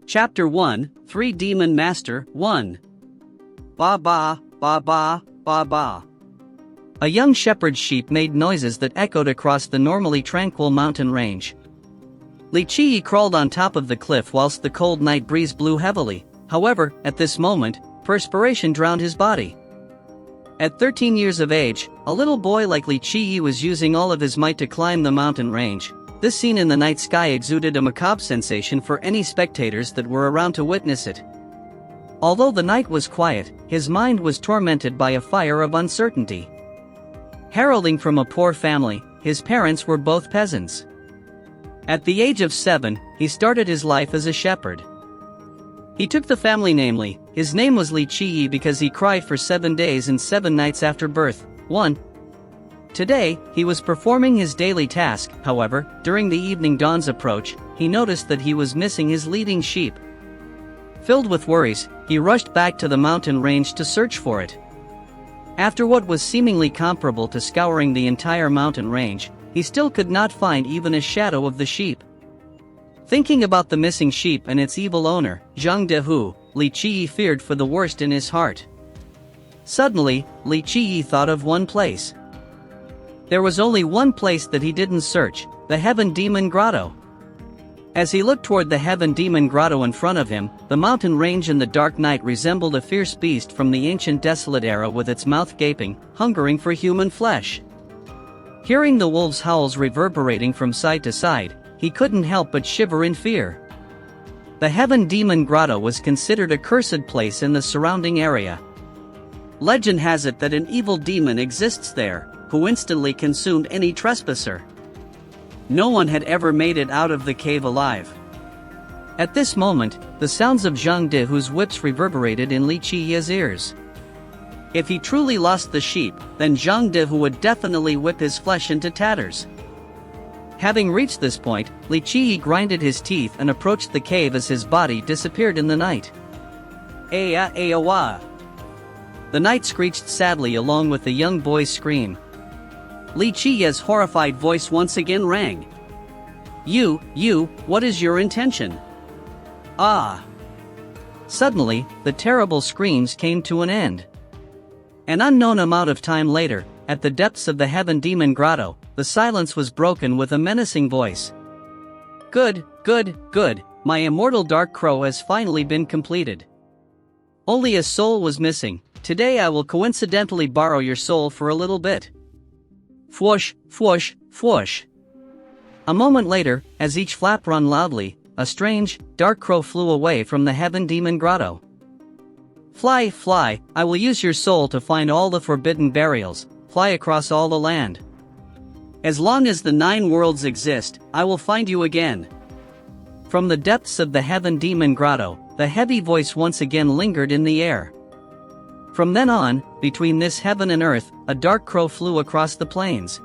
Chapter 1, 3 Demon Master, 1. Ba ba, ba ba, ba ba. A young shepherd's sheep made noises that echoed across the normally tranquil mountain range. Li Qi crawled on top of the cliff whilst the cold night breeze blew heavily. However, at this moment, perspiration drowned his body. At 13 years of age, a little boy like Li Qi was using all of his might to climb the mountain range. This scene in the night sky exuded a macabre sensation for any spectators that were around to witness it. Although the night was quiet, his mind was tormented by a fire of uncertainty. Heralding from a poor family, his parents were both peasants. At the age of 7, he started his life as a shepherd. He took the family namely, his name was Li Qi because he cried for 7 days and 7 nights after birth. 1. Today, he was performing his daily task. However, during the evening dawn's approach, he noticed that he was missing his leading sheep. Filled with worries, he rushed back to the mountain range to search for it. After what was seemingly comparable to scouring the entire mountain range, he still could not find even a shadow of the sheep. Thinking about the missing sheep and its evil owner, Zhang Dehu, Li Qi feared for the worst in his heart. Suddenly, Li Qi thought of one place. There was only one place that he didn't search, the Heaven Demon Grotto. As he looked toward the Heaven Demon Grotto in front of him, the mountain range in the dark night resembled a fierce beast from the ancient desolate era with its mouth gaping, hungering for human flesh. Hearing the wolves' howls reverberating from side to side, he couldn't help but shiver in fear. The Heaven Demon Grotto was considered a cursed place in the surrounding area. Legend has it that an evil demon exists there, who instantly consumed any trespasser. No one had ever made it out of the cave alive. At this moment, the sounds of Zhang Dehu's whips reverberated in Li Qi's ears. If he truly lost the sheep, then Zhang Dehu would definitely whip his flesh into tatters. Having reached this point, Li Qi grinded his teeth and approached the cave as his body disappeared in the night. Aya aya wa. The night screeched sadly along with the young boy's scream. Li Qi's horrified voice once again rang. You, what is your intention? Ah! Suddenly, the terrible screams came to an end. An unknown amount of time later, at the depths of the Heaven Demon Grotto, the silence was broken with a menacing voice. Good, my immortal dark crow has finally been completed. Only a soul was missing. Today I will coincidentally borrow your soul for a little bit. Fwoosh, fwoosh, fwoosh. A moment later, as each flap run loudly, a strange, dark crow flew away from the Heaven Demon Grotto. Fly, I will use your soul to find all the forbidden burials, fly across all the land. As long as the 9 worlds exist, I will find you again. From the depths of the Heaven Demon Grotto, the heavy voice once again lingered in the air. From then on, between this heaven and earth, a dark crow flew across the plains.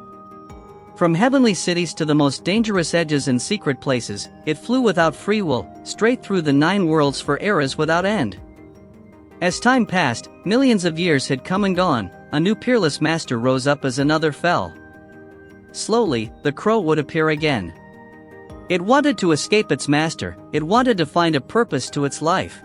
From heavenly cities to the most dangerous edges and secret places, it flew without free will, straight through the 9 worlds for eras without end. As time passed, millions of years had come and gone, a new peerless master rose up as another fell. Slowly, the crow would appear again. It wanted to escape its master, it wanted to find a purpose to its life.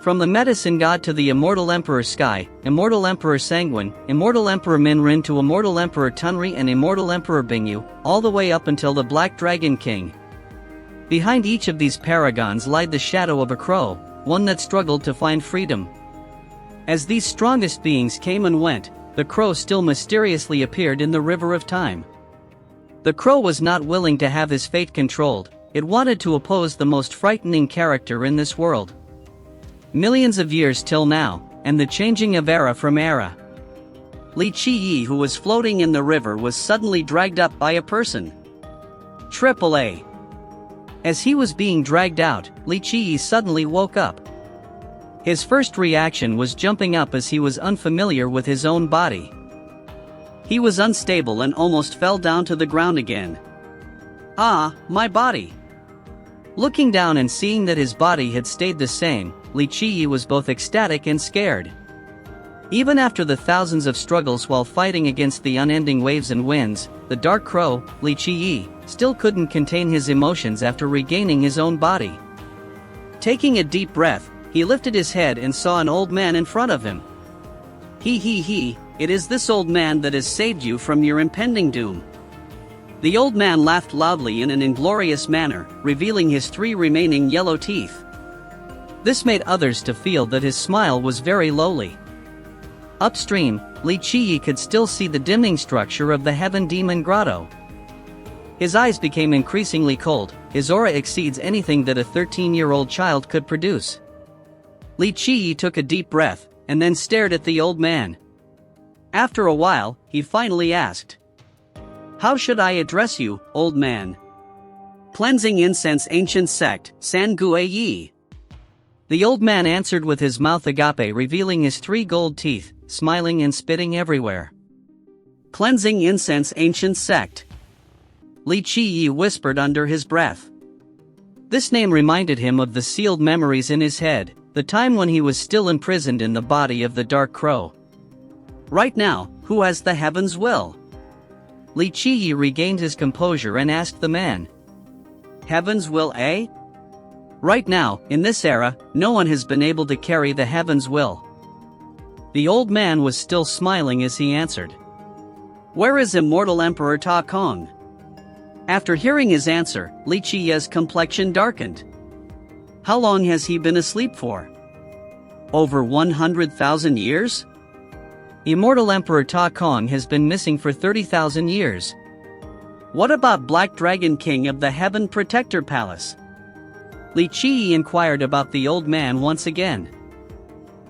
From the medicine god to the immortal Emperor Sky, immortal Emperor Sanguine, immortal Emperor Minrin to immortal Emperor Tunri and immortal Emperor Bingyu, all the way up until the Black Dragon King. Behind each of these paragons lied the shadow of a crow, one that struggled to find freedom. As these strongest beings came and went, the crow still mysteriously appeared in the river of time. The crow was not willing to have his fate controlled, it wanted to oppose the most frightening character in this world. Millions of years till now, and the changing of era from era. Li Qi, who was floating in the river, was suddenly dragged up by a person. AAA. As he was being dragged out, Li Qi suddenly woke up. His first reaction was jumping up as he was unfamiliar with his own body. He was unstable and almost fell down to the ground again. Ah, my body! Looking down and seeing that his body had stayed the same, Li Qi was both ecstatic and scared. Even after the thousands of struggles while fighting against the unending waves and winds, the dark crow, Li Qi, still couldn't contain his emotions after regaining his own body. Taking a deep breath, he lifted his head and saw an old man in front of him. He, it is this old man that has saved you from your impending doom. The old man laughed loudly in an inglorious manner, revealing his 3 remaining yellow teeth. This made others to feel that his smile was very lowly. Upstream, Li Qiyi could still see the dimming structure of the heaven demon grotto. His eyes became increasingly cold, his aura exceeds anything that a 13-year-old child could produce. Li Qiyi took a deep breath, and then stared at the old man. After a while, he finally asked, "How should I address you, old man?" "Cleansing incense ancient sect, San Gue Yi." The old man answered with his mouth agape revealing his 3 gold teeth, smiling and spitting everywhere. "Cleansing incense ancient sect." Li Qiyi whispered under his breath. This name reminded him of the sealed memories in his head, the time when he was still imprisoned in the body of the Dark Crow. Right now, who has the heaven's will? Li Qiyi regained his composure and asked the man. Heaven's will, eh? Right now, in this era, no one has been able to carry the heaven's will. The old man was still smiling as he answered. Where is Immortal Emperor Ta Kong? After hearing his answer, Li Qiyi's complexion darkened. How long has he been asleep for? Over 100,000 years? Immortal Emperor Ta Kong has been missing for 30,000 years. What about Black Dragon King of the Heaven Protector Palace? Li Qiyi inquired about the old man once again.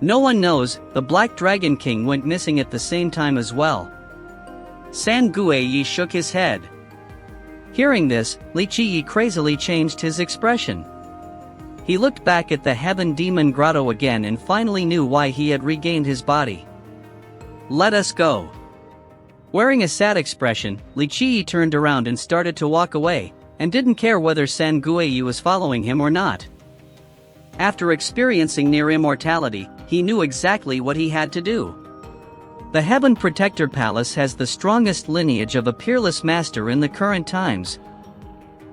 No one knows, the Black Dragon King went missing at the same time as well. San Gue Yi shook his head. Hearing this, Li Qiyi crazily changed his expression. He looked back at the Heaven Demon Grotto again and finally knew why he had regained his body. Let us go. Wearing a sad expression, Li Qiyi turned around and started to walk away, and didn't care whether San Gue Yi was following him or not. After experiencing near immortality, he knew exactly what he had to do. The Heaven Protector Palace has the strongest lineage of a peerless master in the current times.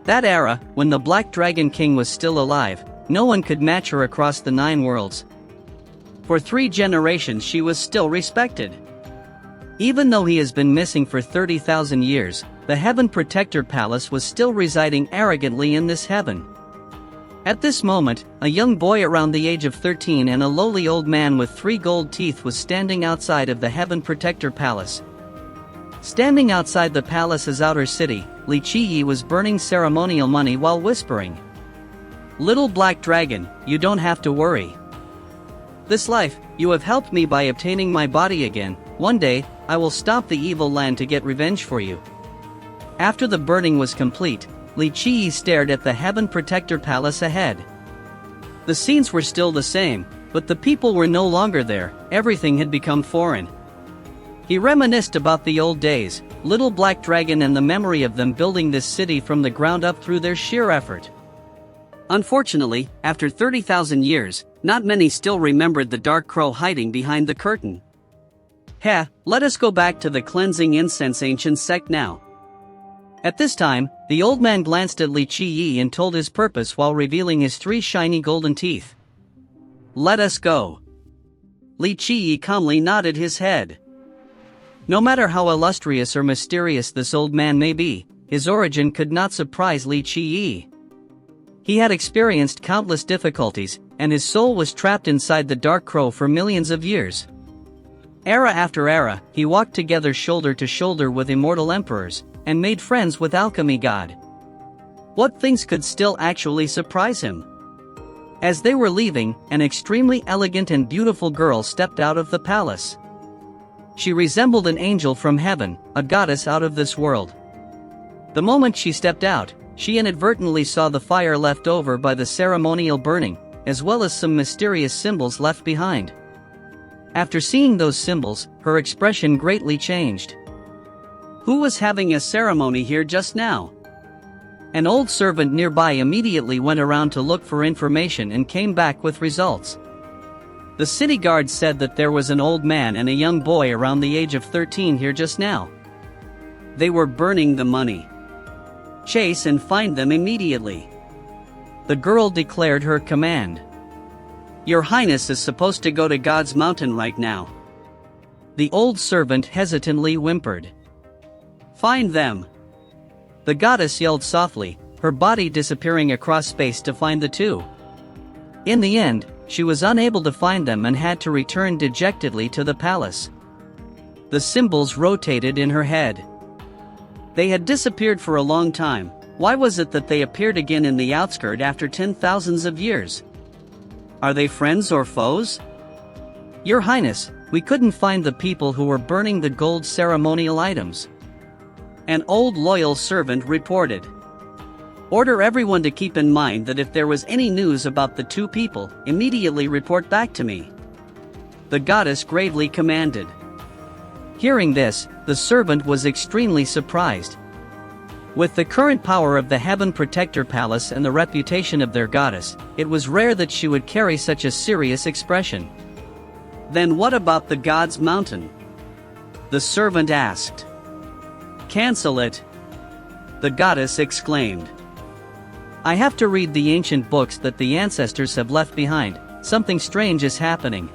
That era, when the Black Dragon King was still alive, no one could match her across the 9 worlds. For 3 generations she was still respected. Even though he has been missing for 30,000 years, the Heaven Protector Palace was still residing arrogantly in this heaven. At this moment, a young boy around the age of 13 and a lowly old man with 3 gold teeth was standing outside of the Heaven Protector Palace. Standing outside the palace's outer city, Li Qiyi was burning ceremonial money while whispering. Little Black Dragon, you don't have to worry. This life, you have helped me by obtaining my body again. One day, I will stop the evil land to get revenge for you. After the burning was complete, Li Qiyi stared at the Heaven Protector Palace ahead. The scenes were still the same, but the people were no longer there, everything had become foreign. He reminisced about the old days, Little Black Dragon and the memory of them building this city from the ground up through their sheer effort. Unfortunately, after 30,000 years, not many still remembered the Dark Crow hiding behind the curtain. Let us go back to the Cleansing Incense Ancient Sect now. At this time, the old man glanced at Li Qiyi and told his purpose while revealing his 3 shiny golden teeth. Let us go. Li Qiyi calmly nodded his head. No matter how illustrious or mysterious this old man may be, his origin could not surprise Li Qiyi. He had experienced countless difficulties, and his soul was trapped inside the Dark Crow for millions of years. Era after era, he walked together shoulder to shoulder with immortal emperors, and made friends with Alchemy God. What things could still actually surprise him? As they were leaving, an extremely elegant and beautiful girl stepped out of the palace. She resembled an angel from heaven, a goddess out of this world. The moment she stepped out, she inadvertently saw the fire left over by the ceremonial burning, as well as some mysterious symbols left behind. After seeing those symbols, her expression greatly changed. Who was having a ceremony here just now? An old servant nearby immediately went around to look for information and came back with results. The city guard said that there was an old man and a young boy around the age of 13 here just now. They were burning the money. Chase and find them immediately. The girl declared her command. "Your Highness is supposed to go to God's mountain right now." The old servant hesitantly whimpered. "Find them." The goddess yelled softly, her body disappearing across space to find the two. In the end, she was unable to find them and had to return dejectedly to the palace. The symbols rotated in her head. They had disappeared for a long time. Why was it that they appeared again in the outskirt after 10,000s of years? Are they friends or foes? "Your Highness, we couldn't find the people who were burning the gold ceremonial items," an old loyal servant reported. "Order everyone to keep in mind that if there was any news about the two people, immediately report back to me," the goddess gravely commanded. Hearing this, the servant was extremely surprised. With the current power of the Heaven Protector Palace and the reputation of their goddess, it was rare that she would carry such a serious expression. "Then what about the God's mountain?" the servant asked. "Cancel it," the goddess exclaimed. "I have to read the ancient books that the ancestors have left behind. Something strange is happening."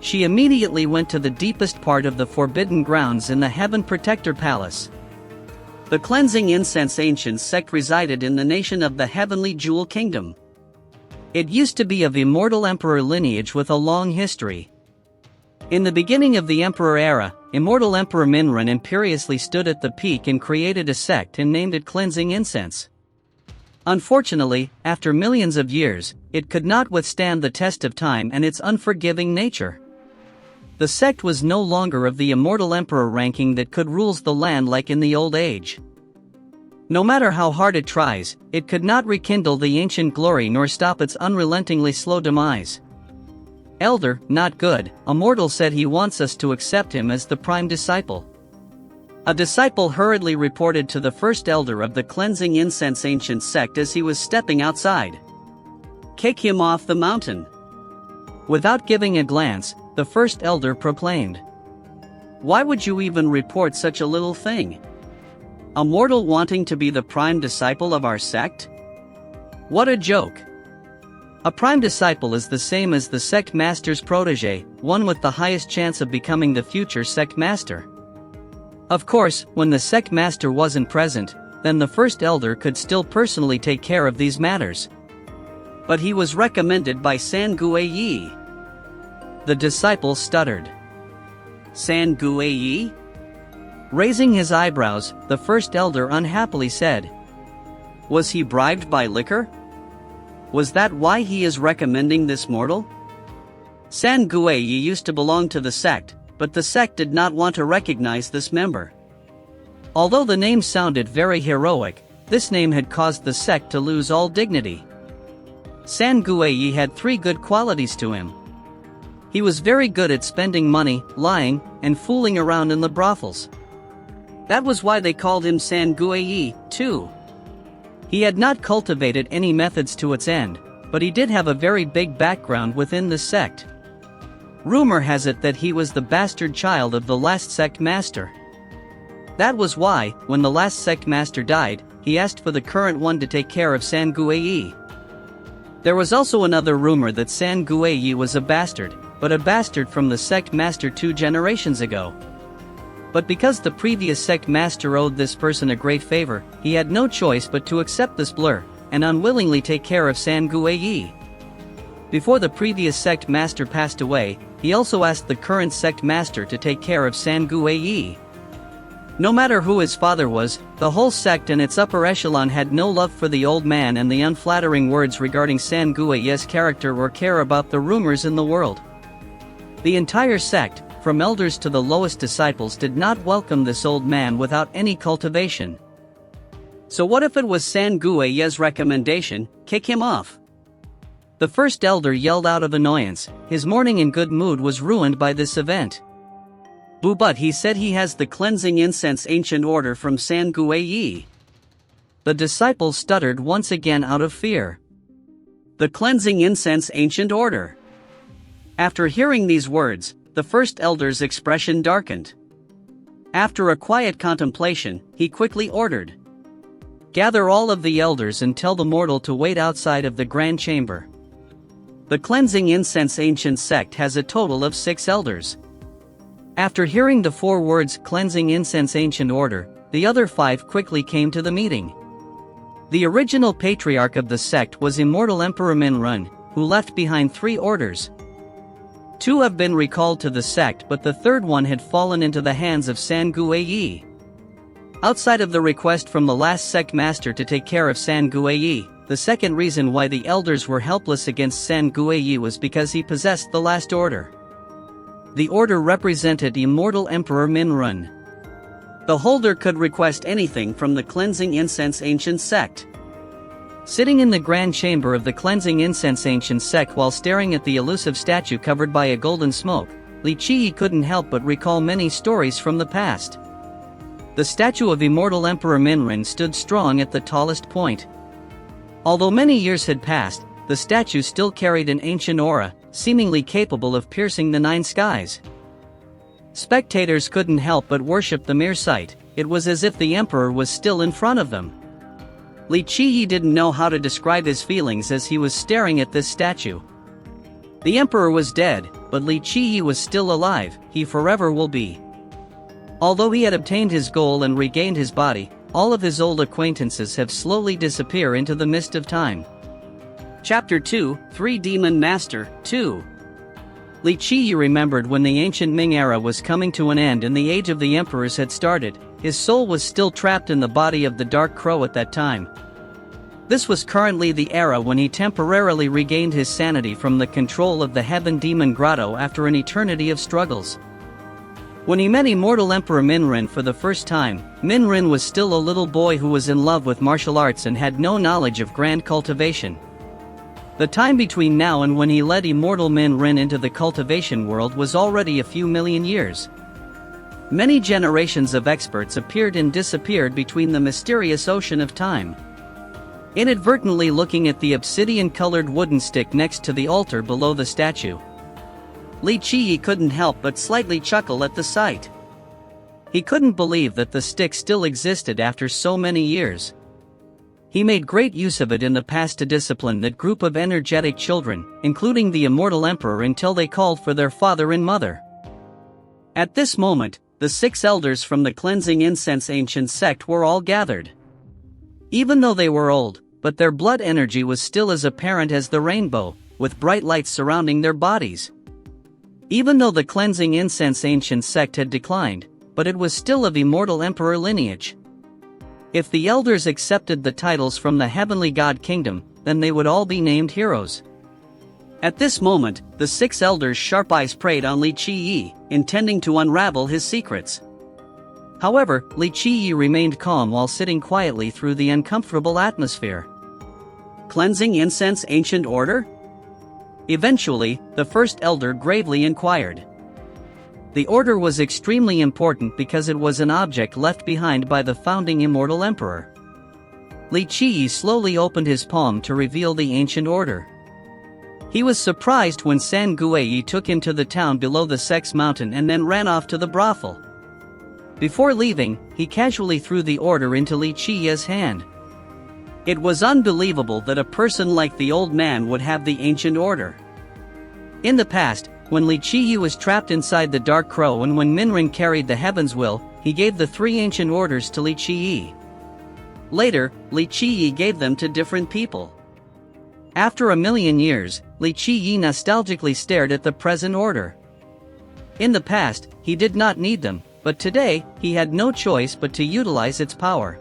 She immediately went to the deepest part of the forbidden grounds in the Heaven Protector Palace. The cleansing incense ancient sect resided in the nation of the Heavenly Jewel Kingdom. It used to be of immortal emperor lineage with a long history. In the beginning of the emperor era, immortal Emperor Minran imperiously stood at the peak and created a sect and named it Cleansing Incense. Unfortunately, after millions of years, it could not withstand the test of time and its unforgiving nature. The sect was no longer of the immortal emperor ranking that could rule the land like in the old age. No matter how hard it tries, it could not rekindle the ancient glory nor stop its unrelentingly slow demise. "Elder, not good," a mortal said. "He wants us to accept him as the prime disciple." A disciple hurriedly reported to the first elder of the Cleansing Incense ancient sect as he was stepping outside. "Kick him off the mountain." Without giving a glance, the first elder proclaimed. "Why would you even report such a little thing? A mortal wanting to be the prime disciple of our sect? What a joke." A prime disciple is the same as the sect master's protege, one with the highest chance of becoming the future sect master. Of course, when the sect master wasn't present, then the first elder could still personally take care of these matters. But he was recommended by San Guiyi. The disciple stuttered. "San Guiyi?" Raising his eyebrows, the first elder unhappily said. "Was he bribed by liquor? Was that why he is recommending this mortal?" San Guiyi used to belong to the sect, but the sect did not want to recognize this member. Although the name sounded very heroic, this name had caused the sect to lose all dignity. San Guiyi had three good qualities to him. He was very good at spending money, lying, and fooling around in the brothels. That was why they called him San Guiyi, too. He had not cultivated any methods to its end, but he did have a very big background within the sect. Rumor has it that he was the bastard child of the last sect master. That was why, when the last sect master died, he asked for the current one to take care of San Guiyi. There was also another rumor that San Guiyi was a bastard, but a bastard from the sect master 2 generations ago. But because the previous sect master owed this person a great favor, he had no choice but to accept this blur, and unwillingly take care of San Guiyi. Before the previous sect master passed away, he also asked the current sect master to take care of San Guiyi. No matter who his father was, the whole sect and its upper echelon had no love for the old man and the unflattering words regarding San Guiyi's character or care about the rumors in the world. The entire sect, from elders to the lowest disciples, did not welcome this old man without any cultivation. So what if it was San Guiyi's recommendation, kick him off? The first elder yelled out of annoyance. His morning in good mood was ruined by this event. Boo, but he said he has the Cleansing Incense ancient order from San Guiyi. The disciple stuttered once again out of fear. The Cleansing Incense ancient order. After hearing these words, the first elder's expression darkened. After a quiet contemplation, he quickly ordered, Gather all of the elders and tell the mortal to wait outside of the grand chamber. The cleansing incense ancient sect has a total of 6 elders. After hearing the 4 words cleansing incense ancient order, the other 5 quickly came to the meeting. The original patriarch of the sect was Immortal Emperor Minrun, who left behind 3 orders. 2 have been recalled to the sect, but the third one had fallen into the hands of San Guiyi. Outside of the request from the last sect master to take care of San Guiyi, the second reason why the elders were helpless against San Guiyi was because he possessed the last order. The order represented Immortal Emperor Minrun. The holder could request anything from the cleansing incense ancient sect. Sitting in the grand chamber of the cleansing incense ancient sect while staring at the elusive statue covered by a golden smoke, Li Qi couldn't help but recall many stories from the past. The statue of Immortal Emperor Minrun stood strong at the tallest point. Although many years had passed, the statue still carried an ancient aura, seemingly capable of piercing the 9 skies. Spectators couldn't help but worship the mere sight. It was as if the emperor was still in front of them. Li Qi didn't know how to describe his feelings as he was staring at this statue. The emperor was dead, but Li Qi was still alive. He forever will be. Although he had obtained his goal and regained his body, all of his old acquaintances have slowly disappeared into the mist of time. Chapter 2, 3 Demon Master, 2. Li Qi remembered when the ancient Ming era was coming to an end and the age of the emperors had started. His soul was still trapped in the body of the Dark Crow at that time. This was currently the era when he temporarily regained his sanity from the control of the Heaven Demon Grotto after an eternity of struggles. When he met Immortal Emperor Minrun for the first time, Minrun was still a little boy who was in love with martial arts and had no knowledge of grand cultivation. The time between now and when he led Immortal Minrun into the cultivation world was already a few million years. Many generations of experts appeared and disappeared between the mysterious ocean of time. Inadvertently looking at the obsidian-colored wooden stick next to the altar below the statue, Li Qi couldn't help but slightly chuckle at the sight. He couldn't believe that the stick still existed after so many years. He made great use of it in the past to discipline that group of energetic children, including the Immortal Emperor, until they called for their father and mother. At this moment, the 6 elders from the cleansing incense ancient sect were all gathered. Even though they were old, but their blood energy was still as apparent as the rainbow, with bright lights surrounding their bodies. Even though the cleansing incense ancient sect had declined, but it was still of Immortal Emperor lineage. If the elders accepted the titles from the Heavenly God Kingdom, then they would all be named heroes. At this moment, the 6 elders' sharp eyes preyed on Li Qi, intending to unravel his secrets. However, Li Qi remained calm while sitting quietly through the uncomfortable atmosphere. Cleansing incense ancient order? Eventually, the first elder gravely inquired. The order was extremely important because it was an object left behind by the founding Immortal Emperor. Li Qi slowly opened his palm to reveal the ancient order. He was surprised when San Guiyi took him to the town below the Sect's mountain and then ran off to the brothel. Before leaving, he casually threw the order into Li Qi's hand. It was unbelievable that a person like the old man would have the ancient order. In the past, when Li Qi was trapped inside the Dark Crow and when Minrun carried the Heaven's Will, he gave the 3 ancient orders to Li Qi. Later, Li Qi gave them to different people. After a million years, Li Qi nostalgically stared at the present order. In the past, he did not need them, but today, he had no choice but to utilize its power.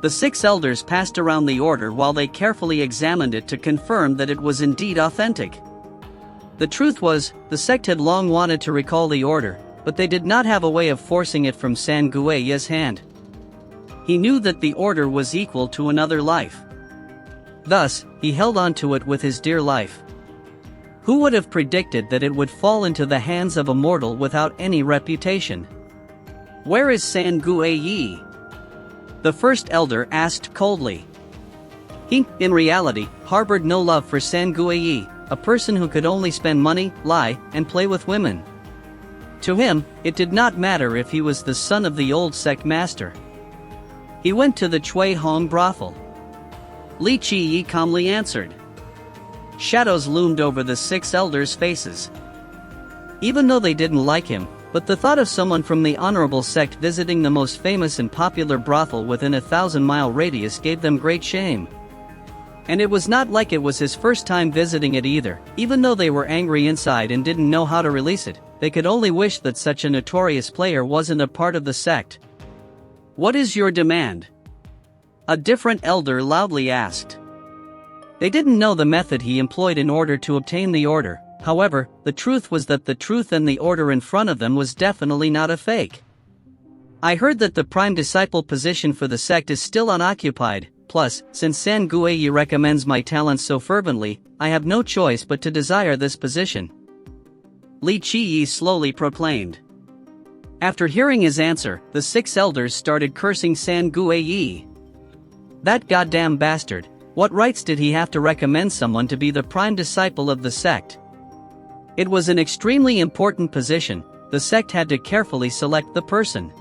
The 6 elders passed around the order while they carefully examined it to confirm that it was indeed authentic. The truth was, the sect had long wanted to recall the order, but they did not have a way of forcing it from San Guiyi's hand. He knew that the order was equal to another life. Thus, he held on to it with his dear life. Who would have predicted that it would fall into the hands of a mortal without any reputation? Where is San Guiyi? The first elder asked coldly. He, in reality, harbored no love for San Guiyi, a person who could only spend money, lie, and play with women. To him, it did not matter if he was the son of the old sect master. He went to the Chui Hong brothel. Li Qiyi calmly answered. Shadows loomed over the 6 elders' faces. Even though they didn't like him, but the thought of someone from the honorable sect visiting the most famous and popular brothel within a 1,000-mile radius gave them great shame. And it was not like it was his first time visiting it either. Even though they were angry inside and didn't know how to release it, they could only wish that such a notorious player wasn't a part of the sect. What is your demand? A different elder loudly asked. They didn't know the method he employed in order to obtain the order. However, the truth was that the truth and the order in front of them was definitely not a fake. I heard that the prime disciple position for the sect is still unoccupied. Plus, since San Guiyi recommends my talents so fervently, I have no choice but to desire this position. Li Qiyi slowly proclaimed. After hearing his answer, the 6 elders started cursing San Guiyi. That goddamn bastard, what rights did he have to recommend someone to be the prime disciple of the sect? It was an extremely important position, the sect had to carefully select the person.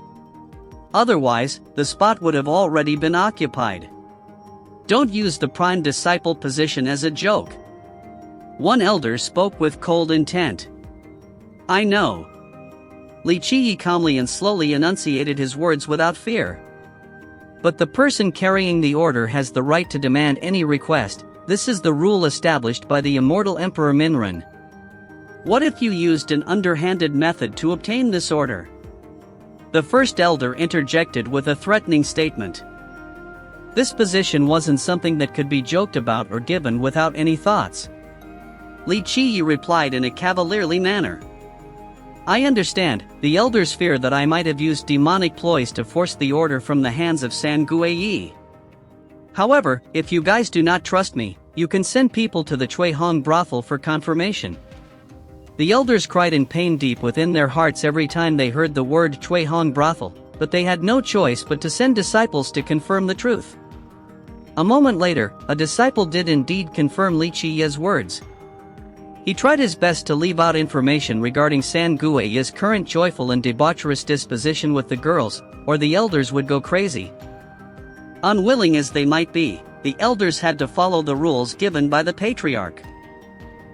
Otherwise, the spot would have already been occupied. Don't use the prime disciple position as a joke. One elder spoke with cold intent. I know. Li Qiyi calmly and slowly enunciated his words without fear. But the person carrying the order has the right to demand any request. This is the rule established by the immortal Emperor Minren. What if you used an underhanded method to obtain this order? The first elder interjected with a threatening statement. This position wasn't something that could be joked about or given without any thoughts. Li Qiyi replied in a cavalierly manner. I understand, the elders fear that I might have used demonic ploys to force the order from the hands of San Guiyi. However, if you guys do not trust me, you can send people to the Chui Hong brothel for confirmation. The elders cried in pain deep within their hearts every time they heard the word Chui Hong brothel, but they had no choice but to send disciples to confirm the truth. A moment later, a disciple did indeed confirm Li Qiyi's words. He tried his best to leave out information regarding San Guiyi's current joyful and debaucherous disposition with the girls, or the elders would go crazy. Unwilling as they might be, the elders had to follow the rules given by the patriarch.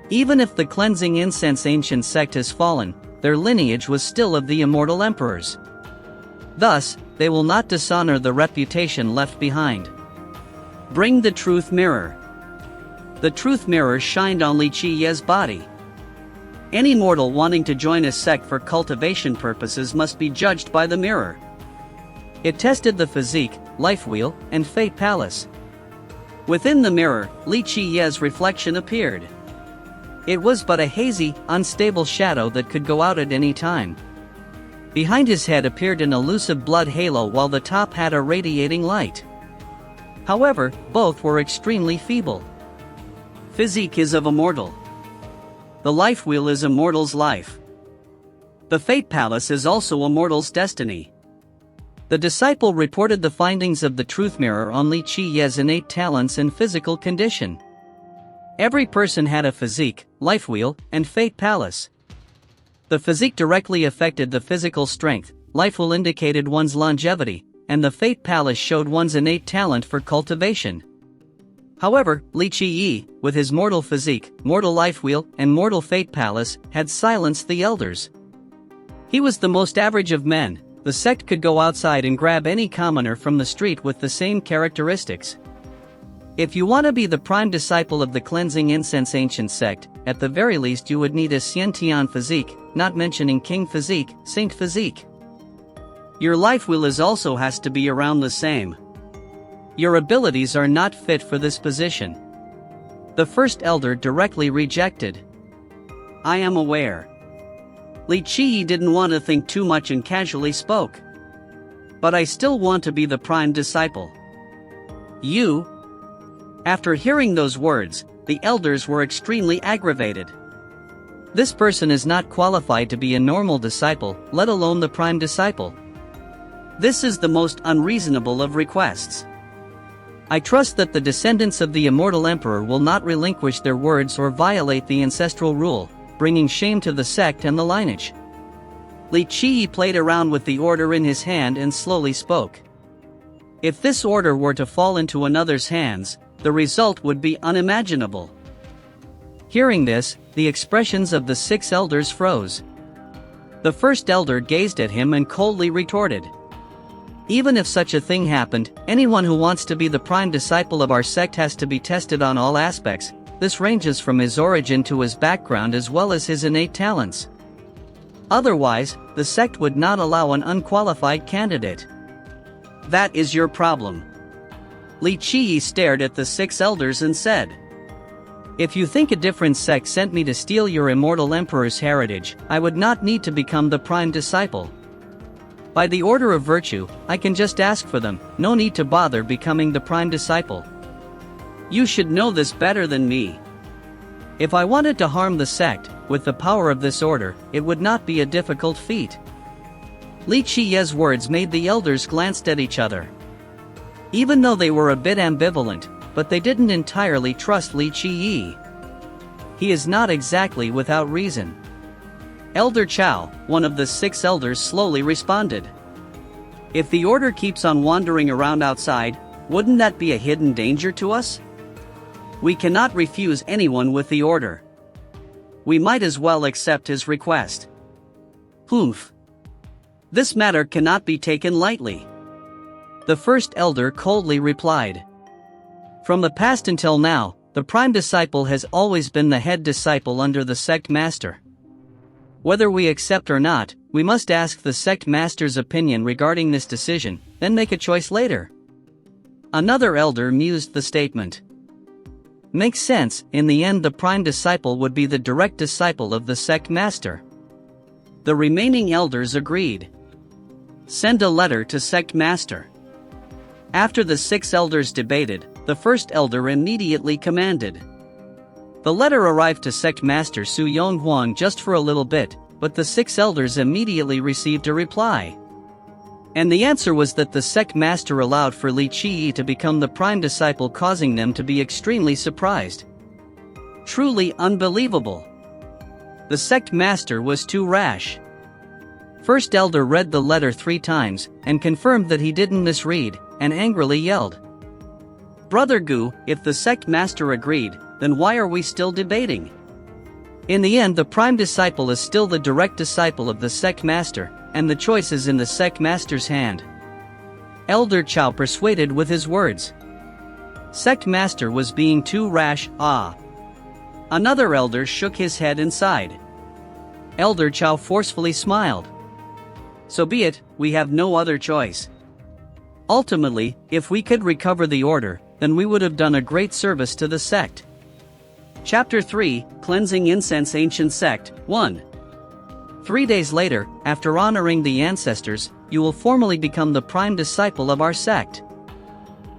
Even if the cleansing incense ancient sect has fallen, their lineage was still of the immortal emperors. Thus, they will not dishonor the reputation left behind. Bring the truth mirror. The truth mirror shined on Li Qiyi's body. Any mortal wanting to join a sect for cultivation purposes must be judged by the mirror. It tested the physique, life wheel, and fate palace. Within the mirror, Li Qiyi's reflection appeared. It was but a hazy, unstable shadow that could go out at any time. Behind his head appeared an elusive blood halo while the top had a radiating light. However, both were extremely feeble. Physique is of a mortal. The life wheel is a mortal's life. The fate palace is also a mortal's destiny. The disciple reported the findings of the truth mirror on Li Qiyi's innate talents and physical condition. Every person had a physique, life wheel, and fate palace. The physique directly affected the physical strength, life wheel indicated one's longevity, and the fate palace showed one's innate talent for cultivation. However, Li Qiyi, with his mortal physique, mortal life wheel, and mortal fate palace, had silenced the elders. He was the most average of men. The sect could go outside and grab any commoner from the street with the same characteristics. If you want to be the prime disciple of the cleansing incense ancient sect, at the very least you would need a Xiantian physique, not mentioning king physique, saint physique. Your life wheel also has to be around the same. Your abilities are not fit for this position. The first elder directly rejected. I am aware. Li Qiyi didn't want to think too much and casually spoke. But I still want to be the prime disciple. You? After hearing those words, the elders were extremely aggravated. This person is not qualified to be a normal disciple, let alone the prime disciple. This is the most unreasonable of requests. I trust that the descendants of the immortal emperor will not relinquish their words or violate the ancestral rule, bringing shame to the sect and the lineage. Li Qiyi played around with the order in his hand and slowly spoke. If this order were to fall into another's hands, the result would be unimaginable. Hearing this, the expressions of the 6 elders froze. The first elder gazed at him and coldly retorted, "Even if such a thing happened, anyone who wants to be the prime disciple of our sect has to be tested on all aspects. This ranges from his origin to his background as well as his innate talents. Otherwise, the sect would not allow an unqualified candidate." "That is your problem." Li Qi stared at the 6 elders and said, "If you think a different sect sent me to steal your immortal emperor's heritage, I would not need to become the prime disciple. By the order of virtue, I can just ask for them, no need to bother becoming the prime disciple. You should know this better than me. If I wanted to harm the sect, with the power of this order, it would not be a difficult feat." Li Qiye's words made the elders glance at each other. Even though they were a bit ambivalent, but they didn't entirely trust Li Qiyi. He is not exactly without reason. Elder Chao, one of the 6 elders, slowly responded, "If the order keeps on wandering around outside, wouldn't that be a hidden danger to us? We cannot refuse anyone with the order. We might as well accept his request." "Humph. This matter cannot be taken lightly," the first elder coldly replied. "From the past until now, the prime disciple has always been the head disciple under the sect master. Whether we accept or not, we must ask the sect master's opinion regarding this decision, then make a choice later." Another elder mused the statement. "Makes sense. In the end, the prime disciple would be the direct disciple of the sect master." The remaining elders agreed. "Send a letter to sect master." After the 6 elders debated, the first elder immediately commanded. The letter arrived to sect master Su Yonghuang just for a little bit, but the 6 elders immediately received a reply. And the answer was that the sect master allowed for Li Qiyi to become the prime disciple, causing them to be extremely surprised. Truly unbelievable. The sect master was too rash. First elder read the letter 3 times, and confirmed that he didn't misread, and angrily yelled, "Brother Gu, if the sect master agreed, then why are we still debating? In the end, the prime disciple is still the direct disciple of the sect master, and the choice is in the sect master's hand." Elder Chao persuaded with his words. Sect master was being too rash. Another elder shook his head and sighed. Elder Chao forcefully smiled. "So be it, we have no other choice. Ultimately, if we could recover the order, then we would have done a great service to the sect." Chapter 3, Cleansing Incense. Ancient Sect, 1. 3 days later, after honoring the ancestors, you will formally become the prime disciple of our sect.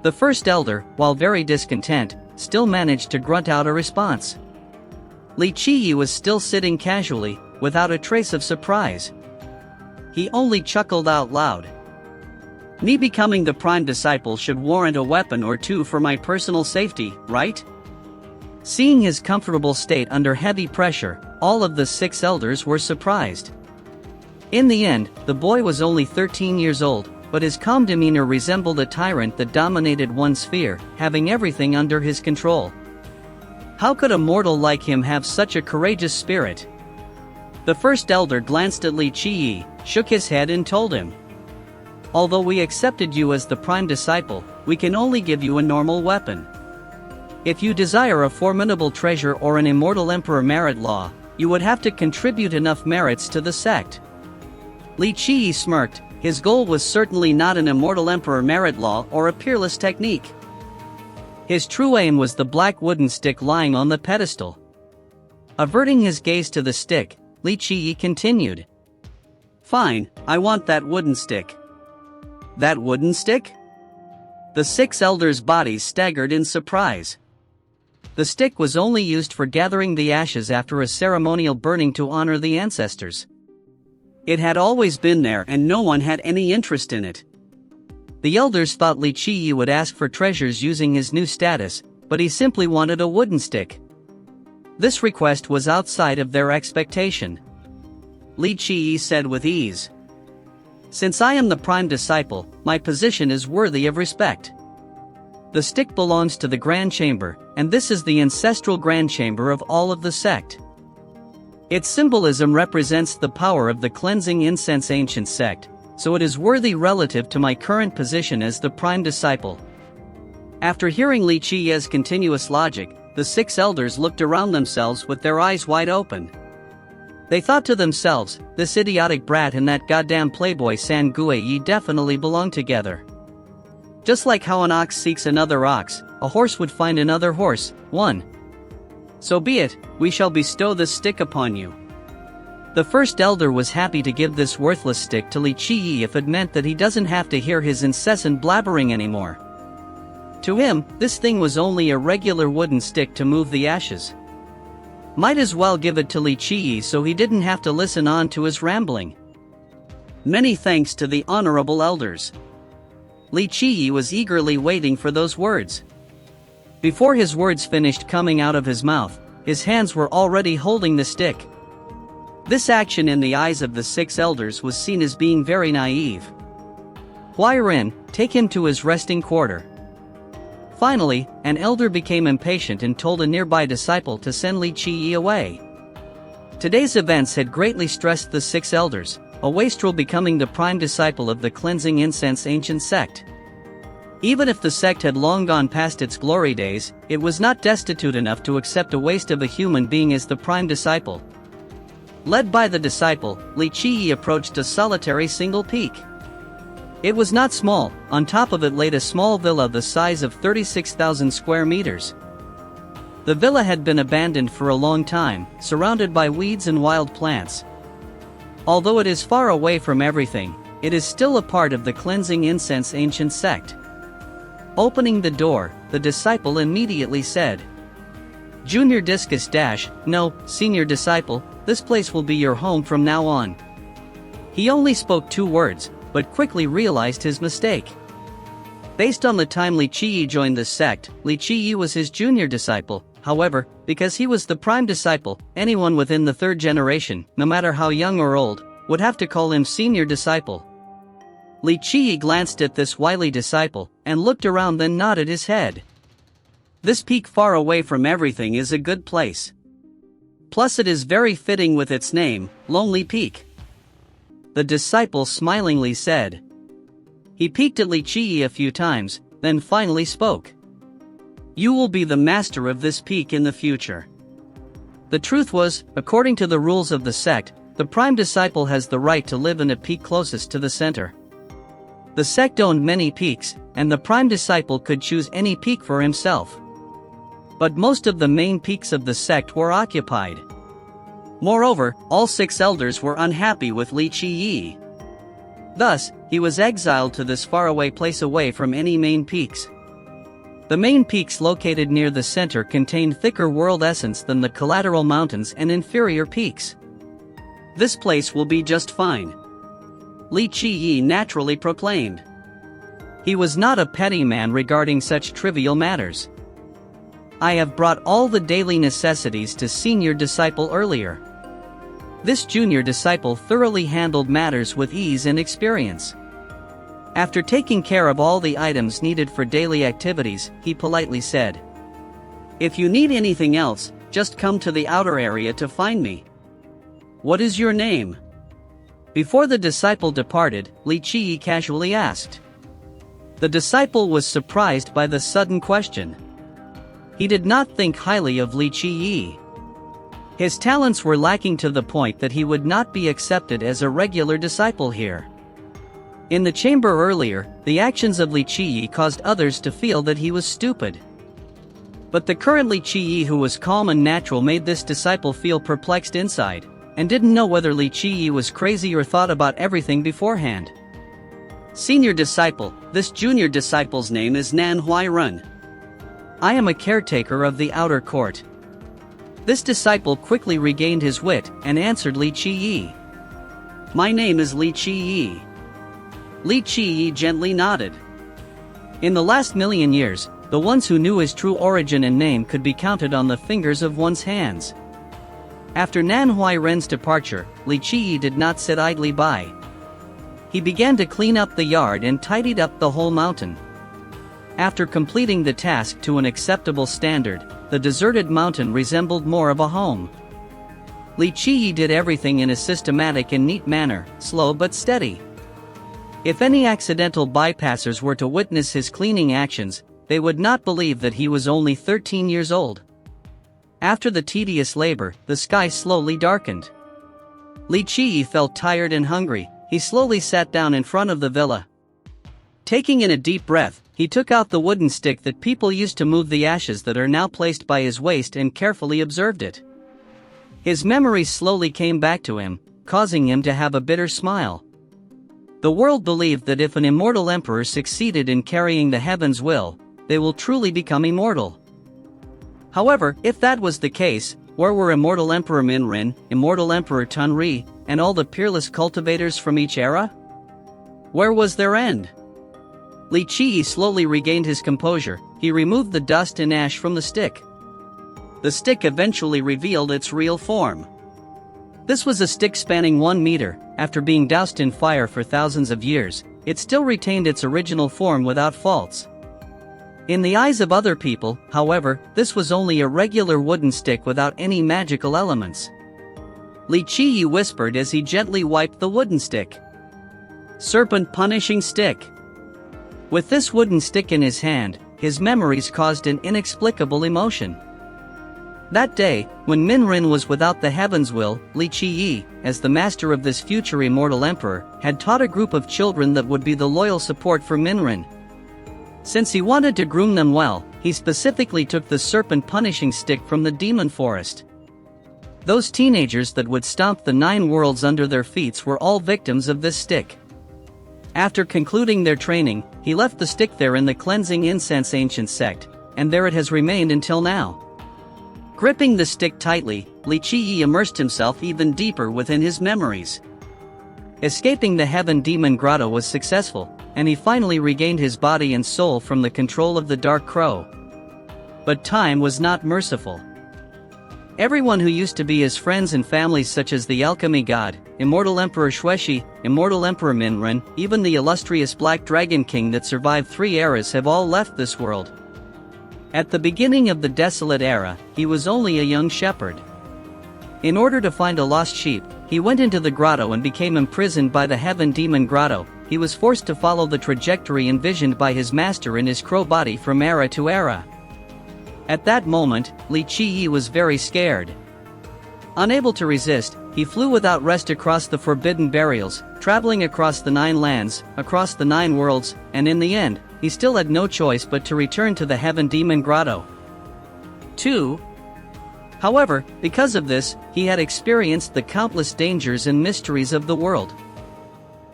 The first elder, while very discontent, still managed to grunt out a response. Li Qiyi was still sitting casually, without a trace of surprise. He only chuckled out loud. "Me becoming the prime disciple should warrant a weapon or two for my personal safety, right?" Seeing his comfortable state under heavy pressure, all of the 6 elders were surprised. In the end, the boy was only 13 years old, but his calm demeanor resembled a tyrant that dominated one sphere, having everything under his control. How could a mortal like him have such a courageous spirit? The first elder glanced at Li Qiyi, shook his head and told him, "Although we accepted you as the prime disciple, we can only give you a normal weapon. If you desire a formidable treasure or an immortal emperor merit law, you would have to contribute enough merits to the sect." Li Qiyi smirked. His goal was certainly not an immortal emperor merit law or a peerless technique. His true aim was the black wooden stick lying on the pedestal. Averting his gaze to the stick, Li Qiyi continued. "Fine, I want that wooden stick." "That wooden stick?" The 6 elders' bodies staggered in surprise. The stick was only used for gathering the ashes after a ceremonial burning to honor the ancestors. It had always been there and no one had any interest in it. The elders thought Li Qiyi would ask for treasures using his new status, but he simply wanted a wooden stick. This request was outside of their expectation. Li Qiyi said with ease, Since I am the prime disciple, my position is worthy of respect. The stick belongs to the Grand Chamber, and this is the ancestral Grand Chamber of all of the sect. Its symbolism represents the power of the cleansing incense ancient sect, so it is worthy relative to my current position as the prime disciple. After hearing Li Qiye's continuous logic, the 6 elders looked around themselves with their eyes wide open. They thought to themselves, this idiotic brat and that goddamn playboy San Guiyi definitely belong together. Just like how an ox seeks another ox, a horse would find another horse. 1. So be it, we shall bestow this stick upon you. The first elder was happy to give this worthless stick to Li Qiyi if it meant that he doesn't have to hear his incessant blabbering anymore. To him, this thing was only a regular wooden stick to move the ashes. Might as well give it to Li Qiyi so he didn't have to listen on to his rambling. Many thanks to the honorable elders. Li Qiyi was eagerly waiting for those words. Before his words finished coming out of his mouth, his hands were already holding the stick. This action in the eyes of the 6 elders was seen as being very naive. Huairen, take him to his resting quarter. Finally, an elder became impatient and told a nearby disciple to send Li Qiyi away. Today's events had greatly stressed the 6 elders, a wastrel becoming the prime disciple of the cleansing incense ancient sect. Even if the sect had long gone past its glory days, it was not destitute enough to accept a waste of a human being as the prime disciple. Led by the disciple, Li Qiyi approached a solitary single peak. It was not small, on top of it laid a small villa the size of 36,000 square meters. The villa had been abandoned for a long time, surrounded by weeds and wild plants. Although it is far away from everything, it is still a part of the cleansing incense ancient sect. Opening the door, the disciple immediately said, "Junior Discus Dash, no, senior disciple, this place will be your home from now on." He only spoke 2 words, but quickly realized his mistake. Based on the time Li Qiyi joined the sect, Li Qiyi was his junior disciple. However, because he was the prime disciple, anyone within the 3rd generation, no matter how young or old, would have to call him senior disciple. Li Qiyi glanced at this wily disciple, and looked around then nodded his head. This peak far away from everything is a good place. Plus it is very fitting with its name, Lonely Peak. The disciple smilingly said. He peeked at Li Qiyi a few times, then finally spoke. "You will be the master of this peak in the future." The truth was, according to the rules of the sect, the prime disciple has the right to live in a peak closest to the center. The sect owned many peaks, and the prime disciple could choose any peak for himself. But most of the main peaks of the sect were occupied. Moreover, all 6 elders were unhappy with Li Qiyi. Thus, he was exiled to this faraway place away from any main peaks. The main peaks located near the center contained thicker world essence than the collateral mountains and inferior peaks. This place will be just fine, Li Qiyi naturally proclaimed. He was not a petty man regarding such trivial matters. "I have brought all the daily necessities to senior disciple earlier." This junior disciple thoroughly handled matters with ease and experience. After taking care of all the items needed for daily activities, he politely said, "If you need anything else, just come to the outer area to find me." "What is your name?" Before the disciple departed, Li Qiyi casually asked. The disciple was surprised by the sudden question. He did not think highly of Li Qiyi. His talents were lacking to the point that he would not be accepted as a regular disciple here. In the chamber earlier, the actions of Li Qiyi caused others to feel that he was stupid. But the current Li Qiyi, who was calm and natural, made this disciple feel perplexed inside, and didn't know whether Li Qiyi was crazy or thought about everything beforehand. "Senior disciple, this junior disciple's name is Nan Huairen. I am a caretaker of the outer court." This disciple quickly regained his wit and answered Li Qiyi. "My name is Li Qiyi." Li Qiyi gently nodded. In the last million years, the ones who knew his true origin and name could be counted on the fingers of one's hands. After Nan Huairen's departure, Li Qiyi did not sit idly by. He began to clean up the yard and tidied up the whole mountain. After completing the task to an acceptable standard, the deserted mountain resembled more of a home. Li Qiyi did everything in a systematic and neat manner, slow but steady. If any accidental bypassers were to witness his cleaning actions, they would not believe that he was only 13 years old. After the tedious labor, the sky slowly darkened. Li Qiyi felt tired and hungry. He slowly sat down in front of the villa. Taking in a deep breath, he took out the wooden stick that people used to move the ashes that are now placed by his waist and carefully observed it. His memories slowly came back to him, causing him to have a bitter smile. The world believed that if an immortal emperor succeeded in carrying the heaven's will, they will truly become immortal. However, if that was the case, where were Immortal Emperor Minrin, Immortal Emperor Tunri, and all the peerless cultivators from each era? Where was their end? Li Qiyi slowly regained his composure. He removed the dust and ash from the stick. The stick eventually revealed its real form. This was a stick spanning 1 meter. After being doused in fire for thousands of years, it still retained its original form without faults. In the eyes of other people, however, this was only a regular wooden stick without any magical elements. Li Qiyi whispered as he gently wiped the wooden stick. Serpent punishing stick. With this wooden stick in his hand, his memories caused an inexplicable emotion. That day, when Minrin was without the heaven's will, Li Qiyi, as the master of this future immortal emperor, had taught a group of children that would be the loyal support for Minrin. Since he wanted to groom them well, he specifically took the serpent punishing stick from the demon forest. Those teenagers that would stomp the 9 worlds under their feet were all victims of this stick. After concluding their training, he left the stick there in the cleansing incense ancient sect, and there it has remained until now. Gripping the stick tightly, Li Qiyi immersed himself even deeper within his memories. Escaping the heaven demon grotto was successful, and he finally regained his body and soul from the control of the Dark Crow. But time was not merciful. Everyone who used to be his friends and families, such as the alchemy god, Immortal Emperor Xueshi, Immortal Emperor Minrin, even the illustrious Black Dragon King that survived 3 eras, have all left this world. At the beginning of the Desolate Era, he was only a young shepherd. In order to find a lost sheep, he went into the grotto and became imprisoned by the Heaven Demon Grotto. He was forced to follow the trajectory envisioned by his master in his crow body from era to era. At that moment, Li Qiyi was very scared. Unable to resist, he flew without rest across the forbidden burials, traveling across the 9 lands, across the 9 worlds, and in the end, he still had no choice but to return to the Heaven Demon Grotto. 2. However, because of this, he had experienced the countless dangers and mysteries of the world.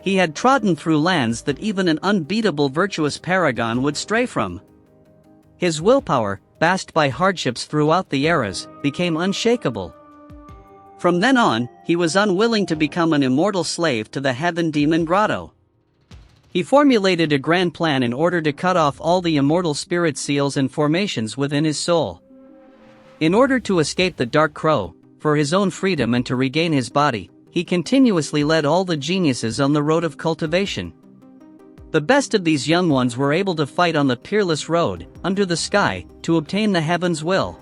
He had trodden through lands that even an unbeatable virtuous paragon would stray from. His willpower, basked by hardships throughout the eras, became unshakable. From then on, he was unwilling to become an immortal slave to the Heaven Demon Grotto. He formulated a grand plan in order to cut off all the immortal spirit seals and formations within his soul. In order to escape the Dark Crow, for his own freedom and to regain his body, he continuously led all the geniuses on the road of cultivation. The best of these young ones were able to fight on the peerless road, under the sky, to obtain the heaven's will.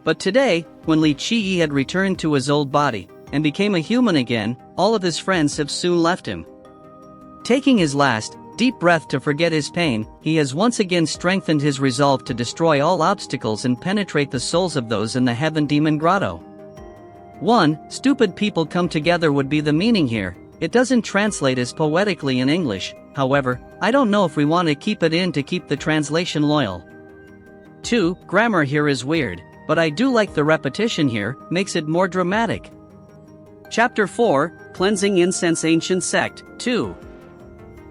But today, when Li Qiyi had returned to his old body, and became a human again, all of his friends have soon left him. Taking his last, deep breath to forget his pain, he has once again strengthened his resolve to destroy all obstacles and penetrate the souls of those in the Heaven Demon Grotto. 1. Stupid people come together would be the meaning here. It doesn't translate as poetically in English, however, I don't know if we want to keep it in to keep the translation loyal. 2. Grammar here is weird, but I do like the repetition here, makes it more dramatic. Chapter 4, Cleansing Incense Ancient Sect, 2.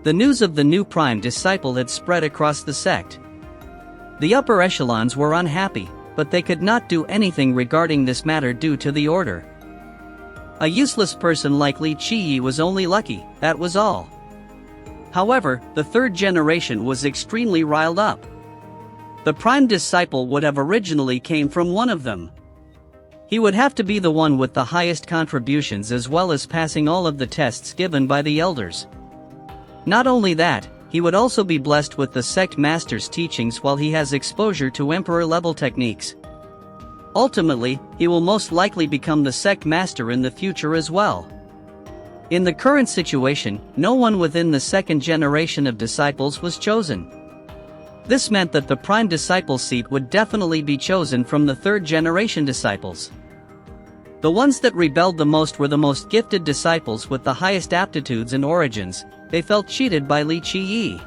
The news of the new prime disciple had spread across the sect. The upper echelons were unhappy, but they could not do anything regarding this matter due to the order. A useless person like Li Qiyi was only lucky, that was all. However, the 3rd generation was extremely riled up. The prime disciple would have originally came from one of them. He would have to be the one with the highest contributions as well as passing all of the tests given by the elders. Not only that, he would also be blessed with the sect master's teachings while he has exposure to emperor-level techniques. Ultimately, he will most likely become the sect master in the future as well. In the current situation, no one within the second generation of disciples was chosen. This meant that the prime disciple seat would definitely be chosen from the third generation disciples. The ones that rebelled the most were the most gifted disciples with the highest aptitudes and origins. They felt cheated by Li Qiyi.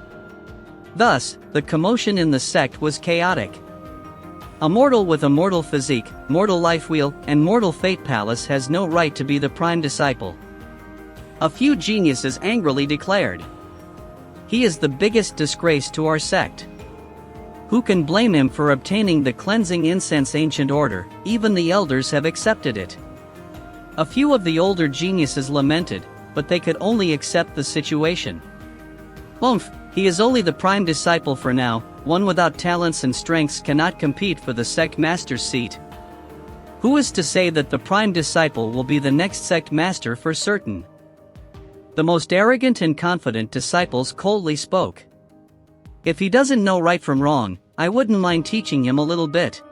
Thus, the commotion in the sect was chaotic. A mortal with a mortal physique, mortal life wheel, and mortal fate palace has no right to be the prime disciple. A few geniuses angrily declared, "He is the biggest disgrace to our sect. Who can blame him for obtaining the cleansing incense ancient order? Even the elders have accepted it." A few of the older geniuses lamented, but they could only accept the situation. "Oomph, he is only the prime disciple for now. One without talents and strengths cannot compete for the sect master's seat. Who is to say that the prime disciple will be the next sect master for certain?" The most arrogant and confident disciples coldly spoke. "If he doesn't know right from wrong, I wouldn't mind teaching him a little bit."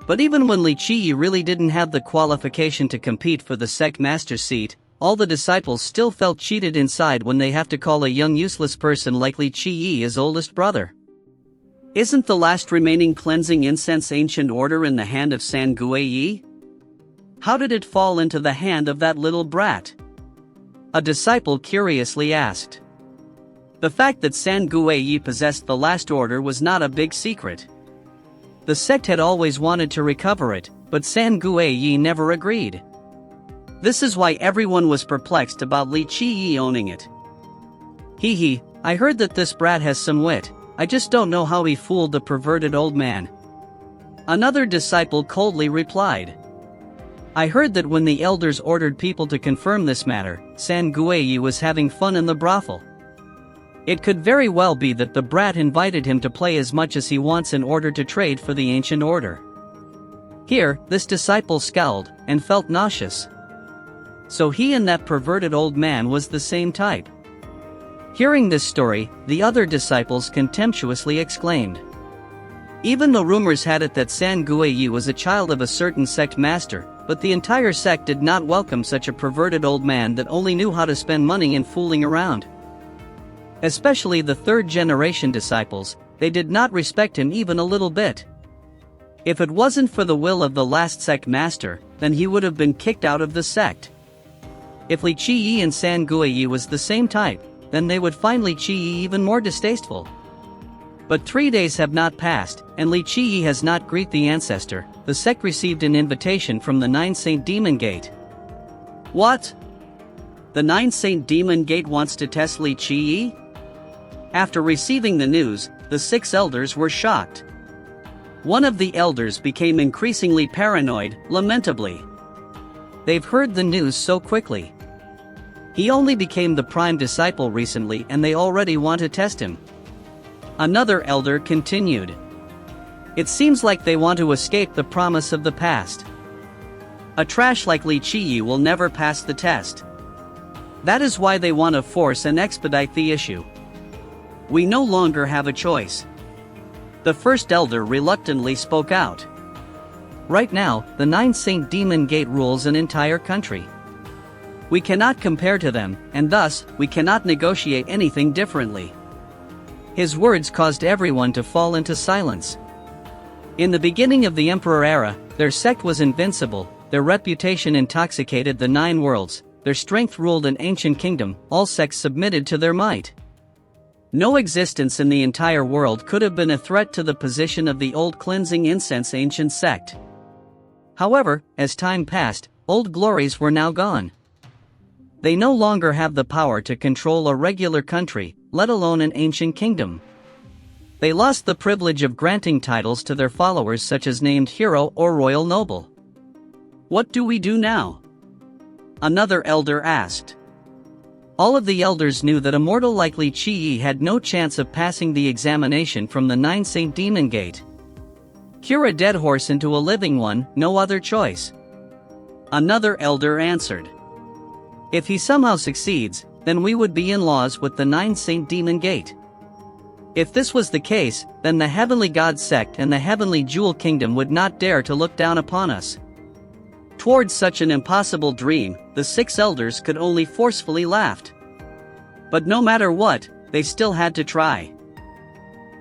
But even when Li Qiyi really didn't have the qualification to compete for the sect master's seat, all the disciples still felt cheated inside when they have to call a young useless person like Li Qiyi his oldest brother. Isn't the last remaining cleansing incense ancient order in the hand of San Guiyi? How did it fall into the hand of that little brat? A disciple curiously asked. The fact that San Guiyi possessed the last order was not a big secret. The sect had always wanted to recover it, but San Guiyi never agreed. This is why everyone was perplexed about Li Qiyi owning it. "Hee, I heard that this brat has some wit. I just don't know how he fooled the perverted old man." Another disciple coldly replied. "I heard that when the elders ordered people to confirm this matter, San Guiyi was having fun in the brothel. It could very well be that the brat invited him to play as much as he wants in order to trade for the ancient order." Here, this disciple scowled and felt nauseous. So he and that perverted old man was the same type. Hearing this story, the other disciples contemptuously exclaimed. Even though rumors had it that San Guiyi was a child of a certain sect master, but the entire sect did not welcome such a perverted old man that only knew how to spend money and fooling around. Especially the third generation disciples, they did not respect him even a little bit. If it wasn't for the will of the last sect master, then he would have been kicked out of the sect. If Li Qiyi and San Guiyi was the same type, then they would find Li Qiyi even more distasteful. But 3 days have not passed, and Li Qiyi has not greeted the ancestor. The sect received an invitation from the 9 Saint Demon Gate. What? The 9 Saint Demon Gate wants to test Li Qiyi? After receiving the news, the 6 elders were shocked. One of the elders became increasingly paranoid, lamentably. They've heard the news so quickly. He only became the prime disciple recently and they already want to test him. Another elder continued. It seems like they want to escape the promise of the past. A trash like Li Qiyi will never pass the test. That is why they want to force and expedite the issue. We no longer have a choice. The first elder reluctantly spoke out. Right now, the 9 Saint Demon Gate rules an entire country. We cannot compare to them, and thus, we cannot negotiate anything differently. His words caused everyone to fall into silence. In the beginning of the Emperor era, their sect was invincible, their reputation intoxicated the 9 worlds, their strength ruled an ancient kingdom, all sects submitted to their might. No existence in the entire world could have been a threat to the position of the old cleansing incense ancient sect. However, as time passed, old glories were now gone. They no longer have the power to control a regular country, let alone an ancient kingdom. They lost the privilege of granting titles to their followers such as named hero or royal noble. What do we do now? Another elder asked. All of the elders knew that a mortal like Li Qiyi had no chance of passing the examination from the 9 Saint Demon Gate. Cure a dead horse into a living one, no other choice. Another elder answered. If he somehow succeeds, then we would be in-laws with the 9 Saint Demon Gate. If this was the case, then the Heavenly God Sect and the Heavenly Jewel Kingdom would not dare to look down upon us. Towards such an impossible dream, the 6 elders could only forcefully laugh. But no matter what, they still had to try.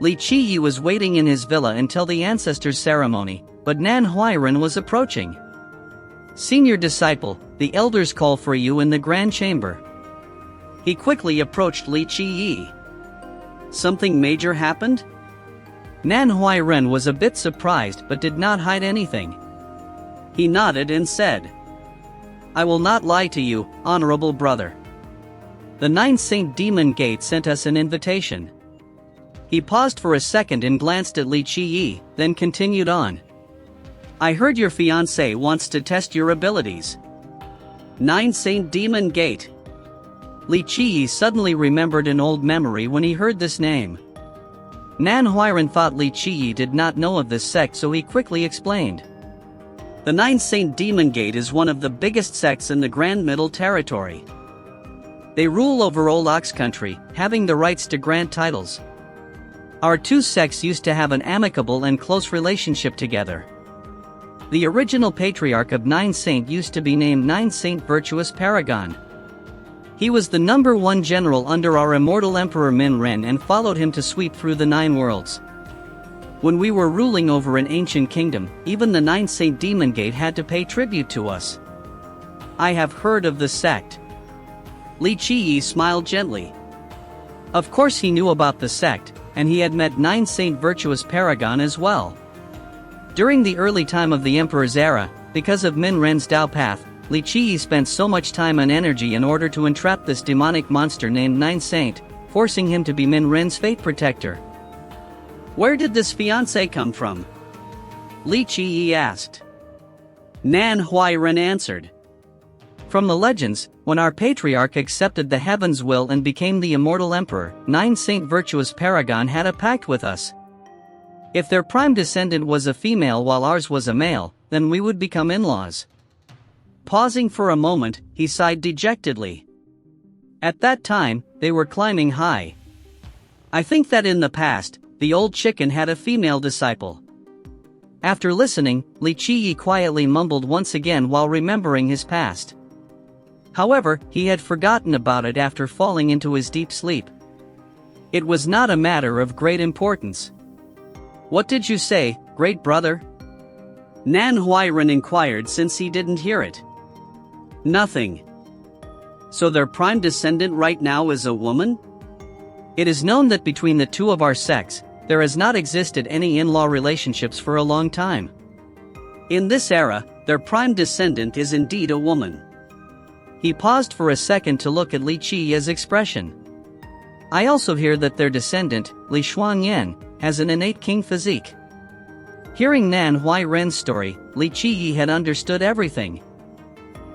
Li Qiyi was waiting in his villa until the ancestors' ceremony, but Nan Huairen was approaching. Senior disciple, the elders call for you in the grand chamber. He quickly approached Li Qiyi. Something major happened? Nan Huairen was a bit surprised but did not hide anything. He nodded and said, I will not lie to you, honorable brother. The 9 Saint Demon Gate sent us an invitation. He paused for a second and glanced at Li Qiyi, then continued on. I heard your fiancé wants to test your abilities. 9 Saint Demon Gate. Li Qiyi suddenly remembered an old memory when he heard this name. Nan Huairen thought Li Qiyi did not know of this sect, so he quickly explained. The 9 Saint Demon Gate is one of the biggest sects in the Grand Middle Territory. They rule over Old Ox Country, having the rights to grant titles. Our 2 sects used to have an amicable and close relationship together. The original patriarch of 9 Saint used to be named 9 Saint Virtuous Paragon. He was the #1 general under our immortal Emperor Min Ren and followed him to sweep through the 9 worlds. When we were ruling over an ancient kingdom, even the 9 Saint Demon Gate had to pay tribute to us. I have heard of the sect. Li Qiyi smiled gently. Of course he knew about the sect, and he had met 9 Saint Virtuous Paragon as well. During the early time of the Emperor's era, because of Min Ren's Dao path, Li Qiyi spent so much time and energy in order to entrap this demonic monster named 9 Saint, forcing him to be Min Ren's fate protector. Where did this fiancé come from? Li Qiyi asked. Nan Huairen answered. From the legends, when our patriarch accepted the heaven's will and became the immortal emperor, 9 Saint Virtuous Paragon had a pact with us. If their prime descendant was a female while ours was a male, then we would become in-laws. Pausing for a moment, he sighed dejectedly. At that time, they were climbing high. I think that in the past, the old chicken had a female disciple. After listening, Li Qiyi quietly mumbled once again while remembering his past. However, he had forgotten about it after falling into his deep sleep. It was not a matter of great importance. What did you say, great brother? Nan Huairen inquired since he didn't hear it. Nothing. So their prime descendant right now is a woman? It is known that between the 2 of our sects, there has not existed any in-law relationships for a long time. In this era, their prime descendant is indeed a woman. He paused for a second to look at Li Qiyi's expression. I also hear that their descendant, Li Shuangyan, has an innate king physique. Hearing Nan Huairen's story, Li Qiyi had understood everything.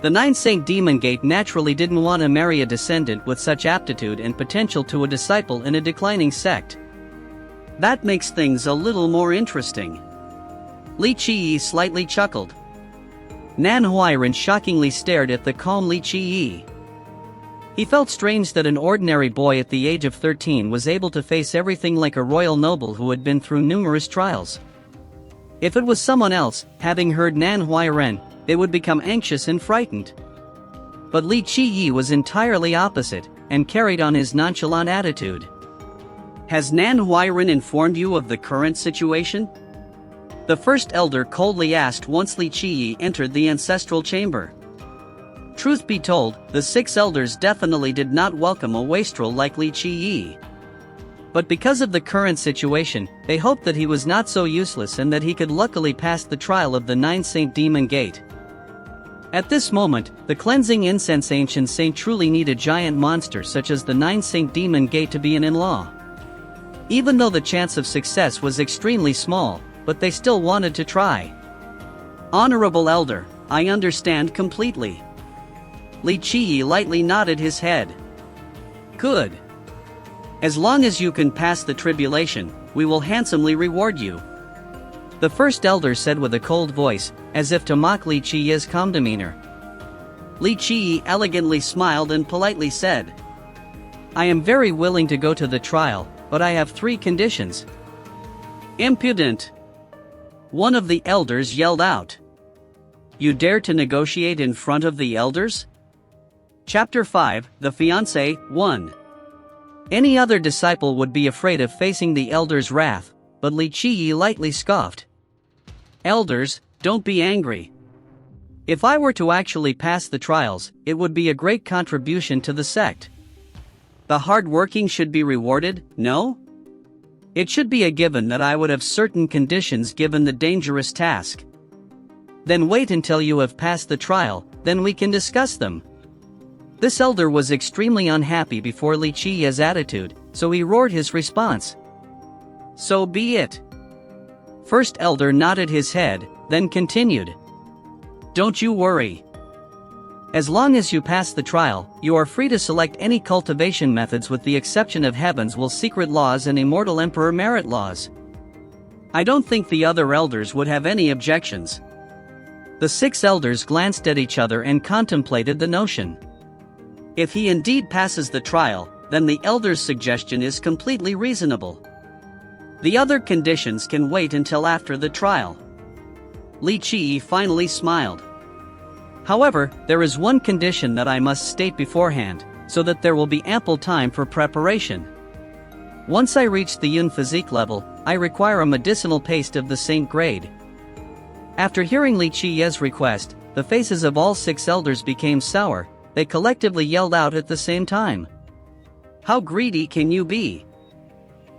The 9 Saint Demon Gate naturally didn't want to marry a descendant with such aptitude and potential to a disciple in a declining sect. That makes things a little more interesting. Li Qiyi slightly chuckled. Nan Huairen shockingly stared at the calm Li Qiyi. He felt strange that an ordinary boy at the age of 13 was able to face everything like a royal noble who had been through numerous trials. If it was someone else, having heard Nan Huairen, they would become anxious and frightened. But Li Qiyi was entirely opposite, and carried on his nonchalant attitude. Has Nan Huairen informed you of the current situation? The first elder coldly asked once Li Qiyi entered the ancestral chamber. Truth be told, the 6 elders definitely did not welcome a wastrel like Li Qiyi. But because of the current situation, they hoped that he was not so useless and that he could luckily pass the trial of the 9 Saint Demon Gate. At this moment, the cleansing incense ancient saint truly need a giant monster such as the 9 Saint Demon Gate to be an in-law. Even though the chance of success was extremely small, but they still wanted to try. Honorable elder, I understand completely. Li Qiyi lightly nodded his head. Good. As long as you can pass the tribulation, we will handsomely reward you. The first elder said with a cold voice, as if to mock Li Qiyi's calm demeanor. Li Qi elegantly smiled and politely said, "I am very willing to go to the trial, but I have 3 conditions." "Impudent!" one of the elders yelled out. "You dare to negotiate in front of the elders?" Chapter 5, The Fiancé, 1. Any other disciple would be afraid of facing the elder's wrath, but Li Qi lightly scoffed. "Elders, don't be angry. If I were to actually pass the trials, it would be a great contribution to the sect. The hard-working should be rewarded, no? It should be a given that I would have certain conditions given the dangerous task. Then wait until you have passed the trial, then we can discuss them." This elder was extremely unhappy before Li Qi's attitude, so he roared his response. "So be it." First elder nodded his head, then continued. "Don't you worry. As long as you pass the trial, you are free to select any cultivation methods with the exception of Heaven's Will Secret Laws and Immortal Emperor Merit Laws. I don't think the other elders would have any objections." The 6 elders glanced at each other and contemplated the notion. If he indeed passes the trial, then the elder's suggestion is completely reasonable. The other conditions can wait until after the trial. Li Qi finally smiled. "However, there is one condition that I must state beforehand, so that there will be ample time for preparation. Once I reach the Yun physique level, I require a medicinal paste of the Saint grade." After hearing Li Qi's request, the faces of all 6 elders became sour. They collectively yelled out at the same time. "How greedy can you be?"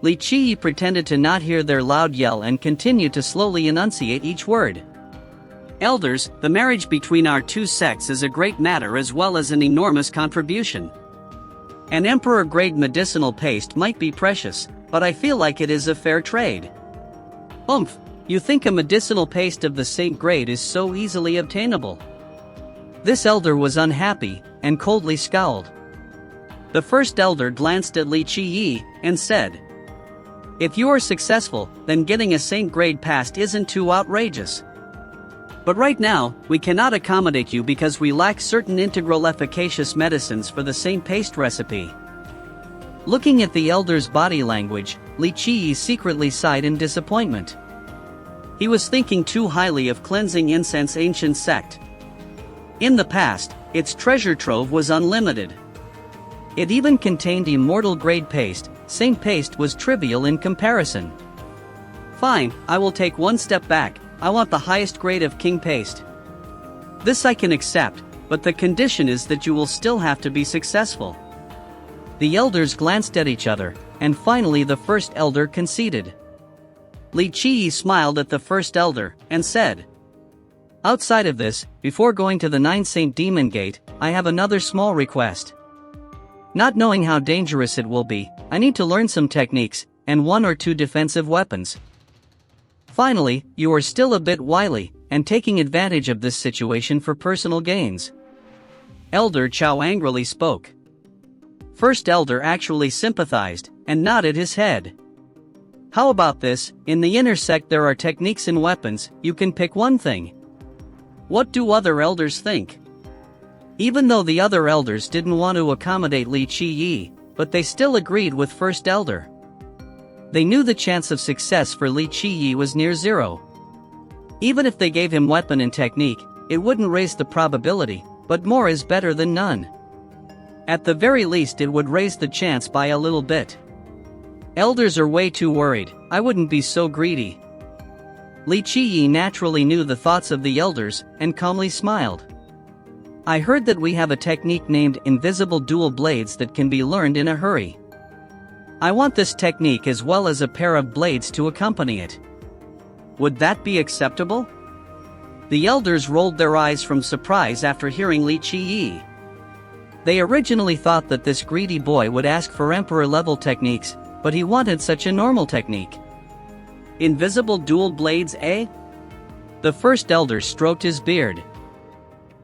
Li Qi pretended to not hear their loud yell and continued to slowly enunciate each word. "Elders, the marriage between our 2 sects is a great matter as well as an enormous contribution. An emperor-grade medicinal paste might be precious, but I feel like it is a fair trade." "Oomph, you think a medicinal paste of the Saint grade is so easily obtainable?" This elder was unhappy, and coldly scowled. The first elder glanced at Li Qi and said, "If you are successful, then getting a Saint grade pass isn't too outrageous. But right now, we cannot accommodate you because we lack certain integral efficacious medicines for the Saint paste recipe." Looking at the elder's body language, Li Qi secretly sighed in disappointment. He was thinking too highly of cleansing incense ancient sect. In the past, its treasure trove was unlimited. It even contained immortal grade paste. Saint paste was trivial in comparison. "Fine, I will take one step back. I want the highest grade of king paste. This I can accept, but the condition is that you will still have to be successful." The elders glanced at each other, and finally the first elder conceded. Li Qi smiled at the first elder, and said, "Outside of this, before going to the 9th Saint Demon Gate, I have another small request. Not knowing how dangerous it will be, I need to learn some techniques, and 1 or 2 defensive weapons. Finally, you are still a bit wily, and taking advantage of this situation for personal gains." Elder Chao angrily spoke. First elder actually sympathized, and nodded his head. "How about this? In the inner sect there are techniques and weapons, you can pick one thing. What do other elders think?" Even though the other elders didn't want to accommodate Li Qi, but they still agreed with first elder. They knew the chance of success for Li Qi was near 0. Even if they gave him weapon and technique, it wouldn't raise the probability, but more is better than none. At the very least it would raise the chance by a little bit. Elders are way too worried. I wouldn't be so greedy. Li Qi naturally knew the thoughts of the elders, and calmly smiled. "I heard that we have a technique named invisible dual blades that can be learned in a hurry. I want this technique as well as a pair of blades to accompany it. Would that be acceptable?" The elders rolled their eyes from surprise after hearing Li Qi. They originally thought that this greedy boy would ask for emperor-level techniques, but he wanted such a normal technique. "Invisible dual blades, eh?" The first elder stroked his beard.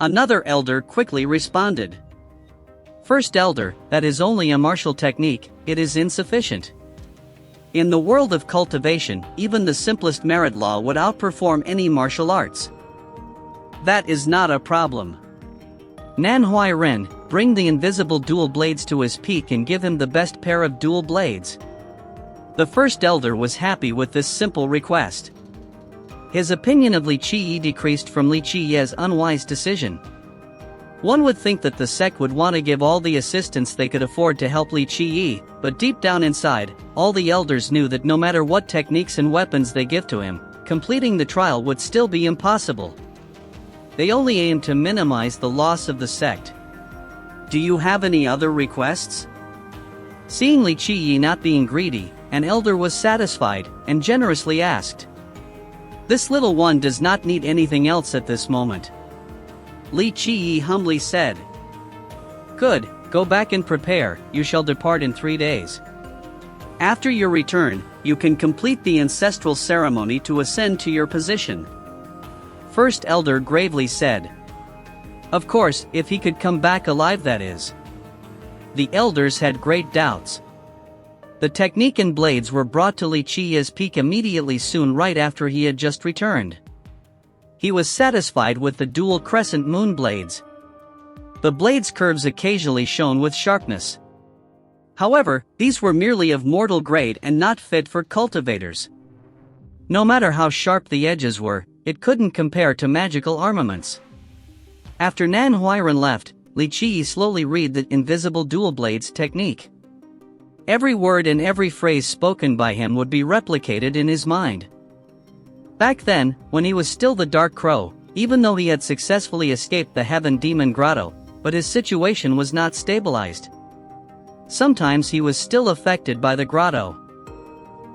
Another elder quickly responded. "First elder, that is only a martial technique, it is insufficient. In the world of cultivation, even the simplest merit law would outperform any martial arts. That is not a problem. Manhwa Ren, bring the invisible dual blades to his peak and give him the best pair of dual blades. The first elder was happy with this simple request. His opinion of Li Qiyi decreased from Li Qiye's unwise decision. One would think that the sect would want to give all the assistance they could afford to help Li Qiyi, but deep down inside, all the elders knew that no matter what techniques and weapons they give to him, completing the trial would still be impossible. They only aimed to minimize the loss of the sect. Do you have any other requests? Seeing Li Qiyi not being greedy, an elder was satisfied, and generously asked. This little one does not need anything else at this moment. Li Qiyi humbly said. Good, go back and prepare, you shall depart in 3 days. After your return, you can complete the ancestral ceremony to ascend to your position. First elder gravely said. Of course, if he could come back alive, that is. The elders had great doubts. The technique and blades were brought to Li Qiyi's peak immediately soon right after he had just returned. He was satisfied with the dual crescent moon blades. The blades' curves occasionally shone with sharpness. However, these were merely of mortal grade and not fit for cultivators. No matter how sharp the edges were, it couldn't compare to magical armaments. After Nan Huiran left, Li Qiyi slowly read the invisible dual blades technique. Every word and every phrase spoken by him would be replicated in his mind. Back then, when he was still the Dark Crow, even though he had successfully escaped the Heaven Demon Grotto, but his situation was not stabilized. Sometimes he was still affected by the grotto.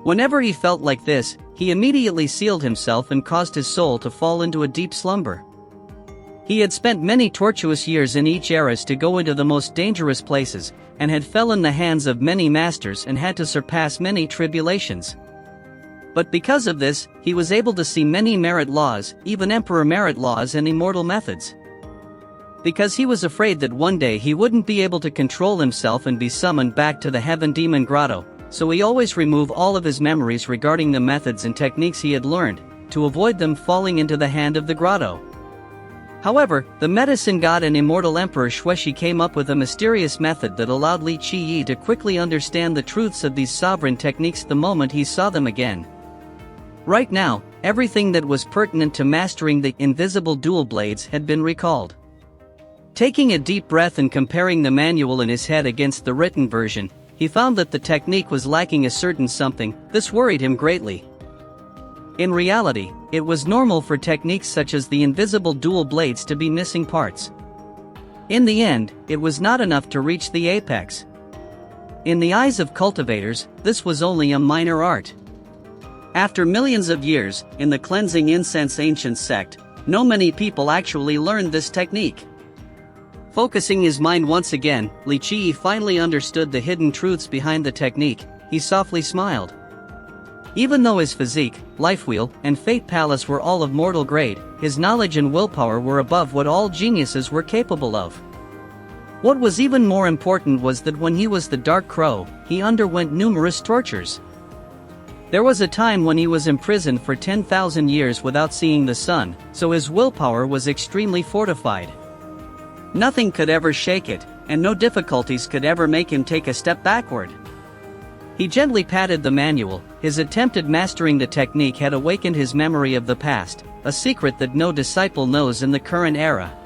Whenever he felt like this, he immediately sealed himself and caused his soul to fall into a deep slumber. He had spent many tortuous years in each eras to go into the most dangerous places, and had fell in the hands of many masters and had to surpass many tribulations. But because of this, he was able to see many merit laws, even emperor merit laws and immortal methods. Because he was afraid that one day he wouldn't be able to control himself and be summoned back to the Heaven Demon Grotto, so he always removed all of his memories regarding the methods and techniques he had learned, to avoid them falling into the hand of the grotto. However, the medicine god and immortal emperor Xueshi came up with a mysterious method that allowed Li Qiyi to quickly understand the truths of these sovereign techniques the moment he saw them again. Right now, everything that was pertinent to mastering the invisible dual blades had been recalled. Taking a deep breath and comparing the manual in his head against the written version, he found that the technique was lacking a certain something. This worried him greatly. In reality, it was normal for techniques such as the invisible dual blades to be missing parts. In the end, it was not enough to reach the apex. In the eyes of cultivators, this was only a minor art. After millions of years, in the cleansing incense ancient sect, no many people actually learned this technique. Focusing his mind once again, Li Qiyi finally understood the hidden truths behind the technique. He softly smiled. Even though his physique, life wheel, and fate palace were all of mortal grade, his knowledge and willpower were above what all geniuses were capable of. What was even more important was that when he was the Dark Crow, he underwent numerous tortures. There was a time when he was imprisoned for 10,000 years without seeing the sun, so his willpower was extremely fortified. Nothing could ever shake it, and no difficulties could ever make him take a step backward. He gently patted the manual. His attempted mastering the technique had awakened his memory of the past, a secret that no disciple knows in the current era.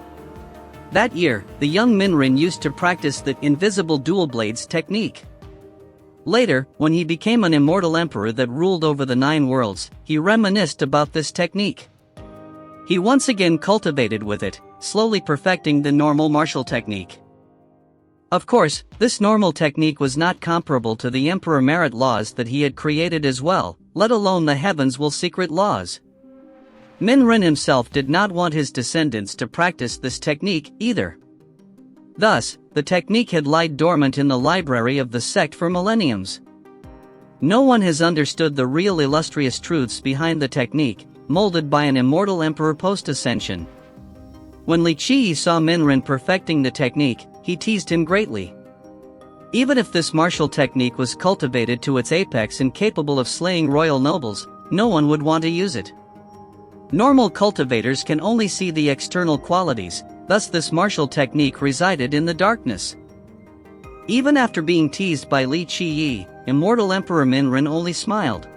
That year, the young Minrin used to practice the invisible dual blades technique. Later, when he became an immortal emperor that ruled over the 9 worlds, he reminisced about this technique. He once again cultivated with it, slowly perfecting the normal martial technique. Of course, this normal technique was not comparable to the emperor merit laws that he had created as well, let alone the heavens will secret laws. Minrin himself did not want his descendants to practice this technique either. Thus, the technique had lied dormant in the library of the sect for millenniums. No one has understood the real illustrious truths behind the technique, molded by an immortal emperor post-ascension. When Li Qiyi saw Minrin perfecting the technique, he teased him greatly. Even if this martial technique was cultivated to its apex and capable of slaying royal nobles, no one would want to use it. Normal cultivators can only see the external qualities, thus this martial technique resided in the darkness. Even after being teased by Li Qiyi, Immortal Emperor Minrin only smiled.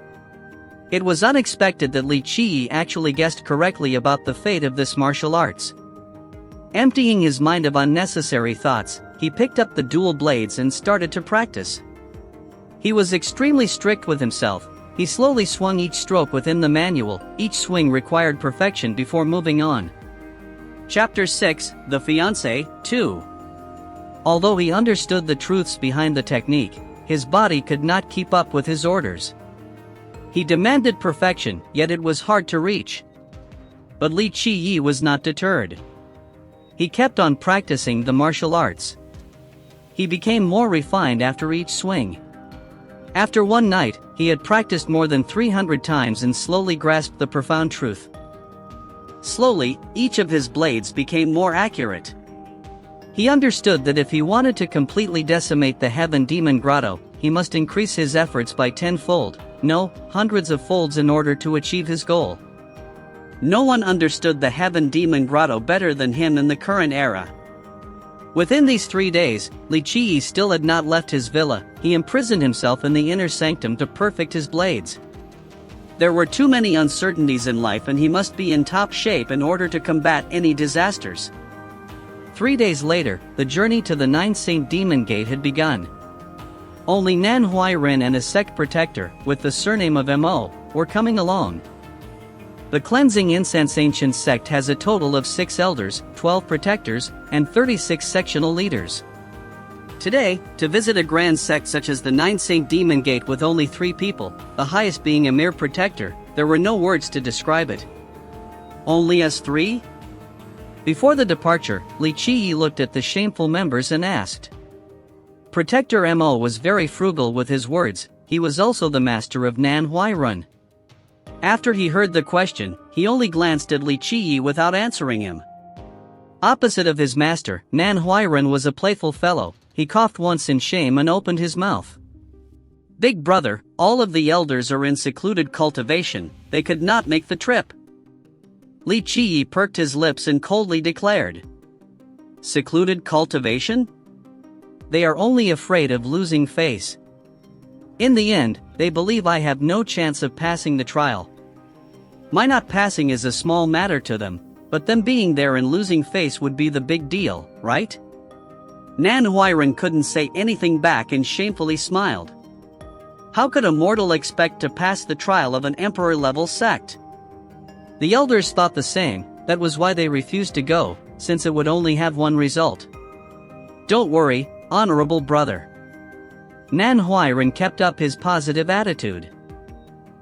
It was unexpected that Li Qiyi actually guessed correctly about the fate of this martial arts. Emptying his mind of unnecessary thoughts, he picked up the dual blades and started to practice. He was extremely strict with himself. He slowly swung each stroke within the manual, each swing required perfection before moving on. Chapter 6, The Fiancé, 2. Although he understood the truths behind the technique, his body could not keep up with his orders. He demanded perfection, yet it was hard to reach. But Li Qiyi was not deterred. He kept on practicing the martial arts. He became more refined after each swing. After one night, he had practiced more than 300 times and slowly grasped the profound truth. Slowly, each of his blades became more accurate. He understood that if he wanted to completely decimate the Heaven Demon Grotto, he must increase his efforts by tenfold, no, hundreds of folds in order to achieve his goal. No one understood the Heaven Demon Grotto better than him in the current era. Within these 3 days, Li Qiyi still had not left his villa. He imprisoned himself in the inner sanctum to perfect his blades. There were too many uncertainties in life and he must be in top shape in order to combat any disasters. 3 days later, the journey to the 9th Saint Demon Gate had begun. Only Nan Huairen and a sect protector, with the surname of Mo, were coming along. The Cleansing Incense Ancient Sect has a total of 6 elders, 12 protectors, and 36 sectional leaders. Today, to visit a grand sect such as the 9th Saint Demon Gate with only 3 people, the highest being a mere protector, there were no words to describe it. Only us 3? Before the departure, Li Qiyi looked at the shameful members and asked. Protector Mo was very frugal with his words. He was also the master of Nan Huairen. After he heard the question, he only glanced at Li Qiyi without answering him. Opposite of his master, Nan Huairen was a playful fellow. He coughed once in shame and opened his mouth. Big brother, all of the elders are in secluded cultivation. They could not make the trip. Li Qiyi perked his lips and coldly declared. Secluded cultivation? They are only afraid of losing face. In the end, they believe I have no chance of passing the trial. My not passing is a small matter to them, but them being there and losing face would be the big deal, right? Nan Huairen couldn't say anything back and shamefully smiled. How could a mortal expect to pass the trial of an emperor-level sect? The elders thought the same. That was why they refused to go, since it would only have one result. Don't worry, honorable brother. Nan Huairen kept up his positive attitude.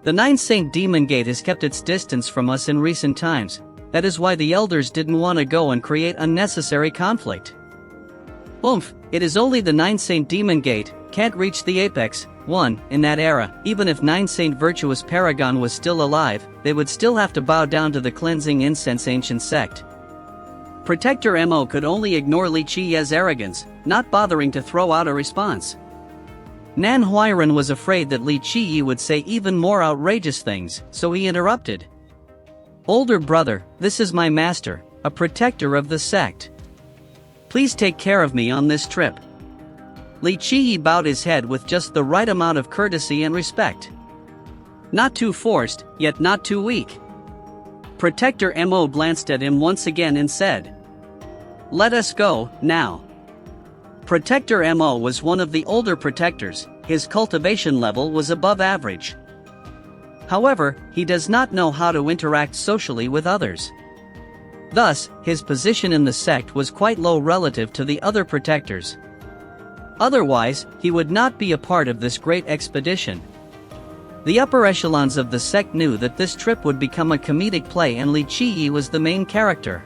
The 9th Saint Demon Gate has kept its distance from us in recent times. That is why the elders didn't want to go and create unnecessary conflict. Oomph, it is only the 9th Saint Demon Gate, can't reach the apex. 1. In that era, even if 9th Saint Virtuous Paragon was still alive, they would still have to bow down to the Cleansing Incense Ancient Sect. Protector Mo could only ignore Li Qiyi's arrogance, not bothering to throw out a response. Nan Huairen was afraid that Li Qiyi would say even more outrageous things, so he interrupted. Older brother, this is my master, a protector of the sect. Please take care of me on this trip. Li Qiyi bowed his head with just the right amount of courtesy and respect. Not too forced, yet not too weak. Protector Mo glanced at him once again and said, Let us go, now. Protector Mo was one of the older protectors. His cultivation level was above average. However, he does not know how to interact socially with others. Thus, his position in the sect was quite low relative to the other protectors. Otherwise, he would not be a part of this great expedition. The upper echelons of the sect knew that this trip would become a comedic play and Li Qiyi was the main character.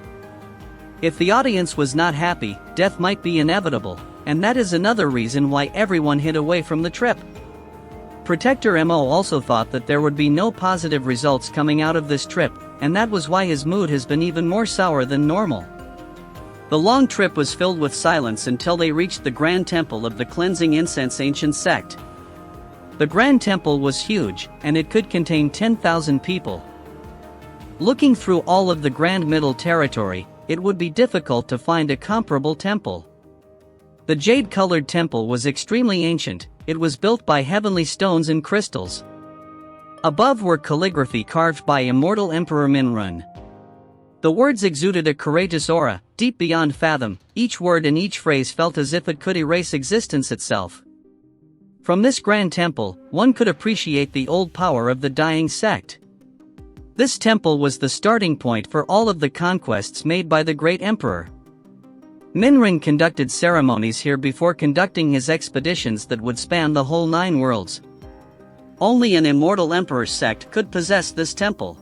If the audience was not happy, death might be inevitable, and that is another reason why everyone hid away from the trip. Protector Mo also thought that there would be no positive results coming out of this trip, and that was why his mood has been even more sour than normal. The long trip was filled with silence until they reached the Grand Temple of the Cleansing Incense Ancient Sect. The Grand Temple was huge, and it could contain 10,000 people. Looking through all of the Grand Middle Territory, it would be difficult to find a comparable temple. The jade-colored temple was extremely ancient. It was built by heavenly stones and crystals. Above were calligraphy carved by immortal Emperor Minrun. The words exuded a courageous aura, deep beyond fathom. Each word and each phrase felt as if it could erase existence itself. From this grand temple, one could appreciate the old power of the dying sect. This temple was the starting point for all of the conquests made by the great emperor. Minrun conducted ceremonies here before conducting his expeditions that would span the whole 9 worlds. Only an immortal emperor's sect could possess this temple.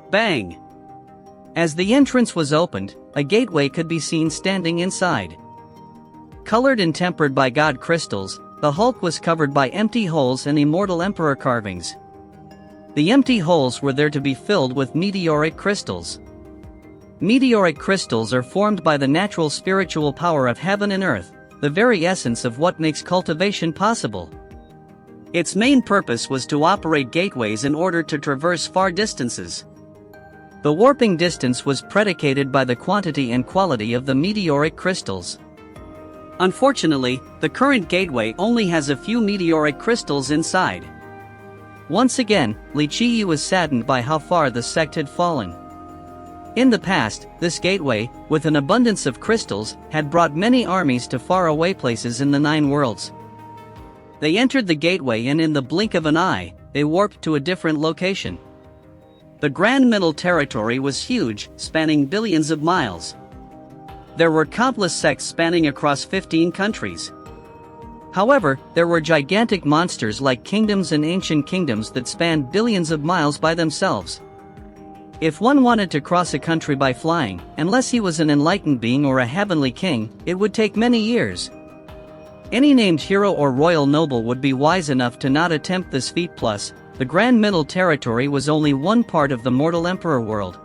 Bang! As the entrance was opened, a gateway could be seen standing inside. Colored and tempered by god crystals, the hulk was covered by empty holes and immortal emperor carvings. The empty holes were there to be filled with meteoric crystals. Meteoric crystals are formed by the natural spiritual power of heaven and earth, the very essence of what makes cultivation possible. Its main purpose was to operate gateways in order to traverse far distances. The warping distance was predicated by the quantity and quality of the meteoric crystals. Unfortunately, the current gateway only has a few meteoric crystals inside. Once again, Li Qiyi was saddened by how far the sect had fallen. In the past, this gateway, with an abundance of crystals, had brought many armies to faraway places in the 9 worlds. They entered the gateway and in the blink of an eye, they warped to a different location. The Grand Middle Territory was huge, spanning billions of miles. There were countless sects spanning across 15 countries. However, there were gigantic monsters like kingdoms and ancient kingdoms that spanned billions of miles by themselves. If one wanted to cross a country by flying, unless he was an enlightened being or a heavenly king, it would take many years. Any named hero or royal noble would be wise enough to not attempt this feat. Plus, the Grand Middle Territory was only one part of the Mortal Emperor world.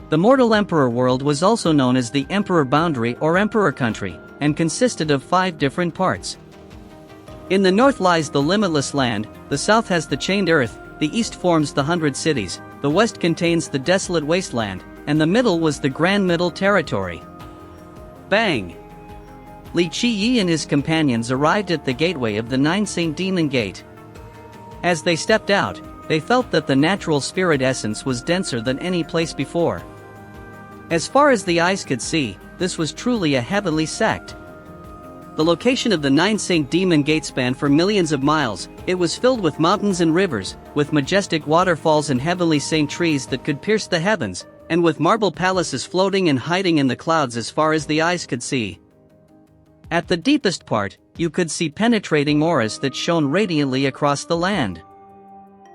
The Mortal Emperor world was also known as the Emperor Boundary or Emperor Country, and consisted of 5 different parts. In the north lies the limitless land, the south has the chained earth, the east forms the 100 cities, the west contains the desolate wasteland, and the middle was the Grand Middle Territory. Bang! Li Qiyi and his companions arrived at the gateway of the 9 Saint Demon Gate. As they stepped out, they felt that the natural spirit essence was denser than any place before. As far as the eyes could see, this was truly a heavenly sect. The location of the 9 Saint Demon Gate spanned for millions of miles. It was filled with mountains and rivers, with majestic waterfalls and heavenly saint trees that could pierce the heavens, and with marble palaces floating and hiding in the clouds as far as the eyes could see. At the deepest part, you could see penetrating auras that shone radiantly across the land.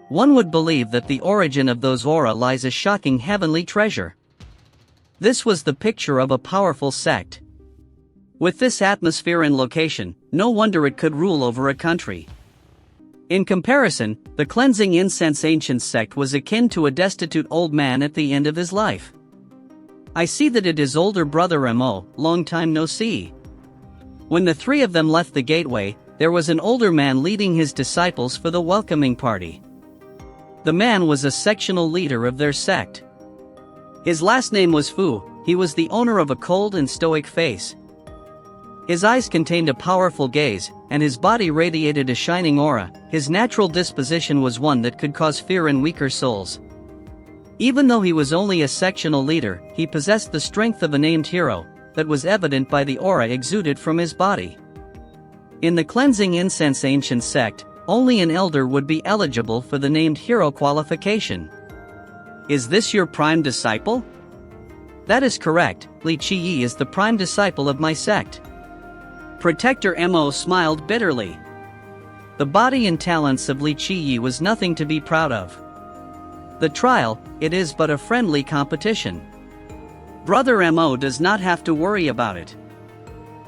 One would believe that the origin of those aura lies a shocking heavenly treasure. This was the picture of a powerful sect. With this atmosphere and location, no wonder it could rule over a country. In comparison, the cleansing incense ancient sect was akin to a destitute old man at the end of his life. I see that it is older brother Mo, long time no see. When the 3 of them left the gateway, there was an older man leading his disciples for the welcoming party. The man was a sectional leader of their sect. His last name was Fu. He was the owner of a cold and stoic face. His eyes contained a powerful gaze, and his body radiated a shining aura. His natural disposition was one that could cause fear in weaker souls. Even though he was only a sectional leader, he possessed the strength of a named hero, that was evident by the aura exuded from his body. In the cleansing incense ancient sect, only an elder would be eligible for the named hero qualification. Is this your prime disciple? That is correct, Li Qiyi is the prime disciple of my sect. Protector Mo smiled bitterly. The body and talents of Li Qiyi was nothing to be proud of. The trial, it is but a friendly competition. Brother Mo does not have to worry about it.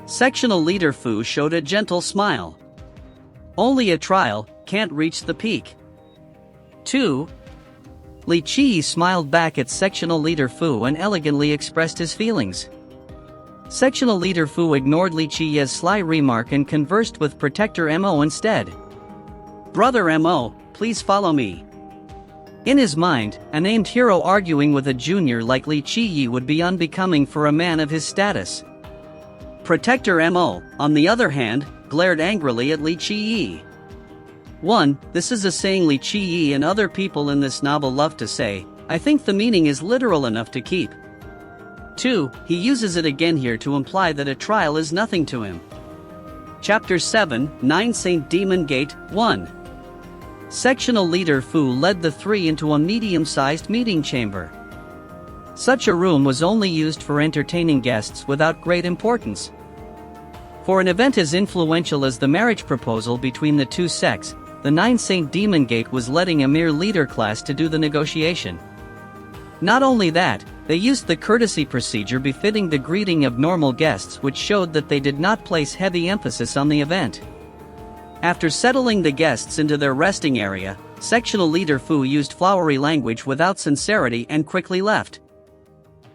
Sectional leader Fu showed a gentle smile. Only a trial, can't reach the peak. 2. Li Qiyi smiled back at sectional leader Fu and elegantly expressed his feelings. Sectional leader Fu ignored Li Qiyi's sly remark and conversed with Protector Mo instead. Brother Mo, please follow me. In his mind, a named hero arguing with a junior like Li Qiyi would be unbecoming for a man of his status. Protector Mo, on the other hand, glared angrily at Li Qiyi. 1. This is a saying Li Qiyi and other people in this novel love to say. I think the meaning is literal enough to keep. 2. He uses it again here to imply that a trial is nothing to him. Chapter 7, 9 St. Demon Gate, 1. Sectional leader Fu led the three into a medium-sized meeting chamber. Such a room was only used for entertaining guests without great importance. For an event as influential as the marriage proposal between the two sects, the 9 St. Demon Gate was letting a mere leader class to do the negotiation. Not only that, they used the courtesy procedure befitting the greeting of normal guests, which showed that they did not place heavy emphasis on the event. After settling the guests into their resting area, sectional leader Fu used flowery language without sincerity and quickly left.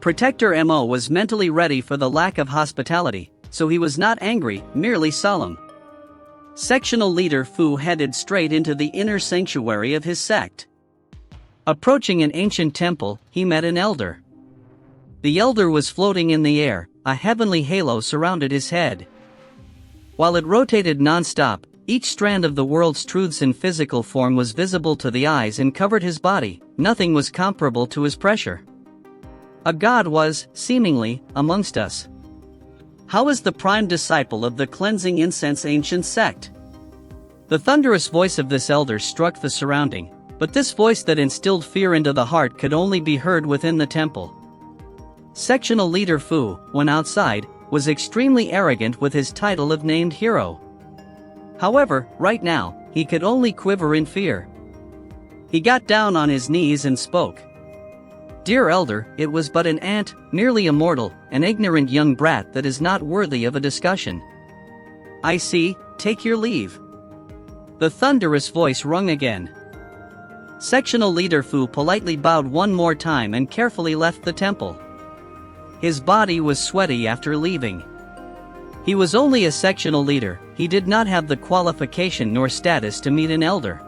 Protector Mo was mentally ready for the lack of hospitality, so he was not angry, merely solemn. Sectional leader Fu headed straight into the inner sanctuary of his sect. Approaching an ancient temple, he met an elder. The elder was floating in the air, a heavenly halo surrounded his head. While it rotated non-stop, each strand of the world's truths in physical form was visible to the eyes and covered his body. Nothing was comparable to his pressure. A god was, seemingly, amongst us. How is the prime disciple of the cleansing incense ancient sect? The thunderous voice of this elder struck the surrounding, but this voice that instilled fear into the heart could only be heard within the temple. Sectional leader Fu, when outside, was extremely arrogant with his title of named hero. However, right now, he could only quiver in fear. He got down on his knees and spoke. Dear elder, it was but an ant, merely a mortal, an ignorant young brat that is not worthy of a discussion. I see, take your leave. The thunderous voice rung again. Sectional leader Fu politely bowed one more time and carefully left the temple. His body was sweaty after leaving. He was only a sectional leader, he did not have the qualification nor status to meet an elder.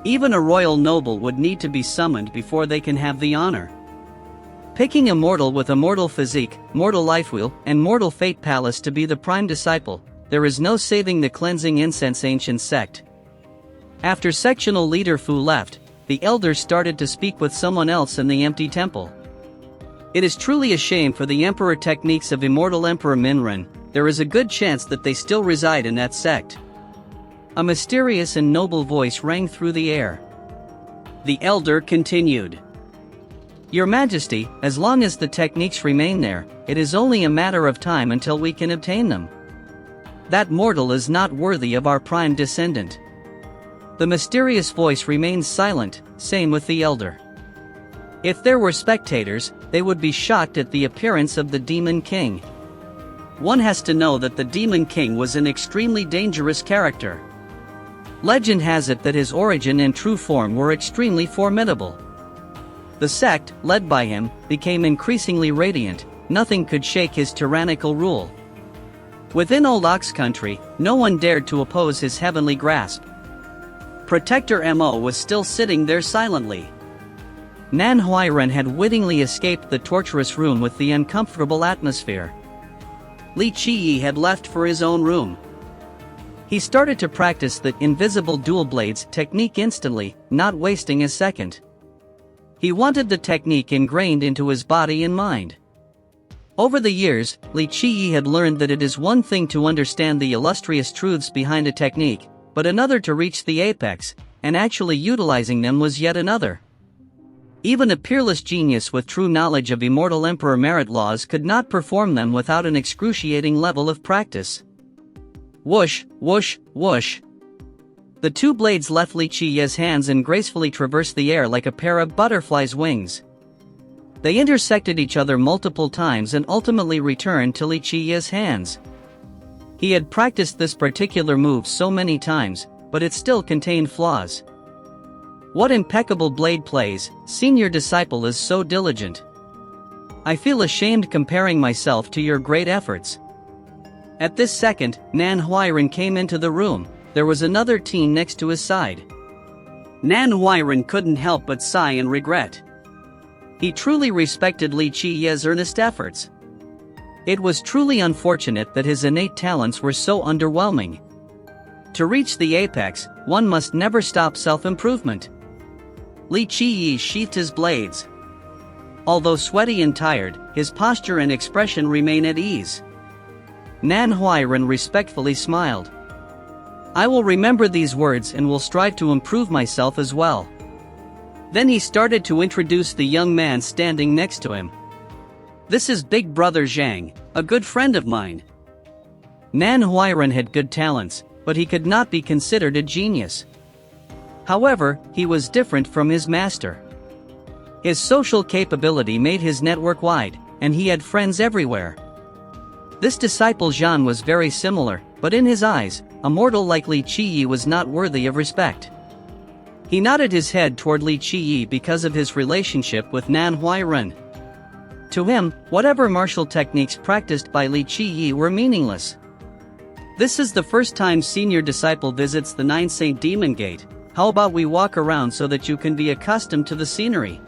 Even a royal noble would need to be summoned before they can have the honor. Picking a mortal with a mortal physique, mortal lifewheel, and mortal fate palace to be the prime disciple, there is no saving the cleansing incense ancient sect. After sectional leader Fu left, the elders started to speak with someone else in the empty temple. It is truly a shame for the emperor techniques of immortal Emperor Minren. There is a good chance that they still reside in that sect. A mysterious and noble voice rang through the air. The elder continued. Your Majesty, as long as the techniques remain there, it is only a matter of time until we can obtain them. That mortal is not worthy of our prime descendant. The mysterious voice remained silent, same with the elder. If there were spectators, they would be shocked at the appearance of the Demon King. One has to know that the Demon King was an extremely dangerous character. Legend has it that his origin and true form were extremely formidable. The sect, led by him, became increasingly radiant. Nothing could shake his tyrannical rule. Within Old Ox country, no one dared to oppose his heavenly grasp. Protector Mo was still sitting there silently. Nan Huiren had wittingly escaped the torturous room with the uncomfortable atmosphere. Li Qiyi had left for his own room. He started to practice the invisible dual blades technique instantly, not wasting a second. He wanted the technique ingrained into his body and mind. Over the years, Li Qiyi had learned that it is one thing to understand the illustrious truths behind a technique, but another to reach the apex, and actually utilizing them was yet another. Even a peerless genius with true knowledge of immortal emperor merit laws could not perform them without an excruciating level of practice. Whoosh, whoosh, whoosh. The two blades left Li Qiyi's hands and gracefully traversed the air like a pair of butterfly's wings. They intersected each other multiple times and ultimately returned to Li Qiyi's hands. He had practiced this particular move so many times, but it still contained flaws. What impeccable blade plays, senior disciple is so diligent. I feel ashamed comparing myself to your great efforts. At this second, Nan Huiren came into the room. There was another teen next to his side. Nan Huiran couldn't help but sigh in regret. He truly respected Li Qiye's earnest efforts. It was truly unfortunate that his innate talents were so underwhelming. To reach the apex, one must never stop self-improvement. Li Qiye sheathed his blades. Although sweaty and tired, his posture and expression remain at ease. Nan Huiran respectfully smiled. I will remember these words and will strive to improve myself as well. Then he started to introduce the young man standing next to him. This is Big Brother Zhang, a good friend of mine. Nan Huiran had good talents, but he could not be considered a genius. However, he was different from his master. His social capability made his network wide, and he had friends everywhere. This disciple Zhan was very similar, but in his eyes, a mortal like Li Qiye was not worthy of respect. He nodded his head toward Li Qiye because of his relationship with Nan Huiran. To him, whatever martial techniques practiced by Li Qiye were meaningless. This is the first time senior disciple visits the Nine Saint Demon Gate. How about we walk around so that you can be accustomed to the scenery?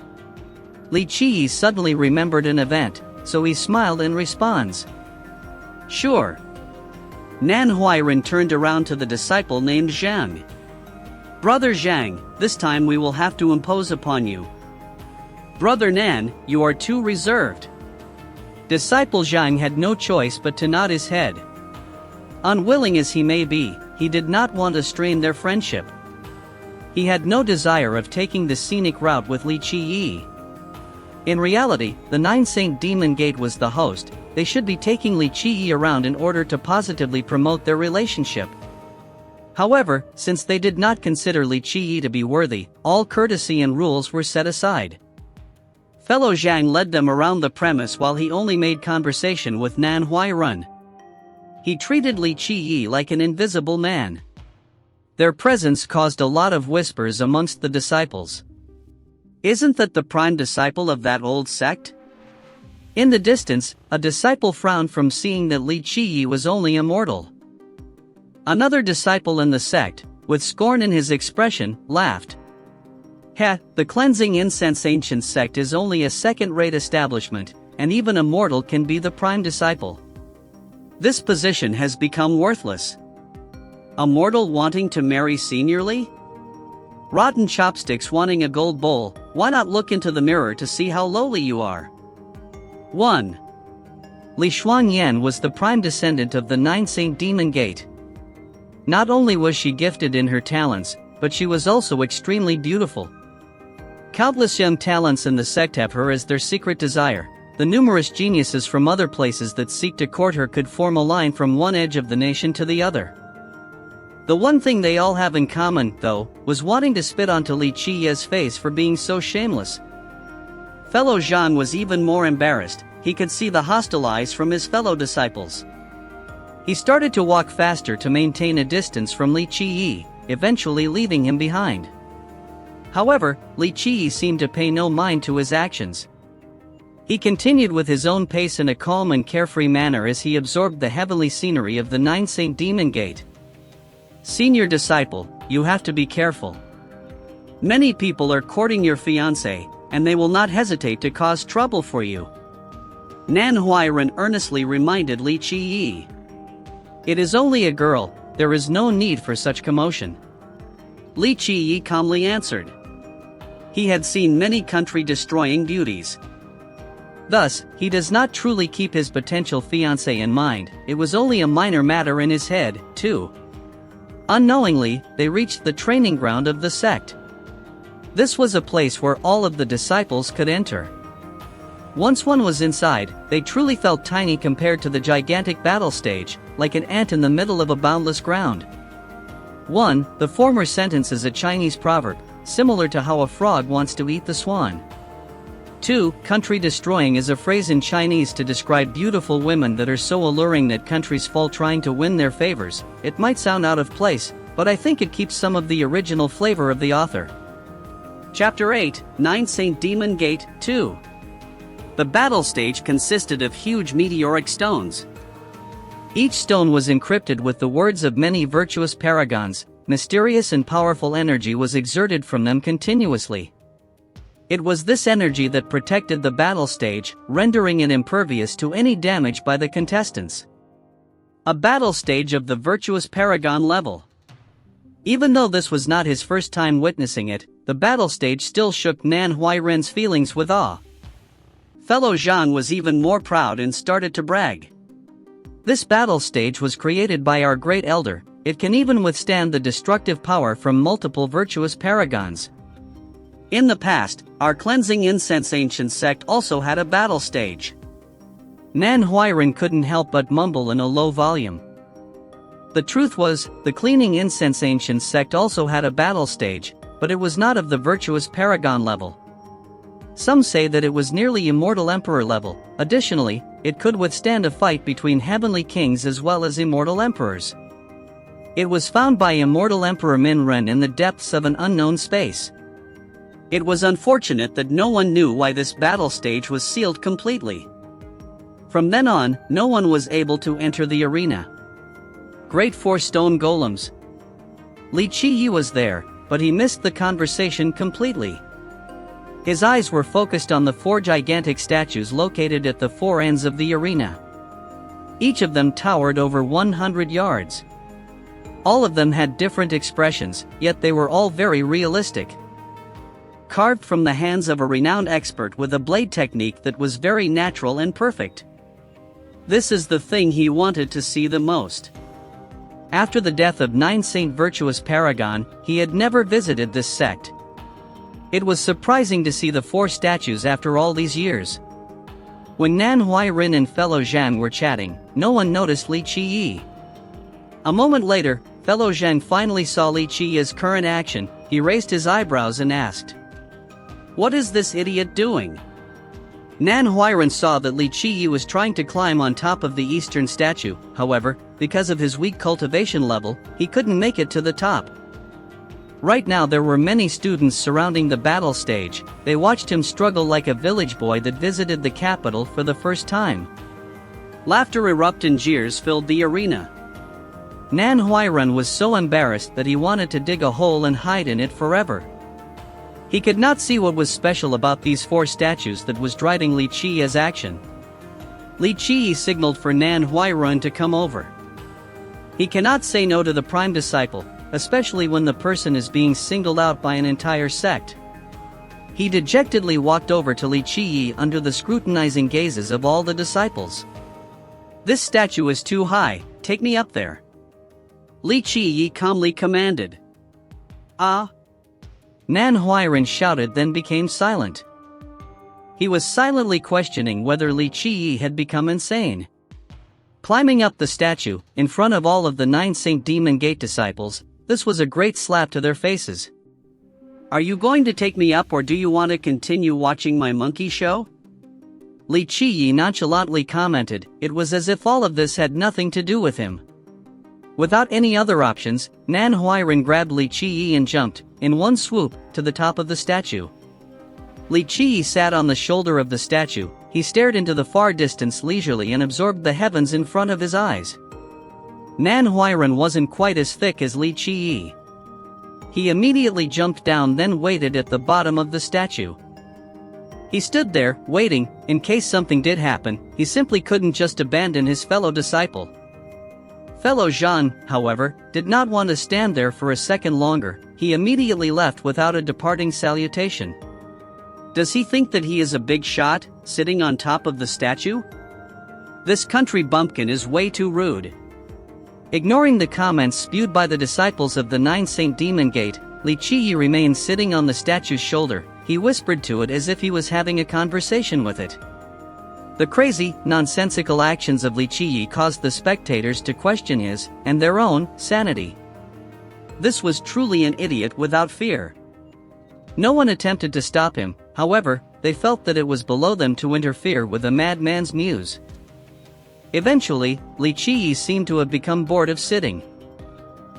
Li Qiye suddenly remembered an event, so he smiled and responds. Sure. Nan Huiran turned around to the disciple named Zhang. Brother Zhang, this time we will have to impose upon you. Brother Nan, you are too reserved. Disciple Zhang had no choice but to nod his head. Unwilling as he may be, he did not want to strain their friendship. He had no desire of taking the scenic route with Li Qiye. In reality, the Nine Saint Demon Gate was the host. They should be taking Li Qiye around in order to positively promote their relationship. However, since they did not consider Li Qiye to be worthy, all courtesy and rules were set aside. Fellow Zhang led them around the premise while he only made conversation with Nan Huiran. He treated Li Qiye like an invisible man. Their presence caused a lot of whispers amongst the disciples. Isn't that the prime disciple of that old sect? In the distance, a disciple frowned from seeing that Li Qiye was only a mortal. Another disciple in the sect, with scorn in his expression, laughed. Heh, the cleansing incense ancient sect is only a second-rate establishment, and even a mortal can be the prime disciple. This position has become worthless. A mortal wanting to marry seniorly? Rotten chopsticks wanting a gold bowl, why not look into the mirror to see how lowly you are? 1. Li Xuanyan was the prime descendant of the Nine Saint Demon Gate. Not only was she gifted in her talents, but she was also extremely beautiful. Countless young talents in the sect have her as their secret desire. The numerous geniuses from other places that seek to court her could form a line from one edge of the nation to the other. The one thing they all have in common, though, was wanting to spit onto Li Qiye's face for being so shameless. Fellow Zhang was even more embarrassed. He could see the hostile eyes from his fellow disciples. He started to walk faster to maintain a distance from Li Qiye, eventually leaving him behind. However, Li Qiye seemed to pay no mind to his actions. He continued with his own pace in a calm and carefree manner as he absorbed the heavenly scenery of the Nine Saint Demon Gate. Senior disciple, you have to be careful. Many people are courting your fiancé, and they will not hesitate to cause trouble for you. Nan Huiran earnestly reminded Li Qiye. It is only a girl, there is no need for such commotion. Li Qiye calmly answered. He had seen many country-destroying beauties. Thus, he does not truly keep his potential fiancé in mind. It was only a minor matter in his head, too. Unknowingly, they reached the training ground of the sect. This was a place where all of the disciples could enter. Once one was inside, they truly felt tiny compared to the gigantic battle stage, like an ant in the middle of a boundless ground. 1. The former sentence is a Chinese proverb, similar to how a frog wants to eat the swan. 2. Country destroying is a phrase in Chinese to describe beautiful women that are so alluring that countries fall trying to win their favors. It might sound out of place, but I think it keeps some of the original flavor of the author. Chapter 8, Nine Saint Demon Gate, 2. The battle stage consisted of huge meteoric stones. Each stone was encrypted with the words of many virtuous paragons, mysterious and powerful energy was exerted from them continuously. It was this energy that protected the battle stage, rendering it impervious to any damage by the contestants. A battle stage of the virtuous paragon level. Even though this was not his first time witnessing it, the battle stage still shook Nan Huairen's feelings with awe. Fellow Zhang was even more proud and started to brag. This battle stage was created by our great elder. It can even withstand the destructive power from multiple virtuous paragons. In the past, our cleansing incense ancient sect also had a battle stage. Nan Huairen couldn't help but mumble in a low volume. The truth was, the cleaning incense ancient sect also had a battle stage, but it was not of the virtuous paragon level. Some say that it was nearly immortal emperor level. Additionally, it could withstand a fight between heavenly kings as well as immortal emperors. It was found by immortal Emperor Min Ren in the depths of an unknown space. It was unfortunate that no one knew why this battle stage was sealed completely. From then on, no one was able to enter the arena. Great 4 stone golems. Li Qiyi was there, but he missed the conversation completely. His eyes were focused on the 4 gigantic statues located at the 4 ends of the arena. Each of them towered over 100 yards. All of them had different expressions, yet they were all very realistic. Carved from the hands of a renowned expert with a blade technique that was very natural and perfect. This is the thing he wanted to see the most. After the death of 9 Saint Virtuous Paragon, he had never visited this sect. It was surprising to see the 4 statues after all these years. When Nan Huairen and fellow Zhang were chatting, no one noticed Li Qiyi. A moment later, fellow Zhang finally saw Li Qiyi's current action. He raised his eyebrows and asked, "What is this idiot doing?" Nan Huairen saw that Li Qiyi was trying to climb on top of the eastern statue. However, because of his weak cultivation level, he couldn't make it to the top. Right now there were many students surrounding the battle stage. They watched him struggle like a village boy that visited the capital for the first time. Laughter erupted and jeers filled the arena. Nan Huairen was so embarrassed that he wanted to dig a hole and hide in it forever. He could not see what was special about these 4 statues that was driving Li Qiyi's action. Li Qiyi signaled for Nan Huairen to come over. He cannot say no to the prime disciple, especially when the person is being singled out by an entire sect. He dejectedly walked over to Li Qiyi under the scrutinizing gazes of all the disciples. "This statue is too high, take me up there." Li Qiyi calmly commanded. "Ah!" Nan Huairen shouted, then became silent. He was silently questioning whether Li Qiyi had become insane. Climbing up the statue, in front of all of the 9 Saint Demon Gate disciples, this was a great slap to their faces. "Are you going to take me up or do you want to continue watching my monkey show?" Li Qiyi nonchalantly commented. It was as if all of this had nothing to do with him. Without any other options, Nan Huairen grabbed Li Qiyi and jumped, in one swoop, to the top of the statue. Li Qiyi sat on the shoulder of the statue. He stared into the far distance leisurely and absorbed the heavens in front of his eyes. Nan Huairen wasn't quite as thick as Li Qiyi. He immediately jumped down, then waited at the bottom of the statue. He stood there, waiting. In case something did happen, he simply couldn't just abandon his fellow disciple. Fellow Zhan, however, did not want to stand there for a second longer. He immediately left without a departing salutation. Does he think that he is a big shot, sitting on top of the statue? This country bumpkin is way too rude. Ignoring the comments spewed by the disciples of the 9 Saint Demon Gate, Li Qiyi remained sitting on the statue's shoulder. He whispered to it as if he was having a conversation with it. The crazy, nonsensical actions of Li Qiyi caused the spectators to question his, and their own, sanity. This was truly an idiot without fear. No one attempted to stop him. However, they felt that it was below them to interfere with a madman's muse. Eventually, Li Qiyi seemed to have become bored of sitting.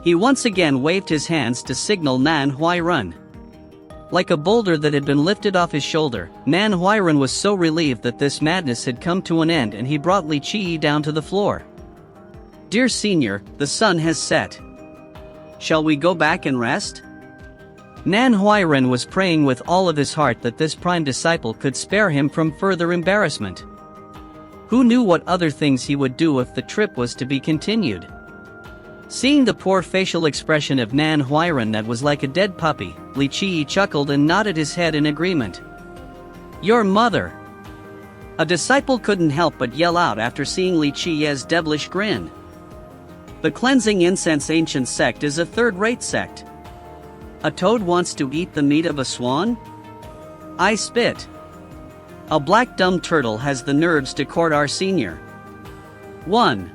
He once again waved his hands to signal Nan Huairen. Like a boulder that had been lifted off his shoulder, Nan Huairen was so relieved that this madness had come to an end, and he brought Li Qiyi down to the floor. "Dear senior, the sun has set. Shall we go back and rest? Nan Huairen was praying with all of his heart that this prime disciple could spare him from further embarrassment. Who knew what other things he would do if the trip was to be continued? Seeing the poor facial expression of Nan Huairen that was like a dead puppy, Li Qi chuckled and nodded his head in agreement. Your mother! A disciple couldn't help but yell out after seeing Li Qi's devilish grin. The cleansing incense ancient sect is a third-rate sect. A toad wants to eat the meat of a swan? I spit. A black dumb turtle has the nerves to court our senior. 1.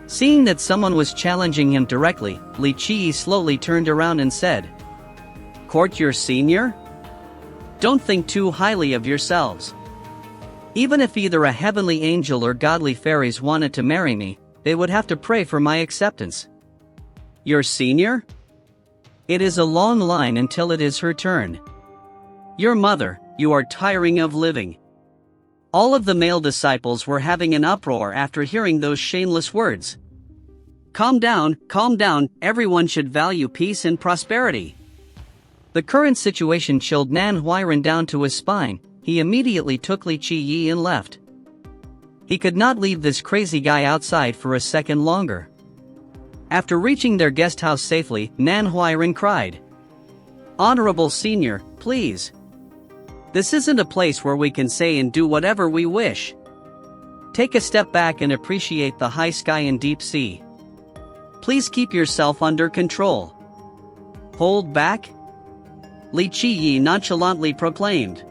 Seeing that someone was challenging him directly, Li Qi slowly turned around and said, Court your senior? Don't think too highly of yourselves. Even if either a heavenly angel or godly fairies wanted to marry me, they would have to pray for my acceptance. Your senior? It is a long line until it is her turn. Your mother, you are tiring of living. All of the male disciples were having an uproar after hearing those shameless words. Calm down, everyone should value peace and prosperity. The current situation chilled Nan Huairen down to his spine. He immediately took Li Qi and left. He could not leave this crazy guy outside for a second longer. After reaching their guest house safely, Nan Huairen cried, Honorable senior, please. This isn't a place where we can say and do whatever we wish. Take a step back and appreciate the high sky and deep sea. Please keep yourself under control. Hold back? Li Qi nonchalantly proclaimed.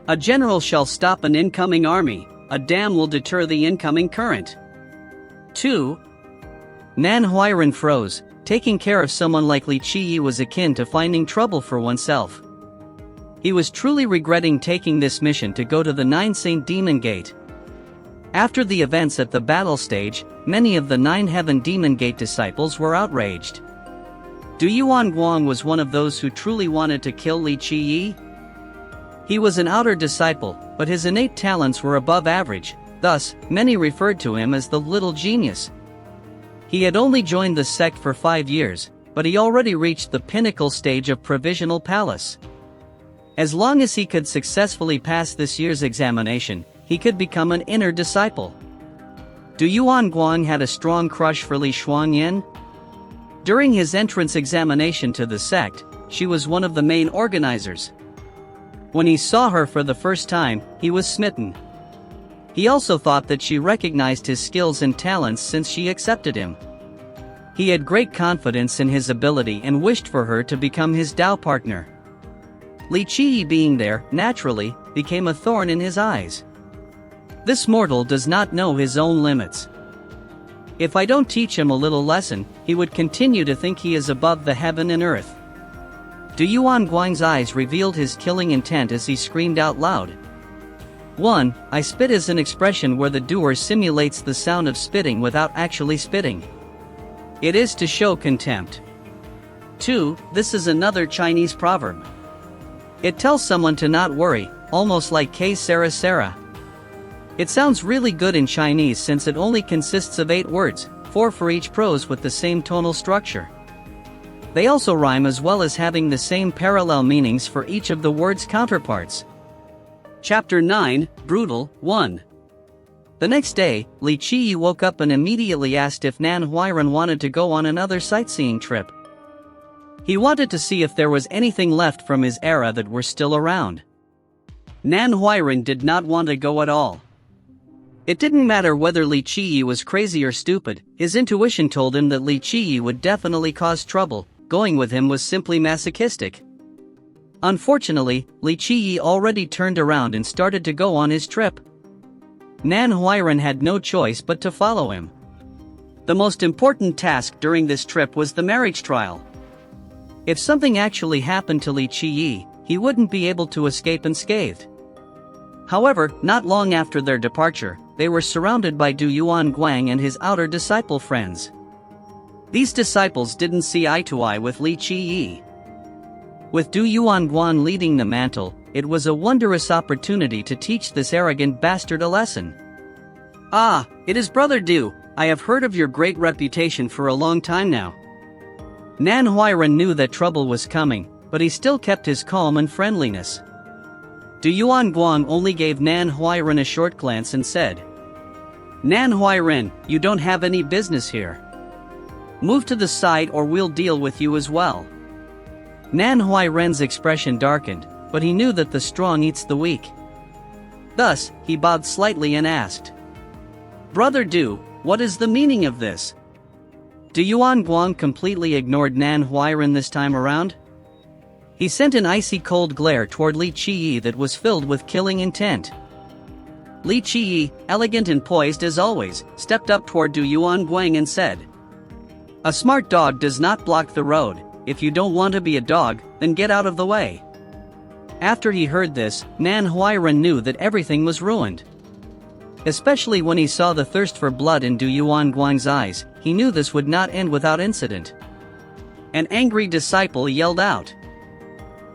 A general shall stop an incoming army, a dam will deter the incoming current. 2. Nan Huairen froze. Taking care of someone like Li Qi was akin to finding trouble for oneself. He was truly regretting taking this mission to go to the 9 Saint Demon Gate. After the events at the battle stage, many of the 9 Heaven Demon Gate disciples were outraged. Du Yuan Guang was one of those who truly wanted to kill Li Qi. He was an outer disciple, but his innate talents were above average, thus, many referred to him as the little genius. He had only joined the sect for 5 years, but he already reached the pinnacle stage of Provisional Palace. As long as he could successfully pass this year's examination, he could become an inner disciple. Du Yuan Guang had a strong crush for Li Shuangyan. During his entrance examination to the sect, she was one of the main organizers. When he saw her for the first time, he was smitten. He also thought that she recognized his skills and talents since she accepted him. He had great confidence in his ability and wished for her to become his Dao partner. Li Qi being there, naturally, became a thorn in his eyes. This mortal does not know his own limits. If I don't teach him a little lesson, he would continue to think he is above the heaven and earth. Du Yuan Guang's eyes revealed his killing intent as he screamed out loud. 1. I spit is an expression where the doer simulates the sound of spitting without actually spitting. It is to show contempt. 2. This is another Chinese proverb. It tells someone to not worry, almost like K Sarah Sarah. It sounds really good in Chinese since it only consists of 8 words, 4 for each prose with the same tonal structure. They also rhyme as well as having the same parallel meanings for each of the word's counterparts. Chapter 9, Brutal, 1. The next day, Li Qi woke up and immediately asked if Nan Huairen wanted to go on another sightseeing trip. He wanted to see if there was anything left from his era that were still around. Nan Huairen did not want to go at all. It didn't matter whether Li Qi was crazy or stupid, his intuition told him that Li Qi would definitely cause trouble. Going with him was simply masochistic. Unfortunately, Li Qi already turned around and started to go on his trip. Nan Huairen had no choice but to follow him. The most important task during this trip was the marriage trial. If something actually happened to Li Qi, he wouldn't be able to escape unscathed. However, not long after their departure, they were surrounded by Du Yuan Guang and his outer disciple friends. These disciples didn't see eye to eye with Li Qi. With Du Yuan Guang leading the mantle, it was a wondrous opportunity to teach this arrogant bastard a lesson. Ah, it is Brother Du, I have heard of your great reputation for a long time now. Nan Huairan knew that trouble was coming, but he still kept his calm and friendliness. Du Yuan Guang only gave Nan Huairan a short glance and said, "Nan Huairan, you don't have any business here. Move to the side or we'll deal with you as well." Nan Huairan's expression darkened, but he knew that the strong eats the weak. Thus, he bowed slightly and asked, "Brother Du, what is the meaning of this?" Du Yuan Guang completely ignored Nan Huairan this time around. He sent an icy cold glare toward Li Qiyi that was filled with killing intent. Li Qiyi, elegant and poised as always, stepped up toward Du Yuan Guang and said, "A smart dog does not block the road. If you don't want to be a dog, then get out of the way." After he heard this, Nan Huairan knew that everything was ruined. Especially when he saw the thirst for blood in Du Yuan Guang's eyes, he knew this would not end without incident. An angry disciple yelled out,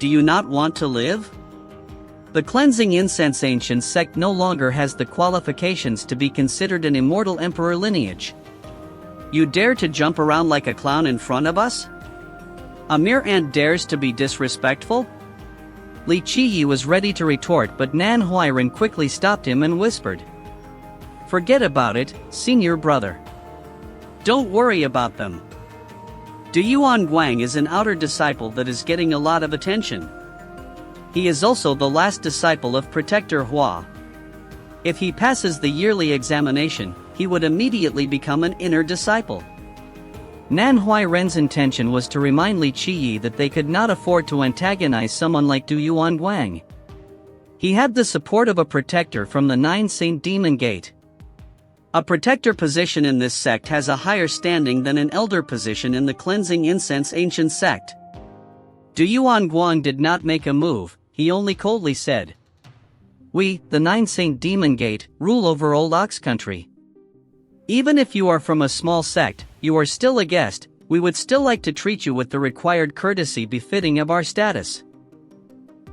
"Do you not want to live? The cleansing incense ancient sect no longer has the qualifications to be considered an immortal emperor lineage. You dare to jump around like a clown in front of us? A mere ant dares to be disrespectful?" Li Qiyi was ready to retort, but Nan Huairan quickly stopped him and whispered, "Forget about it, senior brother. Don't worry about them. Du Yuan Guang is an outer disciple that is getting a lot of attention. He is also the last disciple of Protector Hua. If he passes the yearly examination, he would immediately become an inner disciple." Nan Huairan's intention was to remind Li Qiyi that they could not afford to antagonize someone like Du Yuan Guang. He had the support of a protector from the 9 Saint Demon Gate. A protector position in this sect has a higher standing than an elder position in the cleansing incense ancient sect. Du Yuan Guang did not make a move, he only coldly said, "We, the 9 Saint Demon Gate, rule over Old Ox Country. Even if you are from a small sect, you are still a guest. We would still like to treat you with the required courtesy befitting of our status.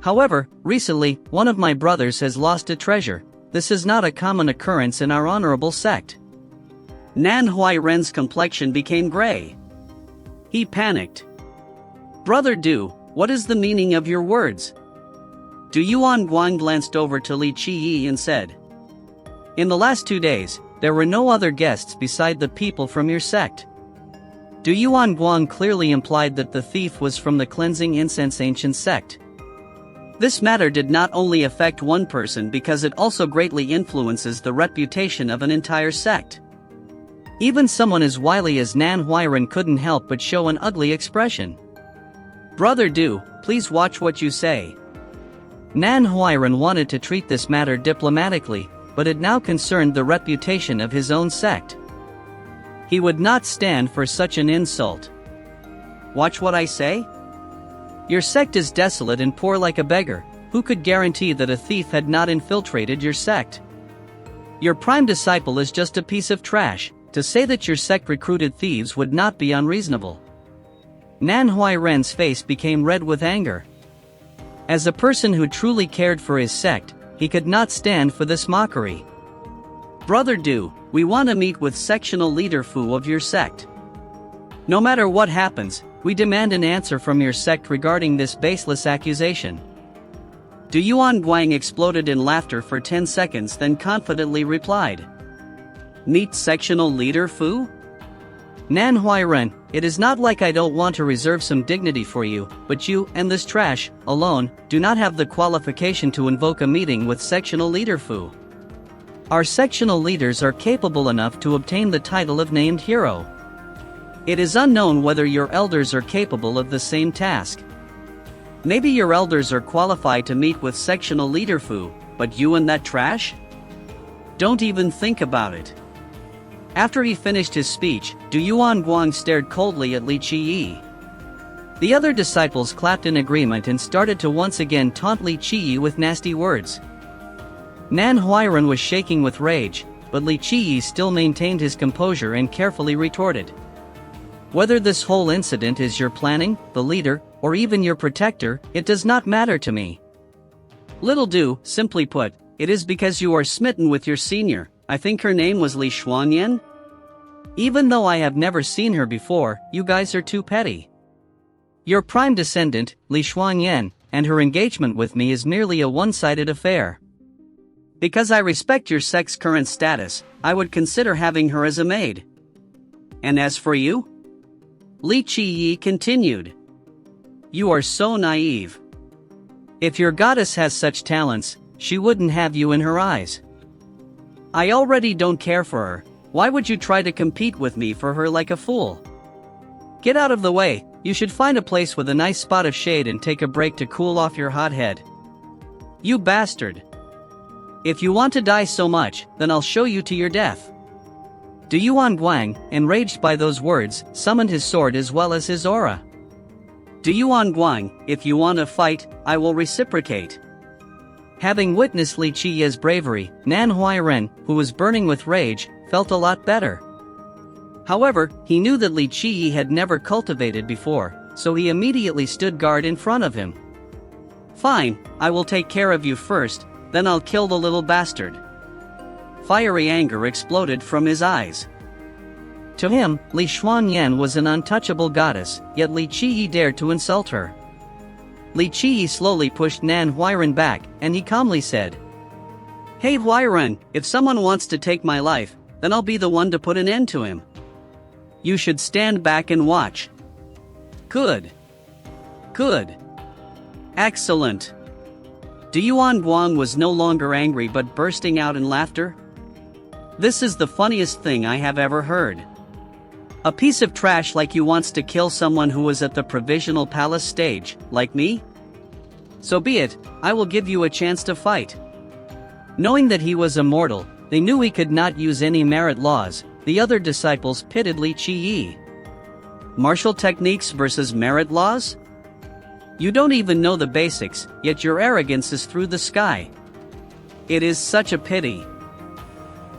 However, recently, one of my brothers has lost a treasure. This is not a common occurrence in our honorable sect." Nan Huairan's complexion became gray. He panicked. "Brother Du, what is the meaning of your words?" Du Yuan Guang glanced over to Li Qiyi and said, "In the last 2 days, there were no other guests beside the people from your sect." Du Yuan Guang clearly implied that the thief was from the cleansing incense ancient sect. This matter did not only affect one person because it also greatly influences the reputation of an entire sect. Even someone as wily as Nan Huairan couldn't help but show an ugly expression. "Brother Du, please watch what you say." Nan Huairan wanted to treat this matter diplomatically, but it now concerned the reputation of his own sect. He would not stand for such an insult. "Watch what I say? Your sect is desolate and poor like a beggar. Who could guarantee that a thief had not infiltrated your sect? Your prime disciple is just a piece of trash. To say that your sect recruited thieves would not be unreasonable." Nan Huairan's face became red with anger. As a person who truly cared for his sect, he could not stand for this mockery. "Brother Du, we want to meet with sectional leader Fu of your sect. No matter what happens, we demand an answer from your sect regarding this baseless accusation." Du Yuan Guang exploded in laughter for 10 seconds, then confidently replied, "Meet sectional leader Fu? Nan Huairan, it is not like I don't want to reserve some dignity for you, but you, and this trash, alone, do not have the qualification to invoke a meeting with sectional leader Fu. Our sectional leaders are capable enough to obtain the title of named hero. It is unknown whether your elders are capable of the same task. Maybe your elders are qualified to meet with sectional leader Fu, but you and that trash? Don't even think about it." After he finished his speech, Du Yuan Guang stared coldly at Li Qiyi. The other disciples clapped in agreement and started to once again taunt Li Qiyi with nasty words. Nan Huairan was shaking with rage, but Li Qiyi still maintained his composure and carefully retorted, "Whether this whole incident is your planning, the leader, or even your protector, it does not matter to me. Little Du, simply put, it is because you are smitten with your senior. I think her name was Li Xuanyan. Even though I have never seen her before, you guys are too petty. Your prime descendant, Li Xuanyan, and her engagement with me is merely a one-sided affair. Because I respect your sect's current status, I would consider having her as a maid. And as for you? Li Qiyi continued. You are so naive. If your goddess has such talents, she wouldn't have you in her eyes. I already don't care for her, why would you try to compete with me for her like a fool? Get out of the way, you should find a place with a nice spot of shade and take a break to cool off your hot head. You bastard. If you want to die so much, then I'll show you to your death. Du Yuan Guang, enraged by those words, summoned his sword as well as his aura. Du Yuan Guang, if you want to fight, I will reciprocate. Having witnessed Li Qiyi's bravery, Nan Huairen, who was burning with rage, felt a lot better. However, he knew that Li Qiyi had never cultivated before, so he immediately stood guard in front of him. Fine, I will take care of you first, then I'll kill the little bastard. Fiery anger exploded from his eyes. To him, Li Xuanyan was an untouchable goddess, yet Li Qiyi dared to insult her. Li Qiyi slowly pushed Nan Huairen back, and he calmly said, Hey Huairen, if someone wants to take my life, then I'll be the one to put an end to him. You should stand back and watch. Good. Good. Excellent. Du Yuan Guang was no longer angry but bursting out in laughter. This is the funniest thing I have ever heard. A piece of trash like you wants to kill someone who was at the provisional palace stage, like me? So be it, I will give you a chance to fight. Knowing that he was immortal, they knew he could not use any merit laws. The other disciples pitted Li Qiyi. Martial techniques versus merit laws? You don't even know the basics, yet your arrogance is through the sky. It is such a pity.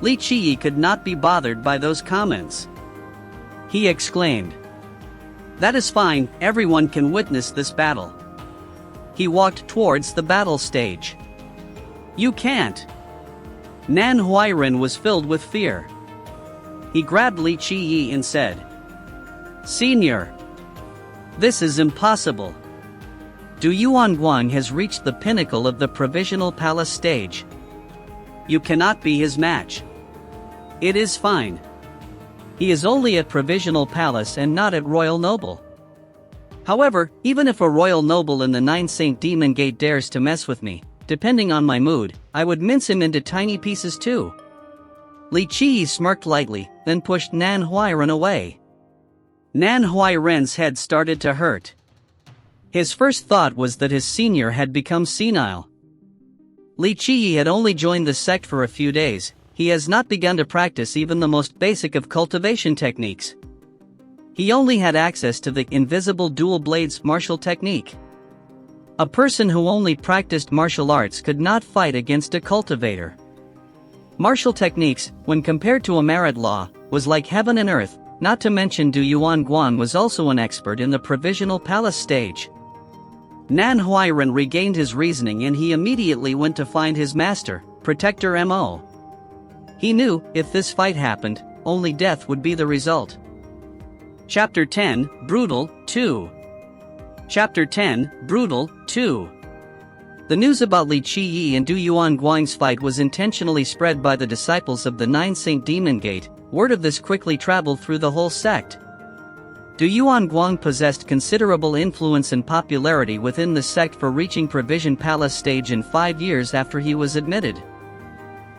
Li Qiyi could not be bothered by those comments. He exclaimed, That is fine, everyone can witness this battle. He walked towards the battle stage. You can't. Nan Huairen was filled with fear. He grabbed Li Qiyi and said, Senior, this is impossible. Du Yuan Guang has reached the pinnacle of the provisional palace stage. You cannot be his match. It is fine. He is only at provisional palace and not at royal noble. However, even if a royal noble in the 9 Saint Demon Gate dares to mess with me, depending on my mood, I would mince him into tiny pieces too. Li Qiyi smirked lightly, then pushed Nan Huairen away. Nan Huairen's head started to hurt. His first thought was that his senior had become senile. Li Qiyi had only joined the sect for a few days. He has not begun to practice even the most basic of cultivation techniques. He only had access to the invisible dual blades martial technique. A person who only practiced martial arts could not fight against a cultivator. Martial techniques, when compared to a merit law, was like heaven and earth, not to mention Du Yuan Guang was also an expert in the provisional palace stage. Nan Huairen regained his reasoning and he immediately went to find his master, Protector Mo. He knew, if this fight happened, only death would be the result. Chapter 10, Brutal, 2. Chapter 10, Brutal, 2. The news about Li Qiyi and Du Yuan Guang's fight was intentionally spread by the disciples of the 9 Saint Demon Gate. Word of this quickly traveled through the whole sect. Du Yuan Guang possessed considerable influence and popularity within the sect for reaching Provision Palace stage in 5 years after he was admitted.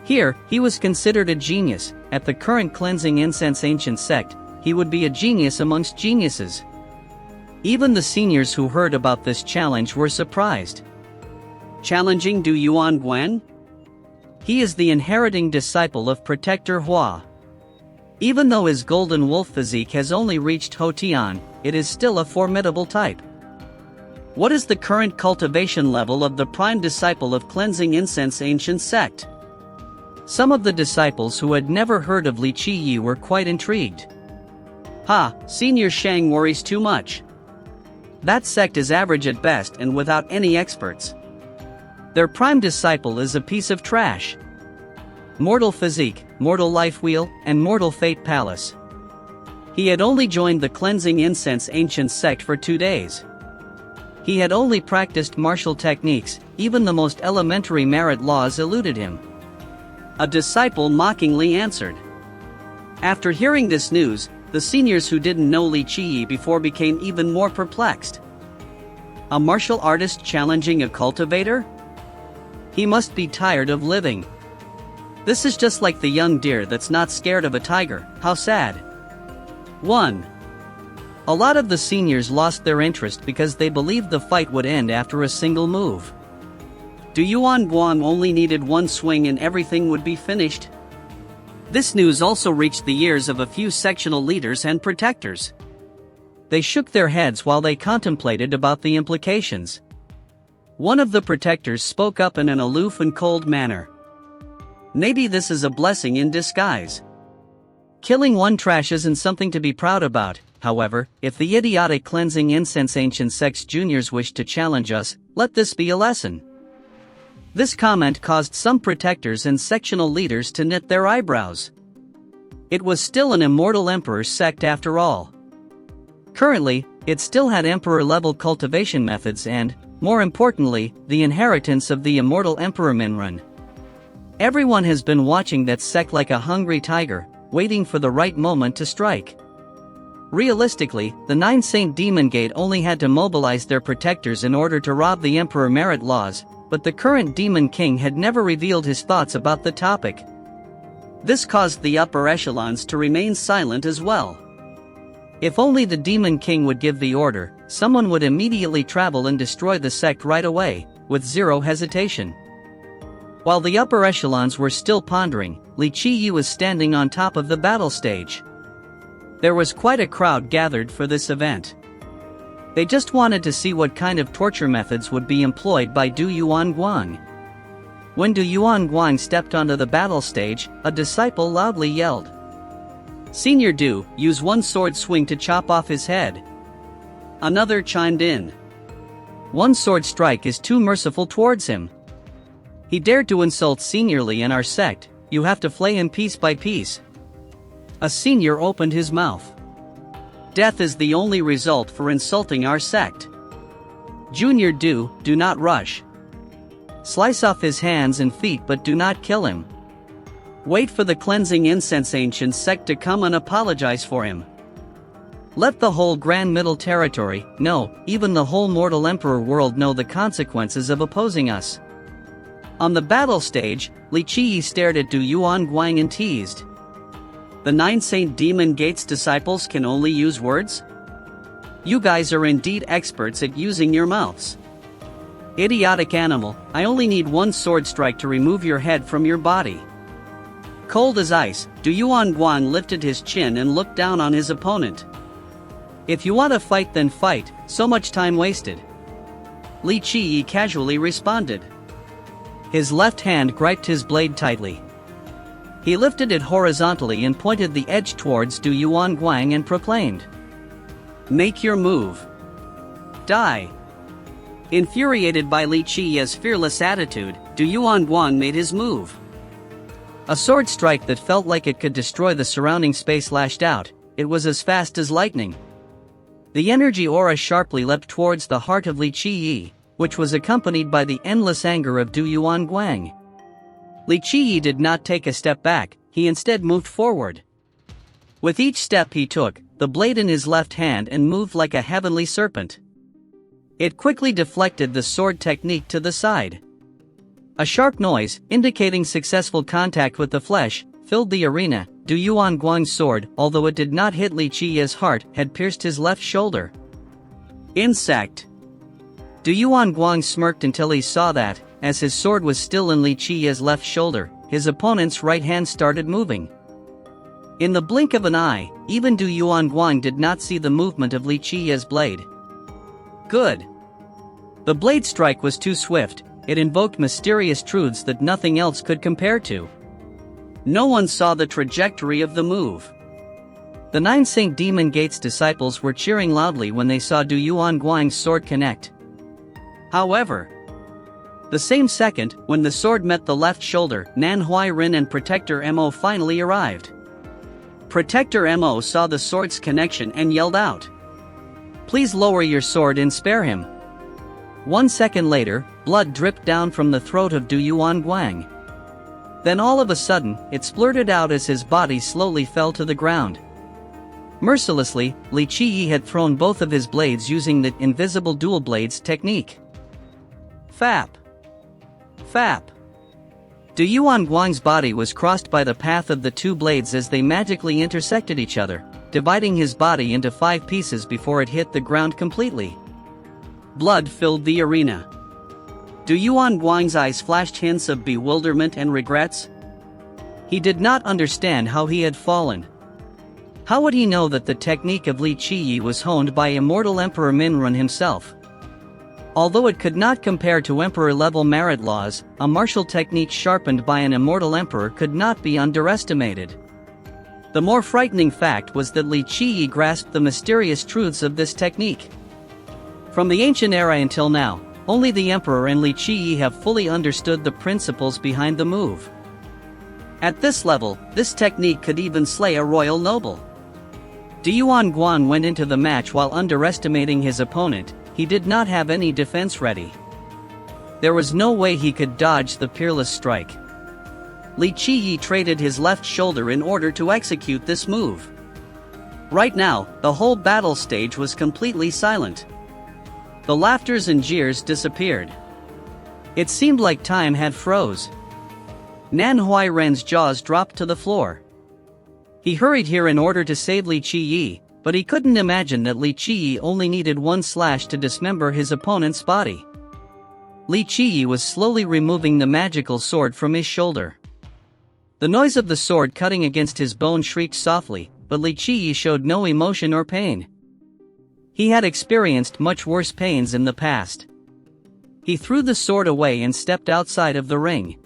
Here, he was considered a genius. At the current Cleansing Incense Ancient sect, he would be a genius amongst geniuses. Even the seniors who heard about this challenge were surprised. Challenging Du Yuan Guang? He is the inheriting disciple of Protector Hua. Even though his golden wolf physique has only reached Hotian, it is still a formidable type. What is the current cultivation level of the prime disciple of Cleansing Incense Ancient sect? Some of the disciples who had never heard of Li Qiyi were quite intrigued. Senior Shang worries too much. That sect is average at best and without any experts. Their prime disciple is a piece of trash. Mortal physique, mortal life wheel, and mortal fate palace. He had only joined the Cleansing Incense Ancient sect for 2 days. He had only practiced martial techniques, even the most elementary merit laws eluded him. A disciple mockingly answered. After hearing this news, the seniors who didn't know Li Qiyi before became even more perplexed. A martial artist challenging a cultivator? He must be tired of living. This is just like the young deer that's not scared of a tiger. How sad. 1. A lot of the seniors lost their interest because they believed the fight would end after a single move. Du Yuan Guang only needed one swing and everything would be finished. This news also reached the ears of a few sectional leaders and protectors. They shook their heads while they contemplated about the implications. One of the protectors spoke up in an aloof and cold manner. Maybe this is a blessing in disguise. Killing one trash isn't something to be proud about. However, if the idiotic cleansing incense ancient sect's juniors wish to challenge us, let this be a lesson. This comment caused some protectors and sectional leaders to knit their eyebrows. It was still an immortal emperor's sect after all. Currently, it still had emperor-level cultivation methods and, more importantly, the inheritance of the immortal emperor Minrun. Everyone has been watching that sect like a hungry tiger, waiting for the right moment to strike. Realistically, the 9 Saint Demon Gate only had to mobilize their protectors in order to rob the Emperor merit laws, but the current Demon King had never revealed his thoughts about the topic. This caused the upper echelons to remain silent as well. If only the Demon King would give the order, someone would immediately travel and destroy the sect right away, with zero hesitation. While the upper echelons were still pondering, Li Qiyi was standing on top of the battle stage. There was quite a crowd gathered for this event. They just wanted to see what kind of torture methods would be employed by Du Yuan Guang. When Du Yuan Guang stepped onto the battle stage, a disciple loudly yelled, "Senior Du, use one sword swing to chop off his head." Another chimed in, "One sword strike is too merciful towards him. He dared to insult seniorly in our sect, you have to flay him piece by piece." A senior opened his mouth. "Death is the only result for insulting our sect. Junior Du, do not rush. Slice off his hands and feet but do not kill him. Wait for the cleansing incense ancient sect to come and apologize for him. Let the whole Grand Middle Territory, no, even the whole mortal emperor world know the consequences of opposing us." On the battle stage, Li Qiyi stared at Du Yuan Guang and teased, "The 9 Saint Demon Gate's disciples can only use words? You guys are indeed experts at using your mouths. Idiotic animal, I only need one sword strike to remove your head from your body." Cold as ice, Du Yuan Guang lifted his chin and looked down on his opponent. "If you want to fight then fight, so much time wasted." Li Qiyi casually responded. His left hand gripped his blade tightly. He lifted it horizontally and pointed the edge towards Du Yuan Guang and proclaimed, "Make your move. Die." Infuriated by Li Qiyi's fearless attitude, Du Yuan Guang made his move. A sword strike that felt like it could destroy the surrounding space lashed out. It was as fast as lightning. The energy aura sharply leapt towards the heart of Li Qiyi, which was accompanied by the endless anger of Du Yuan Guang. Li Qiyi did not take a step back, he instead moved forward. With each step he took, the blade in his left hand and moved like a heavenly serpent. It quickly deflected the sword technique to the side. A sharp noise, indicating successful contact with the flesh, filled the arena. Du Yuan Guang's sword, although it did not hit Li Qiyi's heart, had pierced his left shoulder. Insect. Du Yuan Guang smirked until he saw that, as his sword was still in Li Qiyi's left shoulder, his opponent's right hand started moving. In the blink of an eye, even Du Yuan Guang did not see the movement of Li Qiyi's blade. Good. The blade strike was too swift, it invoked mysterious truths that nothing else could compare to. No one saw the trajectory of the move. The 9 Saint Demon Gate's disciples were cheering loudly when they saw Du Yuan Guang's sword connect. However, the same second, when the sword met the left shoulder, Manhwa Rin and Protector Mo finally arrived. Protector Mo saw the sword's connection and yelled out, "Please lower your sword and spare him." 1 second later, blood dripped down from the throat of Du Yuanguang. Then all of a sudden, it splurted out as his body slowly fell to the ground. Mercilessly, Li Qiyi had thrown both of his blades using the invisible dual blades technique. Fap. Fap. Du Yuanguang's body was crossed by the path of the two blades as they magically intersected each other, dividing his body into 5 pieces before it hit the ground completely. Blood filled the arena. Du Yuanguang's eyes flashed hints of bewilderment and regrets. He did not understand how he had fallen. How would he know that the technique of Li Qiyi was honed by immortal Emperor Minrun himself? Although it could not compare to emperor-level merit laws, a martial technique sharpened by an immortal emperor could not be underestimated. The more frightening fact was that Li Qiyi grasped the mysterious truths of this technique. From the ancient era until now, only the emperor and Li Qiyi have fully understood the principles behind the move. At this level, this technique could even slay a royal noble. Du Yuanguang went into the match while underestimating his opponent. He did not have any defense ready. There was no way he could dodge the peerless strike. Li Qiyi traded his left shoulder in order to execute this move. Right now, the whole battle stage was completely silent. The laughters and jeers disappeared. It seemed like time had froze. Nan Huairen's jaws dropped to the floor. He hurried here in order to save Li Qiyi, but he couldn't imagine that Li Qiyi only needed 1 slash to dismember his opponent's body. Li Qiyi was slowly removing the magical sword from his shoulder. The noise of the sword cutting against his bone shrieked softly, but Li Qiyi showed no emotion or pain. He had experienced much worse pains in the past. He threw the sword away and stepped outside of the ring.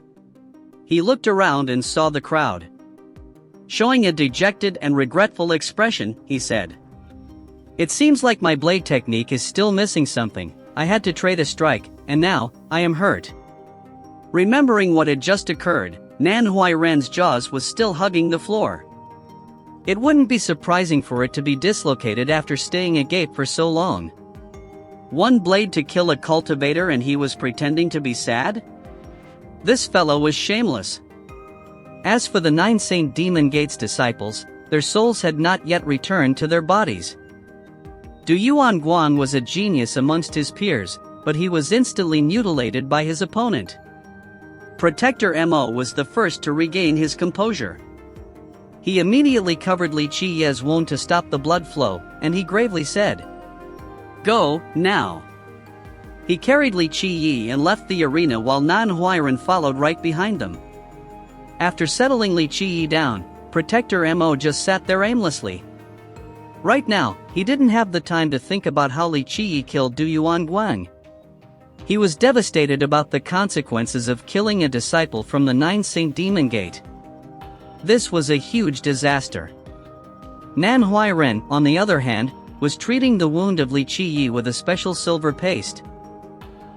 He looked around and saw the crowd. Showing a dejected and regretful expression, he said, "It seems like my blade technique is still missing something. I had to trade a strike, and now, I am hurt." Remembering what had just occurred, Nan Huairen's jaws was still hugging the floor. It wouldn't be surprising for it to be dislocated after staying agape for so long. 1 blade to kill a cultivator and he was pretending to be sad? This fellow was shameless. As for the 9 Saint Demon Gate's disciples, their souls had not yet returned to their bodies. Du Yuanguang was a genius amongst his peers, but he was instantly mutilated by his opponent. Protector Mo was the first to regain his composure. He immediately covered Li Qiyi's wound to stop the blood flow, and he gravely said, "Go, now." He carried Li Qiyi and left the arena while Nan Huairen followed right behind them. After settling Li Qiyi down, Protector Mo just sat there aimlessly. Right now, he didn't have the time to think about how Li Qiyi killed Du Yuanguang. He was devastated about the consequences of killing a disciple from the 9 Saint Demon Gate. This was a huge disaster. Nan Huairen, on the other hand, was treating the wound of Li Qiyi with a special silver paste.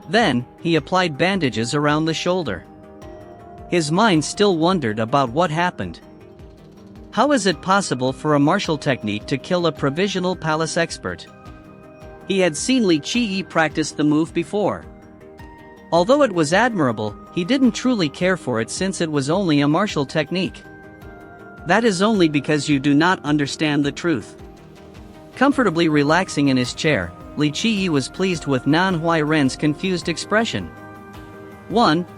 Then, he applied bandages around the shoulder. His mind still wondered about what happened. How is it possible for a martial technique to kill a provisional palace expert? He had seen Li Qiyi practice the move before. Although it was admirable, he didn't truly care for it since it was only a martial technique. That is only because you do not understand the truth. Comfortably relaxing in his chair, Li Qiyi was pleased with Nan Huairen's confused expression.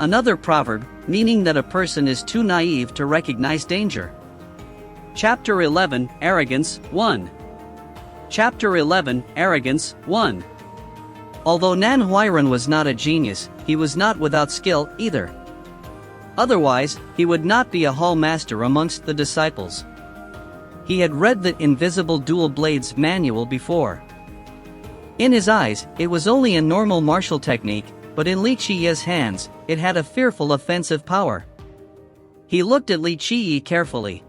Another proverb, meaning that a person is too naive to recognize danger. Chapter 11, Arrogance, 1. Chapter 11, Arrogance, 1. Although Nan Huairen was not a genius, he was not without skill, either. Otherwise, he would not be a hall master amongst the disciples. He had read the Invisible Dual Blades manual before. In his eyes, it was only a normal martial technique, but in Li Qiyi's hands, it had a fearful offensive power. He looked at Li Qiyi carefully.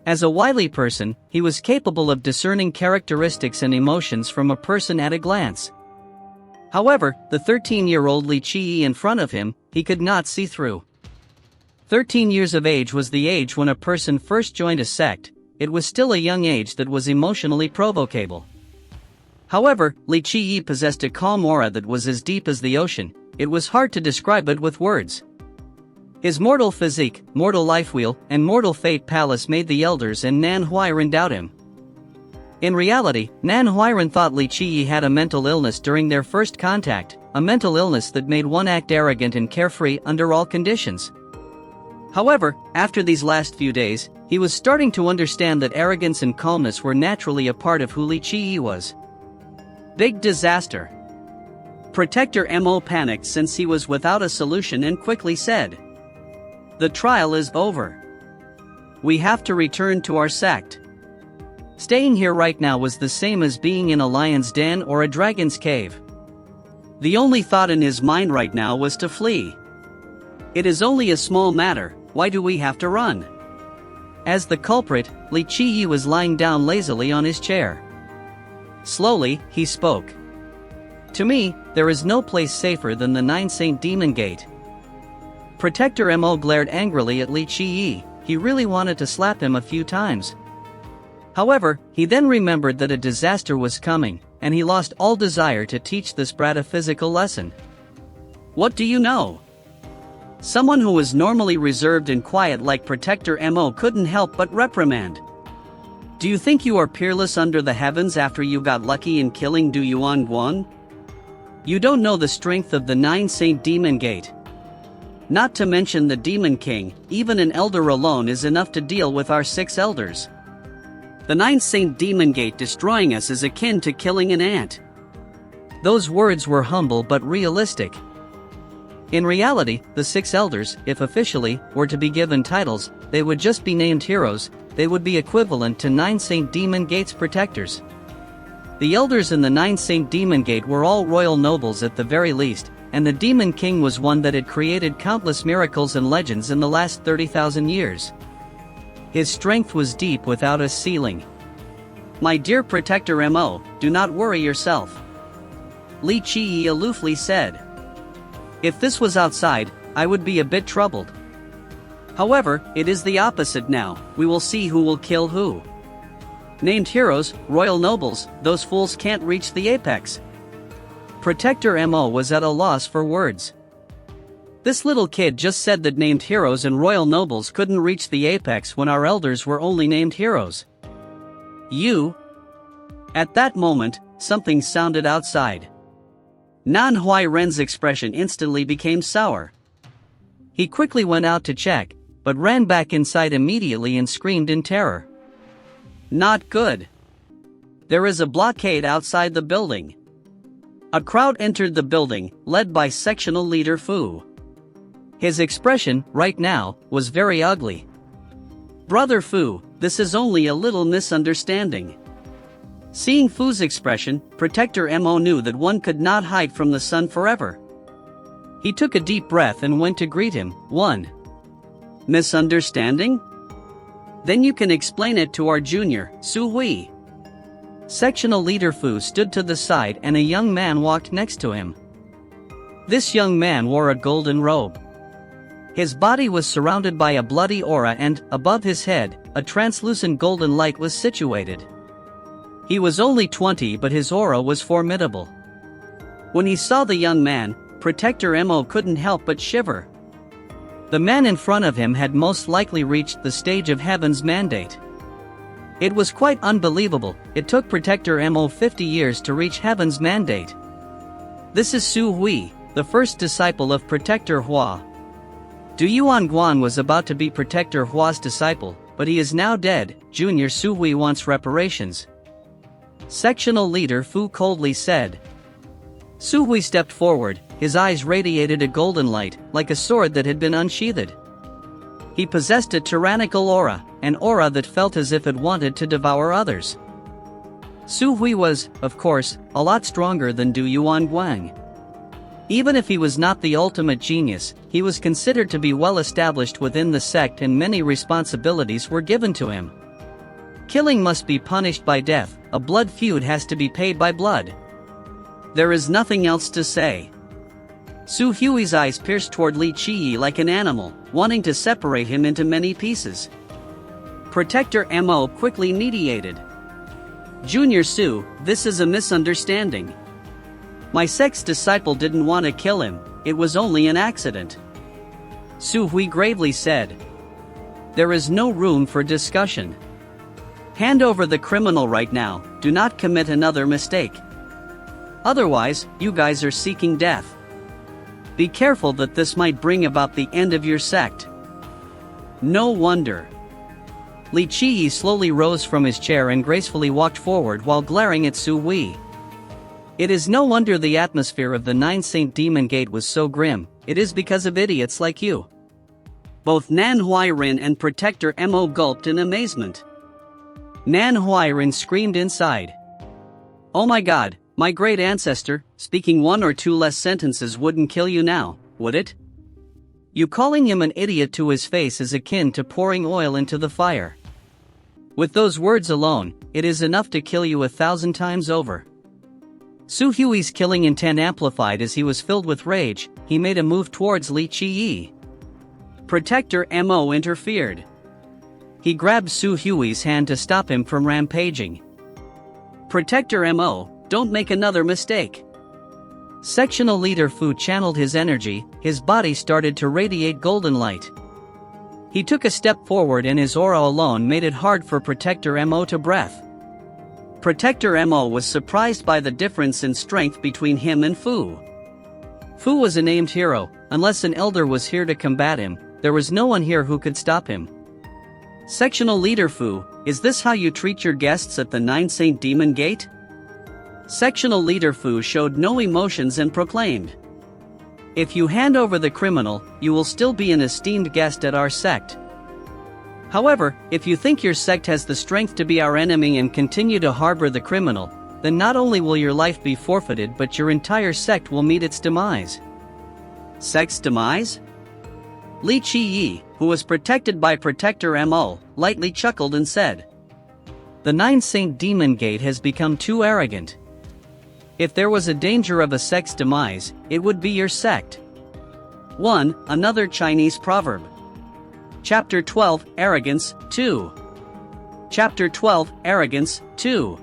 As a wily person, he was capable of discerning characteristics and emotions from a person at a glance. However, the 13-year-old Li Qiyi in front of him, he could not see through. 13 years of age was the age when a person first joined a sect. It was still a young age that was emotionally provocable. However, Li Qiyi possessed a calm aura that was as deep as the ocean. It was hard to describe it with words. His mortal physique, mortal life wheel, and mortal fate palace made the elders and Nan Huiran doubt him. In reality, Nan Huiran thought Li Qiyi had a mental illness during their first contact, a mental illness that made one act arrogant and carefree under all conditions. However, after these last few days, he was starting to understand that arrogance and calmness were naturally a part of who Li Qiyi was. Big disaster. Protector Mo panicked since he was without a solution and quickly said, "The trial is over. We have to return to our sect." Staying here right now was the same as being in a lion's den or a dragon's cave. The only thought in his mind right now was to flee. It is only a small matter, why do we have to run? As the culprit, Li Qiyi was lying down lazily on his chair. Slowly, he spoke. "To me, there is no place safer than the Nine Saint Demon Gate." Protector Mo glared angrily at Li Qiyi. He really wanted to slap him a few times. However, he then remembered that a disaster was coming, and he lost all desire to teach this brat a physical lesson. "What do you know?" Someone who was normally reserved and quiet like Protector Mo couldn't help but reprimand. "Do you think you are peerless under the heavens after you got lucky in killing Du Yuan Guan? You don't know the strength of the Nine Saint Demon Gate. Not to mention the Demon King, even an elder alone is enough to deal with our 6 elders. The Nine Saint Demon Gate destroying us is akin to killing an ant." Those words were humble but realistic. In reality, the 6 elders, if officially, were to be given titles, they would just be named heroes. They would be equivalent to 9 Saint Demon Gate's protectors. The elders in the 9 Saint Demon Gate were all royal nobles at the very least, and the Demon King was one that had created countless miracles and legends in the last 30,000 years. His strength was deep without a ceiling. "My dear Protector Mo, do not worry yourself," Li Qiyi aloofly said. "If this was outside, I would be a bit troubled. However, it is the opposite now. We will see who will kill who. Named heroes, royal nobles, those fools can't reach the apex." Protector Mo was at a loss for words. This little kid just said that named heroes and royal nobles couldn't reach the apex when our elders were only named heroes. "You?" At that moment, something sounded outside. Nan Huiran's expression instantly became sour. He quickly went out to check, but ran back inside immediately and screamed in terror. "Not good. There is a blockade outside the building." A crowd entered the building, led by sectional leader Fu. His expression, right now, was very ugly. "Brother Fu, this is only a little misunderstanding." Seeing Fu's expression, Protector Mo knew that one could not hide from the sun forever. He took a deep breath and went to greet him. "One misunderstanding? Then you can explain it to our junior, Su Hui." Sectional leader Fu stood to the side and a young man walked next to him. This young man wore a golden robe. His body was surrounded by a bloody aura and, above his head, a translucent golden light was situated. He was only 20 but his aura was formidable. When he saw the young man, Protector Mo couldn't help but shiver. The man in front of him had most likely reached the stage of Heaven's mandate. It was quite unbelievable. It took Protector Mo 50 years to reach Heaven's mandate. This is Su Hui, the first disciple of Protector Hua. Du Yuan Guan was about to be Protector Hua's disciple, but he is now dead. Junior Su Hui wants reparations. Sectional leader Fu coldly said. Su Hui stepped forward, his eyes radiated a golden light, like a sword that had been unsheathed. He possessed a tyrannical aura, an aura that felt as if it wanted to devour others. Su Hui was, of course, a lot stronger than Du Yuan Guang. Even if he was not the ultimate genius, he was considered to be well established within the sect and many responsibilities were given to him. Killing must be punished by death, a blood feud has to be paid by blood. There is nothing else to say. Su Hui's eyes pierced toward Li Qiyi like an animal, wanting to separate him into many pieces. Protector Mo quickly mediated. Junior Su, this is a misunderstanding. My sect's disciple didn't want to kill him, it was only an accident. Su Hui gravely said. There is no room for discussion. Hand over the criminal right now, do not commit another mistake. Otherwise, you guys are seeking death. Be careful that this might bring about the end of your sect. No wonder. Li Qiyi slowly rose from his chair and gracefully walked forward while glaring at Su Hui. It is no wonder the atmosphere of the Nine Saint Demon Gate was so grim, it is because of idiots like you. Both Nan Huirin and Protector Mo gulped in amazement. Nan Huirin screamed inside. Oh my god, my great ancestor, speaking one or two less sentences wouldn't kill you now, would it? You calling him an idiot to his face is akin to pouring oil into the fire. With those words alone, it is enough to kill you 1,000 times over. Su Hui's killing intent amplified as he was filled with rage. He made a move towards Li Qiyi. Protector Mo interfered. He grabbed Su Hui's hand to stop him from rampaging. Protector Mo, don't make another mistake. Sectional Leader Fu channeled his energy, his body started to radiate golden light. He took a step forward and his aura alone made it hard for Protector Mo to breathe. Protector Mo was surprised by the difference in strength between him and Fu. Fu was a named hero, unless an elder was here to combat him, there was no one here who could stop him. Sectional Leader Fu, is this how you treat your guests at the Nine Saint Demon Gate? Sectional Leader Fu showed no emotions and proclaimed. If you hand over the criminal, you will still be an esteemed guest at our sect. However, if you think your sect has the strength to be our enemy and continue to harbor the criminal, then not only will your life be forfeited but your entire sect will meet its demise. Sect's demise? Li Qiyi, who was protected by Protector Mo, lightly chuckled and said. The Nine Saint Demon Gate has become too arrogant. If there was a danger of a sect's demise, it would be your sect. 1. Another Chinese proverb. Chapter 12, Arrogance, 2. Chapter 12, Arrogance, 2.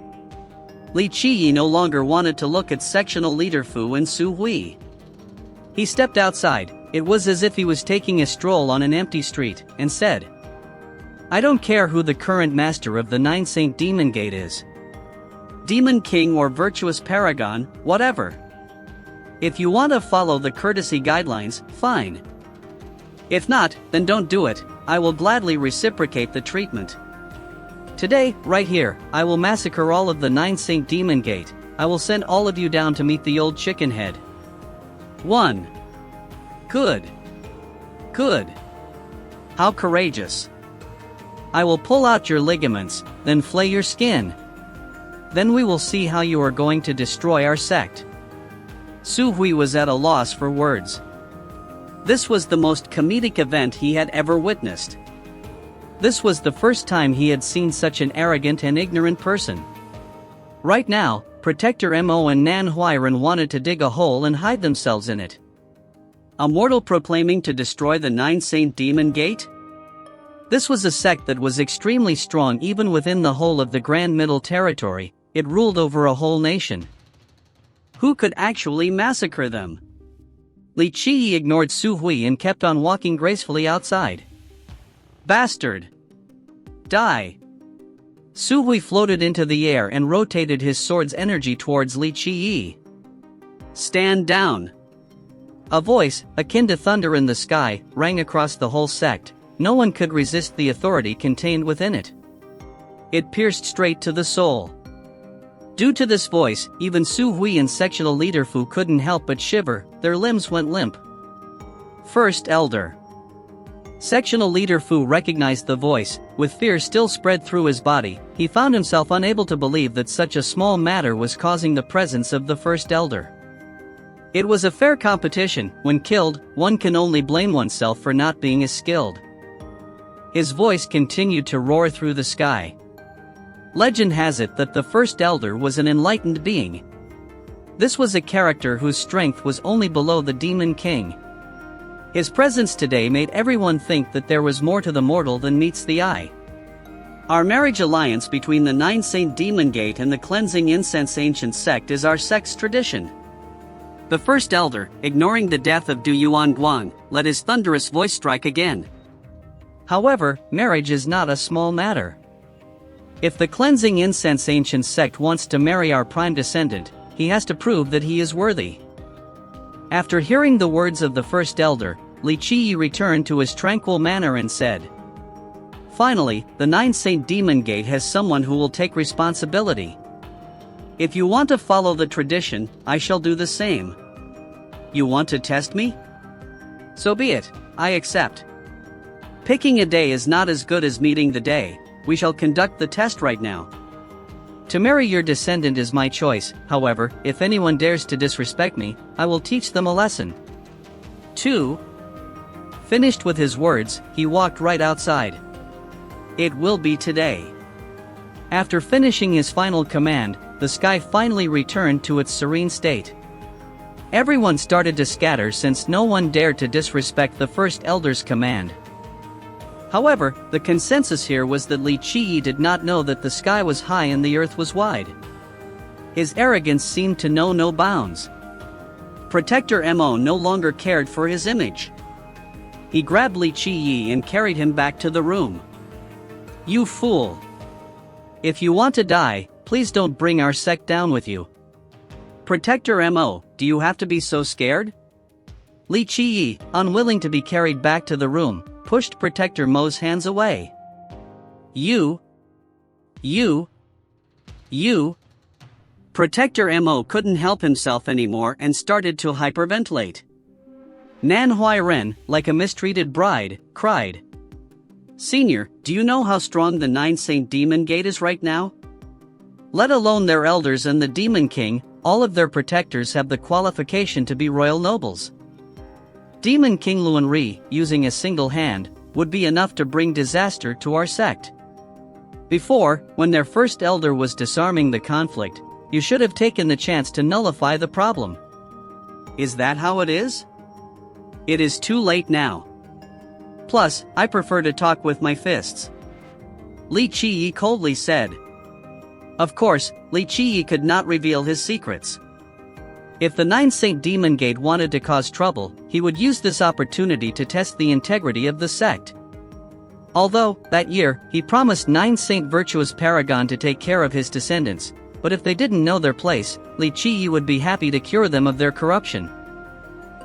Li Qiyi no longer wanted to look at Sectional Leader Fu and Su Hui. He stepped outside, it was as if he was taking a stroll on an empty street, and said, I don't care who the current master of the Nine Saint Demon Gate is. Demon King or Virtuous Paragon, whatever. If you want to follow the courtesy guidelines, fine. If not, then don't do it, I will gladly reciprocate the treatment. Today, right here, I will massacre all of the Nine Saint Demon Gate, I will send all of you down to meet the old chicken head. 1. Good. Good. How courageous. I will pull out your ligaments, then flay your skin. Then we will see how you are going to destroy our sect. Su Hui was at a loss for words. This was the most comedic event he had ever witnessed. This was the first time he had seen such an arrogant and ignorant person. Right now, Protector Mo and Nan Huiran wanted to dig a hole and hide themselves in it. A mortal proclaiming to destroy the Nine Saint Demon Gate? This was a sect that was extremely strong even within the whole of the Grand Middle Territory, it ruled over a whole nation. Who could actually massacre them? Li Qiyi ignored Su Hui and kept on walking gracefully outside. Bastard! Die! Su Hui floated into the air and rotated his sword's energy towards Li Qiyi. Stand down! A voice, akin to thunder in the sky, rang across the whole sect. No one could resist the authority contained within it. It pierced straight to the soul. Due to this voice, even Su Hui and Sectional Leader Fu couldn't help but shiver, their limbs went limp. First Elder. Sectional Leader Fu recognized the voice, with fear still spread through his body, he found himself unable to believe that such a small matter was causing the presence of the First Elder. It was a fair competition, when killed, one can only blame oneself for not being as skilled. His voice continued to roar through the sky. Legend has it that the First Elder was an enlightened being. This was a character whose strength was only below the Demon King. His presence today made everyone think that there was more to the mortal than meets the eye. Our marriage alliance between the Nine Saint Demon Gate and the Cleansing Incense Ancient Sect is our sect's tradition. The first elder, ignoring the death of Du Yuan Guan, let his thunderous voice strike again. However, marriage is not a small matter. If the Cleansing Incense Ancient Sect wants to marry our prime descendant, he has to prove that he is worthy. After hearing the words of the first elder, Li Qiyi returned to his tranquil manner and said, "Finally, the Nine Saint Demon Gate has someone who will take responsibility. If you want to follow the tradition, I shall do the same. You want to test me? So be it, I accept. Picking a day is not as good as meeting the day. We shall conduct the test right now. To marry your descendant is my choice, however, if anyone dares to disrespect me, I will teach them a lesson." 2. Finished with his words, he walked right outside. It will be today. After finishing his final command, the sky finally returned to its serene state. Everyone started to scatter since no one dared to disrespect the first elder's command. However, the consensus here was that Li Qiyi did not know that the sky was high and the earth was wide. His arrogance seemed to know no bounds. Protector Mo no longer cared for his image. He grabbed Li Qiyi and carried him back to the room. "You fool! If you want to die, please don't bring our sect down with you." "Protector Mo, do you have to be so scared?" Li Qiyi, unwilling to be carried back to the room, pushed Protector Mo's hands away. You. Protector Mo couldn't help himself anymore and started to hyperventilate. Nan Huairen, like a mistreated bride, cried, "Senior, do you know how strong the Nine Saint Demon Gate is right now? Let alone their elders and the Demon King, all of their protectors have the qualification to be royal nobles. Demon King Luan Ri, using a single hand, would be enough to bring disaster to our sect. Before, when their first elder was disarming the conflict, you should have taken the chance to nullify the problem. Is that how it is? It is too late now. Plus, I prefer to talk with my fists." Li Qiyi coldly said. Of course, Li Qiyi could not reveal his secrets. If the Nine Saint Demon Gate wanted to cause trouble, he would use this opportunity to test the integrity of the sect. Although, that year, he promised Nine Saint Virtuous Paragon to take care of his descendants, but if they didn't know their place, Li Qiyi would be happy to cure them of their corruption.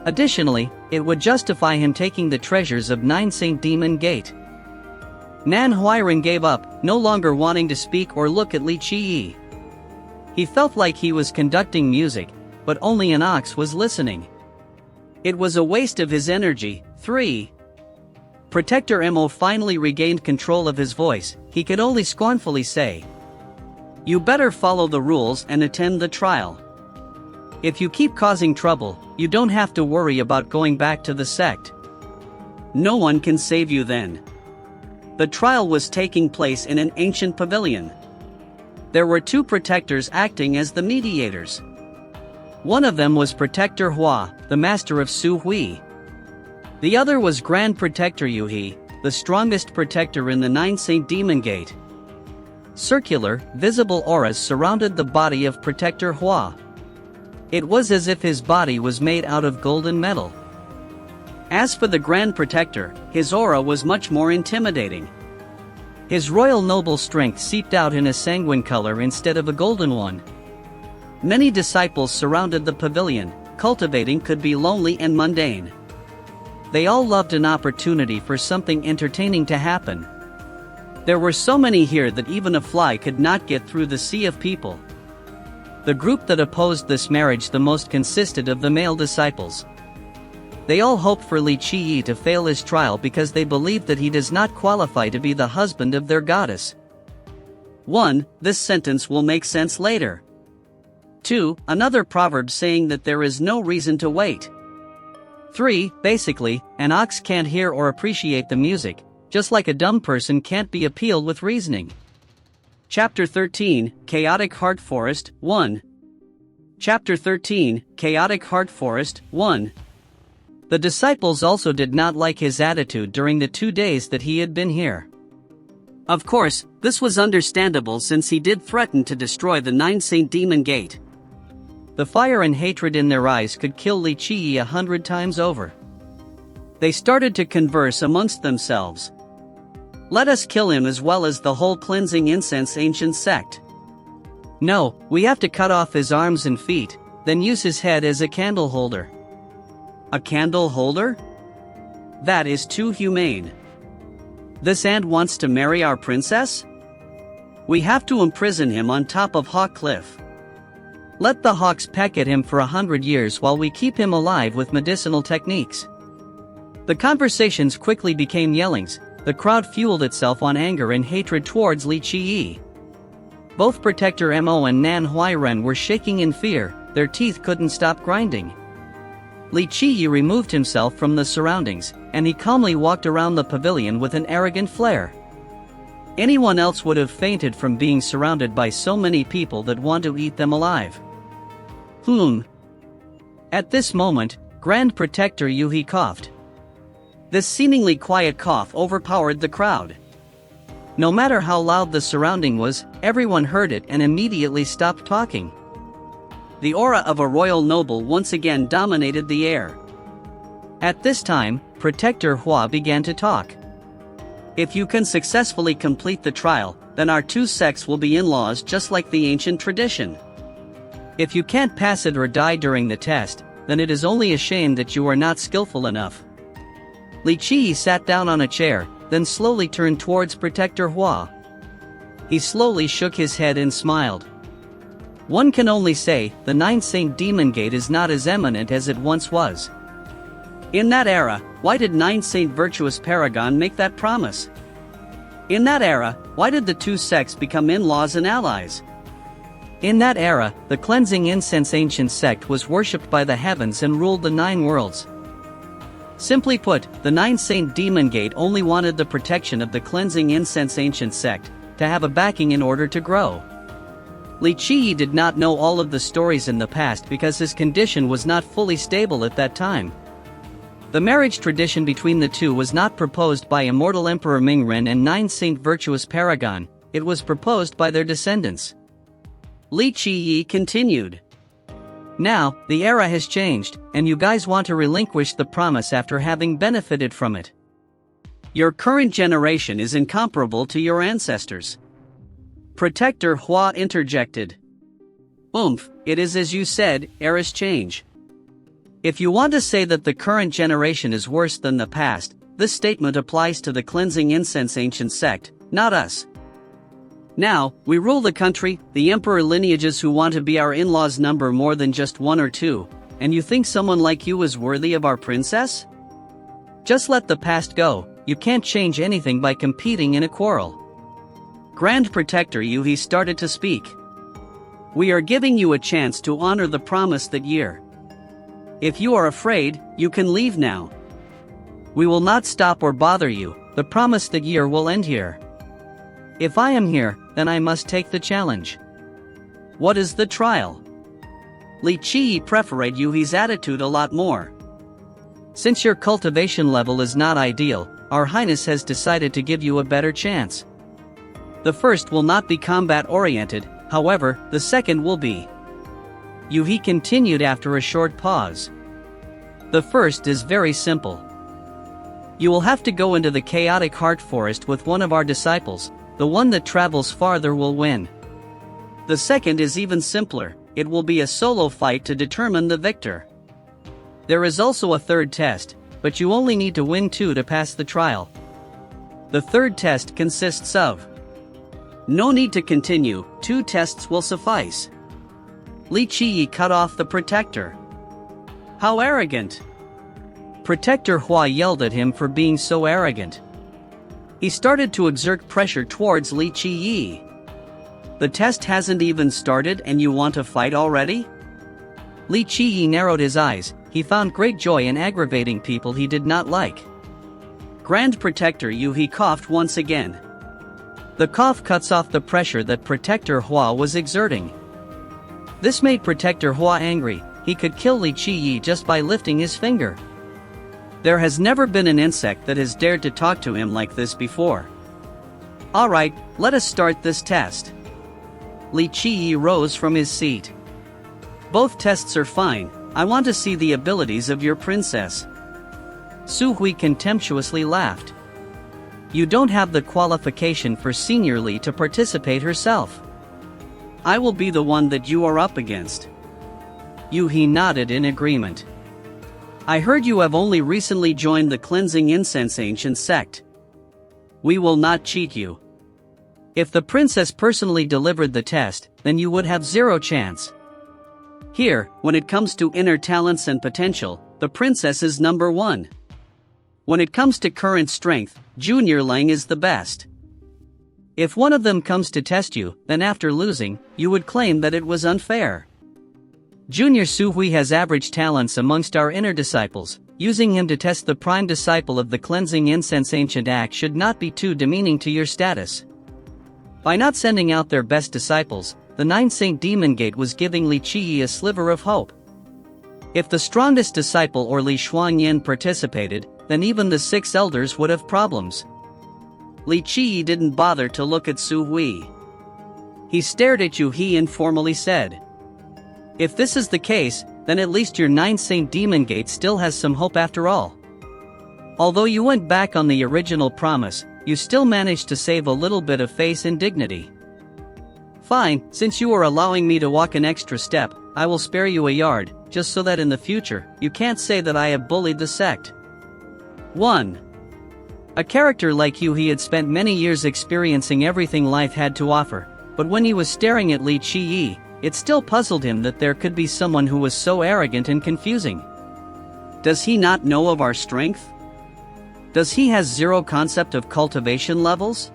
Additionally, it would justify him taking the treasures of Nine Saint Demon Gate. Nan Huairen gave up, no longer wanting to speak or look at Li Qiyi. He felt like he was conducting music, but only an ox was listening. It was a waste of his energy. 3. Protector Mo finally regained control of his voice. He could only scornfully say, "You better follow the rules and attend the trial. If you keep causing trouble, you don't have to worry about going back to the sect. No one can save you then." The trial was taking place in an ancient pavilion. There were two protectors acting as the mediators. One of them was Protector Hua, the master of Su Hui. The other was Grand Protector Yu He, the strongest protector in the Nine Saint Demon Gate. Circular, visible auras surrounded the body of Protector Hua. It was as if his body was made out of golden metal. As for the Grand Protector, his aura was much more intimidating. His royal noble strength seeped out in a sanguine color instead of a golden one. Many disciples surrounded the pavilion. Cultivating could be lonely and mundane. They all loved an opportunity for something entertaining to happen. There were so many here that even a fly could not get through the sea of people. The group that opposed this marriage the most consisted of the male disciples. They all hoped for Li Qiyi to fail his trial because they believed that he does not qualify to be the husband of their goddess. 1. This sentence will make sense later. 2. Another proverb saying that there is no reason to wait. 3. Basically, an ox can't hear or appreciate the music, just like a dumb person can't be appealed with reasoning. Chapter 13, Chaotic Heart Forest, 1. Chapter 13, Chaotic Heart Forest, 1. The disciples also did not like his attitude during the 2 days that he had been here. Of course, this was understandable since he did threaten to destroy the 9 Saint Demon Gate. The fire and hatred in their eyes could kill Li Qi 100 times over. They started to converse amongst themselves. Let us kill him as well as the whole cleansing incense ancient sect. No, we have to cut off his arms and feet, then use his head as a candle holder. A candle holder? That is too humane. This ant wants to marry our princess? We have to imprison him on top of Hawk Cliff. Let the hawks peck at him for 100 years while we keep him alive with medicinal techniques. The conversations quickly became yellings. The crowd fueled itself on anger and hatred towards Li Qi. Both Protector Mo and Nan Huairen were shaking in fear, their teeth couldn't stop grinding. Li Qi removed himself from the surroundings, and he calmly walked around the pavilion with an arrogant flair. Anyone else would have fainted from being surrounded by so many people that want to eat them alive. At this moment, Grand Protector Yuhi coughed. This seemingly quiet cough overpowered the crowd. No matter how loud the surrounding was, everyone heard it and immediately stopped talking. The aura of a royal noble once again dominated the air. At this time, Protector Hua began to talk. If you can successfully complete the trial, then our 2 sects will be in-laws just like the ancient tradition. If you can't pass it or die during the test, then it is only a shame that you are not skillful enough. Li Qi sat down on a chair, then slowly turned towards Protector Hua. He slowly shook his head and smiled. One can only say, the 9 Saint Demon Gate is not as eminent as it once was. In that era, why did 9 Saint Virtuous Paragon make that promise? In that era, why did the 2 sects become in-laws and allies? In that era, the Cleansing Incense Ancient Sect was worshipped by the heavens and ruled the 9 worlds. Simply put, the 9 Saint Demon Gate only wanted the protection of the Cleansing Incense Ancient Sect, to have a backing in order to grow. Li Qi did not know all of the stories in the past because his condition was not fully stable at that time. The marriage tradition between the two was not proposed by Immortal Emperor Mingren and 9 Saint Virtuous Paragon, it was proposed by their descendants. Li Qi continued. Now, the era has changed, and you guys want to relinquish the promise after having benefited from it. Your current generation is incomparable to your ancestors. Protector Hua interjected. It is as you said, eras change. If you want to say that the current generation is worse than the past, this statement applies to the Cleansing Incense Ancient Sect, not us. Now, we rule the country, the emperor lineages who want to be our in-laws number more than just 1 or 2, and you think someone like you is worthy of our princess? Just let the past go, you can't change anything by competing in a quarrel. Grand Protector Yuhi started to speak. We are giving you a chance to honor the promise that year. If you are afraid, you can leave now. We will not stop or bother you, the promise that year will end here. If I am here, then I must take the challenge. What is the trial? Li Qi preferred Yuhi's attitude a lot more. Since your cultivation level is not ideal, Our Highness has decided to give you a better chance. The first will not be combat-oriented, however, the second will be. Yuhi continued after a short pause. The first is very simple. You will have to go into the chaotic heart forest with one of our disciples, the one that travels farther will win. The second is even simpler, it will be a solo fight to determine the victor. There is also a third test, but you only need to win 2 to pass the trial. The third test consists of. No need to continue, 2 tests will suffice. Li Qi cut off the protector. How arrogant! Protector Hua yelled at him for being so arrogant. He started to exert pressure towards Li Qi. The test hasn't even started and you want to fight already? Li Qi narrowed his eyes, he found great joy in aggravating people he did not like. Grand Protector Yuhi coughed once again. The cough cuts off the pressure that Protector Hua was exerting. This made Protector Hua angry, he could kill Li Qi just by lifting his finger. There has never been an insect that has dared to talk to him like this before. Alright, let us start this test. Li Qiyi rose from his seat. Both tests are fine, I want to see the abilities of your princess. Su Hui contemptuously laughed. You don't have the qualification for Senior Li to participate herself. I will be the one that you are up against. Yu He nodded in agreement. I heard you have only recently joined the Cleansing Incense Ancient Sect. We will not cheat you. If the princess personally delivered the test, then you would have zero chance. Here, when it comes to inner talents and potential, the princess is number one. When it comes to current strength, Junior Lang is the best. If one of them comes to test you, then after losing, you would claim that it was unfair. Junior Su Hui has average talents amongst our inner disciples. Using him to test the prime disciple of the Cleansing Incense Ancient Act should not be too demeaning to your status. By not sending out their best disciples, the 9 Saint Demon Gate was giving Li Qiyi a sliver of hope. If the strongest disciple or Li Xuanyin participated, then even the 6 elders would have problems. Li Qiyi didn't bother to look at Su Hui. He stared at Yu He and formally said, if this is the case, then at least your 9 Saint Demon Gate still has some hope after all. Although you went back on the original promise, you still managed to save a little bit of face and dignity. Fine, since you are allowing me to walk an extra step, I will spare you a yard, just so that in the future, you can't say that I have bullied the sect. 1. A character like you, he had spent many years experiencing everything life had to offer, but when he was staring at Li Qiyi, it still puzzled him that there could be someone who was so arrogant and confusing. Does he not know of our strength? Does he has zero concept of cultivation levels?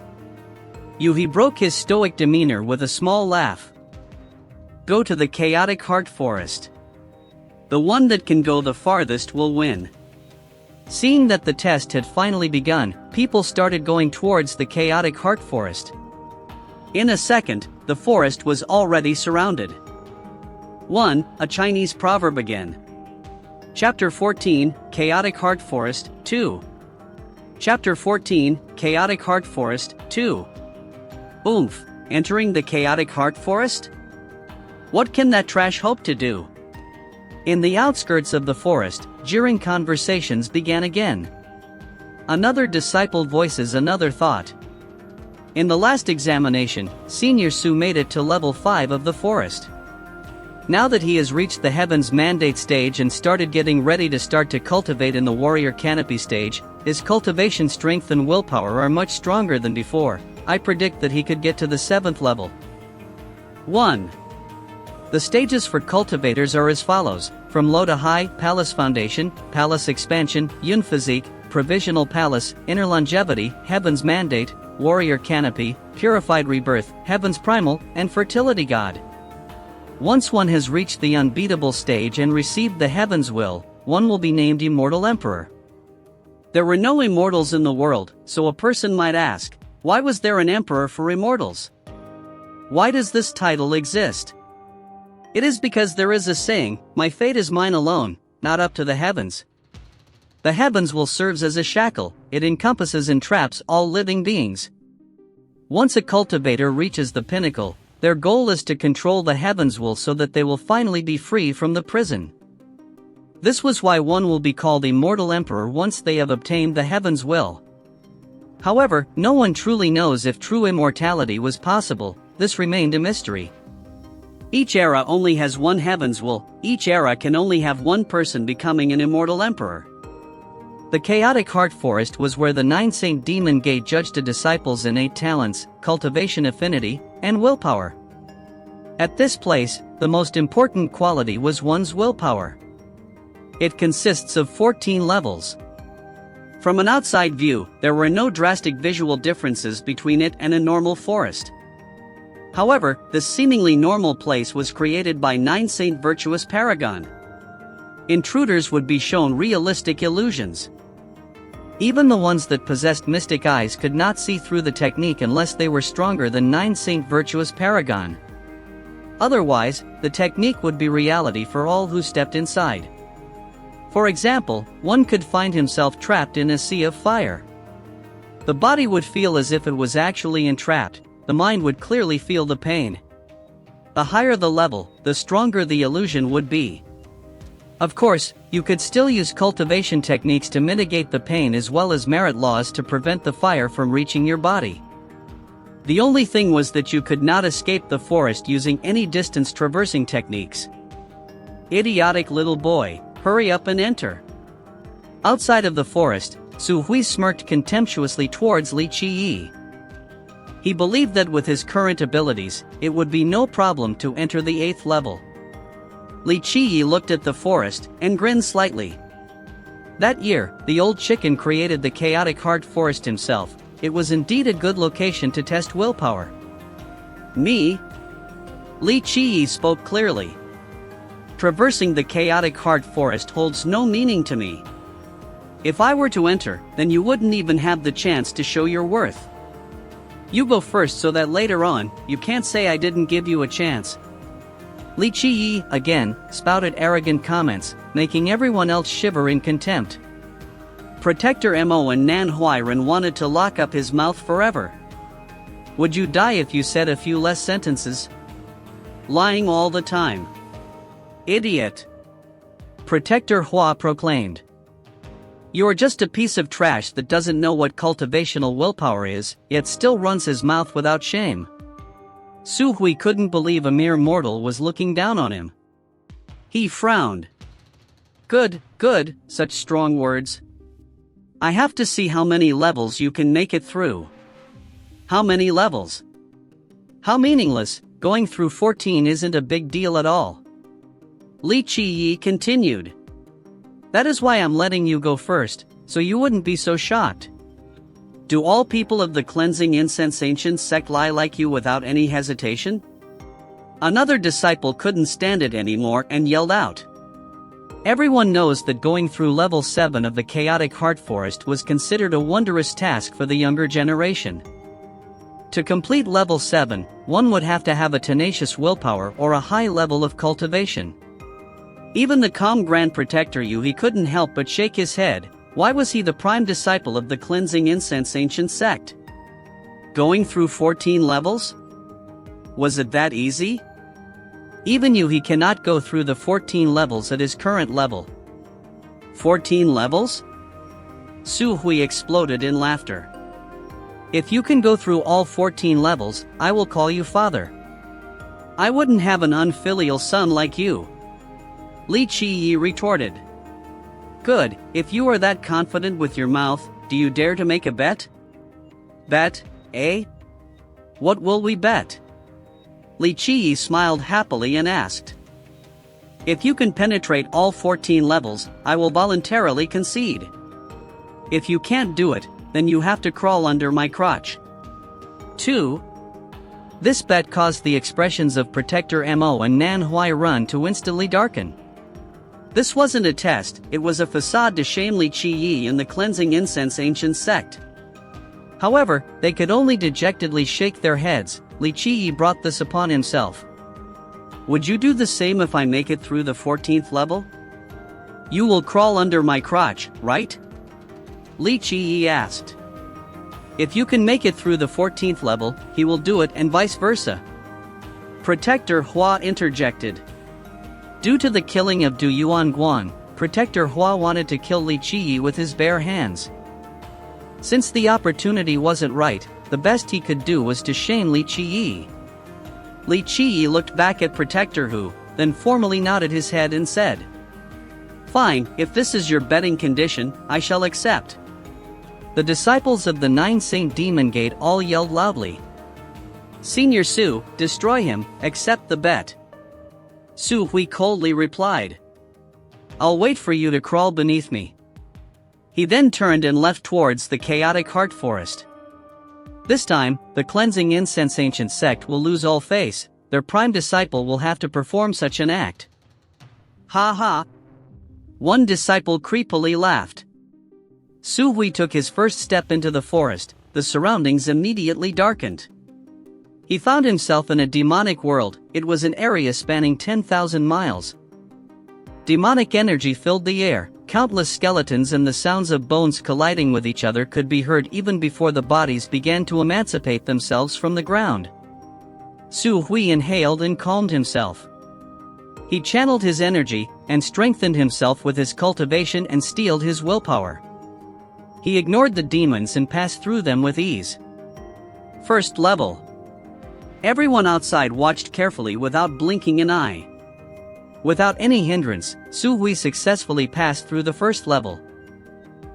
Yu He broke his stoic demeanor with a small laugh. Go to the chaotic heart forest. The one that can go the farthest will win. Seeing that the test had finally begun, people started going towards the chaotic heart forest. In a second, the forest was already surrounded. 1. A Chinese proverb again. Chapter 14, Chaotic Heart Forest, 2. Chapter 14, Chaotic Heart Forest, 2. Oomph, entering the chaotic heart forest? What can that trash hope to do? In the outskirts of the forest, jeering conversations began again. Another disciple voices another thought. In the last examination, Senior Su made it to level 5 of the forest. Now that he has reached the Heaven's Mandate stage and started getting ready to cultivate in the Warrior Canopy stage, his cultivation strength and willpower are much stronger than before. I predict that he could get to the 7th level. 1. The stages for cultivators are as follows: from low to high, Palace Foundation, Palace Expansion, Yun Physique, Provisional Palace, Inner Longevity, Heaven's Mandate, Warrior Canopy, Purified Rebirth, Heaven's Primal, and Fertility God. Once one has reached the unbeatable stage and received the Heaven's Will, one will be named Immortal Emperor. There were no immortals in the world, so a person might ask, why was there an emperor for immortals? Why does this title exist? It is because there is a saying, my fate is mine alone, not up to the heavens. The heavens will serve as a shackle, it encompasses and traps all living beings. Once a cultivator reaches the pinnacle, their goal is to control the heavens will so that they will finally be free from the prison. This was why one will be called Immortal Emperor once they have obtained the heavens will. However, no one truly knows if true immortality was possible, this remained a mystery. Each era only has one heavens will, each era can only have one person becoming an immortal emperor. The chaotic heart forest was where the 9 Saint Demon Gate judged the disciples' innate talents, cultivation affinity, and willpower. At this place, the most important quality was one's willpower. It consists of 14 levels. From an outside view, there were no drastic visual differences between it and a normal forest. However, this seemingly normal place was created by 9 Saint Virtuous Paragon. Intruders would be shown realistic illusions. Even the ones that possessed mystic eyes could not see through the technique unless they were stronger than 9 Saint Virtuous Paragon. Otherwise, the technique would be reality for all who stepped inside. For example, one could find himself trapped in a sea of fire. The body would feel as if it was actually entrapped, the mind would clearly feel the pain. The higher the level, the stronger the illusion would be. Of course, you could still use cultivation techniques to mitigate the pain as well as merit laws to prevent the fire from reaching your body. The only thing was that you could not escape the forest using any distance traversing techniques. Idiotic little boy, hurry up and enter. Outside of the forest, Su Hui smirked contemptuously towards Li Qiyi. He believed that with his current abilities, it would be no problem to enter the 8th level. Li Qiyi looked at the forest and grinned slightly. That year, the old chicken created the chaotic heart forest himself. It was indeed a good location to test willpower. Me? Li Qiyi spoke clearly. Traversing the chaotic heart forest holds no meaning to me. If I were to enter, then you wouldn't even have the chance to show your worth. You go first so that later on, you can't say I didn't give you a chance. Li Qiyi, again, spouted arrogant comments, making everyone else shiver in contempt. Protector Mo and Nan Huiran wanted to lock up his mouth forever. Would you die if you said a few less sentences? Lying all the time. Idiot. Protector Hua proclaimed. You're just a piece of trash that doesn't know what cultivational willpower is, yet still runs his mouth without shame. Su Hui couldn't believe a mere mortal was looking down on him. He frowned. Good, such strong words. I have to see how many levels you can make it through. How many levels? How meaningless, going through 14 isn't a big deal at all. Li Qiyi continued. That is why I'm letting you go first, so you wouldn't be so shocked. Do all people of the cleansing incense ancient sect lie like you without any hesitation? Another disciple couldn't stand it anymore and yelled out. Everyone knows that going through level 7 of the chaotic heart forest was considered a wondrous task for the younger generation. To complete level 7, one would have to have a tenacious willpower or a high level of cultivation. Even the calm Grand Protector he couldn't help but shake his head. Why was he the prime disciple of the cleansing incense ancient sect? Going through 14 levels? Was it that easy? Even he cannot go through the 14 levels at his current level. 14 levels? Su Hui exploded in laughter. If you can go through all 14 levels, I will call you father. I wouldn't have an unfilial son like you. Li Qiyi retorted. Good, if you are that confident with your mouth, do you dare to make a bet? Bet, eh? What will we bet? Li Qiyi smiled happily and asked. If you can penetrate all 14 levels, I will voluntarily concede. If you can't do it, then you have to crawl under my crotch. 2. This bet caused the expressions of Protector Mo and Nan Huiran to instantly darken. This wasn't a test, it was a facade to shame Li Qiyi and the cleansing incense ancient sect. However, they could only dejectedly shake their heads. Li Qiyi brought this upon himself. Would you do the same if I make it through the 14th level? You will crawl under my crotch, right? Li Qiyi asked. If you can make it through the 14th level, he will do it and vice versa. Protector Hua interjected. Due to the killing of Du Yuan Guan, Protector Hua wanted to kill Li Qiyi with his bare hands. Since the opportunity wasn't right, the best he could do was to shame Li Qiyi. Li Qiyi looked back at Protector Hu, then formally nodded his head and said, Fine, if this is your betting condition, I shall accept. The disciples of the 9 Saint Demon Gate all yelled loudly. Senior Su, destroy him, accept the bet. Su Hui coldly replied. I'll wait for you to crawl beneath me. He then turned and left towards the chaotic heart forest. This time, the cleansing incense ancient sect will lose all face, their prime disciple will have to perform such an act. Ha ha! One disciple creepily laughed. Su Hui took his first step into the forest, the surroundings immediately darkened. He found himself in a demonic world. It was an area spanning 10,000 miles. Demonic energy filled the air, countless skeletons and the sounds of bones colliding with each other could be heard even before the bodies began to emancipate themselves from the ground. Su Hui inhaled and calmed himself. He channeled his energy and strengthened himself with his cultivation and steeled his willpower. He ignored the demons and passed through them with ease. First level. Everyone outside watched carefully without blinking an eye. Without any hindrance, Su Hui successfully passed through the first level.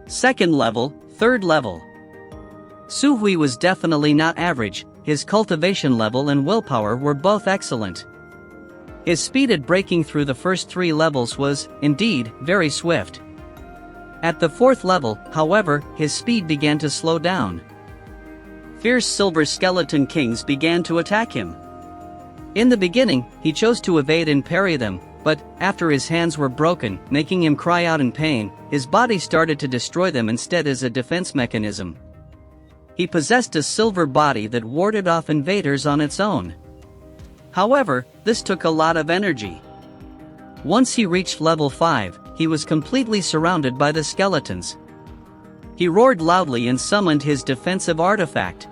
Second level, third level. Su Hui was definitely not average, his cultivation level and willpower were both excellent. His speed at breaking through the first 3 levels was, indeed, very swift. At the 4th level, however, his speed began to slow down. Fierce silver skeleton kings began to attack him. In the beginning, he chose to evade and parry them, but, after his hands were broken, making him cry out in pain, his body started to destroy them instead as a defense mechanism. He possessed a silver body that warded off invaders on its own. However, this took a lot of energy. Once he reached level 5, he was completely surrounded by the skeletons. He roared loudly and summoned his defensive artifact.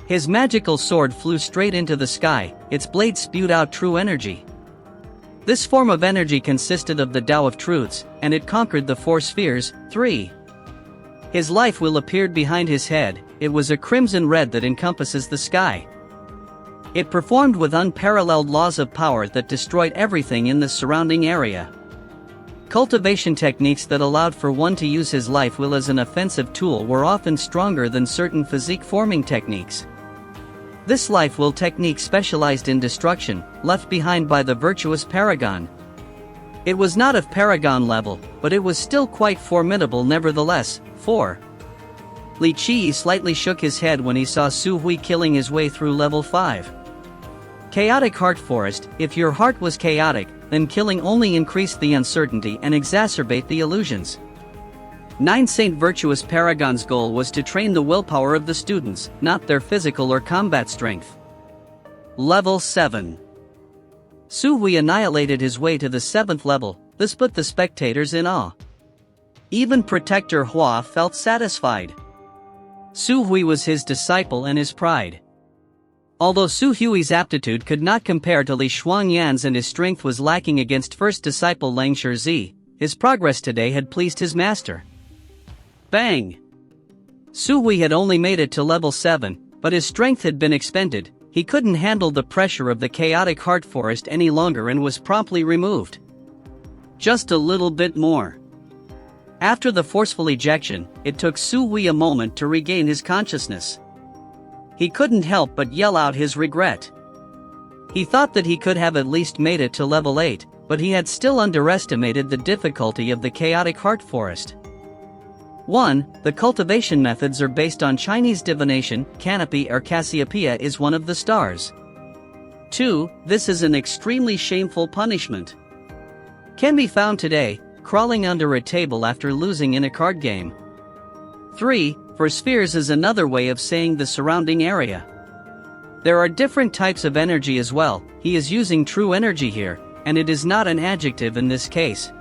His magical sword flew straight into the sky, its blade spewed out true energy. This form of energy consisted of the Tao of Truths, and it conquered the 4 spheres. 3. His life will appeared behind his head, it was a crimson red that encompasses the sky. It performed with unparalleled laws of power that destroyed everything in the surrounding area. Cultivation techniques that allowed for one to use his life will as an offensive tool were often stronger than certain physique forming techniques. This life will technique specialized in destruction, left behind by the virtuous paragon. It was not of paragon level, but it was still quite formidable nevertheless. 4. Li Qi slightly shook his head when he saw Su Hui killing his way through level 5. Chaotic Heart Forest. If your heart was chaotic, then killing only increased the uncertainty and exacerbate the illusions. 9 Saint Virtuous Paragon's goal was to train the willpower of the students, not their physical or combat strength. Level 7. Su Hui annihilated his way to the 7th level, this put the spectators in awe. Even Protector Hua felt satisfied. Su Hui was his disciple and his pride. Although Su Hui's aptitude could not compare to Li Shuangyan's and his strength was lacking against first disciple Lang Shizi, his progress today had pleased his master. Bang! Su Hui had only made it to level 7, but his strength had been expended, he couldn't handle the pressure of the chaotic heart forest any longer and was promptly removed. Just a little bit more. After the forceful ejection, it took Su Hui a moment to regain his consciousness. He couldn't help but yell out his regret. He thought that he could have at least made it to level 8, but he had still underestimated the difficulty of the chaotic heart forest. 1. The cultivation methods are based on Chinese divination, canopy or Cassiopeia is one of the stars. 2. This is an extremely shameful punishment. Can be found today, crawling under a table after losing in a card game. 3. For spheres is another way of saying the surrounding area. There are different types of energy as well, he is using true energy here, and it is not an adjective in this case.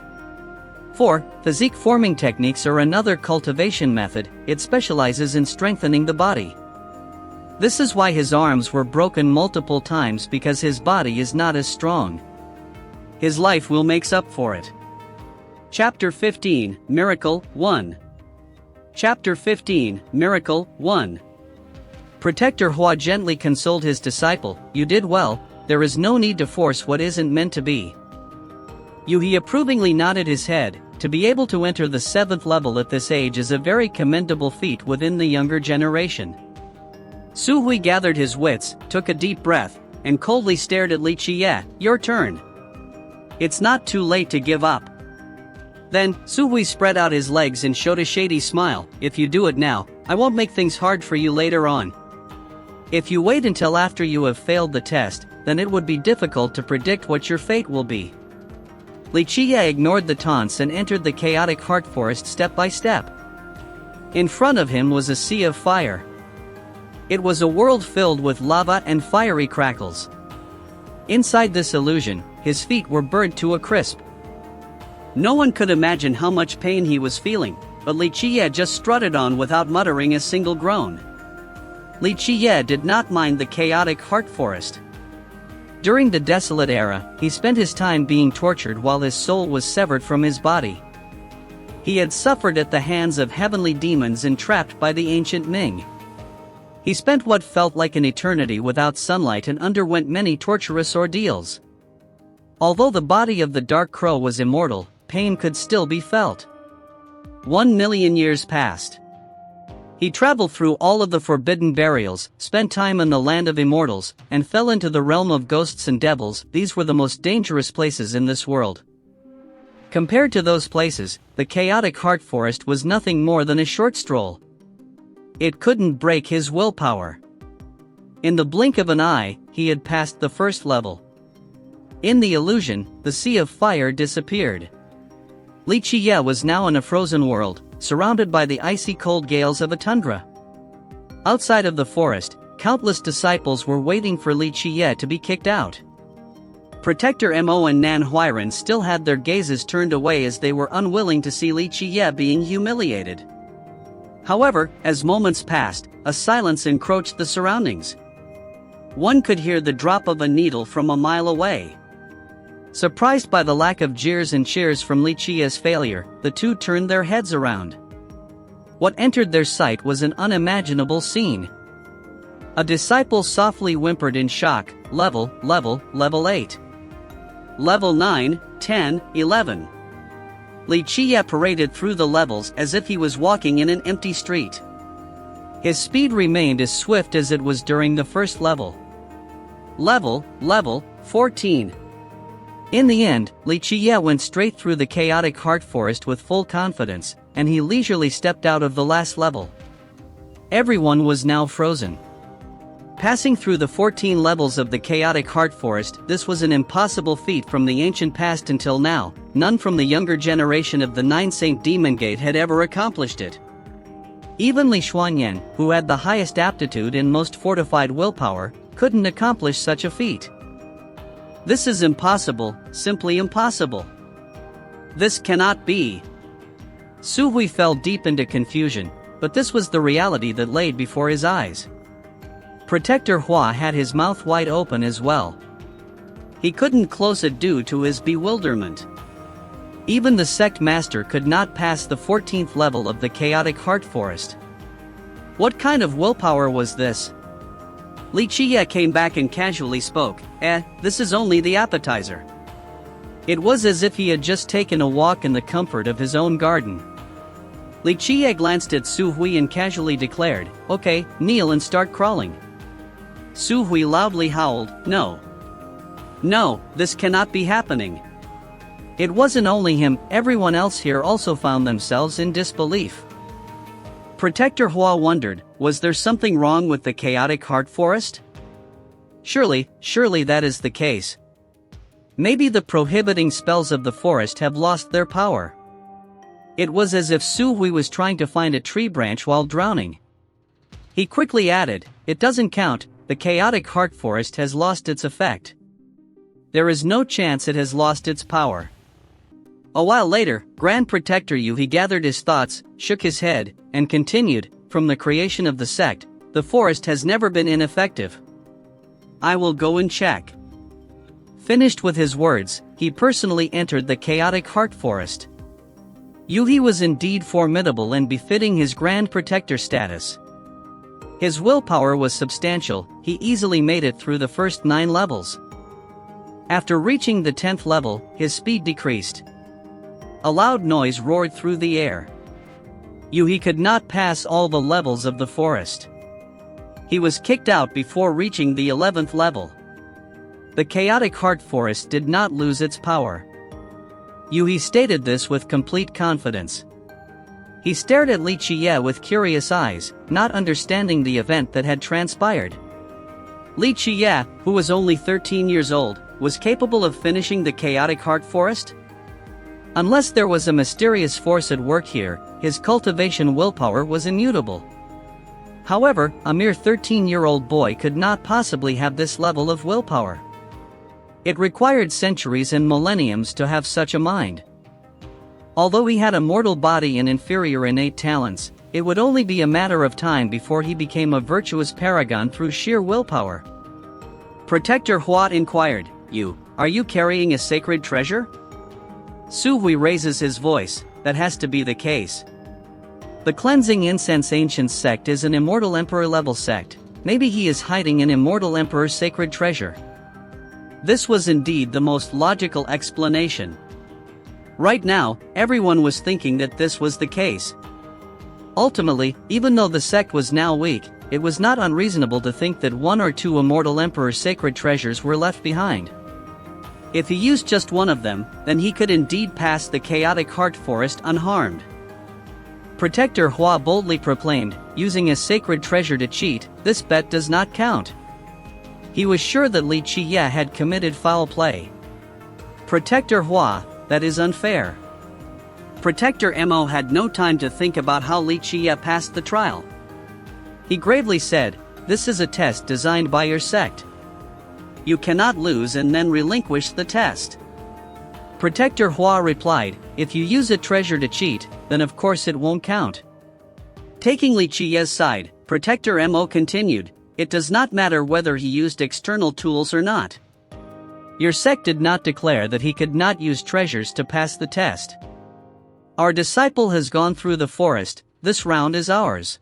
4. Physique forming techniques are another cultivation method, it specializes in strengthening the body. This is why his arms were broken multiple times because his body is not as strong. His life will make up for it. Chapter 15, Miracle 1. Chapter 15, Miracle 1. Protector Hua gently consoled his disciple, "You did well, there is no need to force what isn't meant to be." He approvingly nodded his head. To be able to enter the 7th level at this age is a very commendable feat within the younger generation. Su Hui gathered his wits, took a deep breath, and coldly stared at Li Qi. "Your turn. It's not too late to give up." Then, Su Hui spread out his legs and showed a shady smile. "If you do it now, I won't make things hard for you later on. If you wait until after you have failed the test, then it would be difficult to predict what your fate will be." Li Qi ignored the taunts and entered the chaotic heart forest step by step. In front of him was a sea of fire. It was a world filled with lava and fiery crackles. Inside this illusion, his feet were burnt to a crisp. No one could imagine how much pain he was feeling, but Li Qiye just strutted on without muttering a single groan. Li Qiye did not mind the chaotic heart forest. During the desolate era, he spent his time being tortured while his soul was severed from his body. He had suffered at the hands of heavenly demons entrapped by the ancient Ming. He spent what felt like an eternity without sunlight and underwent many torturous ordeals. Although the body of the Dark Crow was immortal, pain could still be felt. 1,000,000 years passed. He traveled through all of the forbidden burials, spent time in the land of immortals, and fell into the realm of ghosts and devils. These were the most dangerous places in this world. Compared to those places, the chaotic heart forest was nothing more than a short stroll. It couldn't break his willpower. In the blink of an eye, he had passed the first level. In the illusion, the sea of fire disappeared. Li Qiye was now in a frozen world, surrounded by the icy cold gales of a tundra. Outside of the forest, countless disciples were waiting for Li Qiye to be kicked out. Protector Mo and Nan Huiran still had their gazes turned away as they were unwilling to see Li Qiye being humiliated. However, as moments passed, a silence encroached the surroundings. One could hear the drop of a needle from a mile away. Surprised by the lack of jeers and cheers from Li Qiye's failure, the two turned their heads around. What entered their sight was an unimaginable scene. A disciple softly whimpered in shock, level 8. Level 9, 10, 11. Li Qiye paraded through the levels as if he was walking in an empty street. His speed remained as swift as it was during the first level. Level 14. In the end, Li Qiye went straight through the chaotic heart forest with full confidence, and he leisurely stepped out of the last level. Everyone was now frozen. Passing through the 14 levels of the chaotic heart forest, this was an impossible feat from the ancient past until now. None from the younger generation of the Nine Saint Demon Gate had ever accomplished it. Even Li Xuanyan, who had the highest aptitude and most fortified willpower, couldn't accomplish such a feat. This is impossible, simply impossible. This cannot be. Su Hui fell deep into confusion, but this was the reality that laid before his eyes. Protector Hua had his mouth wide open as well. He couldn't close it due to his bewilderment. Even the Sect Master could not pass the 14th level of the chaotic heart forest. What kind of willpower was this? Li Qiye came back and casually spoke, this is only the appetizer. It was as if he had just taken a walk in the comfort of his own garden. Li Qiye glanced at Su Hui and casually declared, okay, kneel and start crawling. Su Hui loudly howled, no. No, this cannot be happening. It wasn't only him, everyone else here also found themselves in disbelief. Protector Hua wondered, was there something wrong with the chaotic heart forest? Surely that is the case. Maybe the prohibiting spells of the forest have lost their power. It was as if Su Hui was trying to find a tree branch while drowning. He quickly added, it doesn't count, the chaotic heart forest has lost its effect. There is no chance it has lost its power. A while later, Grand Protector Yuhi gathered his thoughts, shook his head, and continued, from the creation of the sect, the forest has never been ineffective. I will go and check. Finished with his words, he personally entered the chaotic heart forest. Yuhi was indeed formidable and befitting his Grand Protector status. His willpower was substantial, he easily made it through the first 9 levels. After reaching the 10th level, his speed decreased. A loud noise roared through the air. Yuhi could not pass all the levels of the forest. He was kicked out before reaching the 11th level. The chaotic heart forest did not lose its power. Yuhi stated this with complete confidence. He stared at Li Qiye with curious eyes, not understanding the event that had transpired. Li Qiye, who was only 13 years old, was capable of finishing the chaotic heart forest? Unless there was a mysterious force at work here, his cultivation willpower was immutable. However, a mere 13-year-old boy could not possibly have this level of willpower. It required centuries and millenniums to have such a mind. Although he had a mortal body and inferior innate talents, it would only be a matter of time before he became a virtuous paragon through sheer willpower. Protector Hua inquired, are you carrying a sacred treasure? Su Hui raises his voice, that has to be the case. The Cleansing Incense Ancient Sect is an Immortal Emperor level sect. Maybe he is hiding an Immortal Emperor's sacred treasure. This was indeed the most logical explanation. Right now, everyone was thinking that this was the case. Ultimately, even though the sect was now weak, it was not unreasonable to think that one or two Immortal Emperor's sacred treasures were left behind. If he used just one of them, then he could indeed pass the chaotic heart forest unharmed. Protector Hua boldly proclaimed, using a sacred treasure to cheat, this bet does not count. He was sure that Li Qiye had committed foul play. Protector Hua, that is unfair. Protector Mo had no time to think about how Li Qiye passed the trial. He gravely said, this is a test designed by your sect. You cannot lose and then relinquish the test. Protector Hua replied, if you use a treasure to cheat, then of course it won't count. Taking Li Qiye's side, Protector Mo continued, it does not matter whether he used external tools or not. Your sect did not declare that he could not use treasures to pass the test. Our disciple has gone through the forest, this round is ours.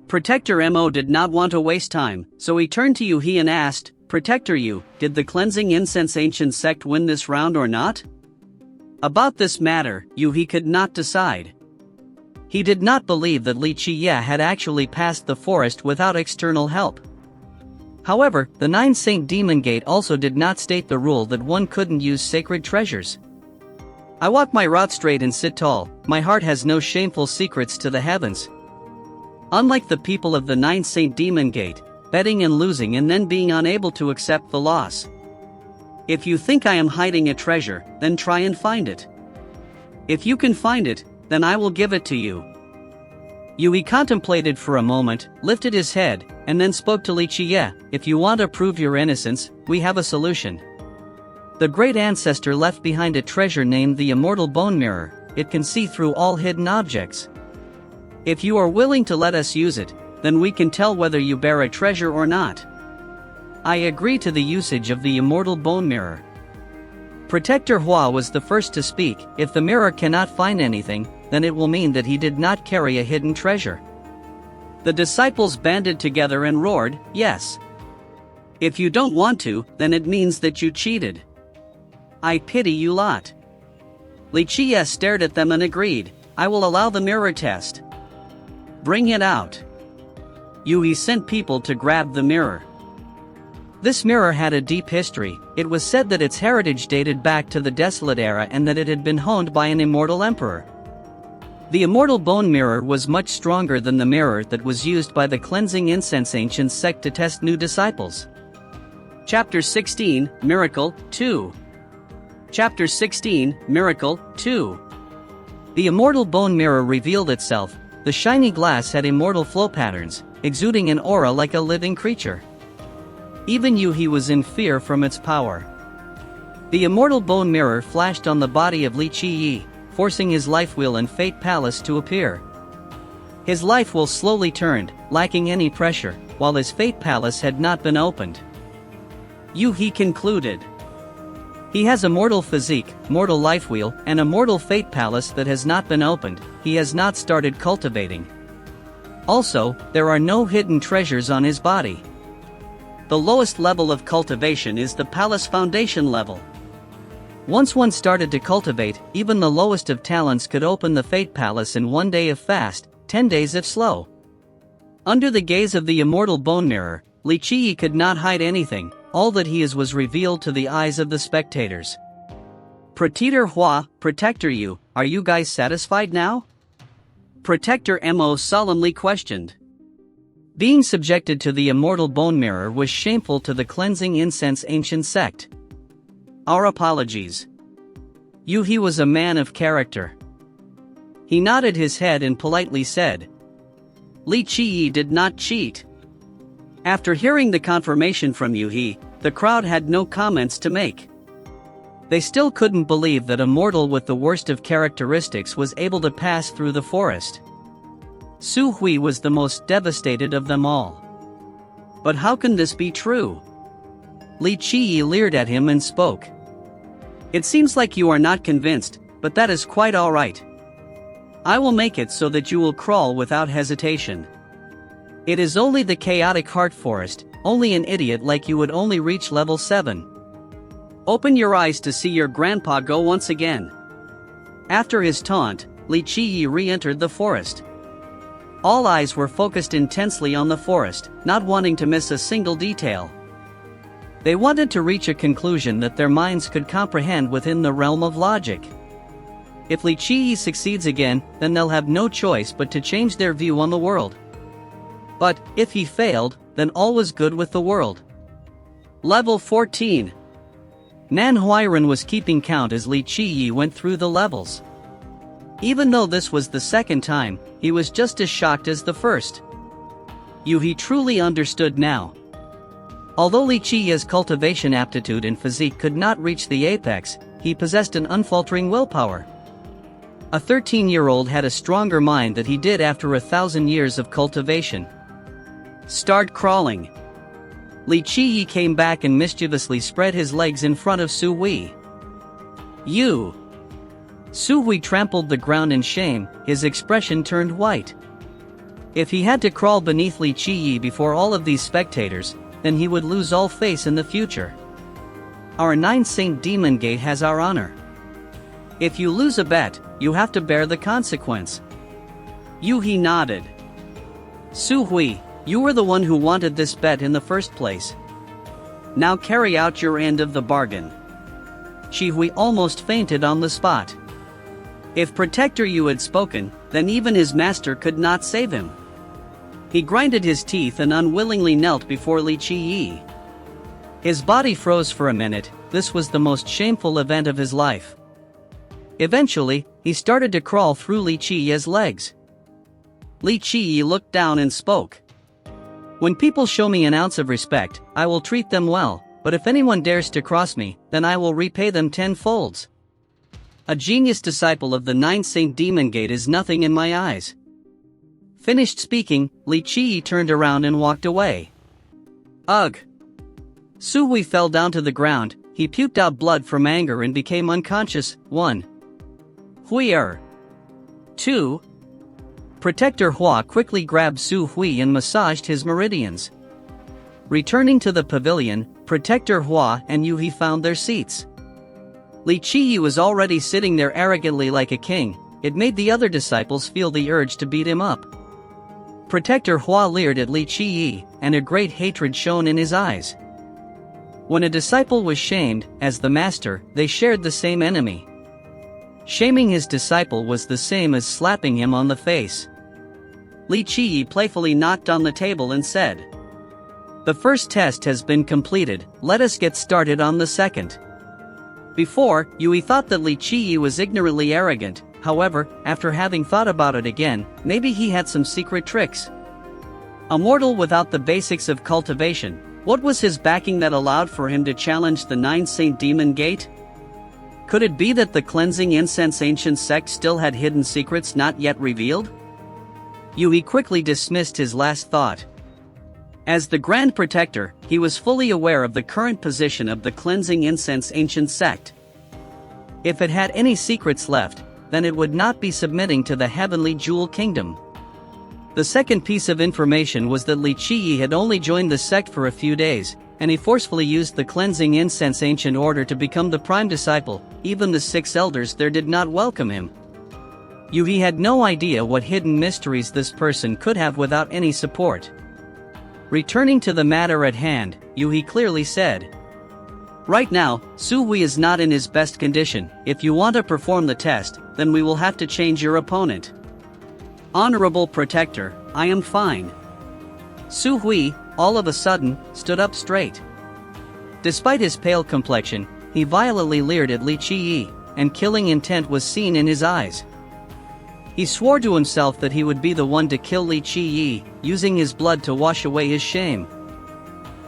Protector Mo did not want to waste time, so he turned to Yuhi and asked, Protector Yu, did the Cleansing Incense Ancient Sect win this round or not? About this matter, Yuhi could not decide. He did not believe that Li Qiye had actually passed the forest without external help. However, the 9 Saint Demon Gate also did not state the rule that one couldn't use sacred treasures. I walk my route straight and sit tall, my heart has no shameful secrets to the heavens. Unlike the people of the 9 Saint Demon Gate, betting and losing and then being unable to accept the loss. If you think I am hiding a treasure, then try and find it. If you can find it, then I will give it to you. Yui contemplated for a moment, lifted his head, and then spoke to Li Qiye, if you want to prove your innocence, we have a solution. The great ancestor left behind a treasure named the Immortal Bone Mirror, it can see through all hidden objects. If you are willing to let us use it, then we can tell whether you bear a treasure or not. I agree to the usage of the Immortal Bone Mirror. Protector Hua was the first to speak, if the mirror cannot find anything, then it will mean that he did not carry a hidden treasure. The disciples banded together and roared, yes. If you don't want to, then it means that you cheated. I pity you lot. Li Qiye stared at them and agreed, I will allow the mirror test. Bring it out. Yui sent people to grab the mirror. This mirror had a deep history. It was said that its heritage dated back to the Desolate Era and that it had been honed by an immortal emperor. The Immortal Bone Mirror was much stronger than the mirror that was used by the Cleansing Incense Ancient Sect to test new disciples. Chapter 16, Miracle 2. Chapter 16, Miracle 2. The Immortal Bone Mirror revealed itself. The shiny glass had immortal flow patterns, exuding an aura like a living creature. Even Yuhi was in fear from its power. The Immortal Bone Mirror flashed on the body of Li Qiye, forcing his life wheel and fate palace to appear. His life wheel slowly turned, lacking any pressure, while his fate palace had not been opened. Yuhi concluded. He has a mortal physique, mortal life wheel, and a mortal fate palace that has not been opened. He has not started cultivating. Also, there are no hidden treasures on his body. The lowest level of cultivation is the palace foundation level. Once one started to cultivate, even the lowest of talents could open the fate palace in 1 day if fast, 10 days if slow. Under the gaze of the Immortal Bone Mirror, Li Qiye could not hide anything. All that he is was revealed to the eyes of the spectators. Protector Hua, Protector Yu, are you guys satisfied now? Protector Mo solemnly questioned. Being subjected to the Immortal Bone Mirror was shameful to the Cleansing Incense Ancient Sect. Our apologies. Yuhi was a man of character. He nodded his head and politely said, Li Qiye did not cheat. After hearing the confirmation from Yuhi, the crowd had no comments to make. They still couldn't believe that a mortal with the worst of characteristics was able to pass through the forest. Su Hui was the most devastated of them all. But how can this be true? Li Qiyi leered at him and spoke. It seems like you are not convinced, but that is quite alright. I will make it so that you will crawl without hesitation. It is only the chaotic heart forest, only an idiot like you would only reach level 7. Open your eyes to see your grandpa go once again. After his taunt, Li Qiyi re-entered the forest. All eyes were focused intensely on the forest, not wanting to miss a single detail. They wanted to reach a conclusion that their minds could comprehend within the realm of logic. If Li Qiyi succeeds again, then they'll have no choice but to change their view on the world. But, if he failed, then all was good with the world. Level 14. Nan Huiran was keeping count as Li Qiyi went through the levels. Even though this was the second time, he was just as shocked as the first. He truly understood now. Although Li Qiyi's cultivation aptitude and physique could not reach the apex, he possessed an unfaltering willpower. A 13-year-old had a stronger mind than he did after 1,000 years of cultivation. Start crawling. Li Qiyi came back and mischievously spread his legs in front of Su Hui. You! Su Hui trampled the ground in shame, his expression turned white. If he had to crawl beneath Li Qiyi before all of these spectators, then he would lose all face in the future. Our 9 Saint Demon Gate has our honor. If you lose a bet, you have to bear the consequence. He nodded. Su Hui, you were the one who wanted this bet in the first place. Now carry out your end of the bargain. Shi Hui almost fainted on the spot. If Protector Yu had spoken, then even his master could not save him. He grinded his teeth and unwillingly knelt before Li Qiyi. His body froze for a minute. This was the most shameful event of his life. Eventually, he started to crawl through Li Qiyi's legs. Li Qiyi looked down and spoke. When people show me an ounce of respect, I will treat them well, but if anyone dares to cross me, then I will repay them tenfold. A genius disciple of the 9 Saint Demon Gate is nothing in my eyes. Finished speaking, Li Qiyi turned around and walked away. Ugh! Su Hui fell down to the ground. He puked out blood from anger and became unconscious. 1. Huier. 2. Protector Hua quickly grabbed Su Hui and massaged his meridians. Returning to the pavilion, Protector Hua and Yu He found their seats. Li Qiyi was already sitting there arrogantly like a king. It made the other disciples feel the urge to beat him up. Protector Hua leered at Li Qiyi, and a great hatred shone in his eyes. When a disciple was shamed, as the master, they shared the same enemy. Shaming his disciple was the same as slapping him on the face. Li Qiyi playfully knocked on the table and said, "The first test has been completed, let us get started on the second." Before, Yui thought that Li Qiyi was ignorantly arrogant. However, after having thought about it again, maybe he had some secret tricks. A mortal without the basics of cultivation, what was his backing that allowed for him to challenge the 9 Saint Demon Gate? Could it be that the cleansing incense ancient sect still had hidden secrets not yet revealed? Yui quickly dismissed his last thought. As the Grand Protector, he was fully aware of the current position of the cleansing incense ancient sect. If it had any secrets left, then it would not be submitting to the Heavenly Jewel Kingdom. The second piece of information was that Li Qiyi had only joined the sect for a few days, and he forcefully used the cleansing incense ancient order to become the prime disciple. Even the 6 elders there did not welcome him. Yui had no idea what hidden mysteries this person could have without any support. Returning to the matter at hand, Yui clearly said, "Right now, Su Hui is not in his best condition. If you want to perform the test, then we will have to change your opponent." "Honorable Protector, I am fine." Su Hui, all of a sudden, stood up straight. Despite his pale complexion, he violently leered at Li Qiyi, and killing intent was seen in his eyes. He swore to himself that he would be the one to kill Li Qiyi, using his blood to wash away his shame.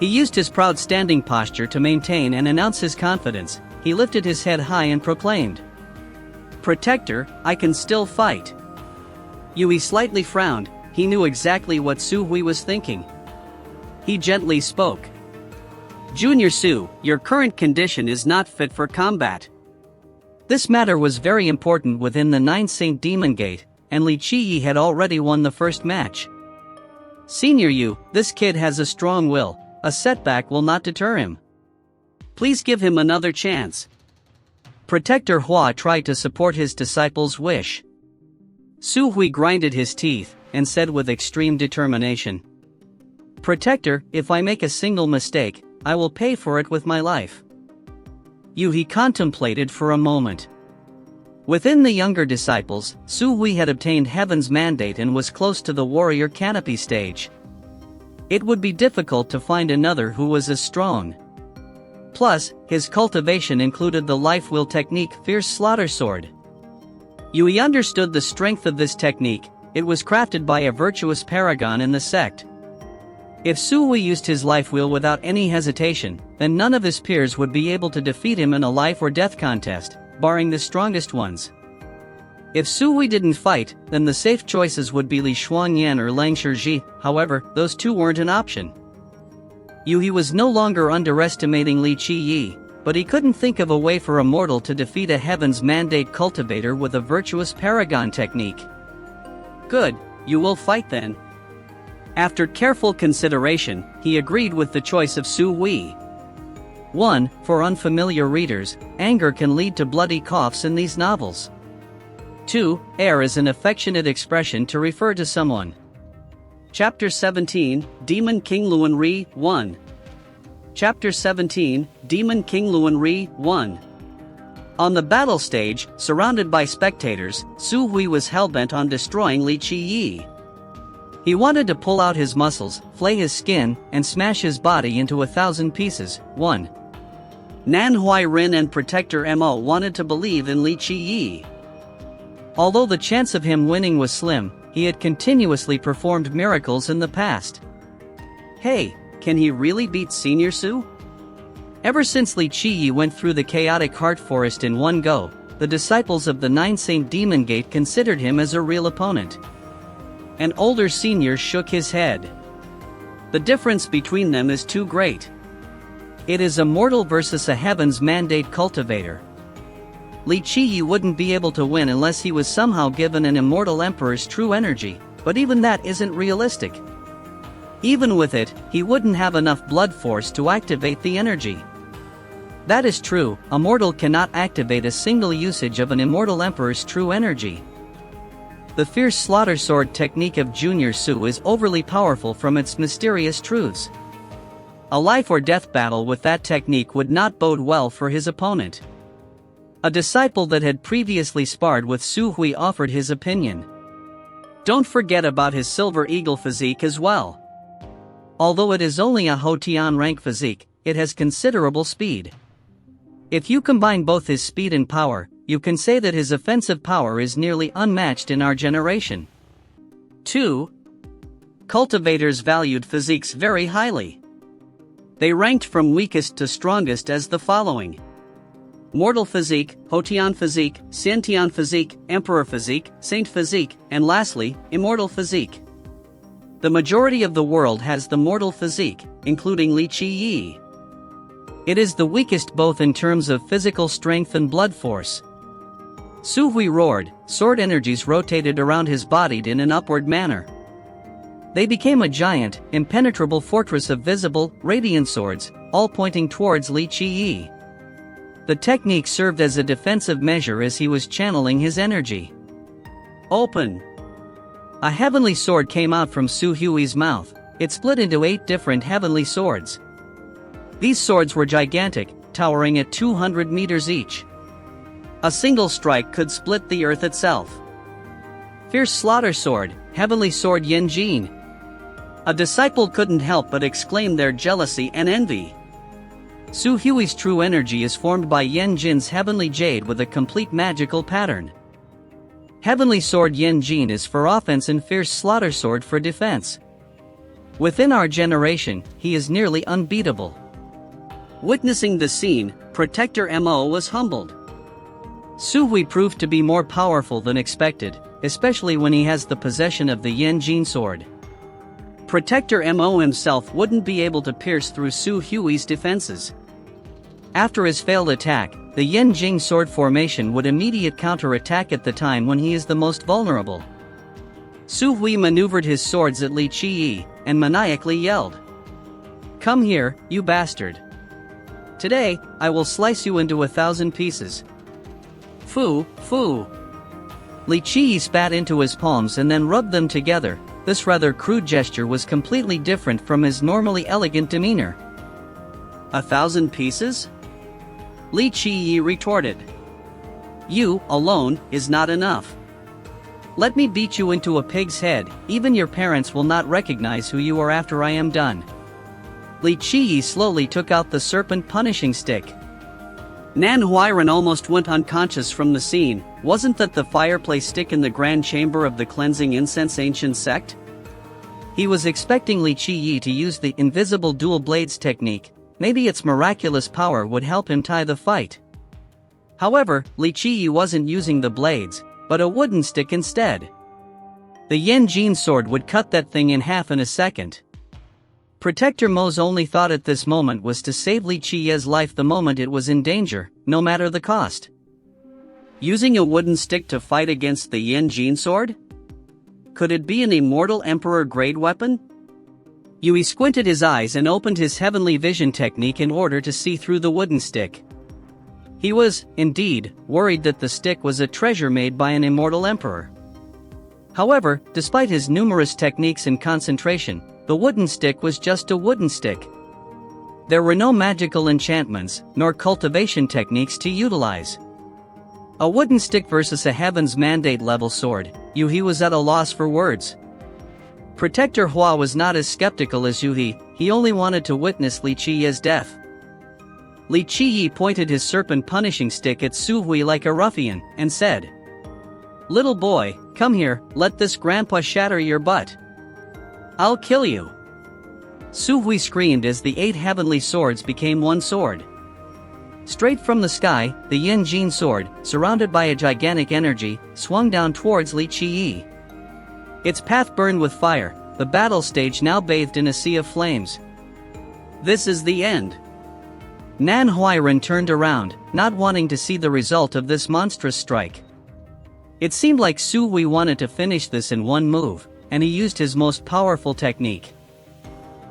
He used his proud standing posture to maintain and announce his confidence. he lifted his head high and proclaimed, "Protector, I can still fight." Yui slightly frowned. He knew exactly what Su Hui was thinking. He gently spoke. "Junior Su, your current condition is not fit for combat." This matter was very important within the 9 Saint Demon Gate, and Li Qiyi had already won the first match. "Senior Yu, this kid has a strong will. A setback will not deter him. Please give him another chance." Protector Hua tried to support his disciple's wish. Su Hui grinded his teeth and said with extreme determination, "Protector, if I make a single mistake, I will pay for it with my life." He contemplated for a moment. Within the younger disciples, Su Hui had obtained Heaven's mandate and was close to the warrior canopy stage. It would be difficult to find another who was as strong. Plus, his cultivation included the life will technique Fierce Slaughter Sword. Yui understood the strength of this technique. It was crafted by a virtuous paragon in the sect. If Su Hui used his life wheel without any hesitation, then none of his peers would be able to defeat him in a life or death contest, barring the strongest ones. If Su Hui didn't fight, then the safe choices would be Li Xuanyan or Lang Shizhi. However, those two weren't an option. Yui was no longer underestimating Li Qiyi, but he couldn't think of a way for a mortal to defeat a Heaven's Mandate cultivator with a virtuous paragon technique. "Good, you will fight then." After careful consideration, he agreed with the choice of Su Hui. 1. For unfamiliar readers, anger can lead to bloody coughs in these novels. 2. Air is an affectionate expression to refer to someone. Chapter 17, Demon King Luan Ri 1. Chapter 17, Demon King Luan Ri 1. On the battle stage, surrounded by spectators, Su Hui was hellbent on destroying Li Qiyi. He wanted to pull out his muscles, flay his skin, and smash his body into 1,000 pieces. 1. Nan Huai Rin and Protector Mo wanted to believe in Li Qiyi. Although the chance of him winning was slim, he had continuously performed miracles in the past. Hey, can he really beat Senior Su? Ever since Li Qiyi went through the chaotic heart forest in one go, the disciples of the 9 Saint Demon Gate considered him as a real opponent. An older senior shook his head. The difference between them is too great. It is a mortal versus a Heaven's Mandate cultivator. Li Qiyi wouldn't be able to win unless he was somehow given an immortal emperor's true energy, but even that isn't realistic. Even with it, he wouldn't have enough blood force to activate the energy. That is true, a mortal cannot activate a single usage of an immortal emperor's true energy. The Fierce Slaughter Sword technique of Junior Su is overly powerful from its mysterious truths. A life or death battle with that technique would not bode well for his opponent. A disciple that had previously sparred with Su Hui offered his opinion. Don't forget about his Silver Eagle physique as well. Although it is only a Hotian rank physique, it has considerable speed. If you combine both his speed and power, you can say that his offensive power is nearly unmatched in our generation. 2. Cultivators valued physiques very highly. They ranked from weakest to strongest as the following: Mortal Physique, Hotian Physique, Xiantian Physique, Emperor Physique, Saint Physique, and lastly, Immortal Physique. The majority of the world has the Mortal Physique, including Li Qiyi. It is the weakest both in terms of physical strength and blood force. Su Hui roared, sword energies rotated around his body in an upward manner. They became a giant, impenetrable fortress of visible, radiant swords, all pointing towards Li Qiyi. The technique served as a defensive measure as he was channeling his energy. Open! A heavenly sword came out from Su Hui's mouth. It split into 8 different heavenly swords. These swords were gigantic, towering at 200 meters each. A single strike could split the earth itself. Fierce Slaughter Sword, Heavenly Sword Yen Jin. A disciple couldn't help but exclaim their jealousy and envy. Su Hui's true energy is formed by Yen Jin's Heavenly Jade with a complete magical pattern. Heavenly Sword Yen Jin is for offense and Fierce Slaughter Sword for defense. Within our generation, he is nearly unbeatable. Witnessing the scene, Protector Mo was humbled. Su Hui proved to be more powerful than expected, especially when he has the possession of the Yen Jin sword. Protector Mo himself wouldn't be able to pierce through Su Hui's defenses. After his failed attack, the Yen Jing sword formation would immediate counterattack at the time when he is the most vulnerable. Su Hui maneuvered his swords at Li Qiyi, and maniacally yelled, "Come here, you bastard. Today, I will slice you into 1,000 pieces." Fu, fu. Li Qiyi spat into his palms and then rubbed them together. This rather crude gesture was completely different from his normally elegant demeanor. 1,000 pieces? Li Qiyi retorted. You, alone, is not enough. Let me beat you into a pig's head, even your parents will not recognize who you are after I am done. Li Qiyi slowly took out the serpent punishing stick. Nan Huiran almost went unconscious from the scene. Wasn't that the fireplace stick in the grand chamber of the cleansing incense ancient sect? He was expecting Li Qiyi to use the invisible dual blades technique. Maybe its miraculous power would help him tie the fight. However, Li Qiyi wasn't using the blades, but a wooden stick instead. The Yen Jin sword would cut that thing in half in a second. Protector Mo's only thought at this moment was to save Li Qiyi's life the moment it was in danger, no matter the cost. Using a wooden stick to fight against the Yen Jin sword? Could it be an immortal emperor-grade weapon? Yui squinted his eyes and opened his heavenly vision technique in order to see through the wooden stick. He was, indeed, worried that the stick was a treasure made by an immortal emperor. However, despite his numerous techniques and concentration, the wooden stick was just a wooden stick. There were no magical enchantments, nor cultivation techniques to utilize. A wooden stick versus a Heaven's Mandate level sword, Yui was at a loss for words. Protector Hua was not as skeptical as Yui, he only wanted to witness Li Qiyi's death. Li Qiyi pointed his serpent punishing stick at Su Hui like a ruffian, and said, "Little boy, come here, let this grandpa shatter your butt. I'll kill you." Su Hui screamed as the 8 heavenly swords became one sword. Straight from the sky, the Yen Jin sword, surrounded by a gigantic energy, swung down towards Li Qiyi. Its path burned with fire, the battle stage now bathed in a sea of flames. This is the end. Nan Huiran turned around, not wanting to see the result of this monstrous strike. It seemed like Su Hui wanted to finish this in one move, and he used his most powerful technique.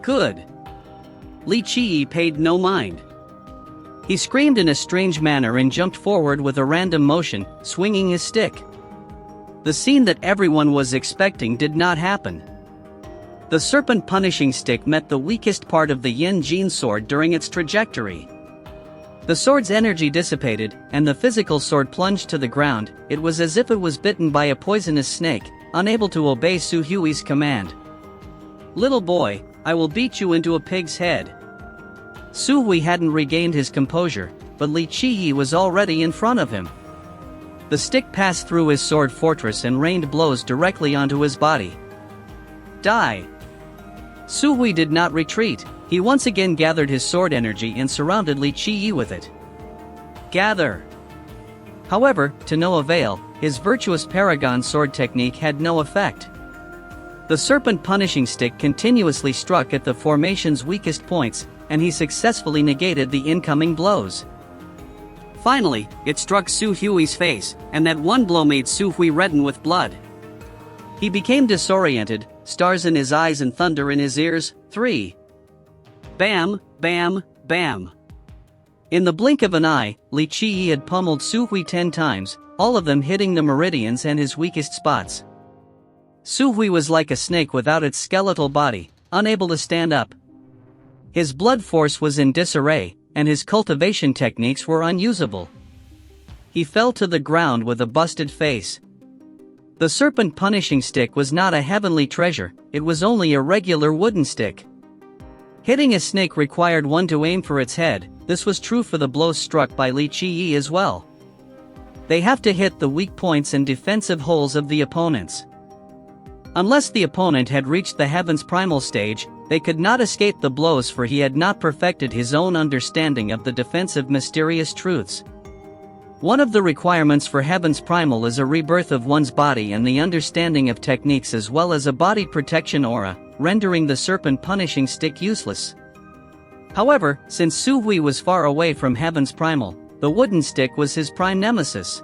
Good. Li Qiyi paid no mind. He screamed in a strange manner and jumped forward with a random motion, swinging his stick. The scene that everyone was expecting did not happen. The serpent punishing stick met the weakest part of the Yen Jin sword during its trajectory. The sword's energy dissipated, and the physical sword plunged to the ground. It was as if it was bitten by a poisonous snake, unable to obey Su Hui's command. "Little boy, I will beat you into a pig's head." Su Hui hadn't regained his composure, but Li Qiyi was already in front of him. The stick passed through his sword fortress and rained blows directly onto his body. Die! Su Hui did not retreat. He once again gathered his sword energy and surrounded Li Qiyi with it. Gather! However, to no avail, his virtuous paragon sword technique had no effect. The serpent punishing stick continuously struck at the formation's weakest points, and he successfully negated the incoming blows. Finally, it struck Su Hui's face, and that one blow made Su Hui redden with blood. He became disoriented, stars in his eyes and thunder in his ears. 3. Bam, bam, bam. In the blink of an eye, Li Qiyi had pummeled Su Hui 10 times, all of them hitting the meridians and his weakest spots. Su Hui was like a snake without its skeletal body, unable to stand up. His blood force was in disarray, and his cultivation techniques were unusable. He fell to the ground with a busted face. The serpent punishing stick was not a heavenly treasure, it was only a regular wooden stick. Hitting a snake required one to aim for its head. This was true for the blows struck by Li Qiyi as well. They have to hit the weak points and defensive holes of the opponents. Unless the opponent had reached the heaven's primal stage, they could not escape the blows, for he had not perfected his own understanding of the defensive mysterious truths. One of the requirements for Heaven's Primal is a rebirth of one's body and the understanding of techniques, as well as a body protection aura, rendering the serpent punishing stick useless. However, since Su Hui was far away from Heaven's Primal, the wooden stick was his prime nemesis.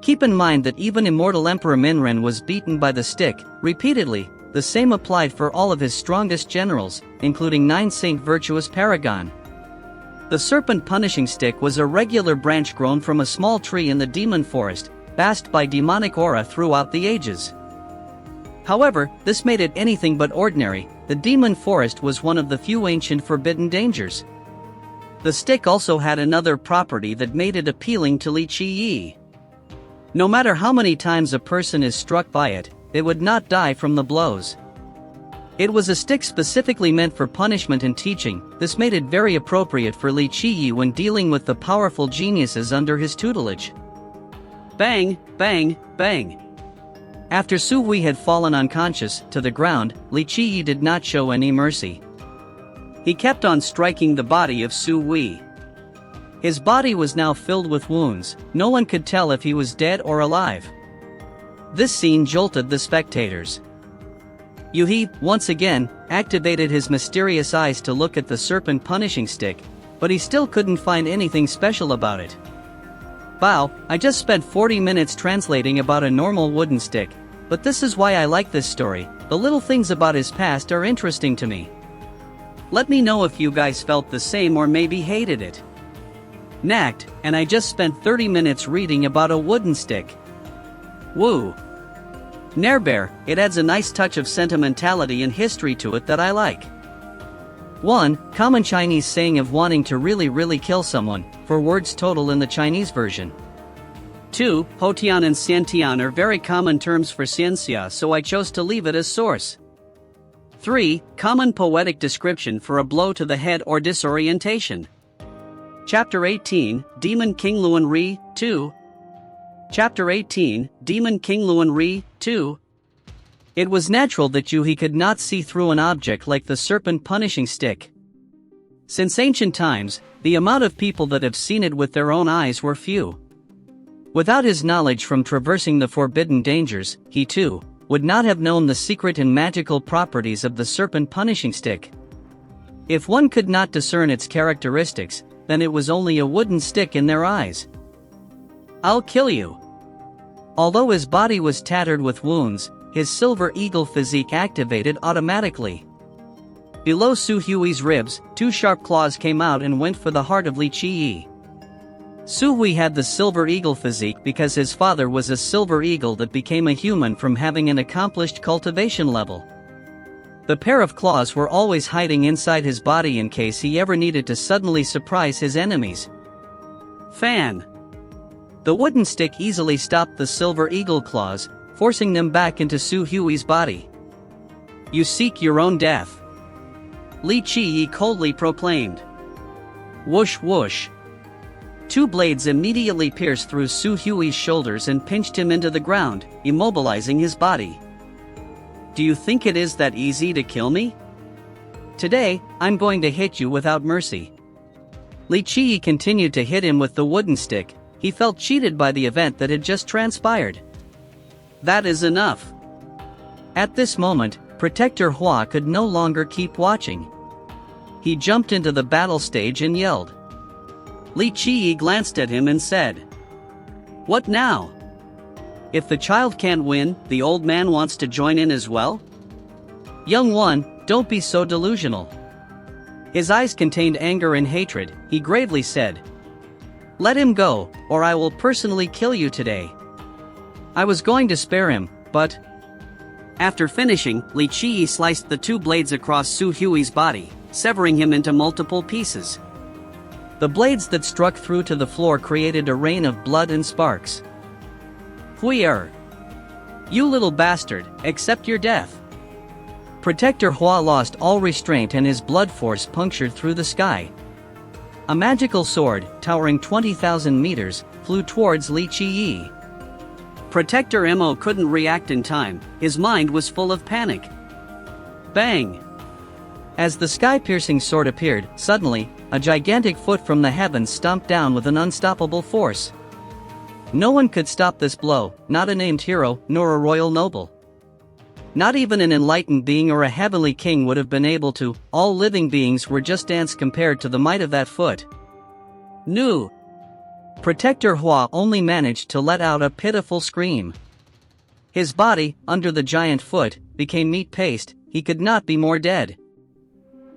Keep in mind that even immortal Emperor Minren was beaten by the stick, repeatedly. The same applied for all of his strongest generals, including 9 Saint Virtuous Paragon. The serpent punishing stick was a regular branch grown from a small tree in the demon forest, basked by demonic aura throughout the ages. However, this made it anything but ordinary. The demon forest was one of the few ancient forbidden dangers. The stick also had another property that made it appealing to Li Qiyi. No matter how many times a person is struck by it, they would not die from the blows. It was a stick specifically meant for punishment and teaching. This made it very appropriate for Li Qiyi when dealing with the powerful geniuses under his tutelage. Bang, bang, bang. After Su Hui had fallen unconscious to the ground, Li Qiyi did not show any mercy. He kept on striking the body of Su Hui. His body was now filled with wounds. No one could tell if he was dead or alive. This scene jolted the spectators. Yuhi, once again, activated his mysterious eyes to look at the serpent punishing stick, but he still couldn't find anything special about it. Wow, I just spent 40 minutes translating about a normal wooden stick, but this is why I like this story. The little things about his past are interesting to me. Let me know if you guys felt the same or maybe hated it. Knacked, and I just spent 30 minutes reading about a wooden stick. Woo! Nairbear, it adds a nice touch of sentimentality and history to it that I like. 1. Common Chinese saying of wanting to really kill someone, for words total in the Chinese version. 2. Hotian and Xiantian are very common terms for Xianxia, so I chose to leave it as source. 3. Common poetic description for a blow to the head or disorientation. Chapter 18, Demon King Luan Ri, 2. Chapter 18, Demon King Luan Ri, 2. It was natural that Yuhi could not see through an object like the serpent punishing stick. Since ancient times, the amount of people that have seen it with their own eyes were few. Without his knowledge from traversing the forbidden dangers, he too would not have known the secret and magical properties of the serpent punishing stick. If one could not discern its characteristics, then it was only a wooden stick in their eyes. I'll kill you. Although his body was tattered with wounds, his silver eagle physique activated automatically. Below Su Hui's ribs, 2 sharp claws came out and went for the heart of Li Qiyi. Su Hui had the silver eagle physique because his father was a silver eagle that became a human from having an accomplished cultivation level. The pair of claws were always hiding inside his body in case he ever needed to suddenly surprise his enemies. Fan. The wooden stick easily stopped the silver eagle claws, forcing them back into Su Hui's body. You seek your own death. Li Qiyi coldly proclaimed. Whoosh whoosh. 2 blades immediately pierced through Su Hui's shoulders and pinched him into the ground, immobilizing his body. Do you think it is that easy to kill me? Today, I'm going to hit you without mercy. Li Qiyi continued to hit him with the wooden stick. He felt cheated by the event that had just transpired. That is enough. At this moment, Protector Hua could no longer keep watching. He jumped into the battle stage and yelled. Li Qiyi glanced at him and said, "What now? If the child can't win, the old man wants to join in as well? Young one, don't be so delusional." His eyes contained anger and hatred. He gravely said, "Let him go, or I will personally kill you today." I was going to spare him, but... After finishing, Li Qiyi sliced the 2 blades across Su Hui's body, severing him into multiple pieces. The blades that struck through to the floor created a rain of blood and sparks. Hui'er! You little bastard, accept your death. Protector Hua lost all restraint and his blood force punctured through the sky. A magical sword, towering 20,000 meters, flew towards Li Qiyi. Protector Mo couldn't react in time. His mind was full of panic. Bang! As the sky-piercing sword appeared, suddenly, a gigantic foot from the heavens stomped down with an unstoppable force. No one could stop this blow, not a named hero, nor a royal noble. Not even an enlightened being or a heavenly king would have been able to. All living beings were just ants compared to the might of that foot. No. Protector Hua only managed to let out a pitiful scream. His body, under the giant foot, became meat paste. He could not be more dead.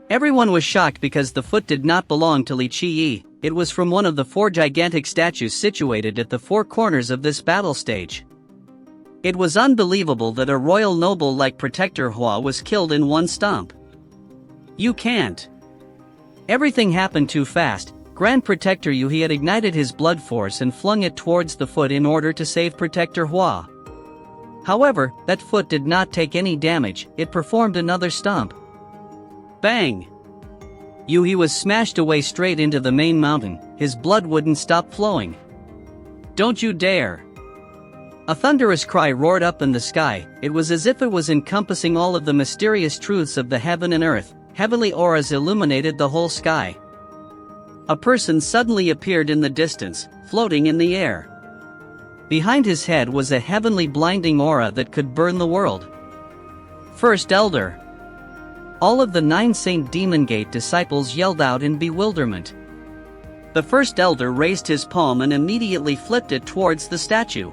Everyone was shocked because the foot did not belong to Li Qiyi. It was from one of the 4 gigantic statues situated at the 4 corners of this battle stage. It was unbelievable that a royal noble like Protector Hua was killed in one stomp. You can't. Everything happened too fast. Grand Protector Yu had ignited his blood force and flung it towards the foot in order to save Protector Hua. However, that foot did not take any damage. It performed another stomp. Bang! Yu was smashed away straight into the main mountain. His blood wouldn't stop flowing. Don't you dare! A thunderous cry roared up in the sky. It was as if it was encompassing all of the mysterious truths of the heaven and earth. Heavenly auras illuminated the whole sky. A person suddenly appeared in the distance, floating in the air. Behind his head was a heavenly blinding aura that could burn the world. First Elder. All of the 9 Saint Demon Gate disciples yelled out in bewilderment. The First Elder raised his palm and immediately flipped it towards the statue.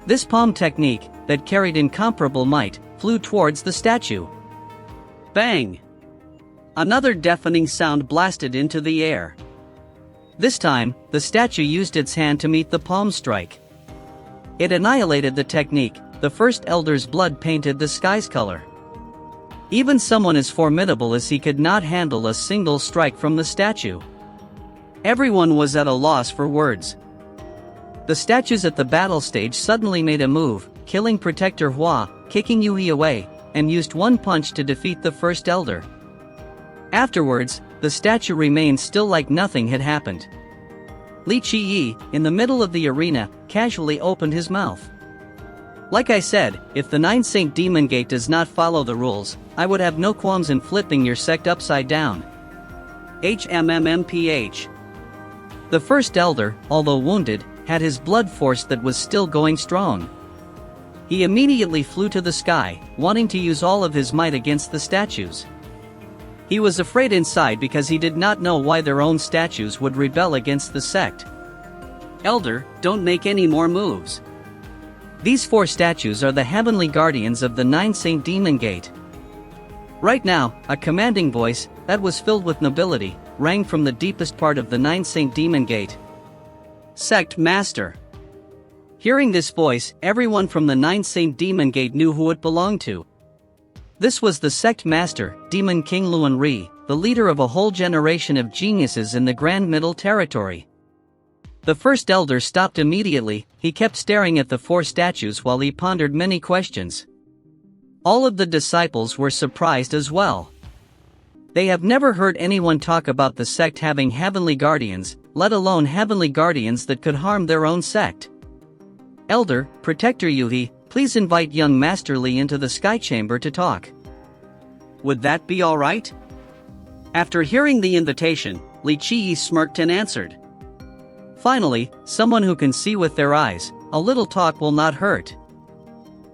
This palm technique, that carried incomparable might, flew towards the statue. Bang! Another deafening sound blasted into the air. This time, the statue used its hand to meet the palm strike. It annihilated the technique. The First Elder's blood painted the sky's color. Even someone as formidable as he could not handle a single strike from the statue. Everyone was at a loss for words. The statues at the battle stage suddenly made a move, killing Protector Hua, kicking Yui away, and used one punch to defeat the First Elder. Afterwards, the statue remained still like nothing had happened. Li Qiyi, in the middle of the arena, casually opened his mouth. Like I said, if the 9 Saint Demon Gate does not follow the rules, I would have no qualms in flipping your sect upside down. HMMMPH. The First Elder, although wounded, had his blood force that was still going strong. He immediately flew to the sky, wanting to use all of his might against the statues. He was afraid inside because he did not know why their own statues would rebel against the sect. Elder, don't make any more moves. These 4 statues are the heavenly guardians of the 9 Saint Demon Gate. Right now, a commanding voice, that was filled with nobility, rang from the deepest part of the 9 Saint Demon Gate. Sect Master. Hearing this voice, everyone from the 9 Saint Demon Gate knew who it belonged to. This was the Sect Master, Demon King Luan Ri, the leader of a whole generation of geniuses in the Grand Middle Territory. The First Elder stopped immediately. He kept staring at the 4 statues while he pondered many questions. All of the disciples were surprised as well. They have never heard anyone talk about the sect having heavenly guardians, let alone heavenly guardians that could harm their own sect. Elder, Protector Yuhi, please invite young Master Li into the sky chamber to talk. Would that be alright? After hearing the invitation, Li Qiyi smirked and answered. Finally, someone who can see with their eyes, a little talk will not hurt.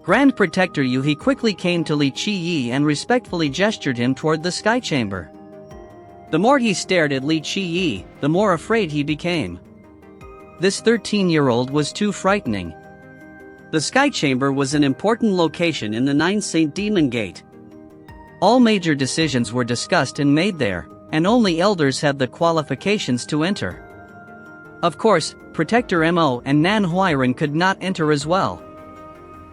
Grand Protector Yuhi quickly came to Li Qiyi and respectfully gestured him toward the sky chamber. The more he stared at Li Qiyi, the more afraid he became. This 13-year-old was too frightening. The sky chamber was an important location in the 9 Saint Demon Gate. All major decisions were discussed and made there, and only elders had the qualifications to enter. Of course, Protector Mo and Nan Huiran could not enter as well.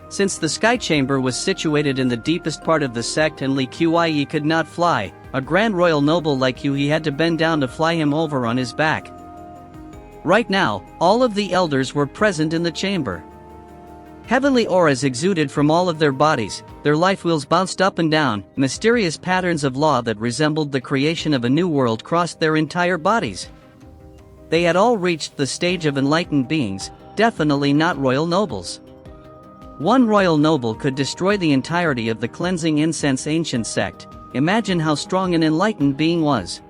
Since the sky chamber was situated in the deepest part of the sect and Li Qiyi could not fly, a grand royal noble like you, he had to bend down to fly him over on his back. Right now, all of the elders were present in the chamber. Heavenly auras exuded from all of their bodies, their life wheels bounced up and down, mysterious patterns of law that resembled the creation of a new world crossed their entire bodies. They had all reached the stage of enlightened beings, definitely not royal nobles. One royal noble could destroy the entirety of the cleansing incense ancient sect, imagine how strong an enlightened being was.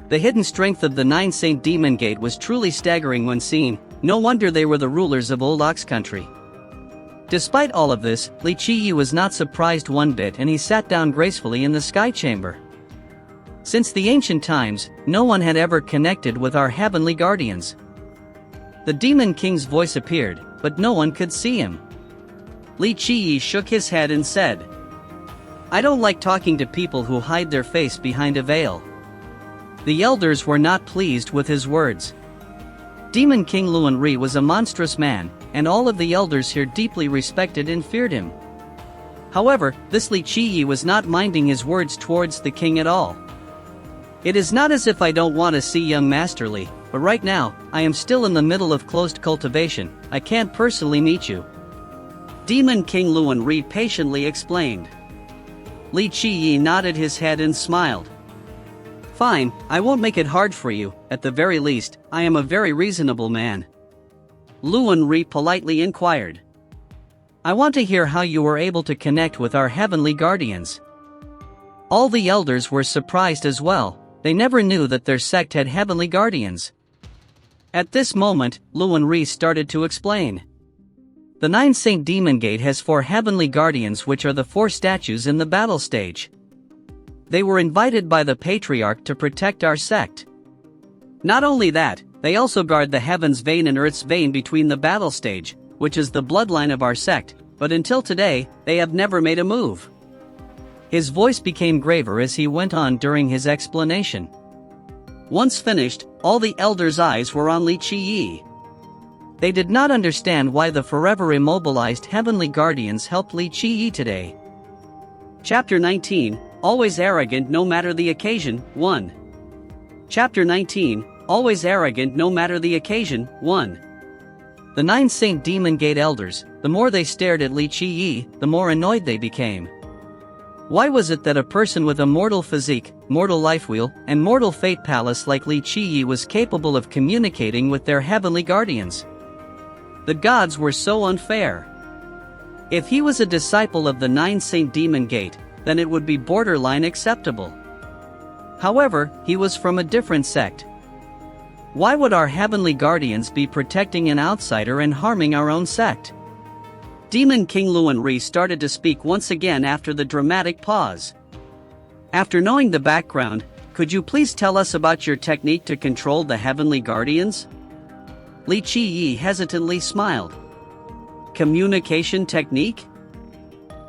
The hidden strength of the 9 Saint Demon Gate was truly staggering when seen, no wonder they were the rulers of Old Ox Country. Despite all of this, Li Qiyi was not surprised one bit and he sat down gracefully in the sky chamber. Since the ancient times, no one had ever connected with our heavenly guardians. The Demon King's voice appeared, but no one could see him. Li Qiyi shook his head and said, "I don't like talking to people who hide their face behind a veil." The elders were not pleased with his words. Demon King Luanri was a monstrous man, and all of the elders here deeply respected and feared him. However, this Li Qiyi was not minding his words towards the king at all. "It is not as if I don't want to see young Master Li, but right now, I am still in the middle of closed cultivation, I can't personally meet you." Demon King Luanri patiently explained. Li Qiyi nodded his head and smiled. "Fine, I won't make it hard for you, at the very least, I am a very reasonable man." Luanri politely inquired. "I want to hear how you were able to connect with our heavenly guardians." All the elders were surprised as well, they never knew that their sect had heavenly guardians. At this moment, Luanri started to explain. The 9 Saint Demon Gate has 4 heavenly guardians, which are the 4 statues in the battle stage. They were invited by the Patriarch to protect our sect. Not only that, they also guard the heaven's vein and earth's vein between the battle stage, which is the bloodline of our sect, but until today, they have never made a move. His voice became graver as he went on during his explanation. Once finished, all the elders' eyes were on Li Qiyi. They did not understand why the forever immobilized heavenly guardians helped Li Qiyi today. Chapter 19, Always Arrogant No Matter the Occasion, 1. Chapter 19, Always Arrogant No Matter the Occasion, 1. The 9 Saint Demon Gate elders, the more they stared at Li Qiyi, the more annoyed they became. Why was it that a person with a mortal physique, mortal life wheel, and mortal fate palace like Li Qiyi was capable of communicating with their heavenly guardians? The gods were so unfair. If he was a disciple of the 9 Saint Demon Gate, then it would be borderline acceptable. However, he was from a different sect. Why would our heavenly guardians be protecting an outsider and harming our own sect? Demon King Luanri started to speak once again after the dramatic pause. "After knowing the background, could you please tell us about your technique to control the heavenly guardians?" Li Qiyi hesitantly smiled. "Communication technique?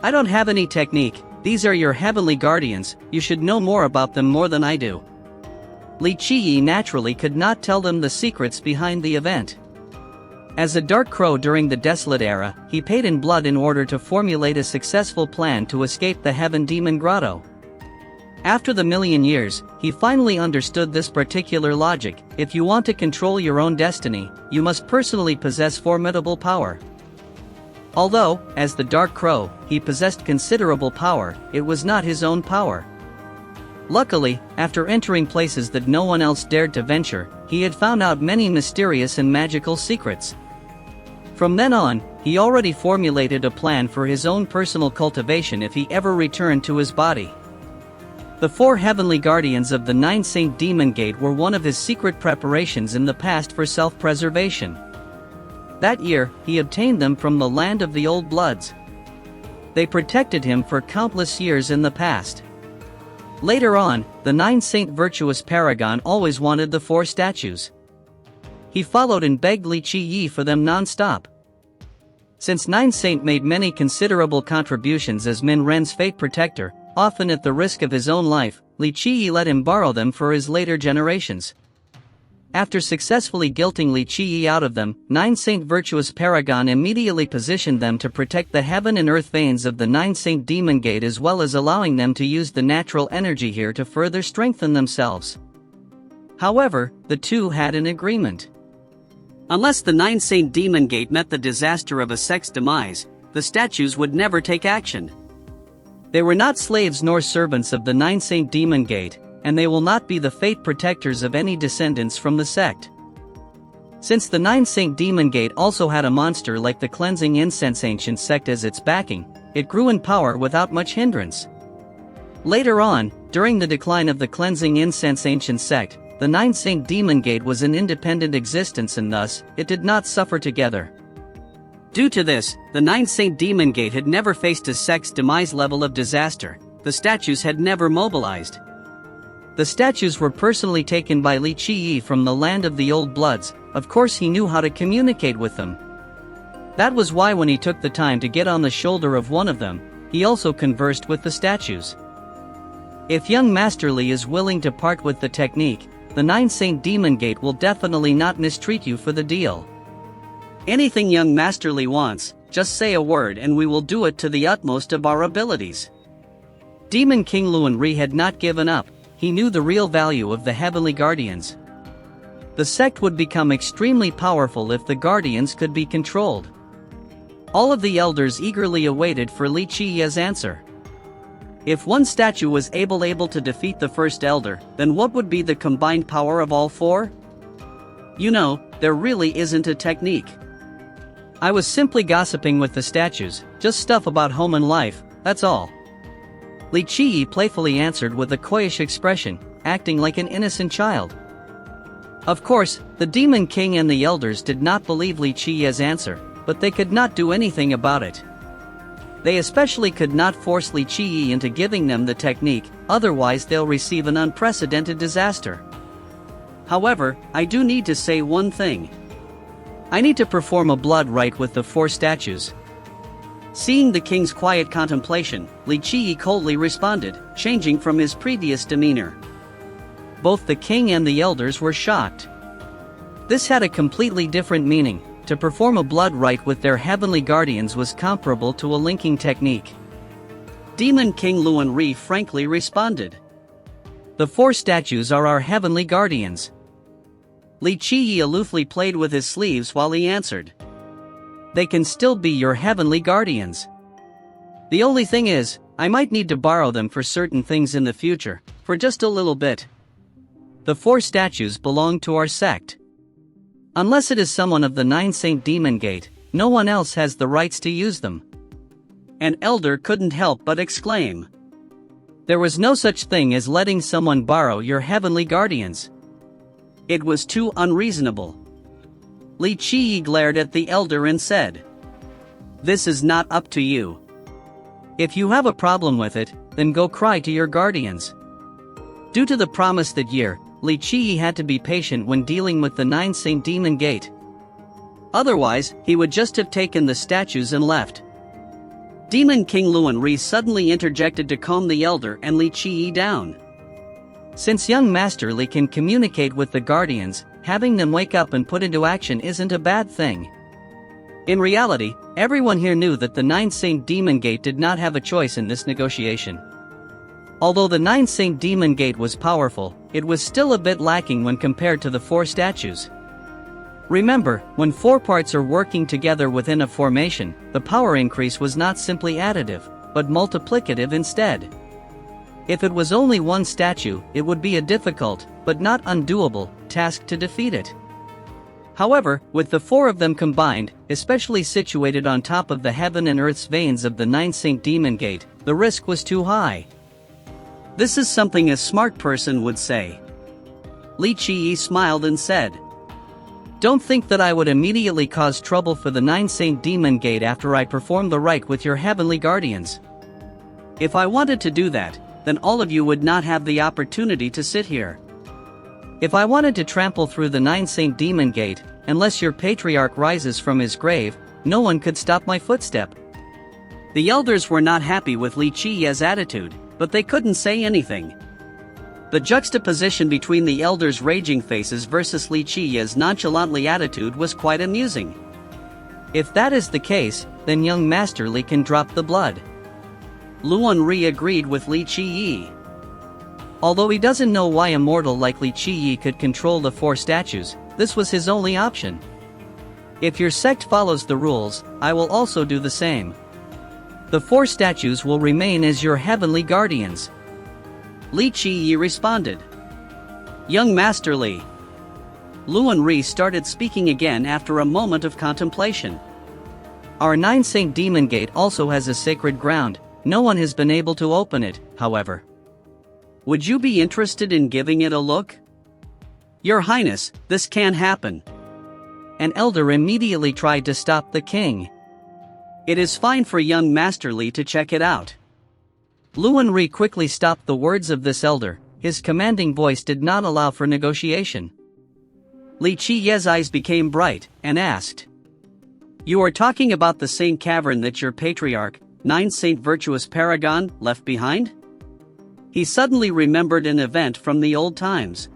I don't have any technique, these are your heavenly guardians, you should know more about them more than I do." Li Qiyi naturally could not tell them the secrets behind the event. As a dark crow during the Desolate Era, he paid in blood in order to formulate a successful plan to escape the Heaven Demon Grotto. After the million years, he finally understood this particular logic: if you want to control your own destiny, you must personally possess formidable power. Although, as the Dark Crow, he possessed considerable power, it was not his own power. Luckily, after entering places that no one else dared to venture, he had found out many mysterious and magical secrets. From then on, he already formulated a plan for his own personal cultivation if he ever returned to his body. The 4 heavenly guardians of the 9 Saint Demon Gate were one of his secret preparations in the past for self-preservation. That year, he obtained them from the land of the Old Bloods. They protected him for countless years in the past. Later on, the 9 Saint Virtuous Paragon always wanted the 4 statues. He followed and begged Li Qiyi for them non-stop. Since 9 Saint made many considerable contributions as Min Ren's fate protector, often at the risk of his own life, Li Qiyi let him borrow them for his later generations. After successfully guilting Li Qiyi out of them, 9 Saint Virtuous Paragon immediately positioned them to protect the heaven and earth veins of the 9 Saint Demon Gate, as well as allowing them to use the natural energy here to further strengthen themselves. However, the two had an agreement. Unless the 9 Saint Demon Gate met the disaster of a sect's demise, the statues would never take action. They were not slaves nor servants of the 9 Saint Demon Gate, and they will not be the fate protectors of any descendants from the sect. Since the 9 Saint Demon Gate also had a monster like the Cleansing Incense Ancient Sect as its backing, it grew in power without much hindrance. Later on, during the decline of the cleansing incense ancient sect, the 9th Saint Demon Gate was an independent existence and thus, it did not suffer together. Due to this, the 9th Saint Demon Gate had never faced a sect's demise level of disaster. The statues had never mobilized. The statues were personally taken by Li Qiyi from the land of the Old Bloods. Of course he knew how to communicate with them. That was why when he took the time to get on the shoulder of one of them, he also conversed with the statues. If young Master Li is willing to part with the technique, the 9th Saint Demon Gate will definitely not mistreat you for the deal. Anything young Master Li wants, just say a word and we will do it to the utmost of our abilities. Demon King Luan Ri had not given up. He knew the real value of the Heavenly Guardians. The sect would become extremely powerful if the Guardians could be controlled. All of the elders eagerly awaited for Li Qiyi's answer. If one statue was able to defeat the first elder, then what would be the combined power of all four? You know, there really isn't a technique. I was simply gossiping with the statues, just stuff about home and life, that's all. Li Qiyi playfully answered with a coyish expression, acting like an innocent child. Of course, the Demon King and the elders did not believe Li Qiyi's answer, but they could not do anything about it. They especially could not force Li Qiyi into giving them the technique, otherwise they'll receive an unprecedented disaster. However, I do need to say one thing. I need to perform a blood rite with the four statues. Seeing the king's quiet contemplation, Li Qiyi coldly responded, changing from his previous demeanor. Both the king and the elders were shocked. This had a completely different meaning. To perform a blood rite with their heavenly guardians was comparable to a linking technique. Demon King Luan Ri frankly responded. The four statues are our heavenly guardians. Li Qiyi aloofly played with his sleeves while he answered. They can still be your heavenly guardians. The only thing is, I might need to borrow them for certain things in the future, for just a little bit. The four statues belong to our sect. Unless it is someone of the 9th Saint Demon Gate, no one else has the rights to use them. An elder couldn't help but exclaim. There was no such thing as letting someone borrow your heavenly guardians. It was too unreasonable. Li Qiyi glared at the elder and said, "This is not up to you. If you have a problem with it, then go cry to your guardians." Due to the promise that year, Li Qiyi had to be patient when dealing with the 9th Saint Demon Gate. Otherwise, he would just have taken the statues and left. Demon King Luan Ri suddenly interjected to calm the elder and Li Qiyi down. Since young Master Li can communicate with the guardians, having them wake up and put into action isn't a bad thing. In reality, everyone here knew that the 9th Saint Demon Gate did not have a choice in this negotiation. Although the 9th Saint Demon Gate was powerful, it was still a bit lacking when compared to the four statues. Remember, when four parts are working together within a formation, the power increase was not simply additive, but multiplicative instead. If it was only one statue, it would be a difficult, but not undoable, task to defeat it. However, with the four of them combined, especially situated on top of the heaven and earth's veins of the 9th Saint Demon Gate, the risk was too high. This is something a smart person would say. Li Qiyi smiled and said, "Don't think that I would immediately cause trouble for the 9th Saint Demon Gate after I perform the rite with your heavenly guardians. If I wanted to do that, then all of you would not have the opportunity to sit here. If I wanted to trample through the 9th Saint Demon Gate, unless your patriarch rises from his grave, no one could stop my footstep." The elders were not happy with Li Qiyi's attitude, but they couldn't say anything. The juxtaposition between the elders' raging faces versus Li Qiyi's nonchalantly attitude was quite amusing. If that is the case, then young Master Li can drop the blood. Luan Ri agreed with Li Qiyi. Although he doesn't know why a mortal like Li Qiyi could control the four statues, this was his only option. If your sect follows the rules, I will also do the same. The four statues will remain as your heavenly guardians. Li Qiyi responded. Young Master Li. Luan Ri started speaking again after a moment of contemplation. Our 9th Saint Demon Gate also has a sacred ground. No one has been able to open it, however. Would you be interested in giving it a look? Your Highness, this can't happen. An elder immediately tried to stop the king. It is fine for young Master Li to check it out. Luan Ri quickly stopped the words of this elder. His commanding voice did not allow for negotiation. Li Qiye's eyes became bright, and asked. You are talking about the same cavern that your patriarch, 9 Saint Virtuous Paragon, left behind? He suddenly remembered an event from the old times.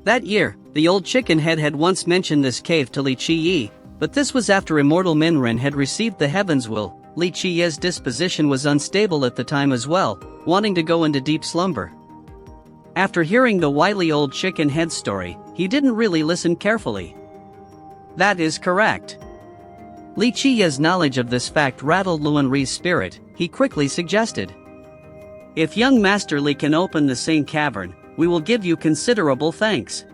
That year, the old chicken head had once mentioned this cave to Li Qiye, but this was after immortal Minren had received the heaven's will. Li Qiye's disposition was unstable at the time as well, wanting to go into deep slumber. After hearing the wily old chicken head story, he didn't really listen carefully. That is correct. Li Qiye's knowledge of this fact rattled Luan Ri's spirit. He quickly suggested. If young Master Li can open the same cavern, we will give you considerable thanks.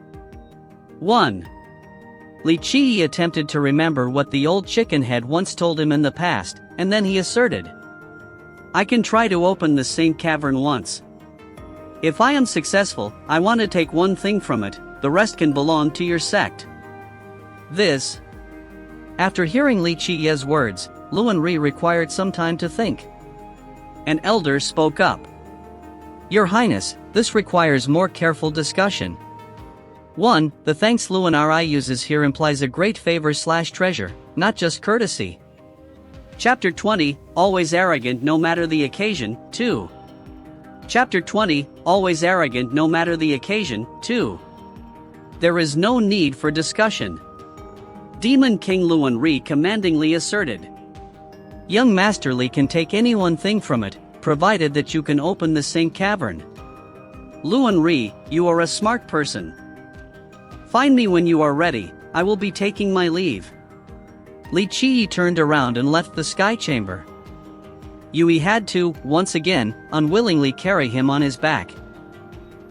1. Li Qiye attempted to remember what the old chicken head once told him in the past, and then he asserted. I can try to open the same cavern once. If I am successful, I want to take one thing from it, the rest can belong to your sect. This. After hearing Li Qiye's words, Luan Ri required some time to think. An elder spoke up. Your Highness, this requires more careful discussion. 1. The thanks Luan Ri uses here implies a great favor/treasure, not just courtesy. Chapter 20, Always Arrogant no matter the occasion, 2. Chapter 20, Always Arrogant no matter the occasion, 2. There is no need for discussion. Demon King Luan Ri commandingly asserted. Young Master Li can take any one thing from it, provided that you can open the same cavern. Luan Ri, you are a smart person. Find me when you are ready, I will be taking my leave. Li Qiye turned around and left the sky chamber. Yui had to, once again, unwillingly carry him on his back.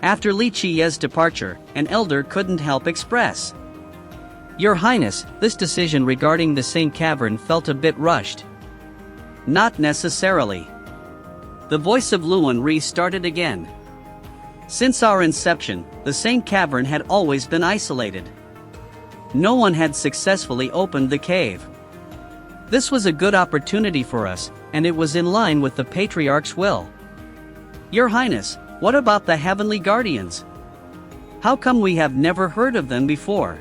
After Li Qiye's departure, an elder couldn't help express. Your Highness, this decision regarding the same cavern felt a bit rushed. Not necessarily. The voice of Luan Ri started again. Since our inception, the same cavern had always been isolated. No one had successfully opened the cave. This was a good opportunity for us, and it was in line with the Patriarch's will. Your Highness, what about the Heavenly Guardians? How come we have never heard of them before?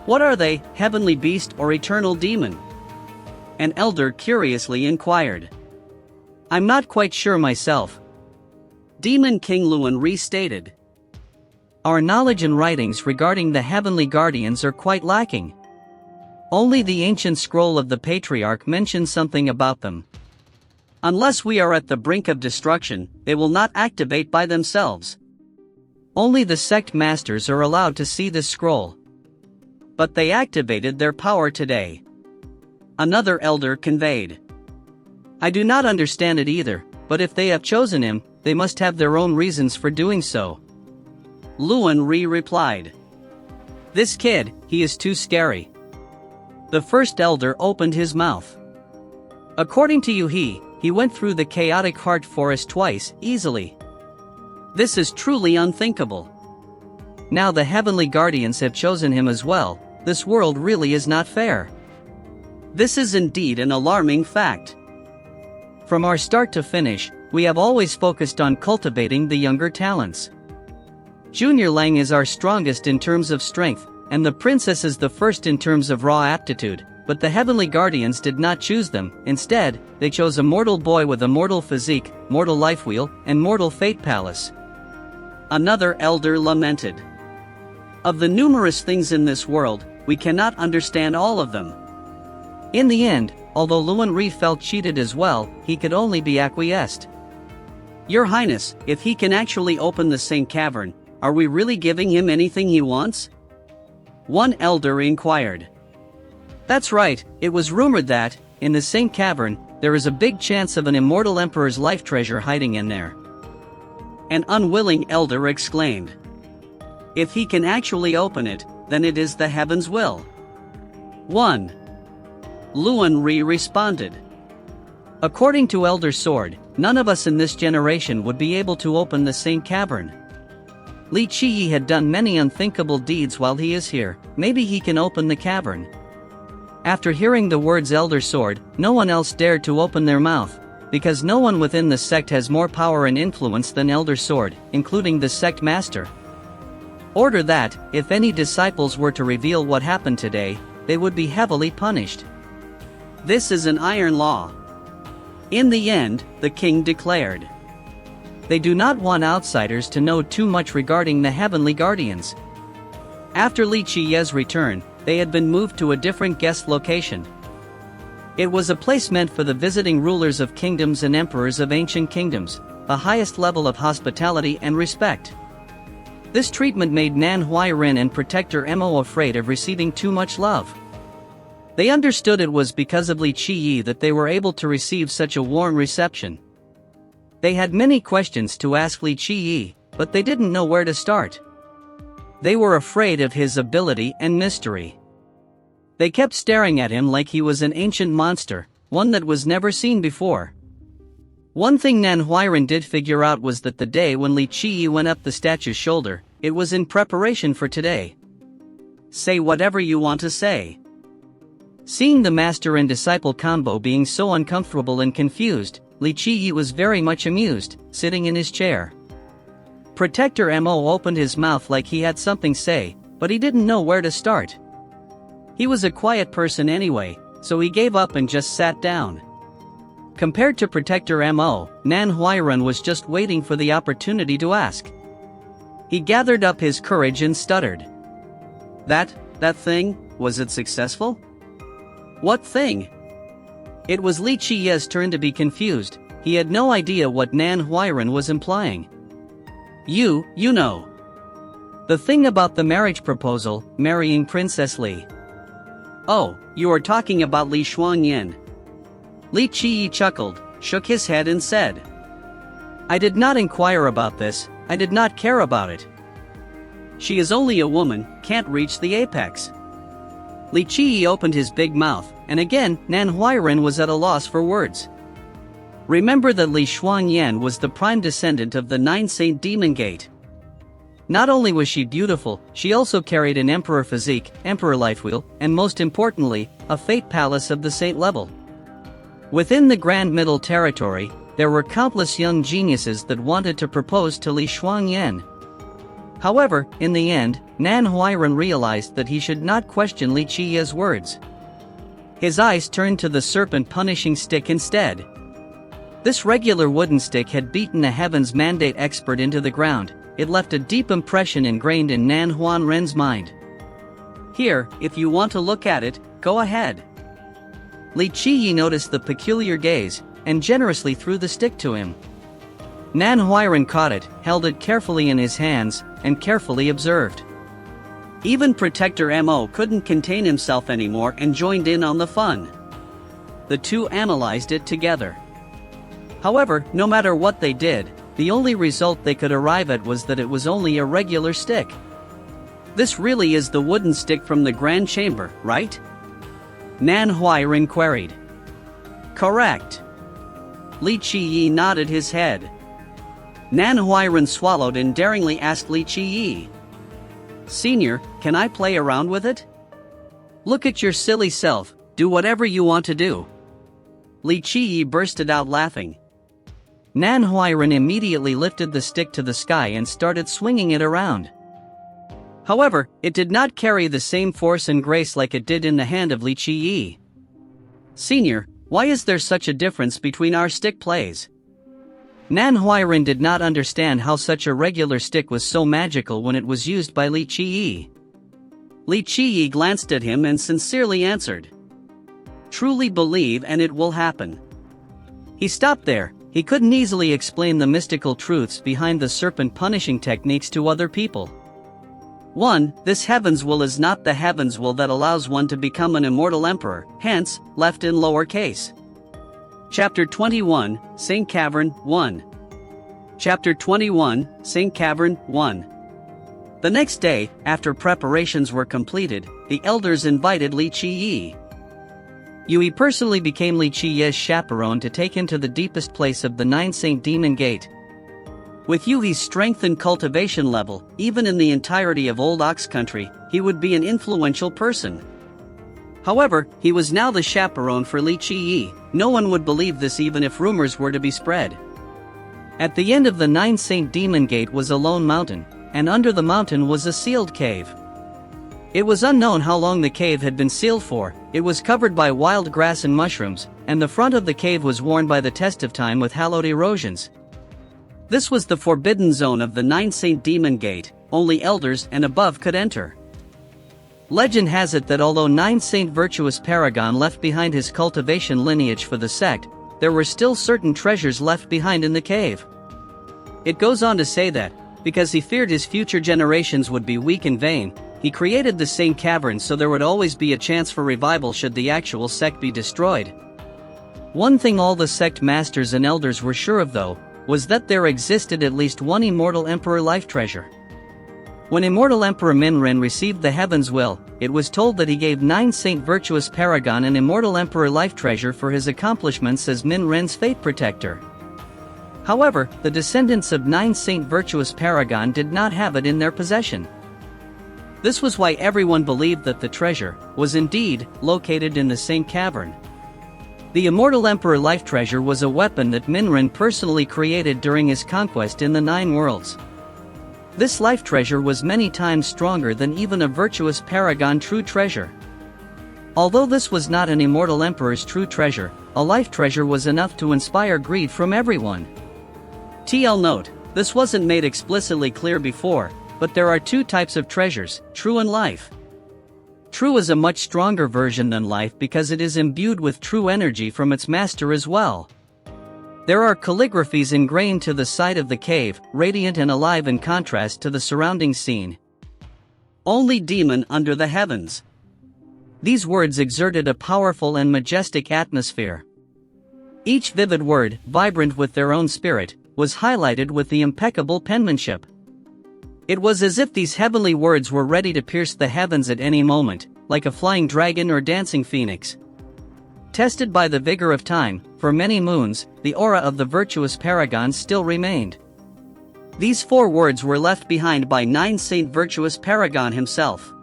What are they, Heavenly Beast or Eternal Demon? An elder curiously inquired. I'm not quite sure myself. Demon King Luan Ri stated. Our knowledge and writings regarding the Heavenly Guardians are quite lacking. Only the ancient scroll of the Patriarch mentions something about them. Unless we are at the brink of destruction, they will not activate by themselves. Only the sect masters are allowed to see this scroll. But they activated their power today. Another elder conveyed. I do not understand it either, but if they have chosen him, they must have their own reasons for doing so. Luan Ri replied. This kid, he is too scary. The first elder opened his mouth. According to you he went through the chaotic heart forest twice, easily. This is truly unthinkable. Now the Heavenly Guardians have chosen him as well, this world really is not fair. This is indeed an alarming fact. From our start to finish, we have always focused on cultivating the younger talents. Junior Lang is our strongest in terms of strength, and the princess is the first in terms of raw aptitude, but the Heavenly Guardians did not choose them. Instead, they chose a mortal boy with a mortal physique, mortal life wheel, and mortal fate palace. Another elder lamented. Of the numerous things in this world, we cannot understand all of them. In the end, although Luan Ri felt cheated as well, he could only be acquiesced. Your Highness, if he can actually open the same cavern, are we really giving him anything he wants? One elder inquired. That's right, it was rumored that, in the same cavern, there is a big chance of an immortal emperor's life treasure hiding in there. An unwilling elder exclaimed. If he can actually open it, then it is the heaven's will. 1. Luan Ri responded. According to Elder Sword, none of us in this generation would be able to open the same cavern. Li Qiyi had done many unthinkable deeds while he is here, maybe he can open the cavern. After hearing the words Elder Sword, no one else dared to open their mouth, because no one within the sect has more power and influence than Elder Sword, including the sect master. Order that, if any disciples were to reveal what happened today, they would be heavily punished. This is an iron law. In the end, the king declared. They do not want outsiders to know too much regarding the heavenly guardians. After Li Qiyi's return, they had been moved to a different guest location. It was a place meant for the visiting rulers of kingdoms and emperors of ancient kingdoms, the highest level of hospitality and respect. This treatment made Nan Huairen and Protector Mo afraid of receiving too much love. They understood it was because of Li Qiyi that they were able to receive such a warm reception. They had many questions to ask Li Qiyi, but they didn't know where to start. They were afraid of his ability and mystery. They kept staring at him like he was an ancient monster, one that was never seen before. One thing Nan Huairen did figure out was that the day when Li Qiyi went up the statue's shoulder, it was in preparation for today. Say whatever you want to say. Seeing the master and disciple combo being so uncomfortable and confused, Li Qiyi was very much amused, sitting in his chair. Protector Mo opened his mouth like he had something to say, but he didn't know where to start. He was a quiet person anyway, so he gave up and just sat down. Compared to Protector Mo, Nan Huairen was just waiting for the opportunity to ask. He gathered up his courage and stuttered. That thing, was it successful? What thing? It was Li Qiyi's turn to be confused. He had no idea what Nan Huairen was implying. You know. The thing about the marriage proposal, marrying Princess Li. Oh, you are talking about Li Xuanyan. Li Qiyi chuckled, shook his head and said. I did not inquire about this, I did not care about it. She is only a woman, can't reach the apex. Li Qiyi opened his big mouth, and again Nan Huairen was at a loss for words. Remember that Li Xuanyan was the prime descendant of the 9 Saint Demon Gate. Not only was she beautiful, she also carried an emperor physique, emperor life wheel, and most importantly, a fate palace of the saint level. Within the Grand Middle Territory, there were countless young geniuses that wanted to propose to Li Xuanyan. However, in the end, Nan Huairen realized that he should not question Li Qiyi's words. His eyes turned to the serpent punishing stick instead. This regular wooden stick had beaten a Heaven's Mandate expert into the ground. It left a deep impression ingrained in Nan Huairen's mind. Here, if you want to look at it, go ahead. Li Qiyi noticed the peculiar gaze, and generously threw the stick to him. Nan Huairen caught it, held it carefully in his hands, and carefully observed. Even Protector Mo couldn't contain himself anymore and joined in on the fun. The two analyzed it together. However, no matter what they did, the only result they could arrive at was that it was only a regular stick. This really is the wooden stick from the Grand Chamber, right? Nan Huairen queried. Correct. Li Qiyi nodded his head. Nan Huairen swallowed and daringly asked Li Qiyi. Senior, can I play around with it? Look at your silly self, do whatever you want to do. Li Qiyi bursted out laughing. Nan Huairen immediately lifted the stick to the sky and started swinging it around. However, it did not carry the same force and grace like it did in the hand of Li Qiyi. Senior, why is there such a difference between our stick plays? Nan Huairen did not understand how such a regular stick was so magical when it was used by Li Qiyi. Li Qiyi glanced at him and sincerely answered. Truly believe and it will happen. He stopped there. He couldn't easily explain the mystical truths behind the serpent punishing techniques to other people. 1. This heaven's will is not the heaven's will that allows one to become an immortal emperor, hence, left in lower case. Chapter 21, Saint Cavern 1. Chapter 21, Saint Cavern 1. The next day, after preparations were completed, the elders invited Li Qiyi. Yui personally became Li Qiye's chaperone to take him to the deepest place of the Nine Saint Demon Gate. With Yui's strength and cultivation level, even in the entirety of Old Ox Country, he would be an influential person. However, he was now the chaperone for Li Qiye. No one would believe this even if rumors were to be spread. At the end of the Nine Saint Demon Gate was a lone mountain, and under the mountain was a sealed cave. It was unknown how long the cave had been sealed for. It was covered by wild grass and mushrooms, and the front of the cave was worn by the test of time with hallowed erosions. This was the forbidden zone of the Nine Saint Demon Gate. Only elders and above could enter. Legend has it that although Nine Saint Virtuous Paragon left behind his cultivation lineage for the sect, there were still certain treasures left behind in the cave. It goes on to say that, because he feared his future generations would be weak and vain, he created the same cavern so there would always be a chance for revival should the actual sect be destroyed. One thing all the sect masters and elders were sure of though, was that there existed at least one immortal emperor life treasure. When Immortal Emperor Minren received the Heaven's Will, it was told that he gave Nine Saint Virtuous Paragon an Immortal Emperor life treasure for his accomplishments as Minren's fate protector. However, the descendants of Nine Saint Virtuous Paragon did not have it in their possession. This was why everyone believed that the treasure was indeed located in the same cavern. The Immortal Emperor life treasure was a weapon that Minren personally created during his conquest in the Nine Worlds. This life treasure was many times stronger than even a Virtuous Paragon true treasure. Although this was not an Immortal Emperor's true treasure, a life treasure was enough to inspire greed from everyone. TL note, this wasn't made explicitly clear before, but there are two types of treasures, true and life. True is a much stronger version than life because it is imbued with true energy from its master as well. There are calligraphies ingrained to the side of the cave, radiant and alive in contrast to the surrounding scene. Only demon under the heavens. These words exerted a powerful and majestic atmosphere. Each vivid word, vibrant with their own spirit, was highlighted with the impeccable penmanship. It was as if these heavenly words were ready to pierce the heavens at any moment, like a flying dragon or dancing phoenix. Tested by the vigor of time, for many moons, the aura of the Virtuous Paragon still remained. These four words were left behind by Nine Saint Virtuous Paragon himself.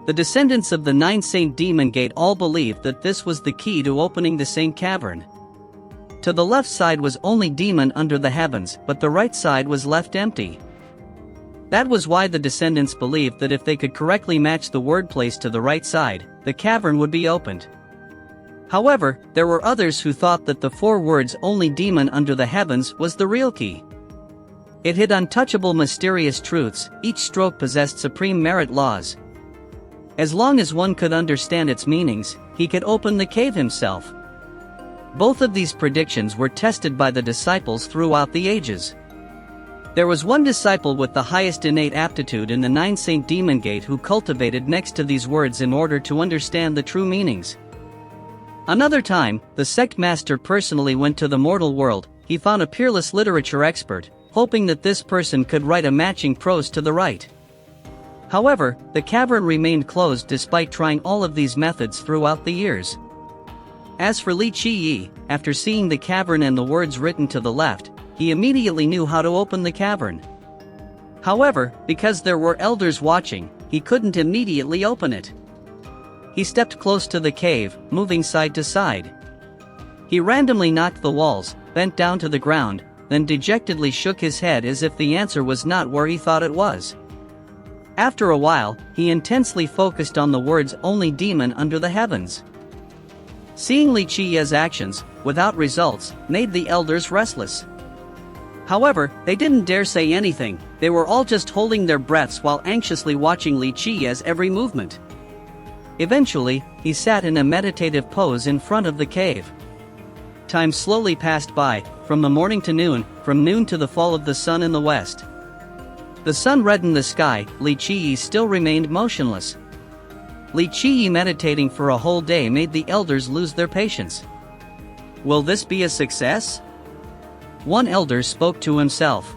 The descendants of the Nine Saint Demon Gate all believed that this was the key to opening the Saint Cavern. To the left side was only demon under the heavens, but the right side was left empty. That was why the descendants believed that if they could correctly match the word place to the right side, the cavern would be opened. However, there were others who thought that the four words only demon under the heavens was the real key. It hid untouchable mysterious truths, each stroke possessed supreme merit laws. As long as one could understand its meanings, he could open the cave himself. Both of these predictions were tested by the disciples throughout the ages. There was one disciple with the highest innate aptitude in the Nine Saint Demon Gate who cultivated next to these words in order to understand the true meanings. Another time, the sect master personally went to the mortal world. He found a peerless literature expert, hoping that this person could write a matching prose to the right. However, the cavern remained closed despite trying all of these methods throughout the years. As for Li Qiye, after seeing the cavern and the words written to the left, he immediately knew how to open the cavern. However, because there were elders watching, he couldn't immediately open it. He stepped close to the cave, moving side to side. He randomly knocked the walls, bent down to the ground, then dejectedly shook his head as if the answer was not where he thought it was. After a while, he intensely focused on the words only demon under the heavens. Seeing Li Qiye's actions, without results, made the elders restless. However, they didn't dare say anything. They were all just holding their breaths while anxiously watching Li Qiye's every movement. Eventually, he sat in a meditative pose in front of the cave. Time slowly passed by, from the morning to noon, from noon to the fall of the sun in the west. The sun reddened the sky. Li Qiye still remained motionless. Li Qiye meditating for a whole day made the elders lose their patience. Will this be a success? One elder spoke to himself.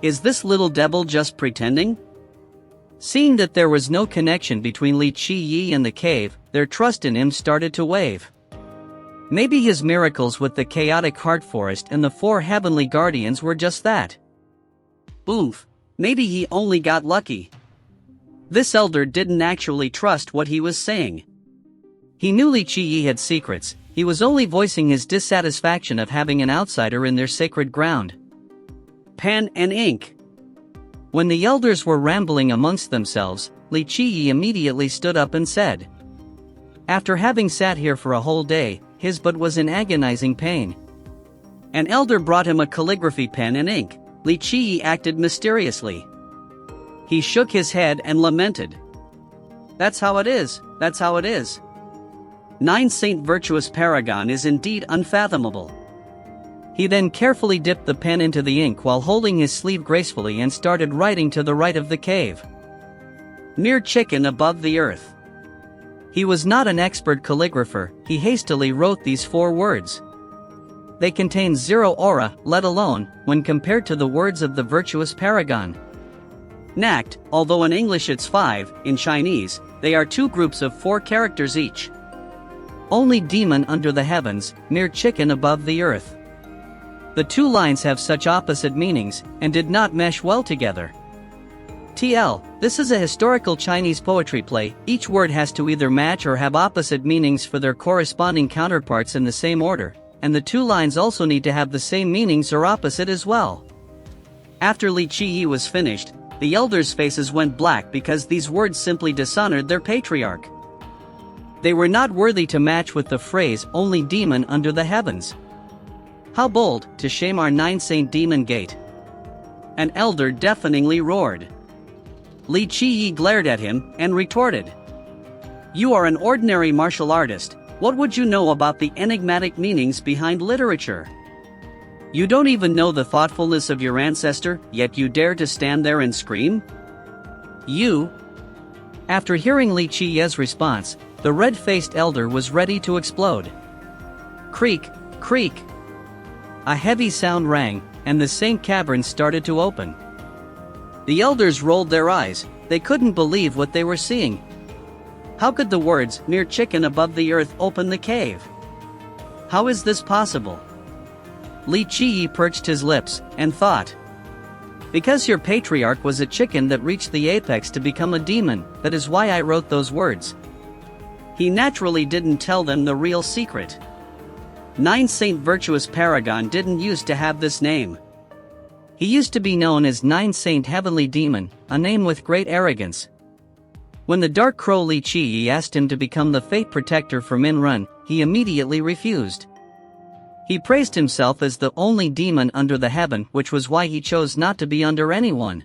Is this little devil just pretending? Seeing that there was no connection between Li Qi and the cave, their trust in him started to wave. Maybe his miracles with the chaotic heart forest and the 4 heavenly guardians were just that. Oof, maybe he only got lucky. This elder didn't actually trust what he was saying. He knew Li Qi had secrets, he was only voicing his dissatisfaction of having an outsider in their sacred ground. Pen and ink. When the elders were rambling amongst themselves, Li Qi immediately stood up and said, "After having sat here for a whole day, his butt was in agonizing pain." An elder brought him a calligraphy pen and ink. Li Qi acted mysteriously. He shook his head and lamented. "That's how it is, that's how it is. 9 Saint Virtuous Paragon is indeed unfathomable." He then carefully dipped the pen into the ink while holding his sleeve gracefully and started writing to the right of the cave. "Mere chicken above the earth." He was not an expert calligrapher, he hastily wrote these 4 words. They contain 0 aura, let alone, when compared to the words of the Virtuous Paragon. Nacked, although in English it's 5, in Chinese, they are 2 groups of 4 characters each. Only demon under the heavens, mere chicken above the earth. The 2 lines have such opposite meanings, and did not mesh well together. TL, this is a historical Chinese poetry play, each word has to either match or have opposite meanings for their corresponding counterparts in the same order, and the 2 lines also need to have the same meanings or opposite as well. After Li Qi was finished, the elders' faces went black because these words simply dishonored their patriarch. They were not worthy to match with the phrase, "only demon under the heavens." How bold, to shame our 9 Saint Demon Gate. An elder deafeningly roared. Li Qi glared at him, and retorted. "You are an ordinary martial artist, what would you know about the enigmatic meanings behind literature? You don't even know the thoughtfulness of your ancestor, yet you dare to stand there and scream? You?" After hearing Li Qi's response, the red-faced elder was ready to explode. Creak, creak. A heavy sound rang, and the Saint cavern started to open. The elders rolled their eyes, they couldn't believe what they were seeing. How could the words, "mere chicken above the earth," open the cave? How is this possible? Li Qi perched his lips, and thought. Because your patriarch was a chicken that reached the apex to become a demon, that is why I wrote those words. He naturally didn't tell them the real secret. 9 Saint Virtuous Paragon didn't used to have this name. He used to be known as 9 Saint Heavenly Demon, a name with great arrogance. When the Dark Crow Li Qi asked him to become the Fate Protector for Minrun, he immediately refused. He praised himself as the only demon under the heaven, which was why he chose not to be under anyone.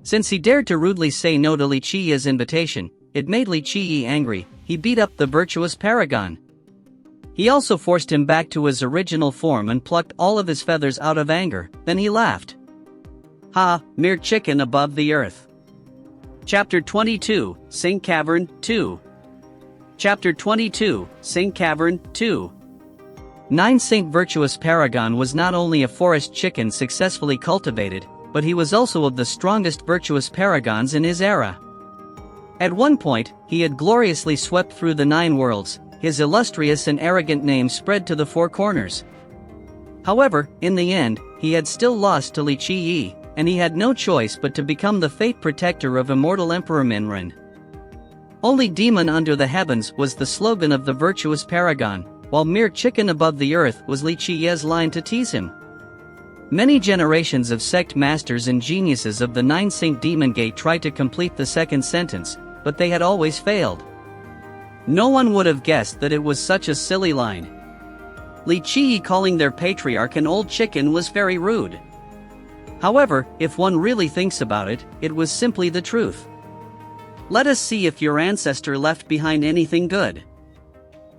Since he dared to rudely say no to Li Qi's invitation, it made Li Qi angry. He beat up the Virtuous Paragon. He also forced him back to his original form and plucked all of his feathers out of anger, then he laughed. Ha, mere chicken above the earth. Chapter 22, Saint Cavern 2. Chapter 22, Saint Cavern 2. 9 Saint Virtuous Paragon was not only a forest chicken successfully cultivated, but he was also of the strongest virtuous paragons in his era. At one point, he had gloriously swept through the 9 worlds, his illustrious and arrogant name spread to the 4 corners. However, in the end, he had still lost to Li Qi, and he had no choice but to become the Fate Protector of Immortal Emperor Minrun. Only demon under the heavens was the slogan of the Virtuous Paragon, while mere chicken above the earth was Li Qi's line to tease him. Many generations of sect masters and geniuses of the 9 Saint Demon Gate tried to complete the second sentence, but they had always failed. No one would have guessed that it was such a silly line. Li Qi calling their patriarch an old chicken was very rude. However, if one really thinks about it, it was simply the truth. Let us see if your ancestor left behind anything good.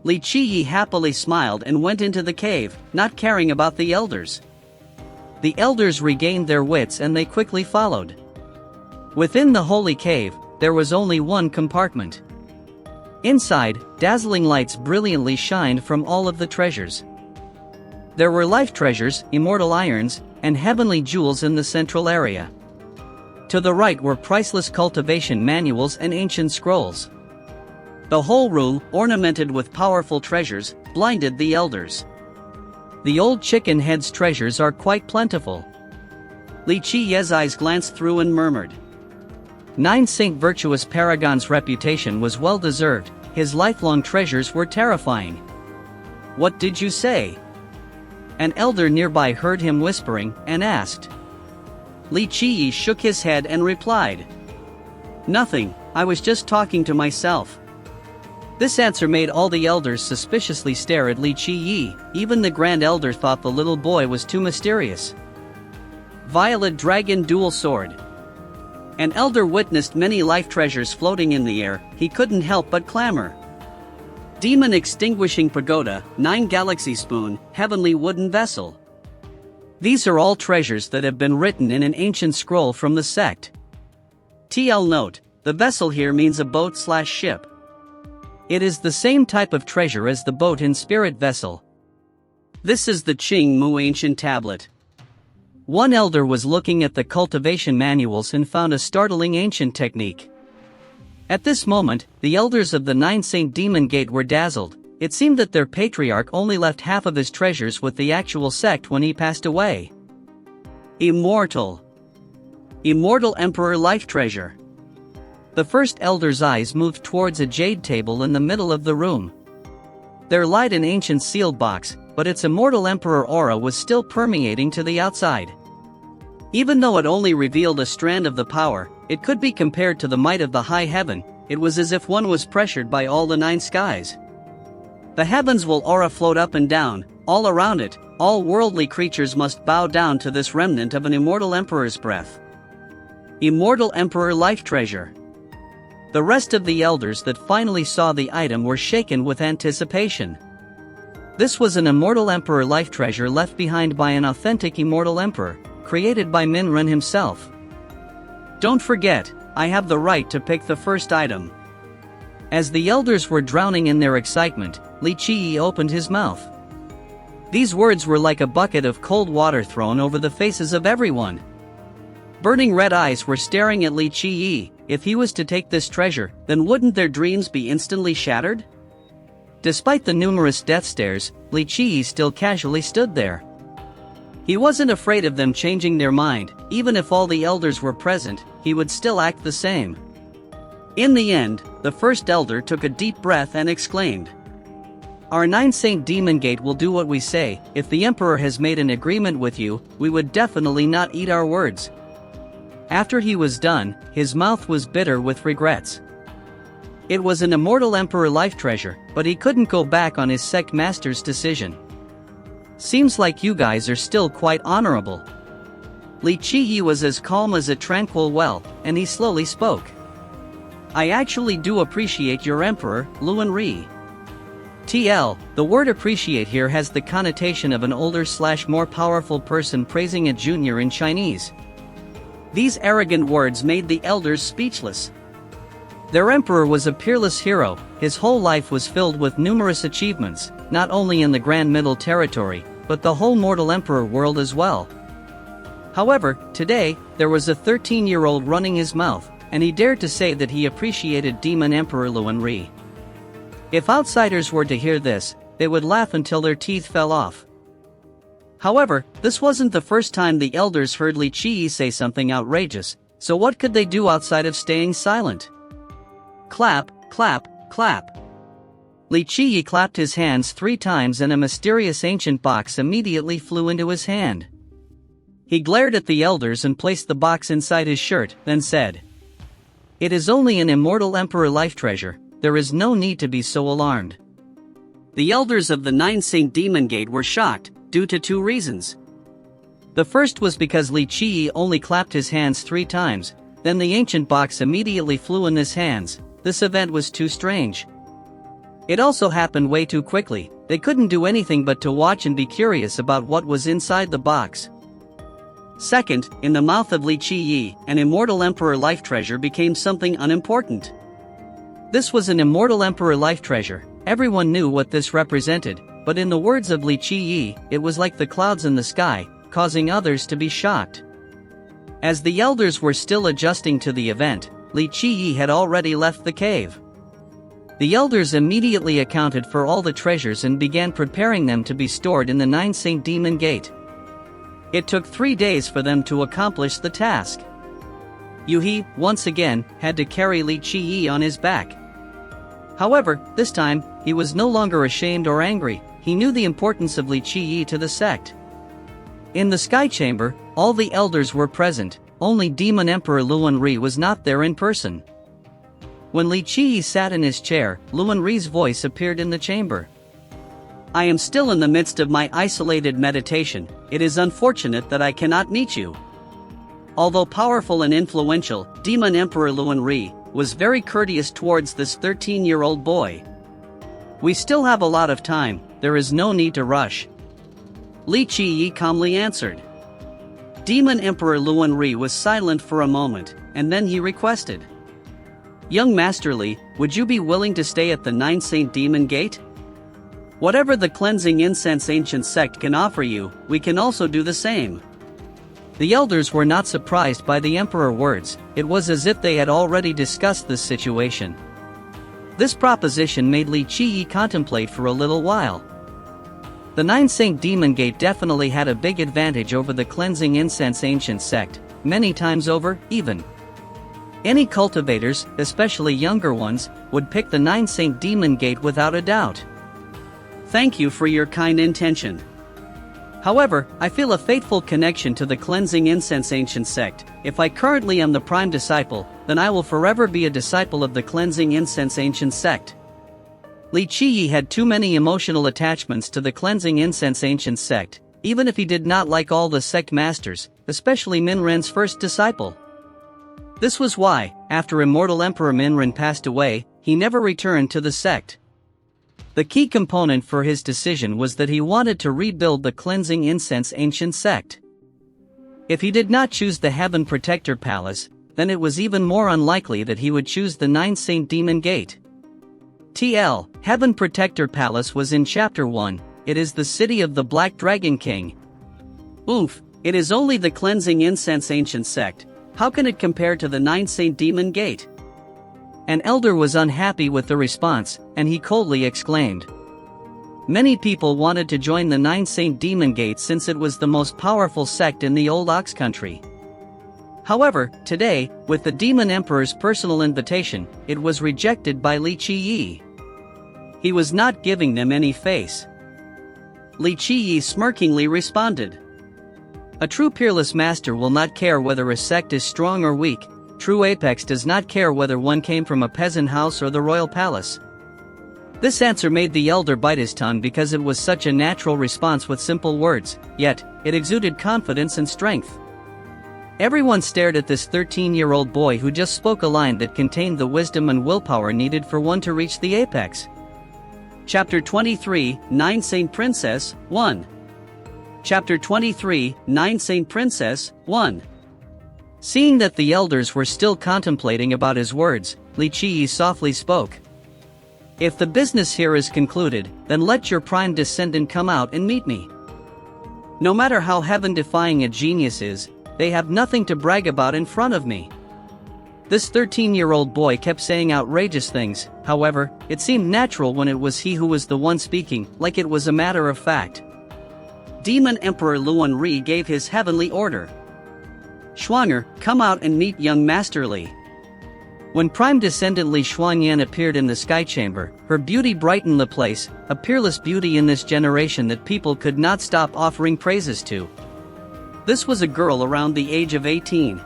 Li Qi happily smiled and went into the cave, not caring about the elders. The elders regained their wits and they quickly followed. Within the holy cave, there was only one compartment. Inside, dazzling lights brilliantly shined from all of the treasures. There were life treasures, immortal irons, and heavenly jewels in the central area. To the right were priceless cultivation manuals and ancient scrolls. The whole room, ornamented with powerful treasures, blinded the elders. The old chicken head's treasures are quite plentiful. Li Qiye's eyes glanced through and murmured. Nine Saint Virtuous Paragon's reputation was well deserved, his lifelong treasures were terrifying. What did you say? An elder nearby heard him whispering, and asked. Li Qiyi shook his head and replied. Nothing, I was just talking to myself. This answer made all the elders suspiciously stare at Li Qiyi, even the Grand Elder thought the little boy was too mysterious. Violet Dragon Dual Sword. An elder witnessed many life treasures floating in the air, he couldn't help but clamor. Demon Extinguishing Pagoda, 9 Galaxy Spoon, Heavenly Wooden Vessel. These are all treasures that have been written in an ancient scroll from the sect. TL note, the vessel here means a boat/ship. It is the same type of treasure as the boat in Spirit Vessel. This is the Qing Mu Ancient Tablet. One elder was looking at the cultivation manuals and found a startling ancient technique. At this moment, the elders of the Nine Saint Demon Gate were dazzled. It seemed that their patriarch only left half of his treasures with the actual sect when he passed away. Immortal Emperor Life Treasure. The first elder's eyes moved towards a jade table in the middle of the room. There lied an ancient sealed box, but its immortal emperor aura was still permeating to the outside. Even though it only revealed a strand of the power, it could be compared to the might of the high heaven. It was as if one was pressured by all the 9 skies. The heavens will aura float up and down, all around it, all worldly creatures must bow down to this remnant of an immortal emperor's breath. Immortal Emperor Life Treasure. The rest of the elders that finally saw the item were shaken with anticipation. This was an immortal emperor life treasure left behind by an authentic immortal emperor, created by Minren himself. Don't forget, I have the right to pick the first item. As the elders were drowning in their excitement, Li Qiyi opened his mouth. These words were like a bucket of cold water thrown over the faces of everyone. Burning red eyes were staring at Li Qiyi. If he was to take this treasure, then wouldn't their dreams be instantly shattered? Despite the numerous death stares, Li Qiyi still casually stood there. He wasn't afraid of them changing their mind. Even if all the elders were present, he would still act the same. In the end, the first elder took a deep breath and exclaimed. Our 9 Saint Demon Gate will do what we say. If the Emperor has made an agreement with you, we would definitely not eat our words. After he was done, his mouth was bitter with regrets. It was an immortal emperor life treasure, but he couldn't go back on his sect master's decision. Seems like you guys are still quite honorable. Li Qiyi was as calm as a tranquil well, and he slowly spoke. I actually do appreciate your emperor, Luan Ri. TL, the word appreciate here has the connotation of an older/more powerful person praising a junior in Chinese. These arrogant words made the elders speechless. Their emperor was a peerless hero, his whole life was filled with numerous achievements, not only in the Grand Middle Territory, but the whole mortal emperor world as well. However, today, there was a 13-year-old running his mouth, and he dared to say that he appreciated Demon Emperor Luan Ri. If outsiders were to hear this, they would laugh until their teeth fell off. However, this wasn't the first time the elders heard Li Qiyi say something outrageous, so what could they do outside of staying silent? Clap, clap, clap. Li Qiyi clapped his hands 3 times and a mysterious ancient box immediately flew into his hand. He glared at the elders and placed the box inside his shirt, then said, It is only an immortal emperor life treasure, there is no need to be so alarmed. The elders of the 9 Saint Demon Gate were shocked, due to 2 reasons. The first was because Li Qiyi only clapped his hands 3 times, then the ancient box immediately flew in his hands. This event was too strange. It also happened way too quickly. They couldn't do anything but to watch and be curious about what was inside the box. Second, in the mouth of Li Qiyi, an immortal emperor life treasure became something unimportant. This was an immortal emperor life treasure. Everyone knew what this represented, but in the words of Li Qiyi, it was like the clouds in the sky, causing others to be shocked. As the elders were still adjusting to the event, Li Qiyi had already left the cave. The elders immediately accounted for all the treasures and began preparing them to be stored in the 9 Saint Demon Gate. It took 3 days for them to accomplish the task. Yuhi, once again, had to carry Li Qiyi on his back. However, this time, he was no longer ashamed or angry. He knew the importance of Li Qiyi to the sect. In the Sky Chamber, all the elders were present, only Demon Emperor Luanri was not there in person. When Li Qiyi sat in his chair, Luanri's voice appeared in the chamber. I am still in the midst of my isolated meditation. It is unfortunate that I cannot meet you. Although powerful and influential, Demon Emperor Luanri was very courteous towards this 13-year-old boy. We still have a lot of time, there is no need to rush. Li Qiyi calmly answered. Demon Emperor Luanri was silent for a moment, and then he requested. Young Master Li, would you be willing to stay at the 9 Saint Demon Gate? Whatever the cleansing incense ancient sect can offer you, we can also do the same. The elders were not surprised by the emperor's words. It was as if they had already discussed this situation. This proposition made Li Qiyi contemplate for a little while. The 9 Saint Demon Gate definitely had a big advantage over the cleansing incense ancient sect, many times over, even. Any cultivators, especially younger ones, would pick the 9 Saint Demon Gate without a doubt. Thank you for your kind intention. However, I feel a fateful connection to the cleansing incense ancient sect. If I currently am the prime disciple, then I will forever be a disciple of the cleansing incense ancient sect. Li Qiyi had too many emotional attachments to the cleansing incense ancient sect, even if he did not like all the sect masters, especially Minren's first disciple. This was why, after Immortal Emperor Minren passed away, he never returned to the sect. The key component for his decision was that he wanted to rebuild the cleansing incense ancient sect. If he did not choose the Heaven Protector Palace, then it was even more unlikely that he would choose the 9 Saint Demon Gate. TL, Heaven Protector Palace was in Chapter 1, it is the city of the Black Dragon King. Oof, it is only the cleansing incense ancient sect. How can it compare to the 9 Saint Demon Gate? An elder was unhappy with the response, and he coldly exclaimed. Many people wanted to join the 9 Saint Demon Gate since it was the most powerful sect in the old Ox country. However, today, with the Demon Emperor's personal invitation, it was rejected by Li Qiyi. He was not giving them any face. Li Qiyi smirkingly responded. A true peerless master will not care whether a sect is strong or weak. True apex does not care whether one came from a peasant house or the royal palace. This answer made the elder bite his tongue because it was such a natural response with simple words, yet, it exuded confidence and strength. Everyone stared at this 13-year-old boy who just spoke a line that contained the wisdom and willpower needed for one to reach the apex. Chapter 23, 9 Saint Princess, 1. Chapter 23, 9 Saint Princess, 1. Seeing that the elders were still contemplating about his words, Li Qiyi softly spoke. If the business here is concluded, then let your prime descendant come out and meet me. No matter how heaven-defying a genius is, they have nothing to brag about in front of me. This 13-year-old boy kept saying outrageous things, however, it seemed natural when it was he who was the one speaking, like it was a matter of fact. Demon Emperor Luanri gave his heavenly order. Xuanger, come out and meet young Master Li. When prime descendant Li Xuanyan appeared in the sky chamber, her beauty brightened the place, a peerless beauty in this generation that people could not stop offering praises to. This was a girl around the age of 18.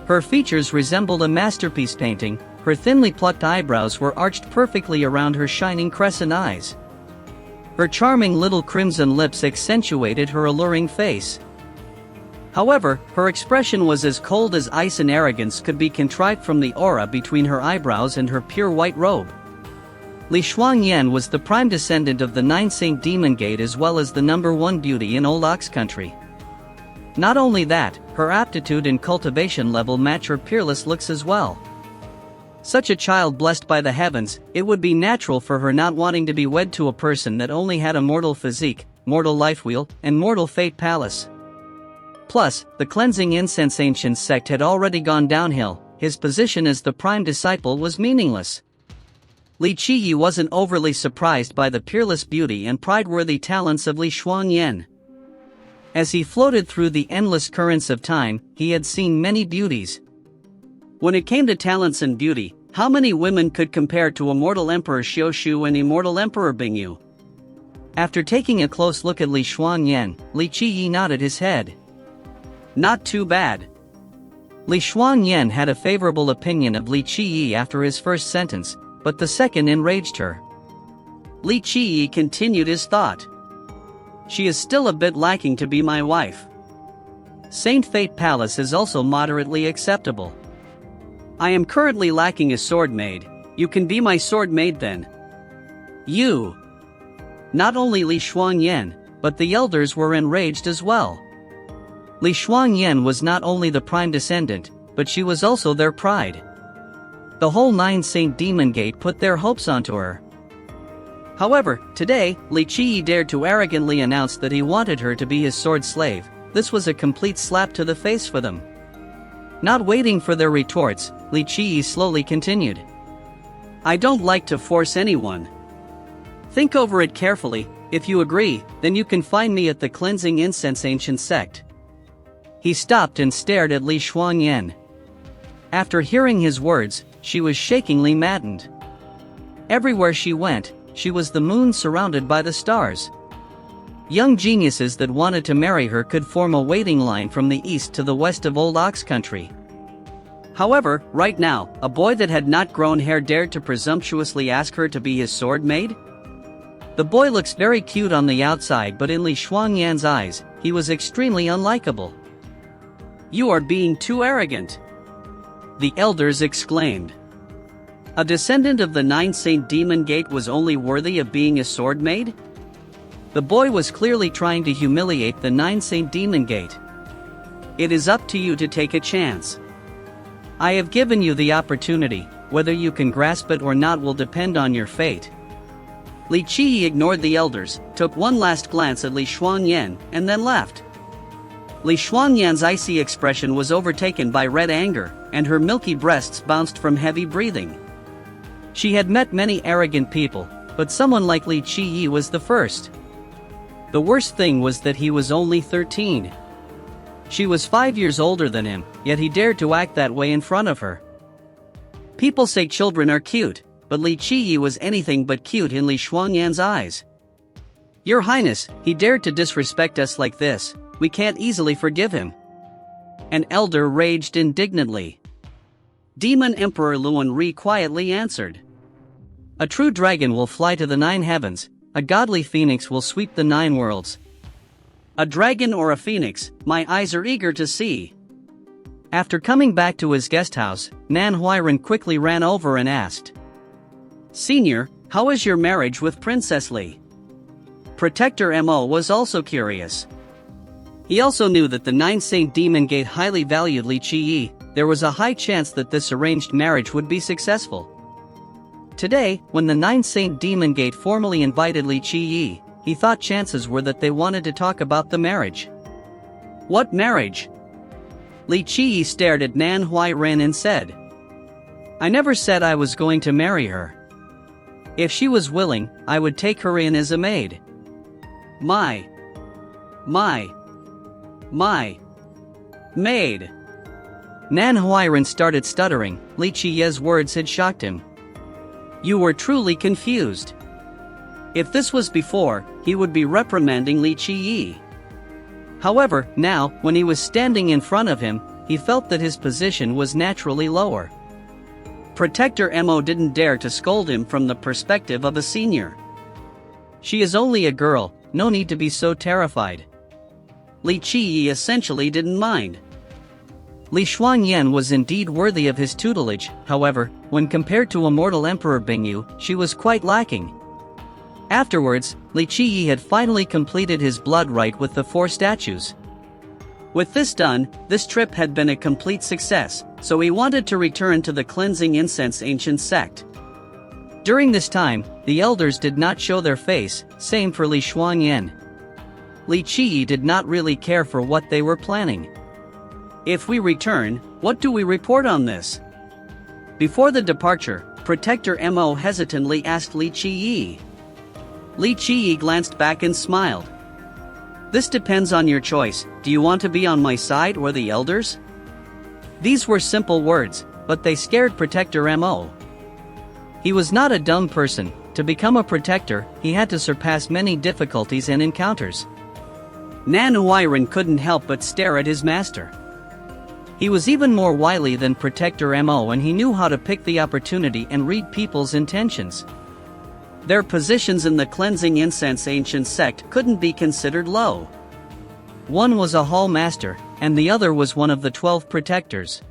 Her features resembled a masterpiece painting, her thinly plucked eyebrows were arched perfectly around her shining crescent eyes. Her charming little crimson lips accentuated her alluring face. However, her expression was as cold as ice and arrogance could be contrived from the aura between her eyebrows and her pure white robe. Li Xuanyan was the prime descendant of the 9 Saint Demon Gate as well as the #1 beauty in Old Ox country. Not only that, her aptitude and cultivation level match her peerless looks as well. Such a child blessed by the heavens, it would be natural for her not wanting to be wed to a person that only had a mortal physique, mortal life wheel, and mortal fate palace. Plus, the cleansing incense ancient sect had already gone downhill. His position as the prime disciple was meaningless. Li Qiyi wasn't overly surprised by the peerless beauty and pride-worthy talents of Li Xuanyan. As he floated through the endless currents of time, he had seen many beauties. When it came to talents and beauty, how many women could compare to Immortal Emperor Xiushu and Immortal Emperor Bingyu? After taking a close look at Li Xuanyan, Li Qiyi nodded his head. Not too bad. Li Xuanyan had a favorable opinion of Li Qiyi after his first sentence, but the second enraged her. Li Qiyi continued his thought. She is still a bit lacking to be my wife. Saint Fate Palace is also moderately acceptable. I am currently lacking a sword maid. You can be my sword maid then. You. Not only Li Xuanyan, but the elders were enraged as well. Li Xuanyan was not only the prime descendant, but she was also their pride. The whole Nine Saint Demon Gate put their hopes onto her. However, today, Li Qiyi dared to arrogantly announce that he wanted her to be his sword slave. This was a complete slap to the face for them. Not waiting for their retorts, Li Qiyi slowly continued. I don't like to force anyone. Think over it carefully. If you agree, then you can find me at the Cleansing Incense Ancient Sect. He stopped and stared at Li Xuanyan. After hearing his words, she was shakingly maddened. Everywhere she went, she was the moon surrounded by the stars. Young geniuses that wanted to marry her could form a waiting line from the east to the west of Old Ox Country. However, right now, a boy that had not grown hair dared to presumptuously ask her to be his sword maid? The boy looks very cute on the outside, but in Li Xuanyan's eyes, he was extremely unlikable. You are being too arrogant, the elders exclaimed. A descendant of the Nine Saint Demon Gate was only worthy of being a sword maid? The boy was clearly trying to humiliate the Nine Saint Demon Gate. It is up to you to take a chance. I have given you the opportunity. Whether you can grasp it or not will depend on your fate. Li Qiyi ignored the elders, took one last glance at Li Xuanyan, and then left. Li Xuanyan's icy expression was overtaken by red anger, and her milky breasts bounced from heavy breathing. She had met many arrogant people, but someone like Li Qiyi was the first. The worst thing was that he was only 13. She was 5 years older than him, yet he dared to act that way in front of her. People say children are cute, but Li Qiyi was anything but cute in Li Xuanyan's eyes. Your Highness, he dared to disrespect us like this. We can't easily forgive him. An elder raged indignantly. Demon Emperor Luan Ri quietly answered. A true dragon will fly to the 9 heavens, a godly phoenix will sweep the 9 worlds. A dragon or a phoenix, my eyes are eager to see. After coming back to his guest house, Manhwa quickly ran over and asked. Senior, how is your marriage with Princess Li? Protector Mo was also curious. He also knew that the Nine Saint Demon Gate highly valued Li Qiyi. There was a high chance that this arranged marriage would be successful. Today, when the Nine Saint Demon Gate formally invited Li Qiyi, he thought chances were that they wanted to talk about the marriage. What marriage? Li Qiyi stared at Manhwa and said. I never said I was going to marry her. If she was willing, I would take her in as a maid. My maid. Manhwa started stuttering. Li Qiyi's words had shocked him. You were truly confused. If this was before, he would be reprimanding Li Qiyi. However, now, when he was standing in front of him, he felt that his position was naturally lower. Protector Mo didn't dare to scold him from the perspective of a senior. She is only a girl, no need to be so terrified. Li Qiyi essentially didn't mind. Li Xuanyan was indeed worthy of his tutelage, however, when compared to Immortal Emperor Bingyu, she was quite lacking. Afterwards, Li Qiyi had finally completed his blood rite with the 4 statues. With this done, this trip had been a complete success, so he wanted to return to the Cleansing Incense Ancient Sect. During this time, the elders did not show their face, same for Li Xuanyan. Li Qiyi did not really care for what they were planning. If we return, what do we report on this? Before the departure, Protector Mo hesitantly asked Li Qiyi. Li Qiyi glanced back and smiled. This depends on your choice. Do you want to be on my side or the elders? These were simple words, but they scared Protector Mo. He was not a dumb person. To become a protector, he had to surpass many difficulties and encounters. Nan Huiran couldn't help but stare at his master. He was even more wily than Protector Mo, and he knew how to pick the opportunity and read people's intentions. Their positions in the cleansing incense ancient sect couldn't be considered low. One was a hall master, and the other was one of the 12 protectors.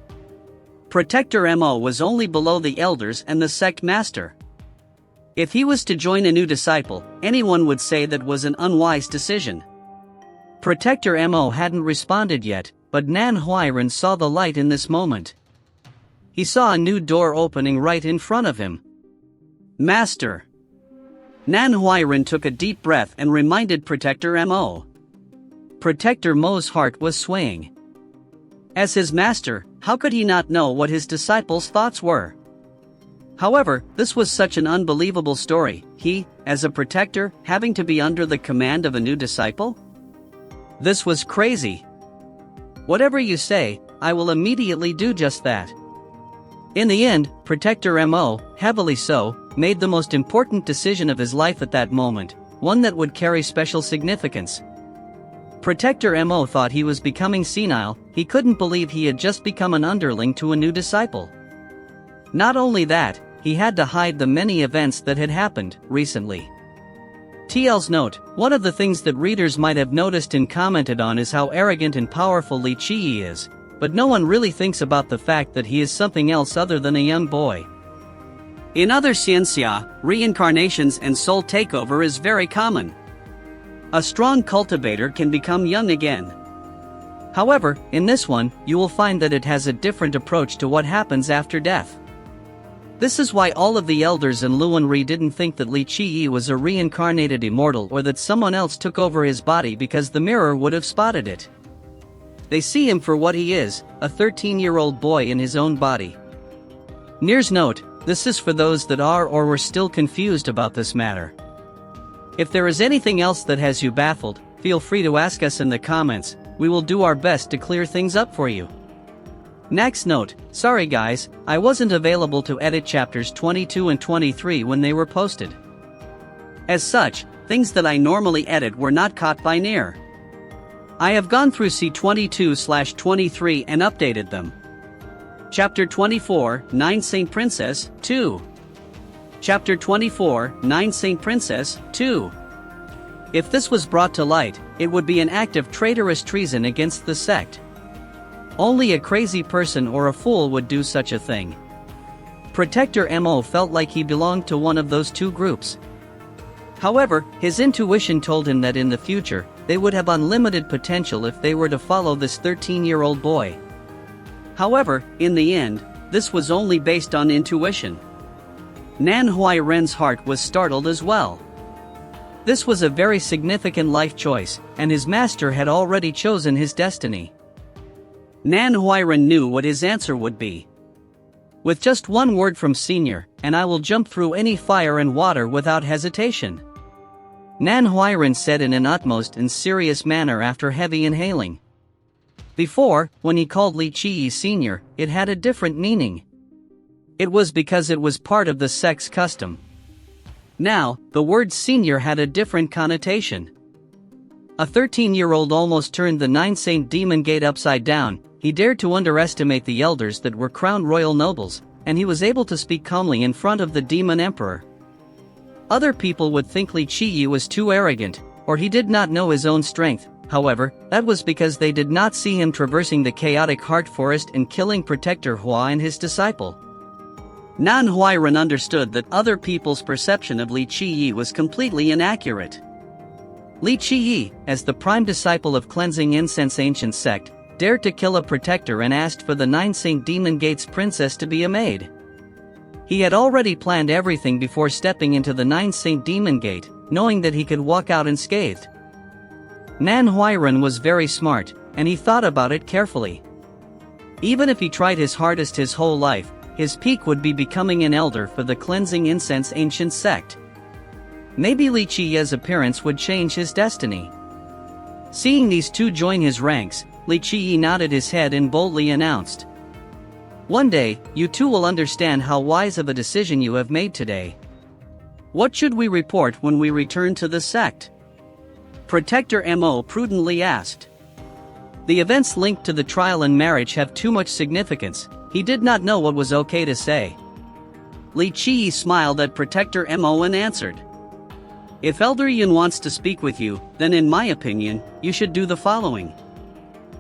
Protector Mo was only below the elders and the sect master. If he was to join a new disciple, anyone would say that was an unwise decision. Protector Mo hadn't responded yet, but Nan Huiran saw the light in this moment. He saw a new door opening right in front of him. Master! Nan Huiran took a deep breath and reminded Protector Mo. Protector Mo's heart was swaying. As his master, how could he not know what his disciples' thoughts were? However, this was such an unbelievable story, he, as a protector, having to be under the command of a new disciple? This was crazy. Whatever you say, I will immediately do just that. In the end, Protector Mo, heavily so, made the most important decision of his life at that moment, one that would carry special significance. Protector Mo thought he was becoming senile. He couldn't believe he had just become an underling to a new disciple. Not only that, he had to hide the many events that had happened recently. TL's note: one of the things that readers might have noticed and commented on is how arrogant and powerful Li Qiyi is, but no one really thinks about the fact that he is something else other than a young boy. In other xianxia, reincarnations and soul takeover is very common. A strong cultivator can become young again. However, in this one, you will find that it has a different approach to what happens after death. This is why all of the elders in Luanri didn't think that Li Qiyi was a reincarnated immortal or that someone else took over his body, because the mirror would have spotted it. They see him for what he is, a 13-year-old boy in his own body. Nir's note: this is for those that are or were still confused about this matter. If there is anything else that has you baffled, feel free to ask us in the comments. We will do our best to clear things up for you. Next note: sorry guys, I wasn't available to edit chapters 22 and 23 when they were posted. As such, things that I normally edit were not caught by Nir. I have gone through C22/23 and updated them. Chapter 24, 9 Saint Princess, 2. Chapter 24, 9 Saint Princess, 2. If this was brought to light, it would be an act of traitorous treason against the sect. Only a crazy person or a fool would do such a thing. Protector Mo felt like he belonged to one of those two groups. However, his intuition told him that in the future, they would have unlimited potential if they were to follow this 13-year-old boy. However, in the end, this was only based on intuition. Nan Huiran's heart was startled as well. This was a very significant life choice, and his master had already chosen his destiny. Nan Huiran knew what his answer would be. With just one word from Senior, and I will jump through any fire and water without hesitation. Nan Huiran said in an utmost and serious manner after heavy inhaling. Before, when he called Li Qiyi Senior, it had a different meaning. It was because it was part of the sect's custom. Now, the word senior had a different connotation. A 13-year-old almost turned the 9 Saint Demon Gate upside down. He dared to underestimate the elders that were crowned royal nobles, and he was able to speak calmly in front of the demon emperor. Other people would think Li Qiyi was too arrogant, or he did not know his own strength. However, that was because they did not see him traversing the chaotic heart forest and killing Protector Hua and his disciple. Nan Huiran understood that other people's perception of Li Qiyi was completely inaccurate. Li Qiyi, as the prime disciple of Cleansing Incense Ancient Sect, dared to kill a protector and asked for the 9 Saint Demon Gate's princess to be a maid. He had already planned everything before stepping into the 9 Saint Demon Gate, knowing that he could walk out unscathed. Nan Huiran was very smart, and he thought about it carefully. Even if he tried his hardest his whole life, his peak would be becoming an elder for the cleansing incense ancient sect. Maybe Li Qiye's appearance would change his destiny. Seeing these two join his ranks, Li Qiye nodded his head and boldly announced, "One day, you two will understand how wise of a decision you have made today. What should we report when we return to the sect?" Protector Mo prudently asked. The events linked to the trial and marriage have too much significance. He did not know what was okay to say. Li Qiye smiled at Protector Mo and answered, "If Elder Yun wants to speak with you, then in my opinion, you should do the following."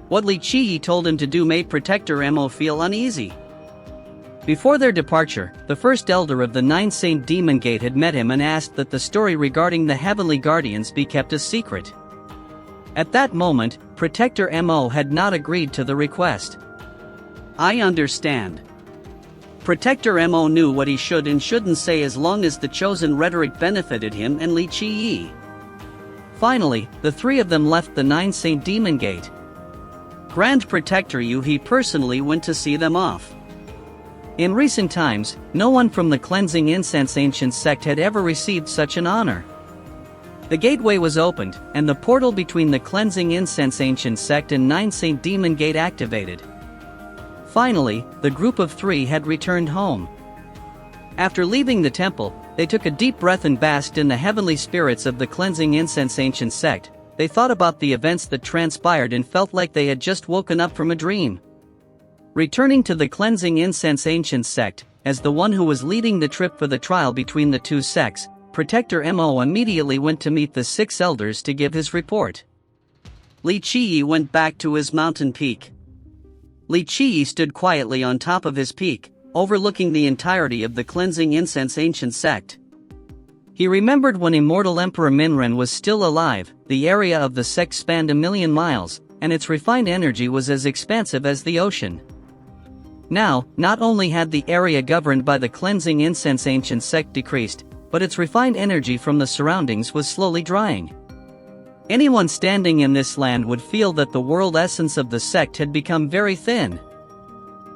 What Li Qiye told him to do made Protector Mo feel uneasy. Before their departure, the first elder of the Nine Saint Demon Gate had met him and asked that the story regarding the Heavenly Guardians be kept a secret. At that moment, Protector Mo had not agreed to the request. "I understand." Protector Mo knew what he should and shouldn't say as long as the chosen rhetoric benefited him and Li Qiye. Finally, the three of them left the Nine Saint Demon Gate. Grand Protector Yu he personally went to see them off. In recent times, no one from the Cleansing Incense Ancient Sect had ever received such an honor. The gateway was opened, and the portal between the Cleansing Incense Ancient Sect and Nine Saint Demon Gate activated. Finally, the group of three had returned home. After leaving the temple, they took a deep breath and basked in the heavenly spirits of the Cleansing Incense Ancient Sect. They thought about the events that transpired and felt like they had just woken up from a dream. Returning to the Cleansing Incense Ancient Sect, as the one who was leading the trip for the trial between the two sects, Protector Mo immediately went to meet the 6 elders to give his report. Li Qiye went back to his mountain peak. Li Qiye stood quietly on top of his peak, overlooking the entirety of the Cleansing Incense Ancient Sect. He remembered when Immortal Emperor Minren was still alive, the area of the sect spanned 1,000,000 miles, and its refined energy was as expansive as the ocean. Now, not only had the area governed by the Cleansing Incense Ancient Sect decreased, but its refined energy from the surroundings was slowly drying. Anyone standing in this land would feel that the world essence of the sect had become very thin.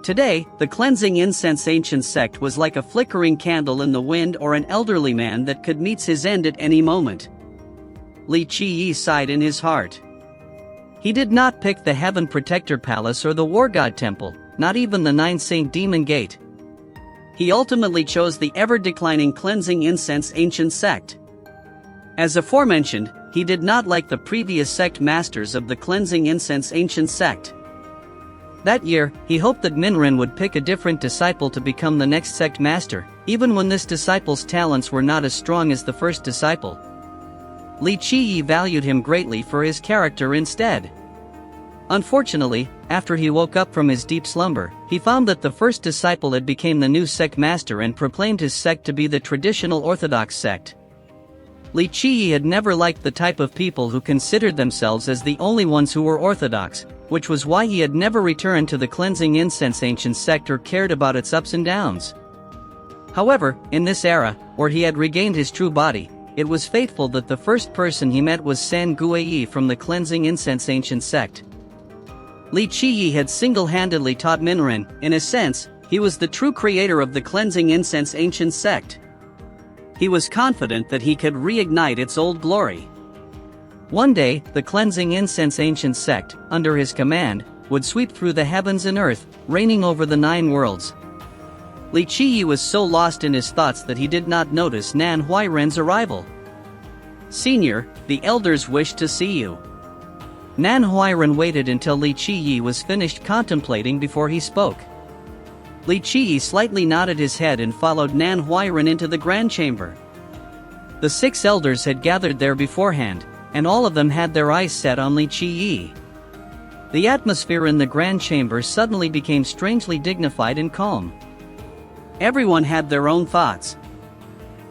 Today, the Cleansing Incense Ancient Sect was like a flickering candle in the wind or an elderly man that could meet his end at any moment. Li Qiye sighed in his heart. He did not pick the Heaven Protector Palace or the War God Temple, not even the Nine Saint Demon Gate. He ultimately chose the ever-declining Cleansing Incense Ancient Sect. As aforementioned, he did not like the previous sect masters of the Cleansing Incense Ancient Sect. That year, he hoped that Minren would pick a different disciple to become the next sect master, even when this disciple's talents were not as strong as the first disciple. Li Qiye valued him greatly for his character instead. Unfortunately, after he woke up from his deep slumber, he found that the first disciple had become the new sect master and proclaimed his sect to be the traditional orthodox sect. Li Qiye had never liked the type of people who considered themselves as the only ones who were orthodox, which was why he had never returned to the Cleansing Incense Ancient Sect or cared about its ups and downs. However, in this era, where he had regained his true body, it was fateful that the first person he met was San Guiyi from the Cleansing Incense Ancient Sect. Li Qiye had single-handedly taught Minren. In a sense, he was the true creator of the Cleansing Incense Ancient Sect. He was confident that he could reignite its old glory. One day, the Cleansing Incense Ancient Sect, under his command, would sweep through the heavens and earth, reigning over the 9 worlds. Li Qiye was so lost in his thoughts that he did not notice Nan Huiran's arrival. "Senior, the elders wish to see you." Nan Huiran waited until Li Qiye was finished contemplating before he spoke. Li Qiye slightly nodded his head and followed Nan Huiran into the grand chamber. The 6 elders had gathered there beforehand, and all of them had their eyes set on Li Qiye. The atmosphere in the grand chamber suddenly became strangely dignified and calm. Everyone had their own thoughts.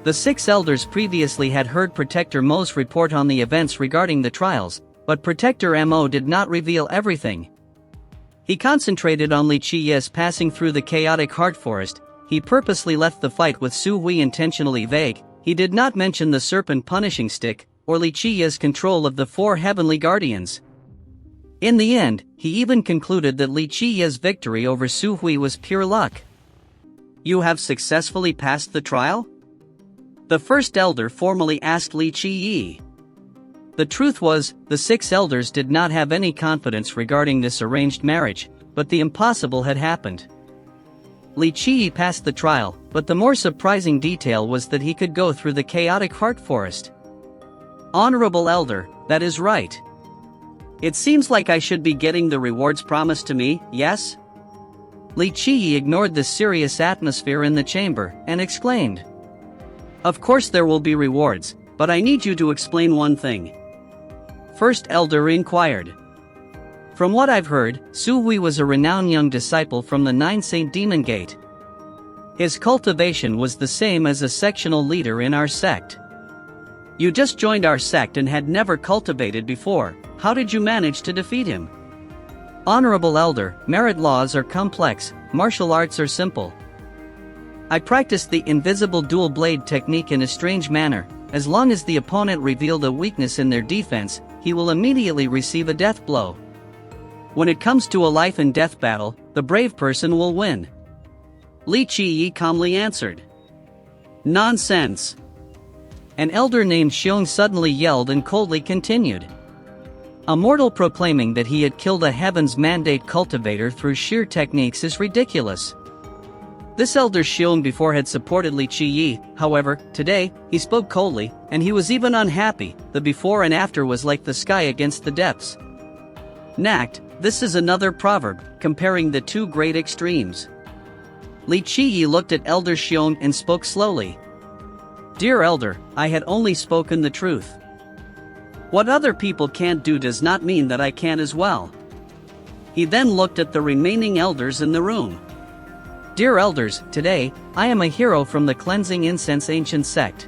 The 6 elders previously had heard Protector Mo's report on the events regarding the trials, but Protector Mo did not reveal everything. He concentrated on Li Qiye's passing through the chaotic heart forest. He purposely left the fight with Su Hui intentionally vague. He did not mention the serpent punishing stick, or Li Qiya's control of the 4 heavenly guardians. In the end, he even concluded that Li Qiya's victory over Su Hui was pure luck. You have successfully passed the trial? The first elder formally asked Li Qiyi. The truth was, the 6 elders did not have any confidence regarding this arranged marriage, but the impossible had happened. Li Qiyi passed the trial, but the more surprising detail was that he could go through the chaotic heart forest. Honorable elder, that is right. It seems like I should be getting the rewards promised to me, yes? Li Qiyi ignored the serious atmosphere in the chamber, and exclaimed. Of course there will be rewards, but I need you to explain one thing. First elder inquired. From what I've heard, Su Hui was a renowned young disciple from the 9 Saint Demon Gate. His cultivation was the same as a sectional leader in our sect. You just joined our sect and had never cultivated before. How did you manage to defeat him? Honorable elder, merit laws are complex, martial arts are simple. I practiced the invisible dual blade technique in a strange manner. As long as the opponent revealed a weakness in their defense, he will immediately receive a death blow. When it comes to a life and death battle, the brave person will win. Li Qiyi calmly answered. Nonsense. An elder named Xiong suddenly yelled and coldly continued. A mortal proclaiming that he had killed a Heaven's Mandate cultivator through sheer techniques is ridiculous. This elder Xiong before had supported Li Qiyi, however, today, he spoke coldly, and he was even unhappy. The before and after was like the sky against the depths. Nact, this is another proverb, comparing the 2 great extremes. Li Qiyi looked at elder Xiong and spoke slowly. Dear elder, I had only spoken the truth. What other people can't do does not mean that I can as well. He then looked at the remaining elders in the room. Dear elders, today, I am a hero from the Cleansing Incense Ancient Sect.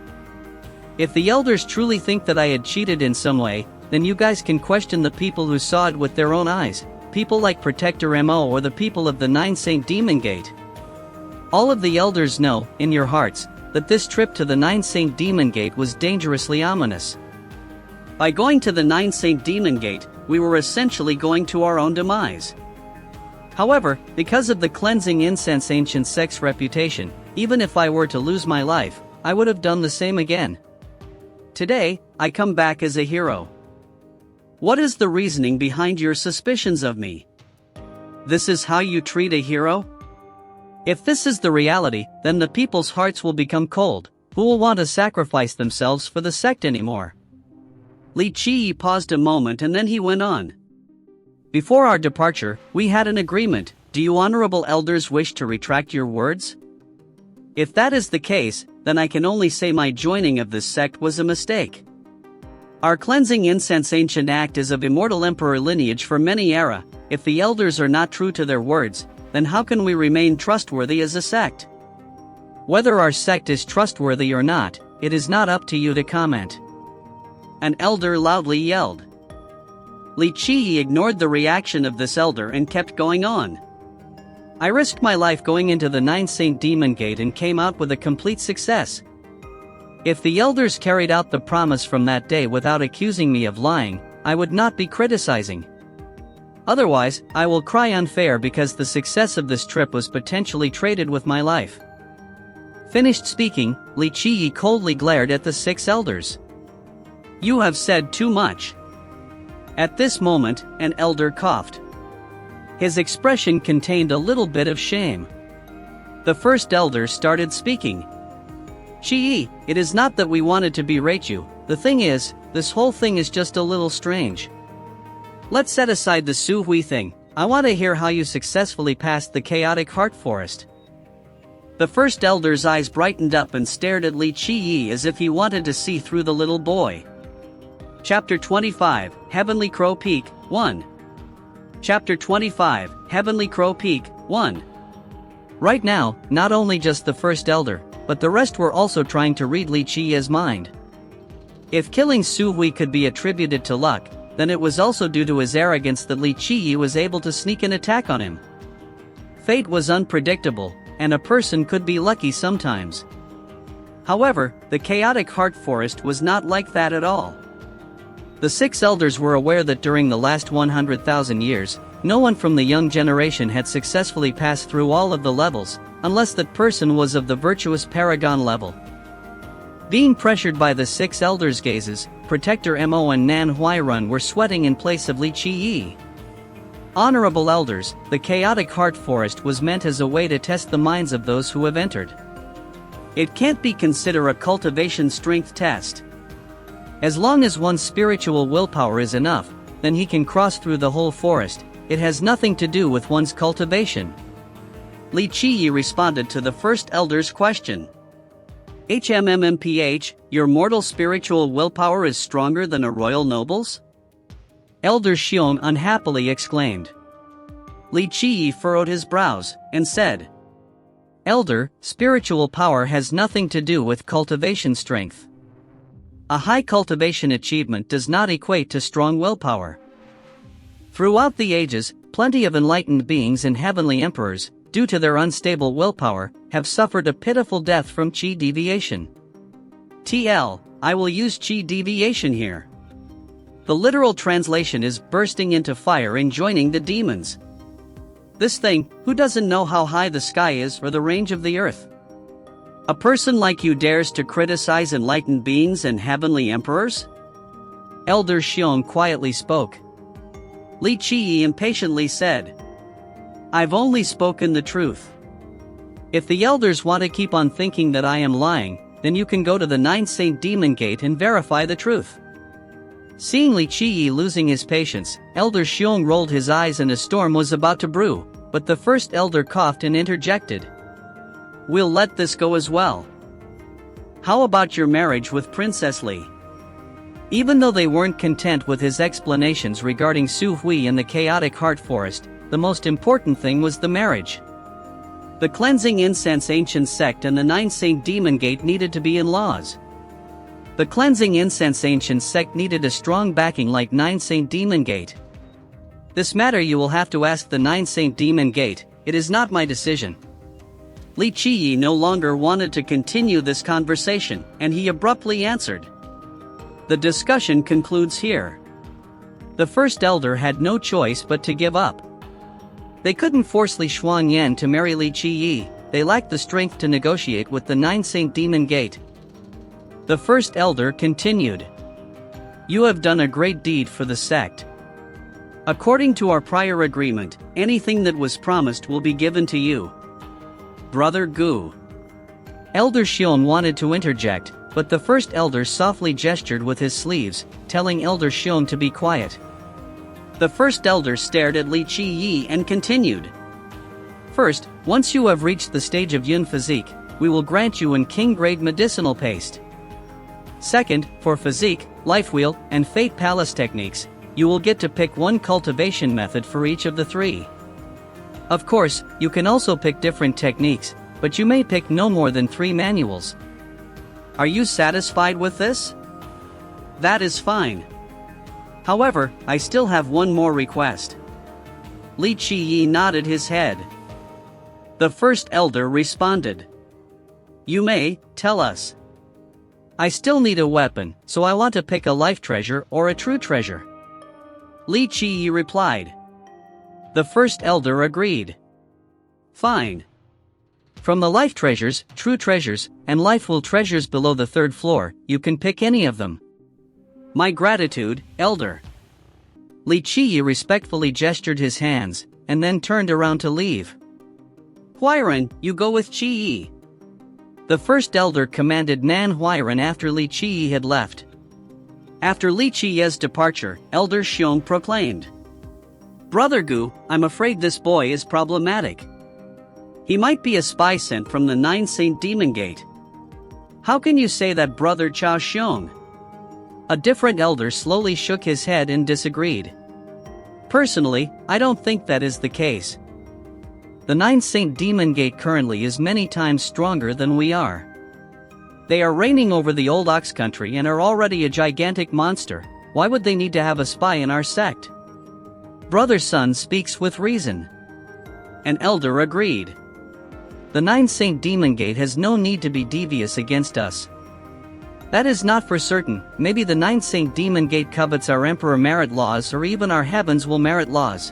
If the elders truly think that I had cheated in some way, then you guys can question the people who saw it with their own eyes, people like Protector Mo or the people of the 9 Saint Demon Gate. All of the elders know, in your hearts, that this trip to the 9 Saint Demon Gate was dangerously ominous. By going to the 9 Saint Demon Gate, we were essentially going to our own demise. However, because of the Cleansing Incense Ancient Sect's reputation, even if I were to lose my life, I would have done the same again. Today, I come back as a hero. What is the reasoning behind your suspicions of me? This is how you treat a hero? If this is the reality, then the people's hearts will become cold, who will want to sacrifice themselves for the sect anymore. Li Qiyi paused a moment and then he went on. Before our departure, we had an agreement. Do you honorable elders wish to retract your words? If that is the case, then I can only say my joining of this sect was a mistake. Our Cleansing Incense Ancient Act is of immortal emperor lineage for many era. If the elders are not true to their words, then how can we remain trustworthy as a sect? Whether our sect is trustworthy or not, it is not up to you to comment. An elder loudly yelled. Li Qiyi ignored the reaction of this elder and kept going on. I risked my life going into the 9 Saint Demon Gate and came out with a complete success. If the elders carried out the promise from that day without accusing me of lying, I would not be criticizing. Otherwise, I will cry unfair because the success of this trip was potentially traded with my life. Finished speaking, Li Qiyi coldly glared at the 6 elders. You have said too much. At this moment, an elder coughed. His expression contained a little bit of shame. The first elder started speaking. Qiyi, it is not that we wanted to berate you. The thing is, this whole thing is just a little strange. Let's set aside the Su Hui thing. I want to hear how you successfully passed the chaotic heart forest. The first elder's eyes brightened up and stared at Li Qiyi as if he wanted to see through the little boy. Chapter 25, Heavenly Crow Peak, 1. Chapter 25, Heavenly Crow Peak, 1. Right now, not only just the first elder, but the rest were also trying to read Li Qiyi's mind. If killing Su Hui could be attributed to luck, then it was also due to his arrogance that Li Qiyi was able to sneak an attack on him. Fate was unpredictable, and a person could be lucky sometimes. However, the chaotic heart forest was not like that at all. The 6 elders were aware that during the last 100,000 years, no one from the young generation had successfully passed through all of the levels, unless that person was of the virtuous paragon level. Being pressured by the 6 elders' gazes, Protector Mo and Nan Huairun were sweating in place of Li Qiyi. Honorable elders, the chaotic heart forest was meant as a way to test the minds of those who have entered. It can't be considered a cultivation strength test. As long as one's spiritual willpower is enough, then he can cross through the whole forest. It has nothing to do with one's cultivation. Li Qiyi responded to the first elder's question. HMMMPH, your mortal spiritual willpower is stronger than a royal noble's? Elder Xiong unhappily exclaimed. Li Qiyi furrowed his brows, and said, Elder, spiritual power has nothing to do with cultivation strength. A high cultivation achievement does not equate to strong willpower. Throughout the ages, plenty of enlightened beings and heavenly emperors, due to their unstable willpower, have suffered a pitiful death from qi deviation. TL, I will use qi deviation here. The literal translation is bursting into fire and joining the demons. This thing, who doesn't know how high the sky is or the range of the earth? A person like you dares to criticize enlightened beings and heavenly emperors? Elder Xiong quietly spoke. Li Qiyi impatiently said, I've only spoken the truth. If the elders want to keep on thinking that I am lying, then you can go to the 9th Saint Demon Gate and verify the truth. Seeing Li Qiyi losing his patience, Elder Xiong rolled his eyes and a storm was about to brew, but the first elder coughed and interjected. We'll let this go as well. How about your marriage with Princess Li? Even though they weren't content with his explanations regarding Su Hui and the chaotic heart forest, the most important thing was the marriage. The cleansing incense ancient sect and the 9th Saint Demon Gate needed to be in laws. The cleansing incense ancient sect needed a strong backing like 9th Saint Demon Gate. This matter you will have to ask the 9th Saint Demon Gate, it is not my decision. Li Qiyi no longer wanted to continue this conversation, and he abruptly answered. The discussion concludes here. The first elder had no choice but to give up. They couldn't force Li Shuangyan to marry Li Qiyi, they lacked the strength to negotiate with the 9th Saint Demon Gate. The first elder continued. You have done a great deed for the sect. According to our prior agreement, anything that was promised will be given to you. Brother Gu. Elder Xiong wanted to interject, but the first elder softly gestured with his sleeves, telling Elder Xiong to be quiet. The first elder stared at Li Qiyi and continued. First, once you have reached the stage of Yun Physique, we will grant you an king-grade medicinal paste. Second, for Physique, Life Wheel, and Fate Palace techniques, you will get to pick one cultivation method for each of the 3. Of course, you can also pick different techniques, but you may pick no more than 3 manuals. Are you satisfied with this? That is fine. However, I still have one more request. Li Qiyi nodded his head. The first elder responded. You may, tell us. I still need a weapon, so I want to pick a life treasure or a true treasure. Li Qiyi replied. The first elder agreed. Fine. From the life treasures, true treasures, and lifeful treasures below the 3rd floor, you can pick any of them. My gratitude, elder. Li Qiyi respectfully gestured his hands, and then turned around to leave. Huairan, you go with Qiyi. The first elder commanded Nan Huairan after Li Qiyi had left. After Li Qiyi's departure, Elder Xiong proclaimed. Brother Gu, I'm afraid this boy is problematic. He might be a spy sent from the 9th Saint Demon Gate. How can you say that, Brother Chao Xiong? A different elder slowly shook his head and disagreed. Personally, I don't think that is the case. The 9th Saint Demon Gate currently is many times stronger than we are. They are reigning over the old Ox country and are already a gigantic monster. Why would they need to have a spy in our sect? Brother Sun speaks with reason. An elder agreed. The 9th Saint Demon Gate has no need to be devious against us. That is not for certain. Maybe the ninth Saint Demon Gate covets our Emperor merit laws, or even our heavens will merit laws.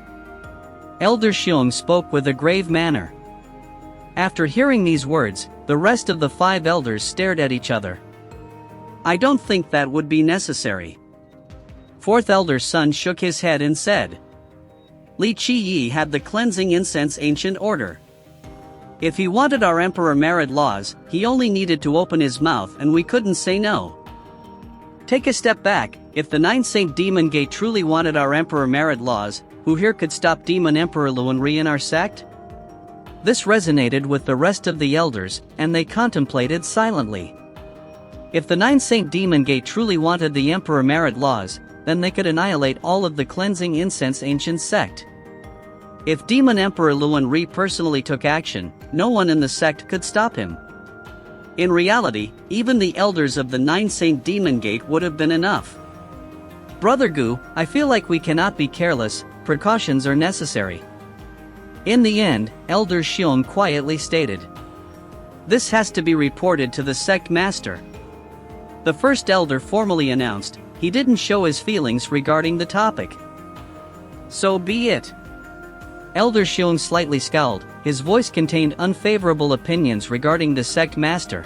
Elder Xiong spoke with a grave manner. After hearing these words, the rest of the 5 elders stared at each other. I don't think that would be necessary. Fourth elder's son shook his head and said, Li Qi had the cleansing incense ancient order. If he wanted our emperor merit laws, he only needed to open his mouth and we couldn't say no. Take a step back. If the ninth Saint Demon Gate truly wanted our emperor merit laws, who here could stop Demon Emperor Luanri in our sect? This resonated with the rest of the elders, and they contemplated silently. If the ninth Saint Demon Gate truly wanted the emperor merit laws, then they could annihilate all of the cleansing incense ancient sect. If Demon Emperor Luanri personally took action, no one in the sect could stop him. In reality, even the elders of the ninth Saint Demon Gate would have been enough. Brother Gu, I feel like we cannot be careless, precautions are necessary. In the end, Elder Xiong quietly stated. This has to be reported to the sect master. The first elder formally announced, he didn't show his feelings regarding the topic. So be it. Elder Xiong slightly scowled, his voice contained unfavorable opinions regarding the sect master.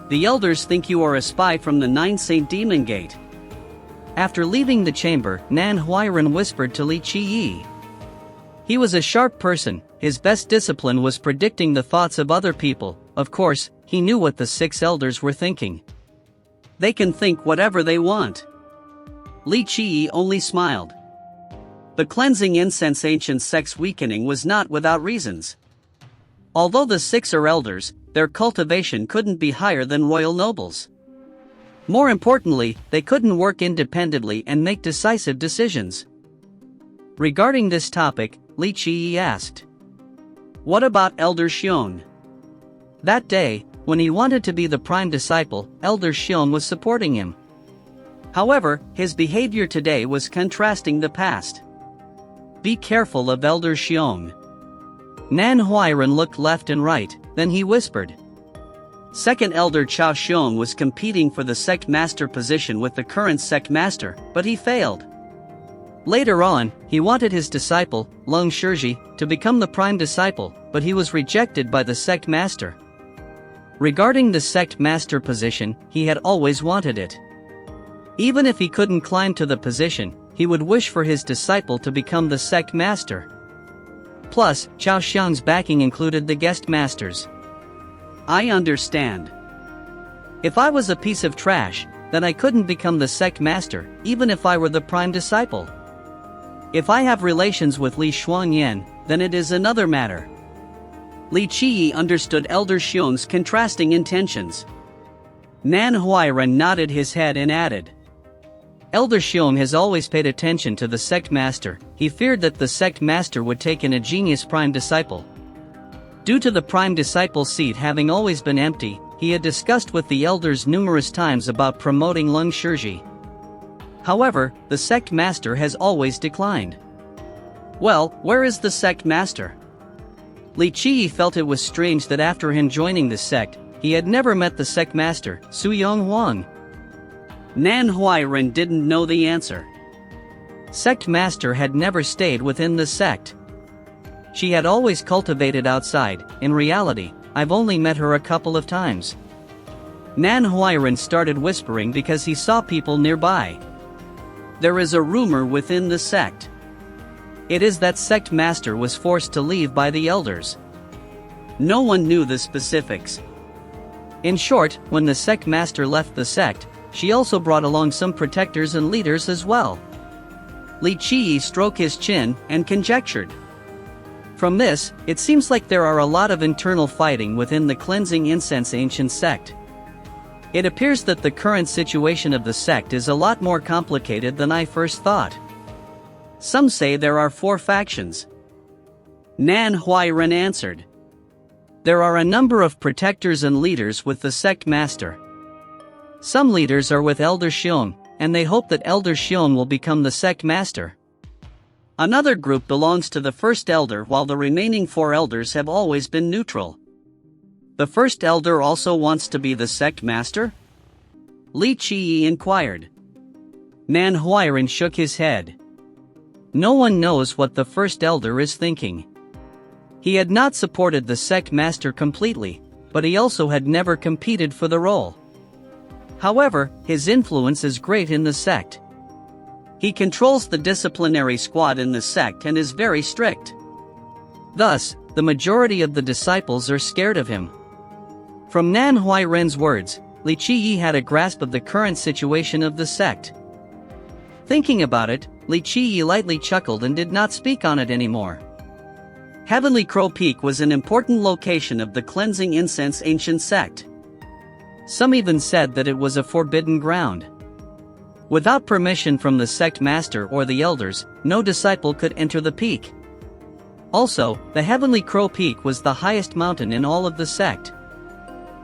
The elders think you are a spy from the ninth Saint Demon Gate. After leaving the chamber, Nan Huiran whispered to Li Qi. He was a sharp person, his best discipline was predicting the thoughts of other people. Of course, he knew what the 6 elders were thinking. They can think whatever they want. Li Qi only smiled. The cleansing incense ancient sect's weakening was not without reasons. Although the 6 are elders, their cultivation couldn't be higher than royal nobles. More importantly, they couldn't work independently and make decisive decisions. Regarding this topic, Li Qi asked, What about Elder Xiong? That day, when he wanted to be the prime disciple, Elder Xiong was supporting him. However, his behavior today was contrasting the past. Be careful of Elder Xiong. Nan Huiran looked left and right, then he whispered. Second Elder Chao Xiong was competing for the sect master position with the current sect master, but he failed. Later on, he wanted his disciple, Lung Shizhi, to become the prime disciple, but he was rejected by the sect master. Regarding the sect master position, he had always wanted it. Even if he couldn't climb to the position, he would wish for his disciple to become the sect master. Plus, Chao Xiang's backing included the guest masters. I understand. If I was a piece of trash, then I couldn't become the sect master, even if I were the prime disciple. If I have relations with Li Xuanyan, then it is another matter. Li Qi understood Elder Xiong's contrasting intentions. Nan Huiran nodded his head and added. Elder Xiong has always paid attention to the sect master. He feared that the sect master would take in a genius prime disciple. Due to the prime disciple seat having always been empty, he had discussed with the elders numerous times about promoting Lung Shizhi. However, the sect master has always declined. Well, where is the sect master? Li Qi felt it was strange that after him joining the sect, he had never met the sect master, Su Yong Huang. Nan Huiran didn't know the answer. Sect master had never stayed within the sect. She had always cultivated outside. In reality, I've only met her a couple of times. Nan Huiran started whispering because he saw people nearby. There is a rumor within the sect. It is that sect master was forced to leave by the elders. No one knew the specifics. In short, when the sect master left the sect, she also brought along some protectors and leaders as well. Li Qi stroked his chin and conjectured. From this, it seems like there are a lot of internal fighting within the cleansing incense ancient sect. It appears that the current situation of the sect is a lot more complicated than I first thought. Some say there are 4 factions. Nan Huiran answered. There are a number of protectors and leaders with the sect master. Some leaders are with Elder Xiong, and they hope that Elder Xiong will become the sect master. Another group belongs to the first elder, while the remaining 4 elders have always been neutral. The first elder also wants to be the sect master? Li Qiyi inquired. Nan Huiran shook his head. No one knows what the first elder is thinking. He had not supported the sect master completely, but he also had never competed for the role. However, his influence is great in the sect. He controls the disciplinary squad in the sect and is very strict. Thus, the majority of the disciples are scared of him. From Nan Huiran's words, Li Qiyi had a grasp of the current situation of the sect. Thinking about it, Li Qiyi lightly chuckled and did not speak on it anymore. Heavenly Crow Peak was an important location of the cleansing incense ancient sect. Some even said that it was a forbidden ground. Without permission from the sect master or the elders, no disciple could enter the peak. Also, the Heavenly Crow Peak was the highest mountain in all of the sect.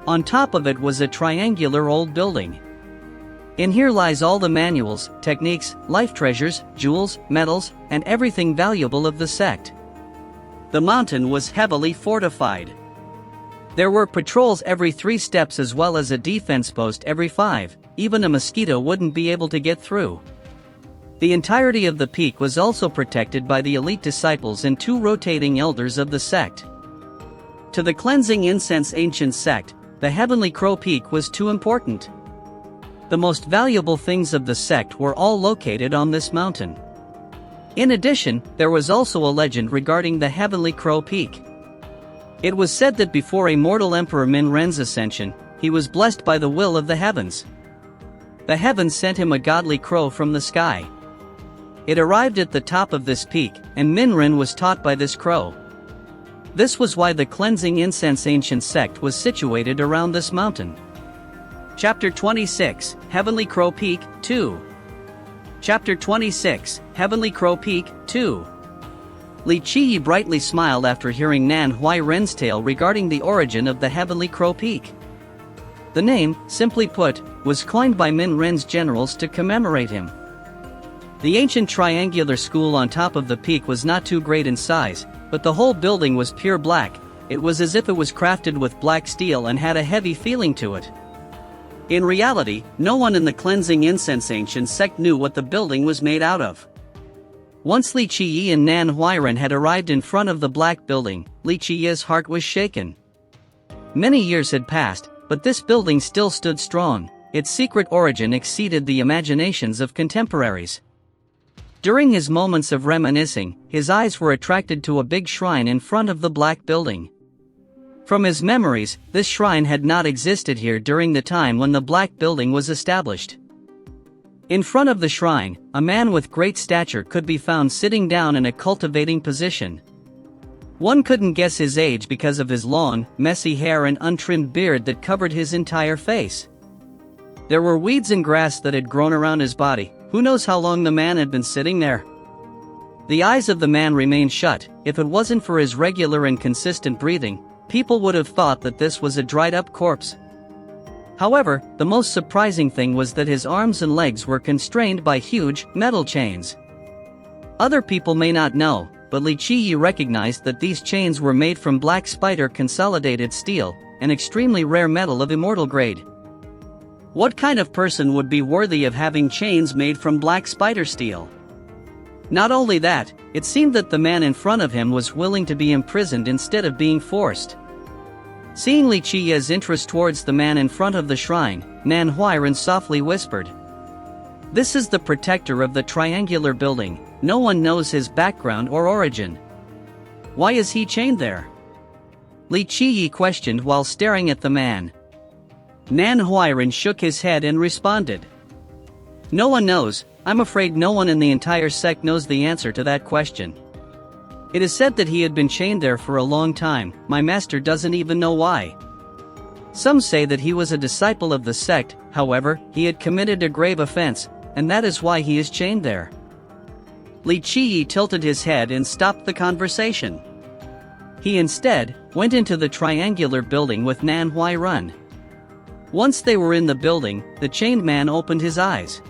On top of it was a triangular old building. In here lies all the manuals, techniques, life treasures, jewels, metals, and everything valuable of the sect. The mountain was heavily fortified. There were patrols every 3 steps as well as a defense post every 5, even a mosquito wouldn't be able to get through. The entirety of the peak was also protected by the elite disciples and 2 rotating elders of the sect. To the cleansing incense ancient sect, the Heavenly Crow Peak was too important. The most valuable things of the sect were all located on this mountain. In addition, there was also a legend regarding the Heavenly Crow Peak. It was said that before immortal Emperor Minren's ascension, he was blessed by the will of the heavens. The heavens sent him a godly crow from the sky. It arrived at the top of this peak, and Minren was taught by this crow. This was why the cleansing incense ancient sect was situated around this mountain. Chapter 26, Heavenly Crow Peak, 2. Chapter 26, Heavenly Crow Peak, 2. Li Qiyi brightly smiled after hearing Nan Huiran's tale regarding the origin of the Heavenly Crow Peak. The name, simply put, was coined by Minren's generals to commemorate him. The ancient triangular school on top of the peak was not too great in size, but the whole building was pure black. It was as if it was crafted with black steel and had a heavy feeling to it. In reality, no one in the cleansing incense ancient sect knew what the building was made out of. Once Li Qiyi and Nan Huiran had arrived in front of the black building, Li Qiyi's heart was shaken. Many years had passed, but this building still stood strong. Its secret origin exceeded the imaginations of contemporaries. During his moments of reminiscing, his eyes were attracted to a big shrine in front of the black building. From his memories, this shrine had not existed here during the time when the black building was established. In front of the shrine, a man with great stature could be found sitting down in a cultivating position. One couldn't guess his age because of his long, messy hair and untrimmed beard that covered his entire face. There were weeds and grass that had grown around his body. Who knows how long the man had been sitting there? The eyes of the man remained shut. If it wasn't for his regular and consistent breathing, people would have thought that this was a dried-up corpse. However, the most surprising thing was that his arms and legs were constrained by huge, metal chains. Other people may not know, but Li Qiyi recognized that these chains were made from black spider consolidated steel, an extremely rare metal of immortal grade. What kind of person would be worthy of having chains made from black spider steel? Not only that, it seemed that the man in front of him was willing to be imprisoned instead of being forced. Seeing Li Qiyi's interest towards the man in front of the shrine, Nan Huiran softly whispered, "This is the protector of the triangular building. No one knows his background or origin. Why is he chained there?" Li Qiyi questioned while staring at the man. Nan Huiran shook his head and responded, "No one knows. I'm afraid no one in the entire sect knows the answer to that question. It is said that he had been chained there for a long time. My master doesn't even know why. Some say that he was a disciple of the sect, however, he had committed a grave offense, and that is why he is chained there." Li Qiyi tilted his head and stopped the conversation. He instead went into the triangular building with Nan Huiran. Once they were in the building, the chained man opened his eyes.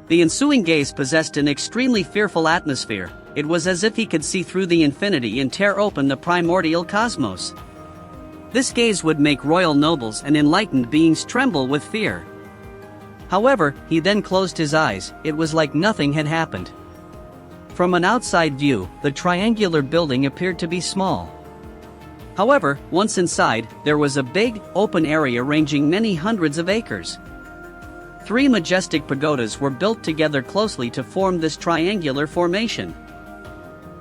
The ensuing gaze possessed an extremely fearful atmosphere. It was as if he could see through the infinity and tear open the primordial cosmos. This gaze would make royal nobles and enlightened beings tremble with fear. However, he then closed his eyes. It was like nothing had happened. From an outside view, the triangular building appeared to be small. However, once inside, there was a big, open area ranging many hundreds of acres. 3 majestic pagodas were built together closely to form this triangular formation.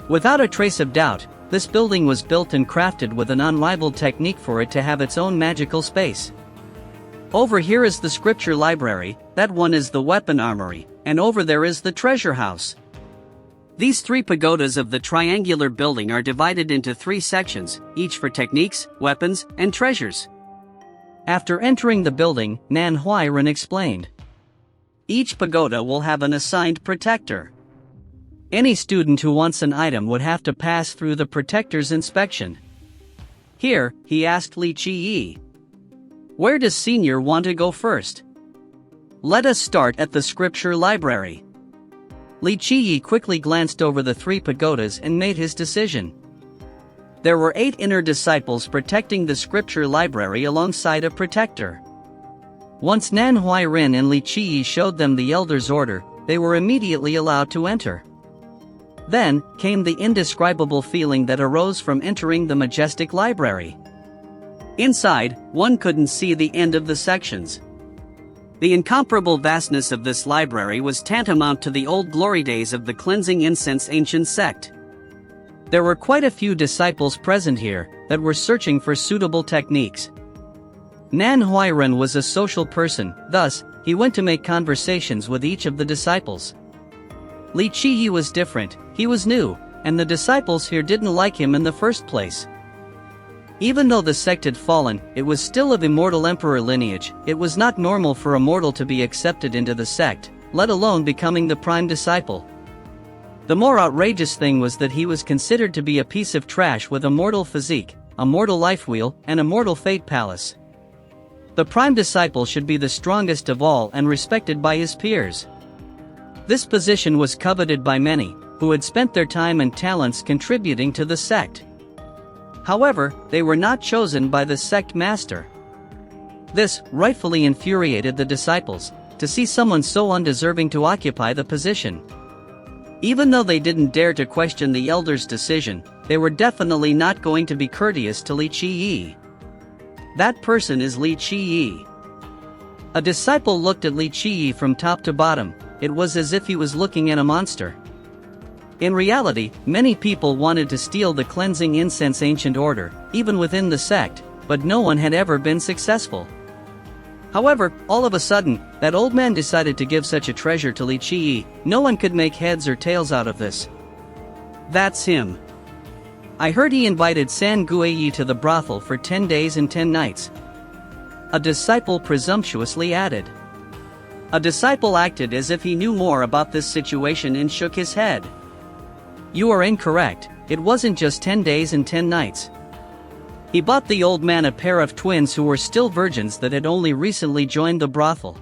Without a trace of doubt, this building was built and crafted with an unrivaled technique for it to have its own magical space. Over here is the scripture library, that one is the weapon armory, and over there is the treasure house. These 3 pagodas of the triangular building are divided into 3 sections, each for techniques, weapons, and treasures. After entering the building, Manhwa explained. Each pagoda will have an assigned protector. Any student who wants an item would have to pass through the protector's inspection. Here, he asked Li Qiyi. Where does Senior want to go first? Let us start at the scripture library. Li Qiyi quickly glanced over the 3 pagodas and made his decision. There were 8 inner disciples protecting the scripture library alongside a protector. Once Manhwa and Li Qiyi showed them the elder's order, they were immediately allowed to enter. Then came the indescribable feeling that arose from entering the majestic library. Inside, one couldn't see the end of the sections. The incomparable vastness of this library was tantamount to the old glory days of the cleansing incense ancient sect. There were quite a few disciples present here that were searching for suitable techniques. Manhwa was a social person, thus, he went to make conversations with each of the disciples. Li Qiyi was different, he was new, and the disciples here didn't like him in the first place. Even though the sect had fallen, it was still of immortal emperor lineage. It was not normal for a mortal to be accepted into the sect, let alone becoming the prime disciple. The more outrageous thing was that he was considered to be a piece of trash with a mortal physique, a mortal life wheel, and a mortal fate palace. The prime disciple should be the strongest of all and respected by his peers. This position was coveted by many, who had spent their time and talents contributing to the sect. However, they were not chosen by the sect master. This rightfully infuriated the disciples, to see someone so undeserving to occupy the position. Even though they didn't dare to question the elder's decision, they were definitely not going to be courteous to Li Qiyi. That person is Li Qiyi. A disciple looked at Li Qiyi from top to bottom. It was as if he was looking at a monster. In reality, many people wanted to steal the cleansing incense ancient order, even within the sect, but no one had ever been successful. However, all of a sudden, that old man decided to give such a treasure to Li Qiyi. No one could make heads or tails out of this. That's him. I heard he invited San Guiyi to the brothel for 10 days and 10 nights. A disciple presumptuously added. A disciple acted as if he knew more about this situation and shook his head. You are incorrect, it wasn't just 10 days and 10 nights. He bought the old man a pair of twins who were still virgins that had only recently joined the brothel.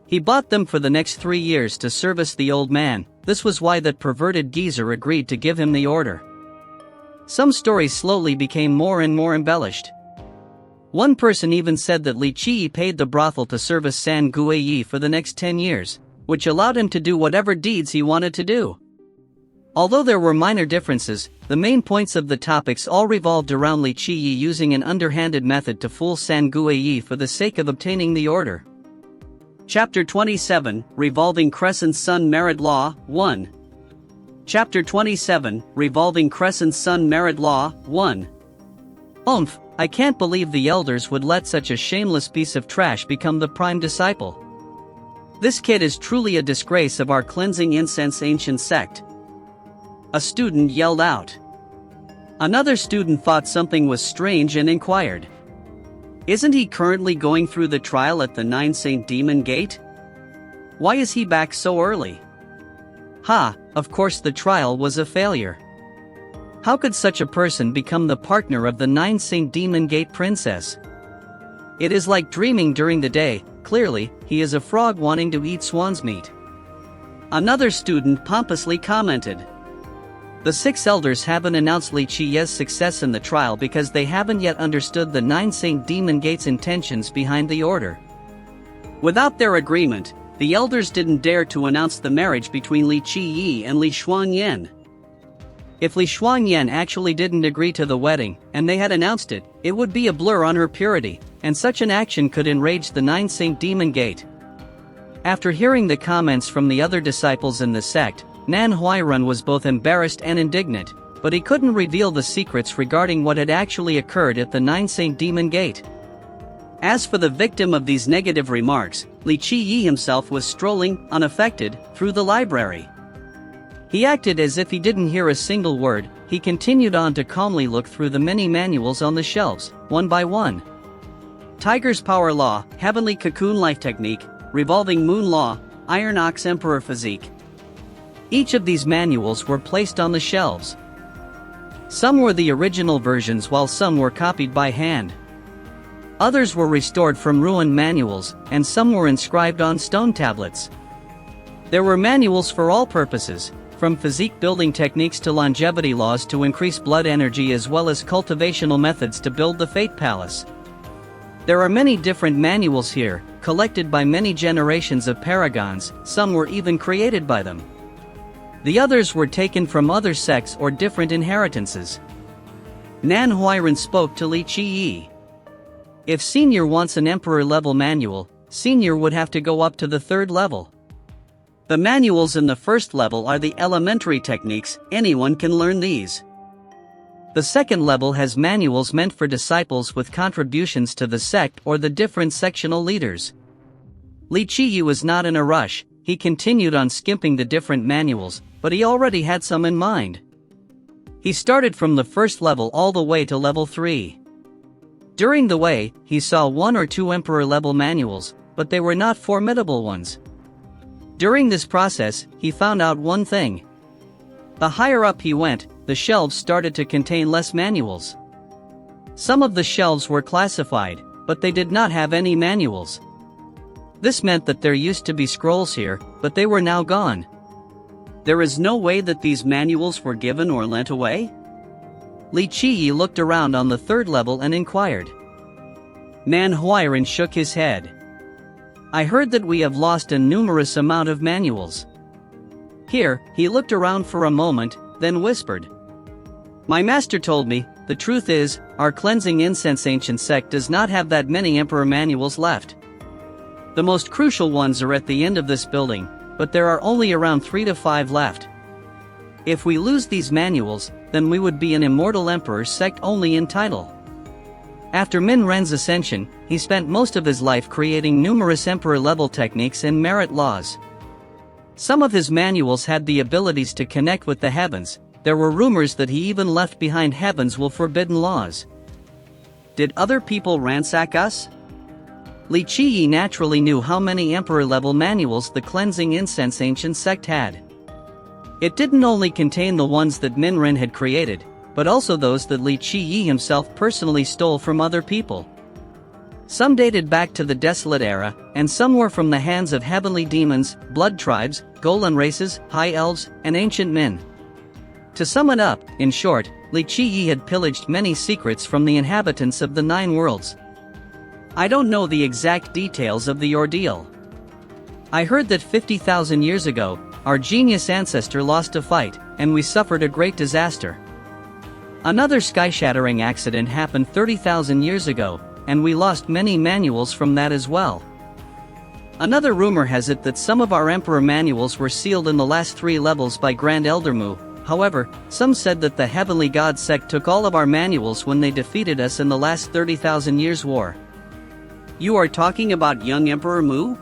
He bought them for the next 3 years to service the old man. This was why that perverted geezer agreed to give him the order. Some stories slowly became more and more embellished. One person even said that Li Qiyi paid the brothel to service San Guiyi for the next 10 years, which allowed him to do whatever deeds he wanted to do. Although there were minor differences, the main points of the topics all revolved around Li Qiyi using an underhanded method to fool San Guiyi for the sake of obtaining the order. Chapter 27, Revolving Crescent Sun Merit Law, 1. Chapter 27, Revolving Crescent Sun Merit Law, 1. Oomph, I can't believe the elders would let such a shameless piece of trash become the prime disciple. This kid is truly a disgrace of our cleansing incense ancient sect. A student yelled out. Another student thought something was strange and inquired. Isn't he currently going through the trial at the 9 Saint Demon Gate? Why is he back so early? Ha, of course the trial was a failure. How could such a person become the partner of the 9 Saint Demon Gate princess? It is like dreaming during the day. Clearly, he is a frog wanting to eat swan's meat. Another student pompously commented. The 6 elders haven't announced Li Qiyi's success in the trial because they haven't yet understood the 9 Saint Demon Gate's intentions behind the order. Without their agreement, the elders didn't dare to announce the marriage between Li Qiyi and Li Shuangyan. If Li Shuangyan actually didn't agree to the wedding, and they had announced it, it would be a blur on her purity, and such an action could enrage the Nine Saint Demon Gate. After hearing the comments from the other disciples in the sect, Nan Huairan was both embarrassed and indignant, but he couldn't reveal the secrets regarding what had actually occurred at the Nine Saint Demon Gate. As for the victim of these negative remarks, Li Qiyi himself was strolling, unaffected, through the library. He acted as if he didn't hear a single word. He continued on to calmly look through the many manuals on the shelves, one by one. Tiger's Power Law, Heavenly Cocoon Life Technique, Revolving Moon Law, Iron Ox Emperor Physique. Each of these manuals were placed on the shelves. Some were the original versions while some were copied by hand. Others were restored from ruined manuals, and some were inscribed on stone tablets. There were manuals for all purposes, from physique building techniques to longevity laws to increase blood energy, as well as cultivational methods to build the Fate Palace. There are many different manuals here, collected by many generations of paragons. Some were even created by them. The others were taken from other sects or different inheritances. Nan Huairan spoke to Li Qiyi. If Senior wants an Emperor-level manual, Senior would have to go up to the 3rd level. The manuals in the 1st level are the elementary techniques. Anyone can learn these. The 2nd level has manuals meant for disciples with contributions to the sect or the different sectional leaders. Li Qiyi was not in a rush. He continued on skimping the different manuals, but he already had some in mind. He started from the 1st level all the way to level 3. During the way, he saw 1 or 2 Emperor-level manuals, but they were not formidable ones. During this process, he found out one thing. The higher up he went, the shelves started to contain less manuals. Some of the shelves were classified, but they did not have any manuals. This meant that there used to be scrolls here, but they were now gone. There is no way that these manuals were given or lent away? Li Qiyi looked around on the 3rd level and inquired. Nan Huairan shook his head. I heard that we have lost a numerous amount of manuals. Here, he looked around for a moment, then whispered. My master told me, the truth is, our cleansing incense ancient sect does not have that many Emperor manuals left. The most crucial ones are at the end of this building, but there are only around 3 to 5 left. If we lose these manuals, then we would be an immortal emperor sect only in title. After Min Ren's ascension, he spent most of his life creating numerous emperor-level techniques and merit laws. Some of his manuals had the abilities to connect with the heavens. There were rumors that he even left behind heavens will forbidden laws. Did other people ransack us? Li Qiyi naturally knew how many emperor-level manuals the cleansing incense ancient sect had. It didn't only contain the ones that Min Ren had created, but also those that Li Qiyi himself personally stole from other people. Some dated back to the Desolate Era, and some were from the hands of heavenly demons, blood tribes, Golan races, high elves, and ancient men. To sum it up, in short, Li Qiyi had pillaged many secrets from the inhabitants of the 9 worlds. I don't know the exact details of the ordeal. I heard that 50,000 years ago, our genius ancestor lost a fight, and we suffered a great disaster. Another sky-shattering accident happened 30,000 years ago, and we lost many manuals from that as well. Another rumor has it that some of our Emperor manuals were sealed in the last 3 levels by Grand Elder Mu. However, some said that the Heavenly God sect took all of our manuals when they defeated us in the last 30,000 years war. You are talking about young Emperor Mu?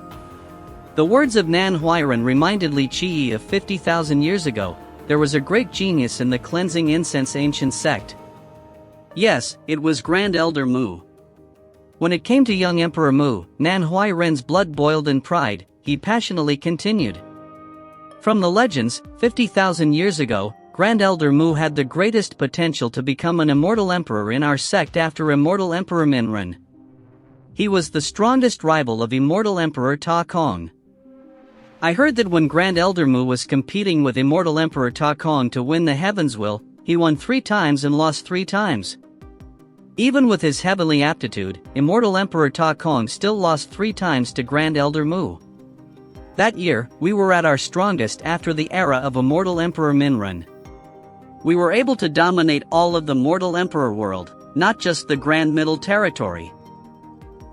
The words of Nan Huairan reminded Li Qiyi of 50,000 years ago. There was a great genius in the cleansing incense ancient sect. Yes, it was Grand Elder Mu. When it came to young Emperor Mu, Nan Huairan's blood boiled in pride. He passionately continued. From the legends, 50,000 years ago, Grand Elder Mu had the greatest potential to become an immortal emperor in our sect after Immortal Emperor Min Ren. He was the strongest rival of Immortal Emperor Ta Kong. I heard that when Grand Elder Mu was competing with Immortal Emperor Ta Kong to win the Heavens Will, he won 3 times and lost 3 times. Even with his heavenly aptitude, Immortal Emperor Ta Kong still lost 3 times to Grand Elder Mu. That year, we were at our strongest after the era of Immortal Emperor Minrun. We were able to dominate all of the Mortal Emperor world, not just the Grand Middle Territory.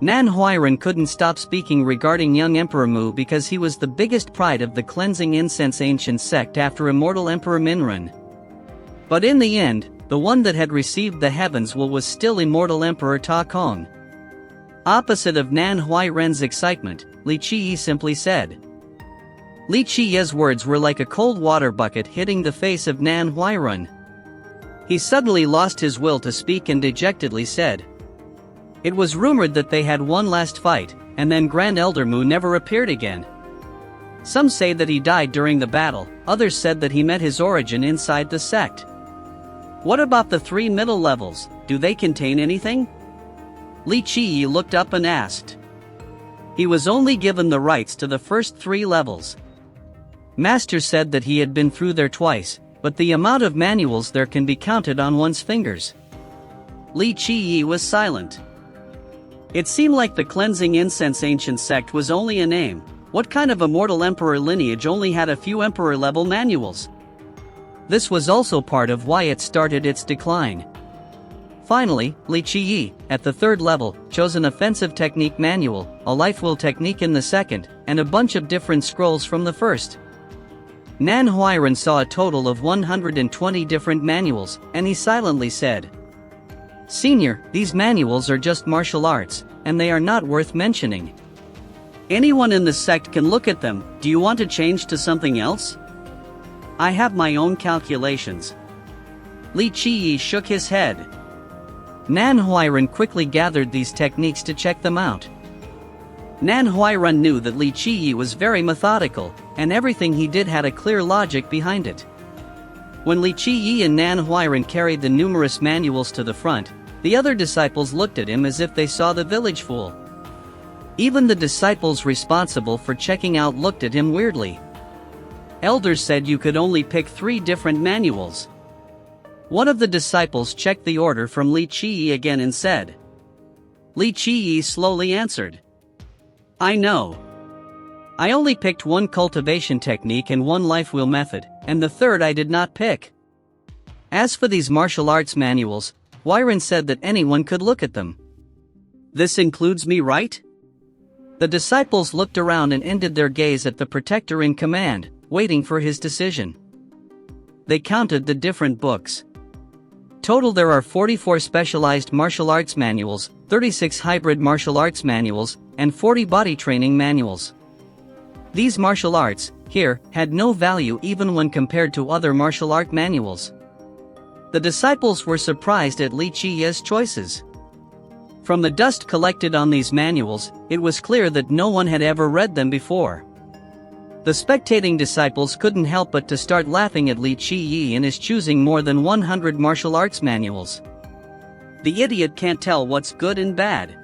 Nan Huiran couldn't stop speaking regarding young Emperor Mu because he was the biggest pride of the Cleansing Incense Ancient Sect after Immortal Emperor Minrun. But in the end, the one that had received the Heavens Will was still Immortal Emperor Ta Kong. Opposite of Nan Huiran's excitement, Li Qiyi simply said. Li Qiyi's words were like a cold water bucket hitting the face of Nan Huiran. He suddenly lost his will to speak and dejectedly said. It was rumored that they had one last fight, and then Grand Elder Mu never appeared again. Some say that he died during the battle, others said that he met his origin inside the sect. What about the 3 middle levels, do they contain anything? Li Qiyi looked up and asked. He was only given the rights to the first 3 levels. Master said that he had been through there twice, but the amount of manuals there can be counted on one's fingers. Li Qiyi was silent. It seemed like the Cleansing Incense Ancient Sect was only a name. What kind of Immortal Emperor lineage only had a few Emperor-level manuals? This was also part of why it started its decline. Finally, Li Qiyi, at the 3rd level, chose an offensive technique manual, a life will technique in the 2nd, and a bunch of different scrolls from the 1st. Nan Huiran saw a total of 120 different manuals, and he silently said, Senior, these manuals are just martial arts, and they are not worth mentioning. Anyone in the sect can look at them, do you want to change to something else? I have my own calculations. Li Qiyi shook his head. Nan Huiran quickly gathered these techniques to check them out. Nan Huiran knew that Li Qiyi was very methodical, and everything he did had a clear logic behind it. When Li Qiyi and Nan Huiran carried the numerous manuals to the front, the other disciples looked at him as if they saw the village fool. Even the disciples responsible for checking out looked at him weirdly. Elders said you could only pick 3 different manuals. One of the disciples checked the order from Li Qiyi again and said. Li Qiyi slowly answered. I know. I only picked 1 cultivation technique and 1 life wheel method, and the 3rd I did not pick. As for these martial arts manuals, Huiran said that anyone could look at them. This includes me, right? The disciples looked around and ended their gaze at the protector in command, waiting for his decision. They counted the different books. Total there are 44 specialized martial arts manuals, 36 hybrid martial arts manuals, and 40 body training manuals. These martial arts, here, had no value even when compared to other martial art manuals. The disciples were surprised at Li Qiyi's choices. From the dust collected on these manuals, it was clear that no one had ever read them before. The spectating disciples couldn't help but to start laughing at Li Qiyi and his choosing more than 100 martial arts manuals. The idiot can't tell what's good and bad.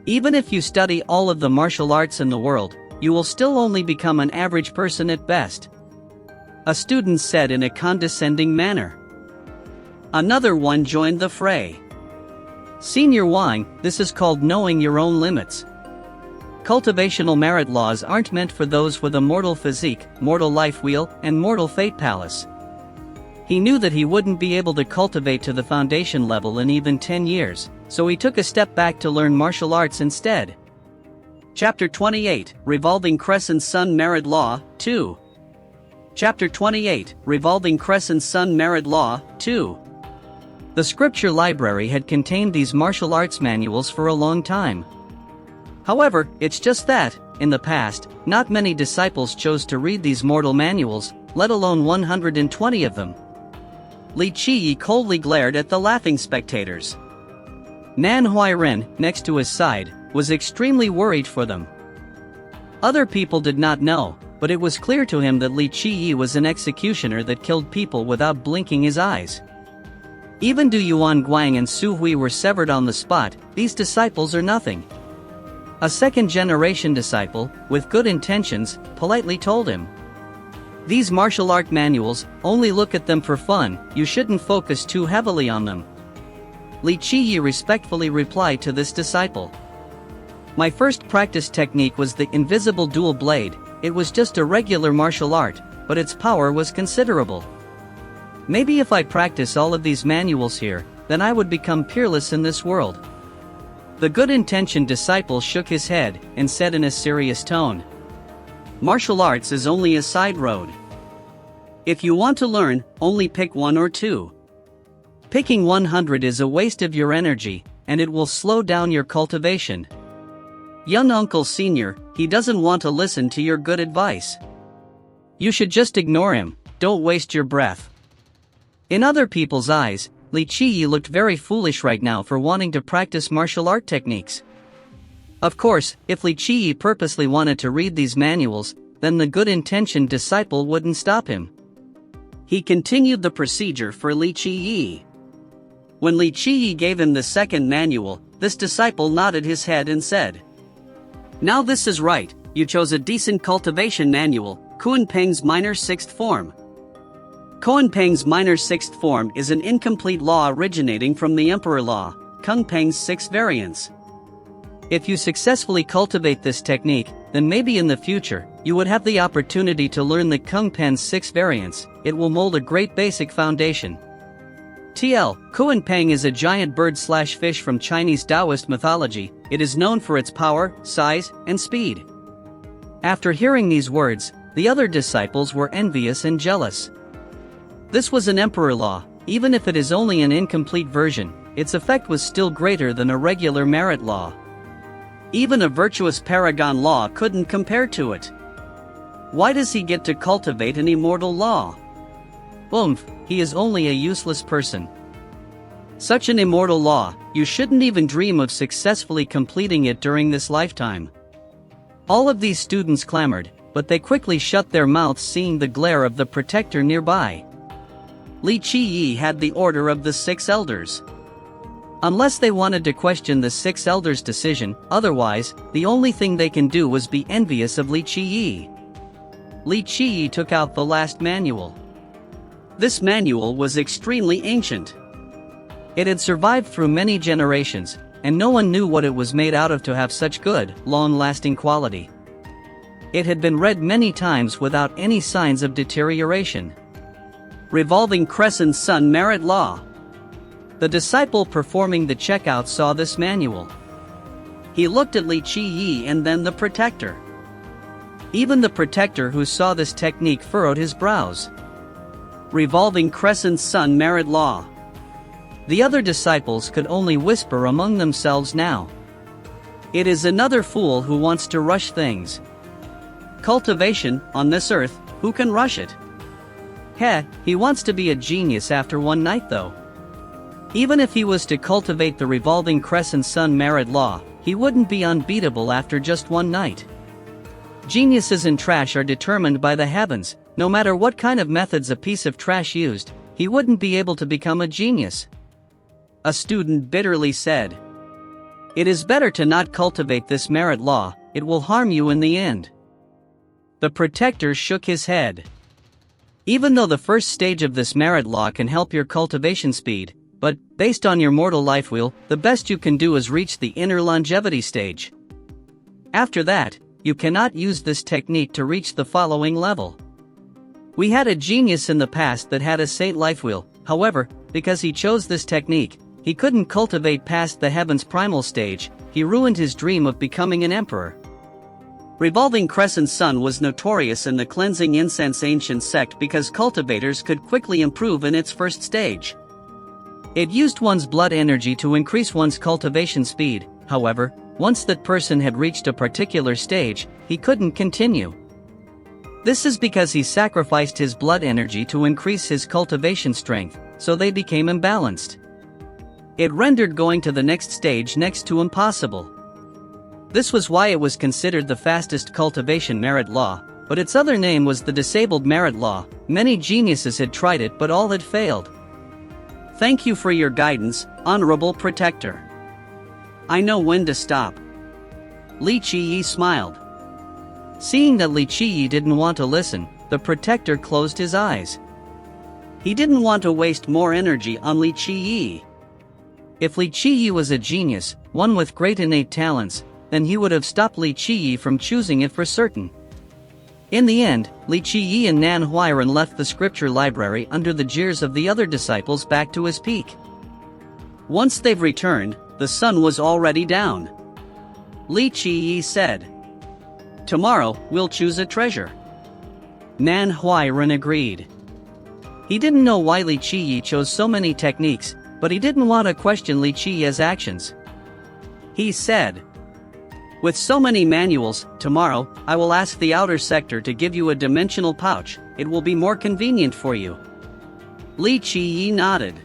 Even if you study all of the martial arts in the world, you will still only become an average person at best. A student said in a condescending manner. Another one joined the fray. Senior Wang, this is called knowing your own limits. Cultivational merit laws aren't meant for those with a mortal physique, mortal life wheel, and mortal fate palace. He knew that he wouldn't be able to cultivate to the foundation level in even 10 years, so he took a step back to learn martial arts instead. Chapter 28, Revolving Crescent Sun Merit Law, 2. Chapter 28, Revolving Crescent Sun Merit Law, 2. The scripture library had contained these martial arts manuals for a long time. However, it's just that, in the past, not many disciples chose to read these mortal manuals, let alone 120 of them. Li Qiyi coldly glared at the laughing spectators. Nan Huiran, next to his side, was extremely worried for them. Other people did not know, but it was clear to him that Li Qiyi was an executioner that killed people without blinking his eyes. Even Du Yuan Guang and Su Hui were severed on the spot. These disciples are nothing. A second-generation disciple, with good intentions, politely told him. These martial art manuals, only look at them for fun, you shouldn't focus too heavily on them. Li Qiyi respectfully replied to this disciple. My first practice technique was the invisible dual blade. It was just a regular martial art, but its power was considerable. Maybe if I practice all of these manuals here, then I would become peerless in this world. The good-intentioned disciple shook his head and said in a serious tone, martial arts is only a side road. If you want to learn, only pick one or two. Picking 100 is a waste of your energy, and it will slow down your cultivation. Young Uncle Senior, he doesn't want to listen to your good advice. You should just ignore him, don't waste your breath. In other people's eyes, Li Qiyi looked very foolish right now for wanting to practice martial art techniques. Of course, if Li Qiyi purposely wanted to read these manuals, then the good-intentioned disciple wouldn't stop him. He continued the procedure for Li Qiyi. When Li Qiyi gave him the second manual, this disciple nodded his head and said, now this is right, you chose a decent cultivation manual, Kunpeng's minor sixth form. Kunpeng's minor sixth form is an incomplete law originating from the Emperor Law, Kunpeng's sixth variants. If you successfully cultivate this technique, then maybe in the future, you would have the opportunity to learn the Kunpeng's sixth variants. It will mold a great basic foundation. TL, Kunpeng is a giant bird/fish from Chinese Taoist mythology. It is known for its power, size, and speed. After hearing these words, the other disciples were envious and jealous. This was an emperor law. Even if it is only an incomplete version, its effect was still greater than a regular merit law. Even a virtuous paragon law couldn't compare to it. Why does he get to cultivate an immortal law? He is only a useless person. Such an immortal law, you shouldn't even dream of successfully completing it during this lifetime. All of these students clamored, but they quickly shut their mouths seeing the glare of the protector nearby. Li Qiyi had the order of the 6 elders. Unless they wanted to question the 6 elders' decision, otherwise, the only thing they can do was be envious of Li Qiyi. Li Qiyi took out the last manual. This manual was extremely ancient. It had survived through many generations, and no one knew what it was made out of to have such good, long-lasting quality. It had been read many times without any signs of deterioration. Revolving Crescent Sun Merit Law. The disciple performing the checkout saw this manual. He looked at Li Qiyi and then the protector. Even the protector who saw this technique furrowed his brows. Revolving Crescent Sun Merit Law. The other disciples could only whisper among themselves now. It is another fool who wants to rush things. Cultivation, on this earth, who can rush it? He wants to be a genius after one night though. Even if he was to cultivate the Revolving Crescent Sun Merit Law, he wouldn't be unbeatable after just one night. Geniuses in trash are determined by the heavens. No matter what kind of methods a piece of trash used, he wouldn't be able to become a genius. A student bitterly said, it is better to not cultivate this merit law, it will harm you in the end. The protector shook his head. Even though the first stage of this merit law can help your cultivation speed, but, based on your mortal life wheel, the best you can do is reach the inner longevity stage. After that, you cannot use this technique to reach the following level. We had a genius in the past that had a saint life wheel, however, because he chose this technique, he couldn't cultivate past the heaven's primal stage. He ruined his dream of becoming an emperor. Revolving Crescent Sun was notorious in the cleansing incense ancient sect because cultivators could quickly improve in its first stage. It used one's blood energy to increase one's cultivation speed. However, once that person had reached a particular stage, he couldn't continue. This is because he sacrificed his blood energy to increase his cultivation strength, so they became imbalanced. It rendered going to the next stage next to impossible. This was why it was considered the fastest cultivation merit law, but its other name was the disabled merit law. Many geniuses had tried it but all had failed. Thank you for your guidance, Honorable Protector. I know when to stop. Li Qiyi smiled. Seeing that Li Qiyi didn't want to listen, the protector closed his eyes. He didn't want to waste more energy on Li Qiyi. If Li Qiyi was a genius, one with great innate talents, then he would have stopped Li Qiyi from choosing it for certain. In the end, Li Qiyi and Nan Huairan left the scripture library under the jeers of the other disciples back to his peak. Once they've returned, the sun was already down. Li Qiyi said, "Tomorrow, we'll choose a treasure." Nan Huairan agreed. He didn't know why Li Qiyi chose so many techniques, but he didn't want to question Li Qiyi's actions. He said, "With so many manuals, tomorrow, I will ask the outer sector to give you a dimensional pouch. It will be more convenient for you." Li Qiyi nodded.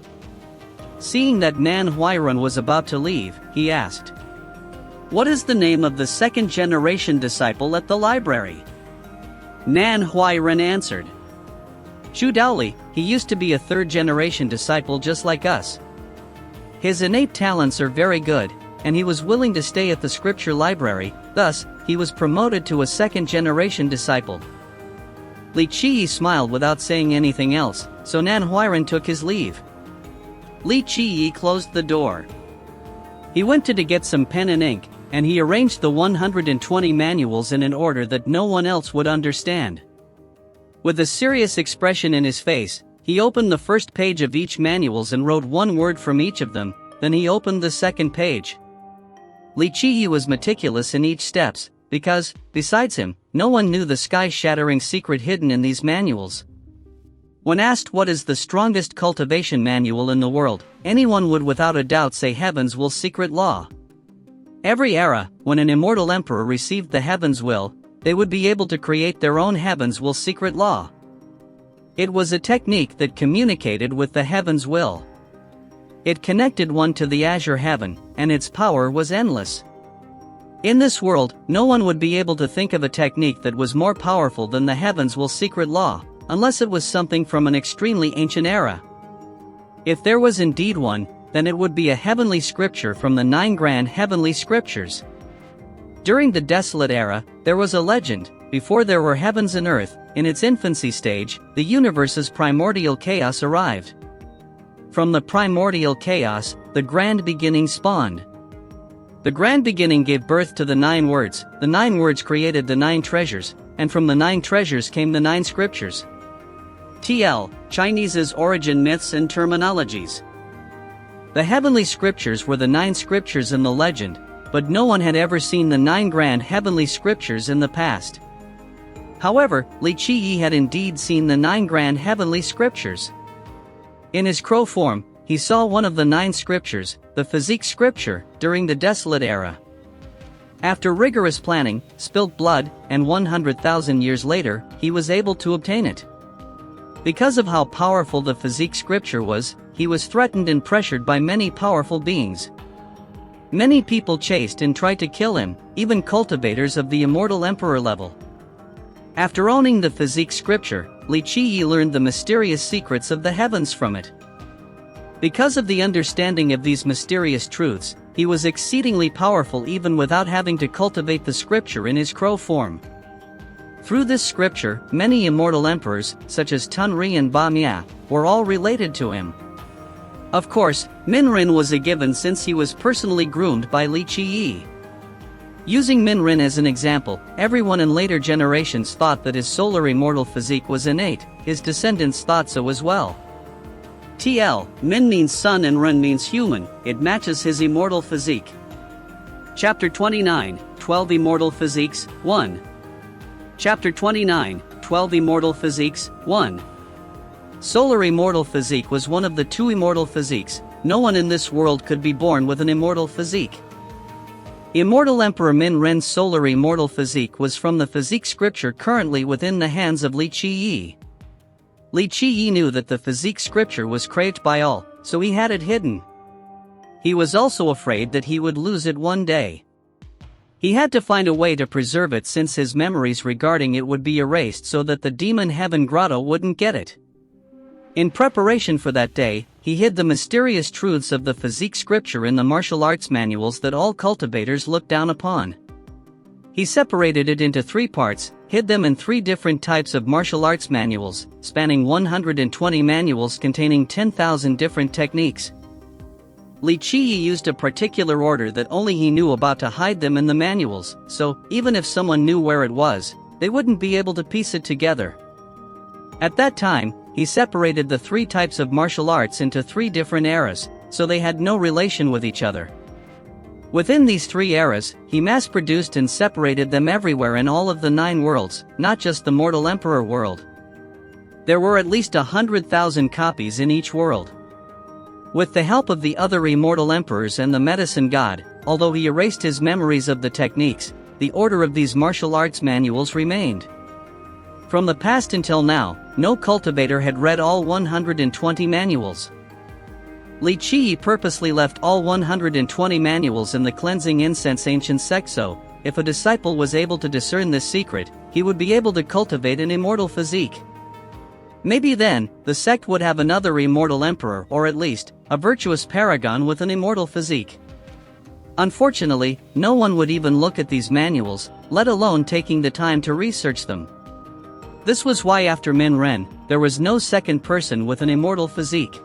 Seeing that Nan Huairan was about to leave, he asked, "What is the name of the second-generation disciple at the library?" Nan Huairan answered, "Zhu Daoli. He used to be a third-generation disciple just like us. His innate talents are very good, and he was willing to stay at the scripture library, thus, he was promoted to a second-generation disciple." Li Qiyi smiled without saying anything else, so Nan Huairan took his leave. Li Qiyi closed the door. He went to get some pen and ink, and he arranged the 120 manuals in an order that no one else would understand. With a serious expression in his face, he opened the first page of each manuals and wrote one word from each of them, then he opened the second page. Li Qiyi was meticulous in each steps, because, besides him, no one knew the sky-shattering secret hidden in these manuals. When asked what is the strongest cultivation manual in the world, anyone would without a doubt say Heaven's Will Secret Law. Every era, when an immortal emperor received the Heaven's Will, they would be able to create their own Heaven's Will Secret Law. It was a technique that communicated with the Heaven's Will. It connected one to the Azure Heaven, and its power was endless. In this world, no one would be able to think of a technique that was more powerful than the Heaven's Will Secret Law, unless it was something from an extremely ancient era. If there was indeed one, then it would be a heavenly scripture from the 9 grand heavenly scriptures. During the Desolate Era, there was a legend. Before there were heavens and earth, in its infancy stage, the universe's primordial chaos arrived. From the primordial chaos, the grand beginning spawned. The grand beginning gave birth to the 9 words, the 9 words created the 9 treasures, and from the 9 treasures came the 9 scriptures. TL, Chinese's origin myths and terminologies. The heavenly scriptures were the 9 scriptures in the legend, but no one had ever seen the 9 grand heavenly scriptures in the past. However, Li Qiyi had indeed seen the 9 grand heavenly scriptures. In his crow form, he saw one of the 9 scriptures, the physique scripture, during the Desolate Era. After rigorous planning, spilt blood, and 100,000 years later, he was able to obtain it. Because of how powerful the physique scripture was, he was threatened and pressured by many powerful beings. Many people chased and tried to kill him, even cultivators of the immortal emperor level. After owning the physique scripture, Li Qiyi learned the mysterious secrets of the heavens from it. Because of the understanding of these mysterious truths, he was exceedingly powerful even without having to cultivate the scripture in his crow form. Through this scripture, many immortal emperors, such as Tunri and Ba Mia, were all related to him. Of course, Minrin was a given since he was personally groomed by Li Qiyi. Using Minrin as an example, everyone in later generations thought that his solar immortal physique was innate, his descendants thought so as well. TL, Min means sun and Ren means human, it matches his immortal physique. Chapter 29, 12 Immortal Physiques, 1. Chapter 29, 12 Immortal Physiques, 1. Solar immortal physique was one of the 2 immortal physiques. No one in this world could be born with an immortal physique. Immortal Emperor Min Ren's solar immortal physique was from the physique scripture currently within the hands of Li Qiyi. Li Qiyi knew that the physique scripture was craved by all, so he had it hidden. He was also afraid that he would lose it one day. He had to find a way to preserve it since his memories regarding it would be erased so that the demon heaven Grotto wouldn't get it. In preparation for that day, he hid the mysterious truths of the physique scripture in the martial arts manuals that all cultivators look down upon. He separated it into 3 parts, hid them in 3 different types of martial arts manuals, spanning 120 manuals containing 10,000 different techniques. Li Qiyi used a particular order that only he knew about to hide them in the manuals, so, even if someone knew where it was, they wouldn't be able to piece it together. At that time, he separated the three types of martial arts into three different eras, so they had no relation with each other. Within these three eras, he mass-produced and separated them everywhere in all of the 9 worlds, not just the Mortal Emperor world. There were at least 100,000 copies in each world. With the help of the other immortal emperors and the medicine god, although he erased his memories of the techniques, the order of these martial arts manuals remained. From the past until now, no cultivator had read all 120 manuals. Li Qiyi purposely left all 120 manuals in the cleansing incense ancient sect, so, if a disciple was able to discern this secret, he would be able to cultivate an immortal physique. Maybe then, the sect would have another immortal emperor, or at least, a virtuous paragon with an immortal physique. Unfortunately, no one would even look at these manuals, let alone taking the time to research them. This was why after Min Ren, there was no second person with an immortal physique.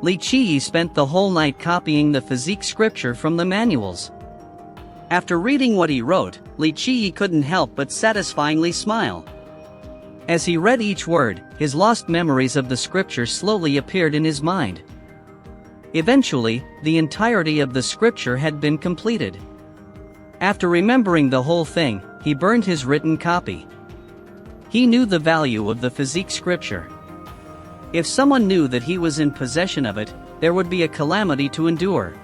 Li Qiyi spent the whole night copying the physique scripture from the manuals. After reading what he wrote, Li Qiyi couldn't help but satisfyingly smile. As he read each word, his lost memories of the scripture slowly appeared in his mind. Eventually, the entirety of the scripture had been completed. After remembering the whole thing, he burned his written copy. He knew the value of the physique scripture. If someone knew that he was in possession of it, there would be a calamity to endure.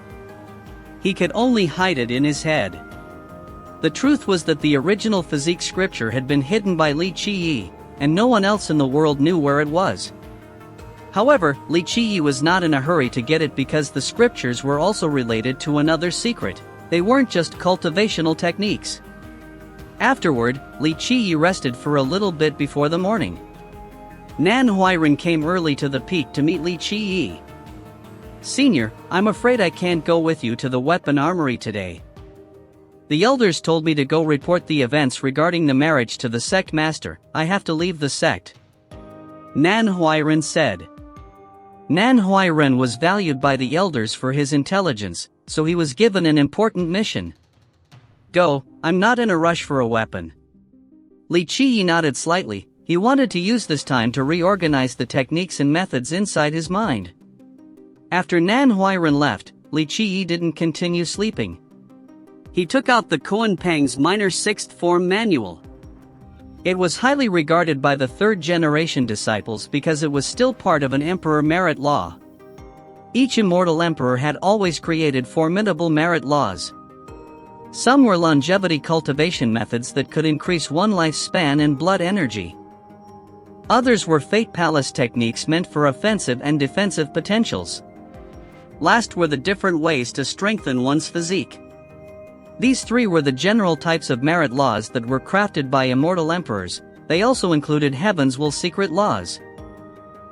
He could only hide it in his head. The truth was that the original physique scripture had been hidden by Li Qiyi, and no one else in the world knew where it was. However, Li Qiyi was not in a hurry to get it because the scriptures were also related to another secret. They weren't just cultivational techniques. Afterward, Li Qiyi rested for a little bit before the morning. Nan Huiran came early to the peak to meet Li Qiyi. "Senior, I'm afraid I can't go with you to the weapon armory today. The elders told me to go report the events regarding the marriage to the sect master. I have to leave the sect," Nan Huiran said. Nan Huiran was valued by the elders for his intelligence, so he was given an important mission. "Go, I'm not in a rush for a weapon." Li Qiyi nodded slightly. He wanted to use this time to reorganize the techniques and methods inside his mind. After Nan Huiran left, Li Qiyi didn't continue sleeping. He took out the Kuan Peng's minor 6th form manual. It was highly regarded by the 3rd generation disciples because it was still part of an emperor merit law. Each immortal emperor had always created formidable merit laws. Some were longevity cultivation methods that could increase one lifespan and blood energy. Others were Fate Palace techniques meant for offensive and defensive potentials. Last were the different ways to strengthen one's physique. These 3 were the general types of merit laws that were crafted by immortal emperors. They also included Heaven's Will secret laws.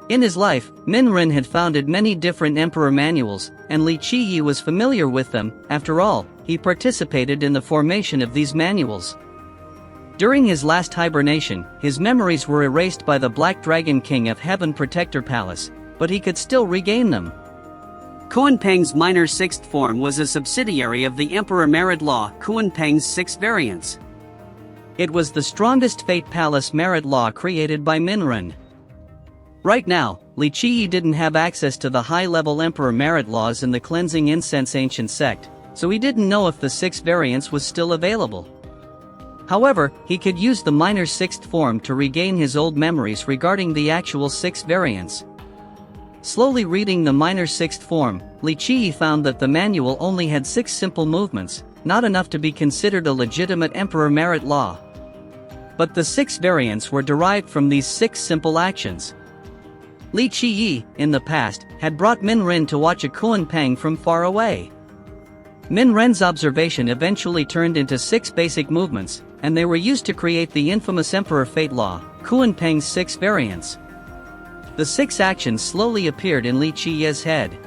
In his life, Min Ren had founded many different emperor manuals, and Li Qiyi was familiar with them. After all, he participated in the formation of these manuals. During his last hibernation, his memories were erased by the Black Dragon King of Heaven Protector Palace, but he could still regain them. Kuan Peng's minor 6th form was a subsidiary of the Emperor Merit Law, Kuan Peng's 6 variants. It was the strongest Fate Palace merit law created by Min Ren. Right now, Li Qiyi didn't have access to the high-level Emperor merit laws in the Cleansing Incense Ancient Sect, so he didn't know if the 6 variants was still available. However, he could use the minor 6th form to regain his old memories regarding the actual 6 variants. Slowly reading the minor 6th form, Li Qiyi found that the manual only had 6 simple movements, not enough to be considered a legitimate emperor merit law. But the 6 variants were derived from these 6 simple actions. Li Qiyi, in the past, had brought Min Ren to watch a Kuan Peng from far away. Min Ren's observation eventually turned into 6 basic movements, and they were used to create the infamous Emperor Fate Law, Kuan Peng's 6 variants. The 6 actions slowly appeared in Li Qiyi's head.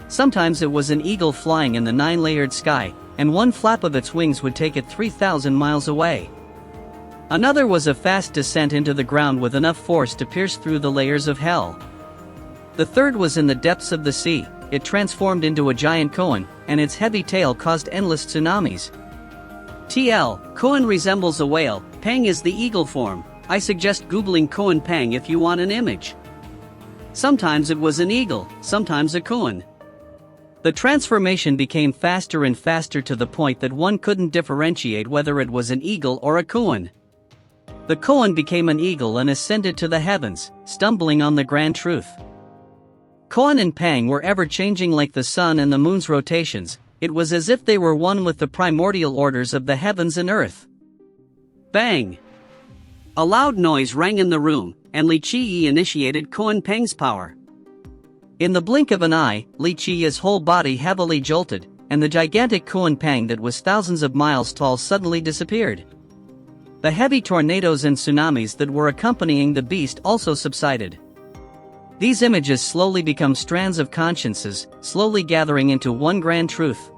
Sometimes it was an eagle flying in the 9-layered sky, and one flap of its wings would take it 3,000 miles away. Another was a fast descent into the ground with enough force to pierce through the layers of hell. The third was in the depths of the sea, it transformed into a giant koan, and its heavy tail caused endless tsunamis. TL, koan resembles a whale, pang is the eagle form. I suggest googling koan pang if you want an image. Sometimes it was an eagle, sometimes a koan. The transformation became faster and faster to the point that one couldn't differentiate whether it was an eagle or a koan. The koan became an eagle and ascended to the heavens, stumbling on the grand truth. Koan and pang were ever-changing like the sun and the moon's rotations. It was as if they were one with the primordial orders of the heavens and earth. Bang! A loud noise rang in the room, and Li Qiyi initiated Koan Pang's power. In the blink of an eye, Li Qiyi's whole body heavily jolted, and the gigantic Koan Pang that was thousands of miles tall suddenly disappeared. The heavy tornadoes and tsunamis that were accompanying the beast also subsided. These images slowly become strands of consciences, slowly gathering into one grand truth.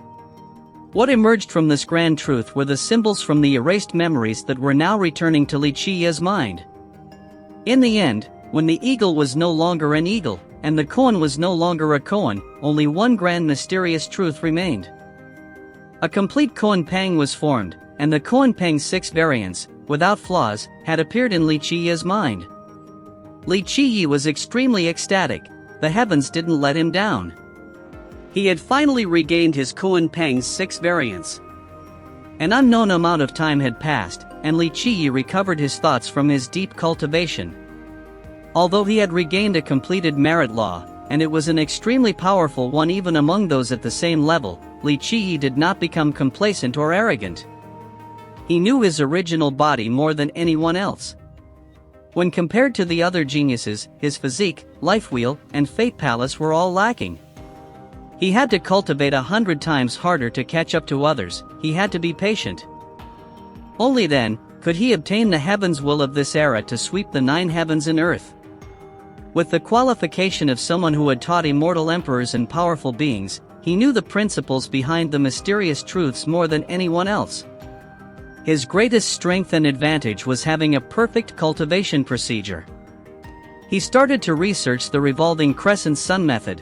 What emerged from this grand truth were the symbols from the erased memories that were now returning to Li Qiyi's mind. In the end, when the eagle was no longer an eagle, and the koan was no longer a koan, only one grand mysterious truth remained. A complete Koan Pang was formed, and the Koan Pang's 6 variants, without flaws, had appeared in Li Qiyi's mind. Li Qiyi was extremely ecstatic. The heavens didn't let him down. He had finally regained his Koan Pang's 6 variants. An unknown amount of time had passed, and Li Qiyi recovered his thoughts from his deep cultivation. Although he had regained a completed merit law, and it was an extremely powerful one even among those at the same level, Li Qiyi did not become complacent or arrogant. He knew his original body more than anyone else. When compared to the other geniuses, his physique, life wheel, and fate palace were all lacking. He had to cultivate 100 times harder to catch up to others. He had to be patient. Only then could he obtain the heaven's will of this era to sweep the 9 heavens and earth. With the qualification of someone who had taught immortal emperors and powerful beings, he knew the principles behind the mysterious truths more than anyone else. His greatest strength and advantage was having a perfect cultivation procedure. He started to research the revolving crescent sun method.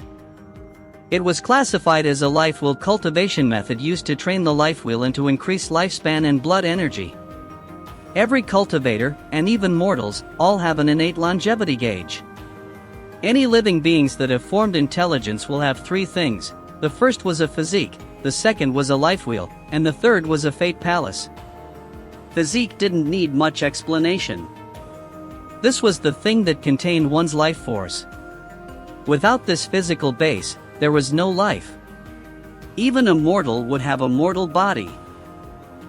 It was classified as a life wheel cultivation method used to train the life wheel and to increase lifespan and blood energy. Every cultivator, and even mortals, all have an innate longevity gauge. Any living beings that have formed intelligence will have 3 things. The first was a physique, the second was a life wheel, and the third was a fate palace. Physique didn't need much explanation. This was the thing that contained one's life force. Without this physical base, there was no life. Even a mortal would have a mortal body.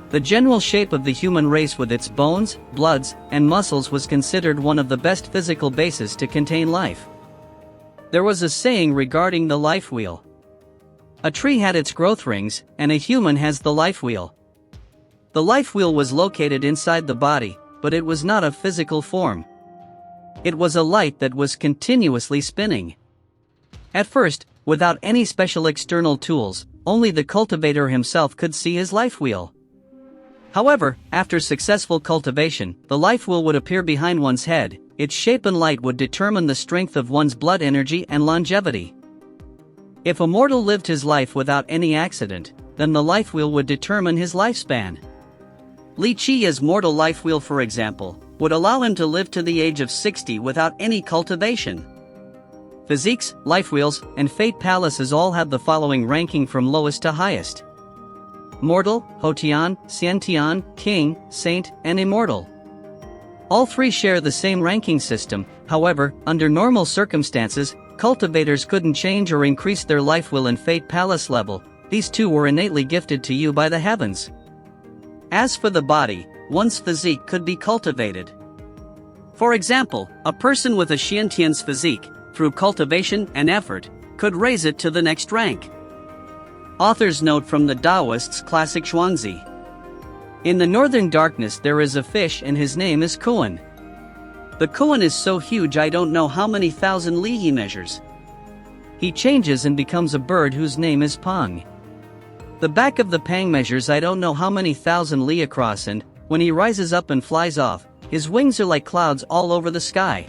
The general shape of the human race with its bones, bloods, and muscles was considered one of the best physical bases to contain life. There was a saying regarding the life wheel. A tree had its growth rings, and a human has the life wheel. The life wheel was located inside the body, but it was not of physical form. It was a light that was continuously spinning. At first, without any special external tools, only the cultivator himself could see his life wheel. However, after successful cultivation, the life wheel would appear behind one's head. Its shape and light would determine the strength of one's blood energy and longevity. If a mortal lived his life without any accident, then the life wheel would determine his lifespan. Li Qiyi's mortal life wheel, for example, would allow him to live to the age of 60 without any cultivation. Physiques, life wheels, and fate palaces all have the following ranking from lowest to highest: mortal, Hotian, Xiantian, king, saint, and immortal. All 3 share the same ranking system. However, under normal circumstances, cultivators couldn't change or increase their life wheel and fate palace level. These 2 were innately gifted to you by the heavens. As for the body, one's physique could be cultivated. For example, a person with a Xiantian's physique, through cultivation and effort, could raise it to the next rank. Author's note from the Taoists' classic Zhuangzi. In the northern darkness there is a fish and his name is Koan. The Koan is so huge I don't know how many thousand li he measures. He changes and becomes a bird whose name is Pang. The back of the Pang measures I don't know how many thousand li across, and when he rises up and flies off, his wings are like clouds all over the sky.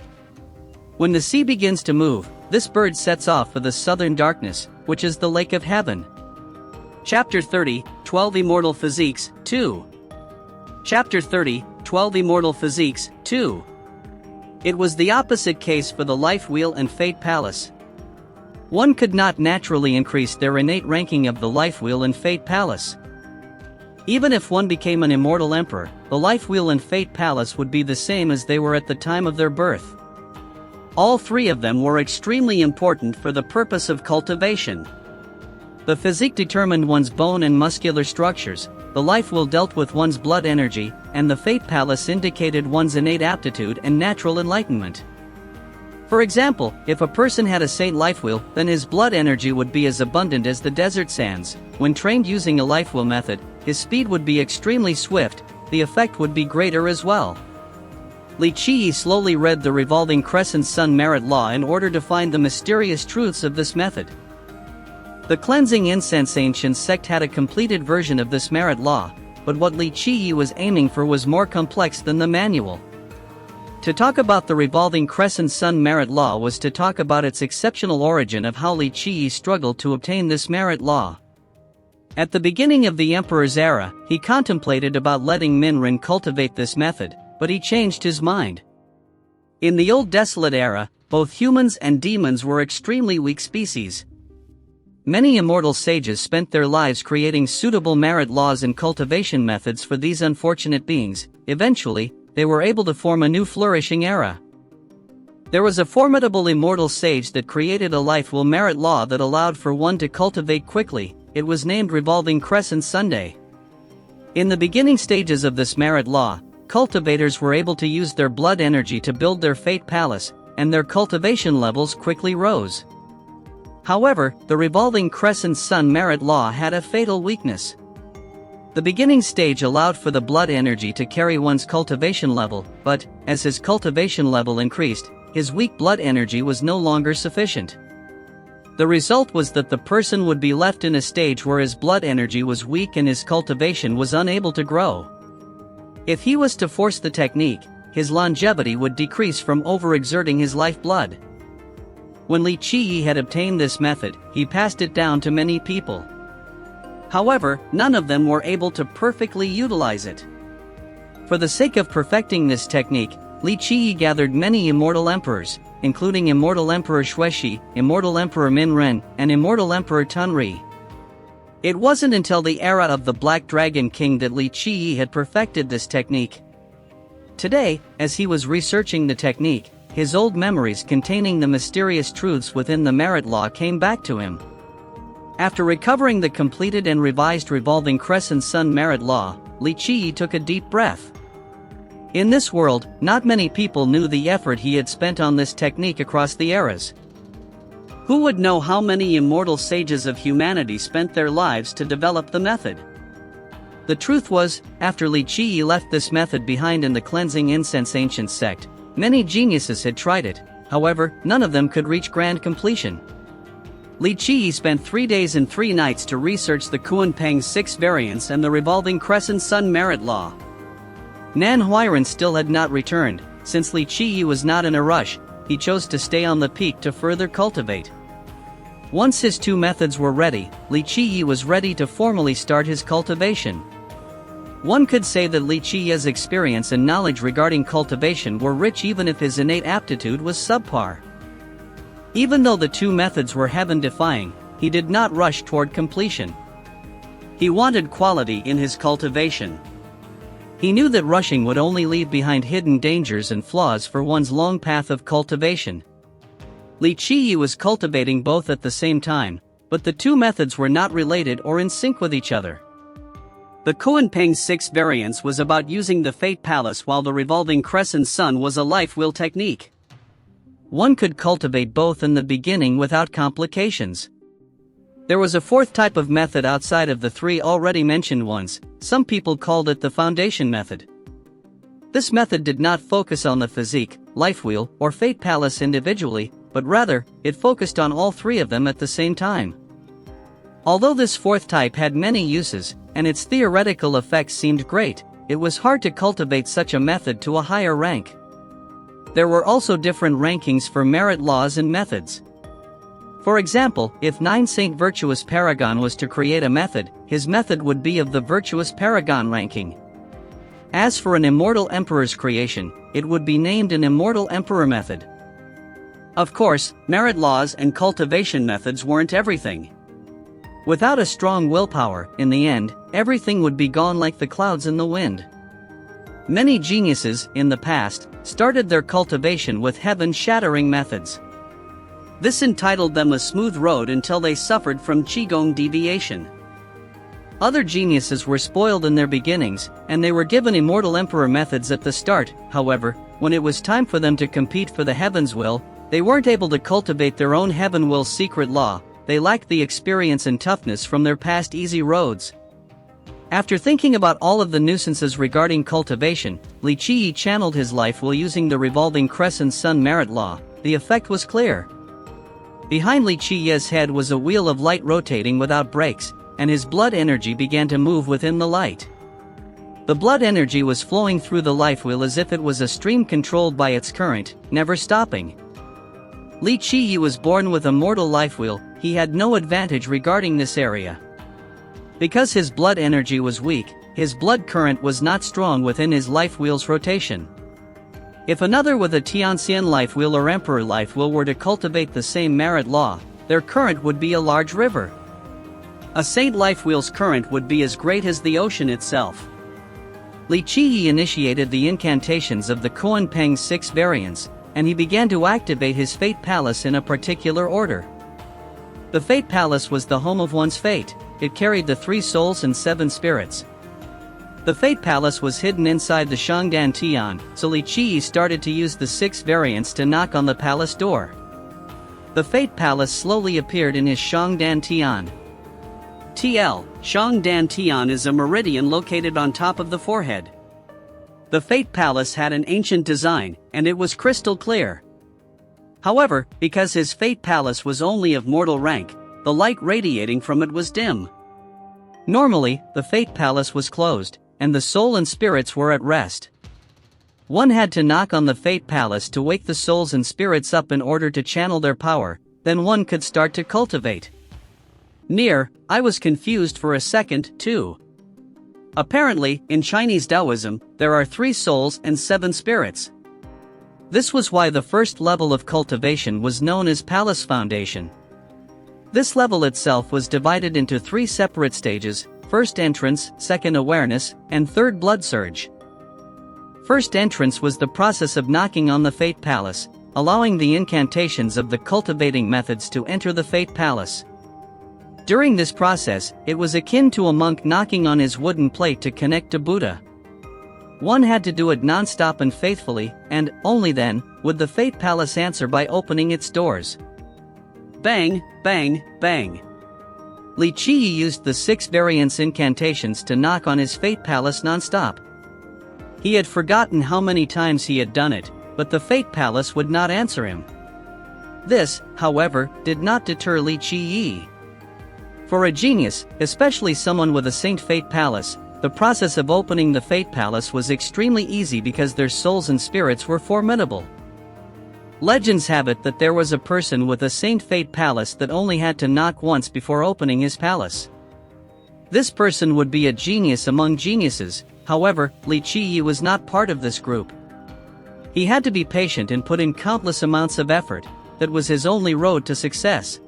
When the sea begins to move, this bird sets off for the southern darkness, which is the lake of heaven. Chapter 30, 12 Immortal Physiques, 2. Chapter 30, 12 Immortal Physiques, 2. It was the opposite case for the Life Wheel and Fate Palace. One could not naturally increase their innate ranking of the Life Wheel and Fate Palace. Even if one became an immortal emperor, the Life Wheel and Fate Palace would be the same as they were at the time of their birth. All three of them were extremely important for the purpose of cultivation. The physique determined one's bone and muscular structures, the Life Wheel dealt with one's blood energy, and the Fate Palace indicated one's innate aptitude and natural enlightenment. For example, if a person had a Saint Life Wheel, then his blood energy would be as abundant as the desert sands. When trained using a Life Wheel method, his speed would be extremely swift, the effect would be greater as well. Li Qi slowly read the revolving crescent sun merit law in order to find the mysterious truths of this method. The cleansing incense ancient sect had a completed version of this merit law, but what Li Qi was aiming for was more complex than the manual. To talk about the revolving crescent sun merit law was to talk about its exceptional origin of how Li Qi struggled to obtain this merit law. At the beginning of the emperor's era, he contemplated about letting Minrin cultivate this method, but he changed his mind. In the old desolate era, both humans and demons were extremely weak species. Many immortal sages spent their lives creating suitable merit laws and cultivation methods for these unfortunate beings. Eventually, they were able to form a new flourishing era. There was a formidable immortal sage that created a Life Wheel merit law that allowed for one to cultivate quickly. It was named Revolving Crescent Sunday. In the beginning stages of this merit law, cultivators were able to use their blood energy to build their Fate Palace, and their cultivation levels quickly rose. However, the Revolving Crescent Sun merit law had a fatal weakness. The beginning stage allowed for the blood energy to carry one's cultivation level, but, as his cultivation level increased, his weak blood energy was no longer sufficient. The result was that the person would be left in a stage where his blood energy was weak and his cultivation was unable to grow. If he was to force the technique, his longevity would decrease from overexerting his lifeblood. When Li Qi had obtained this method, he passed it down to many people. However, none of them were able to perfectly utilize it. For the sake of perfecting this technique, Li Qi gathered many immortal emperors, including Immortal Emperor Xuexi, Immortal Emperor Minren, and Immortal Emperor Tunri. It wasn't until the era of the Black Dragon King that Li Qi had perfected this technique. Today, as he was researching the technique, his old memories containing the mysterious truths within the merit law came back to him. After recovering the completed and revised Revolving Crescent Sun merit law, Li Qi took a deep breath. In this world, not many people knew the effort he had spent on this technique across the eras. Who would know how many immortal sages of humanity spent their lives to develop the method? The truth was, after Li Qi left this method behind in the cleansing incense ancient sect, many geniuses had tried it, however, none of them could reach grand completion. Li Qi spent 3 days and 3 nights to research the Kuanpeng 6 variants and the Revolving Crescent Sun merit law. Nan Huiran still had not returned. Since Li Qi was not in a rush, he chose to stay on the peak to further cultivate. Once his 2 methods were ready, Li Qi was ready to formally start his cultivation. One could say that Li Qi's experience and knowledge regarding cultivation were rich even if his innate aptitude was subpar. Even though the 2 methods were heaven-defying, he did not rush toward completion. He wanted quality in his cultivation. He knew that rushing would only leave behind hidden dangers and flaws for one's long path of cultivation. Li Qi was cultivating both at the same time, but the 2 methods were not related or in sync with each other. The Kuanpeng 6 variants was about using the Fate Palace while the Revolving Crescent Sun was a Life Wheel technique. One could cultivate both in the beginning without complications. There was a 4th type of method outside of the 3 already mentioned ones. Some people called it the foundation method. This method did not focus on the physique, Life Wheel, or Fate Palace individually, but rather, it focused on all 3 of them at the same time. Although this 4th type had many uses, and its theoretical effects seemed great, it was hard to cultivate such a method to a higher rank. There were also different rankings for merit laws and methods. For example, if 9 Saint Virtuous Paragon was to create a method, his method would be of the Virtuous Paragon ranking. As for an Immortal Emperor's creation, it would be named an Immortal Emperor method. Of course, merit laws and cultivation methods weren't everything. Without a strong willpower, in the end, everything would be gone like the clouds in the wind. Many geniuses, in the past, started their cultivation with heaven-shattering methods. This entitled them a smooth road until they suffered from qigong deviation. Other geniuses were spoiled in their beginnings, and they were given Immortal Emperor methods at the start. However, when it was time for them to compete for the Heaven's Will, they weren't able to cultivate their own Heaven Will's secret law. They lacked the experience and toughness from their past easy roads. After thinking about all of the nuisances regarding cultivation, Li Qiyi channeled his life will using the revolving crescent sun merit law. The effect was clear. Behind Li Qiyi's head was a wheel of light rotating without brakes, and his blood energy began to move within the light. The blood energy was flowing through the life wheel as if it was a stream controlled by its current, never stopping. Li Qiyi was born with a mortal life wheel. He had no advantage regarding this area. Because his blood energy was weak, his blood current was not strong within his life wheel's rotation. If another with a Tianxian life wheel or Emperor life wheel were to cultivate the same merit law, their current would be a large river. A Saint life wheel's current would be as great as the ocean itself. Li Qiyi initiated the incantations of the Kuan Peng's 6 variants, and he began to activate his Fate Palace in a particular order. The Fate Palace was the home of one's fate. It carried the 3 souls and 7 spirits. The Fate Palace was hidden inside the Shangdan Tian, so Li Qiyi started to use the 6 variants to knock on the palace door. The Fate Palace slowly appeared in his Shangdan Tian. TL, Shangdan Tian is a meridian located on top of the forehead. The Fate Palace had an ancient design, and it was crystal clear. However, because his Fate Palace was only of mortal rank, the light radiating from it was dim. Normally, the Fate Palace was closed, and the soul and spirits were at rest. One had to knock on the Fate Palace to wake the souls and spirits up in order to channel their power, then one could start to cultivate. I was confused for a second, too. Apparently, in Chinese Taoism, there are 3 souls and 7 spirits. This was why the first level of cultivation was known as Palace Foundation. This level itself was divided into 3 separate stages: first entrance, second awareness, and third blood surge. First entrance was the process of knocking on the Fate Palace, allowing the incantations of the cultivating methods to enter the Fate Palace. During this process, it was akin to a monk knocking on his wooden plate to connect to Buddha. One had to do it non-stop and faithfully, and only then would the Fate Palace answer by opening its doors. Bang, bang, bang. Li Qiyi used the 6 variants incantations to knock on his Fate Palace non-stop. He had forgotten how many times he had done it, but the Fate Palace would not answer him. This, however, did not deter Li Qiyi. For a genius, especially someone with a Saint Fate Palace, the process of opening the Fate Palace was extremely easy because their souls and spirits were formidable. Legends have it that there was a person with a Saint Fate Palace that only had to knock once before opening his palace. This person would be a genius among geniuses. However, Li Qiyi was not part of this group. He had to be patient and put in countless amounts of effort. That was his only road to success.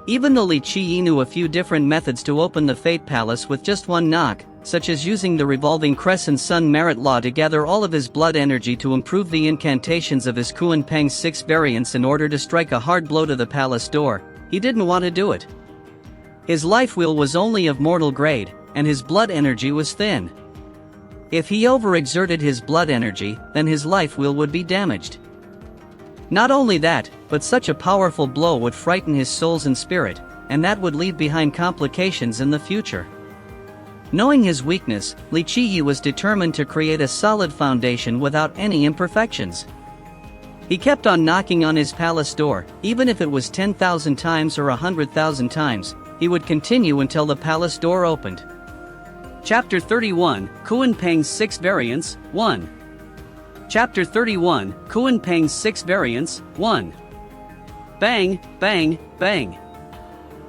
Even though Li Qiyi knew a few different methods to open the Fate Palace with just one knock, such as using the revolving crescent sun merit law to gather all of his blood energy to improve the incantations of his Kuan Peng's 6 variants in order to strike a hard blow to the palace door, he didn't want to do it. His life wheel was only of mortal grade, and his blood energy was thin. If he overexerted his blood energy, then his life wheel would be damaged. Not only that, but such a powerful blow would frighten his souls and spirit, and that would leave behind complications in the future. Knowing his weakness, Li Qiyi was determined to create a solid foundation without any imperfections. He kept on knocking on his palace door, even if it was 10,000 times or 100,000 times, he would continue until the palace door opened. Chapter 31, Kuan Peng's 6 Variants, 1. Chapter 31, Kuan Peng's 6 Variants, 1. Bang, bang, bang.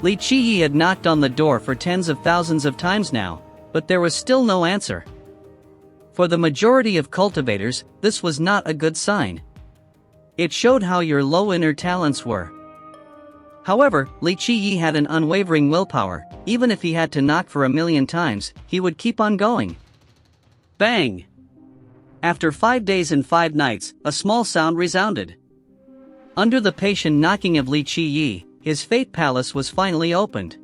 Li Qiyi had knocked on the door for tens of thousands of times now, but there was still no answer. For the majority of cultivators, this was not a good sign. It showed how your low inner talents were. However, Li Qiyi had an unwavering willpower. Even if he had to knock for 1,000,000 times, he would keep on going. Bang! After 5 days and 5 nights, a small sound resounded. Under the patient knocking of Li Qiyi, his fate palace was finally opened.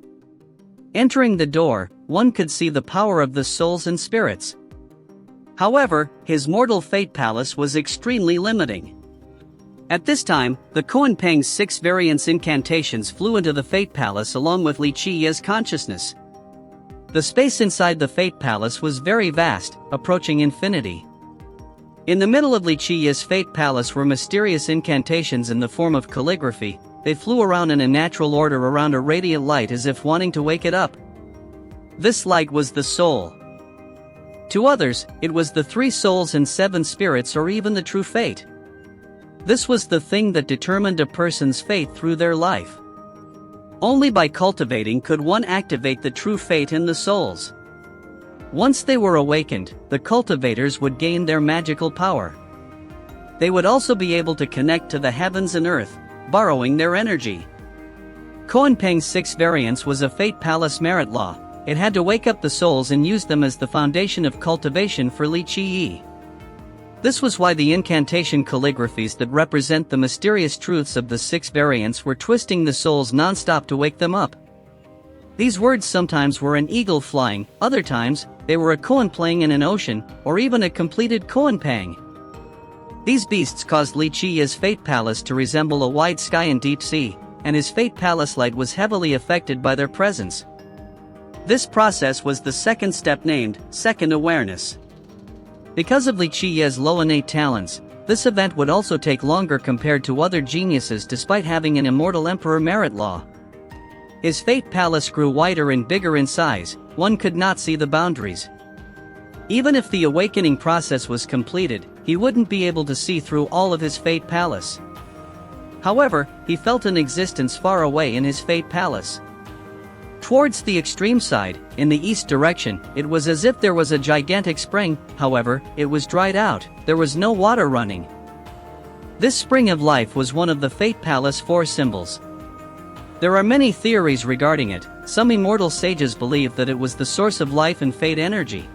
Entering the door, one could see the power of the souls and spirits. However, his mortal fate palace was extremely limiting. At this time, the Koan Peng's 6 variance incantations flew into the fate palace along with Li Qiyi's consciousness. The space inside the fate palace was very vast, approaching infinity. In the middle of Li Qiyi's fate palace were mysterious incantations in the form of calligraphy. They flew around in a natural order around a radiant light as if wanting to wake it up. This light was the soul. To others, it was the 3 souls and 7 spirits or even the true fate. This was the thing that determined a person's fate through their life. Only by cultivating could one activate the true fate in the souls. Once they were awakened, the cultivators would gain their magical power. They would also be able to connect to the heavens and earth, borrowing their energy. Koan Peng's 6 variants was a fate palace merit law. It had to wake up the souls and use them as the foundation of cultivation for Li Qiyi. This was why the incantation calligraphies that represent the mysterious truths of the 6 variants were twisting the souls non-stop to wake them up. These words sometimes were an eagle flying, other times, they were a koan playing in an ocean, or even a completed Koan Peng. These beasts caused Li Qiyi's fate palace to resemble a wide sky and deep sea, and his fate palace light was heavily affected by their presence. This process was the second step named second awareness. Because of Li Qiyi's low innate talents, this event would also take longer compared to other geniuses despite having an immortal emperor merit law. His fate palace grew wider and bigger in size, one could not see the boundaries. Even if the awakening process was completed, he wouldn't be able to see through all of his fate palace. However, he felt an existence far away in his fate palace. Towards the extreme side, in the east direction, it was as if there was a gigantic spring. However, it was dried out, there was no water running. This spring of life was one of the fate palace 4 symbols. There are many theories regarding it. Some immortal sages believe that it was the source of life and fate energy.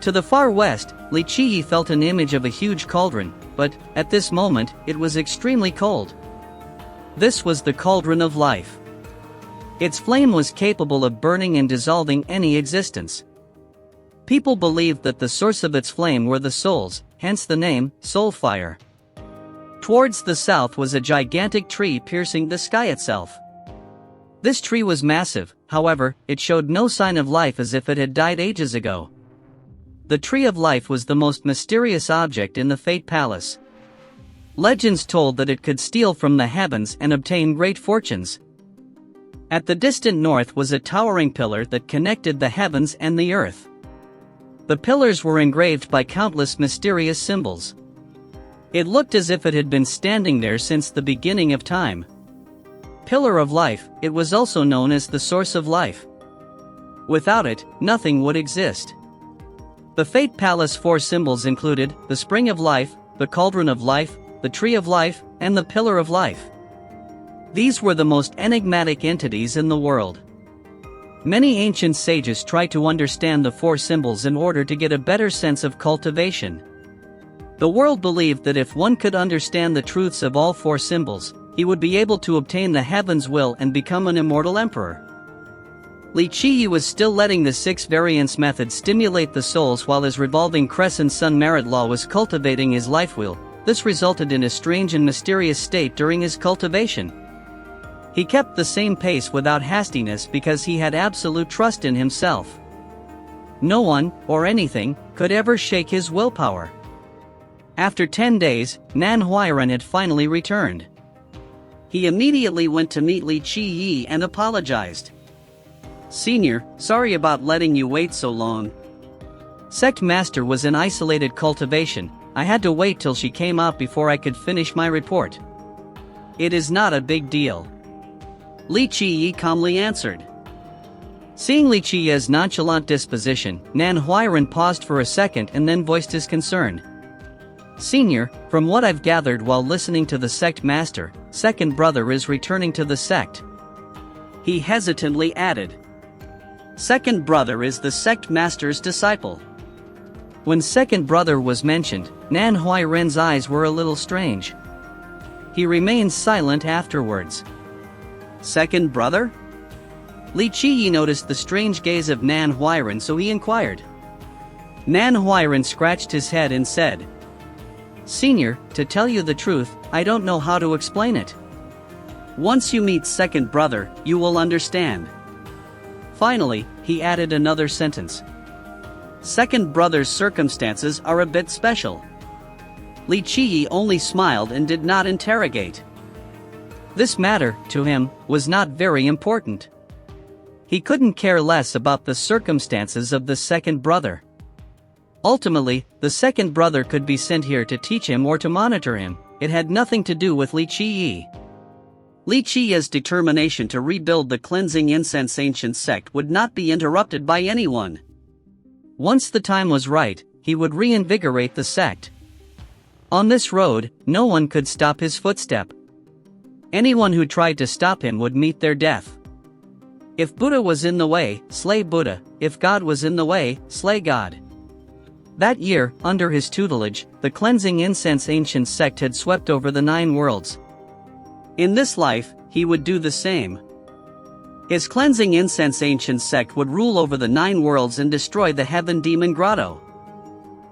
To the far west, Li Qiyi felt an image of a huge cauldron, but, at this moment, it was extremely cold. This was the cauldron of life. Its flame was capable of burning and dissolving any existence. People believed that the source of its flame were the souls, hence the name, soul fire. Towards the south was a gigantic tree piercing the sky itself. This tree was massive, however, it showed no sign of life as if it had died ages ago. The tree of life was the most mysterious object in the fate palace. Legends told that it could steal from the heavens and obtain great fortunes. At the distant north was a towering pillar that connected the heavens and the earth. The pillars were engraved by countless mysterious symbols. It looked as if it had been standing there since the beginning of time. Pillar of life, it was also known as the source of life. Without it, nothing would exist. The Fate Palace 4 symbols included the spring of life, the cauldron of life, the tree of life, and the pillar of life. These were the most enigmatic entities in the world. Many ancient sages tried to understand the 4 symbols in order to get a better sense of cultivation. The world believed that if one could understand the truths of all 4 symbols, he would be able to obtain the heaven's will and become an immortal emperor. Li Qiyi was still letting the 6 variance method stimulate the souls while his revolving crescent sun merit law was cultivating his life wheel. This resulted in a strange and mysterious state during his cultivation. He kept the same pace without hastiness because he had absolute trust in himself. No one, or anything, could ever shake his willpower. After 10 days, Manhwa had finally returned. He immediately went to meet Li Qiyi and apologized. "Senior, sorry about letting you wait so long. Sect Master was in isolated cultivation. I had to wait till she came out before I could finish my report." It is not a big deal. Li Qiyi calmly answered. Seeing Li Qiyi's nonchalant disposition, Nan Huiran paused for a second and then voiced his concern. Senior, from what I've gathered while listening to the sect master, second brother is returning to the sect. He hesitantly added. Second brother is the sect master's disciple. When second brother was mentioned, Nan Huiran's eyes were a little strange. He remained silent afterwards. Second brother? Li Qiyi noticed the strange gaze of Nan Huiran, so he inquired. Nan Huiran scratched his head and said, Senior, to tell you the truth, I don't know how to explain it. Once you meet second brother, you will understand. Finally, he added another sentence. Second brother's circumstances are a bit special. Li Qiyi only smiled and did not interrogate. This matter, to him, was not very important. He couldn't care less about the circumstances of the second brother. Ultimately, the second brother could be sent here to teach him or to monitor him. It had nothing to do with Li Qiyi. Li Qiyi's determination to rebuild the cleansing incense ancient sect would not be interrupted by anyone. Once the time was right, he would reinvigorate the sect. On this road, no one could stop his footstep. Anyone who tried to stop him would meet their death. If Buddha was in the way, slay Buddha. If God was in the way, slay God. That year, under his tutelage, the cleansing incense ancient sect had swept over the 9 worlds. In this life, he would do the same. His cleansing incense ancient sect would rule over the 9 worlds and destroy the heaven demon Grotto.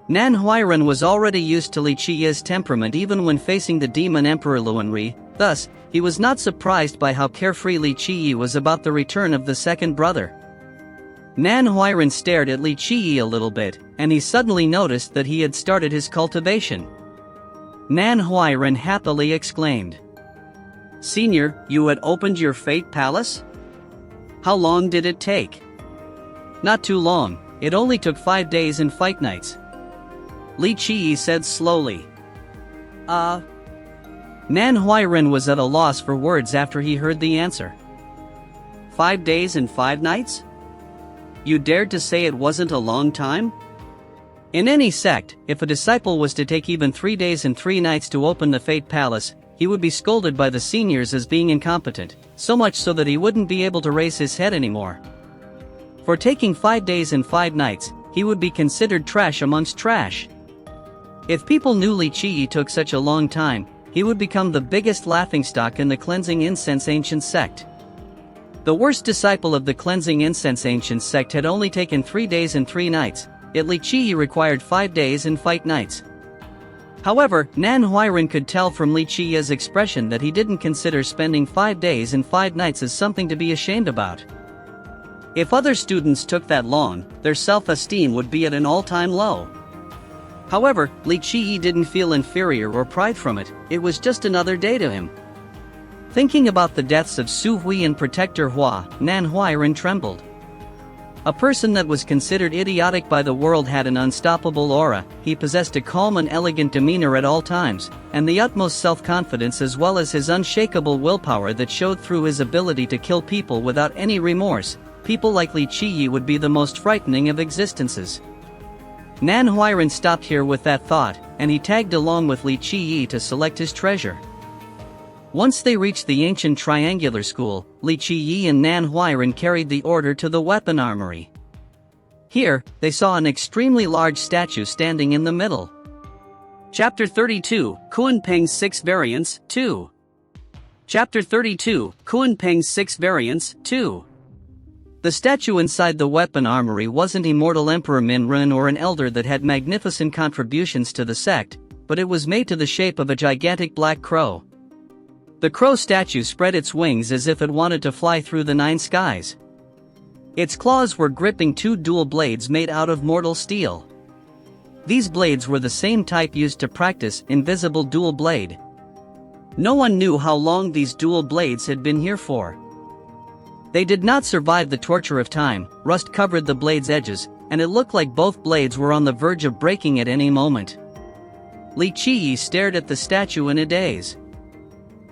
Nan Huiran was already used to Li Qiyi's temperament even when facing the demon emperor Luanri, thus, he was not surprised by how carefree Li Qiyi was about the return of the second brother. Nan Huiran stared at Li Qiyi a little bit, and he suddenly noticed that he had started his cultivation. Nan Huiran happily exclaimed. Senior, you had opened your fate palace? How long did it take? Not too long, it only took 5 days and 5 nights. Li Qiyi said slowly. Nan Huiran was at a loss for words after he heard the answer. 5 days and 5 nights? You dared to say it wasn't a long time? In any sect, if a disciple was to take even 3 days and 3 nights to open the Fate Palace, he would be scolded by the seniors as being incompetent, so much so that he wouldn't be able to raise his head anymore. For taking 5 days and 5 nights, he would be considered trash amongst trash. If people knew Li Qiyi took such a long time, he would become the biggest laughingstock in the cleansing incense ancient sect. The worst disciple of the cleansing incense ancient sect had only taken 3 days and 3 nights, yet Li Qiyi required 5 days and 5 nights. However, Nan Huiran could tell from Li Qiyi's expression that he didn't consider spending 5 days and 5 nights as something to be ashamed about. If other students took that long, their self-esteem would be at an all-time low. However, Li Qiyi didn't feel inferior or pride from it, it was just another day to him. Thinking about the deaths of Su Hui and Protector Hua, Nan Huiran trembled. A person that was considered idiotic by the world had an unstoppable aura, he possessed a calm and elegant demeanor at all times, and the utmost self-confidence as well as his unshakable willpower that showed through his ability to kill people without any remorse. People like Li Qiyi would be the most frightening of existences. Nan Huiran stopped here with that thought, and he tagged along with Li Qiyi to select his treasure. Once they reached the ancient triangular school, Li Qiyi and Nan Huiran carried the order to the weapon armory. Here, they saw an extremely large statue standing in the middle. Chapter 32, Kunpeng's 6 Variants, 2. Chapter 32, Kunpeng's 6 Variants, 2. The statue inside the weapon armory wasn't Immortal Emperor Minrun or an elder that had magnificent contributions to the sect, but it was made to the shape of a gigantic black crow. The crow statue spread its wings as if it wanted to fly through the 9 skies. Its claws were gripping 2 dual blades made out of mortal steel. These blades were the same type used to practice invisible dual blade. No one knew how long these dual blades had been here for. They did not survive the torture of time, rust covered the blade's edges, and it looked like both blades were on the verge of breaking at any moment. Li Qiyi stared at the statue in a daze.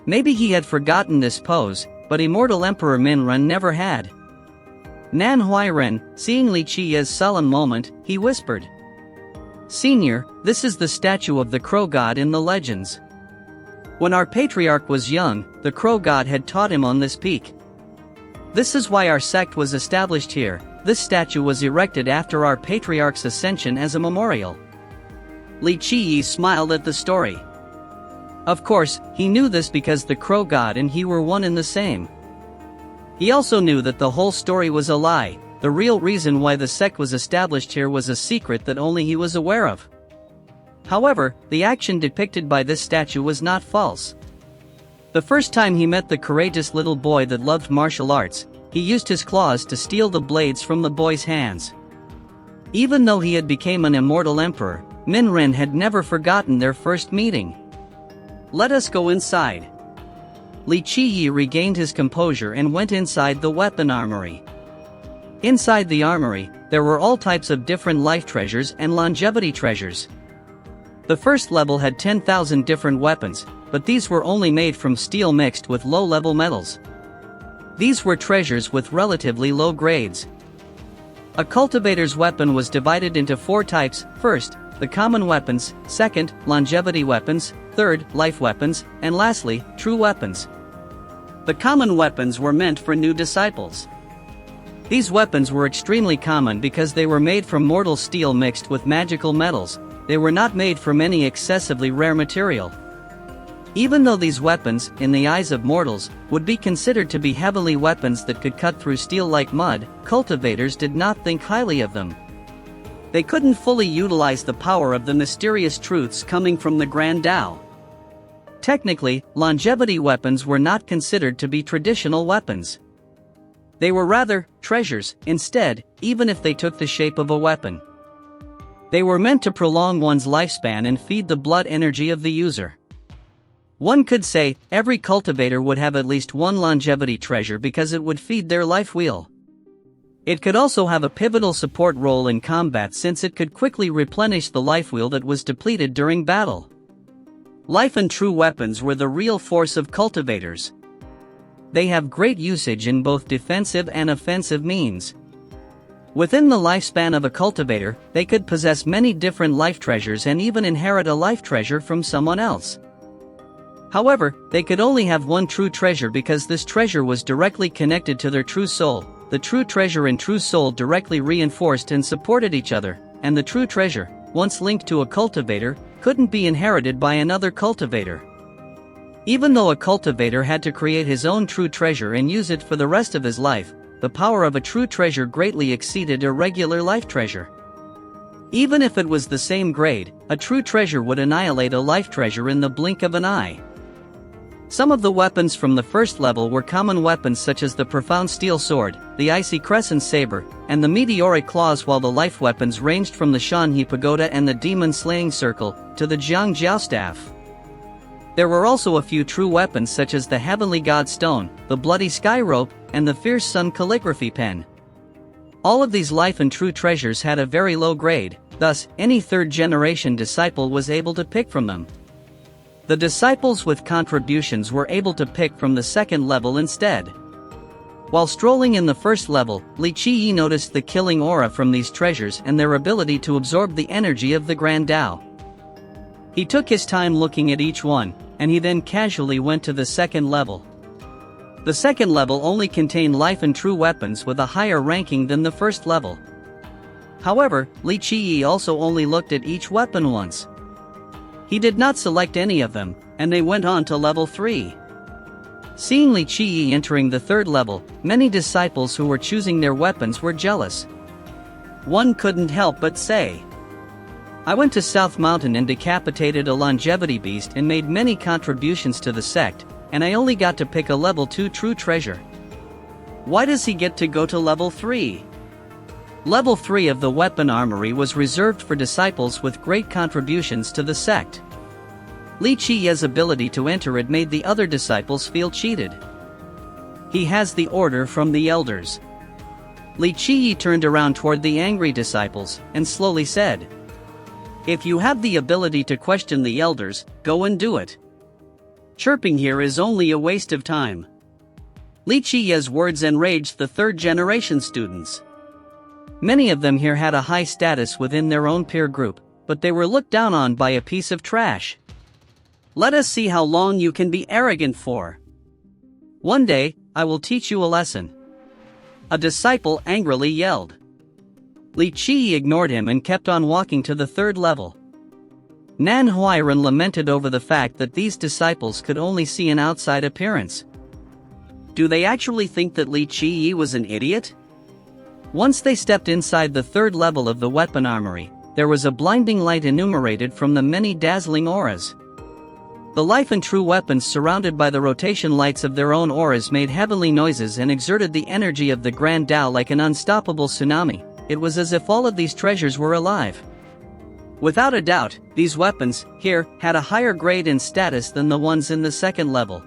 Maybe he had forgotten this pose, but Immortal Emperor Minren never had. Nan Huiren, seeing Li Qi's sullen moment, he whispered, "Senior, this is the statue of the crow god in the legends. When our patriarch was young, the crow god had taught him on this peak. This is why our sect was established here. This statue was erected after our patriarch's ascension as a memorial." Li Qi smiled at the story. Of course, he knew this because the crow god and he were one and the same. He also knew that the whole story was a lie. The real reason why the sect was established here was a secret that only he was aware of. However, the action depicted by this statue was not false. The first time he met the courageous little boy that loved martial arts, he used his claws to steal the blades from the boy's hands. Even though he had become an immortal emperor, Minren had never forgotten their first meeting. "Let us go inside." Li Qiyi regained his composure and went inside the weapon armory. Inside the armory, there were all types of different life treasures and longevity treasures. The first level had 10,000 different weapons, but these were only made from steel mixed with low-level metals. These were treasures with relatively low grades. A cultivator's weapon was divided into 4 types: first, the common weapons; second, longevity weapons; third, life weapons; and lastly, true weapons. The common weapons were meant for new disciples. These weapons were extremely common because they were made from mortal steel mixed with magical metals. They were not made from any excessively rare material. Even though these weapons, in the eyes of mortals, would be considered to be heavily weapons that could cut through steel like mud, cultivators did not think highly of them. They couldn't fully utilize the power of the mysterious truths coming from the Grand Tao. Technically, longevity weapons were not considered to be traditional weapons. They were rather treasures, instead, even if they took the shape of a weapon. They were meant to prolong one's lifespan and feed the blood energy of the user. One could say, every cultivator would have at least one longevity treasure because it would feed their life wheel. It could also have a pivotal support role in combat since it could quickly replenish the life wheel that was depleted during battle. Life and true weapons were the real force of cultivators. They have great usage in both defensive and offensive means. Within the lifespan of a cultivator, they could possess many different life treasures and even inherit a life treasure from someone else. However, they could only have one true treasure because this treasure was directly connected to their true soul. The true treasure and true soul directly reinforced and supported each other, and the true treasure, once linked to a cultivator, couldn't be inherited by another cultivator. Even though a cultivator had to create his own true treasure and use it for the rest of his life, the power of a true treasure greatly exceeded a regular life treasure. Even if it was the same grade, a true treasure would annihilate a life treasure in the blink of an eye. Some of the weapons from the first level were common weapons such as the Profound Steel Sword, the Icy Crescent Saber, and the Meteoric Claws, while the life weapons ranged from the Shanhe Pagoda and the Demon Slaying Circle, to the Jiang Jiao Staff. There were also a few true weapons such as the Heavenly God Stone, the Bloody Sky Rope, and the Fierce Sun Calligraphy Pen. All of these life and true treasures had a very low grade, thus, any third-generation disciple was able to pick from them. The disciples with contributions were able to pick from the second level instead. While strolling in the first level, Li Qiyi noticed the killing aura from these treasures and their ability to absorb the energy of the Grand Tao. He took his time looking at each one, and he then casually went to the second level. The second level only contained life and true weapons with a higher ranking than the first level. However, Li Qiyi also only looked at each weapon once. He did not select any of them, and they went on to level 3. Seeing Li Qiyi entering the third level, many disciples who were choosing their weapons were jealous. One couldn't help but say, "I went to South Mountain and decapitated a longevity beast and made many contributions to the sect, and I only got to pick a level 2 true treasure. Why does he get to go to level 3? Level 3 of the weapon armory was reserved for disciples with great contributions to the sect. Li Qiyi's ability to enter it made the other disciples feel cheated. He has the order from the elders. Li Qiyi turned around toward the angry disciples and slowly said, "If you have the ability to question the elders, go and do it." Chirping here is only a waste of time. Li Qiye's words enraged the third-generation students. Many of them here had a high status within their own peer group, but they were looked down on by a piece of trash. Let us see how long you can be arrogant for. One day, I will teach you a lesson. A disciple angrily yelled. Li Qiyi ignored him and kept on walking to the third level. Nan Huairan lamented over the fact that these disciples could only see an outside appearance. Do they actually think that Li Qiyi was an idiot? Once they stepped inside the third level of the weapon armory, there was a blinding light enumerated from the many dazzling auras. The life and true weapons surrounded by the rotation lights of their own auras made heavenly noises and exerted the energy of the Grand Tao like an unstoppable tsunami. It was as if all of these treasures were alive. Without a doubt, these weapons, here, had a higher grade and status than the ones in the second level.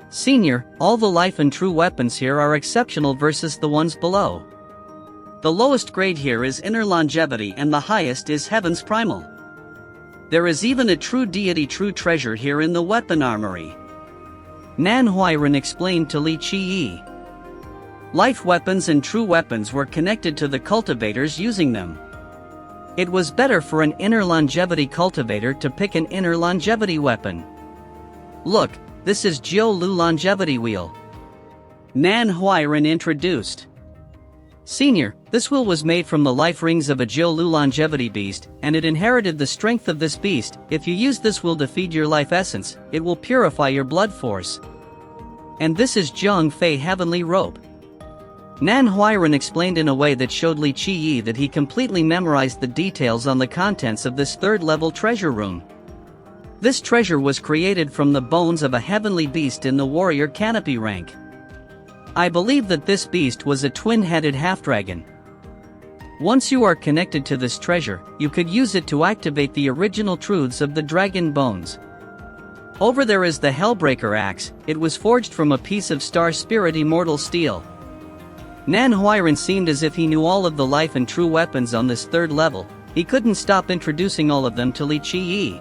Senior, all the life and true weapons here are exceptional versus the ones below. The lowest grade here is inner longevity and the highest is heaven's primal. There is even a true deity true treasure here in the weapon armory. Nan Huairan explained to Li Qiyi. Life weapons and true weapons were connected to the cultivators using them. It was better for an inner longevity cultivator to pick an inner longevity weapon. Look, this is Jiu Lu longevity wheel. Nan Huairan introduced. Senior, this wheel was made from the life rings of a Jiu Lu longevity beast, and it inherited the strength of this beast. If you use this wheel to feed your life essence, it will purify your blood force. And this is Zheng Fei heavenly rope. Nan Huairan explained in a way that showed Li Qiyi that he completely memorized the details on the contents of this third-level treasure room. This treasure was created from the bones of a heavenly beast in the warrior canopy rank. I believe that this beast was a twin-headed half-dragon. Once you are connected to this treasure, you could use it to activate the original truths of the dragon bones. Over there is the Hellbreaker axe. It was forged from a piece of star spirit immortal steel. Nan Huairan seemed as if he knew all of the life and true weapons on this third level. He couldn't stop introducing all of them to Li Qiyi.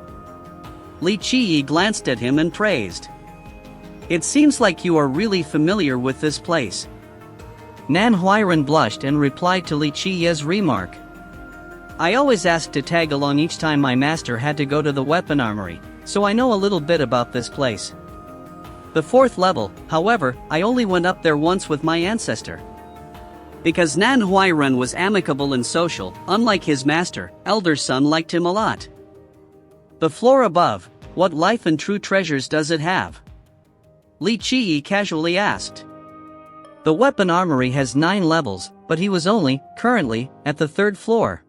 Li Qiyi glanced at him and praised. It seems like you are really familiar with this place. Nan Huairan blushed and replied to Li Qiyi's remark. I always asked to tag along each time my master had to go to the weapon armory, so I know a little bit about this place. The fourth level, however, I only went up there once with my ancestor. Because Nan Huairan was amicable and social, unlike his master, elder son liked him a lot. The floor above, what life and true treasures does it have? Li Qiyi casually asked. The weapon armory has 9 levels, but he was only, currently, at the 3rd floor.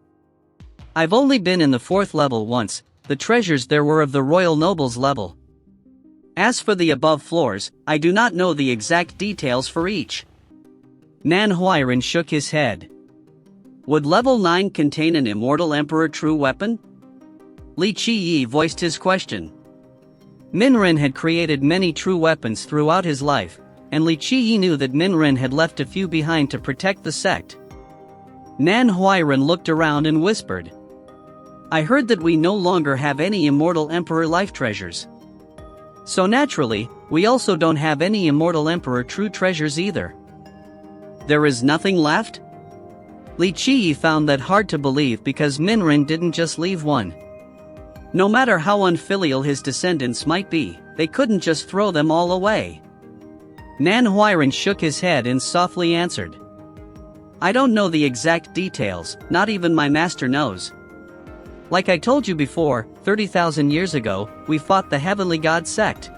I've only been in the 4th level once. The treasures there were of the royal nobles level. As for the above floors, I do not know the exact details for each. Nan Huairan shook his head. Would level 9 contain an immortal emperor true weapon? Li Qiyi voiced his question. Minren had created many true weapons throughout his life, and Li Qiyi knew that Minren had left a few behind to protect the sect. Nan Huairan looked around and whispered. I heard that we no longer have any immortal emperor life treasures. So naturally, we also don't have any immortal emperor true treasures either. There is nothing left? Li Qiyi found that hard to believe because Minren didn't just leave one. No matter how unfilial his descendants might be, they couldn't just throw them all away. Nan Huairan shook his head and softly answered. I don't know the exact details, not even my master knows. Like I told you before, 30,000 years ago, we fought the heavenly god Sect.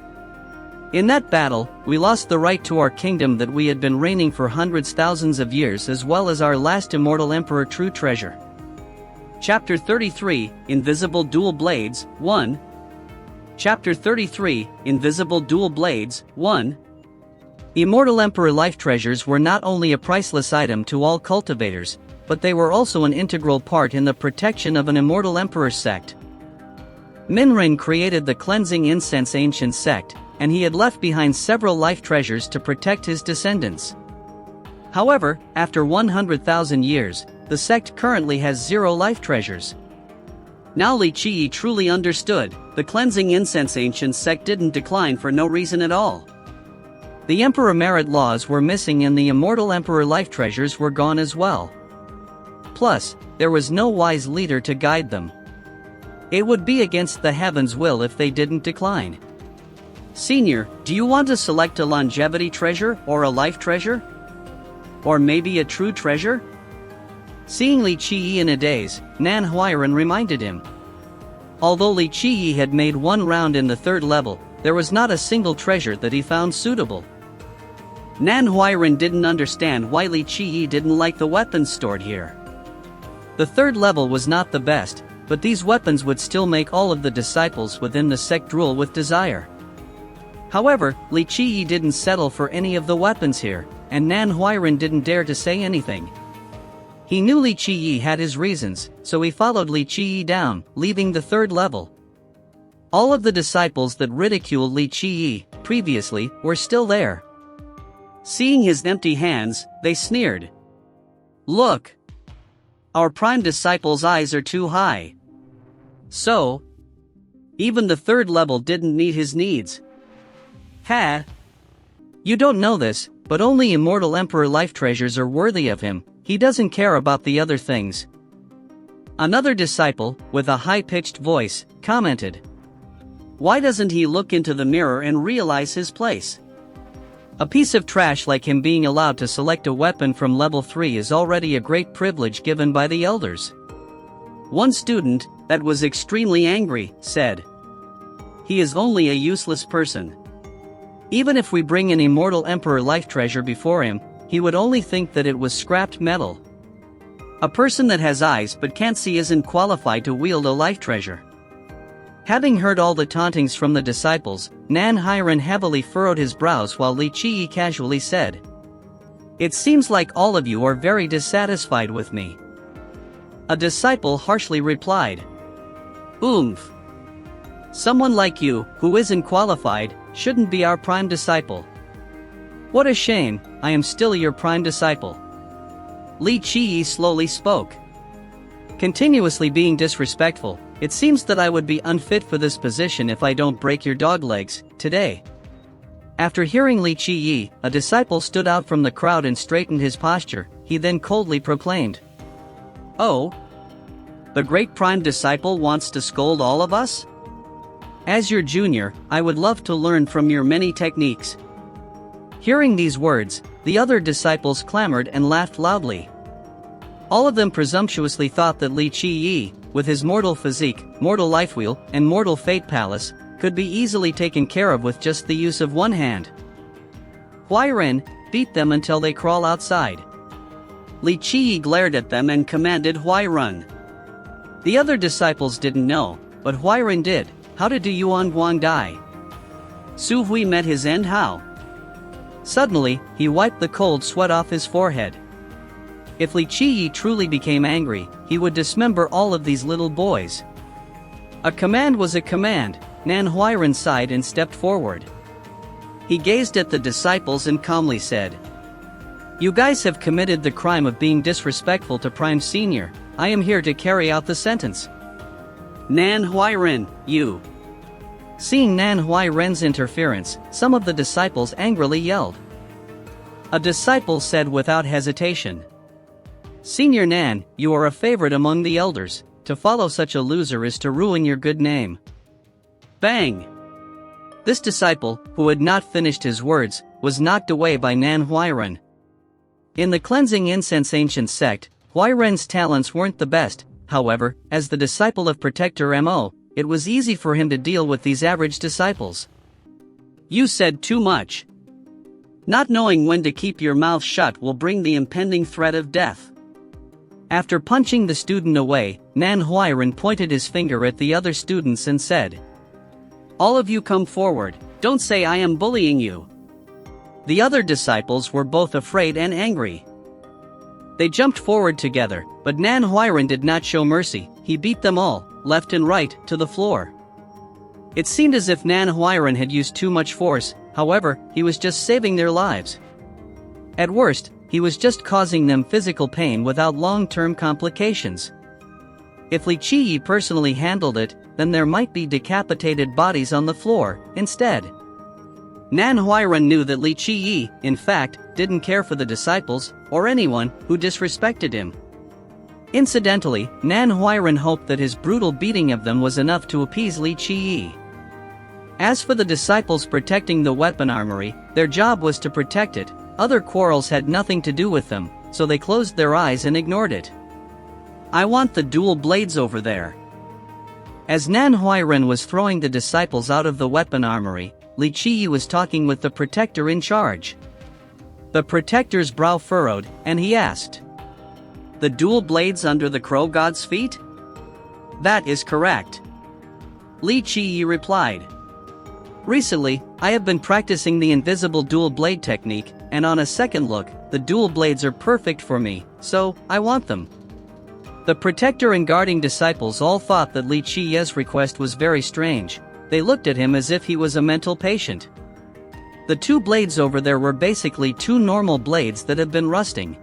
In that battle, we lost the right to our kingdom that we had been reigning for hundreds thousands of years as well as our last immortal emperor true treasure. Chapter 33, Invisible Dual Blades, 1. Chapter 33, Invisible Dual Blades, 1. Immortal Emperor life treasures were not only a priceless item to all cultivators, but they were also an integral part in the protection of an immortal emperor sect. Minren created the cleansing incense ancient sect, and he had left behind several life treasures to protect his descendants. However, after 100,000 years, the sect currently has 0 life treasures. Now Li Qiyi truly understood, the cleansing incense ancient sect didn't decline for no reason at all. The Emperor Merit laws were missing and the immortal Emperor life treasures were gone as well. Plus, there was no wise leader to guide them. It would be against the heavens' will if they didn't decline. Senior, do you want to select a longevity treasure or a life treasure? Or maybe a true treasure? Seeing Li Qiyi in a daze, Nan Huairan reminded him. Although Li Qiyi had made one round in the 3rd level, there was not a single treasure that he found suitable. Nan Huairan didn't understand why Li Qiyi didn't like the weapons stored here. The 3rd level was not the best, but these weapons would still make all of the disciples within the sect drool with desire. However, Li Qiyi didn't settle for any of the weapons here, and Nan Huairan didn't dare to say anything. He knew Li Qiyi had his reasons, so he followed Li Qiyi down, leaving the 3rd level. All of the disciples that ridiculed Li Qiyi previously were still there. Seeing his empty hands, they sneered. Look! Our prime disciple's eyes are too high. So, even the 3rd level didn't meet his needs. Ha! You don't know this, but only immortal Emperor life treasures are worthy of him, he doesn't care about the other things. Another disciple, with a high-pitched voice, commented. Why doesn't he look into the mirror and realize his place? A piece of trash like him being allowed to select a weapon from level 3 is already a great privilege given by the elders. One student, that was extremely angry, said. He is only a useless person. Even if we bring an immortal Emperor life treasure before him, he would only think that it was scrapped metal. A person that has eyes but can't see isn't qualified to wield a life treasure. Having heard all the tauntings from the disciples, Nan Huairan heavily furrowed his brows while Li Qiyi casually said. It seems like all of you are very dissatisfied with me. A disciple harshly replied. Oomph! Someone like you, who isn't qualified, shouldn't be our prime disciple. What a shame, I am still your prime disciple. Li Qiyi slowly spoke. Continuously being disrespectful, it seems that I would be unfit for this position if I don't break your dog legs, today. After hearing Li Qiyi, a disciple stood out from the crowd and straightened his posture, he then coldly proclaimed. Oh? The great prime disciple wants to scold all of us? As your junior, I would love to learn from your many techniques. Hearing these words, the other disciples clamored and laughed loudly. All of them presumptuously thought that Li Qiyi, with his mortal physique, mortal life wheel, and mortal fate palace, could be easily taken care of with just the use of one hand. Huairan, beat them until they crawl outside. Li Qiyi glared at them and commanded Huairan. The other disciples didn't know, but Huairan did. How did Du Yuan Guang die? Su Hui met his end how? Suddenly, he wiped the cold sweat off his forehead. If Li Qiyi truly became angry, he would dismember all of these little boys. A command was a command, Nan Huairan sighed and stepped forward. He gazed at the disciples and calmly said, You guys have committed the crime of being disrespectful to Prime Senior. I am here to carry out the sentence. Nan Huairan, you. Seeing Nan Huairan's interference, some of the disciples angrily yelled. A disciple said without hesitation. Senior Nan, you are a favorite among the elders. To follow such a loser is to ruin your good name. Bang! This disciple, who had not finished his words, was knocked away by Nan Huairan. In the cleansing incense ancient sect, Huairan's talents weren't the best. However, as the disciple of Protector Mo, it was easy for him to deal with these average disciples. You said too much. Not knowing when to keep your mouth shut will bring the impending threat of death. After punching the student away, Nan Huairan pointed his finger at the other students and said, All of you come forward, don't say I am bullying you. The other disciples were both afraid and angry. They jumped forward together, but Nan Huairan did not show mercy. He beat them all, left and right, to the floor. It seemed as if Nan Huairan had used too much force, however, he was just saving their lives. At worst, he was just causing them physical pain without long-term complications. If Li Qiyi personally handled it, then there might be decapitated bodies on the floor, instead. Nan Huairan knew that Li Qiyi, in fact, didn't care for the disciples, or anyone, who disrespected him. Incidentally, Nan Huairan hoped that his brutal beating of them was enough to appease Li Qiyi. As for the disciples protecting the weapon armory, their job was to protect it, other quarrels had nothing to do with them, so they closed their eyes and ignored it. "I want the dual blades over there." As Nan Huairan was throwing the disciples out of the weapon armory, Li Qiyi was talking with the protector in charge. The protector's brow furrowed, and he asked, "The dual blades under the crow god's feet?" "That is correct," Li Qiyi replied. "Recently, I have been practicing the invisible dual blade technique, and on a second look, the dual blades are perfect for me, so I want them." The protector and guarding disciples all thought that Li Qiyi's request was very strange. They looked at him as if he was a mental patient. The two blades over there were basically two normal blades that have been rusting.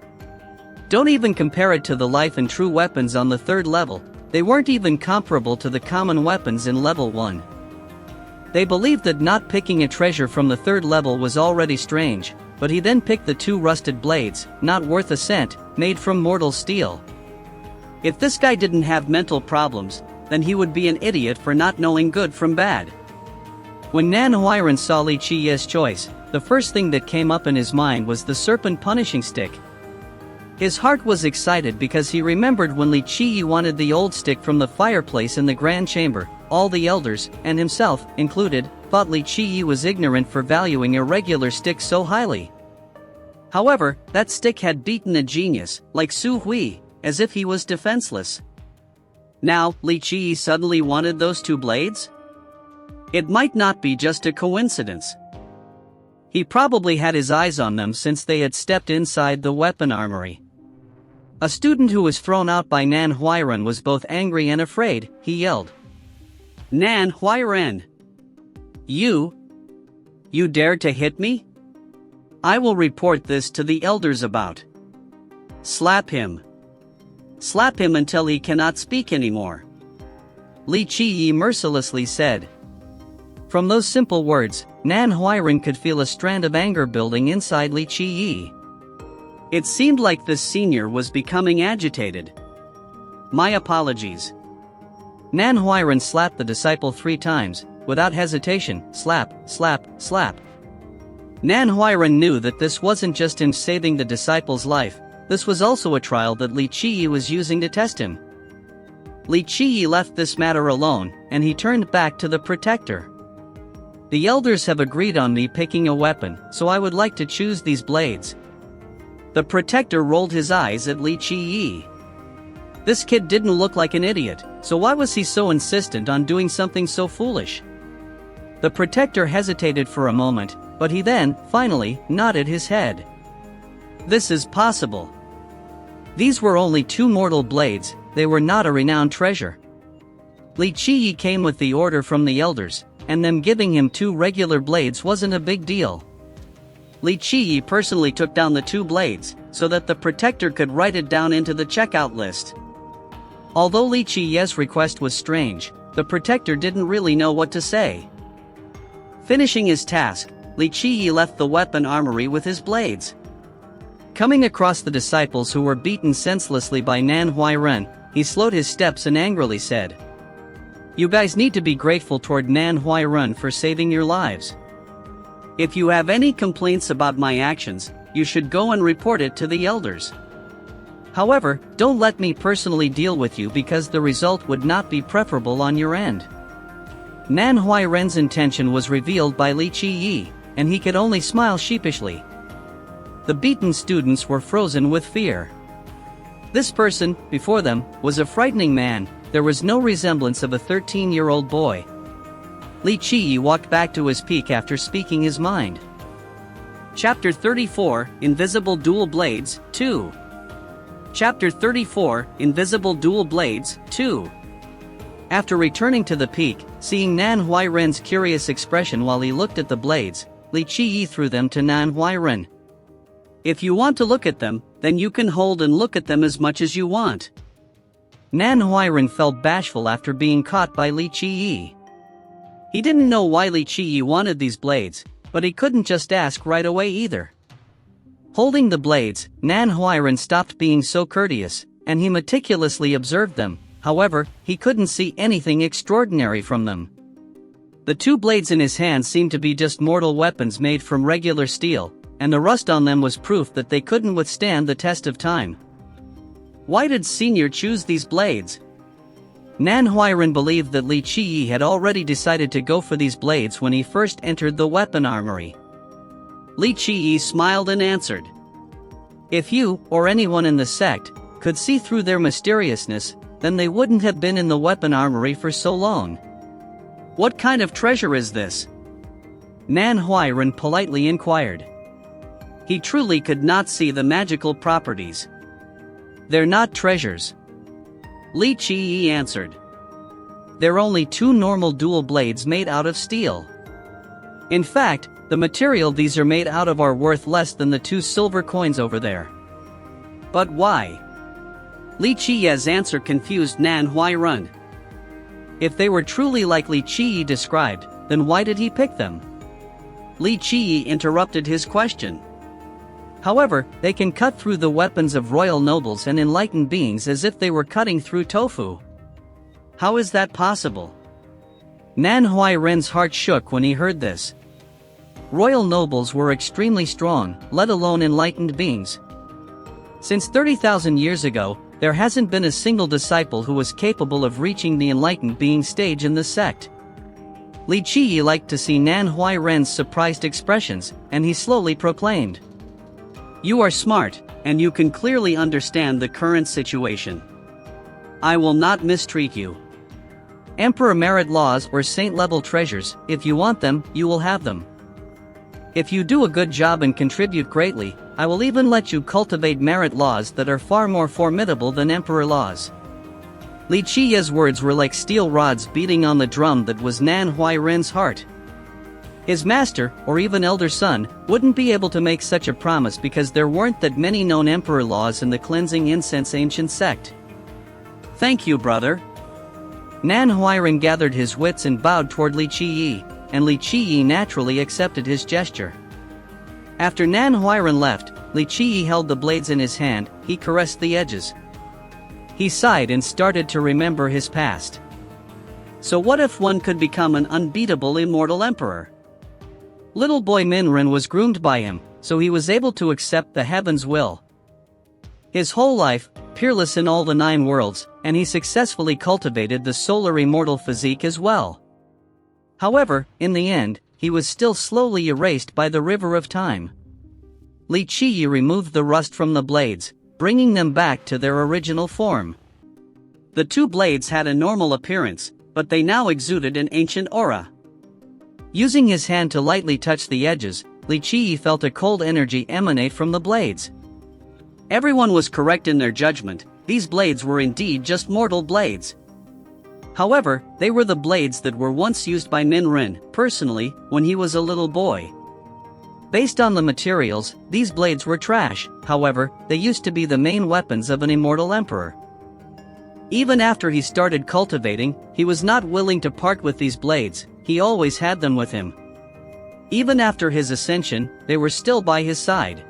Don't even compare it to the life and true weapons on the third level, they weren't even comparable to the common weapons in level 1. They believed that not picking a treasure from the third level was already strange, but he then picked the two rusted blades, not worth a cent, made from mortal steel. If this guy didn't have mental problems, then he would be an idiot for not knowing good from bad. When Nan Huairan saw Li Qiyi's choice, the first thing that came up in his mind was the serpent punishing stick. His heart was excited because he remembered when Li Qiyi wanted the old stick from the fireplace in the grand chamber. All the elders, and himself included, thought Li Qiyi was ignorant for valuing a regular stick so highly. However, that stick had beaten a genius, like Su Hui, as if he was defenseless. Now, Li Qiyi suddenly wanted those two blades? It might not be just a coincidence. He probably had his eyes on them since they had stepped inside the weapon armory. A student who was thrown out by Nan Huairan was both angry and afraid. He yelled, "Nan Huairan! You dared to hit me? I will report this to the elders about. Slap him. Slap him until he cannot speak anymore," Li Qiyi mercilessly said. From those simple words, Nan Huairan could feel a strand of anger building inside Li Qiyi. It seemed like this senior was becoming agitated. "My apologies." Nan Huairan slapped the disciple 3 times, without hesitation, slap, slap, slap. Nan Huairan knew that this wasn't just him saving the disciple's life, this was also a trial that Li Qiyi was using to test him. Li Qiyi left this matter alone, and he turned back to the protector. "The elders have agreed on me picking a weapon, so I would like to choose these blades." The protector rolled his eyes at Li Qiyi. This kid didn't look like an idiot, so why was he so insistent on doing something so foolish? The protector hesitated for a moment, but he then, finally, nodded his head. "This is possible." These were only 2 mortal blades, they were not a renowned treasure. Li Qiyi came with the order from the elders, and them giving him 2 regular blades wasn't a big deal. Li Qiyi personally took down the 2 blades, so that the protector could write it down into the checkout list. Although Li Qiyi's request was strange, the protector didn't really know what to say. Finishing his task, Li Qiyi left the weapon armory with his blades. Coming across the disciples who were beaten senselessly by Nan Huairan, he slowed his steps and angrily said, "You guys need to be grateful toward Nan Huairan for saving your lives. If you have any complaints about my actions, you should go and report it to the elders. However, don't let me personally deal with you because the result would not be preferable on your end." Nan Huairan's intention was revealed by Li Qiyi, and he could only smile sheepishly. The beaten students were frozen with fear. This person, before them, was a frightening man. There was no resemblance of a 13-year-old boy. Li Qiyi walked back to his peak after speaking his mind. Chapter 34, Invisible Dual Blades, 2. Chapter 34, Invisible Dual Blades, 2. After returning to the peak, seeing Nan Huairan's curious expression while he looked at the blades, Li Qiyi threw them to Nan Huairan. "If you want to look at them, then you can hold and look at them as much as you want." Nan Huiran felt bashful after being caught by Li Qiyi. He didn't know why Li Qiyi wanted these blades, but he couldn't just ask right away either. Holding the blades, Nan Huiran stopped being so courteous, and he meticulously observed them. However, he couldn't see anything extraordinary from them. The two blades in his hand seemed to be just mortal weapons made from regular steel, and the rust on them was proof that they couldn't withstand the test of time. Why did Senior choose these blades? Nan Huiran believed that Li Qiyi had already decided to go for these blades when he first entered the weapon armory. Li Qiyi smiled and answered, "If you, or anyone in the sect, could see through their mysteriousness, then they wouldn't have been in the weapon armory for so long." "What kind of treasure is this?" Nan Huiran politely inquired. He truly could not see the magical properties. "They're not treasures," Li Qiyi answered. "They're only two normal dual blades made out of steel. In fact, the material these are made out of are worth less than the 2 silver coins over there." "But why?" Li Qiyi's answer confused Nan Huiran. If they were truly like Li Qiyi described, then why did he pick them? Li Qiyi interrupted his question. "However, they can cut through the weapons of royal nobles and enlightened beings as if they were cutting through tofu. How is that possible?" Nan Huiran's heart shook when he heard this. Royal nobles were extremely strong, let alone enlightened beings. Since 30,000 years ago, there hasn't been a single disciple who was capable of reaching the enlightened being stage in the sect. Li Qiyi liked to see Nan Huiran's surprised expressions, and he slowly proclaimed, "You are smart, and you can clearly understand the current situation. I will not mistreat you. Emperor merit laws or saint-level treasures, if you want them, you will have them. If you do a good job and contribute greatly, I will even let you cultivate merit laws that are far more formidable than emperor laws." Li Qiyi's words were like steel rods beating on the drum that was Nan Huiran's heart. His master, or even elder son, wouldn't be able to make such a promise because there weren't that many known emperor laws in the cleansing incense ancient sect. "Thank you, brother." Nan Huiran gathered his wits and bowed toward Li Qiyi, and Li Qiyi naturally accepted his gesture. After Nan Huiran left, Li Qiyi held the blades in his hand. He caressed the edges. He sighed and started to remember his past. So what if one could become an unbeatable immortal emperor? Little boy Minrin was groomed by him, so he was able to accept the heaven's will. His whole life, peerless in all the 9 worlds, and he successfully cultivated the solar immortal physique as well. However, in the end, he was still slowly erased by the river of time. Li Qiyi removed the rust from the blades, bringing them back to their original form. The 2 blades had a normal appearance, but they now exuded an ancient aura. Using his hand to lightly touch the edges, Li Qiyi felt a cold energy emanate from the blades. Everyone was correct in their judgment, these blades were indeed just mortal blades. However, they were the blades that were once used by Minrin, personally, when he was a little boy. Based on the materials, these blades were trash. However, they used to be the main weapons of an immortal emperor. Even after he started cultivating, he was not willing to part with these blades. He always had them with him. Even after his ascension, they were still by his side.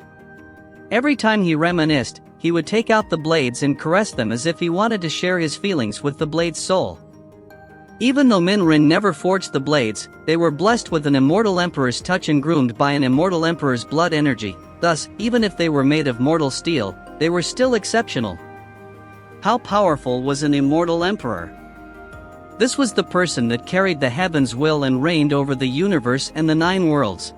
Every time he reminisced, he would take out the blades and caress them as if he wanted to share his feelings with the blade's soul. Even though Minrin never forged the blades, they were blessed with an immortal emperor's touch and groomed by an immortal emperor's blood energy. Thus, even if they were made of mortal steel, they were still exceptional. How powerful was an immortal emperor? This was the person that carried the heaven's will and reigned over the universe and the 9 worlds.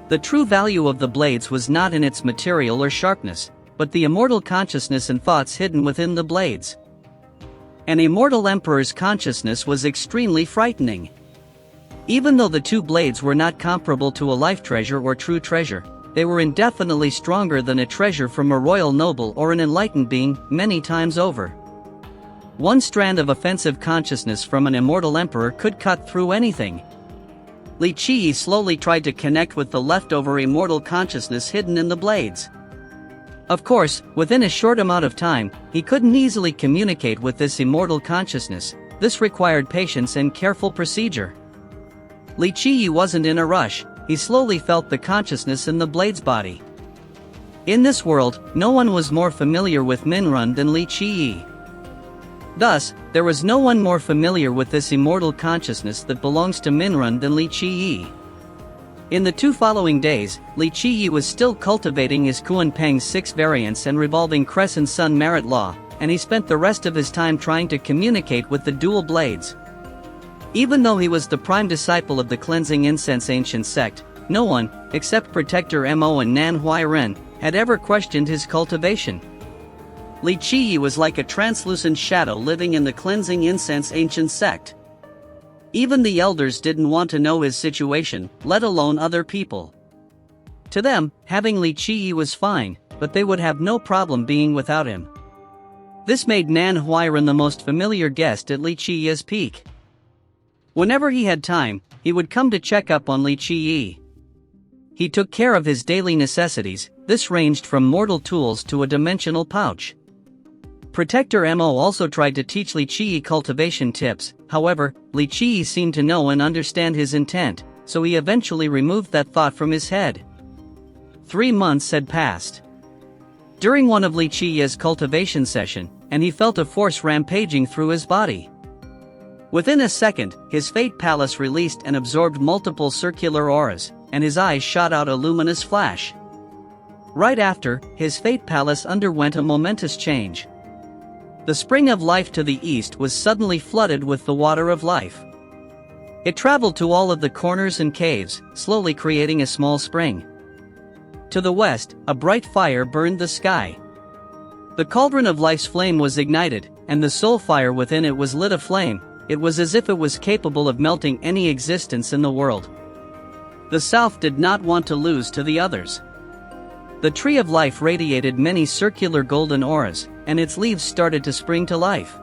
The true value of the blades was not in its material or sharpness, but the immortal consciousness and thoughts hidden within the blades. An immortal emperor's consciousness was extremely frightening. Even though the 2 blades were not comparable to a life treasure or true treasure, they were indefinitely stronger than a treasure from a royal noble or an enlightened being, many times over. One strand of offensive consciousness from an immortal emperor could cut through anything. Li Qiyi slowly tried to connect with the leftover immortal consciousness hidden in the blades. Of course, within a short amount of time, he couldn't easily communicate with this immortal consciousness. This required patience and careful procedure. Li Qiyi wasn't in a rush, he slowly felt the consciousness in the blade's body. In this world, no one was more familiar with Minrun than Li Qiyi. Thus, there was no one more familiar with this immortal consciousness that belongs to Minrun than Li Qiyi. In the 2 following days, Li Qiyi was still cultivating his Kunpeng's 6 variants and revolving Crescent Sun merit law, and he spent the rest of his time trying to communicate with the dual blades. Even though he was the prime disciple of the cleansing incense ancient sect, no one, except Protector Mo and Nan Huairen, had ever questioned his cultivation. Li Qiyi was like a translucent shadow living in the cleansing incense ancient sect. Even the elders didn't want to know his situation, let alone other people. To them, having Li Qiyi was fine, but they would have no problem being without him. This made Nan Huairen the most familiar guest at Li Qiyi's peak. Whenever he had time, he would come to check up on Li Qiyi. He took care of his daily necessities. This ranged from mortal tools to a dimensional pouch. Protector Mo also tried to teach Li Qiyi cultivation tips, however, Li Qiyi seemed to know and understand his intent, so he eventually removed that thought from his head. 3 months had passed. During one of Li Qiyi's cultivation session, and he felt a force rampaging through his body. Within a second, his Fate Palace released and absorbed multiple circular auras, and his eyes shot out a luminous flash. Right after, his Fate Palace underwent a momentous change. The spring of life to the east was suddenly flooded with the water of life. It traveled to all of the corners and caves, slowly creating a small spring. To the west, a bright fire burned the sky. The cauldron of life's flame was ignited, and the soul fire within it was lit aflame. It was as if it was capable of melting any existence in the world. The south did not want to lose to the others. The tree of life radiated many circular golden auras, and its leaves started to spring to life.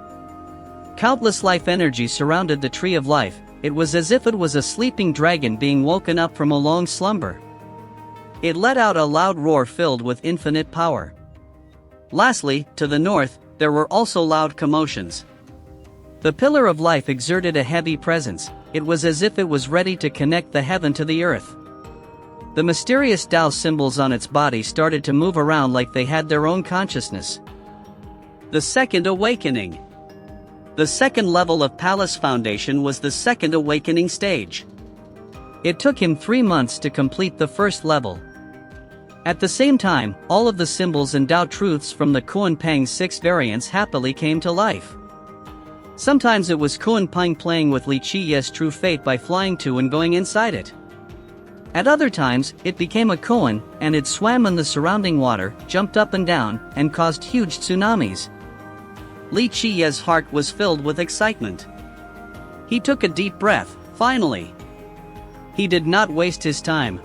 Countless life energies surrounded the tree of life. It was as if it was a sleeping dragon being woken up from a long slumber. It let out a loud roar filled with infinite power. Lastly, to the north, there were also loud commotions. The pillar of life exerted a heavy presence. It was as if it was ready to connect the heaven to the earth. The mysterious Tao symbols on its body started to move around like they had their own consciousness. The Second Awakening. The second level of Palace Foundation was the Second Awakening stage. It took him 3 months to complete the first level. At the same time, all of the symbols and Tao truths from the Kunpeng's 6 variants happily came to life. Sometimes it was Kunpeng playing with Li Qiyi's true fate by flying to and going inside it. At other times, it became a koan, and it swam in the surrounding water, jumped up and down, and caused huge tsunamis. Li Qiyi's heart was filled with excitement. He took a deep breath, finally. He did not waste his time.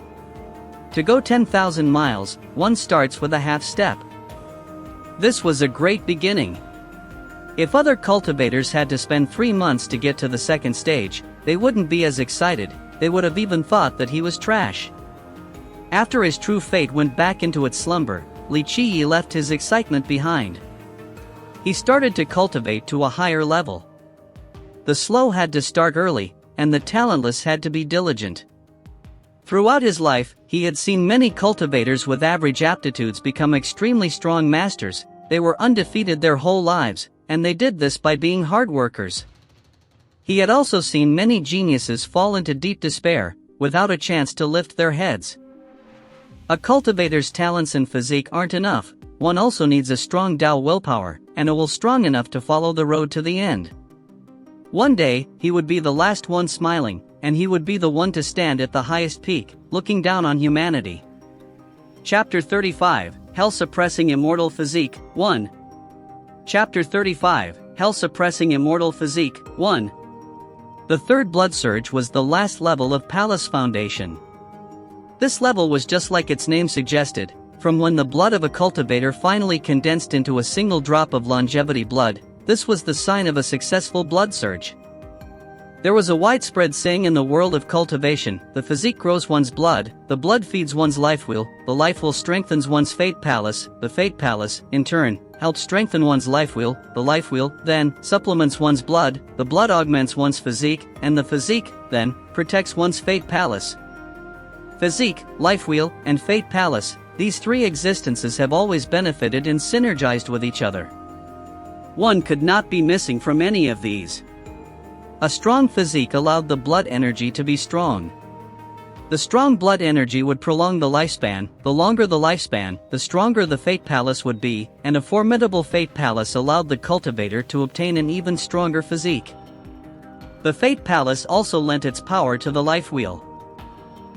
To go 10,000 miles, one starts with a half step. This was a great beginning. If other cultivators had to spend 3 months to get to the second stage, they wouldn't be as excited. They would have even thought that he was trash. After his true fate went back into its slumber, Li Qiyi left his excitement behind. He started to cultivate to a higher level. The slow had to start early, and the talentless had to be diligent. Throughout his life, he had seen many cultivators with average aptitudes become extremely strong masters. They were undefeated their whole lives, and they did this by being hard workers. He had also seen many geniuses fall into deep despair, without a chance to lift their heads. A cultivator's talents and physique aren't enough. One also needs a strong Tao willpower, and a will strong enough to follow the road to the end. One day, he would be the last one smiling, and he would be the one to stand at the highest peak, looking down on humanity. Chapter 35, Hell-Suppressing Immortal Physique, 1. Chapter 35, Hell-Suppressing Immortal Physique, 1. The third blood surge was the last level of Palace Foundation. This level was just like its name suggested, from when the blood of a cultivator finally condensed into a single drop of longevity blood. This was the sign of a successful blood surge. There was a widespread saying in the world of cultivation: the physique grows one's blood, the blood feeds one's life wheel, the life wheel strengthens one's fate palace, the fate palace, in turn, helps strengthen one's life wheel, the life wheel, then, supplements one's blood, the blood augments one's physique, and the physique, then, protects one's fate palace. Physique, life wheel, and fate palace, these three existences have always benefited and synergized with each other. One could not be missing from any of these. A strong physique allowed the blood energy to be strong. The strong blood energy would prolong the lifespan, the longer the lifespan, the stronger the fate palace would be, and a formidable fate palace allowed the cultivator to obtain an even stronger physique. The fate palace also lent its power to the life wheel.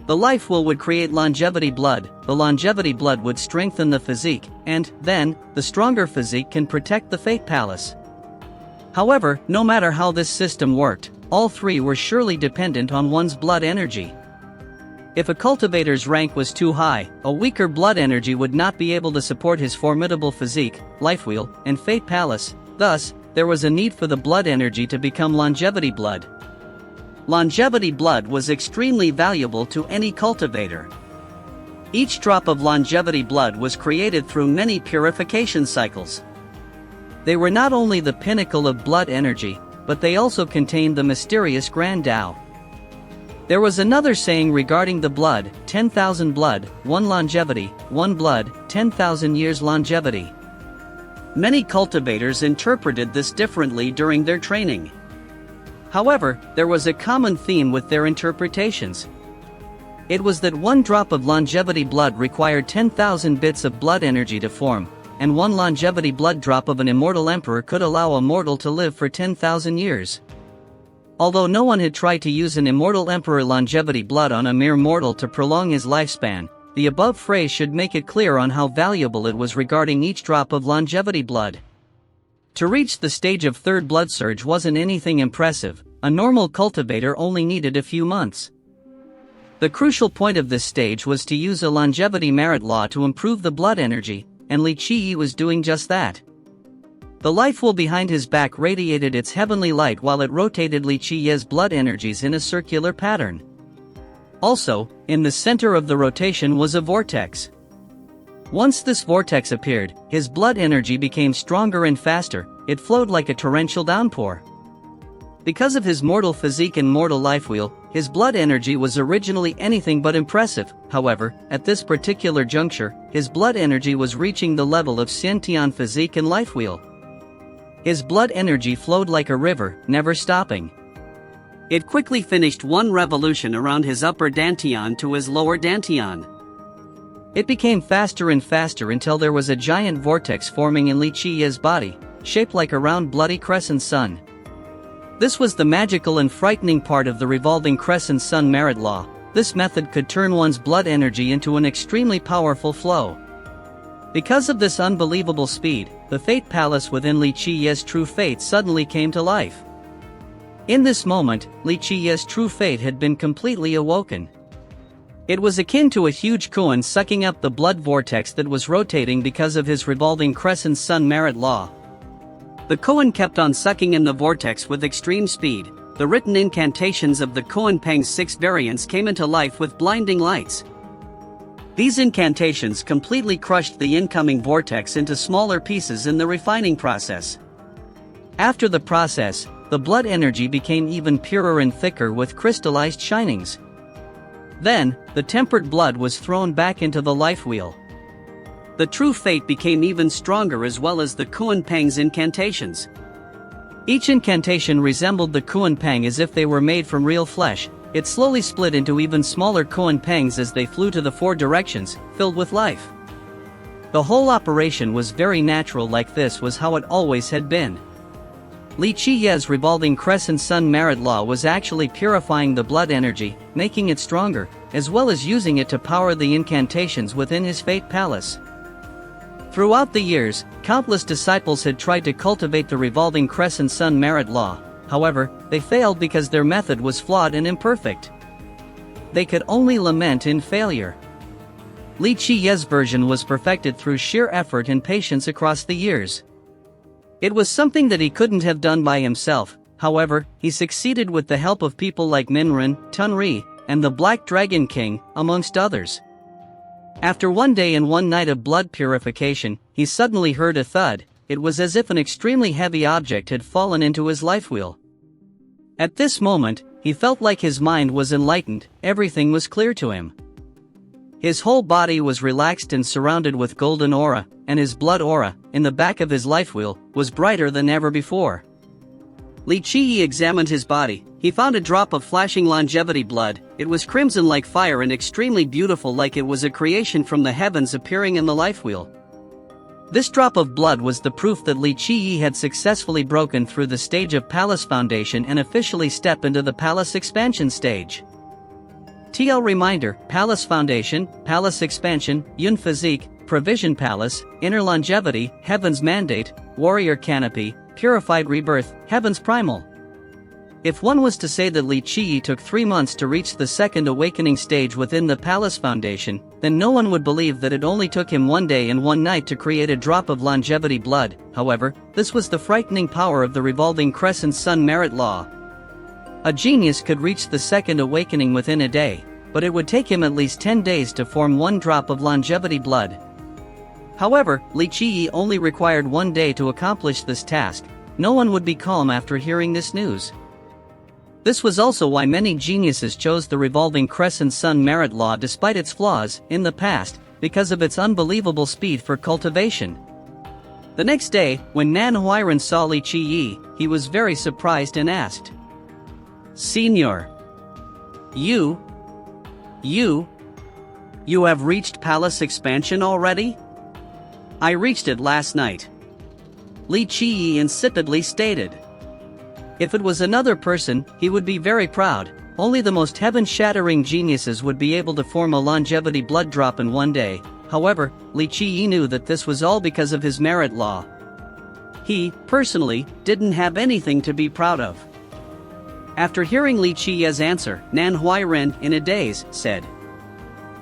The life wheel would create longevity blood, the longevity blood would strengthen the physique, and, then, the stronger physique can protect the fate palace. However, no matter how this system worked, all three were surely dependent on one's blood energy. If a cultivator's rank was too high, a weaker blood energy would not be able to support his formidable physique, life wheel, and fate palace. Thus, there was a need for the blood energy to become longevity blood. Longevity blood was extremely valuable to any cultivator. Each drop of longevity blood was created through many purification cycles. They were not only the pinnacle of blood energy, but they also contained the mysterious Grand Tao. There was another saying regarding the blood: 10,000 blood, 1 longevity, 1 blood, 10,000 years longevity. Many cultivators interpreted this differently during their training. However, there was a common theme with their interpretations. It was that 1 drop of longevity blood required 10,000 bits of blood energy to form, and 1 longevity blood drop of an immortal emperor could allow a mortal to live for 10,000 years. Although no one had tried to use an immortal emperor longevity blood on a mere mortal to prolong his lifespan, the above phrase should make it clear on how valuable it was regarding each drop of longevity blood. To reach the stage of third blood surge wasn't anything impressive, a normal cultivator only needed a few months. The crucial point of this stage was to use a longevity merit law to improve the blood energy, and Li Qiyi was doing just that. The life wheel behind his back radiated its heavenly light while it rotated Li Qiyi's blood energies in a circular pattern. Also, in the center of the rotation was a vortex. Once this vortex appeared, his blood energy became stronger and faster, it flowed like a torrential downpour. Because of his mortal physique and mortal life wheel, his blood energy was originally anything but impressive. However, at this particular juncture, his blood energy was reaching the level of Xiantian physique and life wheel. His blood energy flowed like a river, never stopping. It quickly finished 1 revolution around his upper dantian to his lower dantian. It became faster and faster until there was a giant vortex forming in Li Qiyi's body, shaped like a round bloody crescent sun. This was the magical and frightening part of the revolving crescent sun merit law. This method could turn one's blood energy into an extremely powerful flow. Because of this unbelievable speed, the fate palace within Li Qiyi's true fate suddenly came to life. In this moment, Li Qiyi's true fate had been completely awoken. It was akin to a huge koan sucking up the blood vortex that was rotating because of his revolving crescent sun merit law. The koan kept on sucking in the vortex with extreme speed. The written incantations of the koan Peng's 6 variants came into life with blinding lights. These incantations completely crushed the incoming vortex into smaller pieces in the refining process. After the process, the blood energy became even purer and thicker with crystallized shinings. Then, the tempered blood was thrown back into the life wheel. The true fate became even stronger as well as the Kuan Peng's incantations. Each incantation resembled the Kuan Peng as if they were made from real flesh. It slowly split into even smaller Kuan Pengs as they flew to the 4 directions, filled with life. The whole operation was very natural, like this was how it always had been. Li Qiyi's revolving crescent sun merit law was actually purifying the blood energy, making it stronger, as well as using it to power the incantations within his fate palace. Throughout the years, countless disciples had tried to cultivate the revolving crescent sun merit law. However, they failed because their method was flawed and imperfect. They could only lament in failure. Li Qiyi's version was perfected through sheer effort and patience across the years. It was something that he couldn't have done by himself. However, he succeeded with the help of people like Minrin, Tunri, and the Black Dragon King, amongst others. After one day and one night of blood purification, he suddenly heard a thud. It was as if an extremely heavy object had fallen into his life wheel. At this moment, he felt like his mind was enlightened, everything was clear to him. His whole body was relaxed and surrounded with golden aura, and his blood aura, in the back of his life wheel, was brighter than ever before. Li Qiyi examined his body. He found a drop of flashing longevity blood. It was crimson like fire and extremely beautiful, like it was a creation from the heavens appearing in the life wheel. This drop of blood was the proof that Li Qiyi had successfully broken through the stage of Palace Foundation and officially stepped into the Palace Expansion stage. TL reminder: Palace Foundation, Palace Expansion, Yun Physique, Provision Palace, Inner Longevity, Heaven's Mandate, Warrior Canopy, Purified Rebirth, Heaven's Primal. If one was to say that Li Qiyi took 3 months to reach the second awakening stage within the Palace Foundation, then no one would believe that it only took him 1 day and 1 night to create a drop of longevity blood. However, this was the frightening power of the revolving crescent sun merit law. A genius could reach the second awakening within a day, but it would take him at least 10 days to form 1 drop of longevity blood. However, Li Qiyi only required 1 day to accomplish this task. No one would be calm after hearing this news. This was also why many geniuses chose the revolving crescent sun merit law despite its flaws in the past, because of its unbelievable speed for cultivation. The next day, when Nan Huiran saw Li Qiyi, he was very surprised and asked, "Senior, you have reached Palace Expansion already?" "I reached it last night," Li Qiyi insipidly stated. If it was another person, he would be very proud. Only the most heaven-shattering geniuses would be able to form a longevity blood drop in 1 day. However, Li Qiyi knew that this was all because of his merit law. He, personally, didn't have anything to be proud of. After hearing Li Qiyi's answer, Nan Huiran, in a daze, said,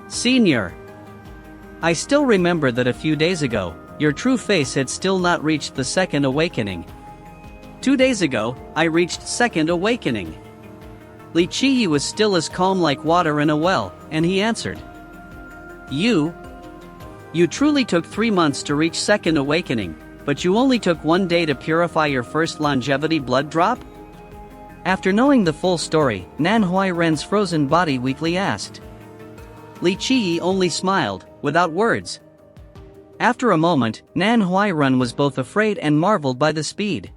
"Senior, I still remember that a few days ago, your true face had still not reached the second awakening. 2 days ago, I reached second awakening." Li Qiyi was still as calm like water in a well, and he answered, You truly took 3 months to reach second awakening, but you only took 1 day to purify your first longevity blood drop?" After knowing the full story, Nan Huiran's frozen body weakly asked. Li Qiyi only smiled, without words. After a moment, Nan Huiran was both afraid and marveled by the speed.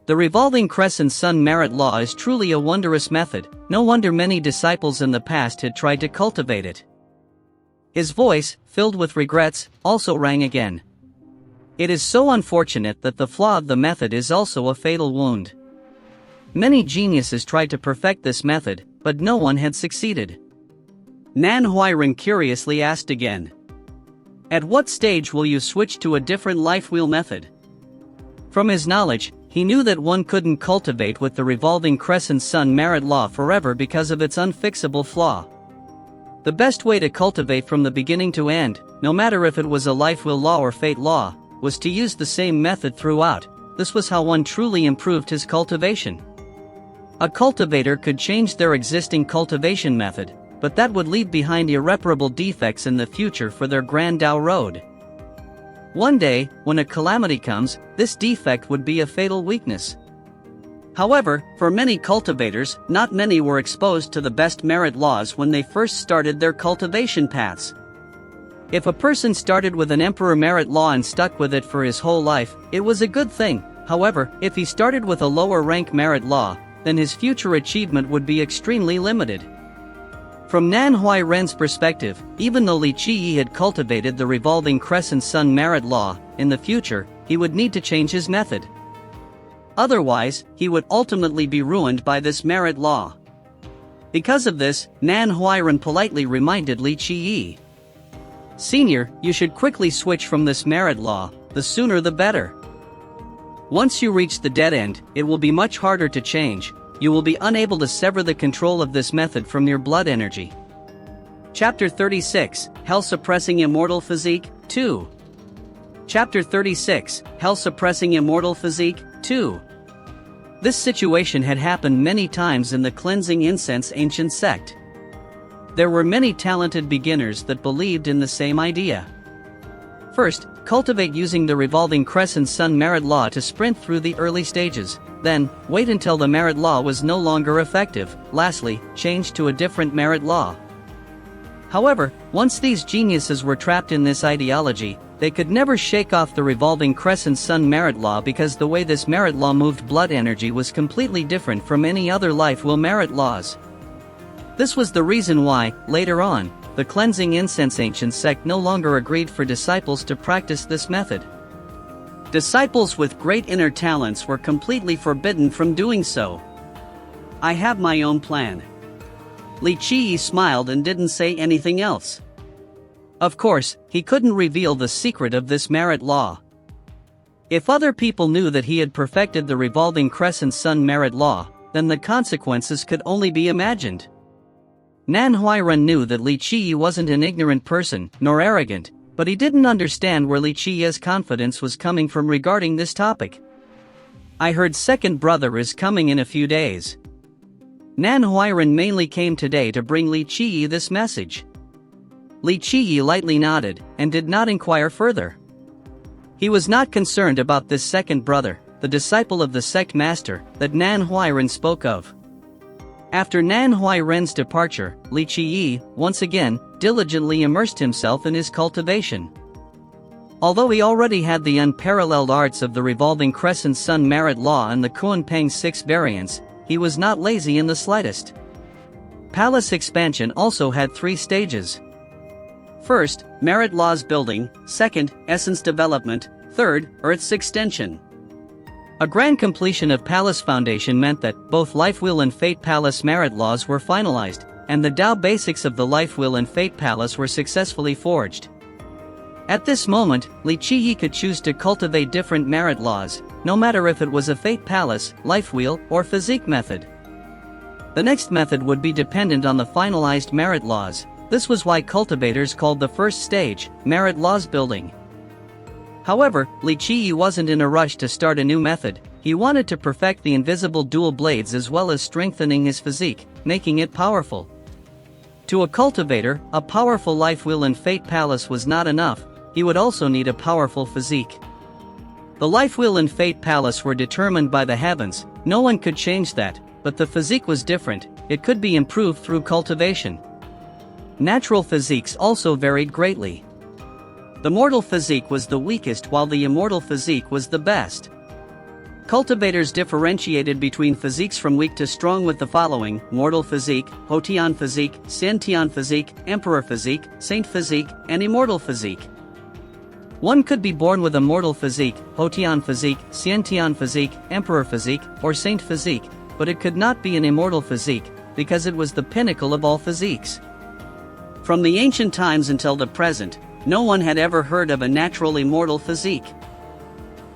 The revolving crescent sun merit law is truly a wondrous method. No wonder many disciples in the past had tried to cultivate it. His voice, filled with regrets, also rang again. It is so unfortunate that the flaw of the method is also a fatal wound. Many geniuses tried to perfect this method, but no one had succeeded. Nan Huiran curiously asked again, "At what stage will you switch to a different life wheel method?" From his knowledge, he knew that one couldn't cultivate with the revolving crescent sun merit law forever because of its unfixable flaw. The best way to cultivate from the beginning to end, no matter if it was a life wheel law or fate law, was to use the same method throughout. This was how one truly improved his cultivation. A cultivator could change their existing cultivation method, but that would leave behind irreparable defects in the future for their Grand Tao road. One day, when a calamity comes, this defect would be a fatal weakness. However, for many cultivators, not many were exposed to the best merit laws when they first started their cultivation paths. If a person started with an emperor merit law and stuck with it for his whole life, it was a good thing. However, if he started with a lower rank merit law, then his future achievement would be extremely limited. From Nan Huiran's perspective, even though Li Qiyi had cultivated the revolving crescent sun merit law, in the future, he would need to change his method. Otherwise, he would ultimately be ruined by this merit law. Because of this, Nan Huiran politely reminded Li Qiyi, "Senior, you should quickly switch from this merit law, the sooner the better. Once you reach the dead end, it will be much harder to change. You will be unable to sever the control of this method from your blood energy." Chapter 36, Hell-Suppressing Immortal Physique, 2. Chapter 36, Hell-Suppressing Immortal Physique, 2. This situation had happened many times in the cleansing incense ancient sect. There were many talented beginners that believed in the same idea. First, cultivate using the revolving crescent sun merit law to sprint through the early stages. Then, wait until the merit law was no longer effective. Lastly, change to a different merit law. However, once these geniuses were trapped in this ideology, they could never shake off the revolving crescent sun merit law because the way this merit law moved blood energy was completely different from any other life will merit laws. This was the reason why, later on, the cleansing incense ancient sect no longer agreed for disciples to practice this method. Disciples with great inner talents were completely forbidden from doing so. I have my own plan. Li Qi smiled and didn't say anything else. Of course, he couldn't reveal the secret of this merit law. If other people knew that he had perfected the revolving crescent sun merit law, then the consequences could only be imagined. Nan Huairen knew that Li Qi wasn't an ignorant person, nor arrogant, but he didn't understand where Li Qi's confidence was coming from regarding this topic. I heard second brother is coming in a few days. Nan Huairen mainly came today to bring Li Qi this message. Li Qi lightly nodded, and did not inquire further. He was not concerned about this second brother, the disciple of the sect master, that Nan Huairen spoke of. After Nan Huairen's departure, Li Qi, once again, diligently immersed himself in his cultivation. Although he already had the unparalleled arts of the revolving crescent sun merit law and the Kuanpeng 6 variants, he was not lazy in the slightest. Palace expansion also had 3 stages. First, merit laws building, second, essence development, third, Earth's extension. A grand completion of Palace Foundation meant that both Life Wheel and Fate Palace merit laws were finalized, and the Tao basics of the Life Wheel and Fate Palace were successfully forged. At this moment, Li Qi could choose to cultivate different merit laws, no matter if it was a Fate Palace, Life Wheel, or Physique method. The next method would be dependent on the finalized merit laws. This was why cultivators called the first stage, merit laws building. However, Li Qi wasn't in a rush to start a new method. He wanted to perfect the invisible dual blades as well as strengthening his physique, making it powerful. To a cultivator, a powerful Life Wheel and Fate Palace was not enough, he would also need a powerful physique. The Life Wheel and Fate Palace were determined by the heavens, no one could change that, but the physique was different, it could be improved through cultivation. Natural physiques also varied greatly. The mortal physique was the weakest while the immortal physique was the best. Cultivators differentiated between physiques from weak to strong with the following: mortal physique, Hotian physique, Xiantian physique, emperor physique, saint physique, and immortal physique. One could be born with a mortal physique, Hotian physique, Xiantian physique, emperor physique, or saint physique, but it could not be an immortal physique, because it was the pinnacle of all physiques. From the ancient times until the present, no one had ever heard of a natural immortal physique.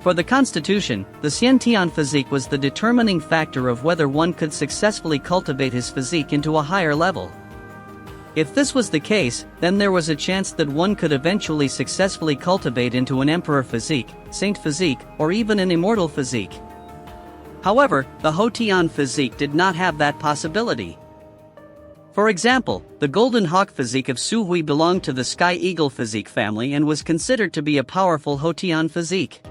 For the constitution, the Xiantian physique was the determining factor of whether one could successfully cultivate his physique into a higher level. If this was the case, then there was a chance that one could eventually successfully cultivate into an emperor physique, saint physique, or even an immortal physique. However, the Hotian physique did not have that possibility. For example, the Golden Hawk physique of Su Hui belonged to the Sky Eagle physique family and was considered to be a powerful Hotian physique.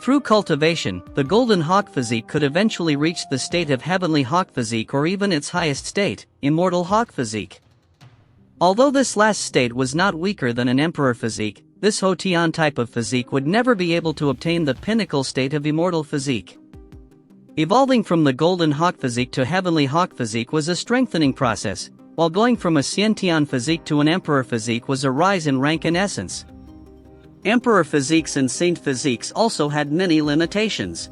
Through cultivation, the Golden Hawk physique could eventually reach the state of Heavenly Hawk physique or even its highest state, Immortal Hawk physique. Although this last state was not weaker than an Emperor physique, this Hotian type of physique would never be able to obtain the pinnacle state of Immortal physique. Evolving from the Golden Hawk physique to Heavenly Hawk physique was a strengthening process, while going from a Xiantian physique to an Emperor physique was a rise in rank and essence. Emperor physiques and saint physiques also had many limitations.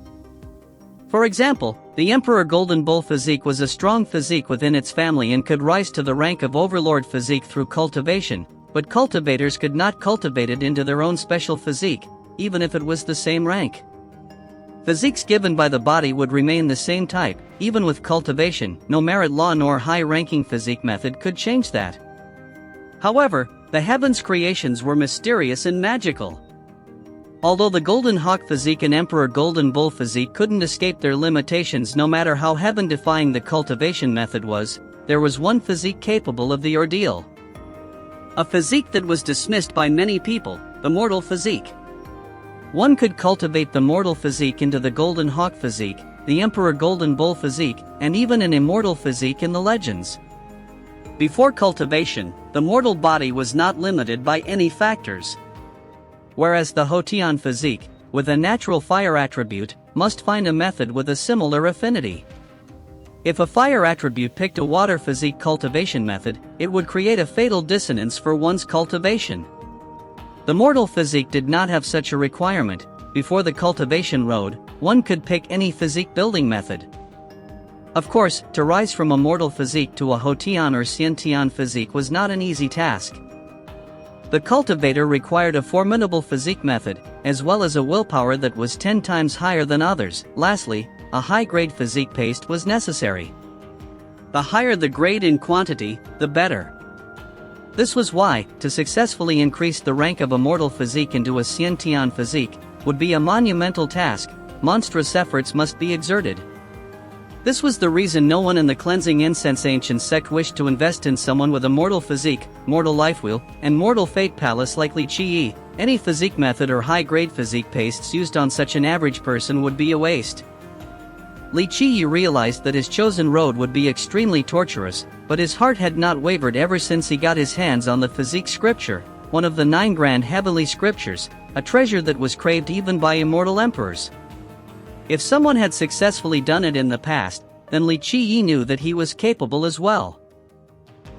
For example, the Emperor Golden Bull physique was a strong physique within its family and could rise to the rank of Overlord physique through cultivation, but cultivators could not cultivate it into their own special physique, even if it was the same rank. Physiques given by the body would remain the same type, even with cultivation. No merit law nor high-ranking physique method could change that. However, the heavens' creations were mysterious and magical. Although the Golden Hawk physique and Emperor Golden Bull physique couldn't escape their limitations no matter how heaven-defying the cultivation method was, there was one physique capable of the ordeal. A physique that was dismissed by many people, the mortal physique. One could cultivate the mortal physique into the Golden Hawk physique, the Emperor Golden Bull physique, and even an immortal physique in the legends. Before cultivation, the mortal body was not limited by any factors. Whereas the Hotian physique, with a natural fire attribute, must find a method with a similar affinity. If a fire attribute picked a water physique cultivation method, it would create a fatal dissonance for one's cultivation. The mortal physique did not have such a requirement. Before the cultivation road, one could pick any physique building method. Of course, to rise from a mortal physique to a Hotian or Xiantian physique was not an easy task. The cultivator required a formidable physique method, as well as a willpower that was 10 times higher than others. Lastly, a high-grade physique paste was necessary. The higher the grade in quantity, the better. This was why, to successfully increase the rank of a mortal physique into a Xiantian physique, would be a monumental task. Monstrous efforts must be exerted. This was the reason no one in the Cleansing Incense Ancient Sect wished to invest in someone with a mortal physique, mortal life wheel, and mortal fate palace like Li Qi. Any physique method or high-grade physique pastes used on such an average person would be a waste. Li Qi realized that his chosen road would be extremely torturous, but his heart had not wavered ever since he got his hands on the physique scripture, one of the 9 grand heavenly scriptures, a treasure that was craved even by immortal emperors. If someone had successfully done it in the past, then Li Qi knew that he was capable as well.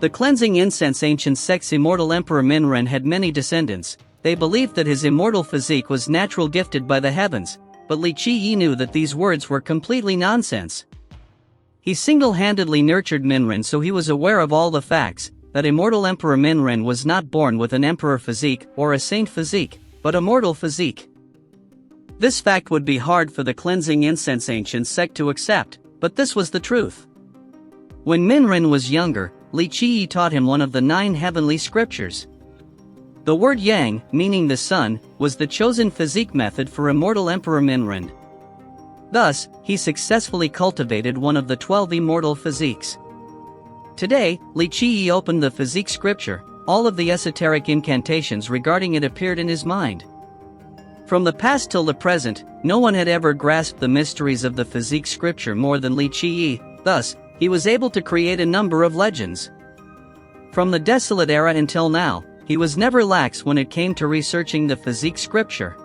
The Cleansing Incense Ancient Sect's immortal Emperor Minren had many descendants. They believed that his immortal physique was natural gifted by the heavens, but Li Qi knew that these words were completely nonsense. He single-handedly nurtured Minren, so he was aware of all the facts, that immortal Emperor Minren was not born with an emperor physique or a saint physique, but a mortal physique. This fact would be hard for the Cleansing Incense Ancient Sect to accept, but this was the truth. When Minren was younger, Li Qi taught him one of the 9 heavenly scriptures. The word Yang, meaning the sun, was the chosen physique method for immortal Emperor Minren. Thus, he successfully cultivated one of the 12 immortal physiques. Today, Li Qi opened the physique scripture. All of the esoteric incantations regarding it appeared in his mind. From the past till the present, no one had ever grasped the mysteries of the physique scripture more than Li Qi. Thus, he was able to create a number of legends. From the Desolate Era until now, he was never lax when it came to researching the physique scripture.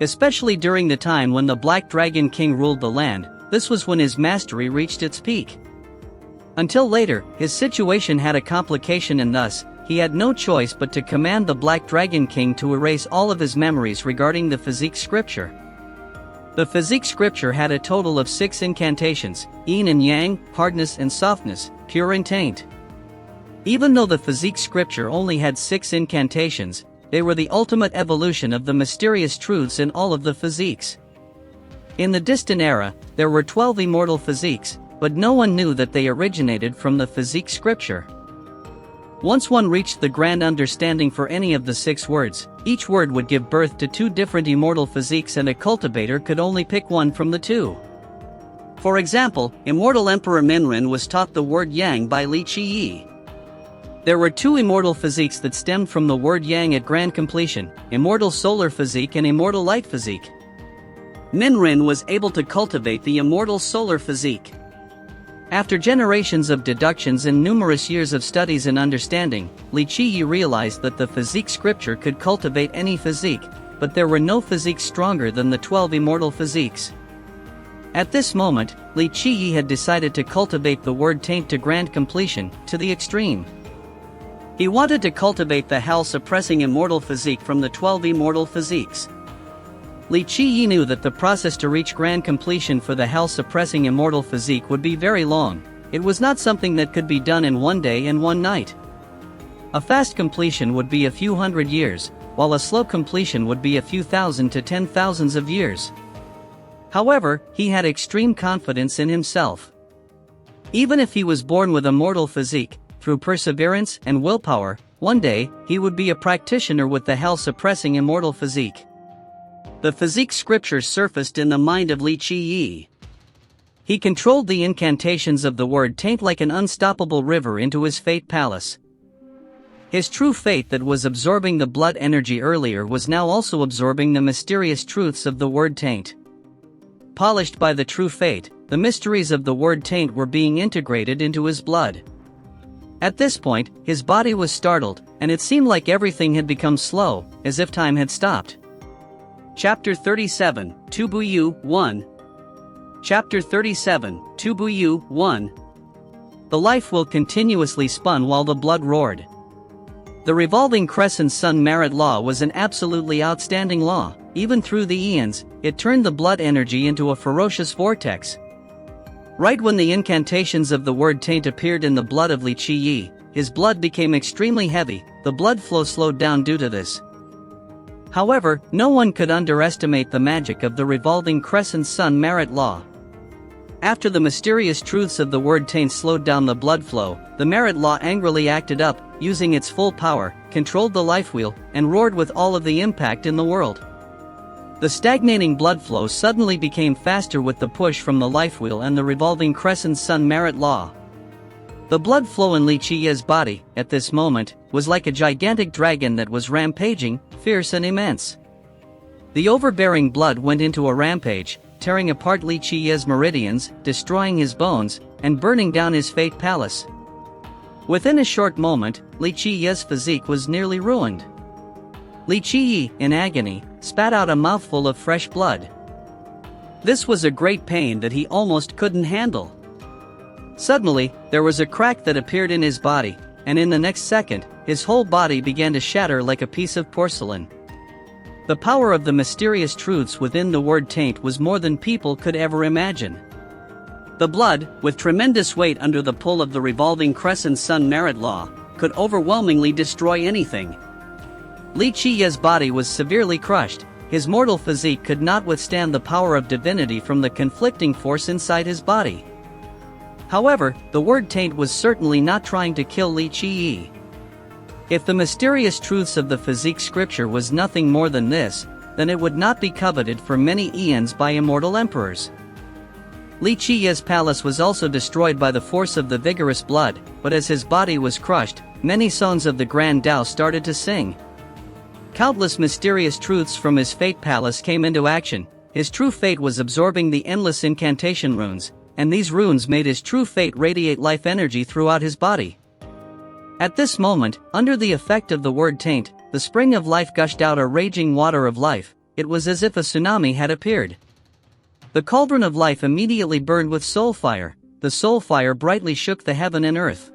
Especially during the time when the Black Dragon King ruled the land, this was when his mastery reached its peak. Until later, his situation had a complication, and thus, he had no choice but to command the Black Dragon King to erase all of his memories regarding the physique scripture. The physique scripture had a total of 6 incantations: yin and yang, hardness and softness, pure and taint. Even though the physique scripture only had 6 incantations, they were the ultimate evolution of the mysterious truths in all of the physiques. In the distant era, there were 12 immortal physiques, but no one knew that they originated from the physique scripture. Once one reached the grand understanding for any of the 6 words, each word would give birth to 2 different immortal physiques, and a cultivator could only pick one from the 2. For example, immortal Emperor Minren was taught the word Yang by Li Qi. There were 2 immortal physiques that stemmed from the word Yang at grand completion: immortal solar physique and immortal light physique. Minren was able to cultivate the immortal solar physique. After generations of deductions and numerous years of studies and understanding, Li Qi realized that the physique scripture could cultivate any physique, but there were no physiques stronger than the 12 immortal physiques. At this moment, Li Qi had decided to cultivate the word taint to grand completion, to the extreme. He wanted to cultivate the hell-suppressing immortal physique from the 12 immortal physiques. Li Qi knew that the process to reach grand completion for the hell-suppressing immortal physique would be very long. It was not something that could be done in one day and one night. A fast completion would be a few hundred years, while a slow completion would be a few thousand to 10,000s of years. However, he had extreme confidence in himself. Even if he was born with a mortal physique, through perseverance and willpower, one day, he would be a practitioner with the hell-suppressing immortal physique. The physique scripture surfaced in the mind of Li Qiyi. He controlled the incantations of the word taint like an unstoppable river into his fate palace. His true fate that was absorbing the blood energy earlier was now also absorbing the mysterious truths of the word taint. Polished by the true fate, the mysteries of the word taint were being integrated into his blood. At this point, his body was startled, and it seemed like everything had become slow, as if time had stopped. Chapter 37, Tubuyu 1. Chapter 37, Tubuyu 1. The life wheel continuously spun while the blood roared. The revolving crescent sun merit law was an absolutely outstanding law. Even through the eons, it turned the blood energy into a ferocious vortex. Right when the incantations of the word taint appeared in the blood of Li Qiyi, his blood became extremely heavy. The blood flow slowed down due to this. However, no one could underestimate the magic of the revolving crescent sun merit law. After the mysterious truths of the word taint slowed down the blood flow, the merit law angrily acted up, using its full power, controlled the life wheel, and roared with all of the impact in the world. The stagnating blood flow suddenly became faster with the push from the life wheel and the revolving crescent sun merit law. The blood flow in Li Qiyi's body, at this moment, was like a gigantic dragon that was rampaging, fierce and immense. The overbearing blood went into a rampage, tearing apart Li Qiyi's meridians, destroying his bones, and burning down his fate palace. Within a short moment, Li Qiyi's physique was nearly ruined. Li Qiyi, in agony, spat out a mouthful of fresh blood. This was a great pain that he almost couldn't handle. Suddenly, there was a crack that appeared in his body, and in the next second, his whole body began to shatter like a piece of porcelain. The power of the mysterious truths within the word taint was more than people could ever imagine. The blood, with tremendous weight under the pull of the revolving crescent sun merit law, could overwhelmingly destroy anything. Li Qiyi's body was severely crushed. His mortal physique could not withstand the power of divinity from the conflicting force inside his body. However, the word taint was certainly not trying to kill Li Qiyi. If the mysterious truths of the physique scripture was nothing more than this, then it would not be coveted for many eons by immortal emperors. Li Qiyi's palace was also destroyed by the force of the vigorous blood, but as his body was crushed, many songs of the Grand Tao started to sing. Countless mysterious truths from his fate palace came into action. His true fate was absorbing the endless incantation runes, and these runes made his true fate radiate life energy throughout his body. At this moment, under the effect of the word taint, the spring of life gushed out a raging water of life. It was as if a tsunami had appeared. The cauldron of life immediately burned with soul fire. The soul fire brightly shook the heaven and earth.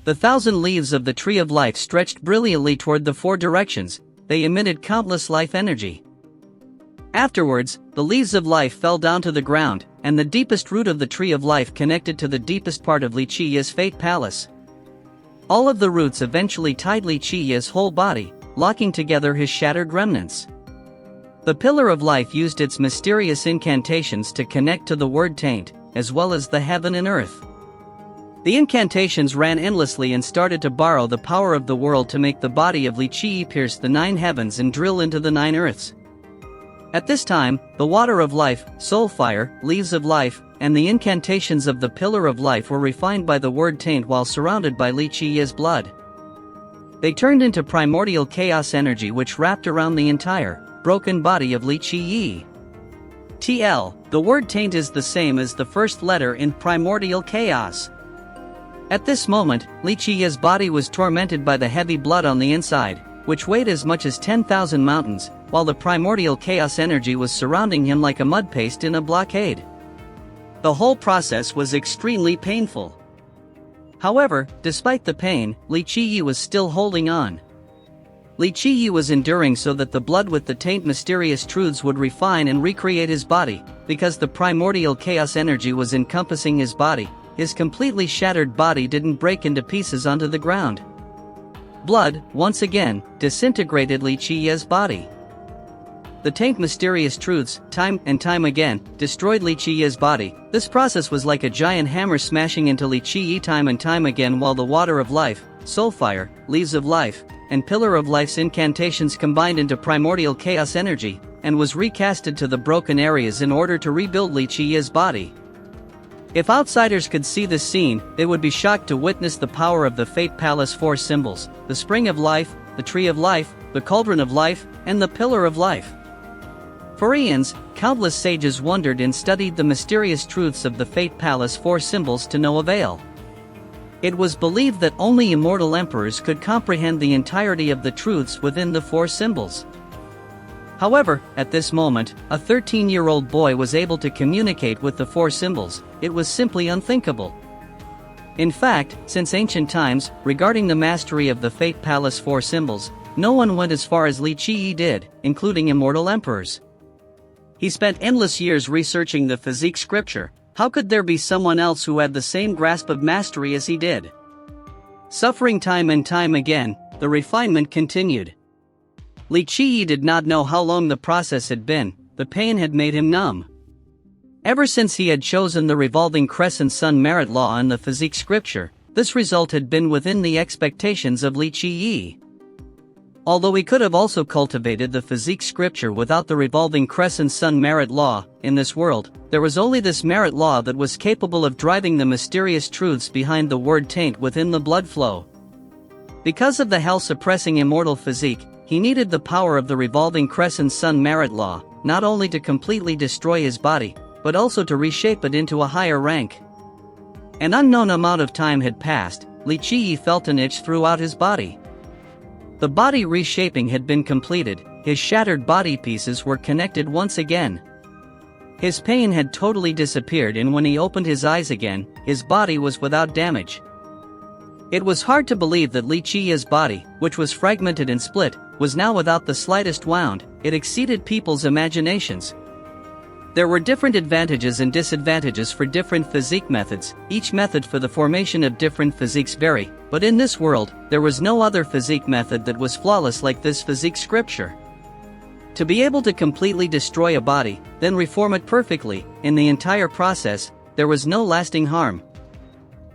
The 1,000 leaves of the tree of life stretched brilliantly toward the 4 directions. They emitted countless life energy. Afterwards, the leaves of life fell down to the ground, and the deepest root of the tree of life connected to the deepest part of Li Qiyi's fate palace. All of the roots eventually tied Li Qiyi's whole body, locking together his shattered remnants. The pillar of life used its mysterious incantations to connect to the word taint, as well as the heaven and earth. The incantations ran endlessly and started to borrow the power of the world to make the body of Li Qiyi pierce the 9 heavens and drill into the 9 earths. At this time, the water of life, soul fire, leaves of life, and the incantations of the pillar of life were refined by the word taint while surrounded by Li Qiyi's blood. They turned into primordial chaos energy which wrapped around the entire, broken body of Li Qiyi. TL, the word taint is the same as the first letter in primordial chaos. At this moment, Li Qiyi's body was tormented by the heavy blood on the inside, which weighed as much as 10,000 mountains, while the primordial chaos energy was surrounding him like a mud paste in a blockade. The whole process was extremely painful. However, despite the pain, Li Qiyi was still holding on. Li Qiyi was enduring so that the blood with the taint mysterious truths would refine and recreate his body, because the primordial chaos energy was encompassing his body. His completely shattered body didn't break into pieces onto the ground. Blood, once again, disintegrated Li Qiyi's body. The taint mysterious truths, time and time again, destroyed Li Qiyi's body. This process was like a giant hammer smashing into Li Qiyi time and time again while the water of life, soul fire, leaves of life, and pillar of life's incantations combined into primordial chaos energy. and was recasted to the broken areas in order to rebuild Li Qiye's body. If outsiders could see this scene, they would be shocked to witness the power of the Fate Palace 4 symbols: the Spring of Life, the Tree of Life, the Cauldron of Life, and the Pillar of Life. For eons, countless sages wondered and studied the mysterious truths of the Fate Palace 4 symbols to no avail. It was believed that only immortal emperors could comprehend the entirety of the truths within the 4 symbols. However, at this moment, a 13-year-old boy was able to communicate with the 4 symbols. It was simply unthinkable. In fact, since ancient times, regarding the mastery of the Fate Palace 4 symbols, no one went as far as Li Qiye did, including immortal emperors. He spent endless years researching the physique scripture. How could there be someone else who had the same grasp of mastery as he did? Suffering time and time again, the refinement continued. Li Qiye did not know how long the process had been. The pain had made him numb. Ever since he had chosen the revolving crescent sun merit law and the physique scripture, this result had been within the expectations of Li Qiye. Although he could have also cultivated the physique scripture without the revolving crescent sun merit law, in this world, there was only this merit law that was capable of driving the mysterious truths behind the word taint within the blood flow. Because of the hell-suppressing immortal physique, he needed the power of the revolving crescent sun merit law, not only to completely destroy his body, but also to reshape it into a higher rank. An unknown amount of time had passed. Li Qiye felt an itch throughout his body. The body reshaping had been completed. His shattered body pieces were connected once again. His pain had totally disappeared, and when he opened his eyes again, his body was without damage. It was hard to believe that Li Qiye's body, which was fragmented and split, was now without the slightest wound. It exceeded people's imaginations. There were different advantages and disadvantages for different physique methods. Each method for the formation of different physiques vary, but in this world, there was no other physique method that was flawless like this physique scripture. To be able to completely destroy a body, then reform it perfectly, in the entire process, there was no lasting harm.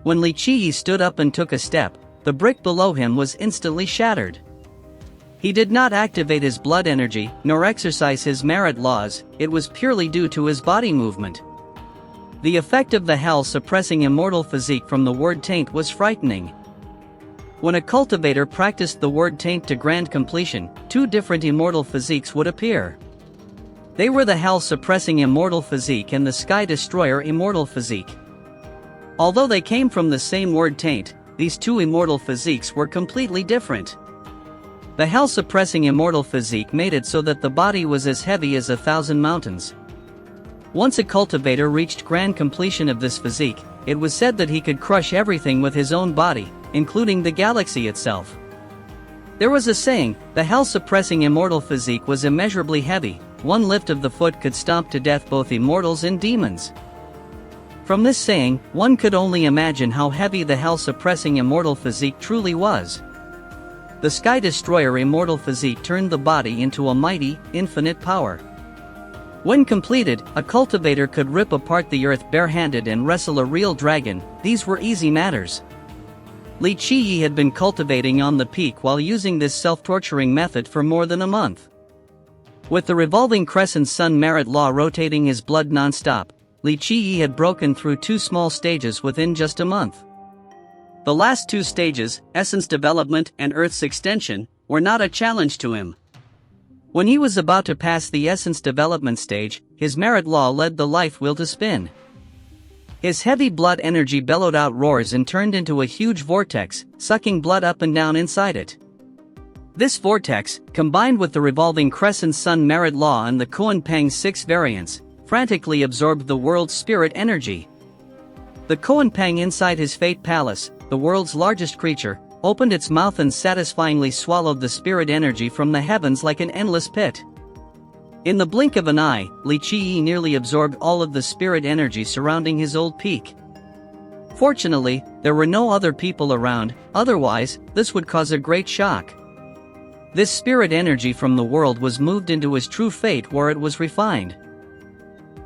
When Li Qiye stood up and took a step, the brick below him was instantly shattered. He did not activate his blood energy, nor exercise his merit laws. It was purely due to his body movement. The effect of the hell-suppressing immortal physique from the word taint was frightening. When a cultivator practiced the word taint to grand completion, 2 different immortal physiques would appear. They were the hell-suppressing immortal physique and the sky destroyer immortal physique. Although they came from the same word taint, these 2 immortal physiques were completely different. The hell-suppressing immortal physique made it so that the body was as heavy as 1,000 mountains. Once a cultivator reached grand completion of this physique, it was said that he could crush everything with his own body, including the galaxy itself. There was a saying: the hell-suppressing immortal physique was immeasurably heavy. One lift of the foot could stomp to death both immortals and demons. From this saying, one could only imagine how heavy the hell-suppressing immortal physique truly was. The Sky Destroyer immortal physique turned the body into a mighty, infinite power. When completed, a cultivator could rip apart the earth barehanded and wrestle a real dragon. These were easy matters. Li Qiye had been cultivating on the peak while using this self-torturing method for more than a month. With the revolving crescent sun merit law rotating his blood non-stop, Li Qiye had broken through 2 small stages within just a month. The last 2 stages, essence development and Earth's extension, were not a challenge to him. When he was about to pass the essence development stage, his merit law led the life wheel to spin. His heavy blood energy bellowed out roars and turned into a huge vortex, sucking blood up and down inside it. This vortex, combined with the revolving crescent sun merit law and the Kuan-Pang 6 variants, frantically absorbed the world's spirit energy. The Kuan-Pang inside his Fate Palace, the world's largest creature, opened its mouth and satisfyingly swallowed the spirit energy from the heavens like an endless pit. In the blink of an eye, Li Qiye nearly absorbed all of the spirit energy surrounding his old peak. Fortunately, there were no other people around, otherwise, this would cause a great shock. This spirit energy from the world was moved into his true fate where it was refined.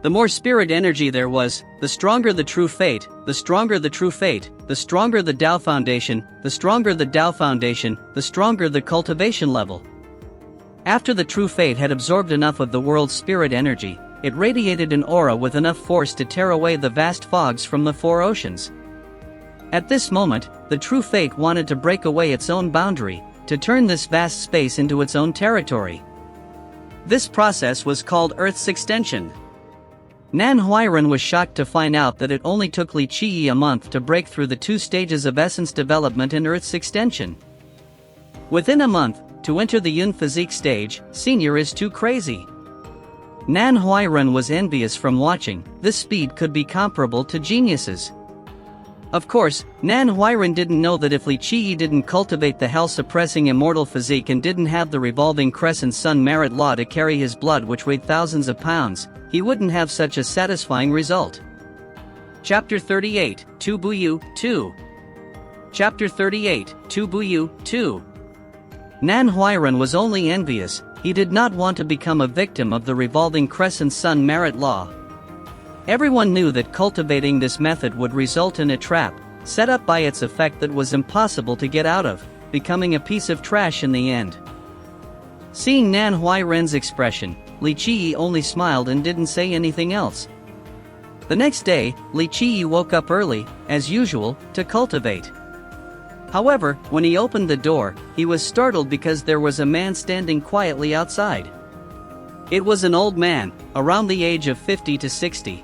The more spirit energy there was, the stronger the true fate, the stronger the true fate, the stronger the Tao foundation, the stronger the Tao foundation, the stronger the cultivation level. After the true fate had absorbed enough of the world's spirit energy, it radiated an aura with enough force to tear away the vast fogs from the four oceans. At this moment, the true fate wanted to break away its own boundary, to turn this vast space into its own territory. This process was called Earth's extension. Nan Huiran was shocked to find out that it only took Li Qi a month to break through the two stages of essence development in Earth's extension. Within a month, to enter the Yun physique stage, senior is too crazy. Nan Huiran was envious from watching. This speed could be comparable to geniuses. Of course, Nan Huiran didn't know that if Li Qi didn't cultivate the hell-suppressing immortal physique and didn't have the revolving crescent sun merit law to carry his blood which weighed thousands of pounds, he wouldn't have such a satisfying result. Chapter 38, Tu Buyu, 2. Chapter 38, Tu Buyu, 2. Nan Huiran was only envious. He did not want to become a victim of the revolving crescent sun merit law. Everyone knew that cultivating this method would result in a trap, set up by its effect that was impossible to get out of, becoming a piece of trash in the end. Seeing Nan Huiran's expression, Li Qi only smiled and didn't say anything else. The next day, Li Qi woke up early, as usual, to cultivate. However, when he opened the door, he was startled because there was a man standing quietly outside. It was an old man, around the age of 50 to 60.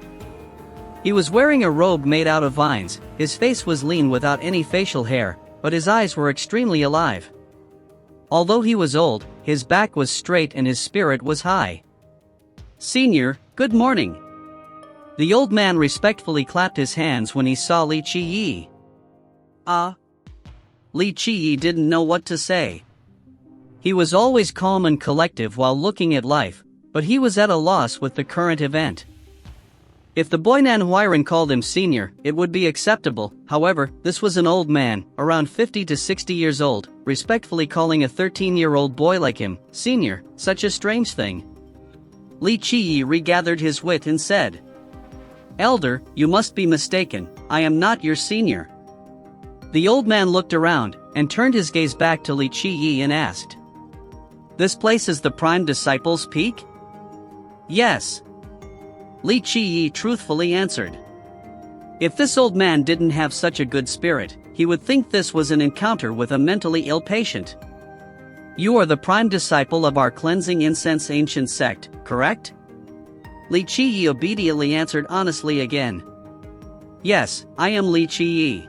He was wearing a robe made out of vines. His face was lean without any facial hair, but his eyes were extremely alive. Although he was old, his back was straight and his spirit was high. "Senior, good morning." The old man respectfully clapped his hands when he saw Li Qi. Li Qi didn't know what to say. He was always calm and collective while looking at life, but he was at a loss with the current event. If the boy Nan Huiran called him senior, it would be acceptable. However, this was an old man, around 50 to 60 years old, respectfully calling a 13-year-old boy like him senior, such a strange thing. Li Qi regathered his wit and said, "Elder, you must be mistaken. I am not your senior." The old man looked around, and turned his gaze back to Li Qi and asked, "This place is the Prime Disciple's Peak?" "Yes." Li Qi truthfully answered. If this old man didn't have such a good spirit, he would think this was an encounter with a mentally ill patient. "You are the prime disciple of our cleansing incense ancient sect, correct?" Li Qi obediently answered honestly again. "Yes, I am Li Qi."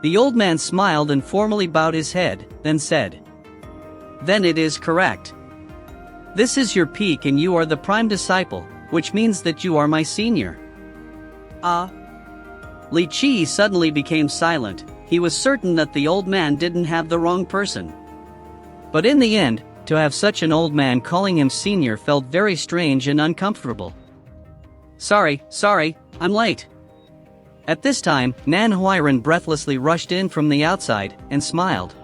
The old man smiled and formally bowed his head, then said, "Then it is correct. This is your peak and you are the prime disciple, which means that you are my senior." Li Qi suddenly became silent. He was certain that the old man didn't have the wrong person. But in the end, to have such an old man calling him senior felt very strange and uncomfortable. Sorry, I'm late." At this time, Nan Huiran breathlessly rushed in from the outside, and smiled.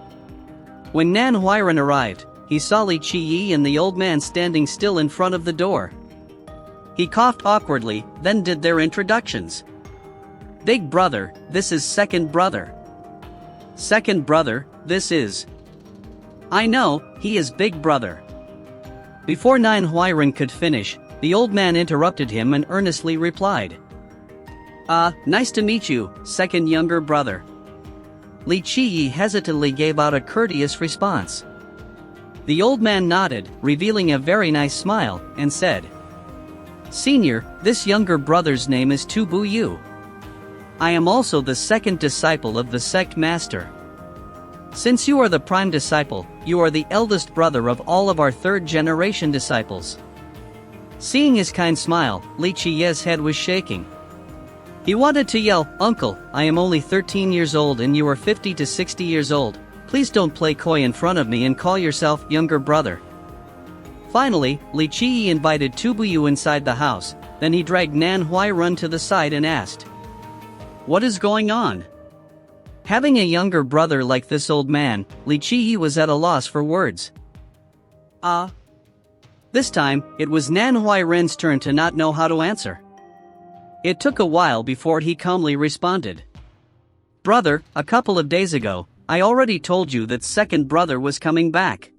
When Nan Huiran arrived, he saw Li Qi and the old man standing still in front of the door. He coughed awkwardly, then did their introductions. "Big brother, this is second brother." "Second brother, this is." "I know, he is big brother." Before Nan Huiran could finish, the old man interrupted him and earnestly replied, Nice to meet you, second younger brother." Li Qi hesitantly gave out a courteous response. The old man nodded, revealing a very nice smile, and said, "Senior, this younger brother's name is Tu Buyu. I am also the second disciple of the Sect Master. Since you are the prime disciple, you are the eldest brother of all of our third-generation disciples." Seeing his kind smile, Li Qi's head was shaking. He wanted to yell, "Uncle, I am only 13 years old and you are 50 to 60 years old. Please don't play coy in front of me and call yourself younger brother." Finally, Li Qi invited Tu Buyu inside the house, then he dragged Nan Huiran to the side and asked, "What is going on?" Having a younger brother like this old man, Li Qi was at a loss for words. This time, it was Nan Huiran's turn to not know how to answer. It took a while before he calmly responded. "Brother, a couple of days ago, I already told you that second brother was coming back."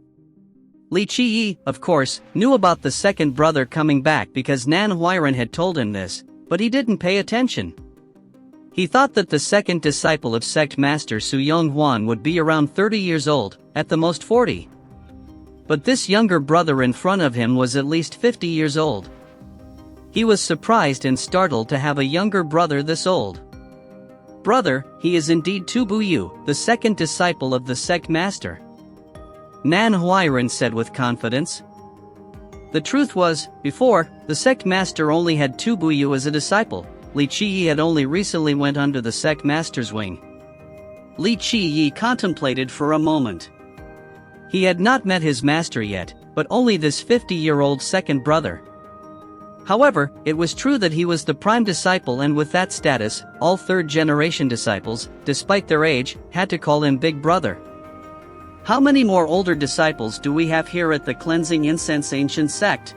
Li Qiyi, of course, knew about the second brother coming back because Nan Huairan had told him this, but he didn't pay attention. He thought that the second disciple of Sect Master Su Yonghuan would be around 30 years old, at the most 40. But this younger brother in front of him was at least 50 years old. He was surprised and startled to have a younger brother this old. Brother, he is indeed Tu Buyu, the second disciple of the Sect Master, Nan Huairan said with confidence. The truth was, before, the Sect Master only had Tu Buyu as a disciple. Li Qiyi had only recently went under the Sect Master's wing. Li Qiyi contemplated for a moment. He had not met his master yet, but only this 50-year-old second brother. However, it was true that he was the prime disciple, and with that status, all third-generation disciples, despite their age, had to call him Big Brother. How many more older disciples do we have here at the Cleansing Incense Ancient Sect?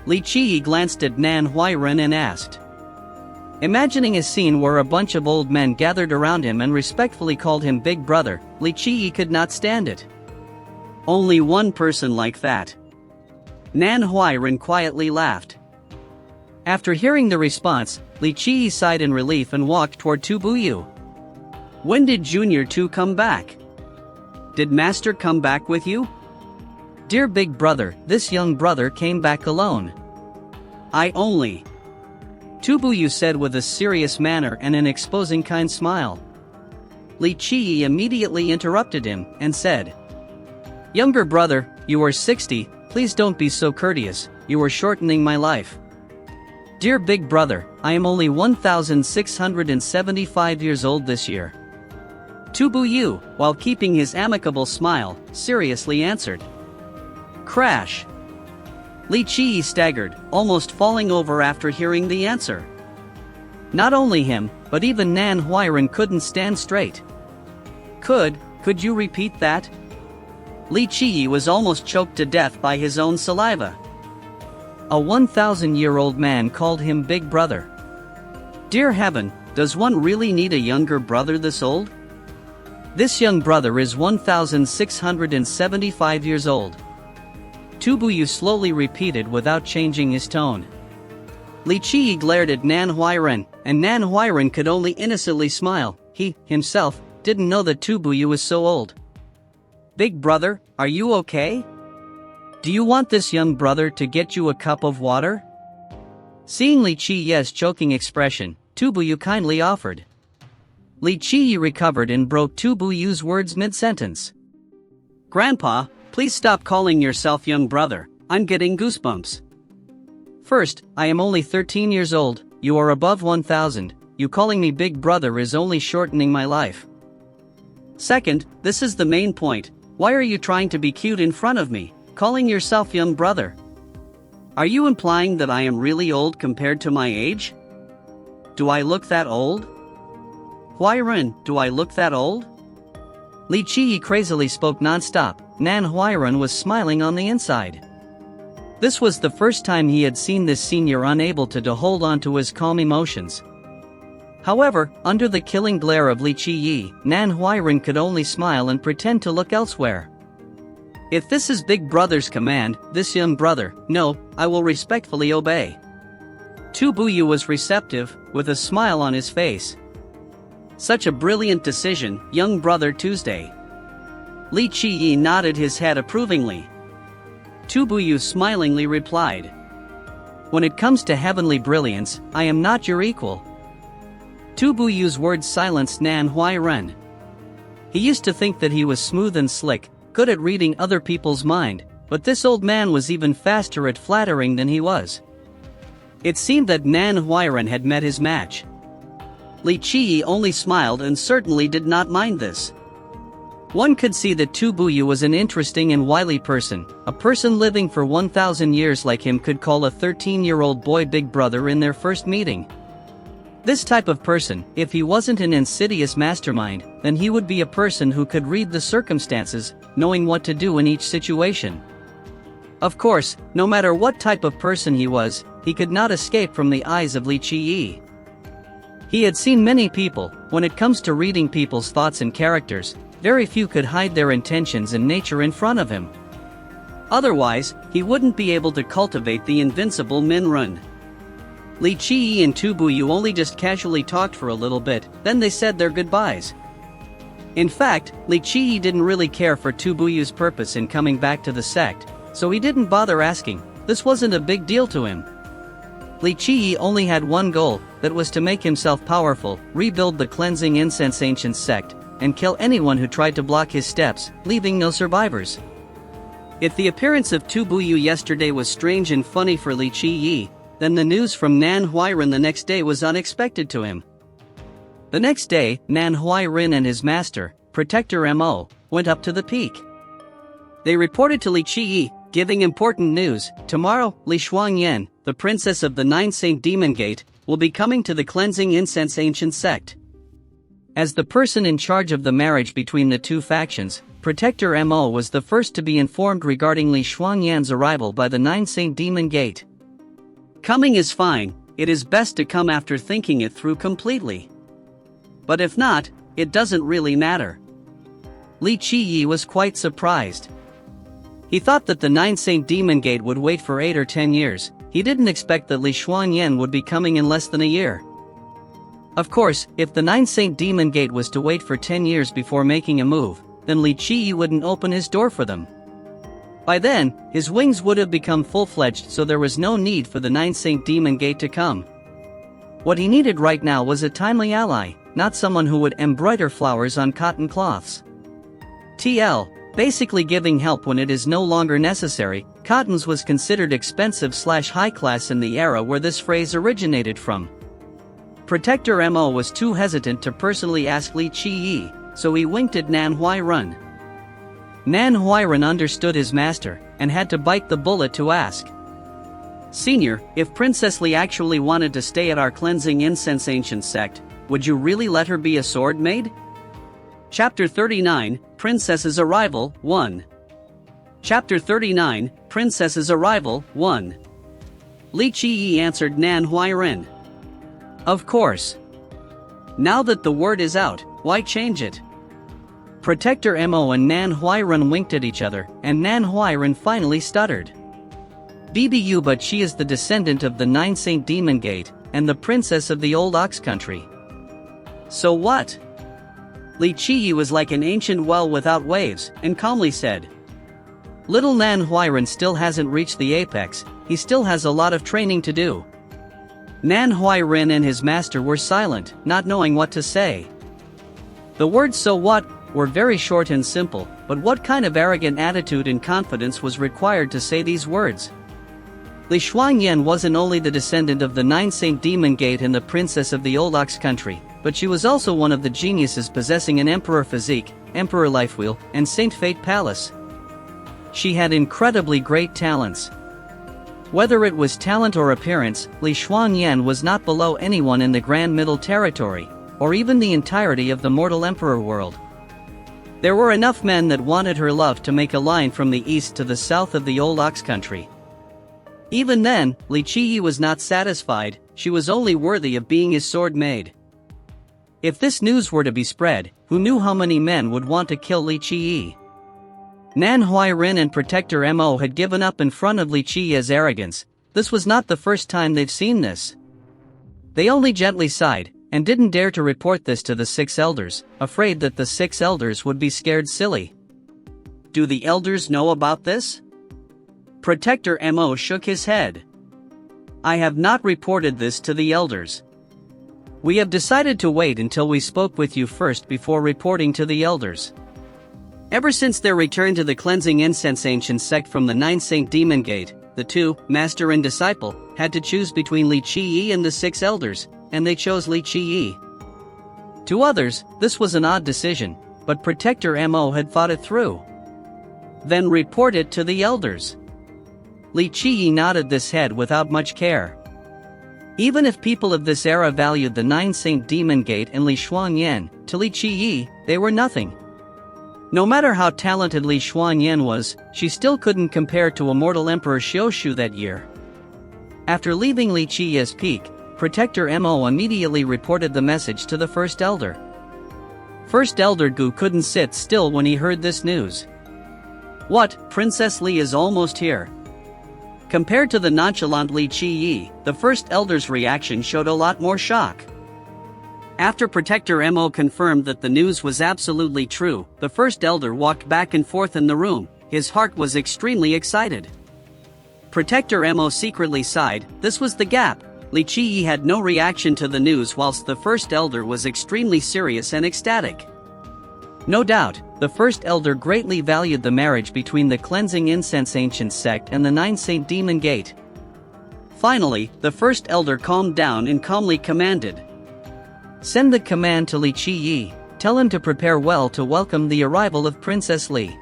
Li Qiyi glanced at Nan Huairan and asked. Imagining a scene where a bunch of old men gathered around him and respectfully called him Big Brother, Li Qiyi could not stand it. Only one person like that. Nan Huairan quietly laughed. After hearing the response, Li Qiyi sighed in relief and walked toward Tu Buyu. When did Junior Tu come back? Did Master come back with you? Dear Big Brother, this young brother came back alone. I only. Tu Buyu said with a serious manner and an exposing kind smile. Li Qiyi immediately interrupted him and said, Younger brother, you are 60, please don't be so courteous, you are shortening my life. Dear Big Brother, I am only 1,675 years old this year. Tu Buyu, while keeping his amicable smile, seriously answered. Crash. Li Qiyi staggered, almost falling over after hearing the answer. Not only him, but even Nan Huairan couldn't stand straight. Could you repeat that? Li Qiyi was almost choked to death by his own saliva. A 1,000-year-old man called him Big Brother. Dear heaven, does one really need a younger brother this old? This young brother is 1,675 years old. Tu Buyu slowly repeated without changing his tone. Li Qiyi glared at Nan Huairan, and Nan Huairan could only innocently smile. He, himself, didn't know that Tu Buyu was so old. Big Brother, are you okay? Do you want this young brother to get you a cup of water? Seeing Li Qiyi's choking expression, Tu Buyu kindly offered. Li Qiyi recovered and broke Tu Buyu's words mid-sentence. Grandpa, please stop calling yourself young brother, I'm getting goosebumps. First, I am only 13 years old, you are above 1,000, you calling me Big Brother is only shortening my life. Second, this is the main point, why are you trying to be cute in front of me, calling yourself young brother? Are you implying that I am really old compared to my age? Do I look that old? Huairan, do I look that old? Li Qiyi crazily spoke non-stop. Nan Huairan was smiling on the inside. This was the first time he had seen this senior unable to hold on to his calm emotions. However, under the killing glare of Li Qiyi, Nan Huairan could only smile and pretend to look elsewhere. If this is Big Brother's command, this young brother, no, I will respectfully obey. Tu Buyu was receptive, with a smile on his face. Such a brilliant decision, young brother Tuesday. Li Qiyi nodded his head approvingly. Tu Buyu smilingly replied. When it comes to heavenly brilliance, I am not your equal. Tu Buyu's words silenced Nan Huairan. He used to think that he was smooth and slick, good at reading other people's mind, but this old man was even faster at flattering than he was. It seemed that Nan Huairan had met his match. Li Qiyi only smiled and certainly did not mind this. One could see that Tu Buyu was an interesting and wily person. A person living for 1,000 years like him could call a 13-year-old boy Big Brother in their first meeting. This type of person, if he wasn't an insidious mastermind, then he would be a person who could read the circumstances, knowing what to do in each situation. Of course, no matter what type of person he was, he could not escape from the eyes of Li Qiyi. He had seen many people. When it comes to reading people's thoughts and characters, very few could hide their intentions and nature in front of him. Otherwise, he wouldn't be able to cultivate the invincible Minrun. Li Qiyi and Tubuyu only just casually talked for a little bit, then they said their goodbyes. In fact, Li Qiyi didn't really care for Tubuyu's purpose in coming back to the sect, so he didn't bother asking. This wasn't a big deal to him. Li Qiyi only had one goal, that was to make himself powerful, rebuild the cleansing incense ancient sect, and kill anyone who tried to block his steps, leaving no survivors. If the appearance of Tubuyu yesterday was strange and funny for Li Qiyi, then the news from Nan Huairan the next day was unexpected to him. The next day, Nan Huairan and his master, Protector Mo, went up to the peak. They reported to Li Qiyi, giving important news. Tomorrow, Li Shuangyan, the princess of the Nine Saint Demon Gate, will be coming to the cleansing incense ancient sect. As the person in charge of the marriage between the two factions, Protector Mo was the first to be informed regarding Li Shuangyan's arrival by the Nine Saint Demon Gate. Coming is fine, it is best to come after thinking it through completely. But if not, it doesn't really matter. Li Qiyi was quite surprised. He thought that the Nine Saint Demon Gate would wait for 8 or 10 years, he didn't expect that Li Shuangyan would be coming in less than a year. Of course, if the Nine Saint Demon Gate was to wait for 10 years before making a move, then Li Qiyi wouldn't open his door for them. By then, his wings would have become full-fledged, so there was no need for the Nine Saint Demon Gate to come. What he needed right now was a timely ally, not someone who would embroider flowers on cotton cloths. TL, basically giving help when it is no longer necessary. Cottons was considered expensive/high class in the era where this phrase originated from. Protector Mo was too hesitant to personally ask Li Qiyi, so he winked at Nan Huairan. Nan Huairan understood his master, and had to bite the bullet to ask. Senior, if Princess Li actually wanted to stay at our cleansing incense ancient sect, would you really let her be a sword maid? Chapter 39, Princess's Arrival, 1. Chapter 39, Princess's Arrival, 1. Li Qiyi answered Nan Huairan. Of course. Now that the word is out, why change it? Protector Mo and Nan Huairan winked at each other, and Nan Huairan finally stuttered. BBU, but she is the descendant of the Nine Saint Demon Gate, and the princess of the old Ox Country. So what? Li Qiyi was like an ancient well without waves, and calmly said. Little Nan Huairan still hasn't reached the apex, he still has a lot of training to do. Nan Huairan and his master were silent, not knowing what to say. The words "so what" were very short and simple, but what kind of arrogant attitude and confidence was required to say these words? Li Shuangyan wasn't only the descendant of the Nine Saint Demon Gate and the princess of the old Ox Country, but she was also one of the geniuses possessing an emperor physique, emperor lifewheel, and Saint Fate Palace. She had incredibly great talents. Whether it was talent or appearance, Li Shuangyan was not below anyone in the Grand Middle Territory, or even the entirety of the mortal emperor world. There were enough men that wanted her love to make a line from the east to the south of the old Ox Country. Even then, Li Qiyi was not satisfied, she was only worthy of being his sword maid. If this news were to be spread, who knew how many men would want to kill Li Qiyi? Nan Huairan and Protector Mo had given up in front of Li Qiyi's arrogance. This was not the first time they've seen this. They only gently sighed, and didn't dare to report this to the 6 elders, afraid that the 6 elders would be scared silly. Do the elders know about this? Protector Mo shook his head. I have not reported this to the elders. We have decided to wait until we spoke with you first before reporting to the elders. Ever since their return to the cleansing incense ancient sect from the Nine Saint Demon Gate, the two, master and disciple, had to choose between Li Qiyi and the 6 elders, and they chose Li Qiyi. To others, this was an odd decision, but Protector Mo had thought it through. Then report it to the elders. Li Qiyi nodded his head without much care. Even if people of this era valued the Nine Saint Demon Gate and Li Shuangyan, to Li Qiyi, they were nothing. No matter how talented Li Shuangyan was, she still couldn't compare to Immortal Emperor Xioshu that year. After leaving Li Qiyi's peak, Protector Mo immediately reported the message to the First Elder. First Elder Gu couldn't sit still when he heard this news. What, Princess Li is almost here? Compared to the nonchalant Li Qiyi, the first elder's reaction showed a lot more shock. After Protector Mo confirmed that the news was absolutely true, the first elder walked back and forth in the room. His heart was extremely excited. Protector Mo secretly sighed. This was the gap. Li Qiyi had no reaction to the news whilst the first elder was extremely serious and ecstatic. No doubt, the first elder greatly valued the marriage between the cleansing incense ancient sect and the 9 Saint Demon Gate. Finally, the first elder calmed down and calmly commanded. Send the command to Li Qiyi, tell him to prepare well to welcome the arrival of Princess Li.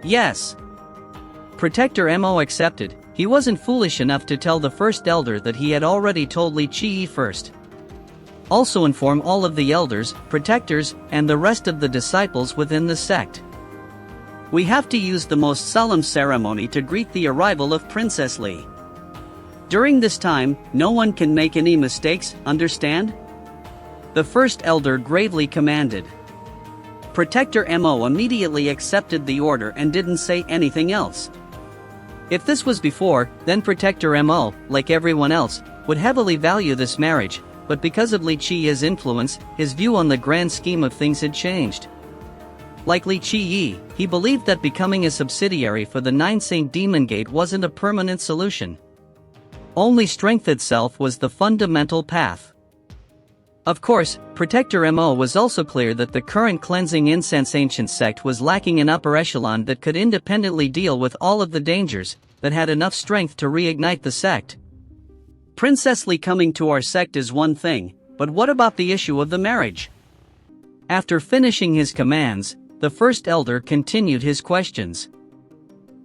Yes. Protector Mo accepted. He wasn't foolish enough to tell the first elder that he had already told Li Qiyi first. Also inform all of the elders, protectors, and the rest of the disciples within the sect. We have to use the most solemn ceremony to greet the arrival of Princess Li. During this time, no one can make any mistakes, understand? The first elder gravely commanded. Protector Mo immediately accepted the order and didn't say anything else. If this was before, then Protector Mo, like everyone else, would heavily value this marriage, but because of Li Qiyi's influence, his view on the grand scheme of things had changed. Like Li Qiyi, he believed that becoming a subsidiary for the 9 Saint Demon Gate wasn't a permanent solution. Only strength itself was the fundamental path. Of course, Protector Mo was also clear that the current cleansing incense ancient sect was lacking an upper echelon that could independently deal with all of the dangers, that had enough strength to reignite the sect. Princess Li coming to our sect is one thing, but what about the issue of the marriage? After finishing his commands, the first elder continued his questions.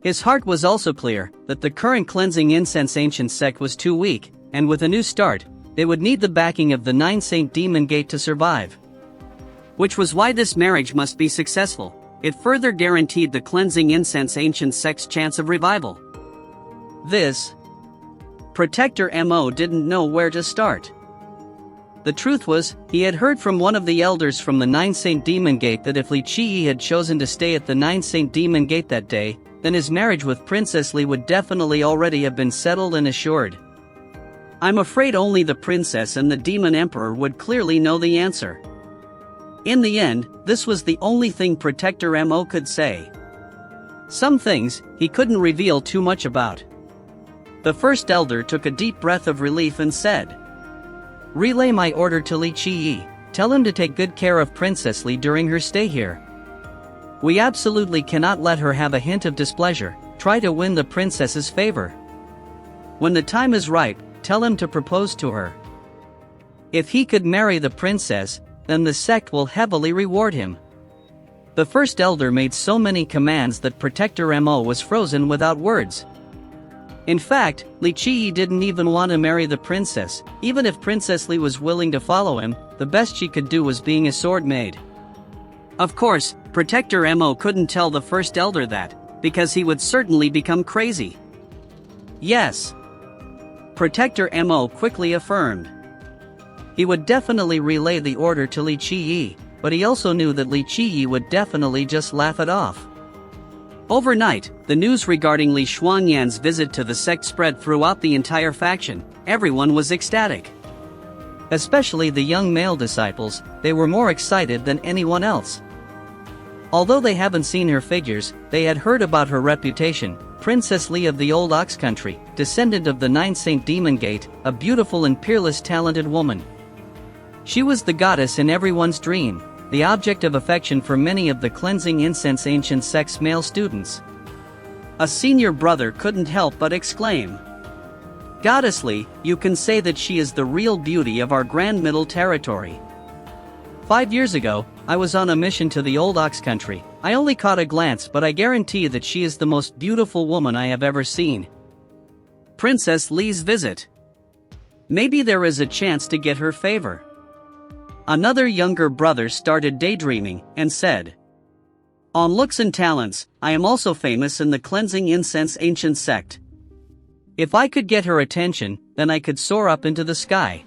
His heart was also clear that the current cleansing incense ancient sect was too weak, and with a new start, they would need the backing of the 9 Saint Demon Gate to survive. Which was why this marriage must be successful. It further guaranteed the cleansing incense ancient sect's chance of revival. This Protector Mo didn't know where to start. The truth was, he had heard from one of the elders from the 9 Saint Demon Gate that if Li Qiyi had chosen to stay at the 9 Saint Demon Gate that day, then his marriage with Princess Li would definitely already have been settled and assured. I'm afraid only the princess and the demon emperor would clearly know the answer. In the end, this was the only thing Protector Mo could say. Some things, he couldn't reveal too much about. The first elder took a deep breath of relief and said, Relay my order to Li Qiyi, tell him to take good care of Princess Li during her stay here. We absolutely cannot let her have a hint of displeasure, try to win the princess's favor. When the time is ripe, tell him to propose to her. If he could marry the princess, then the sect will heavily reward him. The first elder made so many commands that Protector Mo was frozen without words. In fact, Li Qiyi didn't even want to marry the princess. Even if Princess Li was willing to follow him, the best she could do was being a sword maid. Of course, Protector Mo couldn't tell the first elder that, because he would certainly become crazy. Yes. Protector Mo quickly affirmed. He would definitely relay the order to Li Qiyi, but he also knew that Li Qiyi would definitely just laugh it off. Overnight, the news regarding Li Xuanyan's visit to the sect spread throughout the entire faction. Everyone was ecstatic. Especially the young male disciples, they were more excited than anyone else. Although they haven't seen her figures, they had heard about her reputation. Princess Li of the Old Ox Country, descendant of the 9 Saint Demon Gate, a beautiful and peerless talented woman. She was the goddess in everyone's dream, the object of affection for many of the cleansing incense ancient sect's male students. A senior brother couldn't help but exclaim, Goddess Li, you can say that she is the real beauty of our Grand Middle Territory. 5 years ago, I was on a mission to the Old Ox Country. I only caught a glance, but I guarantee that she is the most beautiful woman I have ever seen. Princess Li's visit. Maybe there is a chance to get her favor. Another younger brother started daydreaming and said, On looks and talents, I am also famous in the cleansing incense ancient sect. If I could get her attention, then I could soar up into the sky.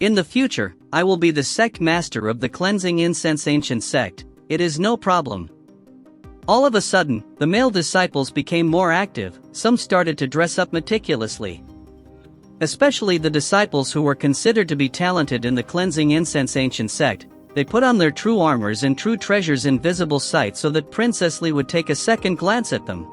In the future, I will be the sect master of the cleansing incense ancient sect. It is no problem. All of a sudden, the male disciples became more active. Some started to dress up meticulously. Especially the disciples who were considered to be talented in the cleansing incense ancient sect. They put on their true armors and true treasures in visible sight so that Princess Li would take a second glance at them.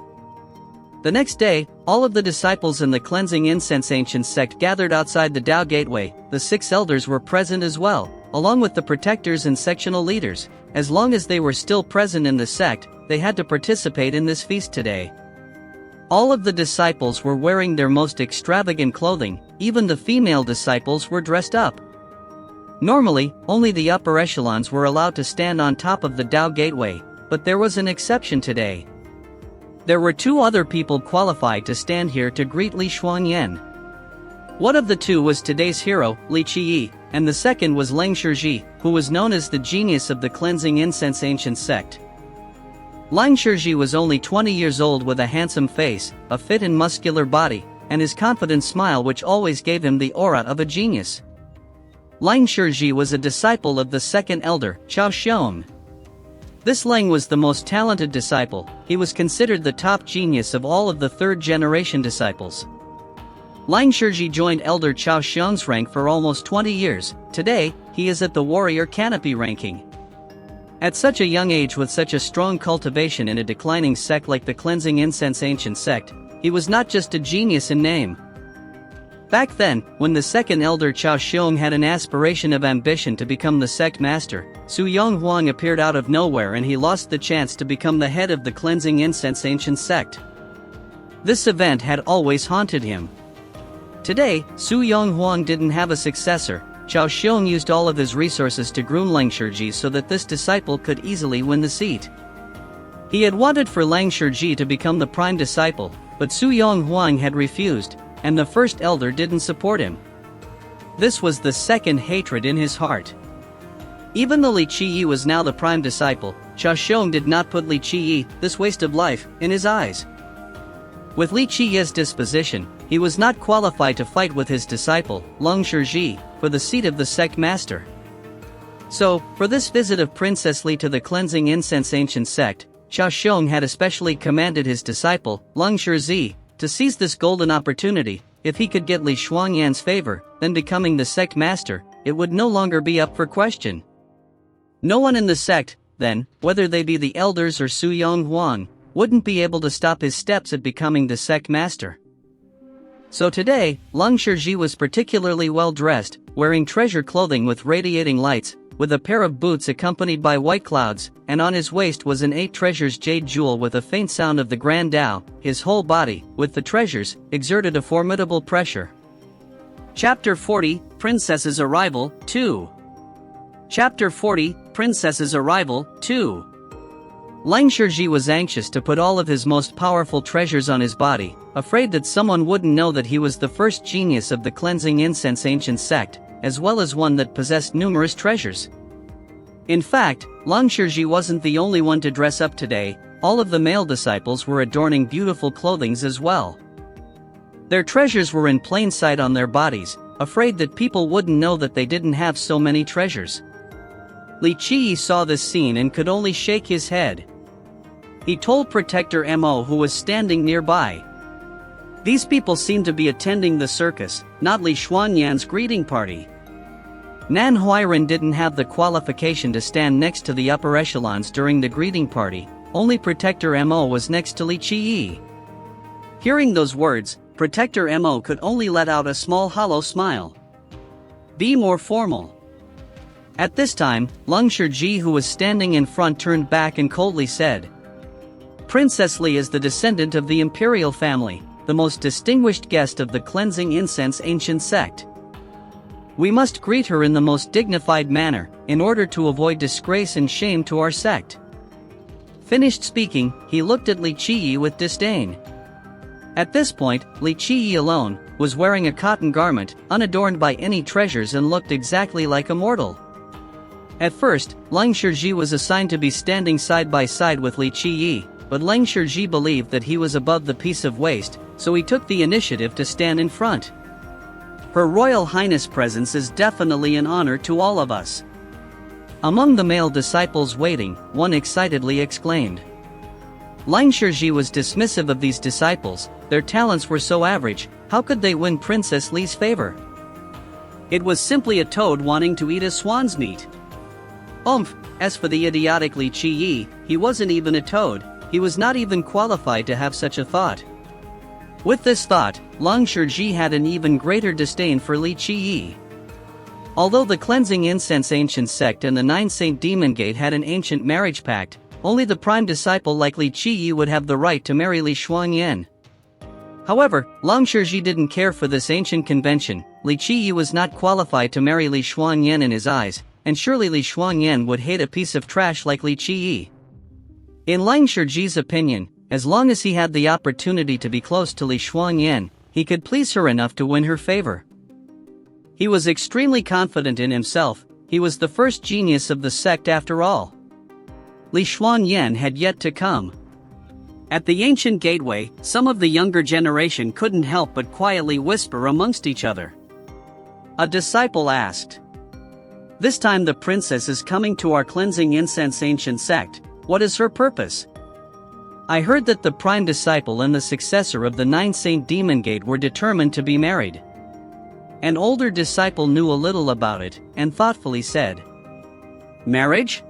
The next day, all of the disciples in the cleansing incense ancient sect gathered outside the Tao gateway. The 6 elders were present as well, along with the protectors and sectional leaders. As long as they were still present in the sect, they had to participate in this feast today. All of the disciples were wearing their most extravagant clothing. Even the female disciples were dressed up. Normally, only the upper echelons were allowed to stand on top of the Tao gateway, but there was an exception today. There were 2 other people qualified to stand here to greet Li Xuanyan. One of the 2 was today's hero, Li Qiyi, and the second was Leng Shiji, who was known as the genius of the cleansing incense ancient sect. Leng Shiji was only 20 years old with a handsome face, a fit and muscular body, and his confident smile which always gave him the aura of a genius. Leng Shiji was a disciple of the second elder, Chao Xiong. This Leng was the most talented disciple. He was considered the top genius of all of the 3rd generation disciples. Leng Shiji joined Elder Chao Xiong's rank for almost 20 years. Today, he is at the warrior canopy ranking. At such a young age with such a strong cultivation in a declining sect like the cleansing incense ancient sect, he was not just a genius in name. Back then, when the second elder Chao Xiong had an aspiration of ambition to become the sect master, Su Yonghuang appeared out of nowhere and he lost the chance to become the head of the cleansing incense ancient sect. This event had always haunted him. Today, Su Yonghuang didn't have a successor. Chao Xiong used all of his resources to groom Leng Shiji so that this disciple could easily win the seat. He had wanted for Leng Shiji to become the prime disciple, but Su Yonghuang had refused, and the first elder didn't support him. This was the second hatred in his heart. Even though Li Qiyi was now the prime disciple, Chao Xiong did not put Li Qiyi, this waste of life, in his eyes. With Li Qiyi's disposition, he was not qualified to fight with his disciple, Leng Shiji, for the seat of the sect master. So, for this visit of Princess Li to the cleansing incense ancient sect, Chao Xiong had especially commanded his disciple, Leng Shiji, to seize this golden opportunity. If he could get Li Xuanyan's favor, then becoming the sect master, it would no longer be up for question. No one in the sect, then, whether they be the elders or Su Yonghuang, wouldn't be able to stop his steps at becoming the sect master. So today, Leng Shiji was particularly well dressed, wearing treasure clothing with radiating lights, with a pair of boots accompanied by white clouds, and on his waist was an 8 treasures jade jewel with a faint sound of the Grand Tao. His whole body, with the treasures, exerted a formidable pressure. Chapter 40, Princess's Arrival, 2. Chapter 40, Princess's Arrival, 2. Leng Shiji was anxious to put all of his most powerful treasures on his body, afraid that someone wouldn't know that he was the first genius of the cleansing incense ancient sect, as well as one that possessed numerous treasures. In fact, Leng Shiji wasn't the only one to dress up today. All of the male disciples were adorning beautiful clothings as well. Their treasures were in plain sight on their bodies, afraid that people wouldn't know that they didn't have so many treasures. Li Qiyi saw this scene and could only shake his head. He told Protector Mo, who was standing nearby. These people seem to be attending the circus, not Li Xuanyan's greeting party. Nan Huiren didn't have the qualification to stand next to the upper echelons during the greeting party. Only Protector Mo was next to Li Qiyi. Hearing those words, Protector Mo could only let out a small hollow smile. Be more formal. At this time, Leng Shiji, who was standing in front, turned back and coldly said, Princess Li is the descendant of the imperial family, the most distinguished guest of the cleansing incense ancient sect. We must greet her in the most dignified manner, in order to avoid disgrace and shame to our sect. Finished speaking, he looked at Li Qiyi with disdain. At this point, Li Qiyi alone was wearing a cotton garment, unadorned by any treasures, and looked exactly like a mortal. At first, Leng Shiji was assigned to be standing side by side with Li Qiyi, but Leng Shiji believed that he was above the piece of waste, so he took the initiative to stand in front. Her Royal Highness' presence is definitely an honor to all of us. Among the male disciples waiting, one excitedly exclaimed. Ling Shiji was dismissive of these disciples. Their talents were so average, how could they win Princess Li's favor? It was simply a toad wanting to eat a swan's meat. As for the idiotic Li Qiyi, he wasn't even a toad, he was not even qualified to have such a thought. With this thought, Ling Shiji had an even greater disdain for Li Qiyi. Although the Cleansing Incense Ancient Sect and the Nine Saint Demon Gate had an ancient marriage pact, only the prime disciple like Li Qiyi would have the right to marry Li Shuangyan. However, Ling Shiji didn't care for this ancient convention. Li Qiyi was not qualified to marry Li Shuangyan in his eyes, and surely Li Shuangyan would hate a piece of trash like Li Qiyi. In Ling Shiji's opinion, as long as he had the opportunity to be close to Li Shuangyan, he could please her enough to win her favor. He was extremely confident in himself. He was the first genius of the sect after all. Li Shuangyan had yet to come. At the ancient gateway, some of the younger generation couldn't help but quietly whisper amongst each other. A disciple asked, "This time the princess is coming to our Cleansing Incense Ancient Sect. What is her purpose?" I heard that the prime disciple and the successor of the Nine Saint Demon Gate were determined to be married. An older disciple knew a little about it, and thoughtfully said, "Marriage?"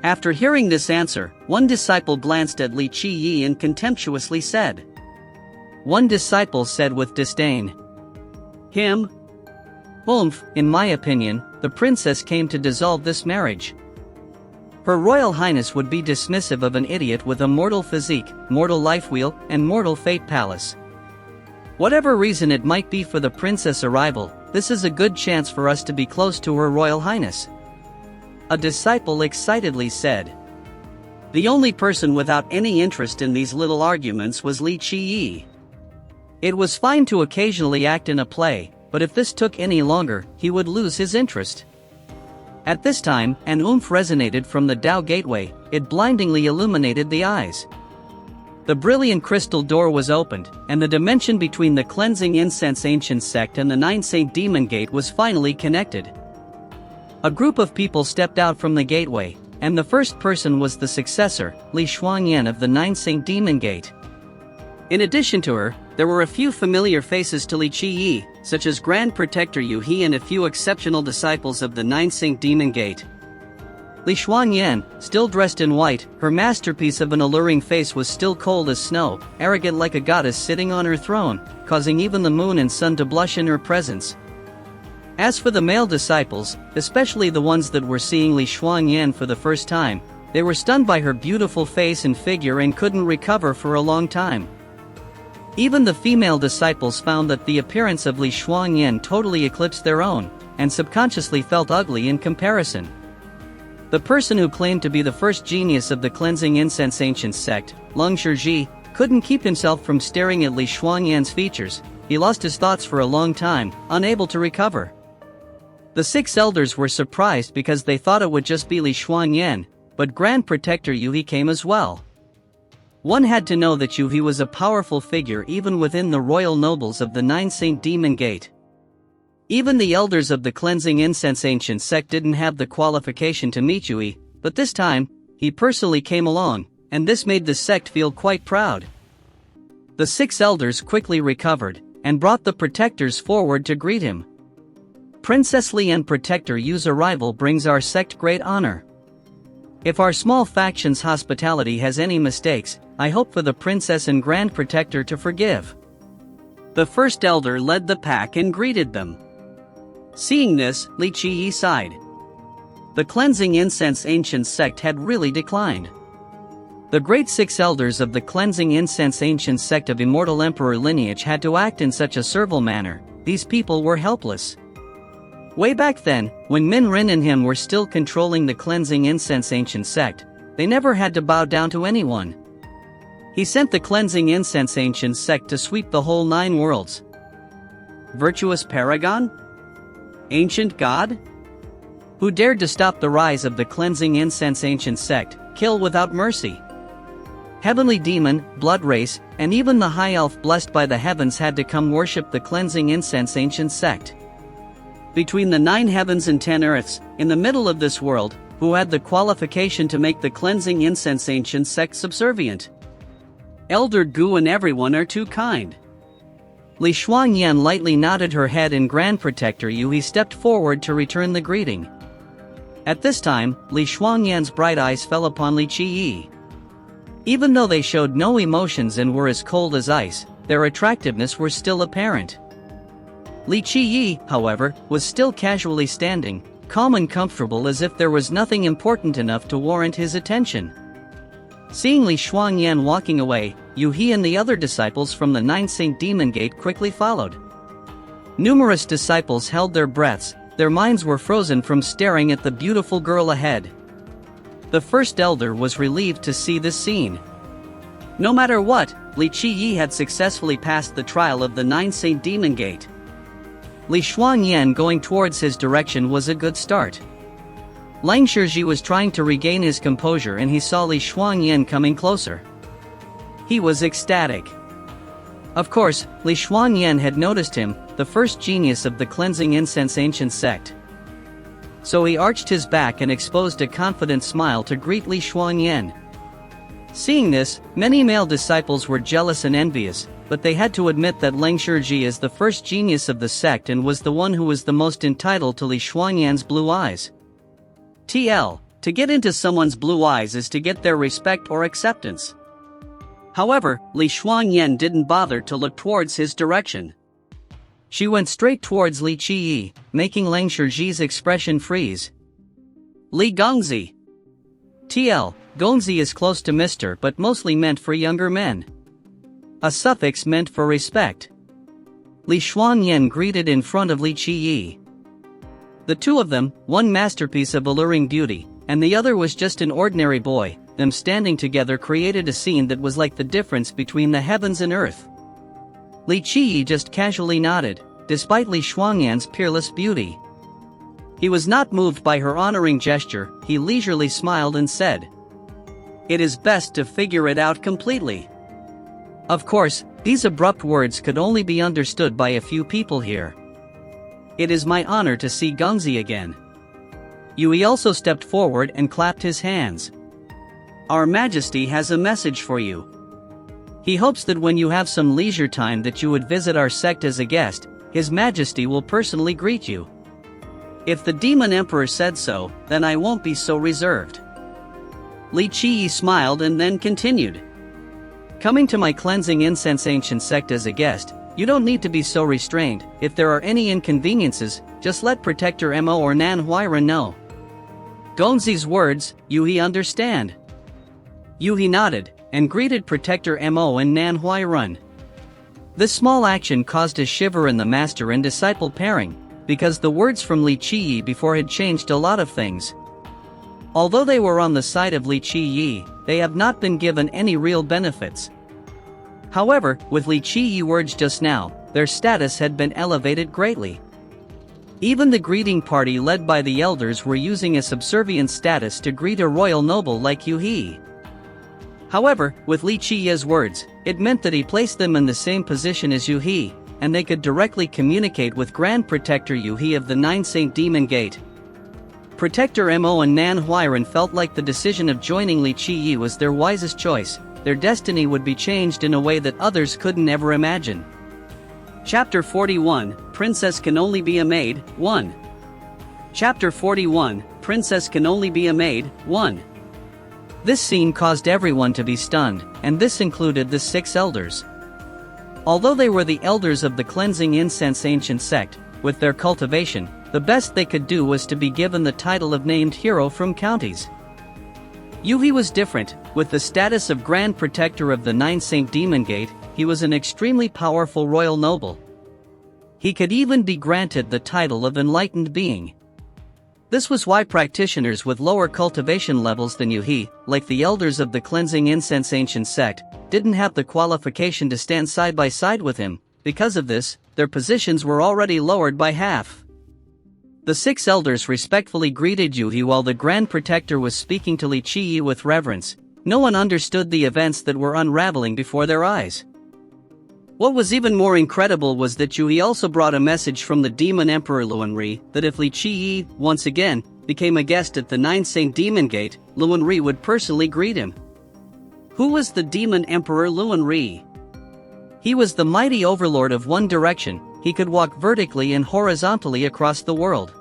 After hearing this answer, one disciple glanced at Li Qiyi and contemptuously said. One disciple said with disdain, "Him? In my opinion, the princess came to dissolve this marriage. Her Royal Highness would be dismissive of an idiot with a mortal physique, mortal life wheel, and mortal fate palace. Whatever reason it might be for the princess' arrival, this is a good chance for us to be close to Her Royal Highness." A disciple excitedly said. The only person without any interest in these little arguments was Li Qiyi. It was fine to occasionally act in a play, but if this took any longer, he would lose his interest. At this time, an oomph resonated from the Tao Gateway. It blindingly illuminated the eyes. The brilliant crystal door was opened, and the dimension between the Cleansing Incense Ancient Sect and the Nine Saint Demon Gate was finally connected. A group of people stepped out from the gateway, and the first person was the successor, Li Shuangyan of the Nine Saint Demon Gate. In addition to her, there were a few familiar faces to Li Qiyi, such as Grand Protector Yu He and a few exceptional disciples of the Nine Saint Demon Gate. Li Shuangyan, still dressed in white, her masterpiece of an alluring face was still cold as snow, arrogant like a goddess sitting on her throne, causing even the moon and sun to blush in her presence. As for the male disciples, especially the ones that were seeing Li Shuangyan for the first time, they were stunned by her beautiful face and figure and couldn't recover for a long time. Even the female disciples found that the appearance of Li Shuangyan totally eclipsed their own, and subconsciously felt ugly in comparison. The person who claimed to be the first genius of the Cleansing Incense Ancient Sect, Ling Shiji, couldn't keep himself from staring at Li Shuangyan's features. He lost his thoughts for a long time, unable to recover. The 6 elders were surprised because they thought it would just be Li Shuangyan, but Grand Protector Yu He came as well. One had to know that Yu He was a powerful figure even within the royal nobles of the Nine Saint Demon Gate. Even the elders of the Cleansing Incense Ancient Sect didn't have the qualification to meet Yu He, but this time, he personally came along, and this made the sect feel quite proud. The 6 elders quickly recovered, and brought the protectors forward to greet him. Princess Li and Protector Yu's arrival brings our sect great honor. If our small faction's hospitality has any mistakes, I hope for the Princess and Grand Protector to forgive. The first elder led the pack and greeted them. Seeing this, Li Qiyi sighed. The Cleansing Incense Ancient Sect had really declined. The great 6 elders of the Cleansing Incense Ancient Sect of Immortal Emperor lineage had to act in such a servile manner. These people were helpless. Way back then, when Min Rin and him were still controlling the Cleansing Incense Ancient Sect, they never had to bow down to anyone. He sent the Cleansing Incense Ancient Sect to sweep the whole 9 worlds. Virtuous paragon? Ancient god? Who dared to stop the rise of the Cleansing Incense Ancient Sect, kill without mercy? Heavenly demon, blood race, and even the high elf blessed by the heavens had to come worship the Cleansing Incense Ancient Sect. Between the 9 heavens and 10 earths, in the middle of this world, who had the qualification to make the Cleansing Incense Ancient Sect subservient? Elder Gu and everyone are too kind. Li Shuangyan lightly nodded her head and Grand Protector Yui stepped forward to return the greeting. At this time, Li Shuangyan's bright eyes fell upon Li Qiyi. Even though they showed no emotions and were as cold as ice, their attractiveness were still apparent. Li Qiyi, however, was still casually standing, calm and comfortable as if there was nothing important enough to warrant his attention. Seeing Li Shuangyan walking away, Yu He and the other disciples from the 9th Saint Demon Gate quickly followed. Numerous disciples held their breaths, their minds were frozen from staring at the beautiful girl ahead. The first elder was relieved to see this scene. No matter what, Li Qiyi had successfully passed the trial of the 9th Saint Demon Gate. Li Shuangyan going towards his direction was a good start. Lang Shizhi was trying to regain his composure and he saw Li Shuangyan coming closer. He was ecstatic. Of course, Li Shuangyan had noticed him, the first genius of the cleansing incense ancient sect. So he arched his back and exposed a confident smile to greet Li Shuangyan. Seeing this, many male disciples were jealous and envious, but they had to admit that Lang Shizhi is the first genius of the sect and was the one who was the most entitled to Li Shuangyan's blue eyes. TL, to get into someone's blue eyes is to get their respect or acceptance. However, Li Shuangyan didn't bother to look towards his direction. She went straight towards Li Qiyi, making Lang Shizhi's expression freeze. Li Gongzi. TL, Gongzi is close to Mr. but mostly meant for younger men. A suffix meant for respect. Li Shuangyan greeted in front of Li Qiyi. The two of them, one masterpiece of alluring beauty, and the other was just an ordinary boy, them standing together created a scene that was like the difference between the heavens and earth. Li Qiyi just casually nodded, despite Li Shuangyan's peerless beauty. He was not moved by her honoring gesture, he leisurely smiled and said, "It is best to figure it out completely." Of course, these abrupt words could only be understood by a few people here. It is my honor to see Gongzi again. Yui also stepped forward and clapped his hands. Our Majesty has a message for you. He hopes that when you have some leisure time that you would visit our sect as a guest, His Majesty will personally greet you. If the Demon Emperor said so, then I won't be so reserved. Li Qiyi smiled and then continued. Coming to my cleansing incense ancient sect as a guest, you don't need to be so restrained. If there are any inconveniences, just let Protector Mo or Nan Huiran know. Gongzi's words, Yui understand. Yui nodded, and greeted Protector Mo and Nan Huiran. This small action caused a shiver in the master and disciple pairing, because the words from Li Qiyi before had changed a lot of things. Although they were on the side of Li Qiyi, they have not been given any real benefits. However, with Li Qiyi words just now, their status had been elevated greatly. Even the greeting party led by the elders were using a subservient status to greet a royal noble like Yu He. However, with Li Qiyi's words, it meant that he placed them in the same position as Yu He, and they could directly communicate with Grand Protector Yu He of the 9th Saint Demon Gate. Protector Mo and Nan Huiran felt like the decision of joining Li Qiyi was their wisest choice. Their destiny would be changed in a way that others couldn't ever imagine. Chapter 41, Princess Can Only Be a Maid, 1. Chapter 41, Princess Can Only Be a Maid, 1. This scene caused everyone to be stunned, and this included the 6 elders. Although they were the elders of the cleansing incense ancient sect, with their cultivation, the best they could do was to be given the title of named hero from counties. Yuhi was different. With the status of Grand Protector of the 9th Saint Demon Gate, he was an extremely powerful royal noble. He could even be granted the title of Enlightened Being. This was why practitioners with lower cultivation levels than Yuhi, like the elders of the Cleansing Incense Ancient Sect, didn't have the qualification to stand side by side with him. Because of this, their positions were already lowered by half. The 6 elders respectfully greeted Yuhi while the Grand Protector was speaking to Li Qiyi with reverence. No one understood the events that were unraveling before their eyes. What was even more incredible was that Yuhi also brought a message from the Demon Emperor Luanri that if Li Qiyi, once again, became a guest at the 9th Saint Demon Gate, Luanri would personally greet him. Who was the demon emperor Luan Ri? He was the mighty overlord of One Direction. He could walk vertically and horizontally across the world.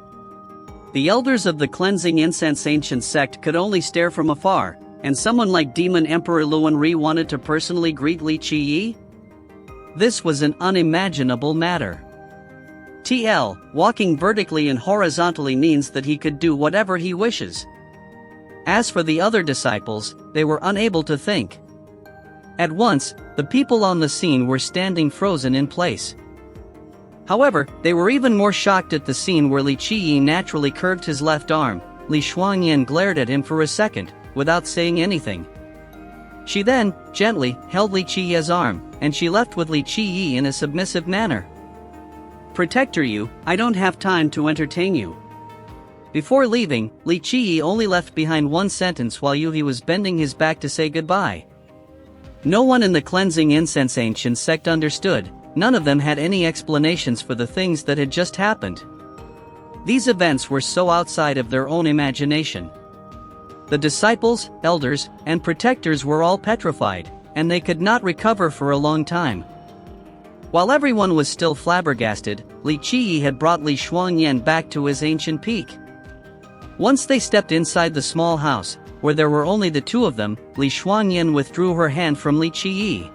The elders of the cleansing incense ancient sect could only stare from afar, and someone like Demon Emperor Luan Ri wanted to personally greet Li Qiyi? This was an unimaginable matter. Walking vertically and horizontally means that he could do whatever he wishes. As for the other disciples, they were unable to think. At once, the people on the scene were standing frozen in place. However, they were even more shocked at the scene where Li Qiyi naturally curved his left arm. Li Shuangyan glared at him for a second, without saying anything. She then, gently, held Li Qiyi's arm, and she left with Li Qiyi in a submissive manner. "Protector you, I don't have time to entertain you." Before leaving, Li Qiyi only left behind one sentence while Yuhi was bending his back to say goodbye. No one in the cleansing incense ancient sect understood. None of them had any explanations for the things that had just happened. These events were so outside of their own imagination. The disciples, elders, and protectors were all petrified, and they could not recover for a long time. While everyone was still flabbergasted, Li Qiyi had brought Li Shuangyan back to his ancient peak. Once they stepped inside the small house, where there were only the two of them, Li Shuangyan withdrew her hand from Li Qiyi.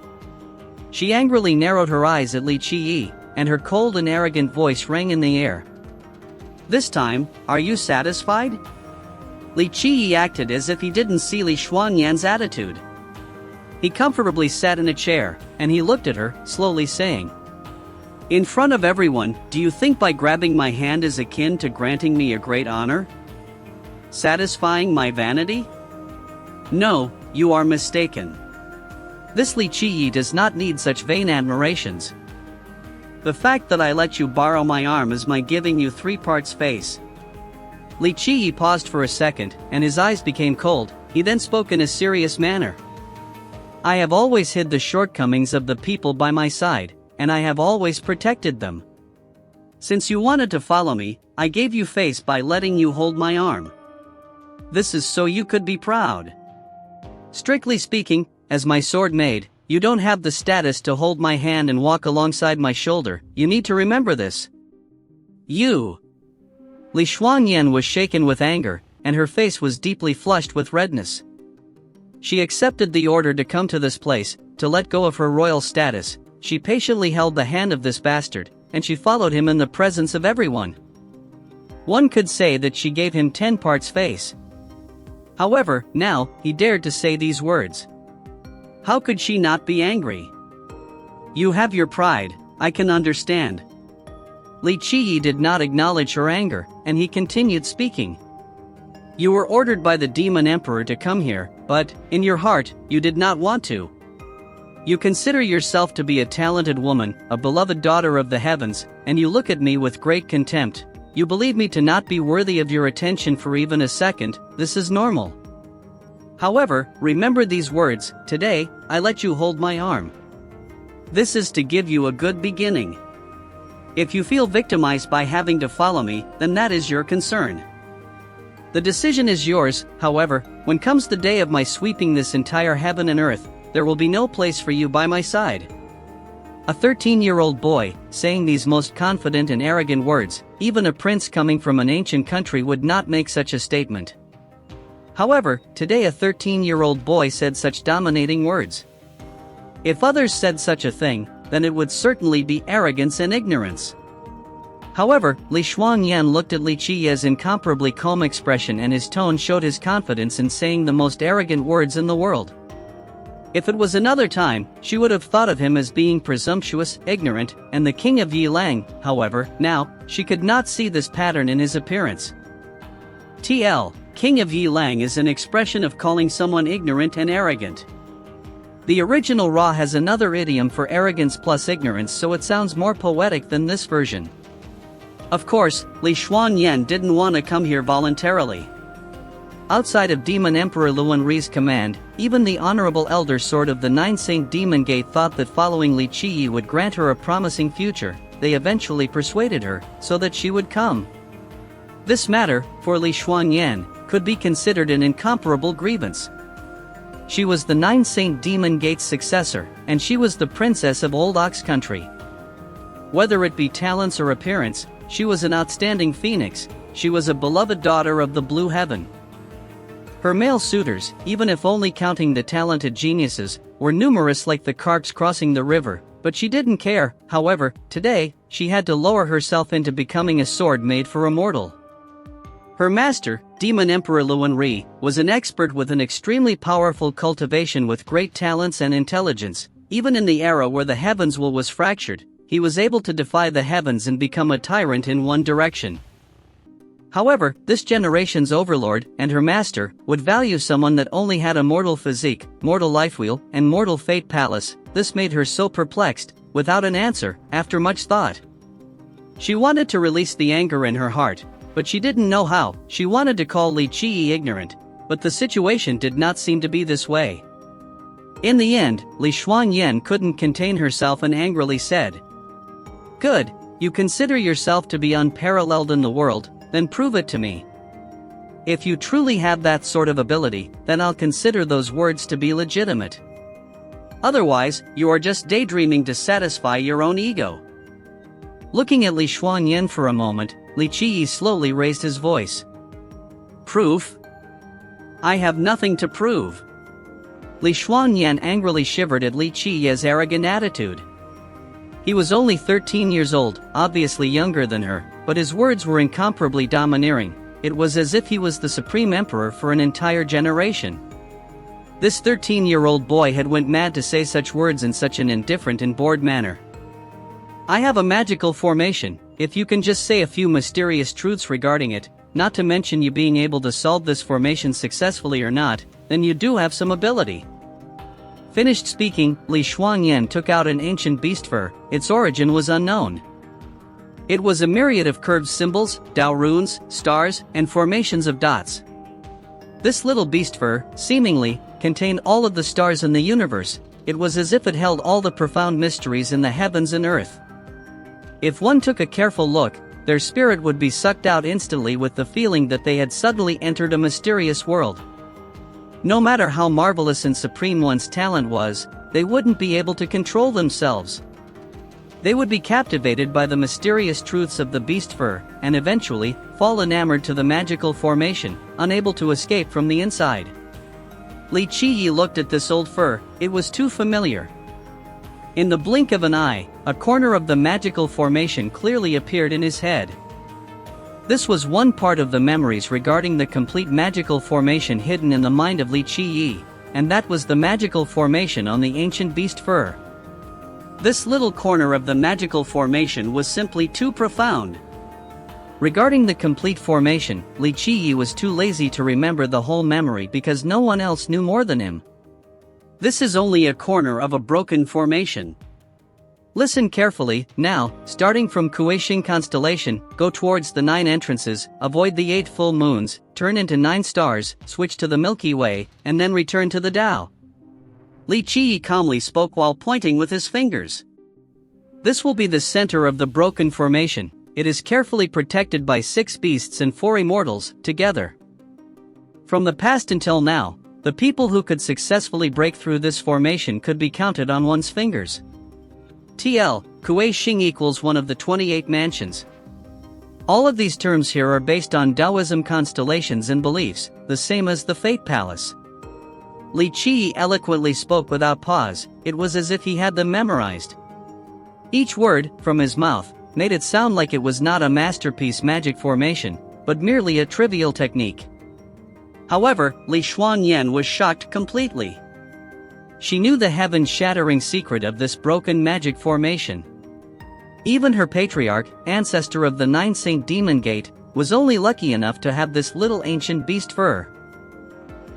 She angrily narrowed her eyes at Li Qiyi, and her cold and arrogant voice rang in the air. "This time, are you satisfied?" Li Qiyi acted as if he didn't see Li Shuangyan's attitude. He comfortably sat in a chair, and he looked at her, slowly saying, "In front of everyone, do you think by grabbing my hand is akin to granting me a great honor? Satisfying my vanity? No, you are mistaken. This Li Qiyi does not need such vain admirations. The fact that I let you borrow my arm is my giving you 3 parts face." Li Qiyi paused for a second, and his eyes became cold. He then spoke in a serious manner. "I have always hid the shortcomings of the people by my side, and I have always protected them. Since you wanted to follow me, I gave you face by letting you hold my arm. This is so you could be proud. Strictly speaking, as my sword maid, you don't have the status to hold my hand and walk alongside my shoulder. You need to remember this. You." Li Shuangyan was shaken with anger, and her face was deeply flushed with redness. She accepted the order to come to this place, to let go of her royal status. She patiently held the hand of this bastard, and she followed him in the presence of everyone. One could say that she gave him 10 parts face. However, now, he dared to say these words. How could she not be angry? "You have your pride, I can understand." Li Qiyi did not acknowledge her anger, and he continued speaking. "You were ordered by the demon emperor to come here, but, in your heart, you did not want to. You consider yourself to be a talented woman, a beloved daughter of the heavens, and you look at me with great contempt. You believe me to not be worthy of your attention for even a second. This is normal. However, remember these words, today, I let you hold my arm. This is to give you a good beginning. If you feel victimized by having to follow me, then that is your concern. The decision is yours. However, when comes the day of my sweeping this entire heaven and earth, there will be no place for you by my side." A 13-year-old boy, saying these most confident and arrogant words, even a prince coming from an ancient country would not make such a statement. However, today a 13-year-old boy said such dominating words. If others said such a thing, then it would certainly be arrogance and ignorance. However, Li Shuangyan looked at Li Qiyi's incomparably calm expression, and his tone showed his confidence in saying the most arrogant words in the world. If it was another time, she would have thought of him as being presumptuous, ignorant, and the king of Yilang. However, now, she could not see this pattern in his appearance. King of Yilang is an expression of calling someone ignorant and arrogant. The original Ra has another idiom for arrogance plus ignorance, so it sounds more poetic than this version. Of course, Li Shuangyan didn't want to come here voluntarily. Outside of Demon Emperor Luan Ri's command, even the Honorable Elder Sword of the Nine Saint Demon Gate thought that following Li Qiyi would grant her a promising future. They eventually persuaded her, so that she would come. This matter, for Li Shuangyan, could be considered an incomparable grievance. She was the 9 Saint Demon Gate's successor, and she was the princess of Old Ox Country. Whether it be talents or appearance, she was an outstanding phoenix. She was a beloved daughter of the Blue Heaven. Her male suitors, even if only counting the talented geniuses, were numerous like the carps crossing the river, but she didn't care. However, today, she had to lower herself into becoming a sword made for a mortal. Her master, Demon Emperor Luan Ri, was an expert with an extremely powerful cultivation with great talents and intelligence. Even in the era where the heavens will was fractured, he was able to defy the heavens and become a tyrant in one direction. However, this generation's overlord and her master would value someone that only had a mortal physique, mortal life wheel, and mortal fate palace. This made her so perplexed, without an answer, after much thought. She wanted to release the anger in her heart, but she didn't know how. She wanted to call Li Qi ignorant, but the situation did not seem to be this way. In the end, Li Xuanyan couldn't contain herself and angrily said, "Good, you consider yourself to be unparalleled in the world, then prove it to me. If you truly have that sort of ability, then I'll consider those words to be legitimate. Otherwise, you are just daydreaming to satisfy your own ego." Looking at Li Xuanyan for a moment, Li Qi slowly raised his voice. "Proof? I have nothing to prove." Li Xuanyan angrily shivered at Li Qi's arrogant attitude. He was only 13 years old, obviously younger than her, but his words were incomparably domineering. It was as if he was the supreme emperor for an entire generation. This 13-year-old boy had went mad to say such words in such an indifferent and bored manner. "I have a magical formation. If you can just say a few mysterious truths regarding it, not to mention you being able to solve this formation successfully or not, then you do have some ability." Finished speaking, Li Xuanyan took out an ancient beast fur. Its origin was unknown. It was a myriad of curved symbols, Dao runes, stars, and formations of dots. This little beast fur, seemingly, contained all of the stars in the universe. It was as if it held all the profound mysteries in the heavens and earth. If one took a careful look, their spirit would be sucked out instantly with the feeling that they had suddenly entered a mysterious world. No matter how marvelous and supreme one's talent was, they wouldn't be able to control themselves. They would be captivated by the mysterious truths of the beast fur, and eventually, fall enamored to the magical formation, unable to escape from the inside. Li Qi looked at this old fur. It was too familiar. In the blink of an eye, a corner of the magical formation clearly appeared in his head. This was one part of the memories regarding the complete magical formation hidden in the mind of Li Qi, and that was the magical formation on the ancient beast fur. This little corner of the magical formation was simply too profound. Regarding the complete formation, Li Qi was too lazy to remember the whole memory because no one else knew more than him. This is only a corner of a broken formation. Listen carefully. Now, starting from Kueishing constellation, go towards the 9 entrances, avoid the 8 full moons, turn into 9 stars, switch to the Milky Way, and then return to the Tao. Li Qi calmly spoke while pointing with his fingers. This will be the center of the broken formation. It is carefully protected by 6 beasts and 4 immortals, together. From the past until now, the people who could successfully break through this formation could be counted on one's fingers. TL, Kueishing equals one of the 28 mansions. All of these terms here are based on Taoism constellations and beliefs, the same as the Fate Palace. Li Qi eloquently spoke without pause. It was as if he had them memorized. Each word, from his mouth, made it sound like it was not a masterpiece magic formation, but merely a trivial technique. However, Li Xuanyan was shocked completely. She knew the heaven-shattering secret of this broken magic formation. Even her patriarch, ancestor of the 9 Saint Demon Gate, was only lucky enough to have this little ancient beast fur.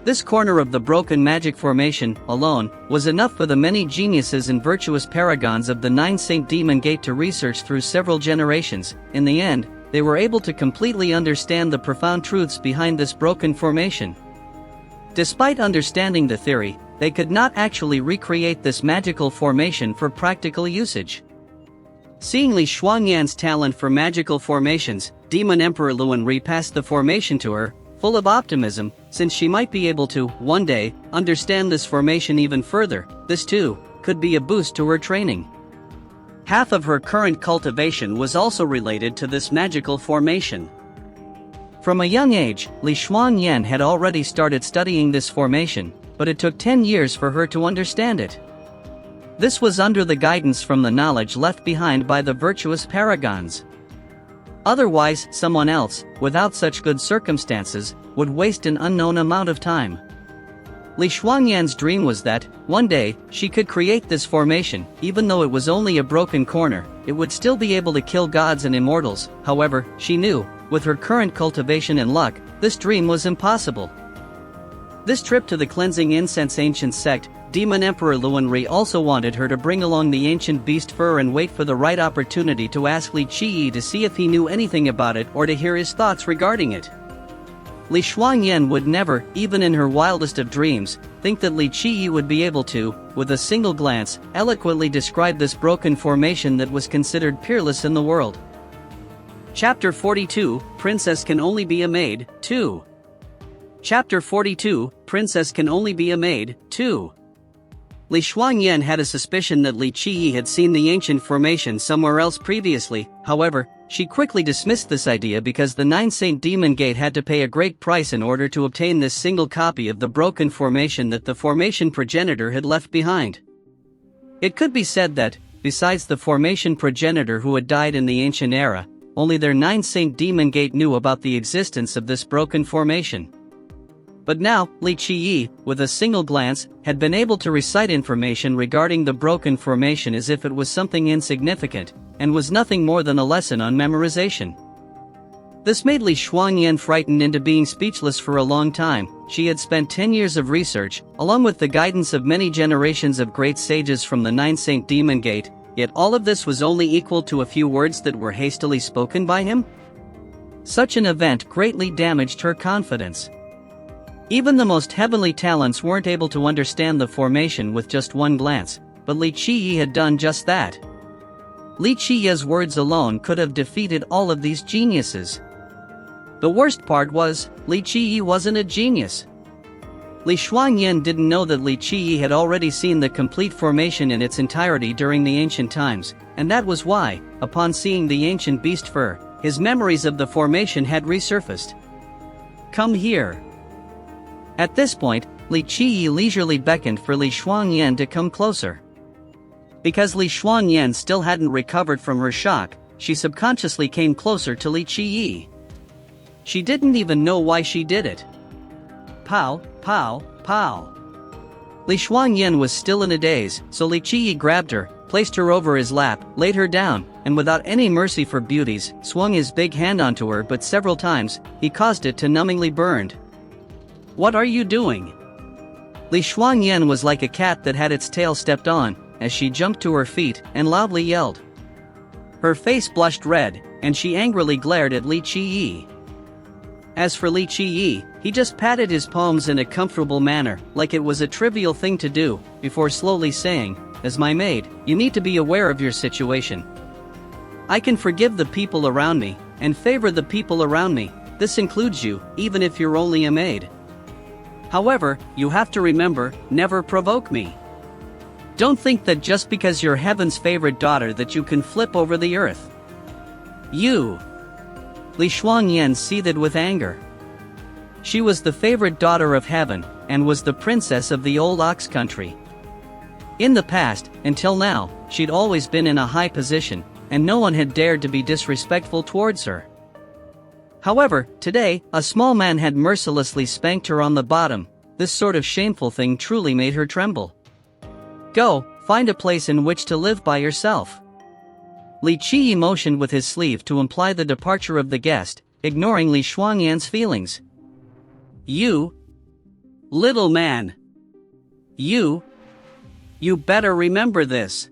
This corner of the broken magic formation, alone, was enough for the many geniuses and virtuous paragons of the 9 Saint Demon Gate to research through several generations. In the end, they were able to completely understand the profound truths behind this broken formation. Despite understanding the theory, they could not actually recreate this magical formation for practical usage. Seeing Li Xuanyan's talent for magical formations, Demon Emperor Luan Ri passed the formation to her, full of optimism, since she might be able to, one day, understand this formation even further. This too could be a boost to her training. Half of her current cultivation was also related to this magical formation. From a young age, Li Xuanyan had already started studying this formation, but it took 10 years for her to understand it. This was under the guidance from the knowledge left behind by the virtuous paragons. Otherwise, someone else, without such good circumstances, would waste an unknown amount of time. Li Xuanyan's dream was that, one day, she could create this formation. Even though it was only a broken corner, it would still be able to kill gods and immortals. However, she knew, with her current cultivation and luck, this dream was impossible. This trip to the cleansing incense ancient sect, Demon Emperor Luanri also wanted her to bring along the ancient beast fur and wait for the right opportunity to ask Li Qiyi to see if he knew anything about it or to hear his thoughts regarding it. Li Xuanyan would never, even in her wildest of dreams, think that Li Qiyi would be able to, with a single glance, eloquently describe this broken formation that was considered peerless in the world. Chapter 42, Princess Can Only Be a Maid, 2. Chapter 42, Princess Can Only Be a Maid, 2. Li Xuanyan had a suspicion that Li Qiyi had seen the ancient formation somewhere else previously. However, she quickly dismissed this idea because the Nine Saint Demon Gate had to pay a great price in order to obtain this single copy of the broken formation that the formation progenitor had left behind. It could be said that, besides the formation progenitor who had died in the ancient era, only their Nine Saint Demon Gate knew about the existence of this broken formation. But now, Li Qiyi, with a single glance, had been able to recite information regarding the broken formation as if it was something insignificant, and was nothing more than a lesson on memorization. This made Li Xuanyan frightened into being speechless for a long time. She had spent 10 years of research, along with the guidance of many generations of great sages from the Nine Saint Demon Gate, yet all of this was only equal to a few words that were hastily spoken by him? Such an event greatly damaged her confidence. Even the most heavenly talents weren't able to understand the formation with just one glance, but Li Qiyi had done just that. Li Qiyi's words alone could have defeated all of these geniuses. The worst part was, Li Qiyi wasn't a genius. Li Xuanyan didn't know that Li Qiyi had already seen the complete formation in its entirety during the ancient times, and that was why, upon seeing the ancient beast fur, his memories of the formation had resurfaced. "Come here." At this point, Li Qiyi leisurely beckoned for Li Xuanyan to come closer. Because Li Xuanyan still hadn't recovered from her shock, she subconsciously came closer to Li Qiyi. She didn't even know why she did it. Pow, pow, pow. Li Xuanyan was still in a daze, so Li Qiyi grabbed her, placed her over his lap, laid her down, and without any mercy for beauties, swung his big hand onto her, but several times, he caused it to numbingly burn. "What are you doing?" Li Xuanyan was like a cat that had its tail stepped on, as she jumped to her feet and loudly yelled. Her face blushed red, and she angrily glared at Li Qiyi. As for Li Qiyi, he just patted his palms in a comfortable manner, like it was a trivial thing to do, before slowly saying, "As my maid, you need to be aware of your situation. I can forgive the people around me, and favor the people around me. This includes you, even if you're only a maid. However, you have to remember, never provoke me. Don't think that just because you're heaven's favorite daughter that you can flip over the earth. You." Li Xuanyan seethed with anger. She was the favorite daughter of heaven, and was the princess of the old Ox country. In the past, until now, she'd always been in a high position, and no one had dared to be disrespectful towards her. However, today, a small man had mercilessly spanked her on the bottom. This sort of shameful thing truly made her tremble. "Go, find a place in which to live by yourself." Li Qiyi motioned with his sleeve to imply the departure of the guest, ignoring Li Xuanyan's feelings. "You little man. You better remember this."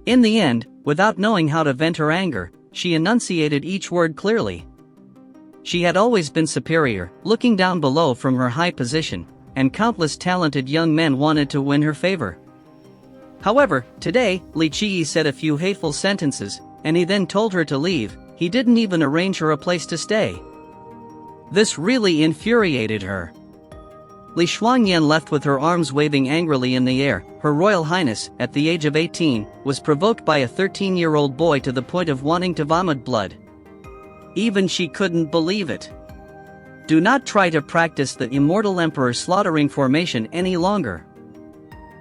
In the end, without knowing how to vent her anger, she enunciated each word clearly. She had always been superior, looking down below from her high position, and countless talented young men wanted to win her favor. However, today, Li Qiyi said a few hateful sentences, and he then told her to leave. He didn't even arrange her a place to stay. This really infuriated her. Li Shuangyan left with her arms waving angrily in the air. Her Royal Highness, at the age of 18, was provoked by a 13-year-old boy to the point of wanting to vomit blood. Even she couldn't believe it. Do not try to practice the Immortal Emperor slaughtering formation any longer.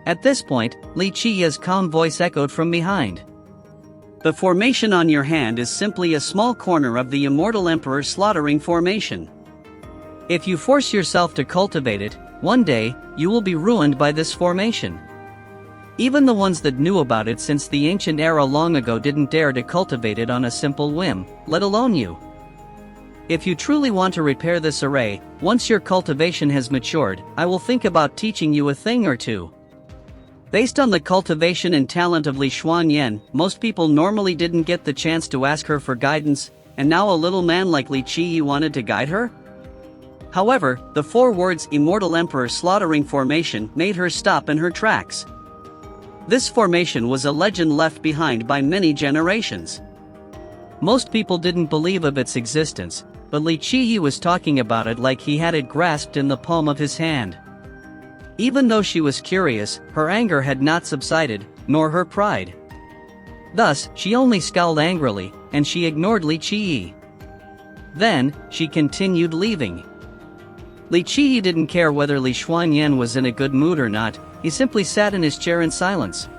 At this point, Li Qiya's calm voice echoed from behind. The formation on your hand is simply a small corner of the Immortal Emperor slaughtering formation. If you force yourself to cultivate it, one day, you will be ruined by this formation. Even the ones that knew about it since the ancient era long ago didn't dare to cultivate it on a simple whim, let alone you. If you truly want to repair this array, once your cultivation has matured, I will think about teaching you a thing or two. Based on the cultivation and talent of Li Shuangyan, most people normally didn't get the chance to ask her for guidance, and now a little man like Li Qiyi wanted to guide her? However, the 4 words Immortal Emperor slaughtering formation made her stop in her tracks. This formation was a legend left behind by many generations. Most people didn't believe of its existence, but Li Qiyi was talking about it like he had it grasped in the palm of his hand. Even though she was curious, her anger had not subsided, nor her pride. Thus, she only scowled angrily, and she ignored Li Qiyi. Then, she continued leaving. Li Qiyi didn't care whether Li Shuangyan was in a good mood or not, he simply sat in his chair in silence.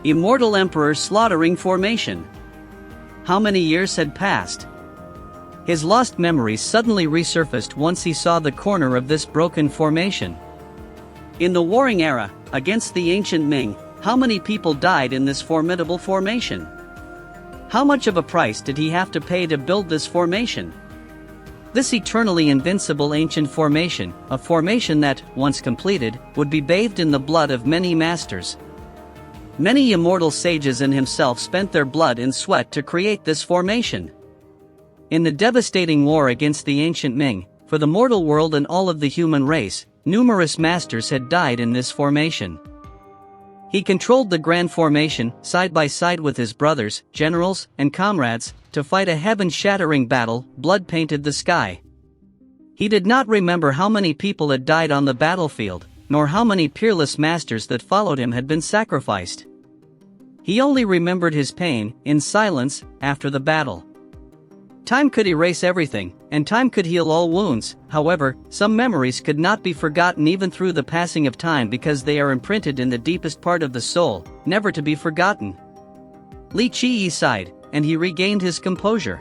Immortal Emperor slaughtering formation. How many years had passed? His lost memories suddenly resurfaced once he saw the corner of this broken formation. In the Warring Era, against the ancient Ming, how many people died in this formidable formation? How much of a price did he have to pay to build this formation? This eternally invincible ancient formation, a formation that, once completed, would be bathed in the blood of many masters. Many immortal sages and himself spent their blood and sweat to create this formation. In the devastating war against the ancient Ming, for the mortal world and all of the human race, numerous masters had died in this formation. He controlled the Grand Formation, side by side with his brothers, generals, and comrades, to fight a heaven-shattering battle. Blood painted the sky. He did not remember how many people had died on the battlefield, nor how many peerless masters that followed him had been sacrificed. He only remembered his pain, in silence, after the battle. Time could erase everything, and time could heal all wounds. However, some memories could not be forgotten even through the passing of time because they are imprinted in the deepest part of the soul, never to be forgotten. Li Qiyi sighed, and he regained his composure.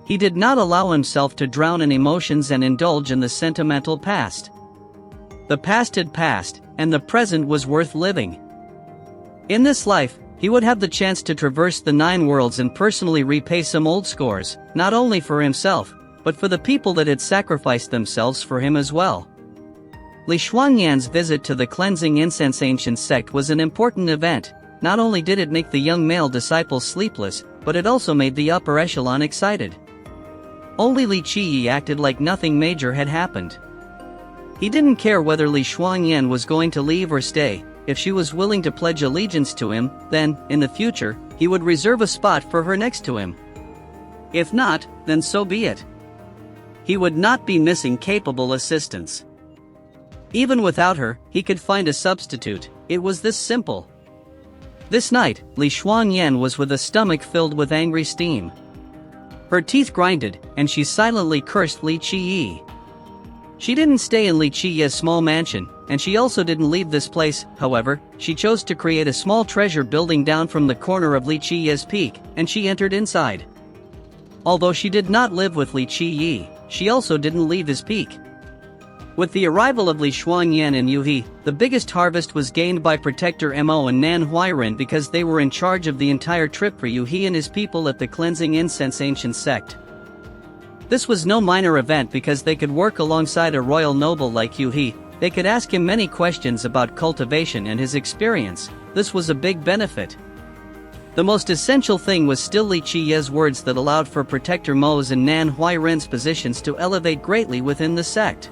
He did not allow himself to drown in emotions and indulge in the sentimental past. The past had passed, and the present was worth living. In this life, he would have the chance to traverse the 9 worlds and personally repay some old scores, not only for himself, but for the people that had sacrificed themselves for him as well. Li Shuangyan's visit to the cleansing incense ancient sect was an important event. Not only did it make the young male disciples sleepless, but it also made the upper echelon excited. Only Li Qiyi acted like nothing major had happened. He didn't care whether Li Shuangyan was going to leave or stay. If she was willing to pledge allegiance to him, then, in the future, he would reserve a spot for her next to him. If not, then so be it. He would not be missing capable assistance. Even without her, he could find a substitute. It was this simple. This night, Li Shuangyan was with a stomach filled with angry steam. Her teeth grinded, and she silently cursed Li Qiyi. She didn't stay in Li Qiyi's small mansion, and she also didn't leave this place. However, she chose to create a small treasure building down from the corner of Li Qiyi's peak, and she entered inside. Although she did not live with Li Qiyi, she also didn't leave his peak. With the arrival of Li Shuangyan and Yuhi, the biggest harvest was gained by Protector Mo and Nan Huairen because they were in charge of the entire trip for Yuhi and his people at the Cleansing Incense Ancient Sect. This was no minor event because they could work alongside a royal noble like Yuhi. They could ask him many questions about cultivation and his experience. This was a big benefit. The most essential thing was still Li Qiyi's words that allowed for Protector Mo's and Nan Huairen's positions to elevate greatly within the sect.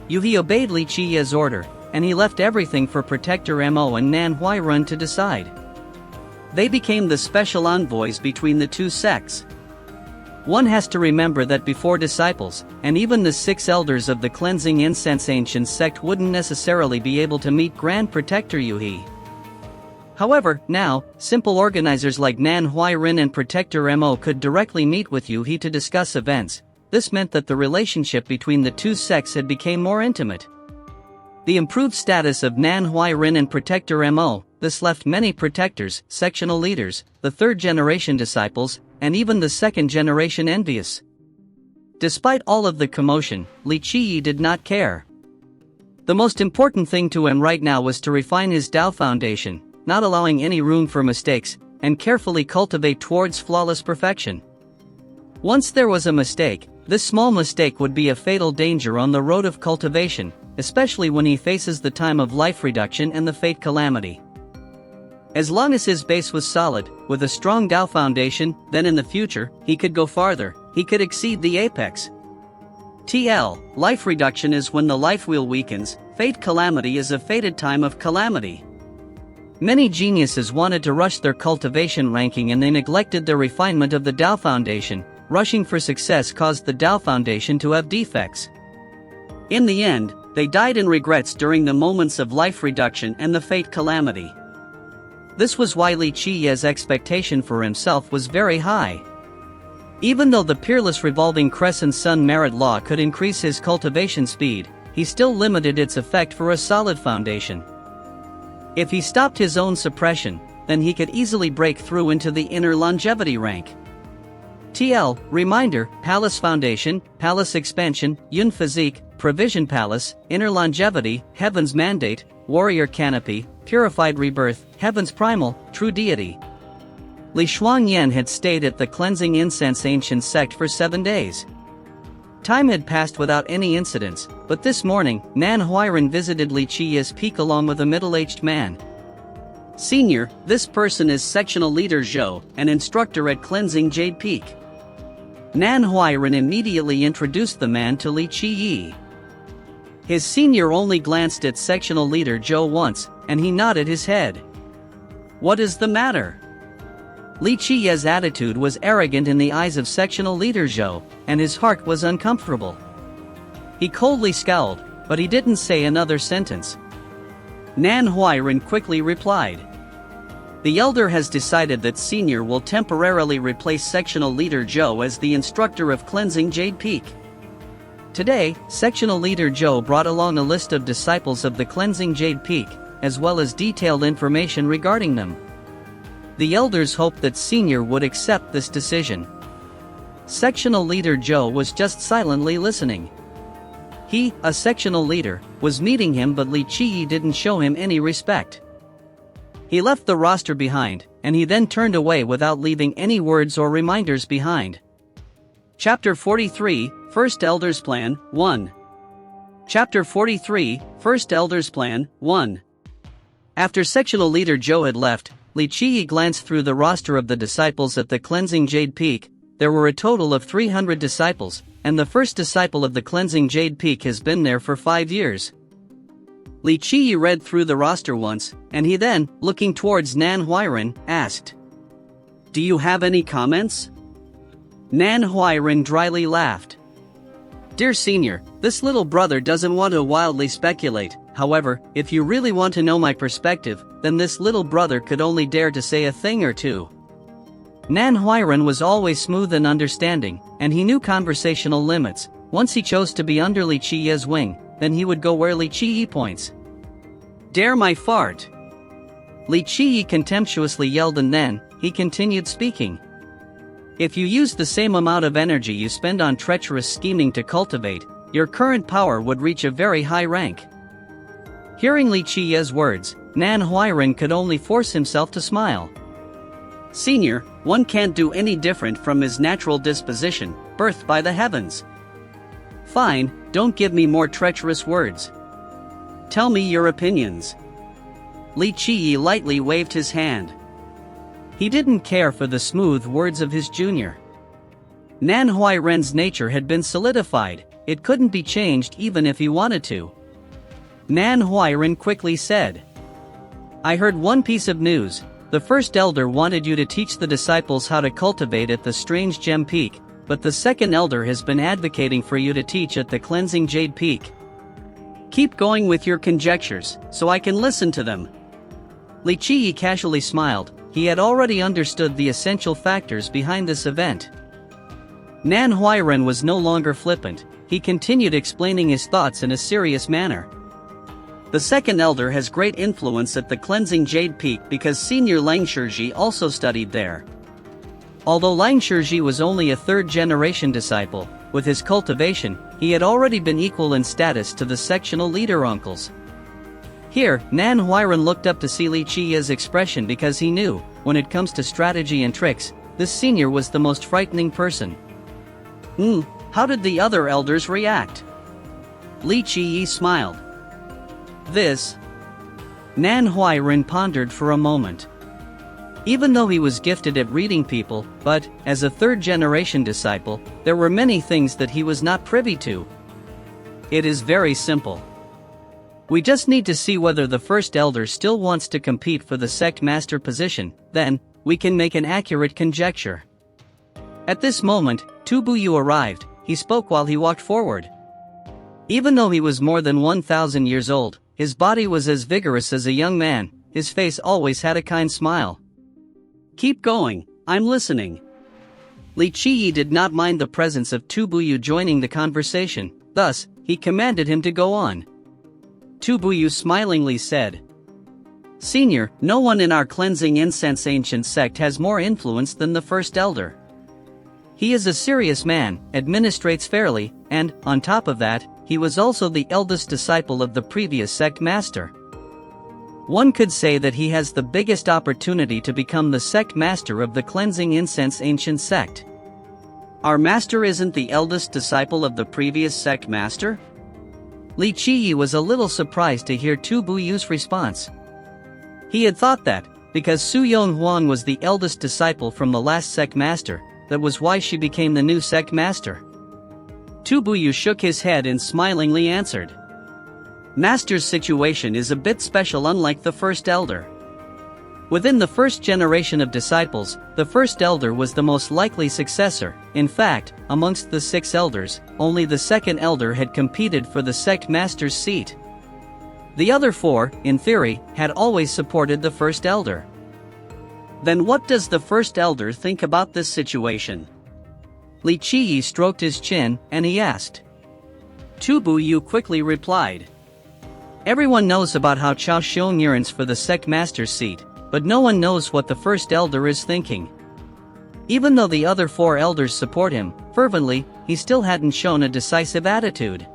Yuhi obeyed Li Qiyi's order, and he left everything for Protector Mo and Nan Huairen to decide. They became the special envoys between the two sects. One has to remember that before disciples, and even the 6 elders of the cleansing incense ancient sect wouldn't necessarily be able to meet Grand Protector Yuhi. However, now, simple organizers like Nan Huirin and Protector Mo could directly meet with Yuhi to discuss events. This meant that the relationship between the two sects had become more intimate. The improved status of Nan Huirin and Protector Mo, this left many protectors, sectional leaders, the third-generation disciples, and even the second-generation envious. Despite all of the commotion, Li Qiyi did not care. The most important thing to him right now was to refine his Tao foundation, not allowing any room for mistakes, and carefully cultivate towards flawless perfection. Once there was a mistake, this small mistake would be a fatal danger on the road of cultivation, especially when he faces the time of life reduction and the fate calamity. As long as his base was solid, with a strong Tao foundation, then in the future, he could go farther, he could exceed the apex. Life reduction is when the life wheel weakens, fate calamity is a fated time of calamity. Many geniuses wanted to rush their cultivation ranking and they neglected their refinement of the Tao foundation. Rushing for success caused the Tao foundation to have defects. In the end, they died in regrets during the moments of life reduction and the fate calamity. This was why Li Qiyi's expectation for himself was very high. Even though the peerless revolving crescent sun merit law could increase his cultivation speed, he still limited its effect for a solid foundation. If he stopped his own suppression, then he could easily break through into the inner longevity rank. Reminder, Palace Foundation, Palace Expansion, Yun Physique, Provision Palace, Inner Longevity, Heaven's Mandate, Warrior Canopy, Purified Rebirth, Heaven's Primal, True Deity. Li Shuangyan had stayed at the Cleansing Incense Ancient Sect for 7 days. Time had passed without any incidents, but this morning, Nan Huirin visited Li Qiyi's peak along with a middle-aged man. Senior, this person is Sectional Leader Zhou, an instructor at Cleansing Jade Peak. Nan Huirin immediately introduced the man to Li Qiyi. His senior only glanced at Sectional Leader Zhou once, and he nodded his head. What is the matter? Li Qiyi's attitude was arrogant in the eyes of Sectional Leader Zhou, and his heart was uncomfortable. He coldly scowled, but he didn't say another sentence. Nan Huirin quickly replied. The elder has decided that senior will temporarily replace Sectional Leader Zhou as the instructor of Cleansing Jade Peak. Today, Sectional Leader Zhou brought along a list of disciples of the Cleansing Jade Peak, as well as detailed information regarding them. The elders hoped that senior would accept this decision. Sectional Leader Zhou was just silently listening. He, a sectional leader, was meeting him, but Li Qiyi didn't show him any respect. He left the roster behind, and he then turned away without leaving any words or reminders behind. Chapter 43, First Elder's Plan, 1. Chapter 43, First Elder's Plan, 1. After Sectional Leader Zhou had left, Li Qiyi glanced through the roster of the disciples at the Cleansing Jade Peak. There were a total of 300 disciples, and the first disciple of the Cleansing Jade Peak has been there for 5 years. Li Qiyi read through the roster once, and he then, looking towards Nan Huirin, asked, "Do you have any comments?" Nan Huirin dryly laughed. "Dear senior, this little brother doesn't want to wildly speculate. However, if you really want to know my perspective, then this little brother could only dare to say a thing or two." Nan Huirin was always smooth and understanding, and he knew conversational limits. Once he chose to be under Li Qiyi's wing, then he would go where Li Qiyi points. "Dare my fart!" Li Qiyi contemptuously yelled, and then, he continued speaking. "If you used the same amount of energy you spend on treacherous scheming to cultivate, your current power would reach a very high rank." Hearing Li Qiyi's words, Nan Huirin could only force himself to smile. "Senior, one can't do any different from his natural disposition, birthed by the heavens." "Fine, don't give me more treacherous words. Tell me your opinions." Li Qiyi lightly waved his hand. He didn't care for the smooth words of his junior. Nan Huirin's nature had been solidified, it couldn't be changed even if he wanted to. Nan Huirin quickly said, "I heard one piece of news. The first elder wanted you to teach the disciples how to cultivate at the strange gem peak, but the second elder has been advocating for you to teach at the cleansing Jade Peak. Keep going with your conjectures, so I can listen to them." Li Qiyi casually smiled. He had already understood the essential factors behind this event. Nan Huairen was no longer flippant. He continued explaining his thoughts in a serious manner. The second elder has great influence at the cleansing Jade Peak because senior Lang Shizhi also studied there. Although Lang Shizhi was only a third-generation disciple, with his cultivation, he had already been equal in status to the sectional leader uncles. Here, Nan Huairen looked up to see Li Qiyi's expression because he knew, when it comes to strategy and tricks, this senior was the most frightening person. How did the other elders react? Li Qiyi smiled. This. Nan Huairen pondered for a moment. Even though he was gifted at reading people, but, as a third-generation disciple, there were many things that he was not privy to. It is very simple. We just need to see whether the first elder still wants to compete for the sect master position, then, we can make an accurate conjecture. At this moment, Tu Buyu arrived. He spoke while he walked forward. Even though he was more than 1,000 years old, his body was as vigorous as a young man. His face always had a kind smile. "Keep going, I'm listening." Li Qiyi did not mind the presence of Tu Buyu joining the conversation, thus, he commanded him to go on. Tu Buyu smilingly said, "Senior, no one in our cleansing incense ancient sect has more influence than the first elder. He is a serious man, administrates fairly, and, on top of that, he was also the eldest disciple of the previous sect master. One could say that he has the biggest opportunity to become the sect master of the cleansing incense ancient sect." "Our master isn't the eldest disciple of the previous sect master?" Li Qiyi was a little surprised to hear Tu Buyu's response. He had thought that, because Su Yong Huang was the eldest disciple from the last sect master, that was why she became the new sect master. Tu Buyu shook his head and smilingly answered, "Master's situation is a bit special, unlike the first elder. Within the first generation of disciples, the first elder was the most likely successor. In fact, amongst the 6 elders, only the second elder had competed for the sect master's seat. The other 4, in theory, had always supported the first elder. Then what does the first elder think about this situation?" Li Qiyi stroked his chin, and he asked. Tu Buyu quickly replied, "Everyone knows about how Chao Xiong yearns for the sect master's seat, but no one knows what the first elder is thinking. Even though the other 4 elders support him fervently, he still hadn't shown a decisive attitude.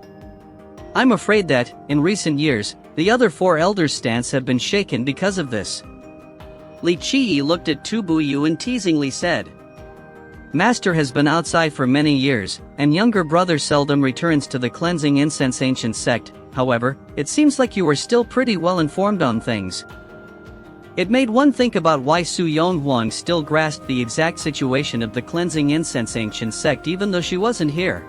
I'm afraid that, in recent years, the other 4 elders' stance have been shaken because of this." Li Qiyi looked at Tu Buyu and teasingly said, "Master has been outside for many years, and younger brother seldom returns to the cleansing incense ancient sect. However, it seems like you are still pretty well informed on things." It made one think about why Su Yong Huang still grasped the exact situation of the cleansing incense ancient sect even though she wasn't here.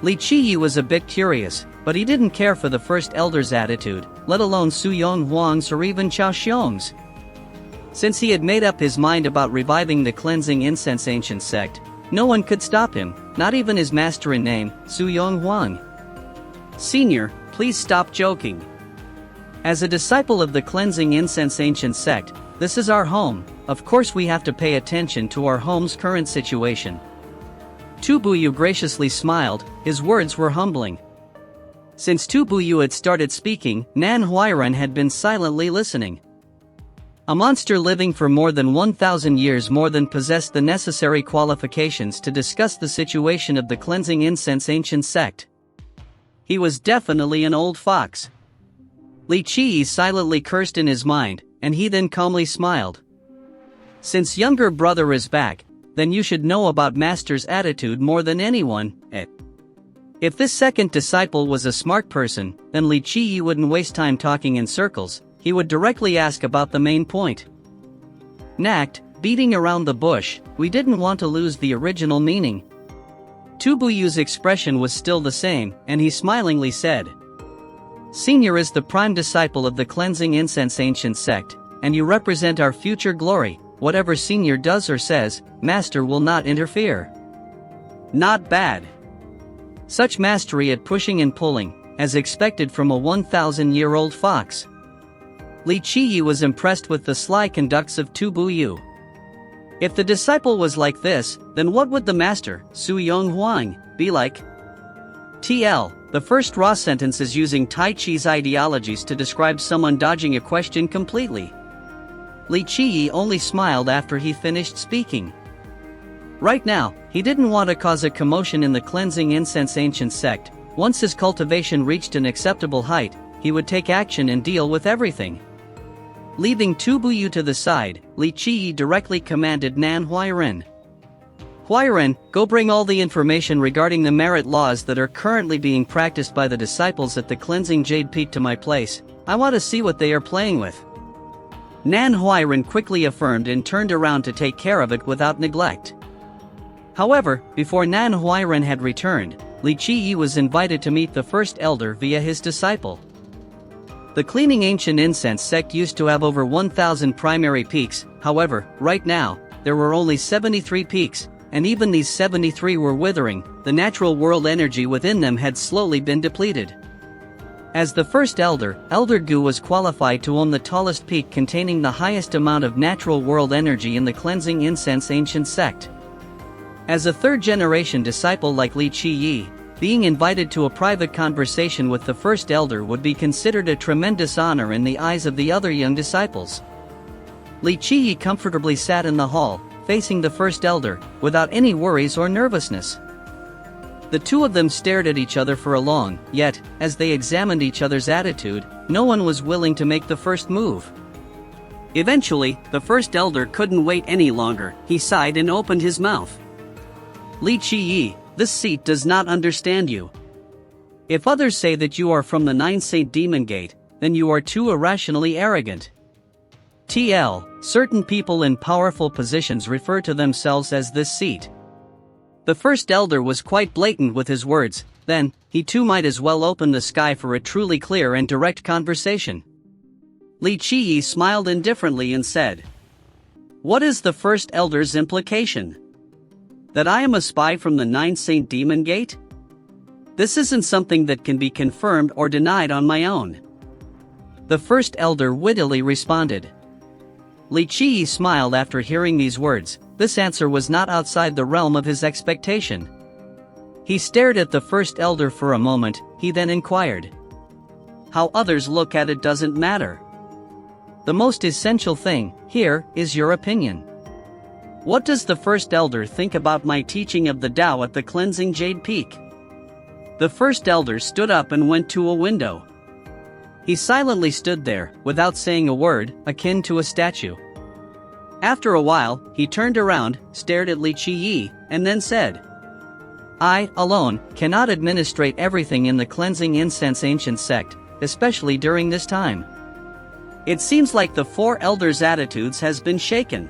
Li Qiyi was a bit curious, but he didn't care for the first elder's attitude, let alone Su Yong Huang's or even Chao Xiong's. Since he had made up his mind about reviving the cleansing incense ancient sect, no one could stop him, not even his master in name, Su Yong Huang. "Senior, please stop joking. As a disciple of the cleansing incense ancient sect, this is our home. Of course we have to pay attention to our home's current situation." Tu Buyu graciously smiled. His words were humbling. Since Tu Buyu had started speaking, Nan Huairen had been silently listening. A monster living for more than 1,000 years more than possessed the necessary qualifications to discuss the situation of the cleansing incense ancient sect. He was definitely an old fox. Li Qiyi silently cursed in his mind, and he then calmly smiled. "Since younger brother is back, then you should know about master's attitude more than anyone, eh?" If this second disciple was a smart person, then Li Qiyi wouldn't waste time talking in circles. He would directly ask about the main point. "Nacked, beating around the bush, we didn't want to lose the original meaning." Tu Buyu's expression was still the same, and he smilingly said, "Senior is the prime disciple of the cleansing incense ancient sect, and you represent our future glory. Whatever Senior does or says, Master will not interfere." Not bad. Such mastery at pushing and pulling, as expected from a 1,000-year-old fox. Li Qiyi was impressed with the sly conducts of Tu Buyu. If the disciple was like this, then what would the master, Su Yong Huang, be like? TL, the first raw sentence is using Tai Chi's ideologies to describe someone dodging a question completely. Li Qiyi only smiled after he finished speaking. Right now, he didn't want to cause a commotion in the cleansing incense ancient sect. Once his cultivation reached an acceptable height, he would take action and deal with everything. Leaving Tu Buyu to the side, Li Qiyi directly commanded Nan Huairen. Huairen, go bring all the information regarding the merit laws that are currently being practiced by the disciples at the cleansing Jade Peak to my place. I want to see what they are playing with. Nan Huairen quickly affirmed and turned around to take care of it without neglect. However, before Nan Huairen had returned, Li Qiyi was invited to meet the first elder via his disciple. The cleaning ancient incense sect used to have over 1,000 primary peaks. However, right now, there were only 73 peaks, and even these 73 were withering. The natural world energy within them had slowly been depleted. As the first elder, Elder Gu was qualified to own the tallest peak containing the highest amount of natural world energy in the cleansing incense ancient sect. As a third-generation disciple like Li Qiyi, being invited to a private conversation with the first elder would be considered a tremendous honor in the eyes of the other young disciples. Li Qiyi comfortably sat in the hall, facing the first elder, without any worries or nervousness. The two of them stared at each other for a long, yet, as they examined each other's attitude, no one was willing to make the first move. Eventually, the first elder couldn't wait any longer. He sighed and opened his mouth. Li Qiyi, this seat does not understand you. If others say that you are from the 9 Saint Demon Gate, then you are too irrationally arrogant. TL, certain people in powerful positions refer to themselves as this seat. The first elder was quite blatant with his words. Then, he too might as well open the sky for a truly clear and direct conversation. Li Qiyi smiled indifferently and said, "What is the first elder's implication? That I am a spy from the 9 Saint Demon Gate? This isn't something that can be confirmed or denied on my own." The first elder wittily responded. Li Qiyi smiled after hearing these words. This answer was not outside the realm of his expectation. He stared at the first elder for a moment. He then inquired, "How others look at it doesn't matter. The most essential thing here is your opinion. What does the first elder think about my teaching of the Tao at the cleansing Jade Peak?" The first elder stood up and went to a window. He silently stood there, without saying a word, akin to a statue. After a while, he turned around, stared at Li Qiyi, and then said, "I, alone, cannot administrate everything in the cleansing incense ancient sect, especially during this time. It seems like the 4 elders' attitudes has been shaken."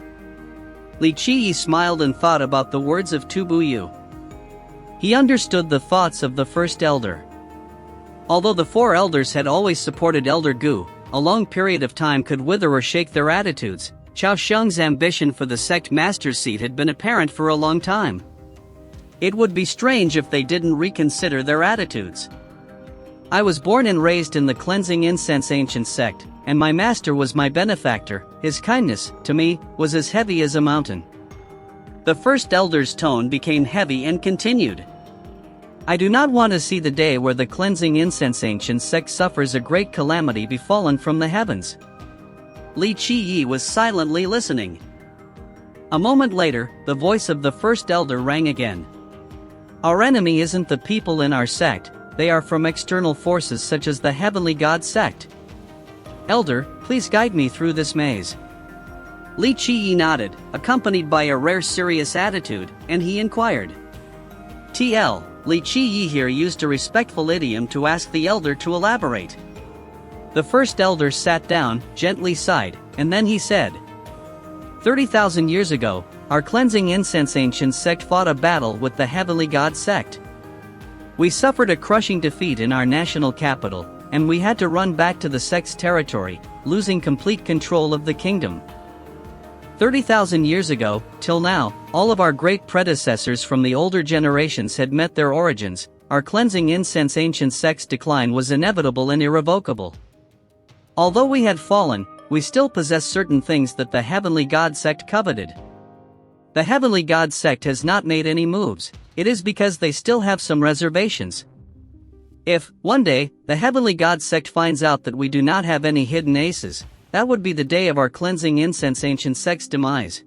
Li Qiyi smiled and thought about the words of Tu Buyu. He understood the thoughts of the first elder. Although the 4 elders had always supported Elder Gu, a long period of time could wither or shake their attitudes. Chao Sheng's ambition for the sect master's seat had been apparent for a long time. It would be strange if they didn't reconsider their attitudes. "I was born and raised in the cleansing incense ancient sect, and my master was my benefactor. His kindness, to me, was as heavy as a mountain." The first elder's tone became heavy and continued, "I do not want to see the day where the cleansing incense ancient sect suffers a great calamity befallen from the heavens." Li Qiyi was silently listening. A moment later, the voice of the first elder rang again. "Our enemy isn't the people in our sect, they are from external forces such as the Heavenly God sect. Elder, please guide me through this maze." Li Qiyi nodded, accompanied by a rare serious attitude, and he inquired. TL, Li Qiyi here used a respectful idiom to ask the elder to elaborate. The first elder sat down, gently sighed, and then he said, 30,000 years ago, our cleansing incense ancient sect fought a battle with the Heavenly God sect. We suffered a crushing defeat in our national capital, and we had to run back to the sect's territory, losing complete control of the kingdom. 30,000 years ago, till now, all of our great predecessors from the older generations had met their origins. Our cleansing incense ancient sect's decline was inevitable and irrevocable. Although we had fallen, we still possess certain things that the Heavenly God sect coveted. The Heavenly God sect has not made any moves. It is because they still have some reservations. If, one day, the Heavenly God sect finds out that we do not have any hidden aces, that would be the day of our cleansing incense ancient sect's demise.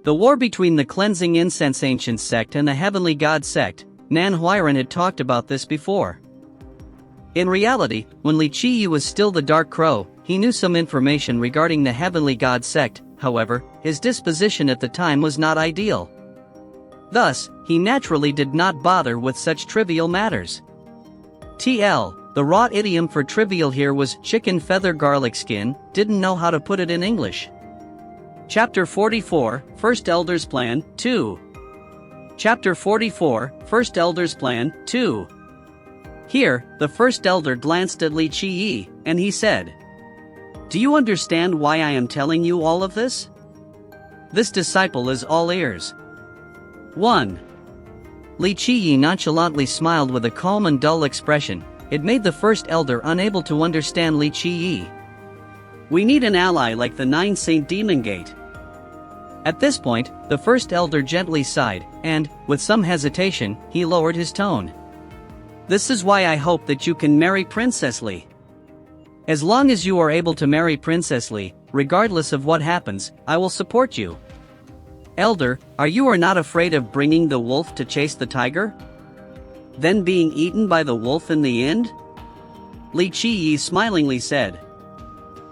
The war between the cleansing incense ancient sect and the Heavenly God sect, Manhwa had talked about this before. In reality, when Li Qiyi was still the Dark Crow, he knew some information regarding the Heavenly God sect. However, his disposition at the time was not ideal. Thus, he naturally did not bother with such trivial matters. The raw idiom for trivial here was chicken feather garlic skin, didn't know how to put it in English. Chapter 44, First Elder's Plan, 2. Chapter 44, First Elder's Plan, 2. Here, the First Elder glanced at Li Qiyi, and he said, "Do you understand why I am telling you all of this?" This disciple is all ears. 1. Li Qiyi nonchalantly smiled with a calm and dull expression. It made the First Elder unable to understand Li Qiyi. "We need an ally like the Nine Saint Demon Gate." At this point, the First Elder gently sighed, and, with some hesitation, he lowered his tone. "This is why I hope that you can marry Princess Li. As long as you are able to marry Princess Li, regardless of what happens, I will support you. Elder, are you not afraid of bringing the wolf to chase the tiger? Then being eaten by the wolf in the end?" Li Qiyi smilingly said.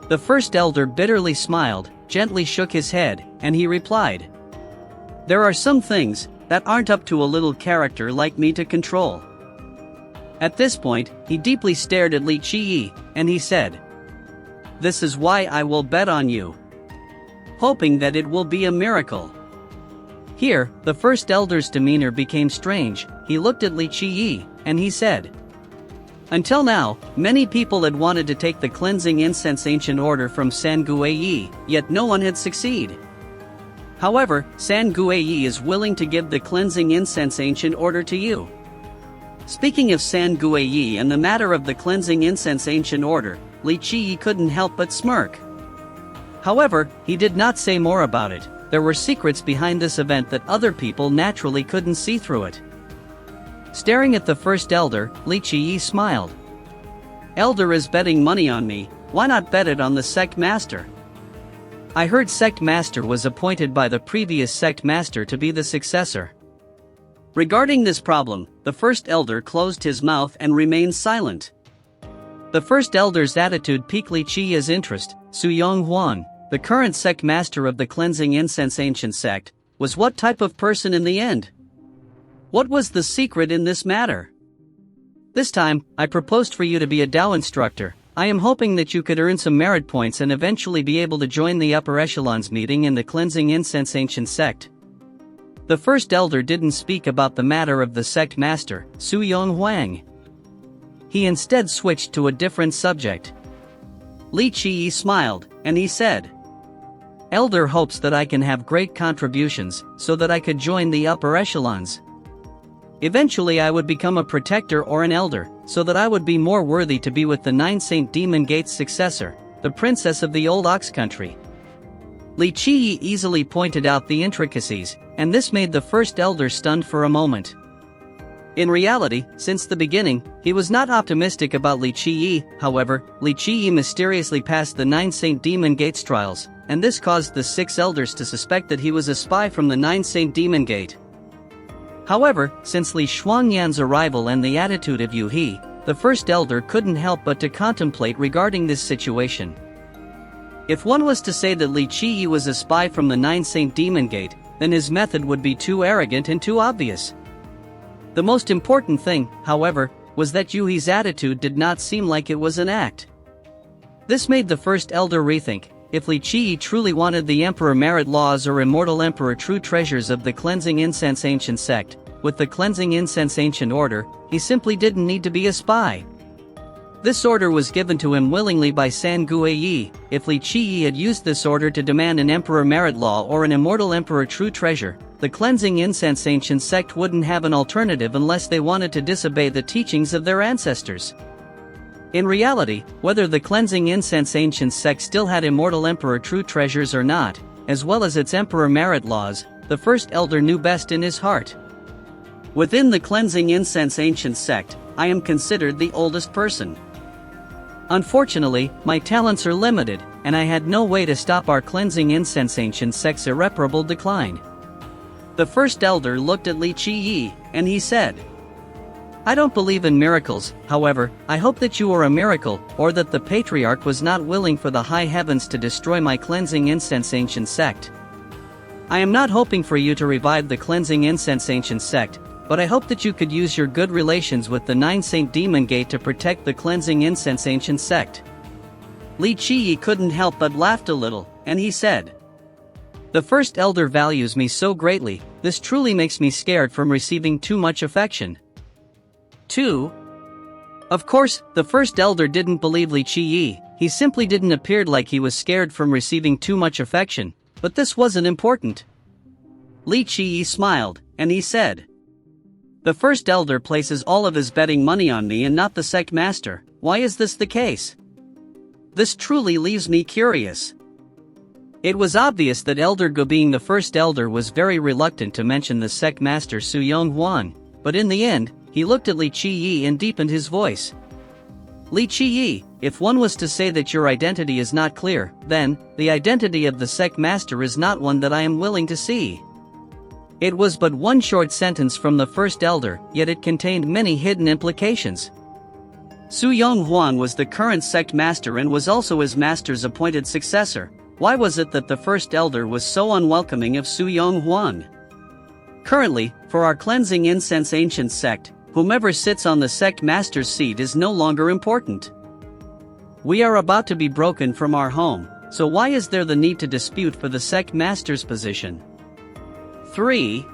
The First Elder bitterly smiled, gently shook his head, and he replied, "There are some things that aren't up to a little character like me to control." At this point, he deeply stared at Li Qiyi, and he said, "This is why I will bet on you. Hoping that it will be a miracle." Here, the First Elder's demeanor became strange. He looked at Li Qiyi, and he said, "Until now, many people had wanted to take the cleansing incense ancient order from San Guiyi, yet no one had succeeded. However, San Guiyi is willing to give the cleansing incense ancient order to you." Speaking of San Guiyi and the matter of the cleansing incense ancient order, Li Qiyi couldn't help but smirk. However, he did not say more about it. There were secrets behind this event that other people naturally couldn't see through it. Staring at the First Elder, Li Qiyi smiled. "Elder is betting money on me, why not bet it on the Sect Master? I heard Sect Master was appointed by the previous Sect Master to be the successor." Regarding this problem, the First Elder closed his mouth and remained silent. The First Elder's attitude piqued Li Qiyi's interest. Su Yonghuan, the current Sect Master of the Cleansing Incense Ancient Sect, was what type of person in the end? What was the secret in this matter? "This time, I proposed for you to be a Dao instructor. I am hoping that you could earn some merit points and eventually be able to join the upper echelons meeting in the Cleansing Incense Ancient Sect." The First Elder didn't speak about the matter of the Sect Master, Su Yonghuang. He instead switched to a different subject. Li Qiyi smiled, and he said, "Elder hopes that I can have great contributions, so that I could join the upper echelons. Eventually I would become a protector or an elder, so that I would be more worthy to be with the Nine Saint Demon Gate's successor, the princess of the old Ox Country." Li Qiyi easily pointed out the intricacies, and this made the First Elder stunned for a moment. In reality, since the beginning, he was not optimistic about Li Qiyi. However, Li Qiyi mysteriously passed the Nine Saint Demon Gate's trials, and this caused the 6 elders to suspect that he was a spy from the Nine Saint Demon Gate. However, since Li Shuangyan's arrival and the attitude of Yu He, the First Elder couldn't help but to contemplate regarding this situation. If one was to say that Li Qiyi was a spy from the Nine Saint Demon Gate, then his method would be too arrogant and too obvious. The most important thing, however, was that Yu He's attitude did not seem like it was an act. This made the First Elder rethink. If Li Qiyi truly wanted the Emperor Merit Laws or Immortal Emperor True Treasures of the Cleansing Incense Ancient Sect, with the Cleansing Incense Ancient Order, he simply didn't need to be a spy. This order was given to him willingly by San Guiyi. If Li Qiyi had used this order to demand an emperor merit law or an immortal emperor true treasure, the cleansing incense ancient sect wouldn't have an alternative unless they wanted to disobey the teachings of their ancestors. In reality, whether the cleansing incense ancient sect still had immortal emperor true treasures or not, as well as its emperor merit laws, the first elder knew best in his heart. Within the cleansing incense ancient sect, I am considered the oldest person. Unfortunately, my talents are limited, and I had no way to stop our cleansing incense ancient sect's irreparable decline. The first elder looked at Li Qiyi, and he said, I don't believe in miracles, however, I hope that you are a miracle, or that the patriarch was not willing for the high heavens to destroy my cleansing incense ancient sect. I am not hoping for you to revive the cleansing incense ancient sect, but I hope that you could use your good relations with the 9 Saint Demon Gate to protect the cleansing incense ancient sect. Li Qiyi couldn't help but laughed a little, and he said, The first elder values me so greatly, this truly makes me scared from receiving too much affection. 2. Of course, the first elder didn't believe Li Qiyi, he simply didn't appear like he was scared from receiving too much affection, but this wasn't important. Li Qiyi smiled, and he said, The first elder places all of his betting money on me and not the sect master. Why is this the case? This truly leaves me curious. It was obvious that Elder Go, being the first elder, was very reluctant to mention the sect master Su Yonghuan, but in the end, he looked at Li Qiyi and deepened his voice. Li Qiyi, if one was to say that your identity is not clear, then, the identity of the sect master is not one that I am willing to see. It was but one short sentence from the first elder, yet it contained many hidden implications. Su Yonghuan was the current sect master and was also his master's appointed successor. Why was it that the first elder was so unwelcoming of Su Yonghuan? Currently, for our cleansing incense ancient sect, whomever sits on the sect master's seat is no longer important. We are about to be broken from our home, so why is there the need to dispute for the sect master's position? 3.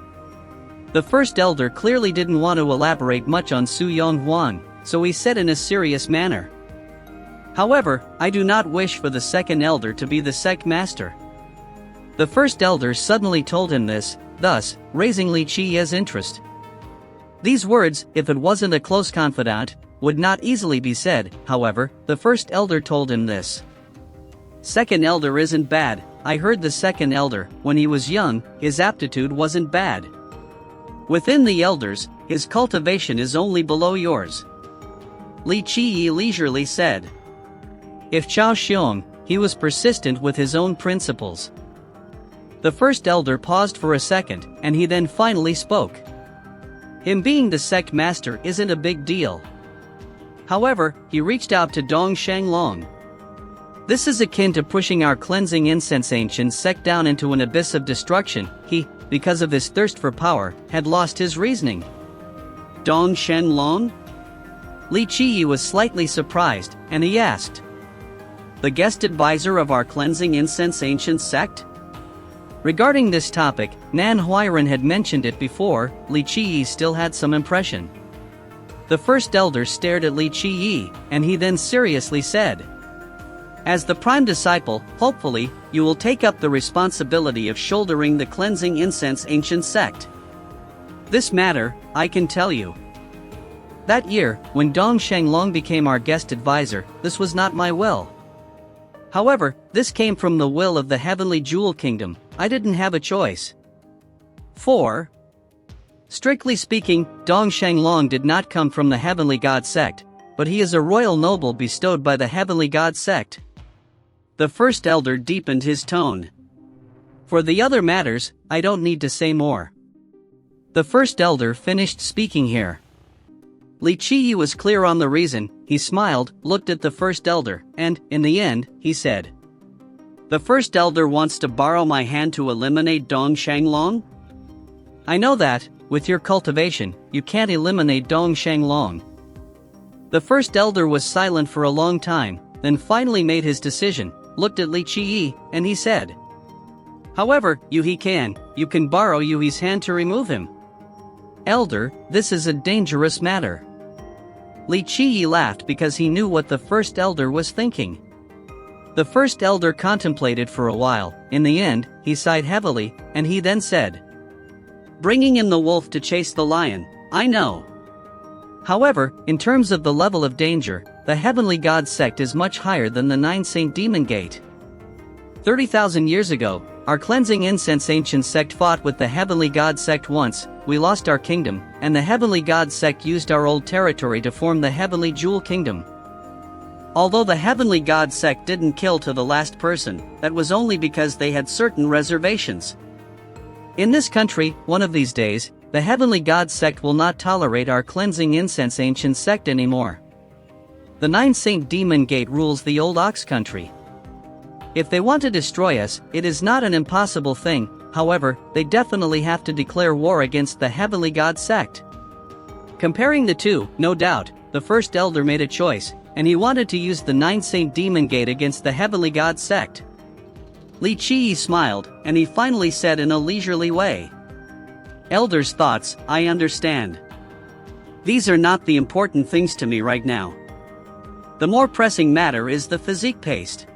The first elder clearly didn't want to elaborate much on Su Yonghuan, so he said in a serious manner, However, I do not wish for the second elder to be the sect master. The first elder suddenly told him this, thus, raising Li Qiyi's interest. These words, if it wasn't a close confidant, would not easily be said. However, the first elder told him this. Second elder isn't bad. I heard the second elder, when he was young, his aptitude wasn't bad. Within the elders, his cultivation is only below yours. Li Qiyi leisurely said. If Chao Xiong, he was persistent with his own principles. The first elder paused for a second, and he then finally spoke. Him being the sect master isn't a big deal. However, he reached out to Dong Shanglong. This is akin to pushing our cleansing incense ancient sect down into an abyss of destruction. He, because of his thirst for power, had lost his reasoning. Dong Shanglong? Li Qiyi was slightly surprised, and he asked. The guest advisor of our cleansing incense ancient sect? Regarding this topic, Nan Huiran had mentioned it before. Li Qiyi still had some impression. The first elder stared at Li Qiyi, and he then seriously said, As the prime disciple, hopefully, you will take up the responsibility of shouldering the cleansing incense ancient sect. This matter, I can tell you. That year, when Dong Shanglong became our guest advisor, this was not my will. However, this came from the will of the Heavenly Jewel Kingdom. I didn't have a choice. 4. Strictly speaking, Dong Shanglong did not come from the Heavenly God sect, but he is a royal noble bestowed by the Heavenly God sect. The first elder deepened his tone. For the other matters, I don't need to say more. The first elder finished speaking here. Li Qiyi was clear on the reason. He smiled, looked at the first elder, and, in the end, he said, The first elder wants to borrow my hand to eliminate Dong Shanglong? I know that, with your cultivation, you can't eliminate Dong Shanglong. The first elder was silent for a long time, then finally made his decision, looked at Li Qiyi, and he said, However, you can borrow Yuhi's hand to remove him. Elder, this is a dangerous matter. Li Qiyi laughed because he knew what the first elder was thinking. The first elder contemplated for a while. In the end, he sighed heavily, and he then said, "Bringing in the wolf to chase the lion, I know. However, in terms of the level of danger, the Heavenly God Sect is much higher than the 9 Saint Demon Gate. 30,000 years ago, our cleansing incense ancient sect fought with the Heavenly God Sect once. We lost our kingdom, and the Heavenly God Sect used our old territory to form the Heavenly Jewel Kingdom. Although the Heavenly God Sect didn't kill to the last person, that was only because they had certain reservations. In this country, one of these days, the Heavenly God Sect will not tolerate our cleansing incense ancient sect anymore. The 9 Saint Demon Gate rules the old Ox country. If they want to destroy us, it is not an impossible thing. However, they definitely have to declare war against the Heavenly God Sect." Comparing the two, no doubt, the first elder made a choice, and he wanted to use the 9 Saint Demon Gate against the Heavenly God Sect. Li Qiyi smiled, and he finally said in a leisurely way, "Elder's thoughts, I understand. These are not the important things to me right now. The more pressing matter is the physique paste.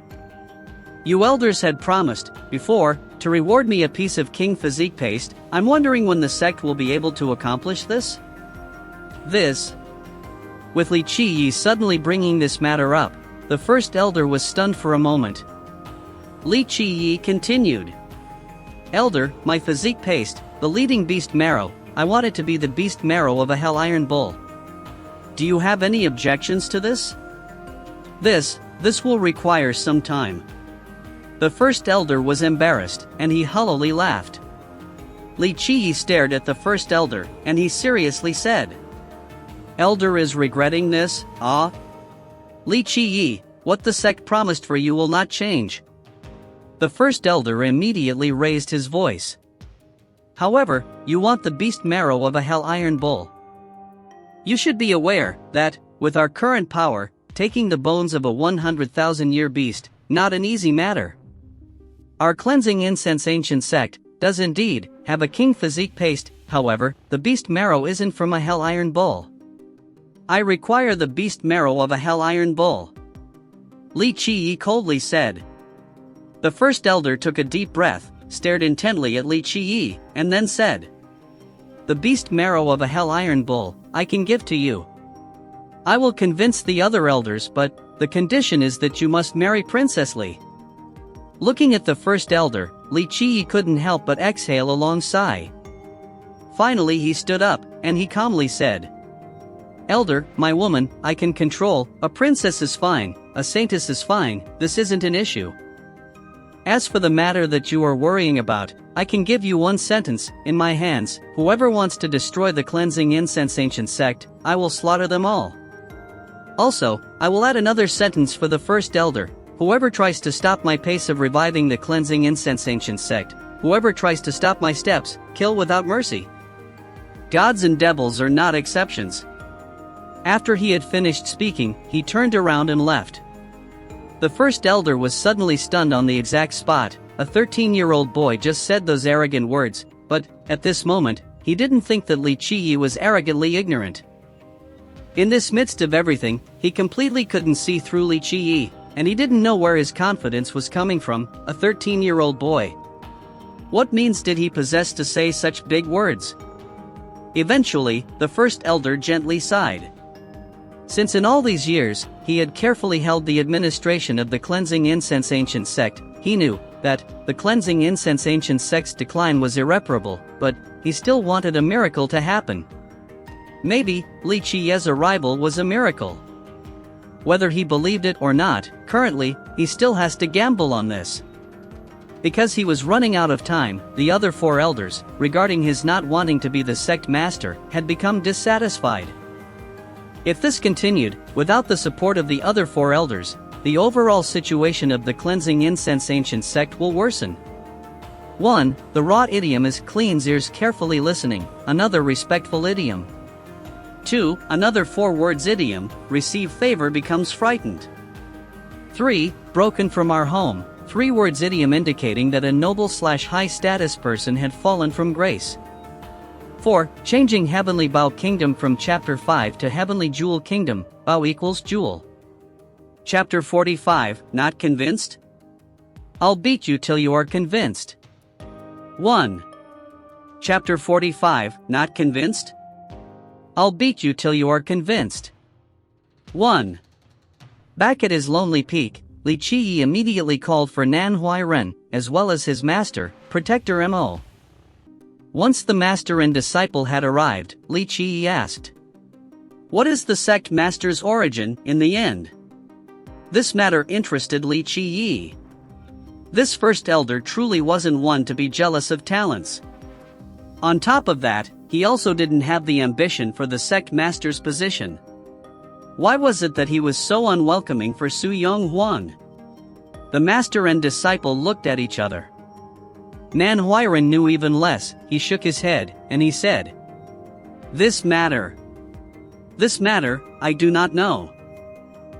You elders had promised, before, to reward me a piece of king physique paste. I'm wondering when the sect will be able to accomplish this?" With Li Qiyi suddenly bringing this matter up, the first elder was stunned for a moment. Li Qiyi continued, "Elder, my physique paste, the leading beast marrow, I want it to be the beast marrow of a hell iron bull. Do you have any objections to this? This will require some time." The first elder was embarrassed, and he hollowly laughed. Li Qiyi stared at the first elder, and he seriously said, "Elder is regretting this, ah? Li Qiyi, what the sect promised for you will not change." The first elder immediately raised his voice. "However, you want the beast marrow of a hell iron bull. You should be aware that, with our current power, taking the bones of a 100,000-year beast, not an easy matter. Our cleansing incense ancient sect does indeed have a king physique paste. However, the beast marrow isn't from a hell iron bull. I require the beast marrow of a hell iron bull," Li Qiyi coldly said. The first elder took a deep breath, stared intently at Li Qiyi, and then said, "The beast marrow of a hell iron bull, I can give to you. I will convince the other elders, but the condition is that you must marry Princess Li." Looking at the first elder, Li Qiyi couldn't help but exhale a long sigh. Finally he stood up, and he calmly said, "Elder, my woman, I can control. A princess is fine, a saintess is fine, this isn't an issue. As for the matter that you are worrying about, I can give you one sentence, in my hands, whoever wants to destroy the cleansing incense ancient sect, I will slaughter them all. Also, I will add another sentence for the first elder, whoever tries to stop my pace of reviving the cleansing incense ancient sect, whoever tries to stop my steps, kill without mercy. Gods and devils are not exceptions." After he had finished speaking, he turned around and left. The first elder was suddenly stunned on the exact spot. A 13-year-old boy just said those arrogant words, but, at this moment, he didn't think that Li Qiyi was arrogantly ignorant. In this midst of everything, he completely couldn't see through Li Qiyi, and he didn't know where his confidence was coming from, a 13-year-old boy. What means did he possess to say such big words? Eventually, the first elder gently sighed. Since in all these years, he had carefully held the administration of the cleansing incense ancient sect, he knew that the cleansing incense ancient sect's decline was irreparable, but he still wanted a miracle to happen. Maybe Li Qiyi's arrival was a miracle. Whether he believed it or not, currently, he still has to gamble on this. Because he was running out of time, the other 4 elders, regarding his not wanting to be the sect master, had become dissatisfied. If this continued, without the support of the other 4 elders, the overall situation of the cleansing incense ancient sect will worsen. 1. The raw idiom is clean's ears carefully listening, another respectful idiom. 2. Another 4 words idiom, receive favor becomes frightened. 3. Broken from our home, 3 words idiom indicating that a noble/high status person had fallen from grace. 4. Changing Heavenly Bao Kingdom from Chapter 5 to Heavenly Jewel Kingdom, Bao equals Jewel. Chapter 45, Not Convinced? I'll beat you till you are convinced. 1. Chapter 45, Not Convinced? I'll beat you till you are convinced. 1. Back at his lonely peak, Li Qiyi immediately called for Nan Huairen, as well as his master, Protector Mo. Once the master and disciple had arrived, Li Qiyi asked, "What is the sect master's origin, in the end?" This matter interested Li Qiyi. This first elder truly wasn't one to be jealous of talents. On top of that, he also didn't have the ambition for the sect master's position. Why was it that he was so unwelcoming for Su Yonghuang? The master and disciple looked at each other. Nan Huairen knew even less. He shook his head, and he said, This matter, I do not know.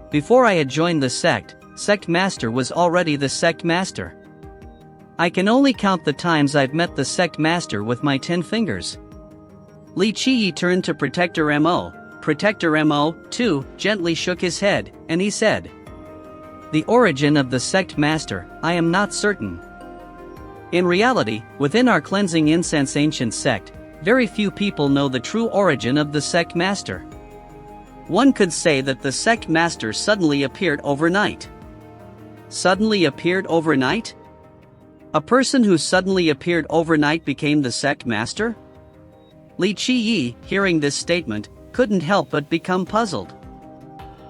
Before I had joined the sect master was already the sect master. I can only count the times I've met the sect master with my 10 fingers. Li Qiyi turned to Protector Mo. Protector Mo, too, gently shook his head, and he said, The origin of the sect master, I am not certain. In reality, within our cleansing incense ancient sect, very few people know the true origin of the sect master. One could say that the sect master suddenly appeared overnight. Suddenly appeared overnight? A person who suddenly appeared overnight became the sect master? Li Qiyi, hearing this statement, couldn't help but become puzzled.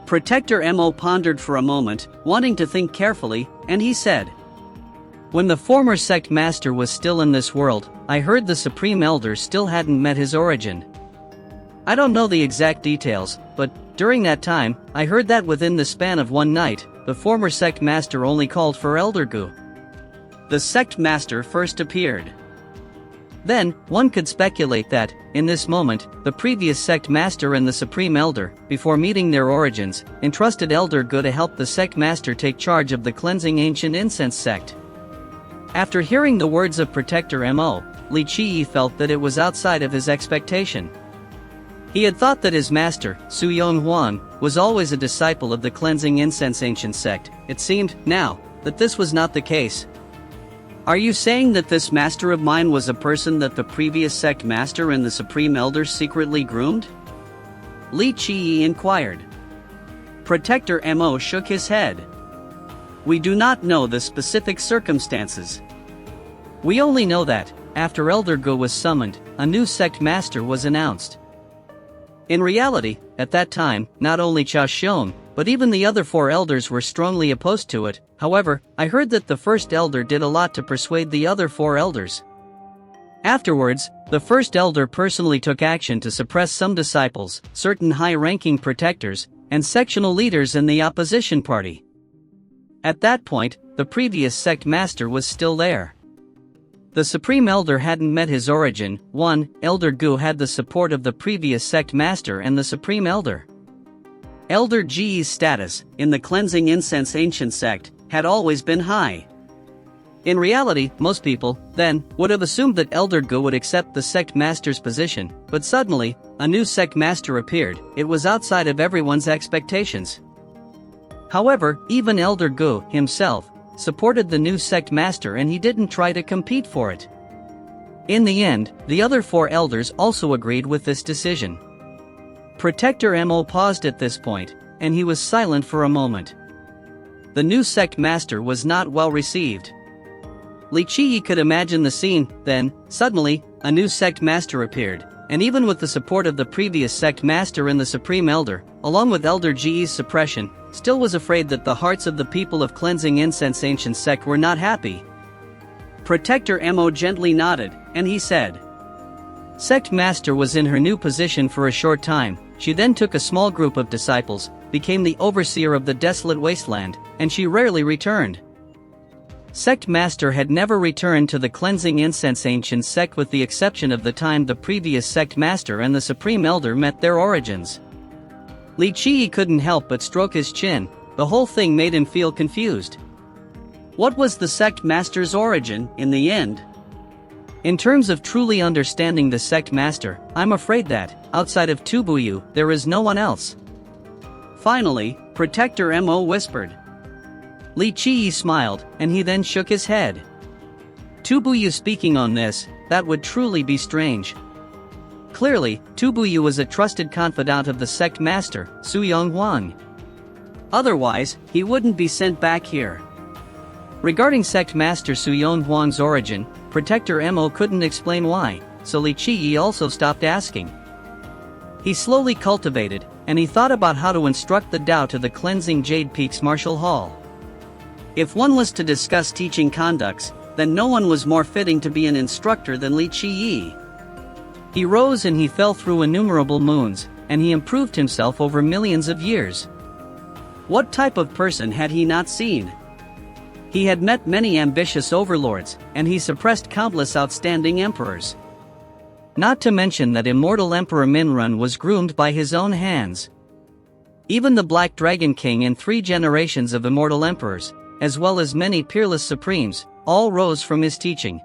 Protector Mo pondered for a moment, wanting to think carefully, and he said, When the former sect master was still in this world, I heard the Supreme Elder still hadn't met his origin. I don't know the exact details, but during that time, I heard that within the span of one night, the former sect master only called for Elder Gu. The sect master first appeared. Then, one could speculate that, in this moment, the previous sect master and the Supreme Elder, before meeting their origins, entrusted Elder Gu to help the sect master take charge of the cleansing ancient incense sect. After hearing the words of Protector Mo, Li Qiyi felt that it was outside of his expectation. He had thought that his master, Su Yonghuang, was always a disciple of the cleansing incense ancient sect. It seemed, now, that this was not the case. Are you saying that this master of mine was a person that the previous sect master and the Supreme Elder secretly groomed? Li Qiyi inquired. Protector Mo shook his head. We do not know the specific circumstances. We only know that, after Elder Gu was summoned, a new sect master was announced. In reality, at that time, not only Cha Xiong, but even the other 4 elders were strongly opposed to it. However, I heard that the first elder did a lot to persuade the other 4 elders. Afterwards, the first elder personally took action to suppress some disciples, certain high-ranking protectors, and sectional leaders in the opposition party. At that point, the previous sect master was still there. The Supreme Elder hadn't met his origin. 1. Elder Gu had the support of the previous sect master and the Supreme Elder. Elder Ji's status, in the cleansing incense ancient sect, had always been high. In reality, most people, then, would have assumed that Elder Gu would accept the sect master's position, but suddenly, a new sect master appeared. It was outside of everyone's expectations. However, even Elder Gu, himself, supported the new sect master and he didn't try to compete for it. In the end, the other 4 elders also agreed with this decision. Protector Mo paused at this point, and he was silent for a moment. The new sect master was not well received. Li Qiyi could imagine the scene. Then, suddenly, a new sect master appeared, and even with the support of the previous sect master and the Supreme Elder, along with Elder Ji's suppression, still was afraid that the hearts of the people of cleansing incense ancient sect were not happy. Protector Mo gently nodded, and he said, Sect master was in her new position for a short time. She then took a small group of disciples, became the overseer of the desolate wasteland, and she rarely returned. Sect master had never returned to the cleansing incense ancient sect with the exception of the time the previous sect master and the Supreme Elder met their origins. Li Qiyi couldn't help but stroke his chin. The whole thing made him feel confused. What was the sect master's origin, in the end? In terms of truly understanding the sect master, I'm afraid that, outside of Tubuyu, there is no one else. Finally, Protector Mo whispered. Li Chiyi smiled, and he then shook his head. Tubuyu speaking on this, that would truly be strange. Clearly, Tubuyu was a trusted confidant of the sect master, Suyong Huang. Otherwise, he wouldn't be sent back here. Regarding sect master Suyong Huang's origin, Protector Mo couldn't explain why, so Li Chiyi also stopped asking. He slowly cultivated, and he thought about how to instruct the Tao to the cleansing Jade Peaks Martial Hall. If one was to discuss teaching conducts, then no one was more fitting to be an instructor than Li Chiyi. He rose and he fell through innumerable moons, and he improved himself over millions of years. What type of person had he not seen? He had met many ambitious overlords, and he suppressed countless outstanding emperors. Not to mention that immortal Emperor Minrun was groomed by his own hands. Even the Black Dragon King and 3 generations of immortal emperors, as well as many peerless supremes, all rose from his teaching.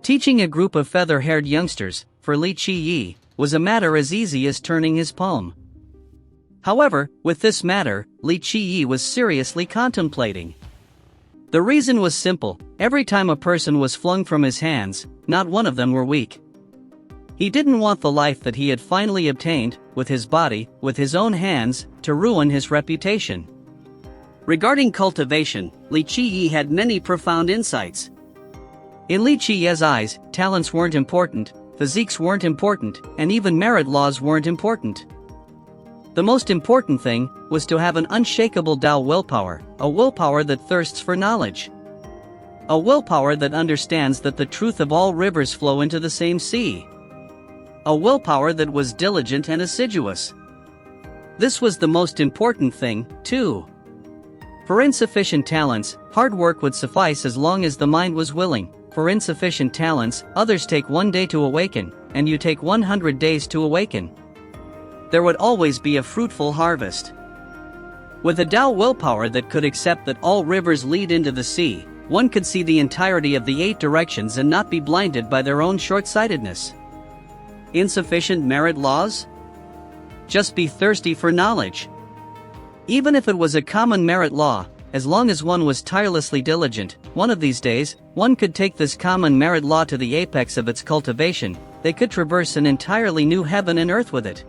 Teaching a group of feather-haired youngsters, for Li Chiyi, was a matter as easy as turning his palm. However, with this matter, Li Chiyi was seriously contemplating. The reason was simple: every time a person was flung from his hands, not one of them were weak. He didn't want the life that he had finally obtained, with his body, with his own hands, to ruin his reputation. Regarding cultivation, Li Chiyi had many profound insights. In Li Chiyi's eyes, talents weren't important, physiques weren't important, and even merit laws weren't important. The most important thing was to have an unshakable Tao willpower, a willpower that thirsts for knowledge. A willpower that understands that the truth of all rivers flow into the same sea. A willpower that was diligent and assiduous. This was the most important thing, too. For insufficient talents, hard work would suffice as long as the mind was willing. For insufficient talents, others take 1 day to awaken, and you take 100 days to awaken. There would always be a fruitful harvest. With a Tao willpower that could accept that all rivers lead into the sea, one could see the entirety of the 8 directions and not be blinded by their own short-sightedness. Insufficient merit laws? Just be thirsty for knowledge. Even if it was a common merit law, as long as one was tirelessly diligent, one of these days, one could take this common merit law to the apex of its cultivation. They could traverse an entirely new heaven and earth with it.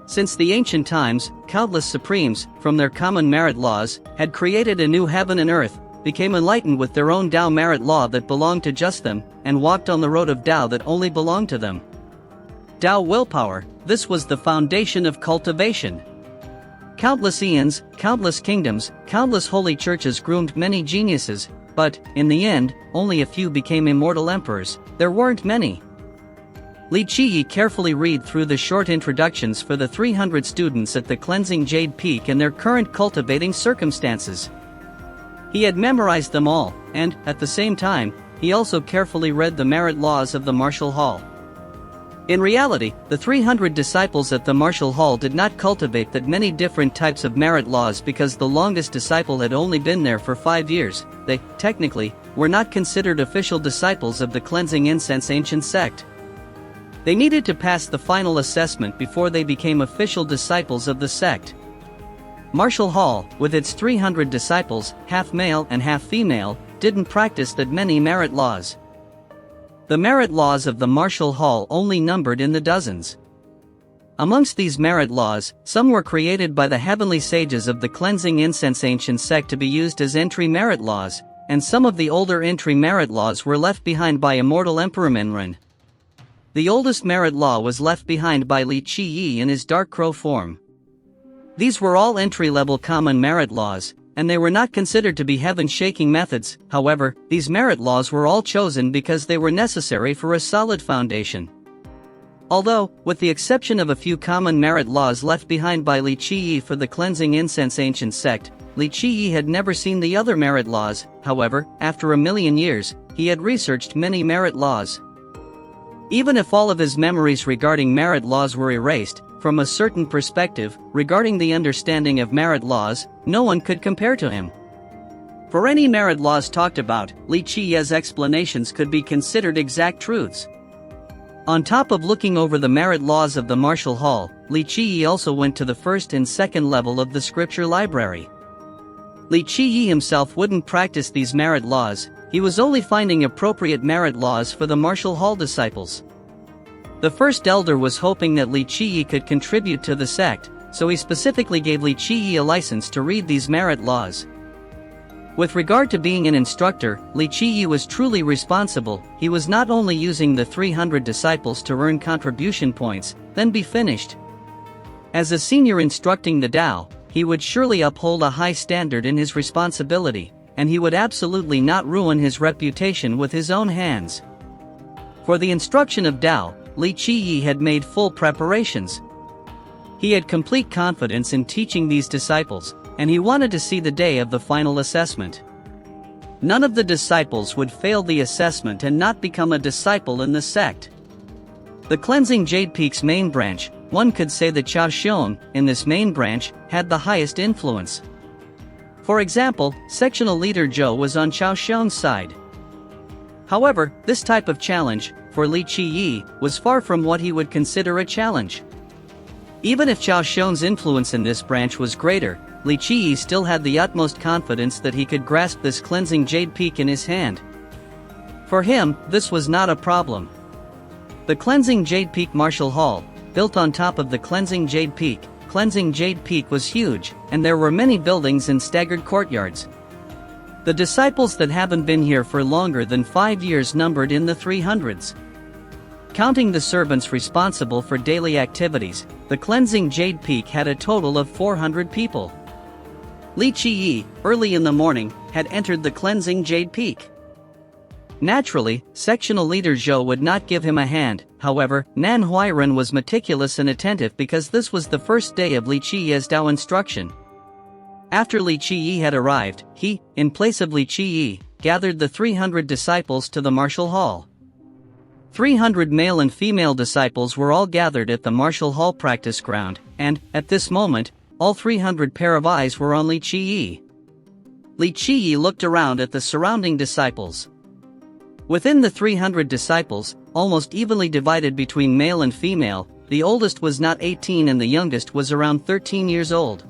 Since the ancient times, countless supremes, from their common merit laws, had created a new heaven and earth, became enlightened with their own Tao merit law that belonged to just them, and walked on the road of Tao that only belonged to them. Tao willpower, this was the foundation of cultivation. Countless eons, countless kingdoms, countless holy churches groomed many geniuses, but, in the end, only a few became immortal emperors. There weren't many. Li Chiyi carefully read through the short introductions for the 300 students at the Cleansing Jade Peak and their current cultivating circumstances. He had memorized them all, and, at the same time, he also carefully read the merit laws of the Martial Hall. In reality, the 300 disciples at the Martial Hall did not cultivate that many different types of merit laws because the longest disciple had only been there for 5 years. They, technically, were not considered official disciples of the Cleansing Incense Ancient Sect. They needed to pass the final assessment before they became official disciples of the sect. Martial Hall, with its 300 disciples, half male and half female, didn't practice that many merit laws. The merit laws of the Martial Hall only numbered in the dozens. Amongst these merit laws, some were created by the heavenly sages of the Cleansing Incense Ancient Sect to be used as entry merit laws, and some of the older entry merit laws were left behind by immortal Emperor Minrun. The oldest merit law was left behind by Li Chiyi in his Dark Crow form. These were all entry-level common merit laws, and they were not considered to be heaven-shaking methods. However, these merit laws were all chosen because they were necessary for a solid foundation. Although, with the exception of a few common merit laws left behind by Li Chiyi for the Cleansing Incense Ancient Sect, Li Chiyi had never seen the other merit laws. However, after a million years, he had researched many merit laws. Even if all of his memories regarding merit laws were erased, from a certain perspective, regarding the understanding of merit laws, no one could compare to him. For any merit laws talked about, Li Qiye's explanations could be considered exact truths. On top of looking over the merit laws of the martial hall, Li Qiye also went to the first and second level of the scripture library. Li Qiye himself wouldn't practice these merit laws, he was only finding appropriate merit laws for the martial hall disciples. The first elder was hoping that Li Qiye could contribute to the sect, so he specifically gave Li Qiye a license to read these merit laws. With regard to being an instructor, Li Qiye was truly responsible. He was not only using the 300 disciples to earn contribution points, then be finished. As a senior instructing the Tao, he would surely uphold a high standard in his responsibility, and he would absolutely not ruin his reputation with his own hands. For the instruction of Tao, Li Qiye had made full preparations. He had complete confidence in teaching these disciples, and he wanted to see the day of the final assessment. None of the disciples would fail the assessment and not become a disciple in the sect. The cleansing Jade Peak's main branch, one could say that Chao Xiong, in this main branch, had the highest influence. For example, sectional leader Zhou was on Chao Xiong's side. However, this type of challenge, for Li Qiye, was far from what he would consider a challenge. Even if Chao Xiong's influence in this branch was greater, Li Qiye still had the utmost confidence that he could grasp this cleansing Jade Peak in his hand. For him, this was not a problem. The cleansing Jade Peak Martial Hall, built on top of the cleansing Jade Peak was huge, and there were many buildings and staggered courtyards. The disciples that haven't been here for longer than 5 years numbered in the 300s. Counting the servants responsible for daily activities, the cleansing Jade Peak had a total of 400 people. Li Qiye, early in the morning, had entered the cleansing Jade Peak. Naturally, sectional leader Zhou would not give him a hand. However, Nan Huairen was meticulous and attentive because this was the first day of Li Qiye's Tao instruction. After Li Qiye had arrived, he, in place of Li Qiye, gathered the 300 disciples to the martial hall. 300 male and female disciples were all gathered at the martial hall practice ground, and, at this moment, all 300 pair of eyes were on Li Qiye. Li Qiye looked around at the surrounding disciples. Within the 300 disciples, almost evenly divided between male and female, the oldest was not 18 and the youngest was around 13 years old.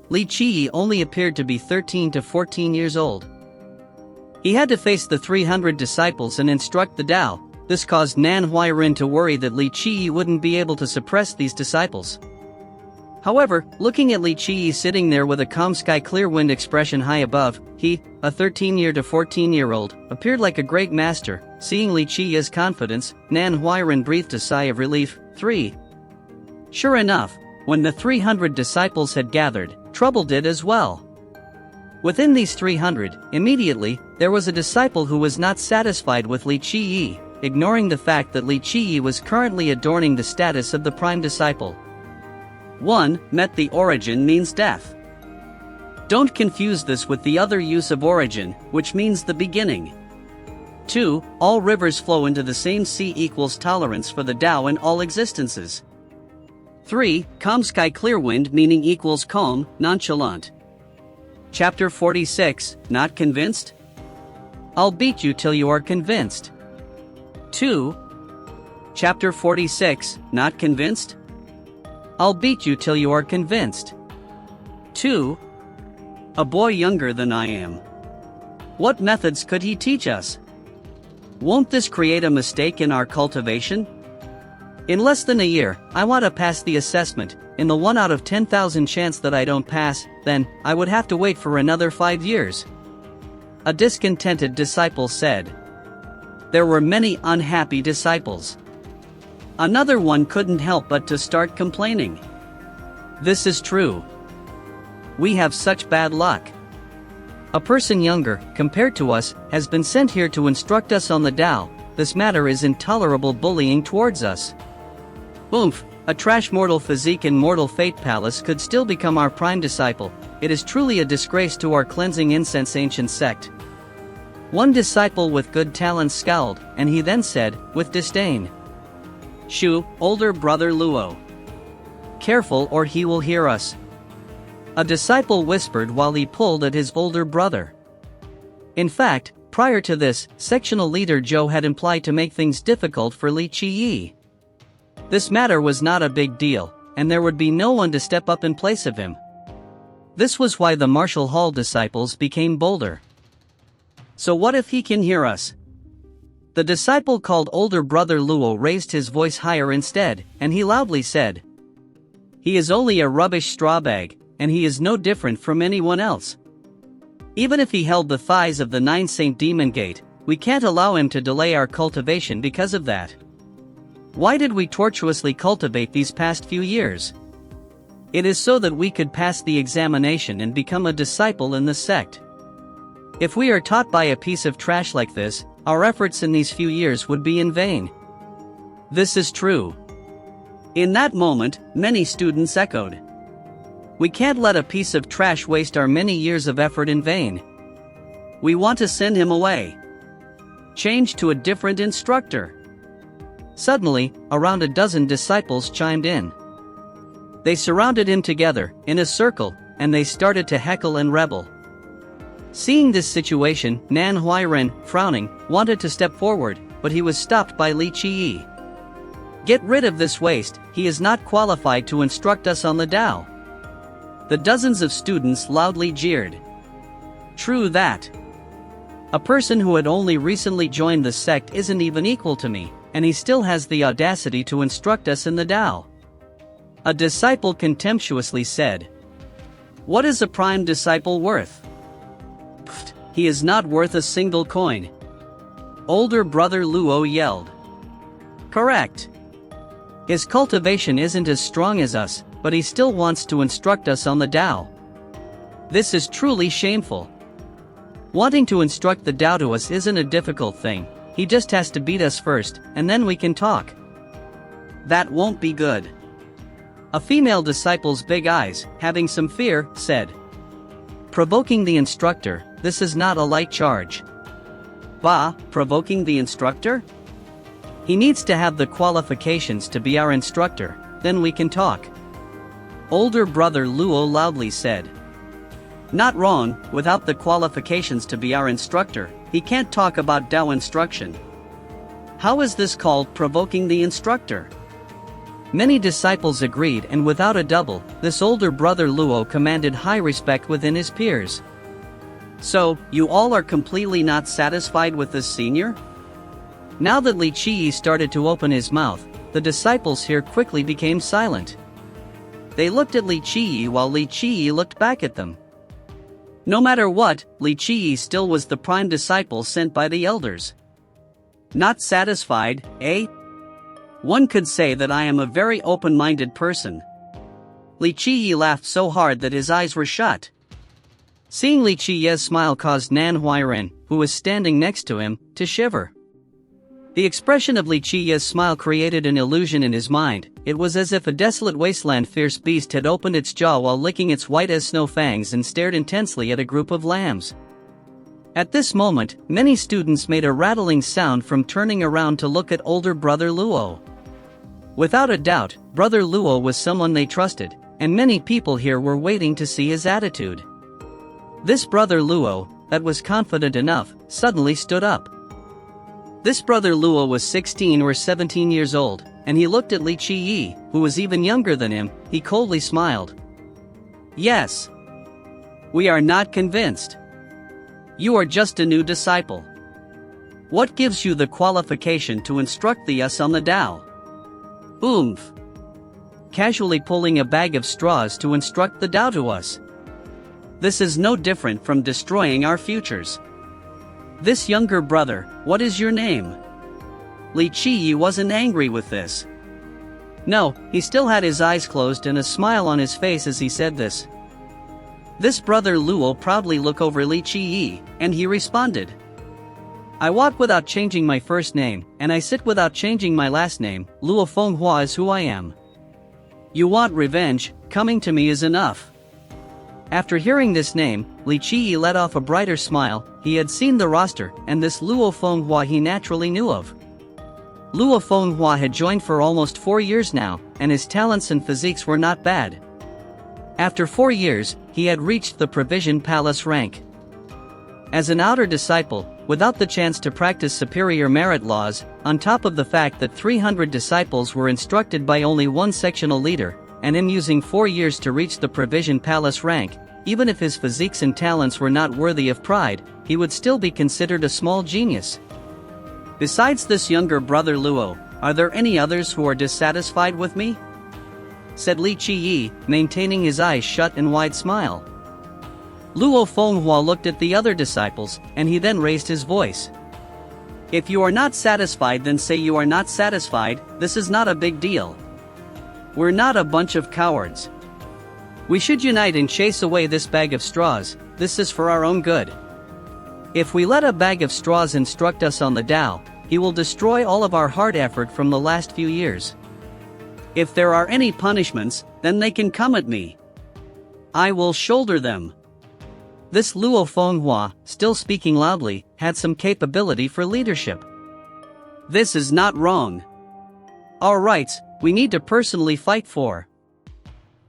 Li Qiye only appeared to be 13 to 14 years old. He had to face the 300 disciples and instruct the Tao. This caused Nan Huairen to worry that Li Qiye wouldn't be able to suppress these disciples. However, looking at Li Qiye sitting there with a calm sky clear wind expression high above, he, a 13-year to 14-year-old, appeared like a great master. Seeing Li Qiye's confidence, Nan Huairen breathed a sigh of relief. 3. Sure enough, when the 300 disciples had gathered, trouble did as well. Within these 300, immediately, there was a disciple who was not satisfied with Li Qiye, ignoring the fact that Li Qiye was currently adorning the status of the prime disciple. 1. Met the origin means death. Don't confuse this with the other use of origin, which means the beginning. 2. All rivers flow into the same sea equals tolerance for the Tao in all existences. 3. Calm sky clear wind meaning equals calm, nonchalant. Chapter 46, Not convinced? I'll beat you till you are convinced. 2. Chapter 46, Not convinced? I'll beat you till you are convinced. 2. A boy younger than I am. What methods could he teach us? Won't this create a mistake in our cultivation? In less than a year, I want to pass the assessment. In the 1 out of 10,000 chance that I don't pass, then, I would have to wait for another 5 years. A discontented disciple said. There were many unhappy disciples. Another one couldn't help but to start complaining. This is true. We have such bad luck. A person younger, compared to us, has been sent here to instruct us on the Tao. This matter is intolerable bullying towards us. Oomph, a trash mortal physique in Mortal Fate Palace could still become our prime disciple. It is truly a disgrace to our cleansing incense ancient sect. One disciple with good talents scowled, and he then said, with disdain. Shu, older brother Luo. Careful or he will hear us. A disciple whispered while he pulled at his older brother. In fact, prior to this, sectional leader Zhou had implied to make things difficult for Li Qiyi. This matter was not a big deal, and there would be no one to step up in place of him. This was why the Martial Hall disciples became bolder. So what if he can hear us? The disciple called older brother Luo raised his voice higher instead, and he loudly said, "He is only a rubbish straw bag, and he is no different from anyone else. Even if he held the thighs of the 9 Saint Demon Gate, we can't allow him to delay our cultivation because of that. Why did we tortuously cultivate these past few years? It is so that we could pass the examination and become a disciple in the sect. If we are taught by a piece of trash like this, our efforts in these few years would be in vain." This is true. In that moment, many students echoed, "We can't let a piece of trash waste our many years of effort in vain. We want to send him away. Change to a different instructor." Suddenly, around a dozen disciples chimed in. They surrounded him together, in a circle, and they started to heckle and rebel. Seeing this situation, Nan Huairen, frowning, wanted to step forward, but he was stopped by Li Qiyi. "Get rid of this waste, he is not qualified to instruct us on the Tao." The dozens of students loudly jeered. "True that. A person who had only recently joined the sect isn't even equal to me, and he still has the audacity to instruct us in the Tao." A disciple contemptuously said, "What is a prime disciple worth? Pfft, he is not worth a single coin." Older brother Luo yelled, "Correct. His cultivation isn't as strong as us, but he still wants to instruct us on the Tao. This is truly shameful. Wanting to instruct the Tao to us isn't a difficult thing, he just has to beat us first, and then we can talk." "That won't be good." A female disciple's big eyes, having some fear, said, "Provoking the instructor, this is not a light charge." "Bah, provoking the instructor? He needs to have the qualifications to be our instructor, then we can talk." Older brother Luo loudly said, "Not wrong, without the qualifications to be our instructor, he can't talk about Tao instruction. How is this called provoking the instructor?" Many disciples agreed, and without a double, this older brother Luo commanded high respect within his peers. "So, you all are completely not satisfied with this senior?" Now that Li Qiyi started to open his mouth, the disciples here quickly became silent. They looked at Li Qiyi while Li Qiyi looked back at them. No matter what, Li Qiyi still was the prime disciple sent by the elders. "Not satisfied, eh? One could say that I am a very open-minded person." Li Qiyi laughed so hard that his eyes were shut. Seeing Li Qiyi's smile caused Nan Huairen, who was standing next to him, to shiver. The expression of Li Qiyi's smile created an illusion in his mind. It was as if a desolate wasteland fierce beast had opened its jaw while licking its white as snow fangs and stared intensely at a group of lambs. At this moment, many students made a rattling sound from turning around to look at older brother Luo. Without a doubt, brother Luo was someone they trusted, and many people here were waiting to see his attitude. This brother Luo, that was confident enough, suddenly stood up. This brother Luo was 16 or 17 years old, and he looked at Li Qiyi, who was even younger than him. He coldly smiled. "Yes. We are not convinced. You are just a new disciple. What gives you the qualification to instruct us on the Tao?" "Oomph. Casually pulling a bag of straws to instruct the Tao to us. This is no different from destroying our futures. This younger brother, what is your name?" Li Qiyi wasn't angry with this. No, he still had his eyes closed and a smile on his face as he said this. This brother Luo proudly looked over Li Qiyi, and he responded, "I walk without changing my first name, and I sit without changing my last name. Luo Fenghua is who I am. You want revenge, coming to me is enough." After hearing this name, Li Qiyi let off a brighter smile. He had seen the roster, and this Luo Fenghua he naturally knew of. Luo Fenghua had joined for almost 4 years now, and his talents and physiques were not bad. After 4 years, he had reached the Provision Palace rank. As an outer disciple, without the chance to practice superior merit laws, on top of the fact that 300 disciples were instructed by only one sectional leader, and him using 4 years to reach the Provision Palace rank, even if his physiques and talents were not worthy of pride, he would still be considered a small genius. Besides this younger brother Luo, are there any others who are dissatisfied with me? Said Li Qiyi, maintaining his eyes shut and wide smile. Luo Fenghua looked at the other disciples, and he then raised his voice. If you are not satisfied, then say you are not satisfied. This is not a big deal. We're not a bunch of cowards. We should unite and chase away this bag of straws. This is for our own good. If we let a bag of straws instruct us on the Tao, he will destroy all of our hard effort from the last few years. If there are any punishments, then they can come at me. I will shoulder them. This Luo Fenghua, still speaking loudly, had some capability for leadership. This is not wrong. Our rights, we need to personally fight for.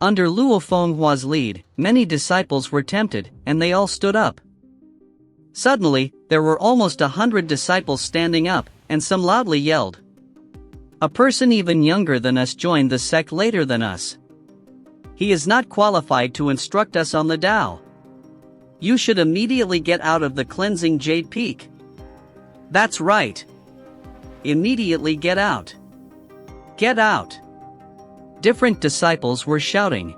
Under Luo Fenghua's lead, many disciples were tempted, and they all stood up. Suddenly, there were almost 100 disciples standing up, and some loudly yelled. A person even younger than us joined the sect later than us. He is not qualified to instruct us on the Tao. You should immediately get out of the cleansing Jade Peak. That's right. Immediately get out. Get out. Different disciples were shouting.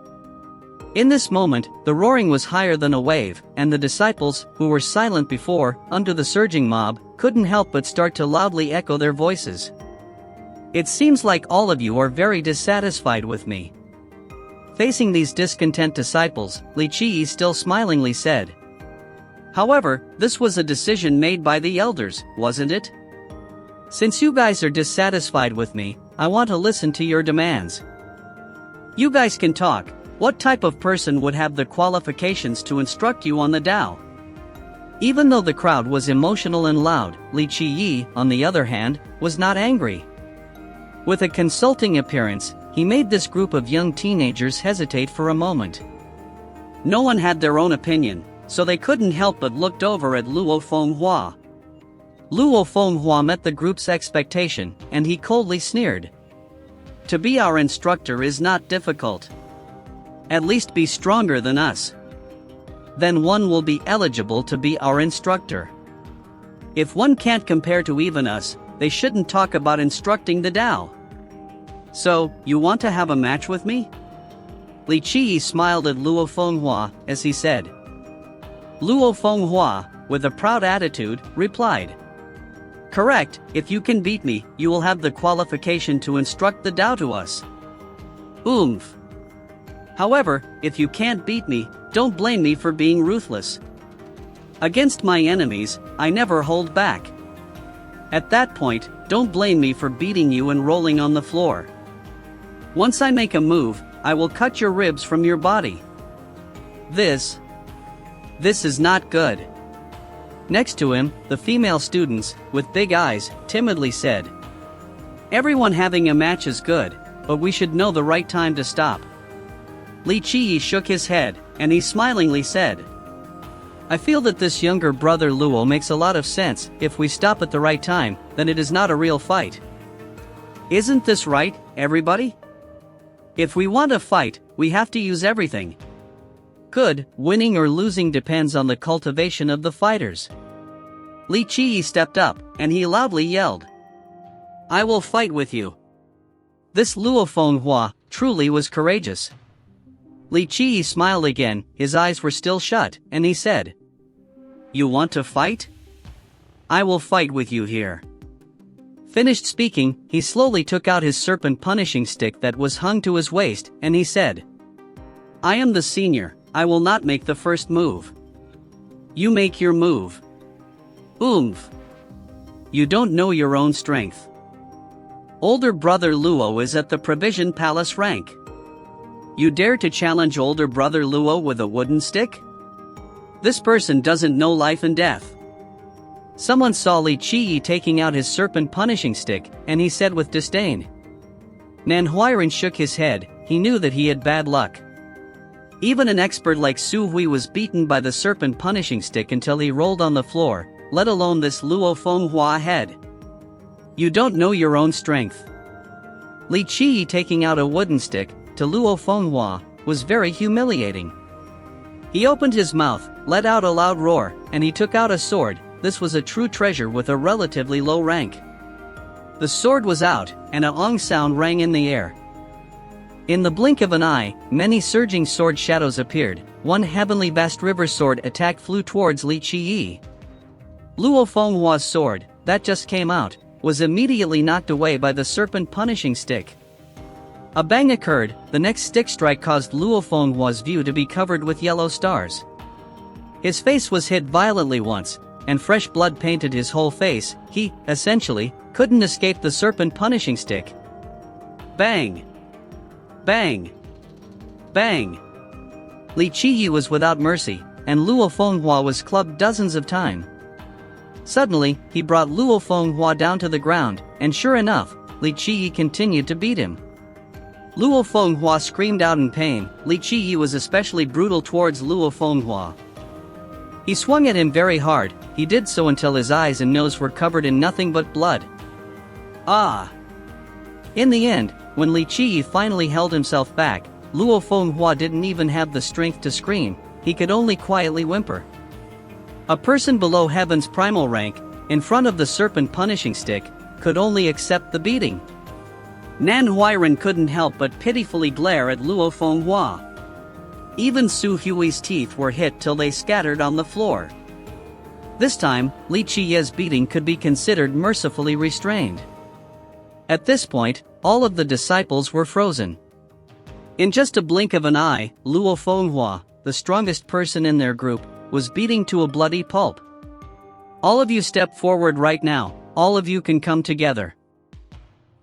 In this moment, the roaring was higher than a wave, and the disciples, who were silent before, under the surging mob, couldn't help but start to loudly echo their voices. It seems like all of you are very dissatisfied with me. Facing these discontent disciples, Li Qiyi still smilingly said. However, this was a decision made by the elders, wasn't it? Since you guys are dissatisfied with me, I want to listen to your demands. You guys can talk. What type of person would have the qualifications to instruct you on the Tao? Even though the crowd was emotional and loud, Li Qiyi, on the other hand, was not angry. With a consulting appearance, he made this group of young teenagers hesitate for a moment. No one had their own opinion, so they couldn't help but looked over at Luo Fenghua. Luo Fenghua met the group's expectation, and he coldly sneered. To be our instructor is not difficult. At least be stronger than us. Then one will be eligible to be our instructor. If one can't compare to even us, they shouldn't talk about instructing the Tao. So, you want to have a match with me? Li Qiyi smiled at Luo Fenghua as he said. Luo Fenghua, with a proud attitude, replied. Correct, if you can beat me, you will have the qualification to instruct the Tao to us. Oomph. However, if you can't beat me, don't blame me for being ruthless. Against my enemies, I never hold back. At that point, don't blame me for beating you and rolling on the floor. Once I make a move, I will cut your ribs from your body. This is not good. Next to him, the female students, with big eyes, timidly said. Everyone having a match is good, but we should know the right time to stop. Li Qiyi shook his head, and he smilingly said. I feel that this younger brother Luo makes a lot of sense. If we stop at the right time, then it is not a real fight. Isn't this right, everybody? If we want a fight, we have to use everything. Good, winning or losing depends on the cultivation of the fighters. Li Qiyi stepped up, and he loudly yelled. I will fight with you. This Luo Fenghua truly was courageous. Li Qiyi smiled again, his eyes were still shut, and he said. You want to fight? I will fight with you here. Finished speaking, he slowly took out his serpent punishing stick that was hung to his waist, and he said. I am the senior, I will not make the first move. You make your move. Oomph. You don't know your own strength. Older brother Luo is at the Provision Palace rank. You dare to challenge older brother Luo with a wooden stick? This person doesn't know life and death. Someone saw Li Qiyi taking out his serpent punishing stick, and he said with disdain. Nan Huiran shook his head, he knew that he had bad luck. Even an expert like Su Hui was beaten by the serpent punishing stick until he rolled on the floor, let alone this Luo Fenghua head. You don't know your own strength. Li Qi taking out a wooden stick, to Luo Fenghua, was very humiliating. He opened his mouth, let out a loud roar, and he took out a sword. This was a true treasure with a relatively low rank. The sword was out, and a ong sound rang in the air. In the blink of an eye, many surging sword shadows appeared. One heavenly vast river sword attack flew towards Li Qiyi. Luo Fenghua's sword, that just came out, was immediately knocked away by the serpent punishing stick. A bang occurred. The next stick strike caused Luo Fenghua's view to be covered with yellow stars. His face was hit violently once, and fresh blood painted his whole face. He, essentially, couldn't escape the serpent punishing stick. Bang! Bang! Bang! Li Qiyi was without mercy, and Luo Fenghua was clubbed dozens of times. Suddenly, he brought Luo Fenghua down to the ground, and sure enough, Li Qiyi continued to beat him. Luo Fenghua screamed out in pain. Li Qiyi was especially brutal towards Luo Fenghua. He swung at him very hard. He did so until his eyes and nose were covered in nothing but blood. Ah! In the end, when Li Qiyi finally held himself back, Luo Fenghua didn't even have the strength to scream. He could only quietly whimper. A person below heaven's primal rank, in front of the serpent punishing stick, could only accept the beating. Nan Huiran couldn't help but pitifully glare at Luo Fenghua. Even Su Hui's teeth were hit till they scattered on the floor. This time, Li Qiyi's beating could be considered mercifully restrained. At this point, all of the disciples were frozen. In just a blink of an eye, Luo Fenghua, the strongest person in their group, was beating to a bloody pulp. All of you step forward right now. All of you can come together.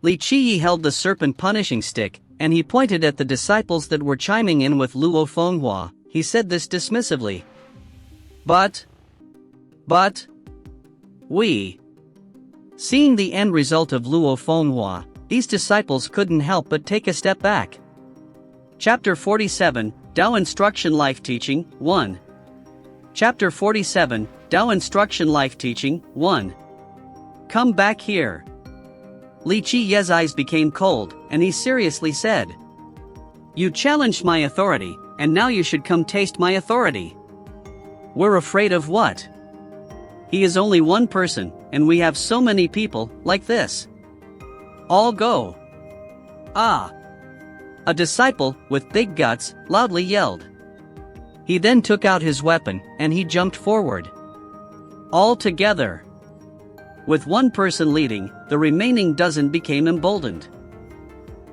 Li Qiyi held the serpent punishing stick, and he pointed at the disciples that were chiming in with Luo Fenghua. He said this dismissively. But, we. Seeing the end result of Luo Fenghua, these disciples couldn't help but take a step back. Chapter 47, Dao Instruction Life Teaching, 1. Chapter 47, Dao Instruction Life Teaching, 1. Come back here. Li Qiyi's eyes became cold, and he seriously said. You challenged my authority, and now you should come taste my authority. We're afraid of what? He is only one person, and we have so many people, like this. All go. Ah! A disciple, with big guts, loudly yelled. He then took out his weapon, and he jumped forward. All together. With one person leading, the remaining dozen became emboldened.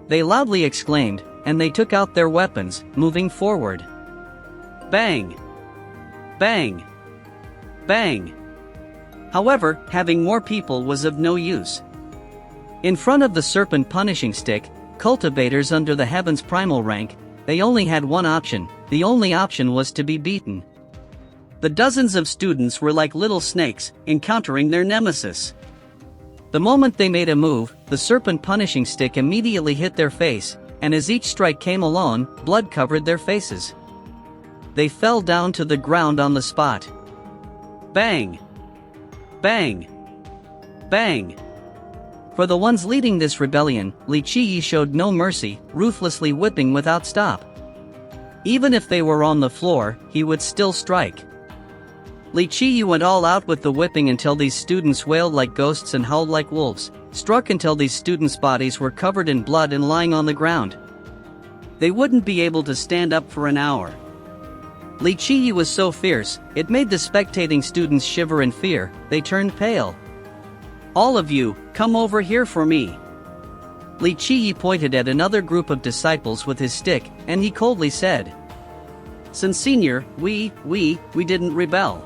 They loudly exclaimed, and they took out their weapons, moving forward. Bang! Bang! Bang! However, having more people was of no use. In front of the serpent punishing stick, cultivators under the heaven's primal rank, they only had one option. The only option was to be beaten. The dozens of students were like little snakes, encountering their nemesis. The moment they made a move, the serpent punishing stick immediately hit their face, and as each strike came along, blood covered their faces. They fell down to the ground on the spot. Bang! Bang! Bang! For the ones leading this rebellion, Li Qiyi showed no mercy, ruthlessly whipping without stop. Even if they were on the floor, he would still strike. Li Qiyi went all out with the whipping until these students wailed like ghosts and howled like wolves, struck until these students' bodies were covered in blood and lying on the ground. They wouldn't be able to stand up for an hour. Li Qiyi was so fierce, it made the spectating students shiver in fear. They turned pale. All of you, come over here for me. Li Qiyi pointed at another group of disciples with his stick, and he coldly said. Senior, we didn't rebel.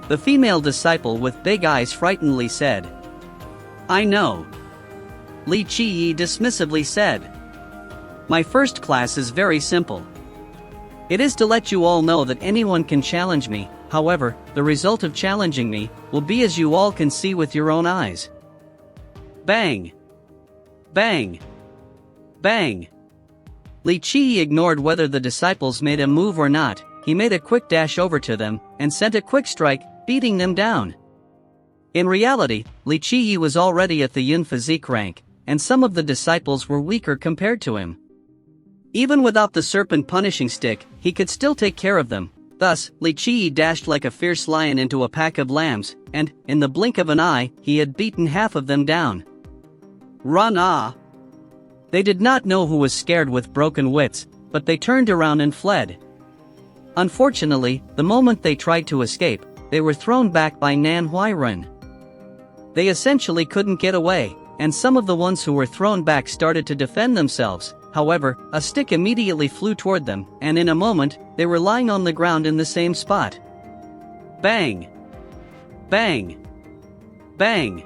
The female disciple with big eyes frightenedly said. I know. Li Qiyi dismissively said. My first class is very simple. It is to let you all know that anyone can challenge me. However, the result of challenging me will be as you all can see with your own eyes. Bang! Bang! Bang! Li Qi ignored whether the disciples made a move or not. He made a quick dash over to them and sent a quick strike, beating them down. In reality, Li Qi was already at the Yun physique rank, and some of the disciples were weaker compared to him. Even without the serpent punishing stick, he could still take care of them. Thus, Li Qi dashed like a fierce lion into a pack of lambs, and, in the blink of an eye, he had beaten half of them down. Run ah! They did not know who was scared with broken wits, but they turned around and fled. Unfortunately, the moment they tried to escape, they were thrown back by Manhwa. They essentially couldn't get away, and some of the ones who were thrown back started to defend themselves. However, a stick immediately flew toward them, and in a moment, they were lying on the ground in the same spot. Bang! Bang! Bang!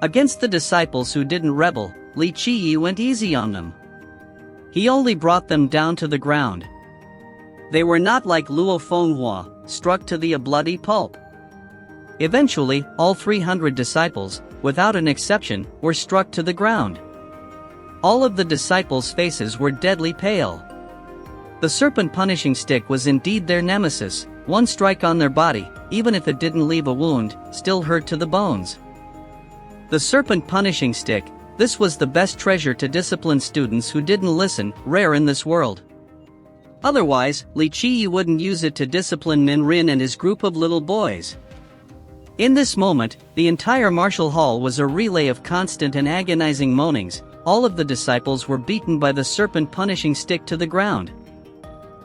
Against the disciples who didn't rebel, Li Qi went easy on them. He only brought them down to the ground. They were not like Luo Fenghua, struck to the bloody pulp. Eventually, all 300 disciples, without an exception, were struck to the ground. All of the disciples' faces were deadly pale. The serpent punishing stick was indeed their nemesis. One strike on their body, even if it didn't leave a wound, still hurt to the bones. The serpent punishing stick, this was the best treasure to discipline students who didn't listen, rare in this world. Otherwise, Li Qi wouldn't use it to discipline Min Rin and his group of little boys. In this moment, the entire martial hall was a relay of constant and agonizing moanings. All of the disciples were beaten by the serpent punishing stick to the ground.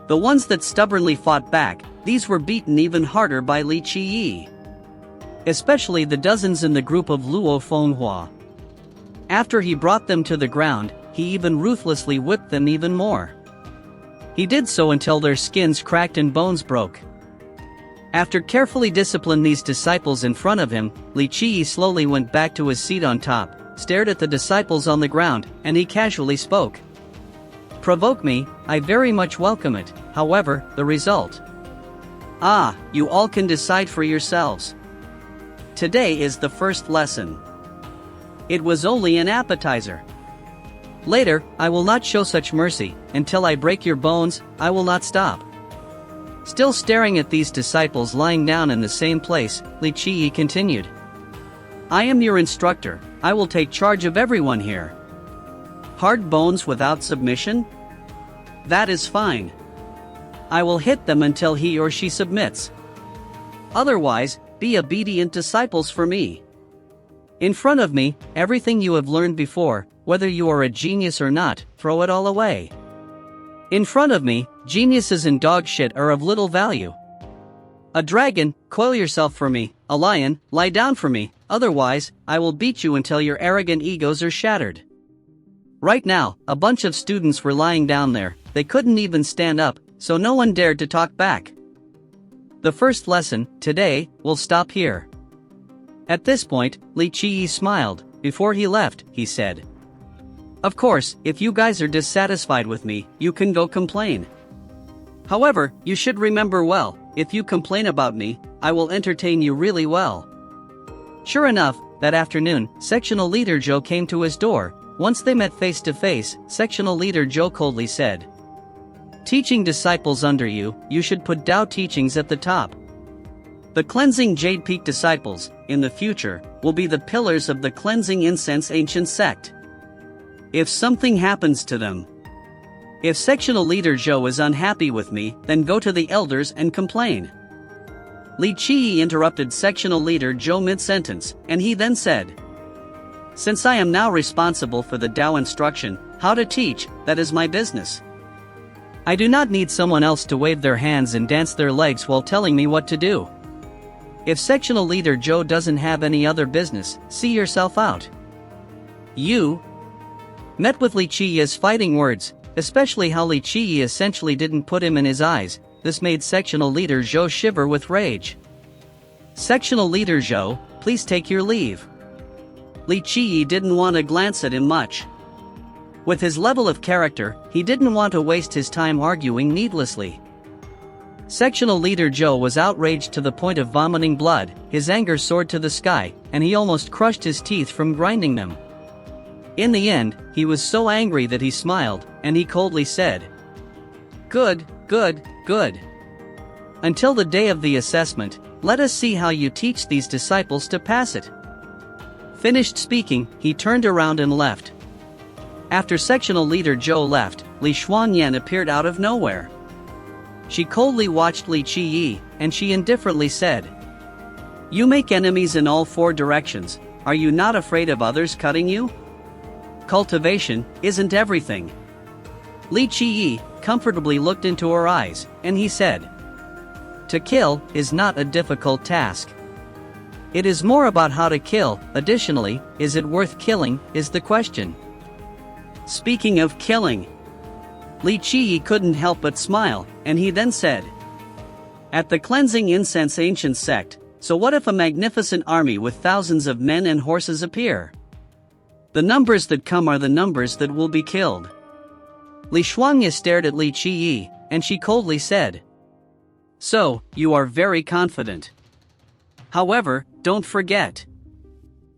The ones that stubbornly fought back, these were beaten even harder by Li Qi. Especially the dozens in the group of Luo Fenghua. After he brought them to the ground, he even ruthlessly whipped them even more. He did so until their skins cracked and bones broke. After carefully disciplining these disciples in front of him, Li Qi slowly went back to his seat on top, stared at the disciples on the ground, and he casually spoke. Provoke me, I very much welcome it. However, the result. You all can decide for yourselves. Today is the first lesson. It was only an appetizer. Later, I will not show such mercy. Until I break your bones, I will not stop. Still staring at these disciples lying down in the same place, Li Qi continued. I am your instructor. I will take charge of everyone here. Hard bones without submission? That is fine. I will hit them until he or she submits. Otherwise, be obedient disciples for me. In front of me, everything you have learned before, whether you are a genius or not, throw it all away. In front of me, geniuses and dog shit are of little value. A dragon, coil yourself for me. A lion, lie down for me. Otherwise, I will beat you until your arrogant egos are shattered. Right now, a bunch of students were lying down there. They couldn't even stand up, so no one dared to talk back. The first lesson, today, will stop here. At this point, Li Qi smiled. Before he left, he said, Of course, if you guys are dissatisfied with me, you can go complain. However, you should remember well, if you complain about me, I will entertain you really well. Sure enough, that afternoon, Sectional Leader Zhou came to his door. Once they met face to face, Sectional Leader Zhou coldly said, Teaching disciples under you, you should put Tao teachings at the top. The cleansing Jade Peak disciples, in the future, will be the pillars of the cleansing incense ancient sect. If something happens to them, if Sectional Leader Zhou is unhappy with me, then go to the elders and complain. Li Qi interrupted Sectional Leader Zhou mid-sentence, and he then said, Since I am now responsible for the Tao instruction, how to teach, that is my business. I do not need someone else to wave their hands and dance their legs while telling me what to do. If Sectional Leader Zhou doesn't have any other business, see yourself out. You met with Li Qi's fighting words, especially how Li Qi essentially didn't put him in his eyes. This made Sectional Leader Zhou shiver with rage. Sectional Leader Zhou, please take your leave. Li Qi didn't want to glance at him much. With his level of character, he didn't want to waste his time arguing needlessly. Sectional Leader Zhou was outraged to the point of vomiting blood. His anger soared to the sky, and he almost crushed his teeth from grinding them. In the end, he was so angry that he smiled, and he coldly said, "Good, good, good. Until the day of the assessment, let us see how you teach these disciples to pass it." Finished speaking, he turned around and left. After sectional leader Zhou left, Li Xuanyan appeared out of nowhere. She coldly watched Li Qiyi, and she indifferently said, "You make enemies in all four directions, are you not afraid of others cutting you? Cultivation isn't everything." Li Qiyi comfortably looked into her eyes, and he said, "To kill is not a difficult task. It is more about how to kill. Additionally, is it worth killing, is the question." Speaking of killing, Li Qiyi couldn't help but smile, and he then said, "At the cleansing incense ancient sect, so what if a magnificent army with thousands of men and horses appear? The numbers that come are the numbers that will be killed." Li Xuanyan stared at Li Qiyi, and she coldly said, "So, you are very confident. However, don't forget.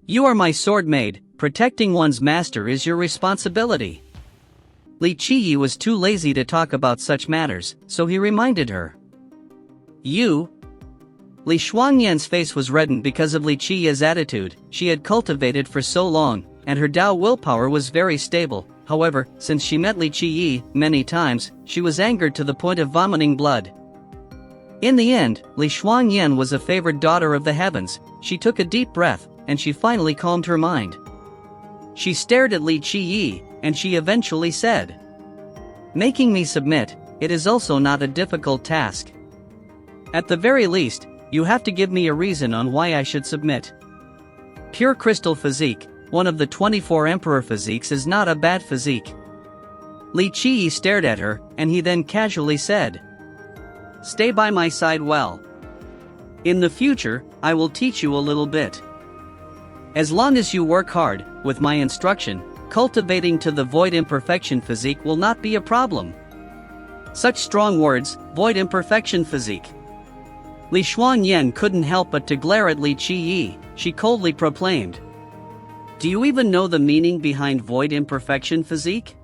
You are my sword maid, protecting one's master is your responsibility." Li Qiyi was too lazy to talk about such matters, so he reminded her. "You?" Li Xuanyan's face was reddened because of Li Qiyi's attitude. She had cultivated for so long, and her Dao willpower was very stable. However, since she met Li Qiyi many times, she was angered to the point of vomiting blood. In the end, Li Xuanyan was a favored daughter of the heavens. She took a deep breath, and she finally calmed her mind. She stared at Li Qiyi, and she eventually said, "Making me submit, it is also not a difficult task. At the very least, you have to give me a reason on why I should submit. Pure crystal physique, one of the 24 emperor physiques, is not a bad physique." Li Qiyi stared at her, and he then casually said, "Stay by my side well. In the future, I will teach you a little bit. As long as you work hard, with my instruction, cultivating to the void imperfection physique will not be a problem." Such strong words, void imperfection physique. Li Xuanyan couldn't help but to glare at Li Qiyi. She coldly proclaimed, "Do you even know the meaning behind void imperfection physique?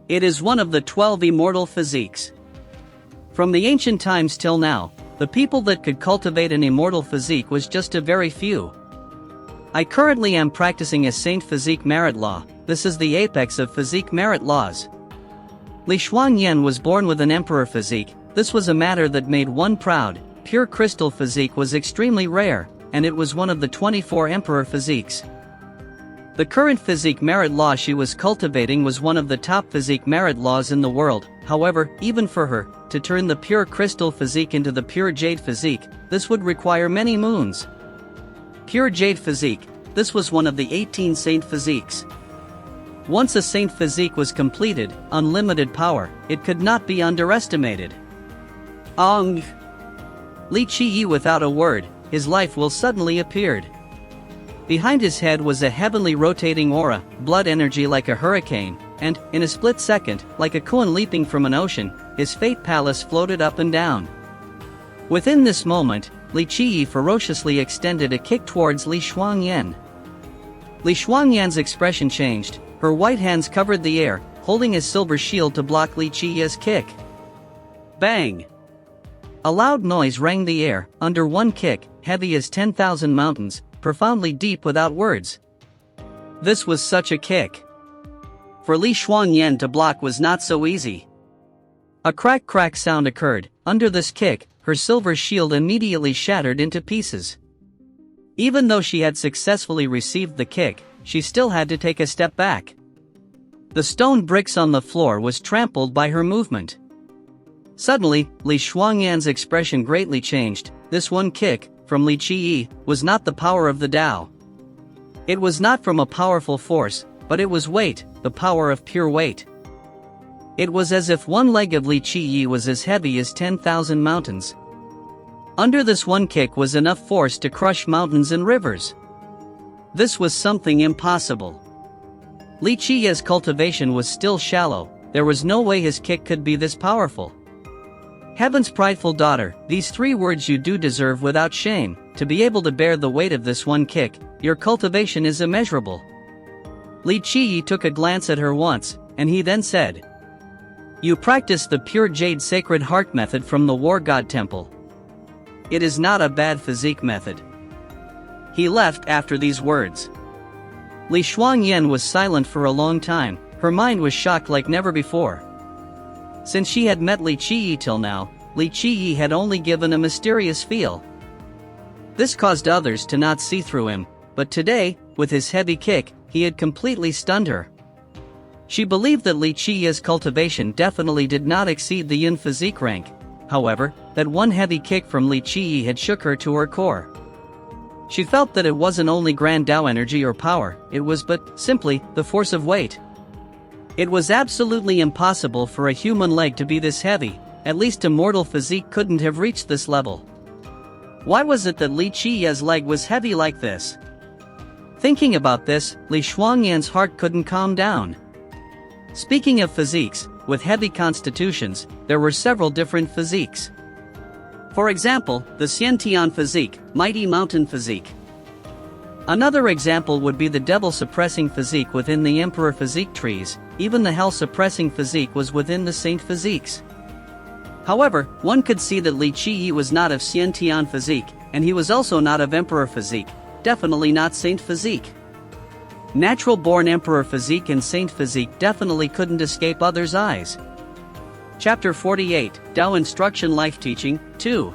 It is one of the 12 immortal physiques. From the ancient times till now, the people that could cultivate an immortal physique was just a very few. I currently am practicing a saint physique merit law. This is the apex of physique merit laws." Li Xuanyan was born with an emperor physique. This was a matter that made one proud. Pure crystal physique was extremely rare, and it was one of the 24 emperor physiques. The current physique merit law she was cultivating was one of the top physique merit laws in the world. However, even for her, to turn the pure crystal physique into the pure jade physique, this would require many moons. Pure jade physique, this was one of the 18 saint physiques. Once a saint physique was completed, unlimited power, it could not be underestimated. Li Qiyi without a word, his life will suddenly appeared. Behind his head was a heavenly rotating aura, blood energy like a hurricane, and, in a split second, like a koan leaping from an ocean, his fate palace floated up and down. Within this moment, Li Qiyi ferociously extended a kick towards Li Xuanyan. Li Xuanyan's expression changed, her white hands covered the air, holding a silver shield to block Li Qiyi's kick. Bang! A loud noise rang the air, under one kick, heavy as 10,000 mountains, profoundly deep without words. This was such a kick. For Li Xuanyan to block was not so easy. A crack sound occurred. Under this kick, her silver shield immediately shattered into pieces. Even though she had successfully received the kick, she still had to take a step back. The stone bricks on the floor was trampled by her movement. Suddenly, Li Xuanyan's expression greatly changed. This one kick, from Li Qiyi, was not the power of the Tao. It was not from a powerful force, but it was weight, the power of pure weight. It was as if one leg of Li Qiyi was as heavy as 10,000 mountains. Under this one kick was enough force to crush mountains and rivers. This was something impossible. Li Qiyi's cultivation was still shallow. There was no way his kick could be this powerful. Heaven's prideful daughter, these 3 words you do deserve without shame. To be able to bear the weight of this one kick, your cultivation is immeasurable. Li Qiyi took a glance at her once, and he then said, "You practice the pure jade sacred heart method from the war god temple. It is not a bad physique method." He left after these words. Li Shuangyan was silent for a long time. Her mind was shocked like never before. Since she had met Li Qiyi till now, Li Qiyi had only given a mysterious feel. This caused others to not see through him, but today, with his heavy kick, he had completely stunned her. She believed that Li Qiyi's cultivation definitely did not exceed the yin physique rank. However, that one heavy kick from Li Qiyi had shook her to her core. She felt that it wasn't only grand Tao energy or power, it was but, simply, the force of weight. It was absolutely impossible for a human leg to be this heavy, at least a mortal physique couldn't have reached this level. Why was it that Li Qiyi's leg was heavy like this? Thinking about this, Li Shuangyan's heart couldn't calm down. Speaking of physiques, with heavy constitutions, there were several different physiques. For example, the Xiantian physique, mighty mountain physique. Another example would be the devil-suppressing physique within the emperor physique trees. Even the hell-suppressing physique was within the saint physiques. However, one could see that Li Qiyi was not of Xiantian physique, and he was also not of emperor physique, definitely not saint physique. Natural-born emperor physique and saint physique definitely couldn't escape others' eyes. Chapter 48, Tao Instruction Life Teaching, 2.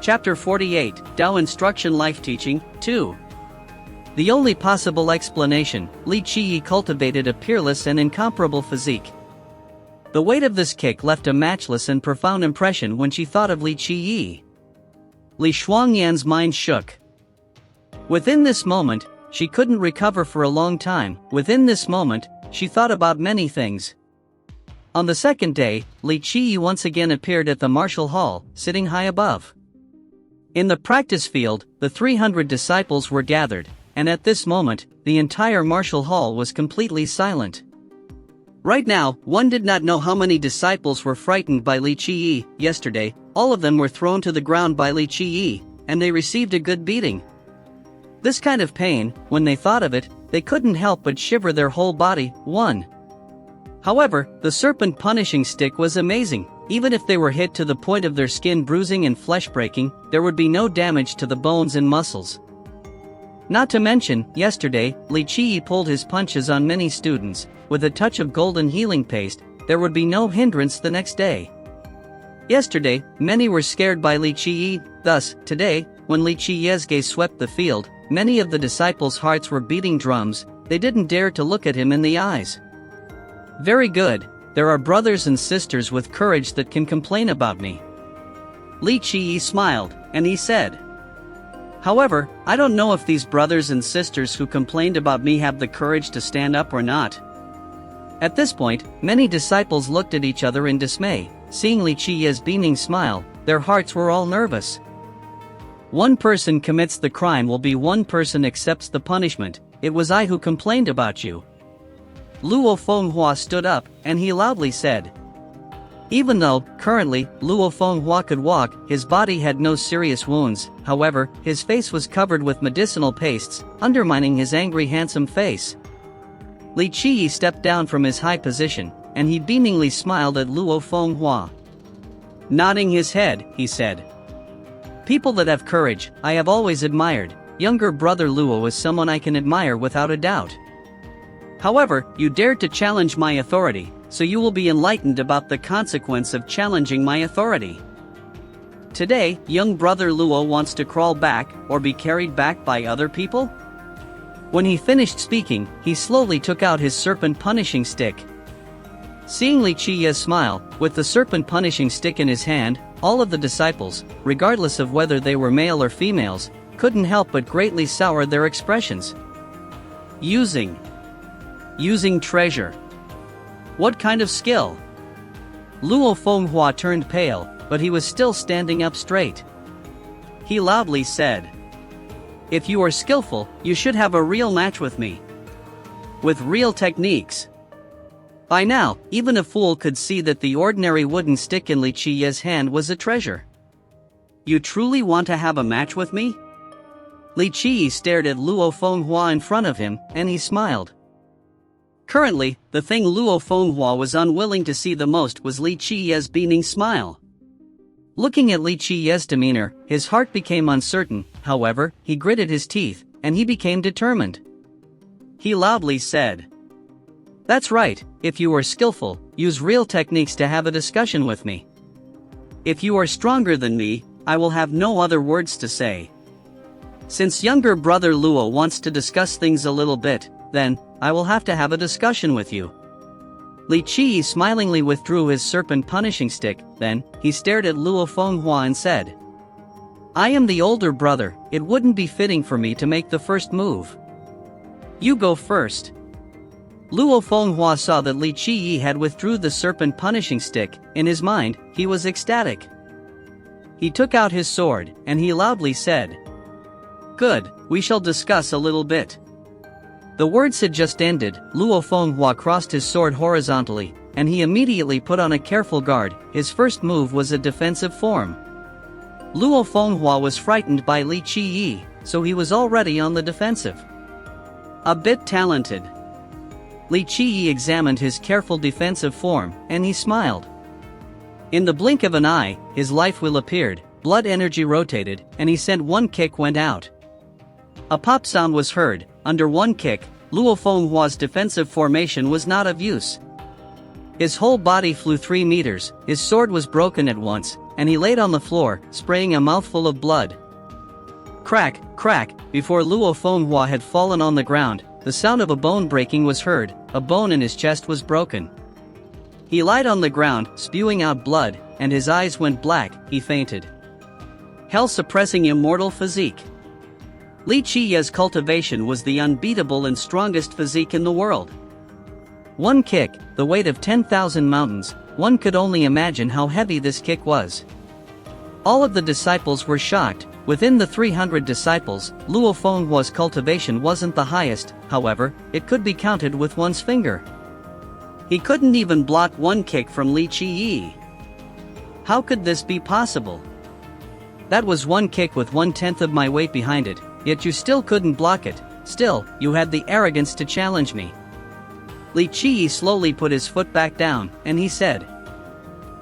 Chapter 48, Tao Instruction Life Teaching, 2. The only possible explanation, Li Qiyi cultivated a peerless and incomparable physique. The weight of this kick left a matchless and profound impression when she thought of Li Qiyi. Li Shuangyan's mind shook. Within this moment, she couldn't recover for a long time. Within this moment, she thought about many things. On the second day, Li Qiyi once again appeared at the martial hall, sitting high above. In the practice field, the 300 disciples were gathered, and at this moment, the entire martial hall was completely silent. Right now, one did not know how many disciples were frightened by Li Qiyi. Yesterday, all of them were thrown to the ground by Li Qiyi, and they received a good beating. This kind of pain, when they thought of it, they couldn't help but shiver their whole body. 1. However, the serpent punishing stick was amazing. Even if they were hit to the point of their skin bruising and flesh breaking, there would be no damage to the bones and muscles. Not to mention, yesterday, Li Qiyi pulled his punches on many students. With a touch of golden healing paste, there would be no hindrance the next day. Yesterday, many were scared by Li Qiyi. Thus, today, when Li Qiyi's gaze swept the field, many of the disciples' hearts were beating drums. They didn't dare to look at him in the eyes. Very good, there are brothers and sisters with courage that can complain about me. Li Qiyi smiled, and he said, "However, I don't know if these brothers and sisters who complained about me have the courage to stand up or not." At this point, many disciples looked at each other in dismay. Seeing Li Qiyi's beaming smile, their hearts were all nervous. One person commits the crime will be one person accepts the punishment. It was I who complained about you. Luo Fenghua stood up, and he loudly said. Even though, currently, Luo Fenghua could walk, his body had no serious wounds. However, his face was covered with medicinal pastes, undermining his angry handsome face. Li Qiyi stepped down from his high position, and he beamingly smiled at Luo Fenghua. Nodding his head, he said, "People that have courage, I have always admired. Younger brother Luo is someone I can admire without a doubt. However, you dared to challenge my authority, so you will be enlightened about the consequence of challenging my authority. Today, young brother Luo wants to crawl back, or be carried back by other people?" When he finished speaking, he slowly took out his serpent punishing stick. Seeing Li Qiyi's smile, with the serpent punishing stick in his hand, all of the disciples, regardless of whether they were male or females, couldn't help but greatly sour their expressions. Using treasure. What kind of skill? Luo Fenghua turned pale, but he was still standing up straight. He loudly said, "If you are skillful, you should have a real match with me. With real techniques." By now, even a fool could see that the ordinary wooden stick in Li Qiyi's hand was a treasure. "You truly want to have a match with me?" Li Qiyi stared at Luo Fenghua in front of him, and he smiled. Currently, the thing Luo Fenghua was unwilling to see the most was Li Qiye's beaming smile. Looking at Li Qiye's demeanor, his heart became uncertain. However, he gritted his teeth, and he became determined. He loudly said, "That's right, if you are skillful, use real techniques to have a discussion with me. If you are stronger than me, I will have no other words to say. Since younger brother Luo wants to discuss things a little bit, then, I will have to have a discussion with you." Li Qiyi smilingly withdrew his serpent punishing stick, then, he stared at Luo Fenghua and said, "I am the older brother, it wouldn't be fitting for me to make the first move. You go first." Luo Fenghua saw that Li Qiyi had withdrew the serpent punishing stick. In his mind, he was ecstatic. He took out his sword, and he loudly said, "Good, we shall discuss a little bit." The words had just ended. Luo Fenghua crossed his sword horizontally, and he immediately put on a careful guard. His first move was a defensive form. Luo Fenghua was frightened by Li Qiyi, so he was already on the defensive. A bit talented. Li Qiyi examined his careful defensive form, and he smiled. In the blink of an eye, his life wheel appeared, blood energy rotated, and he sent one kick went out. A pop sound was heard. Under one kick, Luo Fenghua's defensive formation was not of use. His whole body flew 3 meters, his sword was broken at once, and he laid on the floor, spraying a mouthful of blood. Crack, crack, before Luo Fenghua had fallen on the ground, the sound of a bone breaking was heard. A bone in his chest was broken. He lied on the ground, spewing out blood, and his eyes went black. He fainted. Hell-suppressing immortal physique. Li Qiye's cultivation was the unbeatable and strongest physique in the world. One kick, the weight of 10,000 mountains. One could only imagine how heavy this kick was. All of the disciples were shocked. Within the 300 disciples, Luo Fenghua's cultivation wasn't the highest. However, it could be counted with one's finger. He couldn't even block one kick from Li Qiyi. How could this be possible? That was one kick with 1/10 of my weight behind it, yet you still couldn't block it. Still, you had the arrogance to challenge me. Li Qiyi slowly put his foot back down, and he said,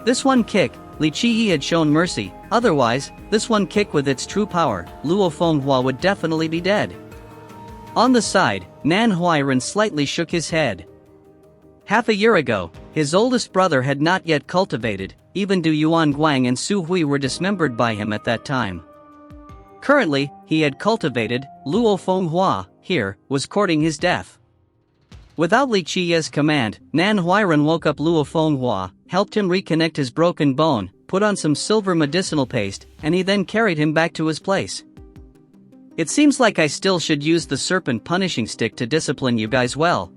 "This one kick." Li Qiyi had shown mercy. Otherwise, this one kick with its true power, Luo Fenghua would definitely be dead. On the side, Nan Huairan slightly shook his head. Half a year ago, his oldest brother had not yet cultivated. Even Du Yuan Guang and Su Hui were dismembered by him at that time. Currently, he had cultivated. Luo Fenghua, here, was courting his death. Without Li Qiye's command, Nan Huairan woke up Luo Fenghua, helped him reconnect his broken bone, put on some silver medicinal paste, and he then carried him back to his place. "It seems like I still should use the serpent punishing stick to discipline you guys well.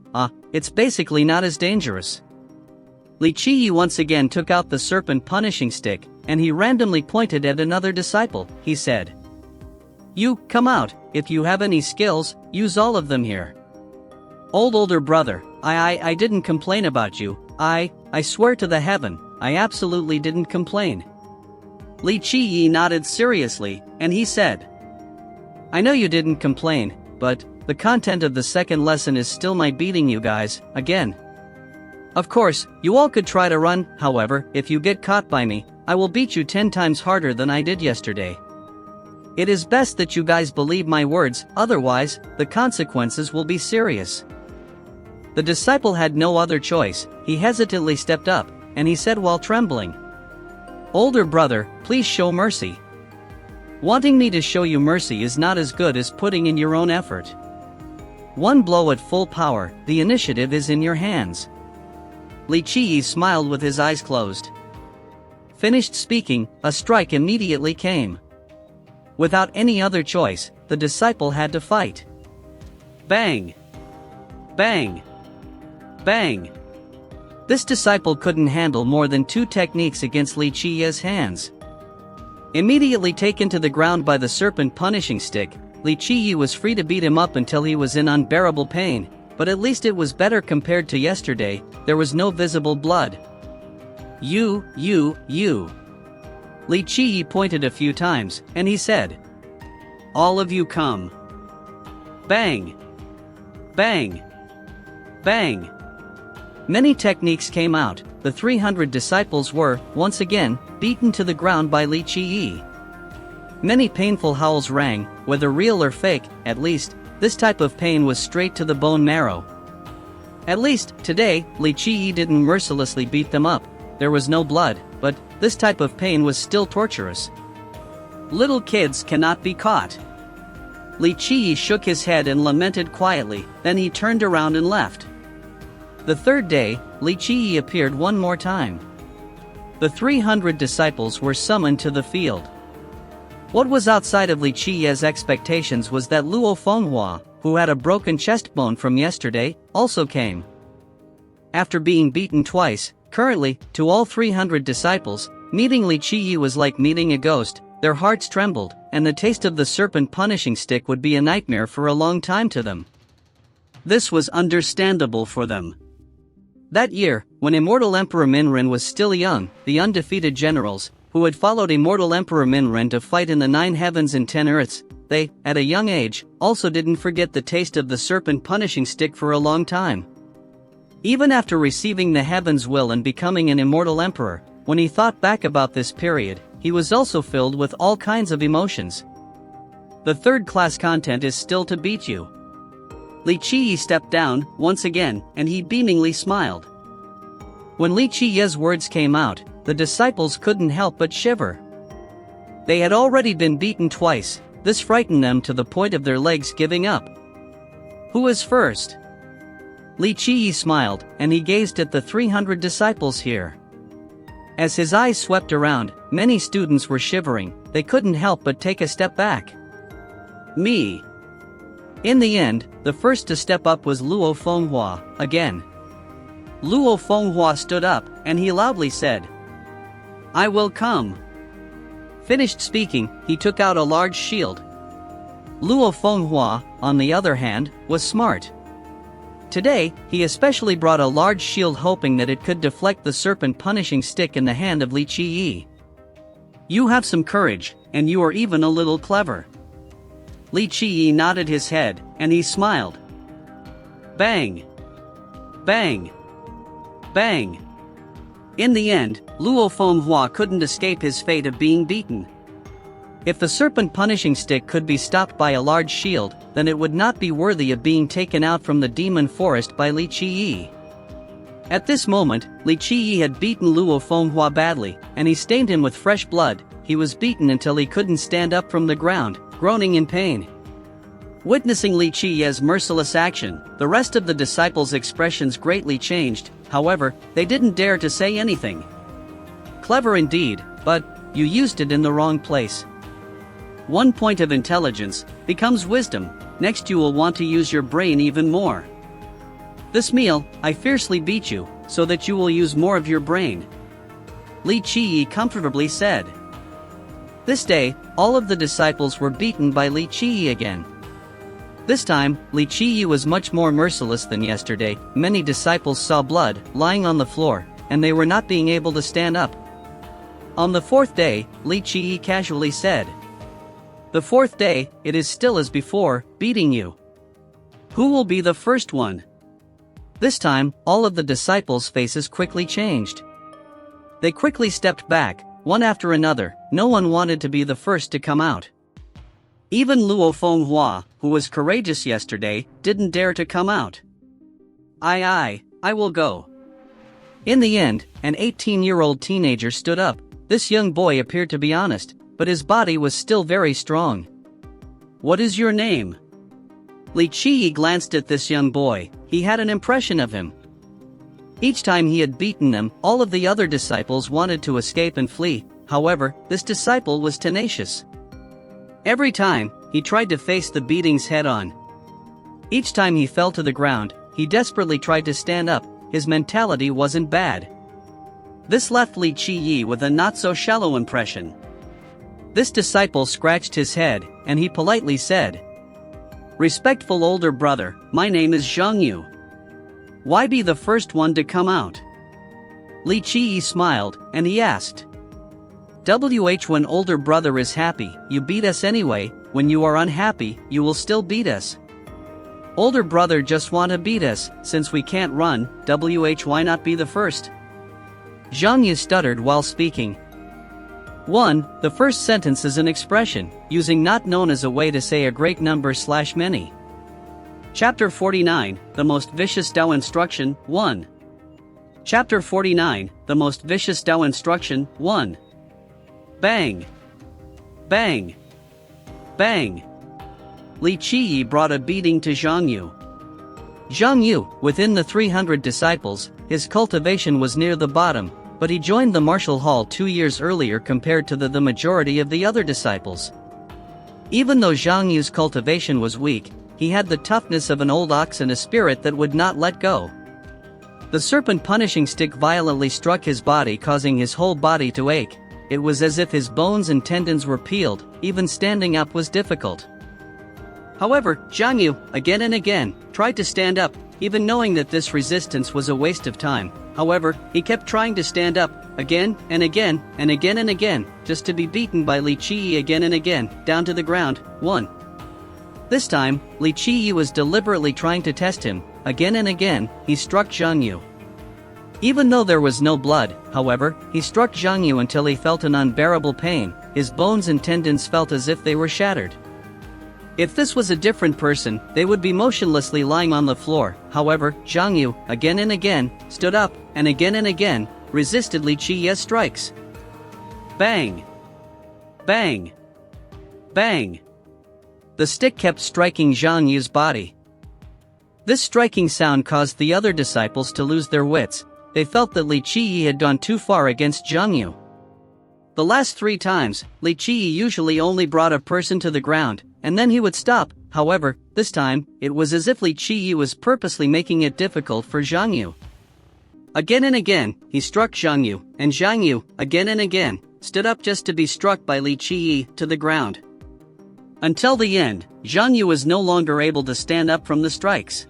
It's basically not as dangerous." Li Qiyi once again took out the serpent punishing stick, and he randomly pointed at another disciple. He said, "You, come out. If you have any skills, use all of them here." Older brother, I didn't complain about you. I swear to the heaven, I absolutely didn't complain. Li Qiyi nodded seriously, and he said, "I know you didn't complain, but the content of the second lesson is still my beating you guys, again. Of course, you all could try to run. However, if you get caught by me, I will beat you 10 times harder than I did yesterday. It is best that you guys believe my words, otherwise, the consequences will be serious." The disciple had no other choice. He hesitantly stepped up, and he said while trembling, "Older brother, please show mercy. Wanting me to show you mercy is not as good as putting in your own effort. One blow at full power, the initiative is in your hands." Li Qiyi smiled with his eyes closed. Finished speaking, a strike immediately came. Without any other choice, the disciple had to fight. Bang! Bang! Bang! This disciple couldn't handle more than 2 techniques against Li Qiye's hands. Immediately taken to the ground by the serpent punishing stick, Li Qiyi was free to beat him up until he was in unbearable pain, but at least it was better compared to yesterday. There was no visible blood. You. Li Qiyi pointed a few times, and he said, "All of you come." Bang! Bang! Bang! Many techniques came out. The 300 disciples were, once again, beaten to the ground by Li Qiyi. Many painful howls rang, whether real or fake. At least, this type of pain was straight to the bone marrow. At least, today, Li Qiyi didn't mercilessly beat them up. There was no blood, but this type of pain was still torturous. Little kids cannot be caught. Li Qiyi shook his head and lamented quietly, then he turned around and left. The third day, Li Qiyi appeared one more time. The 300 disciples were summoned to the field. What was outside of Li Qiyi's expectations was that Luo Fenghua, who had a broken chest bone from yesterday, also came. After being beaten twice, currently, to all 300 disciples, meeting Li Qiyi was like meeting a ghost. Their hearts trembled, and the taste of the serpent punishing stick would be a nightmare for a long time to them. This was understandable for them. That year, when Immortal Emperor Minren was still young, the undefeated generals, who had followed Immortal Emperor Minren to fight in the 9 heavens and 10 earths, they, at a young age, also didn't forget the taste of the serpent punishing stick for a long time. Even after receiving the heaven's will and becoming an immortal emperor, when he thought back about this period, he was also filled with all kinds of emotions. The third-class content is still to beat you. Li Qiyi stepped down, once again, and he beamingly smiled. When Li Qiyi's words came out, the disciples couldn't help but shiver. They had already been beaten twice. This frightened them to the point of their legs giving up. Who is first? Li Qiyi smiled, and he gazed at the 300 disciples here. As his eyes swept around, many students were shivering. They couldn't help but take a step back. Me. In the end, the first to step up was Luo Fenghua, again. Luo Fenghua stood up, and he loudly said, "I will come." Finished speaking, he took out a large shield. Luo Fenghua, on the other hand, was smart. Today, he especially brought a large shield hoping that it could deflect the serpent punishing stick in the hand of Li Qiyi. You have some courage, and you are even a little clever. Li Qiyi nodded his head, and he smiled. Bang! Bang! Bang! In the end, Luo Fenghua couldn't escape his fate of being beaten. If the serpent punishing stick could be stopped by a large shield, then it would not be worthy of being taken out from the demon forest by Li Qiyi. At this moment, Li Qiyi had beaten Luo Fenghua badly, and he stained him with fresh blood. He was beaten until he couldn't stand up from the ground, groaning in pain. Witnessing Li Qiyi's merciless action, the rest of the disciples' expressions greatly changed. However, they didn't dare to say anything. Clever indeed, but you used it in the wrong place. 1 point of intelligence becomes wisdom. Next you will want to use your brain even more. This meal, I fiercely beat you, so that you will use more of your brain. Li Qiyi comfortably said. This day, all of the disciples were beaten by Li Qiyi again. This time, Li Qiyi was much more merciless than yesterday. Many disciples saw blood lying on the floor, and they were not being able to stand up. On the 4th day, Li Qiyi casually said, "The 4th day, it is still as before, beating you. Who will be the first one?" This time, all of the disciples' faces quickly changed. They quickly stepped back, one after another. No one wanted to be the first to come out. Even Luo Fenghua, who was courageous yesterday, didn't dare to come out. I will go. In the end, an 18-year-old teenager stood up. This young boy appeared to be honest, but his body was still very strong. What is your name? Li Qiyi glanced at this young boy. He had an impression of him. Each time he had beaten them, all of the other disciples wanted to escape and flee. However, this disciple was tenacious. Every time, he tried to face the beatings head-on. Each time he fell to the ground, he desperately tried to stand up. His mentality wasn't bad. This left Li Qiyi with a not-so-shallow impression. This disciple scratched his head, and he politely said, "Respectful older brother, my name is Zhang Yu. Why be the first one to come out?" Li Qiyi smiled, and he asked, When older brother is happy, you beat us anyway. When you are unhappy, you will still beat us. Older brother just wanna beat us, since we can't run, why not be the first? Zhang Yu stuttered while speaking. 1. The first sentence is an expression, using not known as a way to say a great number/many. Chapter 49, The Most Vicious Dao Instruction, 1. Chapter 49, The Most Vicious Dao Instruction, 1. Bang! Bang! Bang! Li Qiyi brought a beating to Zhang Yu. Zhang Yu, within the 300 disciples, his cultivation was near the bottom, but he joined the martial hall 2 years earlier compared to the majority of the other disciples. Even though Zhang Yu's cultivation was weak, he had the toughness of an old ox and a spirit that would not let go. The serpent punishing stick violently struck his body, causing his whole body to ache. It was as if his bones and tendons were peeled, even standing up was difficult. However, Zhang Yu, again and again, tried to stand up, even knowing that this resistance was a waste of time. However, he kept trying to stand up, again and again and again and again, just to be beaten by Li Qiyi again and again, down to the ground. 1. This time, Li Qiyi was deliberately trying to test him. Again and again, he struck Zhang Yu. Even though there was no blood, however, he struck Zhang Yu until he felt an unbearable pain. His bones and tendons felt as if they were shattered. If this was a different person, they would be motionlessly lying on the floor. However, Zhang Yu, again and again, stood up, and again, resisted Li Qiyi's strikes. Bang! Bang! Bang! The stick kept striking Zhang Yu's body. This striking sound caused the other disciples to lose their wits. They felt that Li Qiyi had gone too far against Zhang Yu. The last 3 times, Li Qiyi usually only brought a person to the ground, and then he would stop. However, this time, it was as if Li Qiyi was purposely making it difficult for Zhang Yu. Again and again, he struck Zhang Yu, and Zhang Yu, again and again, stood up just to be struck by Li Qiyi to the ground. Until the end, Zhang Yu was no longer able to stand up from the strikes.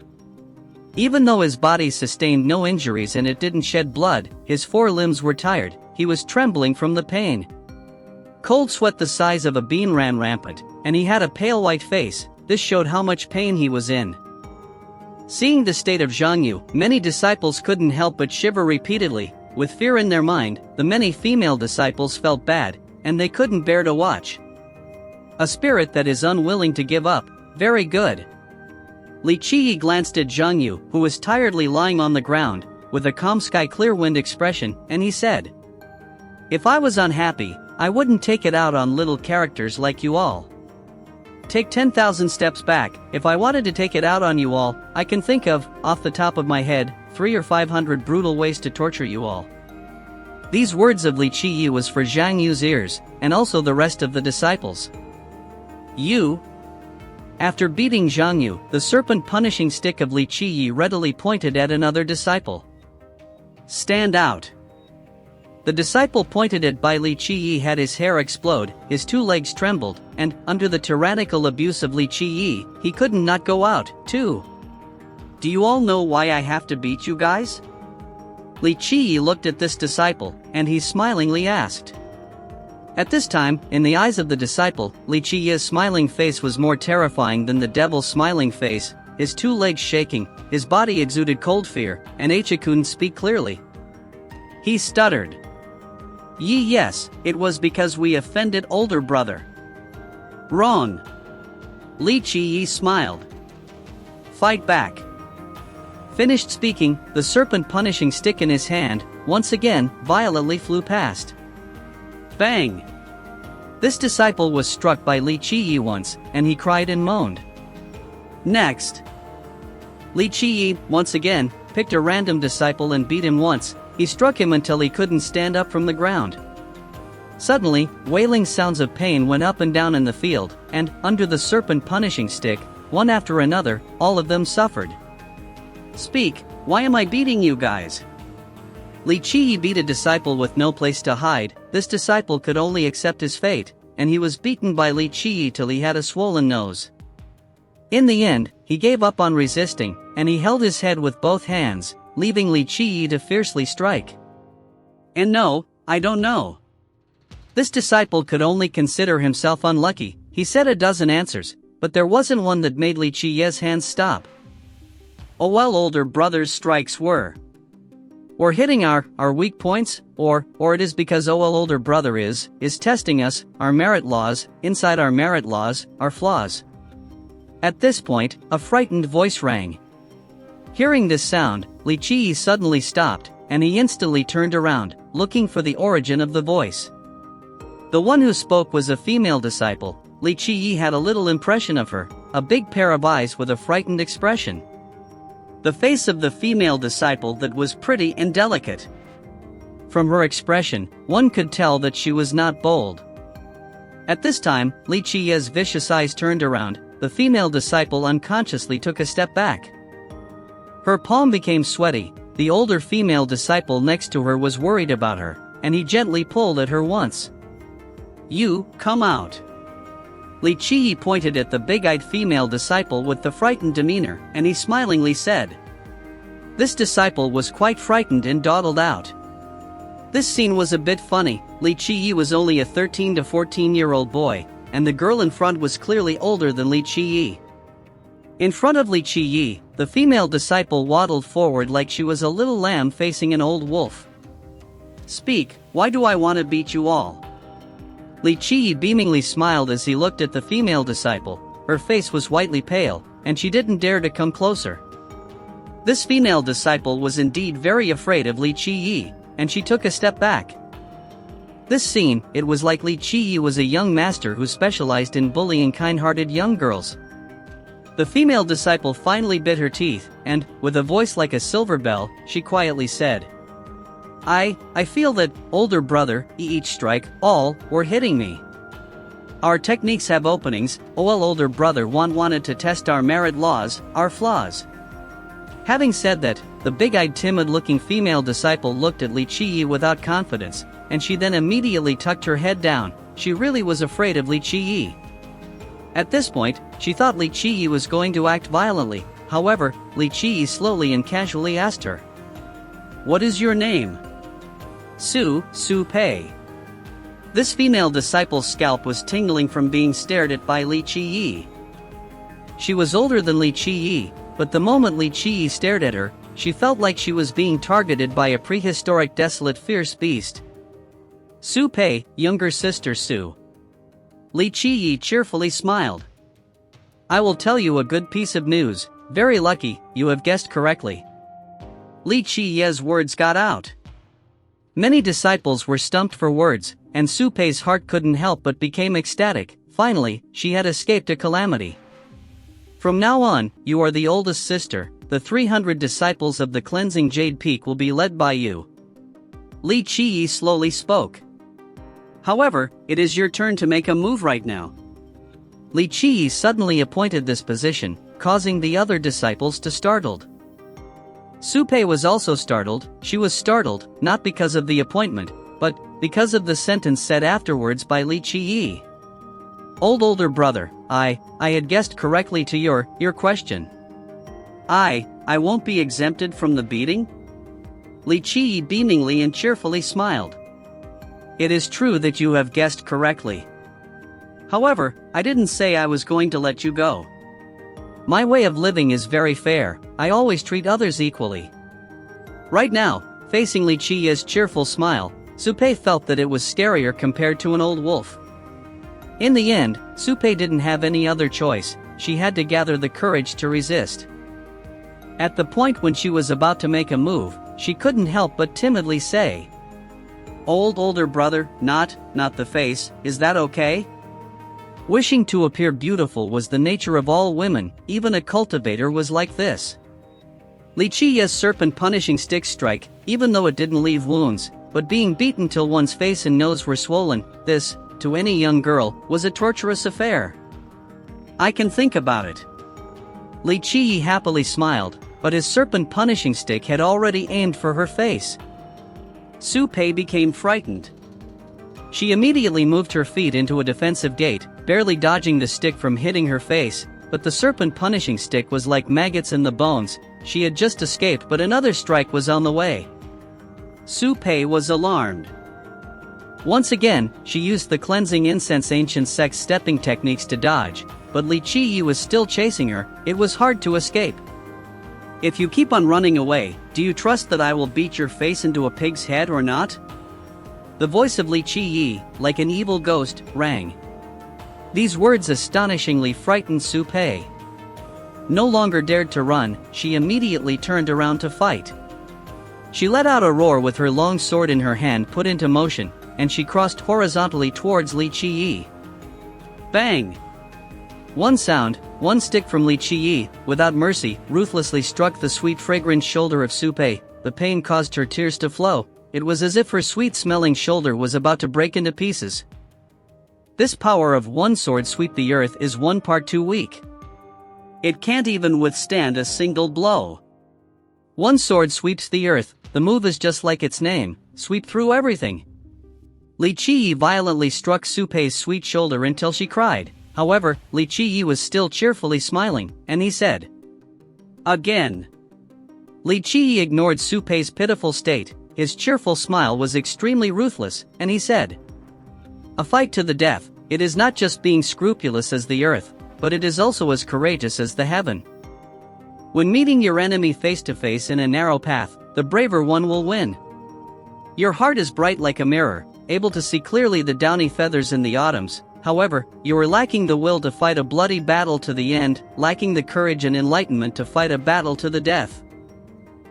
Even though his body sustained no injuries and it didn't shed blood, his 4 limbs were tired. He was trembling from the pain. Cold sweat the size of a bean ran rampant, and he had a pale white face. This showed how much pain he was in. Seeing the state of Zhang Yu, many disciples couldn't help but shiver repeatedly. With fear in their mind, the many female disciples felt bad, and they couldn't bear to watch. A spirit that is unwilling to give up. Very good. Li Qiyi glanced at Zhang Yu, who was tiredly lying on the ground, with a calm sky-clear wind expression, and he said, "If I was unhappy, I wouldn't take it out on little characters like you all. Take 10,000 steps back. If I wanted to take it out on you all, I can think of, off the top of my head, 300 or 500 brutal ways to torture you all." These words of Li Qiyi was for Zhang Yu's ears, and also the rest of the disciples. You? After beating Zhang Yu, the serpent punishing stick of Li Qiyi readily pointed at another disciple. Stand out. The disciple pointed at by Li Qiyi had his hair explode, his 2 legs trembled, and, under the tyrannical abuse of Li Qiyi, he couldn't not go out, too. Do you all know why I have to beat you guys? Li Qiyi looked at this disciple, and he smilingly asked. At this time, in the eyes of the disciple, Li Qiyi's smiling face was more terrifying than the devil's smiling face, his 2 legs shaking, his body exuded cold fear, and Acha couldn't speak clearly. He stuttered. Yes, it was because we offended older brother. Wrong. Li Qiyi smiled. Fight back. Finished speaking, the serpent punishing stick in his hand, once again, violently flew past. Bang! This disciple was struck by Li Qiyi once, and he cried and moaned. Next. Li Qiyi, once again, picked a random disciple and beat him once. He struck him until he couldn't stand up from the ground. Suddenly, wailing sounds of pain went up and down in the field, and, under the serpent punishing stick, one after another, all of them suffered. Speak, why am I beating you guys? Li Qiyi beat a disciple with no place to hide. This disciple could only accept his fate, and he was beaten by Li Qiyi till he had a swollen nose. In the end, he gave up on resisting, and he held his head with both hands, leaving Li Qiyi to fiercely strike. And no, I don't know. This disciple could only consider himself unlucky. He said a dozen answers, but there wasn't one that made Li Qiye's hands stop. Oh well, older brother's strikes were hitting our weak points, or it is because oh well, older brother is testing us, our merit laws, inside our merit laws, our flaws. At this point, a frightened voice rang. Hearing this sound, Li Qiyi suddenly stopped, and he instantly turned around, looking for the origin of the voice. The one who spoke was a female disciple. Li Qiyi had a little impression of her, a big pair of eyes with a frightened expression. The face of the female disciple that was pretty and delicate. From her expression, one could tell that she was not bold. At this time, Li Qiye's vicious eyes turned around. The female disciple unconsciously took a step back. Her palm became sweaty. The older female disciple next to her was worried about her, and he gently pulled at her once. "You, come out." Li Qiyi pointed at the big-eyed female disciple with the frightened demeanor, and he smilingly said. This disciple was quite frightened and dawdled out. This scene was a bit funny. Li Qiyi was only a 13 to 14-year-old boy, and the girl in front was clearly older than Li Qiyi. In front of Li Qiyi, the female disciple waddled forward like she was a little lamb facing an old wolf. "Speak, why do I want to beat you all?" Li Qiyi beamingly smiled as he looked at the female disciple. Her face was whitely pale, and she didn't dare to come closer. This female disciple was indeed very afraid of Li Qiyi, and she took a step back. This scene, it was like Li Qiyi was a young master who specialized in bullying kind-hearted young girls. The female disciple finally bit her teeth, and, with a voice like a silver bell, she quietly said, I feel that, older brother, each strike, all, were hitting me. Our techniques have openings, oh well, older brother wanted to test our merit laws, our flaws. Having said that, the big-eyed timid-looking female disciple looked at Li Qiyi without confidence, and she then immediately tucked her head down. She really was afraid of Li Qiyi. At this point, she thought Li Qiyi was going to act violently. However, Li Qiyi slowly and casually asked her, "What is your name?" Su Pei. This female disciple's scalp was tingling from being stared at by Li Qiyi. She was older than Li Qiyi, but the moment Li Qiyi stared at her, she felt like she was being targeted by a prehistoric desolate fierce beast. Su Pei, younger sister Su. Li Qiyi cheerfully smiled. "I will tell you a good piece of news. Very lucky, you have guessed correctly." Li Qiyi's words got out. Many disciples were stumped for words, and Su Pei's heart couldn't help but became ecstatic. Finally, she had escaped a calamity. "From now on, you are the oldest sister. The 300 disciples of the cleansing Jade Peak will be led by you." Li Qiyi slowly spoke. "However, it is your turn to make a move right now." Li Qiyi suddenly appointed this position, causing the other disciples to startled. Su Pei was also startled. She was startled, not because of the appointment, but because of the sentence said afterwards by Li Qiyi. Older brother, I had guessed correctly to your question." I won't be exempted from the beating?" Li Qiyi beamingly and cheerfully smiled. "It is true that you have guessed correctly. However, I didn't say I was going to let you go. My way of living is very fair. I always treat others equally." Right now, facing Li Qiyi's cheerful smile, Su Pei felt that it was scarier compared to an old wolf. In the end, Su Pei didn't have any other choice. She had to gather the courage to resist. At the point when she was about to make a move, she couldn't help but timidly say, Older brother, not the face, is that okay?" Wishing to appear beautiful was the nature of all women. Even a cultivator was like this. Li Qiyi's serpent punishing stick strike, even though it didn't leave wounds, but being beaten till one's face and nose were swollen, this, to any young girl, was a torturous affair. "I can think about it." Li Qiyi happily smiled, but his serpent punishing stick had already aimed for her face. Su Pei became frightened. She immediately moved her feet into a defensive gait, barely dodging the stick from hitting her face, but the serpent punishing stick was like maggots in the bones. She had just escaped, but another strike was on the way. Su Pei was alarmed. Once again, she used the cleansing incense ancient Sect stepping techniques to dodge, but Li Qiyi was still chasing her. It was hard to escape. "If you keep on running away, do you trust that I will beat your face into a pig's head or not?" The voice of Li Qiyi, like an evil ghost, rang. These words astonishingly frightened Su Pei. No longer dared to run, she immediately turned around to fight. She let out a roar with her long sword in her hand put into motion, and she crossed horizontally towards Li Qiyi. Bang! One sound, one stick from Li Qiyi, without mercy, ruthlessly struck the sweet fragrant shoulder of Su Pei. The pain caused her tears to flow. It was as if her sweet-smelling shoulder was about to break into pieces. This power of one sword sweep the earth is one part too weak. It can't even withstand a single blow. One sword sweeps the earth. The move is just like its name, sweep through everything. Li Qiyi violently struck Su Pei's sweet shoulder until she cried. However, Li Qiyi was still cheerfully smiling, and he said, "Again." Li Qiyi ignored Su Pei's pitiful state. His cheerful smile was extremely ruthless, and he said, "A fight to the death. It is not just being scrupulous as the earth, but it is also as courageous as the heaven. When meeting your enemy face to face in a narrow path, the braver one will win. Your heart is bright like a mirror, able to see clearly the downy feathers in the autumns. However, you are lacking the will to fight a bloody battle to the end, lacking the courage and enlightenment to fight a battle to the death."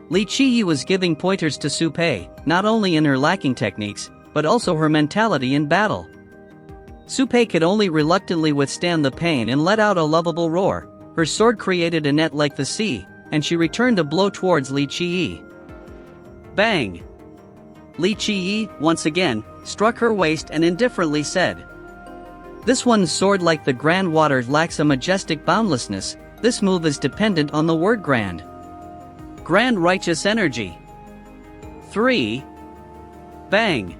Li Qiyi was giving pointers to Su Pei, not only in her lacking techniques, but also her mentality in battle. Su Pei could only reluctantly withstand the pain and let out a lovable roar. Her sword created a net like the sea, and she returned a blow towards Li Qiyi. Bang! Li Qiyi, once again, struck her waist and indifferently said, "This one's sword like the grand water lacks a majestic boundlessness. This move is dependent on the word grand. Grand righteous energy." 3. Bang!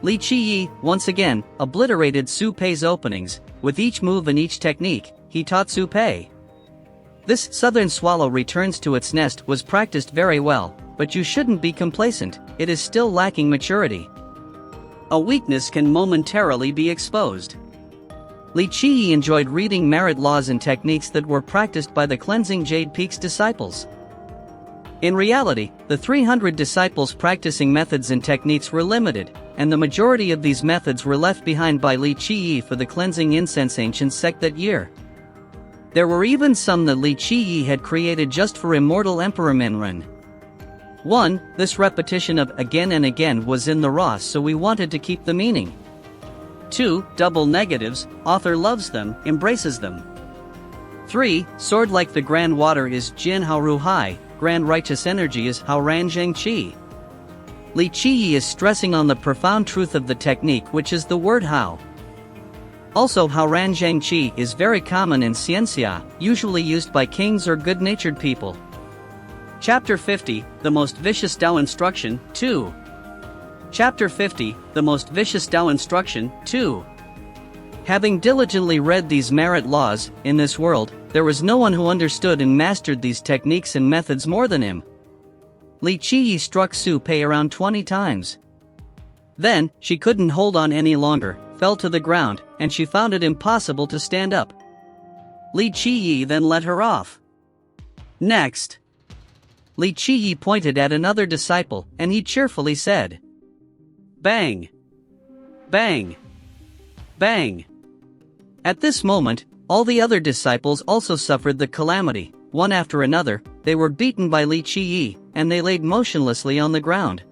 Li Qiyi, once again, obliterated Su Pei's openings. With each move and each technique, he taught Su Pei. This southern swallow returns to its nest was practiced very well, but you shouldn't be complacent, it is still lacking maturity. A weakness can momentarily be exposed. Li Qiyi enjoyed reading merit laws and techniques that were practiced by the cleansing Jade Peak's disciples. In reality, the 300 disciples practicing methods and techniques were limited, and the majority of these methods were left behind by Li Qiyi for the cleansing incense ancient sect that year. There were even some that Li Qiyi had created just for immortal Emperor Minren. 1. This repetition of again and again was in the raw, so we wanted to keep the meaning. 2. Double negatives, author loves them, embraces them. 3. Sword like the grand water is Jin Hao Ru Hai, grand righteous energy is Hao Ran Zheng Qi. Li Qiyi is stressing on the profound truth of the technique, which is the word Hao. Also, Hao Ran Zheng Qi is very common in Ciencia, usually used by kings or good-natured people. Chapter 50, The Most Vicious Tao Instruction, 2. Chapter 50, The Most Vicious Tao Instruction, 2. Having diligently read these merit laws, in this world, there was no one who understood and mastered these techniques and methods more than him. Li Qiyi struck Su Pei around 20 times. Then, she couldn't hold on any longer, fell to the ground, and she found it impossible to stand up. Li Qiyi then let her off. Next, Li Qiyi pointed at another disciple, and he cheerfully said, "Bang! Bang! Bang!" At this moment, all the other disciples also suffered the calamity. One after another, they were beaten by Li Qiyi, and they laid motionlessly on the ground.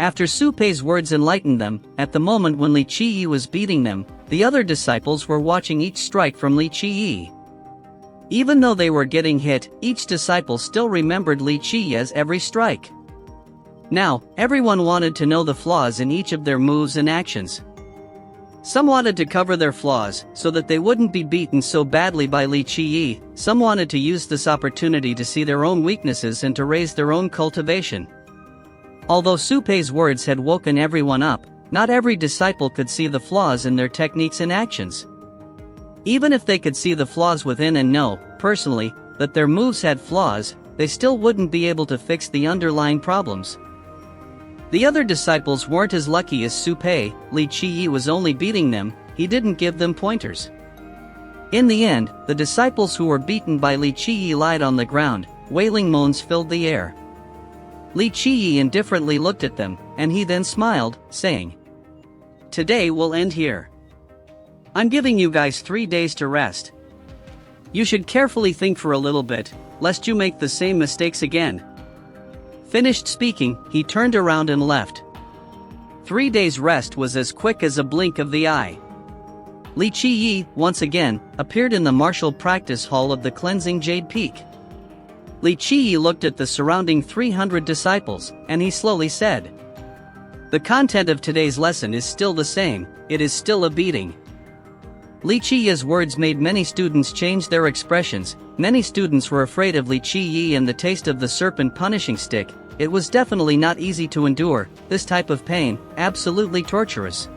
After Su Pei's words enlightened them, at the moment when Li Qiyi was beating them, the other disciples were watching each strike from Li Qiyi. Even though they were getting hit, each disciple still remembered Li Qiyi's every strike. Now, everyone wanted to know the flaws in each of their moves and actions. Some wanted to cover their flaws, so that they wouldn't be beaten so badly by Li Qiyi. Some wanted to use this opportunity to see their own weaknesses and to raise their own cultivation. Although Su Pei's words had woken everyone up, not every disciple could see the flaws in their techniques and actions. Even if they could see the flaws within and know, personally, that their moves had flaws, they still wouldn't be able to fix the underlying problems. The other disciples weren't as lucky as Su Pei. Li Qiyi was only beating them, he didn't give them pointers. In the end, the disciples who were beaten by Li Qiyi lied on the ground, wailing moans filled the air. Li Qiyi indifferently looked at them, and he then smiled, saying, "Today will end here. I'm giving you guys 3 days to rest. You should carefully think for a little bit, lest you make the same mistakes again." Finished speaking, he turned around and left. 3 days' rest was as quick as a blink of the eye. Li Qiyi, once again, appeared in the martial practice hall of the cleansing Jade Peak. Li Qiyi looked at the surrounding 300 disciples, and he slowly said, "The content of today's lesson is still the same, it is still a beating." Li Qiyi's words made many students change their expressions. Many students were afraid of Li Qiyi and the taste of the serpent punishing stick. It was definitely not easy to endure, this type of pain, absolutely torturous.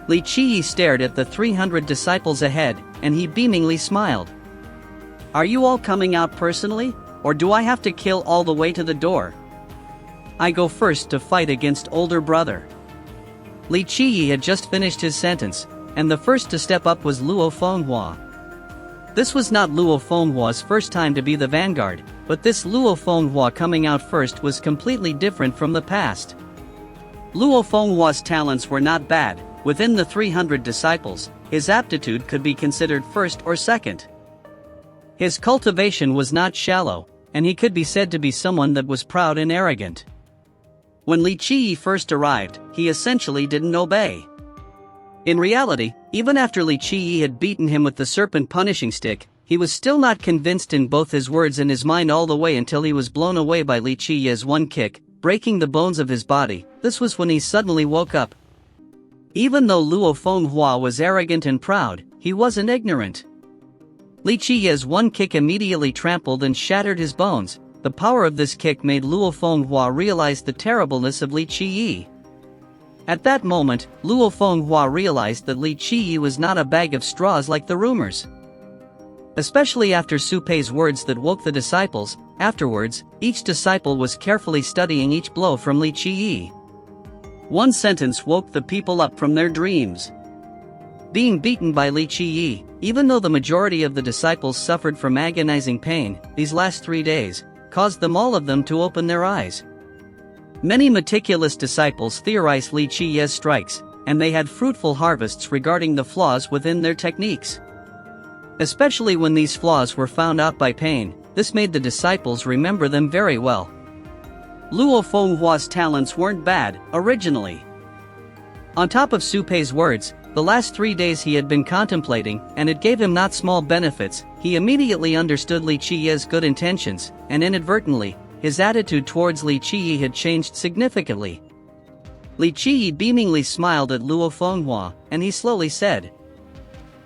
Li Qiyi stared at the 300 disciples ahead, and he beamingly smiled. "Are you all coming out personally, or do I have to kill all the way to the door? I go first to fight against older brother." Li Qiyi had just finished his sentence, and the first to step up was Luo Fenghua. This was not Luo Fenghua's first time to be the vanguard, but this Luo Fenghua coming out first was completely different from the past. Luo Fenghua's talents were not bad. Within the 300 disciples, his aptitude could be considered first or second. His cultivation was not shallow, and he could be said to be someone that was proud and arrogant. When Li Qiyi first arrived, he essentially didn't obey. In reality, even after Li Qiyi had beaten him with the serpent punishing stick, he was still not convinced in both his words and his mind all the way until he was blown away by Li Qiyi's one kick, breaking the bones of his body. This was when he suddenly woke up. Even though Luo Fenghua was arrogant and proud, he wasn't ignorant. Li Qiyi's one kick immediately trampled and shattered his bones. The power of this kick made Luo Fenghua realize the terribleness of Li Qiyi. At that moment, Luo Fenghua realized that Li Qiyi was not a bag of straws like the rumors. Especially after Su Pei's words that woke the disciples. Afterwards, each disciple was carefully studying each blow from Li Qiyi. One sentence woke the people up from their dreams. Being beaten by Li Qiyi, even though the majority of the disciples suffered from agonizing pain, these last 3 days caused all of them to open their eyes. Many meticulous disciples theorized Li Qiyi's strikes, and they had fruitful harvests regarding the flaws within their techniques. Especially when these flaws were found out by pain, this made the disciples remember them very well. Luo Fenghua's talents weren't bad, originally. On top of Su Pei's words, the last 3 days he had been contemplating, and it gave him not small benefits. He immediately understood Li Qiyi's good intentions, and inadvertently, his attitude towards Li Qiyi had changed significantly. Li Qiyi beamingly smiled at Luo Fenghua, and he slowly said,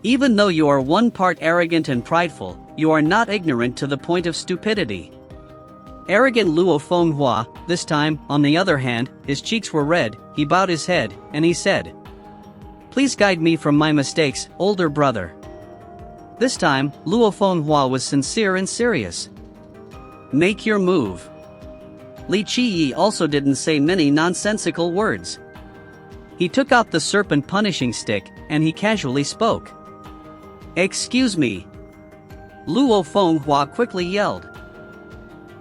"Even though you are one part arrogant and prideful, you are not ignorant to the point of stupidity." Arrogant Luo Fenghua, this time, on the other hand, his cheeks were red, he bowed his head, and he said, "Please guide me from my mistakes, older brother." This time, Luo Fenghua was sincere and serious. "Make your move." Li Qiyi also didn't say many nonsensical words. He took out the serpent punishing stick, and he casually spoke. "Excuse me." Luo Fenghua quickly yelled.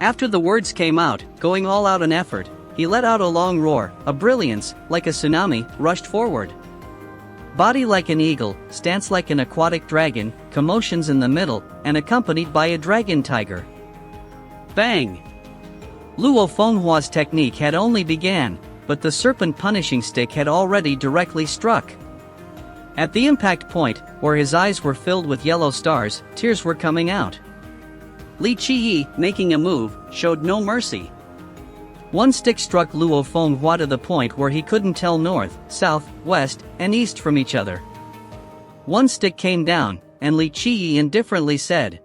After the words came out, going all out in effort, he let out a long roar. A brilliance, like a tsunami, rushed forward. Body like an eagle, stance like an aquatic dragon, commotions in the middle, and accompanied by a dragon tiger. Bang! Luo Fenghua's technique had only began, but the serpent punishing stick had already directly struck. At the impact point, where his eyes were filled with yellow stars, tears were coming out. Li Qiyi, making a move, showed no mercy. One stick struck Luo Fenghua to the point where he couldn't tell north, south, west, and east from each other. One stick came down, and Li Qiyi indifferently said,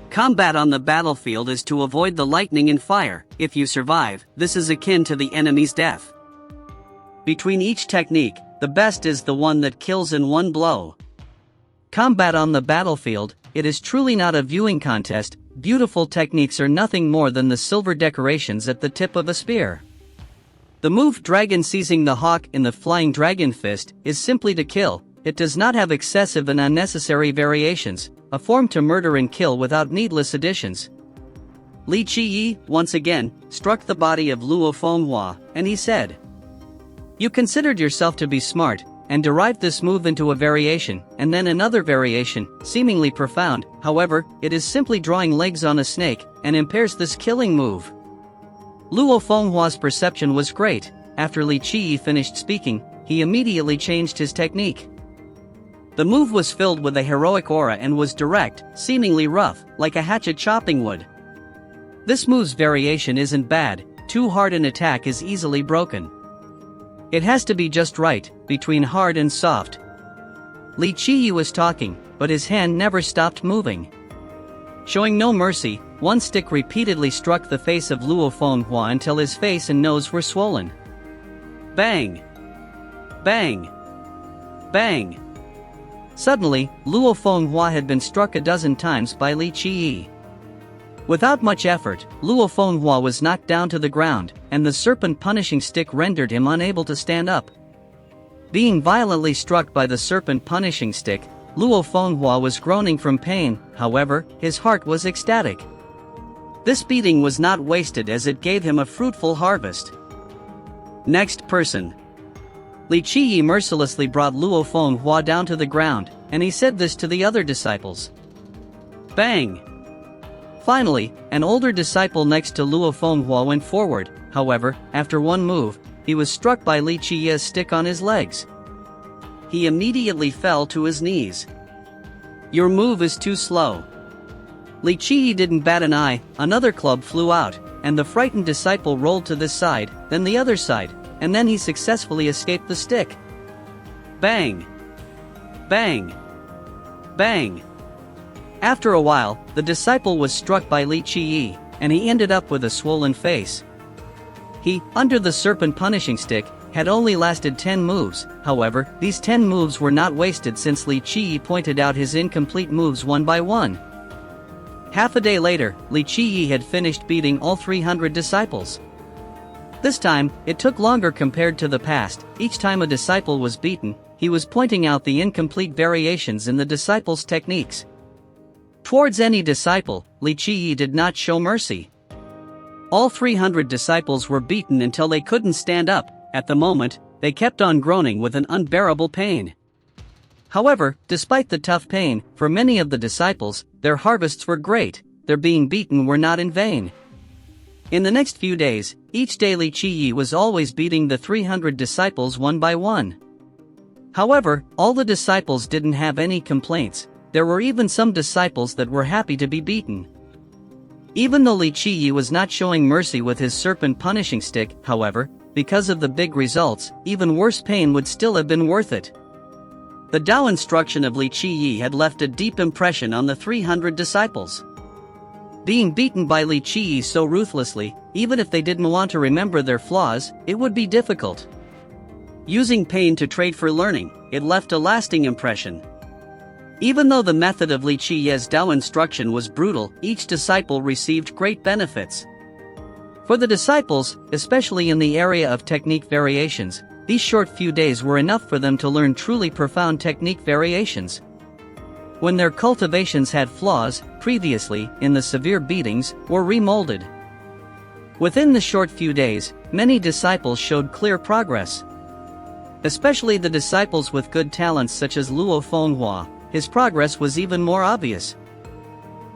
"Combat on the battlefield is to avoid the lightning and fire. If you survive, this is akin to the enemy's death. Between each technique, the best is the one that kills in one blow." Combat on the battlefield, it is truly not a viewing contest. Beautiful techniques are nothing more than the silver decorations at the tip of a spear. The move dragon seizing the hawk in the flying dragon fist is simply to kill. it does not have excessive and unnecessary variations, a form to murder and kill without needless additions. Li Qiyi, once again, struck the body of Luo Fenghua, and he said, "You considered yourself to be smart, and derived this move into a variation, and then another variation, seemingly profound. However, it is simply drawing legs on a snake, and impairs this killing move." Luo Fenghua's perception was great. After Li Qiyi finished speaking, he immediately changed his technique. The move was filled with a heroic aura and was direct, seemingly rough, like a hatchet chopping wood. This move's variation isn't bad, too hard an attack is easily broken. It has to be just right, between hard and soft. Li Qiyi was talking, but his hand never stopped moving. Showing no mercy, one stick repeatedly struck the face of Luo Fenghua until his face and nose were swollen. Bang! Bang! Bang! Suddenly, Luo Fenghua had been struck a dozen times by Li Qiyi. Without much effort, Luo Fenghua was knocked down to the ground, and the serpent punishing stick rendered him unable to stand up. Being violently struck by the serpent punishing stick, Luo Fenghua was groaning from pain. However, his heart was ecstatic. This beating was not wasted as it gave him a fruitful harvest. Next person. Li Qiyi mercilessly brought Luo Fenghua down to the ground, and he said this to the other disciples. Bang! Finally, an older disciple next to Luo Fenghua went forward. However, after one move, he was struck by Li Qiyi's stick on his legs. He immediately fell to his knees. "Your move is too slow." Li Qiyi didn't bat an eye. Another club flew out, and the frightened disciple rolled to this side, then the other side, and then he successfully escaped the stick. Bang! Bang! Bang! After a while, the disciple was struck by Li Qiyi, and he ended up with a swollen face. He, under the serpent punishing stick, had only lasted 10 moves. However, these 10 moves were not wasted since Li Qiyi pointed out his incomplete moves one by one. Half a day later, Li Qiyi had finished beating all 300 disciples. This time, it took longer compared to the past. Each time a disciple was beaten, he was pointing out the incomplete variations in the disciples' techniques. Towards any disciple, Li Qiyi did not show mercy. All 300 disciples were beaten until they couldn't stand up. At the moment, they kept on groaning with an unbearable pain. However, despite the tough pain, for many of the disciples, their harvests were great. Their being beaten were not in vain. In the next few days, each day Li Qiyi was always beating the 300 disciples one by one. However, all the disciples didn't have any complaints. There were even some disciples that were happy to be beaten. Even though Li Qiyi was not showing mercy with his serpent punishing stick, however, because of the big results, even worse pain would still have been worth it. The Tao instruction of Li Qiyi had left a deep impression on the 300 disciples. Being beaten by Li Qiyi so ruthlessly, even if they didn't want to remember their flaws, it would be difficult. Using pain to trade for learning, it left a lasting impression. Even though the method of Li Qiyi's Tao instruction was brutal, each disciple received great benefits. For the disciples, especially in the area of technique variations, these short few days were enough for them to learn truly profound technique variations. When their cultivations had flaws, previously, in the severe beatings, were remolded. Within the short few days, many disciples showed clear progress. Especially the disciples with good talents such as Luo Fenghua, his progress was even more obvious.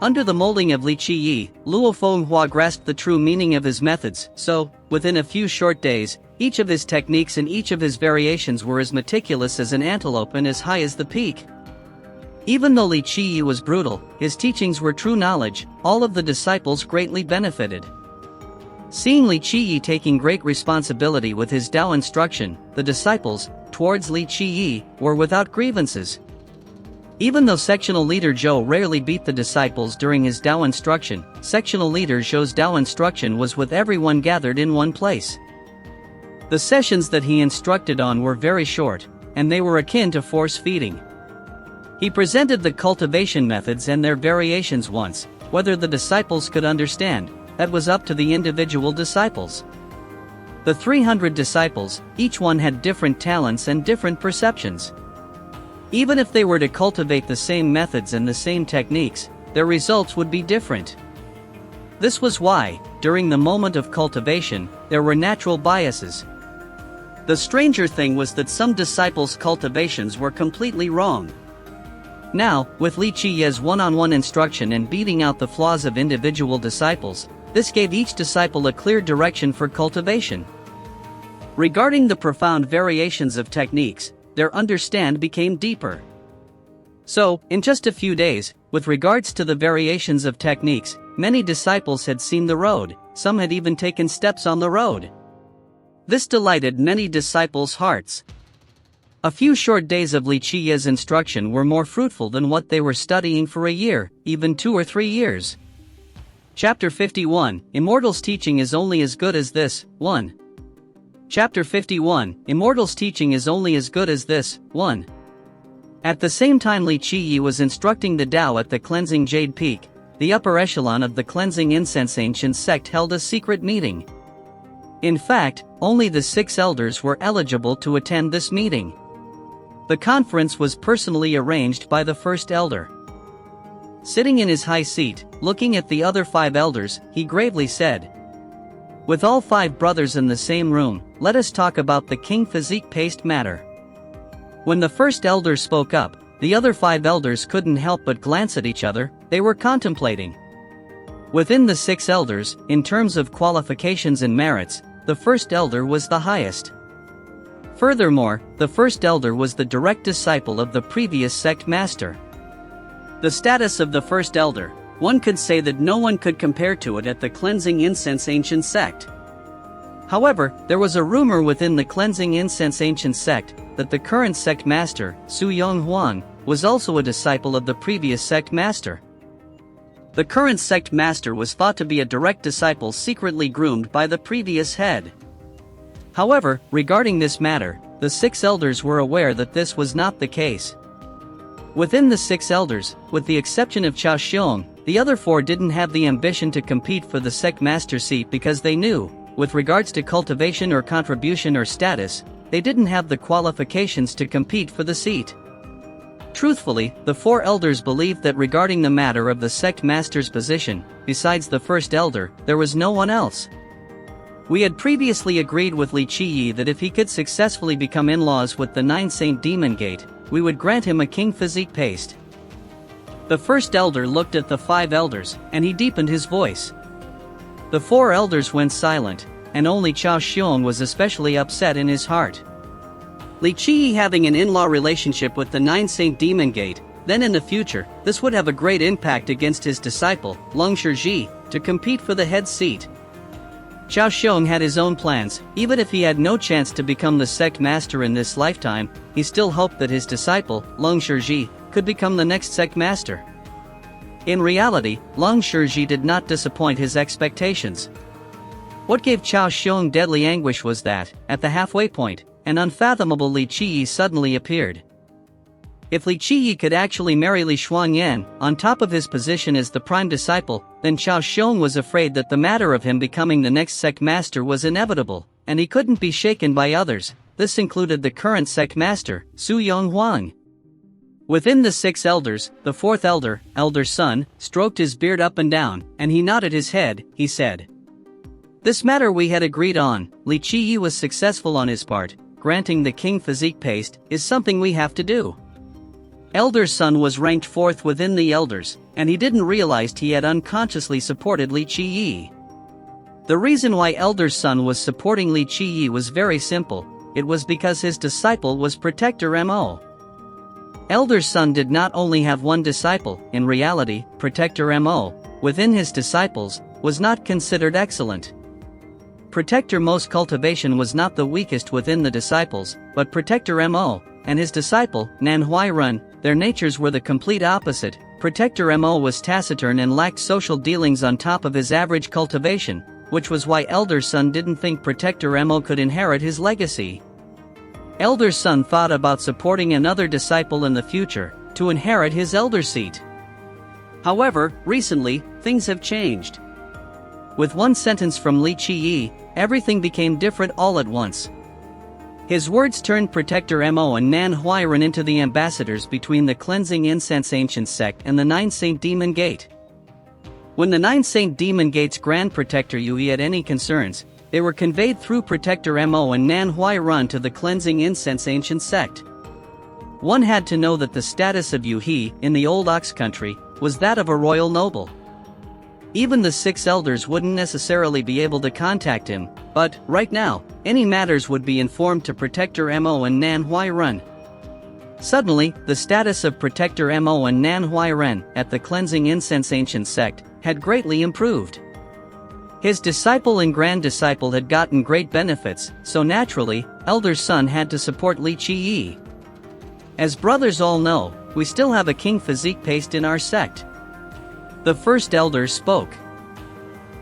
Under the molding of Li Qiyi, Luo Fenghua grasped the true meaning of his methods, so, within a few short days, each of his techniques and each of his variations were as meticulous as an antelope and as high as the peak. Even though Li Qiyi was brutal, his teachings were true knowledge. All of the disciples greatly benefited. Seeing Li Qiyi taking great responsibility with his Tao instruction, the disciples, towards Li Qiyi, were without grievances. Even though sectional leader Zhou rarely beat the disciples during his Tao instruction, sectional leader Zhou's Tao instruction was with everyone gathered in one place. The sessions that he instructed on were very short, and they were akin to force feeding. He presented the cultivation methods and their variations once. Whether the disciples could understand, that was up to the individual disciples. The 300 disciples, each one had different talents and different perceptions. Even if they were to cultivate the same methods and the same techniques, their results would be different. This was why, during the moment of cultivation, there were natural biases. The stranger thing was that some disciples' cultivations were completely wrong. Now, with Li Qiye's one-on-one instruction and beating out the flaws of individual disciples, this gave each disciple a clear direction for cultivation. Regarding the profound variations of techniques, their understanding became deeper. So, in just a few days, with regards to the variations of techniques, many disciples had seen the road, some had even taken steps on the road. This delighted many disciples' hearts. A few short days of Li Qiye's instruction were more fruitful than what they were studying for a year, even 2 or 3 years. Chapter 51, Immortal's teaching is only as good as this, 1. Chapter 51, Immortal's teaching is only as good as this, 1. At the same time Li Qiye was instructing the Tao at the Cleansing Jade Peak, the upper echelon of the Cleansing Incense Ancient Sect held a secret meeting. In fact, only the 6 elders were eligible to attend this meeting. The conference was personally arranged by the first elder. Sitting in his high seat, looking at the other 5 elders, he gravely said, "With all 5 brothers in the same room, let us talk about the king physique paste matter." When the first elder spoke up, the other 5 elders couldn't help but glance at each other. They were contemplating. Within the 6 elders, in terms of qualifications and merits, the first elder was the highest. Furthermore, the first elder was the direct disciple of the previous sect master. The status of the first elder, one could say that no one could compare to it at the Cleansing Incense Ancient Sect. However, there was a rumor within the Cleansing Incense Ancient Sect that the current sect master, Su Yong Huang, was also a disciple of the previous sect master. The current sect master was thought to be a direct disciple secretly groomed by the previous head. However, regarding this matter, the 6 elders were aware that this was not the case. Within the 6 elders, with the exception of Chao Xiong, the other 4 didn't have the ambition to compete for the sect master seat because they knew, with regards to cultivation or contribution or status, they didn't have the qualifications to compete for the seat. Truthfully, the 4 elders believed that regarding the matter of the sect master's position, besides the first elder, there was no one else. We had previously agreed with Li Qiye that if he could successfully become in-laws with the 9 Saint Demon Gate, we would grant him a king physique paste. The first elder looked at the 5 elders, and he deepened his voice. The 4 elders went silent, and only Chao Xiong was especially upset in his heart. Li Qiye having an in-law relationship with the 9 Saint Demon Gate, then in the future, this would have a great impact against his disciple, Long Shiji, to compete for the head seat. Chao Xiong had his own plans. Even if he had no chance to become the sect master in this lifetime, he still hoped that his disciple, Long Shiji, could become the next sect master. In reality, Long Shiji did not disappoint his expectations. What gave Chao Xiong deadly anguish was that, at the halfway point, an unfathomable Li Qiye suddenly appeared. If Li Qiye could actually marry Li Shuangyan, on top of his position as the prime disciple, then Chao Xiong was afraid that the matter of him becoming the next sect master was inevitable, and he couldn't be shaken by others. This included the current sect master, Su Yong Huang. Within the 6 elders, the 4th elder, Elder Sun, stroked his beard up and down, and he nodded his head. He said, "This matter we had agreed on. Li Qiye was successful on his part. Granting the king physique paste is something we have to do." Elder Sun was ranked 4th within the elders, and he didn't realize he had unconsciously supported Li Qiye. The reason why Elder Sun was supporting Li Qiye was very simple. It was because his disciple was Protector Mo. Elder Sun did not only have one disciple. In reality, Protector Mo, within his disciples, was not considered excellent. Protector Mo's cultivation was not the weakest within the disciples, but Protector Mo and his disciple, Nan Huairun, their natures were the complete opposite. Protector Mo was taciturn and lacked social dealings on top of his average cultivation, which was why Elder Sun didn't think Protector Mo could inherit his legacy. Elder Sun thought about supporting another disciple in the future, to inherit his elder seat. However, recently, things have changed. With one sentence from Li Qiye, everything became different all at once. His words turned Protector Mo and Nan Huiran into the ambassadors between the Cleansing Incense Ancient Sect and the 9 Saint Demon Gate. When the 9 Saint Demon Gate's Grand Protector Yui had any concerns, they were conveyed through Protector Mo and Nan Huiran to the Cleansing Incense Ancient Sect. One had to know that the status of Yui in the Old Ox Country was that of a royal noble. Even the 6 elders wouldn't necessarily be able to contact him, but, right now, any matters would be informed to Protector Mo and Nan Huiran. Suddenly, the status of Protector Mo and Nan Huiran at the Cleansing Incense Ancient Sect had greatly improved. His disciple and grand disciple had gotten great benefits, so naturally, Elder's son had to support Li Qi. As brothers all know, we still have a king physique paste in our sect. The first elder spoke.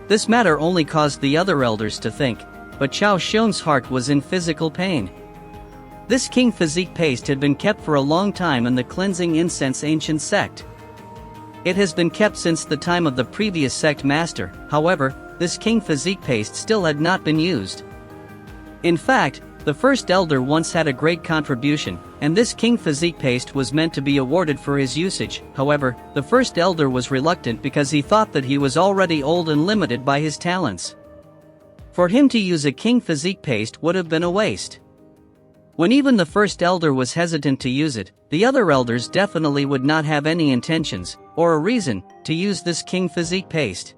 This matter only caused the other elders to think, but Chao Xiong's heart was in physical pain. This king physique paste had been kept for a long time in the Cleansing Incense Ancient Sect. It has been kept since the time of the previous sect master, however, this king physique paste still had not been used. In fact, the first elder once had a great contribution, and this king physique paste was meant to be awarded for his usage. However, the first elder was reluctant because he thought that he was already old and limited by his talents. For him to use a king physique paste would have been a waste. When even the first elder was hesitant to use it, the other elders definitely would not have any intentions, or a reason, to use this king physique paste.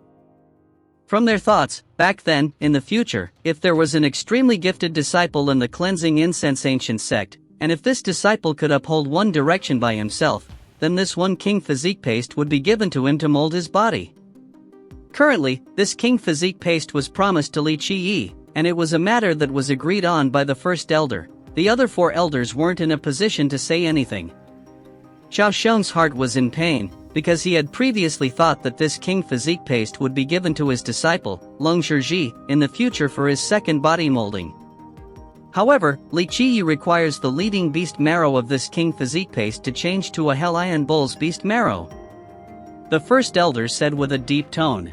From their thoughts, back then, in the future, if there was an extremely gifted disciple in the Cleansing Incense Ancient Sect, and if this disciple could uphold one direction by himself, then this one king physique paste would be given to him to mold his body. Currently, this king physique paste was promised to Li Qi, and it was a matter that was agreed on by the first elder. The other 4 elders weren't in a position to say anything. Chao Xiong's heart was in pain, because he had previously thought that this king physique paste would be given to his disciple, Leng Shizhi, in the future for his second body molding. However, Li Qi requires the leading beast marrow of this king physique paste to change to a Hell Iron Bull's beast marrow. The first elder said with a deep tone.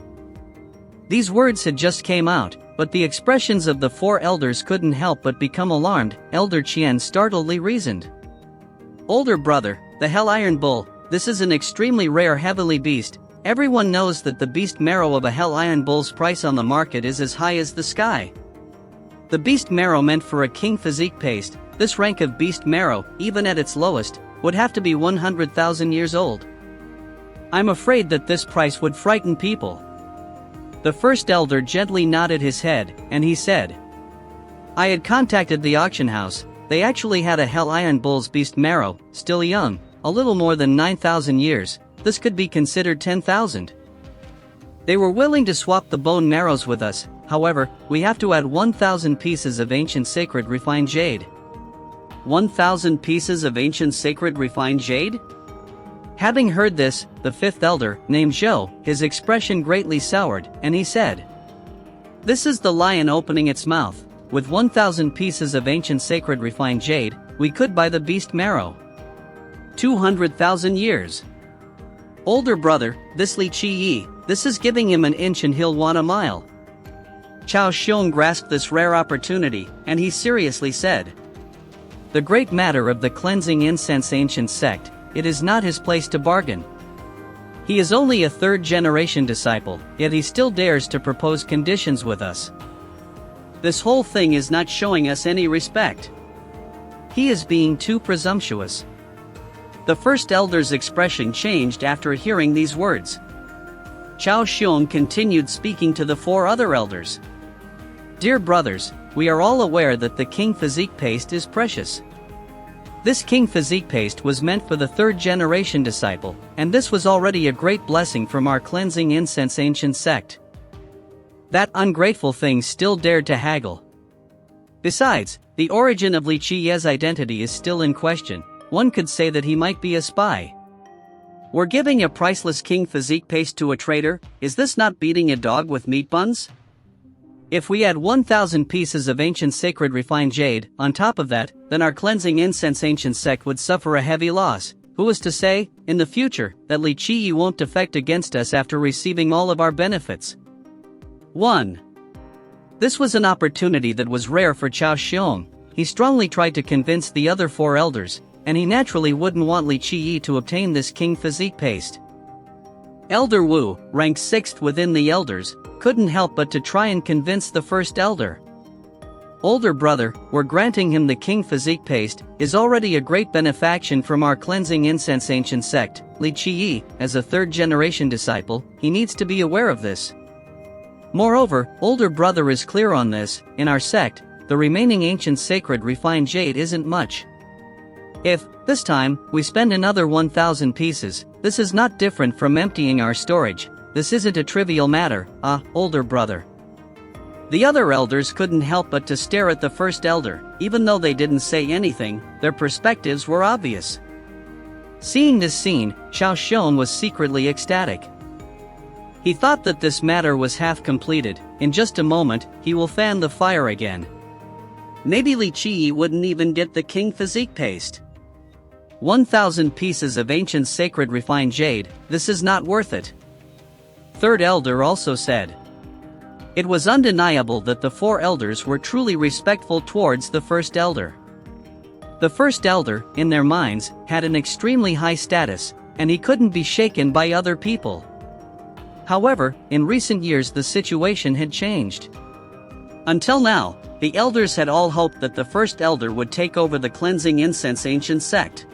These words had just came out, but the expressions of the 4 elders couldn't help but become alarmed. Elder Qian startledly reasoned. Older brother, the Hell Iron Bull, this is an extremely rare heavenly beast. Everyone knows that the beast marrow of a Hell Iron Bull's price on the market is as high as the sky. The beast marrow meant for a king physique paste, this rank of beast marrow, even at its lowest, would have to be 100,000 years old. I'm afraid that this price would frighten people. The first elder gently nodded his head, and he said, I had contacted the auction house. They actually had a Hell Iron Bull's beast marrow, still young, a little more than 9,000 years, this could be considered 10,000. They were willing to swap the bone marrows with us, however, we have to add 1,000 pieces of ancient sacred refined jade. 1,000 pieces of ancient sacred refined jade? Having heard this, the 5th elder, named Zhou, his expression greatly soured, and he said, This is the lion opening its mouth. With 1,000 pieces of ancient sacred refined jade, we could buy the beast marrow. 200,000 years. Older brother, this Li Qi, this is giving him an inch and he'll want a mile. Chao Xiong grasped this rare opportunity, and he seriously said, The great matter of the Cleansing Incense Ancient Sect, it is not his place to bargain. He is only a 3rd-generation disciple, yet he still dares to propose conditions with us. This whole thing is not showing us any respect. He is being too presumptuous. The first elder's expression changed after hearing these words. Chao Xiong continued speaking to the 4 other elders. Dear brothers, we are all aware that the king physique paste is precious. This king physique paste was meant for the 3rd-generation disciple, and this was already a great blessing from our Cleansing Incense Ancient Sect. That ungrateful thing still dared to haggle. Besides, the origin of Li Qi's identity is still in question. One could say that he might be a spy. We're giving a priceless king physique paste to a traitor, is this not beating a dog with meat buns? If we add 1,000 pieces of ancient sacred refined jade, on top of that, then our Cleansing Incense Ancient Sect would suffer a heavy loss. Who is to say, in the future, that Li Qi won't defect against us after receiving all of our benefits? 1. This was an opportunity that was rare for Chao Xiong, he strongly tried to convince the other 4 elders, and he naturally wouldn't want Li Qiyi to obtain this king physique paste. Elder Wu, ranked 6th within the elders, couldn't help but to try and convince the first elder. Older brother, we're granting him the king physique paste, is already a great benefaction from our cleansing incense ancient sect. Li Qiyi, as a 3rd generation disciple, he needs to be aware of this. Moreover, older brother is clear on this, in our sect, the remaining ancient sacred refined jade isn't much. If, this time, we spend another 1,000 pieces, this is not different from emptying our storage. This isn't a trivial matter, older brother. The other elders couldn't help but to stare at the first elder, even though they didn't say anything, their perspectives were obvious. Seeing this scene, Xiao Xiong was secretly ecstatic. He thought that this matter was half completed. In just a moment, he will fan the fire again. Maybe Li Qiyi wouldn't even get the king physique paste. 1,000 pieces of ancient sacred refined jade, this is not worth it. 3rd elder also said. It was undeniable that the 4 elders were truly respectful towards the first elder. The first elder, in their minds, had an extremely high status, and he couldn't be shaken by other people. However, in recent years the situation had changed. Until now, the elders had all hoped that the first elder would take over the cleansing incense ancient sect.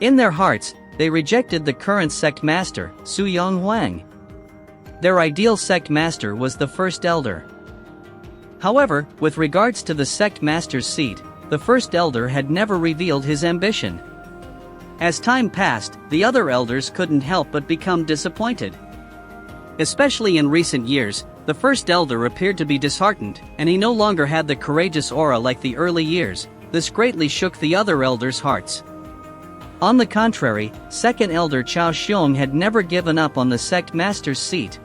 In their hearts, they rejected the current sect master, Su Yang Huang. Their ideal sect master was the first elder. However, with regards to the sect master's seat, the first elder had never revealed his ambition. As time passed, the other elders couldn't help but become disappointed. Especially in recent years, the first elder appeared to be disheartened, and he no longer had the courageous aura like the early years. This greatly shook the other elders' hearts. On the contrary, 2nd elder Xiao Xiong had never given up on the sect master's seat.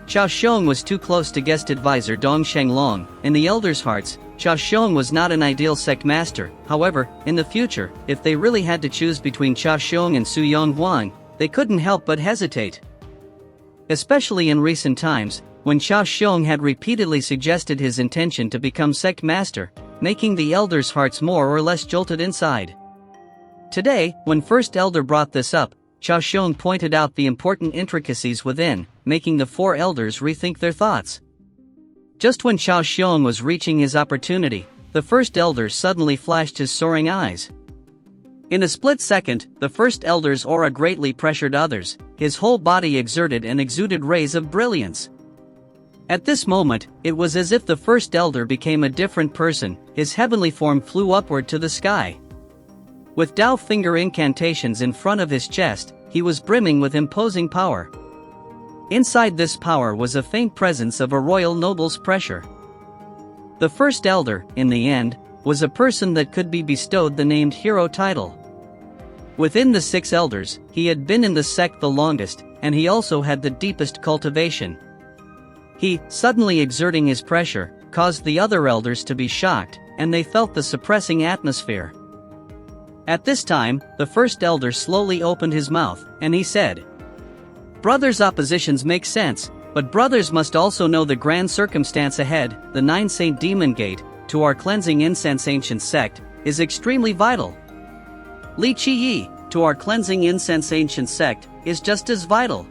Xiao Xiong was too close to guest advisor Dong Shenglong. In the elders' hearts, Xiao Xiong was not an ideal sect master. However, in the future, if they really had to choose between Xiao Xiong and Su Yang Huang, they couldn't help but hesitate. Especially in recent times, when Xiao Xiong had repeatedly suggested his intention to become sect master, making the elders' hearts more or less jolted inside. Today, when first elder brought this up, Xiao Xiong pointed out the important intricacies within, making the 4 elders rethink their thoughts. Just when Xiao Xiong was reaching his opportunity, the first elder suddenly flashed his soaring eyes. In a split second, the first elder's aura greatly pressured others, his whole body exerted and exuded rays of brilliance. At this moment, it was as if the first elder became a different person, his heavenly form flew upward to the sky. With Dao finger incantations in front of his chest, he was brimming with imposing power. Inside this power was a faint presence of a royal noble's pressure. The first elder, in the end, was a person that could be bestowed the named hero title. Within the 6 elders, he had been in the sect the longest, and he also had the deepest cultivation. He, suddenly exerting his pressure, caused the other elders to be shocked, and they felt the suppressing atmosphere. At this time, the first elder slowly opened his mouth, and he said, "Brothers' oppositions make sense, but brothers must also know the grand circumstance ahead. The 9 Saint Demon Gate, to our cleansing incense ancient sect, is extremely vital. Li Qiyi, to our cleansing incense ancient sect, is just as vital.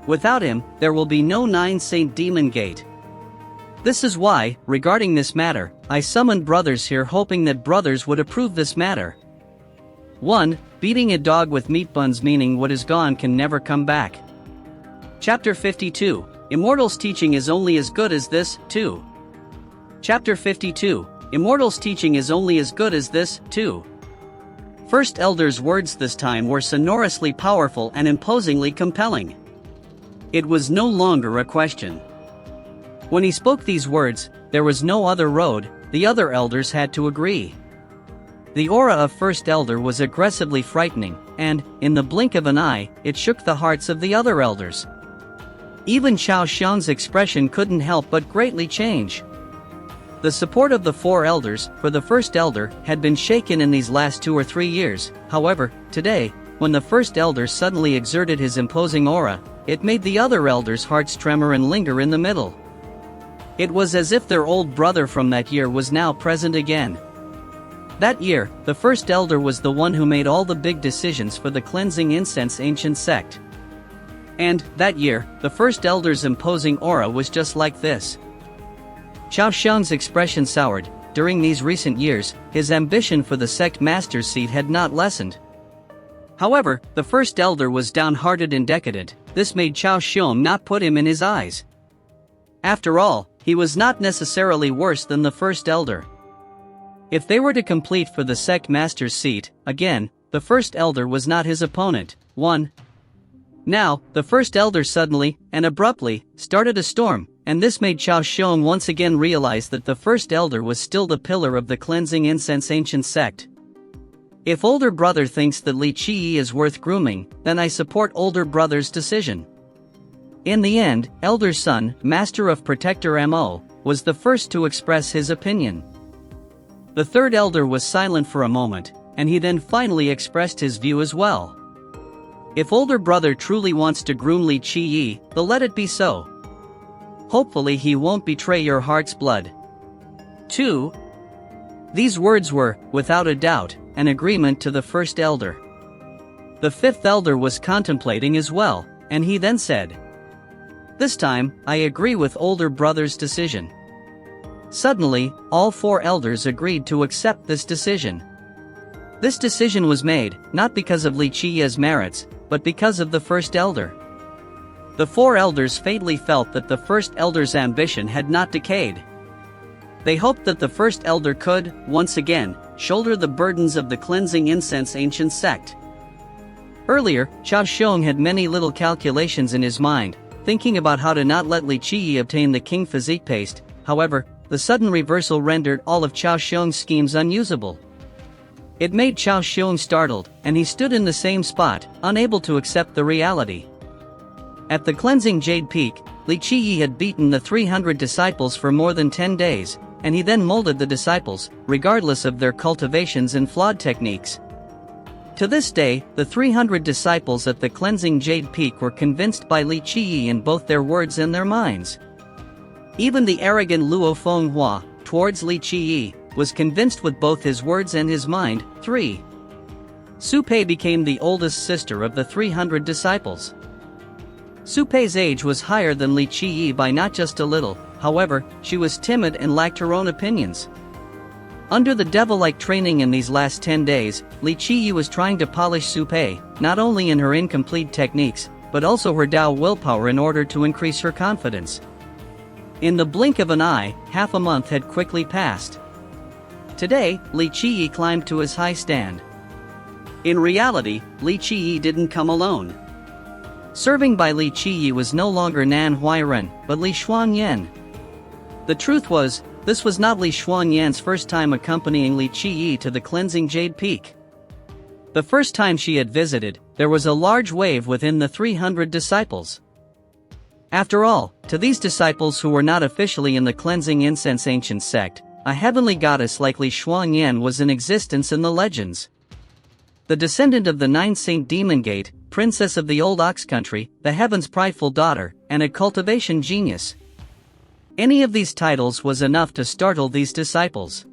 Without him, there will be no 9 Saint Demon Gate. This is why, regarding this matter, I summoned brothers here hoping that brothers would approve this matter. 1. Beating a dog with meat buns, meaning what is gone can never come back. Chapter 52. Immortals' teaching is only as good as this, too. Chapter 52. Immortals' teaching is only as good as this, too. First elder's words this time were sonorously powerful and imposingly compelling. It was no longer a question. When he spoke these words, there was no other road, the other elders had to agree. The aura of first elder was aggressively frightening, and, in the blink of an eye, it shook the hearts of the other elders. Even Xiao Xiong's expression couldn't help but greatly change. The support of the 4 elders for the first elder had been shaken in these last 2 or 3 years. However, today, when the first elder suddenly exerted his imposing aura, it made the other elders' hearts tremor and linger in the middle. It was as if their old brother from that year was now present again. That year, the first elder was the one who made all the big decisions for the cleansing incense ancient sect. And, that year, the first elder's imposing aura was just like this. Chao Xiong's expression soured. During these recent years, his ambition for the sect master's seat had not lessened. However, the first elder was downhearted and decadent. This made Chao Xiong not put him in his eyes. After all, he was not necessarily worse than the first elder. If they were to compete for the sect master's seat, again, the first elder was not his opponent. 1. Now, the first elder suddenly, and abruptly, started a storm, and this made Chao Xiong once again realize that the first elder was still the pillar of the cleansing incense ancient sect. If older brother thinks that Li Qiyi is worth grooming, then I support older brother's decision. In the end, elder son, master of protector Mo, was the first to express his opinion. The third elder was silent for a moment, and he then finally expressed his view as well. If older brother truly wants to groom Li Qiyi, then let it be so. Hopefully he won't betray your heart's blood. 2. These words were, without a doubt, an agreement to the first elder. The fifth elder was contemplating as well, and he then said, "This time, I agree with older brother's decision." Suddenly, all 4 elders agreed to accept this decision. This decision was made, not because of Li Qiyi's merits, but because of the first elder. The 4 elders faintly felt that the first elder's ambition had not decayed. They hoped that the first elder could, once again, shoulder the burdens of the cleansing incense ancient sect. Earlier, Chao Xiong had many little calculations in his mind, thinking about how to not let Li Qiyi obtain the king physique paste. However, the sudden reversal rendered all of Chao Xiong's schemes unusable. It made Chao Xiong startled, and he stood in the same spot, unable to accept the reality. At the cleansing Jade Peak, Li Qiyi had beaten the 300 disciples for more than 10 days, and he then molded the disciples, regardless of their cultivations and flawed techniques. To this day, the 300 disciples at the cleansing Jade Peak were convinced by Li Qiyi in both their words and their minds. Even the arrogant Luo Fenghua, towards Li Qiyi, was convinced with both his words and his mind. 3. Su Pei became the oldest sister of the 300 disciples. Su Pei's age was higher than Li Qiyi by not just a little, however, she was timid and lacked her own opinions. Under the devil-like training in these last 10 days, Li Qiyi was trying to polish Su Pei, not only in her incomplete techniques, but also her Dao willpower in order to increase her confidence. In the blink of an eye, half a month had quickly passed. Today, Li Qiyi climbed to his high stand. In reality, Li Qiyi didn't come alone. Serving by Li Qiyi was no longer Nan Huairen, but Li Xuanyan. The truth was, this was not Li Xuanyan's first time accompanying Li Qiyi to the cleansing Jade Peak. The first time she had visited, there was a large wave within the 300 disciples. After all, to these disciples who were not officially in the cleansing incense ancient sect, a heavenly goddess like Li Xuanyan was in existence in the legends. The descendant of the 9 Saint Demon Gate, princess of the old Ox country, the heaven's prideful daughter, and a cultivation genius. Any of these titles was enough to startle these disciples.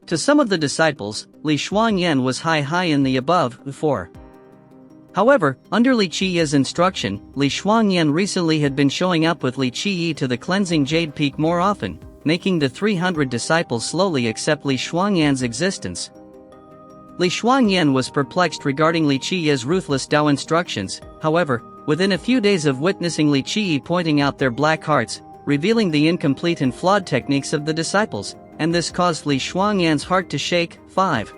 To some of the disciples, Li Xuanyan was high in the above before. However, under Li Qiyi's instruction, Li Xuanyan recently had been showing up with Li Qiyi to the cleansing Jade Peak more often, making the 300 disciples slowly accept Li Xuanyan's existence. Li Xuanyan was perplexed regarding Li Qiyi's ruthless Dao instructions. However, within a few days of witnessing Li Qiyi pointing out their black hearts, revealing the incomplete and flawed techniques of the disciples, and this caused Li Xuanyan's heart to shake. 5.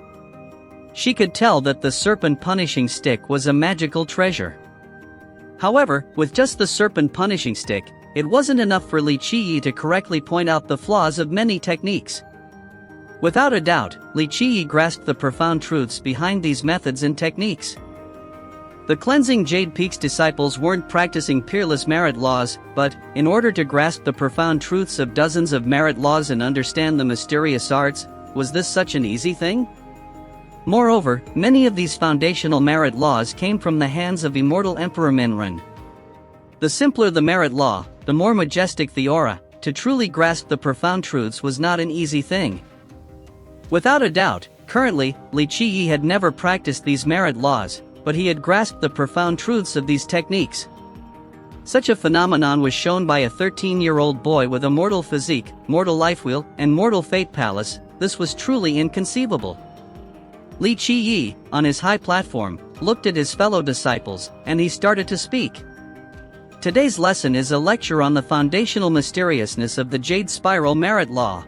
She could tell that the serpent punishing stick was a magical treasure. However, with just the serpent punishing stick, it wasn't enough for Li Qiyi to correctly point out the flaws of many techniques. Without a doubt, Li Qiyi grasped the profound truths behind these methods and techniques. The cleansing Jade Peak's disciples weren't practicing peerless merit laws, but, in order to grasp the profound truths of dozens of merit laws and understand the mysterious arts, was this such an easy thing? Moreover, many of these foundational merit laws came from the hands of immortal Emperor Minren. The simpler the merit law, the more majestic the aura, to truly grasp the profound truths was not an easy thing. Without a doubt, currently, Li Qiyi had never practiced these merit laws, but he had grasped the profound truths of these techniques. Such a phenomenon was shown by a 13-year-old boy with a mortal physique, mortal lifewheel, and mortal fate palace. This was truly inconceivable. Li Qiyi, on his high platform, looked at his fellow disciples, and he started to speak. Today's lesson is a lecture on the foundational mysteriousness of the Jade Spiral Merit Law.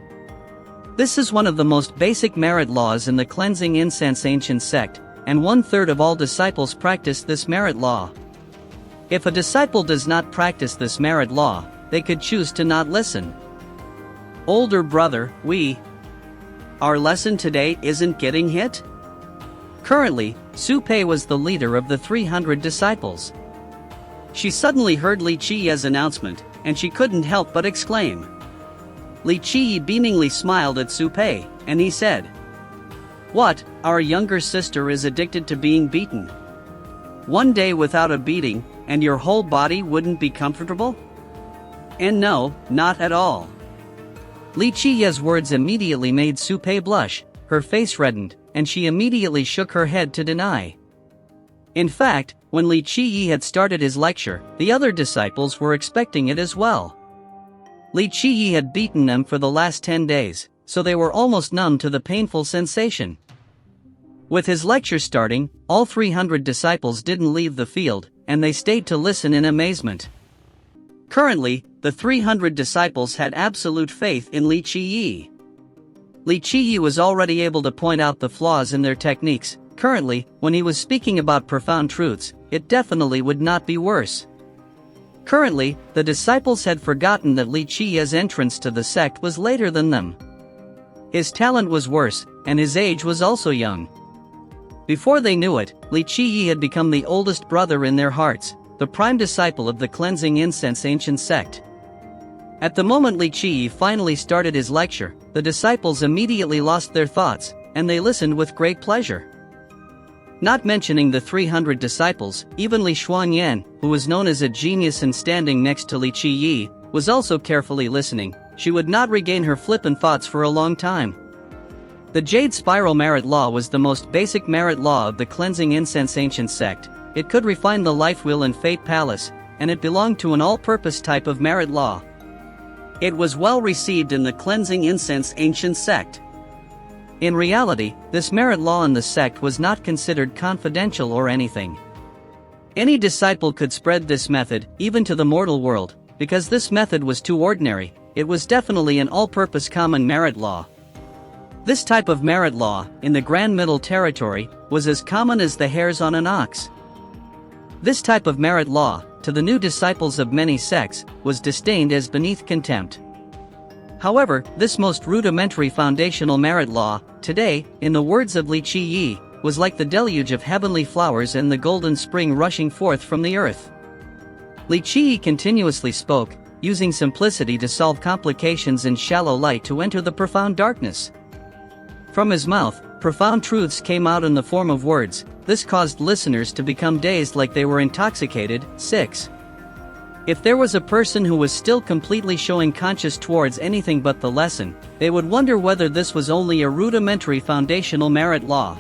This is one of the most basic merit laws in the Cleansing Incense Ancient Sect, and 1/3 of all disciples practice this merit law. If a disciple does not practice this merit law, they could choose to not listen. Older brother, our lesson today isn't getting hit? Currently, Su Pei was the leader of the 300 disciples. She suddenly heard Li Qiyi's announcement, and she couldn't help but exclaim. Li Qiyi beamingly smiled at Su Pei, and he said, "What, our younger sister is addicted to being beaten? One day without a beating, and your whole body wouldn't be comfortable?" And no, not at all. Li Qiyi's words immediately made Su Pei blush, her face reddened, and she immediately shook her head to deny. In fact, when Li Qiyi had started his lecture, the other disciples were expecting it as well. Li Qiyi had beaten them for the last 10 days, so they were almost numb to the painful sensation. With his lecture starting, all 300 disciples didn't leave the field, and they stayed to listen in amazement. Currently, the 300 disciples had absolute faith in Li Qiyi. Li Qiyi was already able to point out the flaws in their techniques. Currently, when he was speaking about profound truths, it definitely would not be worse. Currently, the disciples had forgotten that Li Qiyi's entrance to the sect was later than them. His talent was worse, and his age was also young. Before they knew it, Li Qiyi had become the oldest brother in their hearts, the prime disciple of the Cleansing Incense Ancient Sect. At the moment Li Qiyi finally started his lecture, the disciples immediately lost their thoughts, and they listened with great pleasure. Not mentioning the 300 disciples, even Li Xuanyan, who was known as a genius and standing next to Li Qiyi, was also carefully listening. She would not regain her flippant thoughts for a long time. The Jade Spiral Merit Law was the most basic merit law of the Cleansing Incense Ancient Sect. It could refine the life wheel and fate palace, and it belonged to an all-purpose type of merit law. It was well received in the Cleansing Incense Ancient Sect. In reality, this merit law in the sect was not considered confidential or anything. Any disciple could spread this method, even to the mortal world, because this method was too ordinary. It was definitely an all-purpose common merit law. This type of merit law, in the Grand Middle Territory, was as common as the hairs on an ox. This type of merit law, to the new disciples of many sects, was disdained as beneath contempt. However, this most rudimentary foundational merit law, today, in the words of Li Qiyi, was like the deluge of heavenly flowers and the golden spring rushing forth from the earth. Li Qiyi continuously spoke, using simplicity to solve complications and shallow light to enter the profound darkness. From his mouth, profound truths came out in the form of words. This caused listeners to become dazed like they were intoxicated. 6. If there was a person who was still completely showing conscious towards anything but the lesson, they would wonder whether this was only a rudimentary foundational merit law.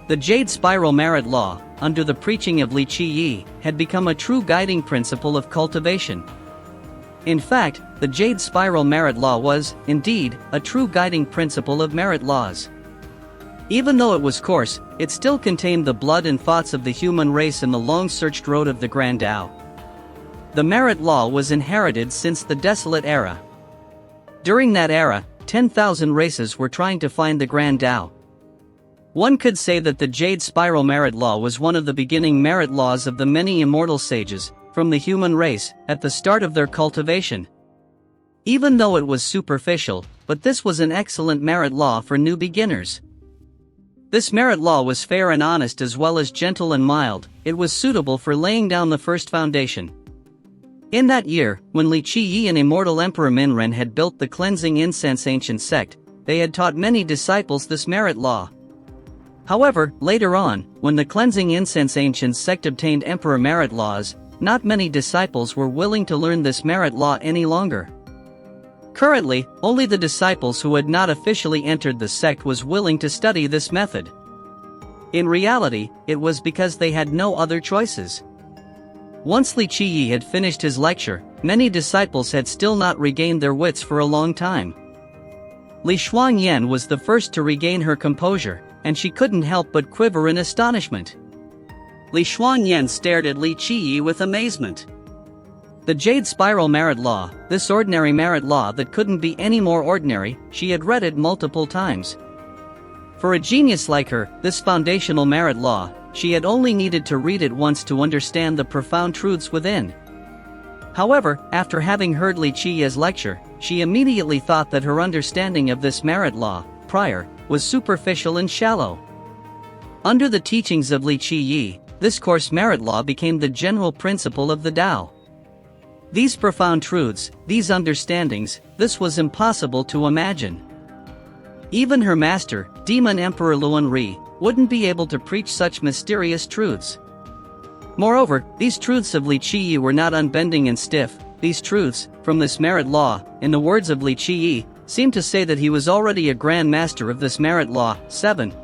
The Jade Spiral Merit Law, under the preaching of Li Qiyi, had become a true guiding principle of cultivation. In fact, the Jade Spiral Merit Law was, indeed, a true guiding principle of merit laws. Even though it was coarse, it still contained the blood and thoughts of the human race in the long-searched road of the Grand Tao. The merit law was inherited since the Desolate Era. During that era, 10,000 races were trying to find the Grand Tao. One could say that the Jade Spiral Merit Law was one of the beginning merit laws of the many immortal sages, from the human race, at the start of their cultivation. Even though it was superficial, but this was an excellent merit law for new beginners. This merit law was fair and honest as well as gentle and mild. It was suitable for laying down the first foundation. In that year, when Li Qiyi and Immortal Emperor Minren had built the Cleansing Incense Ancient Sect, they had taught many disciples this merit law. However, later on, when the Cleansing Incense Ancient Sect obtained Emperor Merit Laws, not many disciples were willing to learn this merit law any longer. Currently, only the disciples who had not officially entered the sect was willing to study this method. In reality, it was because they had no other choices. Once Li Qiyi had finished his lecture, many disciples had still not regained their wits for a long time. Li Shuangyan was the first to regain her composure, and she couldn't help but quiver in astonishment. Li Shuangyan stared at Li Qiyi with amazement. The Jade Spiral Merit Law, this ordinary merit law that couldn't be any more ordinary, she had read it multiple times. For a genius like her, this foundational merit law, she had only needed to read it once to understand the profound truths within. However, after having heard Li Qiyi's lecture, she immediately thought that her understanding of this merit law, prior, was superficial and shallow. Under the teachings of Li Qiyi, this course merit law became the general principle of the Tao. These profound truths, these understandings, this was impossible to imagine. Even her master, Demon Emperor Luan Ri, wouldn't be able to preach such mysterious truths. Moreover, these truths of Li Qiyi were not unbending and stiff. These truths, from this merit law, in the words of Li Qiyi, seemed to say that he was already a grand master of this merit law. 7.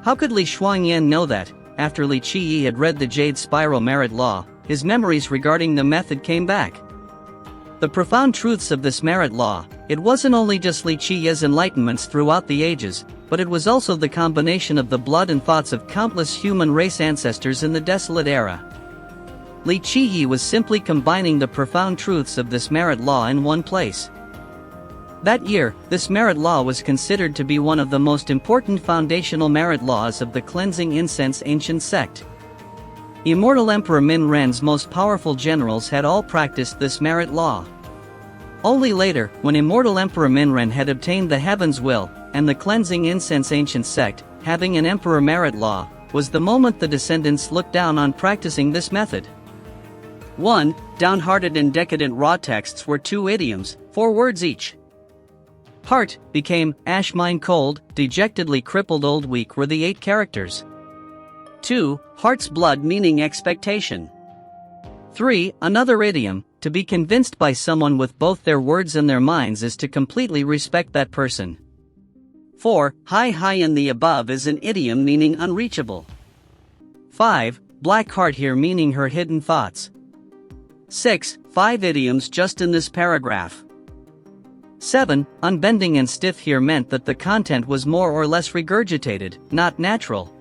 How could Li Shuangyan know that, after Li Qiyi had read the Jade Spiral Merit Law, his memories regarding the method came back? The profound truths of this merit law, it wasn't only just Li Qiyi's enlightenments throughout the ages, but it was also the combination of the blood and thoughts of countless human race ancestors in the desolate era. Li Qiyi was simply combining the profound truths of this merit law in one place. That year, this merit law was considered to be one of the most important foundational merit laws of the cleansing incense ancient sect. Immortal Emperor Min Ren's most powerful generals had all practiced this merit law. Only later, when Immortal Emperor Min Ren had obtained the Heaven's Will, and the cleansing incense ancient sect, having an emperor merit law, was the moment the descendants looked down on practicing this method. 1. Downhearted and decadent raw texts were 2 idioms, 4 words each. Heart became ash mine cold, dejectedly crippled old weak were the 8 characters. 2. Heart's blood meaning expectation. 3. Another idiom, to be convinced by someone with both their words and their minds is to completely respect that person. 4. High in the above is an idiom meaning unreachable. 5. Black heart here meaning her hidden thoughts. 6. 5 idioms just in this paragraph. 7. Unbending and stiff here meant that the content was more or less regurgitated, not natural.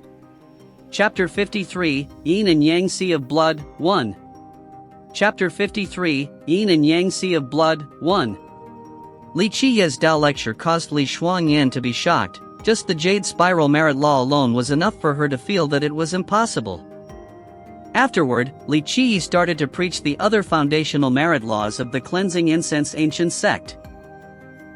Chapter 53, Yin and Yang Sea of Blood, 1. Chapter 53, Yin and Yang Sea of Blood, 1. Li Qiyi's Tao lecture caused Li Shuangyan to be shocked. Just the Jade Spiral Merit Law alone was enough for her to feel that it was impossible. Afterward, Li Qiyi started to preach the other foundational merit laws of the cleansing incense ancient sect.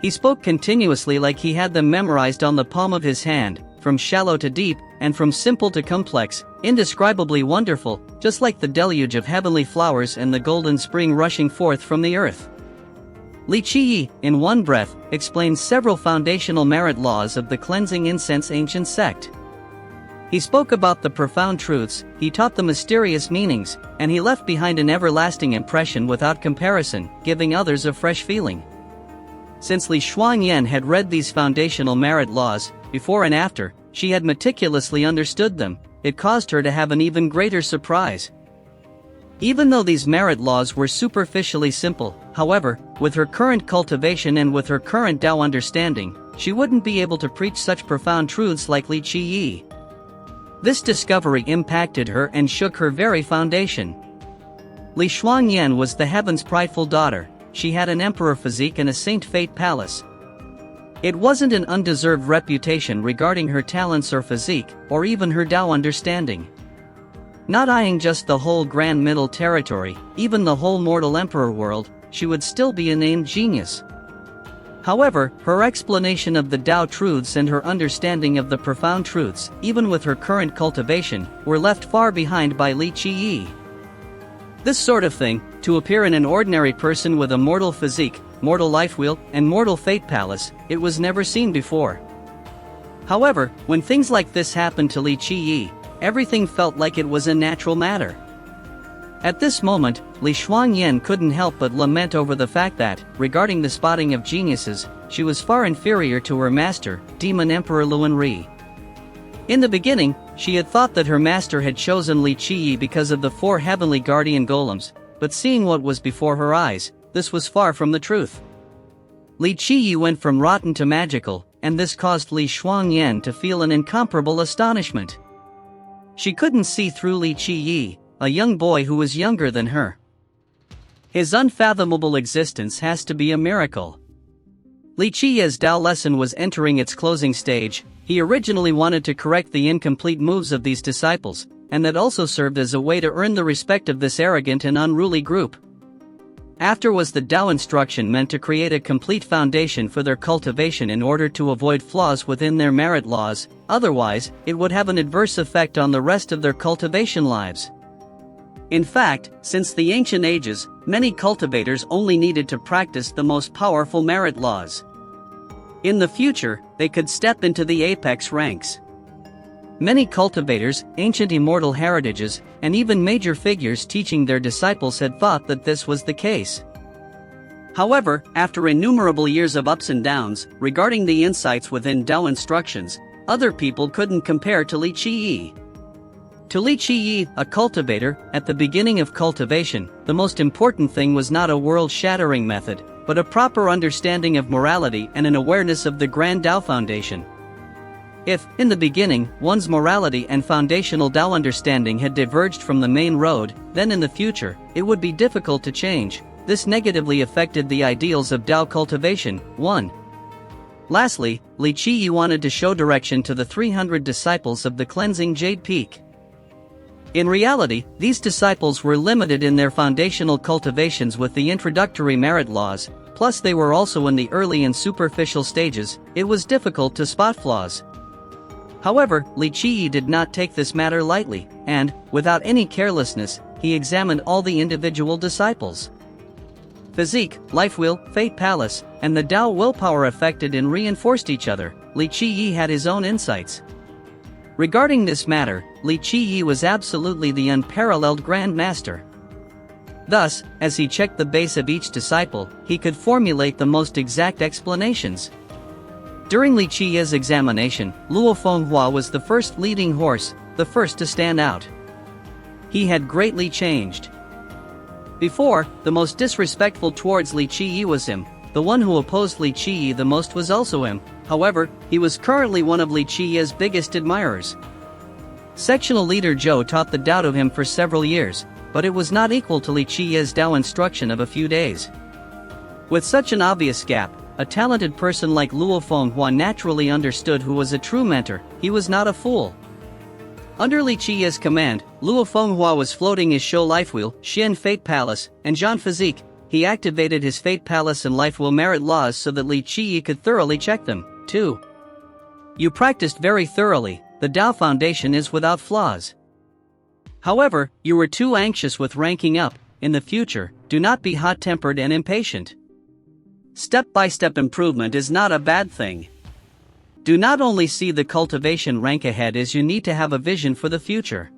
He spoke continuously like he had them memorized on the palm of his hand, from shallow to deep, and from simple to complex, indescribably wonderful, just like the deluge of heavenly flowers and the golden spring rushing forth from the earth. Li Qiyi, in one breath, explained several foundational merit laws of the cleansing incense ancient sect. He spoke about the profound truths, he taught the mysterious meanings, and he left behind an everlasting impression without comparison, giving others a fresh feeling. Since Li Shuangyan had read these foundational merit laws, before and after, she had meticulously understood them. It caused her to have an even greater surprise. Even though these merit laws were superficially simple, however, with her current cultivation and with her current Tao understanding, she wouldn't be able to preach such profound truths like Li Qiyi. This discovery impacted her and shook her very foundation. Li Shuangyan was the heaven's prideful daughter. She had an emperor physique and a saint fate palace. It wasn't an undeserved reputation regarding her talents or physique, or even her Tao understanding. Not eyeing just the whole Grand Middle Territory, even the whole mortal emperor world, she would still be a named genius. However, her explanation of the Tao truths and her understanding of the profound truths, even with her current cultivation, were left far behind by Li Qiyi. This sort of thing, to appear in an ordinary person with a mortal physique, mortal life wheel, and mortal fate palace, it was never seen before. However, when things like this happened to Li Qiyi, everything felt like it was a natural matter. At this moment, Li Shuangyan couldn't help but lament over the fact that, regarding the spotting of geniuses, she was far inferior to her master, Demon Emperor Luan Ri. In the beginning, she had thought that her master had chosen Li Qiyi because of the 4 heavenly guardian golems, but seeing what was before her eyes, this was far from the truth. Li Qiyi went from rotten to magical, and this caused Li Shuangyan to feel an incomparable astonishment. She couldn't see through Li Qiyi, a young boy who was younger than her. His unfathomable existence has to be a miracle. Li Qiyi's Tao lesson was entering its closing stage. He originally wanted to correct the incomplete moves of these disciples, and that also served as a way to earn the respect of this arrogant and unruly group. After was the Tao instruction meant to create a complete foundation for their cultivation in order to avoid flaws within their merit laws, otherwise, it would have an adverse effect on the rest of their cultivation lives. In fact, since the ancient ages, many cultivators only needed to practice the most powerful merit laws. In the future, they could step into the apex ranks. Many cultivators, ancient immortal heritages, and even major figures teaching their disciples had thought that this was the case. However, after innumerable years of ups and downs, regarding the insights within Tao instructions, other people couldn't compare to Li Qiyi. To Li Qiyi, a cultivator, at the beginning of cultivation, the most important thing was not a world-shattering method, but a proper understanding of morality and an awareness of the Grand Tao Foundation. If, in the beginning, one's morality and foundational Tao understanding had diverged from the main road, then in the future, it would be difficult to change. This negatively affected the ideals of Tao cultivation. 1. Lastly, Li Qiyi wanted to show direction to the 300 disciples of the cleansing Jade Peak. In reality, these disciples were limited in their foundational cultivations with the introductory merit laws, plus they were also in the early and superficial stages. It was difficult to spot flaws. However, Li Qiyi did not take this matter lightly, and, without any carelessness, he examined all the individual disciples. Physique, life wheel, fate palace, and the Tao willpower affected and reinforced each other. Li Qiyi had his own insights. Regarding this matter, Li Qiyi was absolutely the unparalleled Grand Master. Thus, as he checked the base of each disciple, he could formulate the most exact explanations. During Li Qiyi's examination, Luo Fenghua was the first leading horse, the first to stand out. He had greatly changed. Before, the most disrespectful towards Li Qiyi was him. The one who opposed Li Qiyi the most was also him. However, he was currently one of Li Qiyi's biggest admirers. Sectional leader Zhou taught the Tao to him for several years, but it was not equal to Li Qiyi's Tao instruction of a few days. With such an obvious gap, a talented person like Luo Fenghua naturally understood who was a true mentor. He was not a fool. Under Li Qiyi's command, Luo Fenghua was floating his show life wheel, Xian Fate Palace, and Zhan Physique. He activated his Fate Palace and life wheel merit laws so that Li Qiyi could thoroughly check them. 2. You practiced very thoroughly. The Tao Foundation is without flaws. However, you were too anxious with ranking up. In the future, do not be hot-tempered and impatient. Step-by-step improvement is not a bad thing. Do not only see the cultivation rank ahead as you need to have a vision for the future.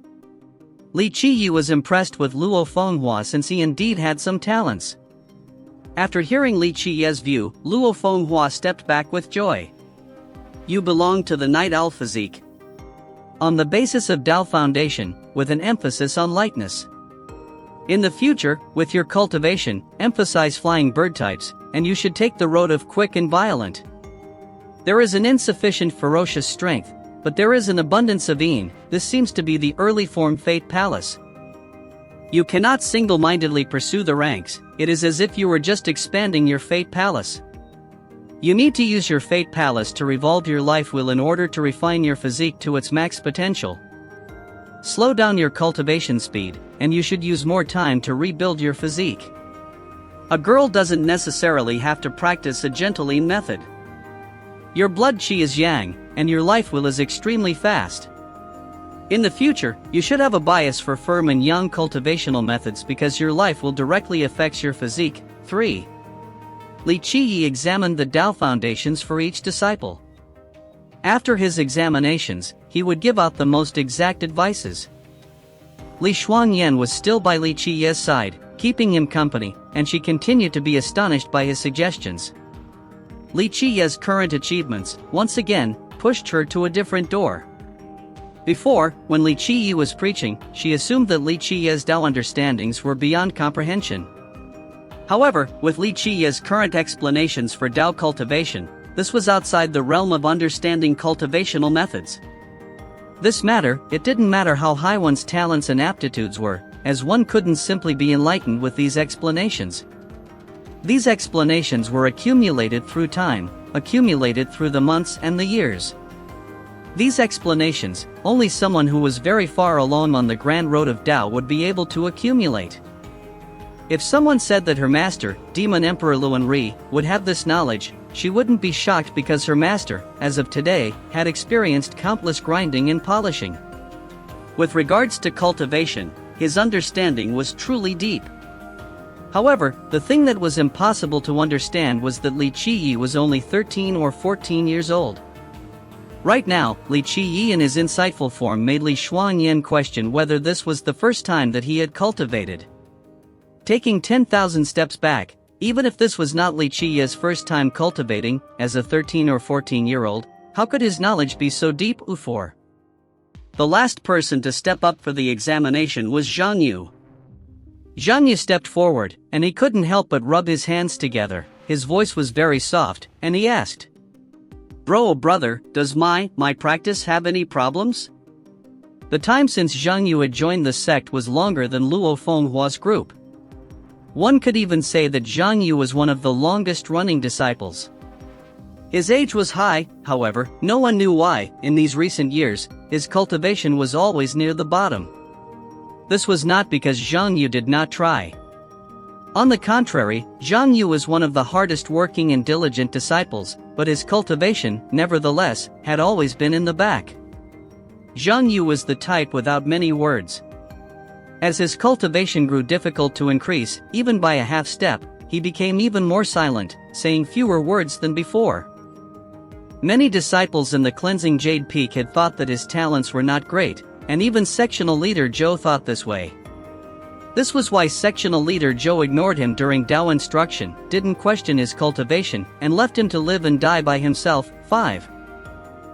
Li Qiyi was impressed with Luo Fenghua since he indeed had some talents. After hearing Li Qiyi's view, Luo Fenghua stepped back with joy. You belong to the Night Owl physique. On the basis of Tao Foundation, with an emphasis on lightness. In the future, with your cultivation, emphasize flying bird types, and you should take the road of quick and violent. There is an insufficient ferocious strength, but there is an abundance of Yin. This seems to be the early form Fate Palace. You cannot single-mindedly pursue the ranks. It is as if you were just expanding your Fate Palace. You need to use your Fate Palace to revolve your life wheel in order to refine your physique to its max potential. Slow down your cultivation speed, and you should use more time to rebuild your physique. A girl doesn't necessarily have to practice a gentle Yin method. Your blood qi is yang, and your life wheel is extremely fast. In the future, you should have a bias for firm and yang cultivational methods because your life will directly affect your physique. 3. Li Qiyi examined the Tao foundations for each disciple. After his examinations, he would give out the most exact advices. Li Shuangyan was still by Li Qiye's side, keeping him company, and she continued to be astonished by his suggestions. Li Qiye's current achievements, once again, pushed her to a different door. Before, when Li Qiyi was preaching, she assumed that Li Qiye's Tao understandings were beyond comprehension. However, with Li Qiye's current explanations for Tao cultivation, this was outside the realm of understanding cultivational methods. This matter, it didn't matter how high one's talents and aptitudes were, as one couldn't simply be enlightened with these explanations. These explanations were accumulated through time, accumulated through the months and the years. These explanations, only someone who was very far along on the grand road of Tao would be able to accumulate. If someone said that her master, Demon Emperor Luan Ri, would have this knowledge, she wouldn't be shocked because her master, as of today, had experienced countless grinding and polishing. With regards to cultivation, his understanding was truly deep. However, the thing that was impossible to understand was that Li Qiyi was only 13 or 14 years old. Right now, Li Qiyi in his insightful form made Li Shuangyan question whether this was the first time that he had cultivated. Taking 10,000 steps back, even if this was not Li Qiyi's first time cultivating, as a 13 or 14-year-old, how could his knowledge be so deep? For the last person to step up for the examination was Zhang Yu. Zhang Yu stepped forward, and he couldn't help but rub his hands together. His voice was very soft, and he asked, "Bro, brother, does my practice have any problems?" The time since Zhang Yu had joined the sect was longer than Luo Fenghua's group. One could even say that Zhang Yu was one of the longest-running disciples. His age was high, however, no one knew why. In these recent years, his cultivation was always near the bottom. This was not because Zhang Yu did not try. On the contrary, Zhang Yu was one of the hardest-working and diligent disciples, but his cultivation, nevertheless, had always been in the back. Zhang Yu was the type without many words. As his cultivation grew difficult to increase, even by a half step, he became even more silent, saying fewer words than before. Many disciples in the cleansing Jade Peak had thought that his talents were not great, and even sectional leader Zhou thought this way. This was why sectional leader Zhou ignored him during Tao instruction, didn't question his cultivation, and left him to live and die by himself. 5.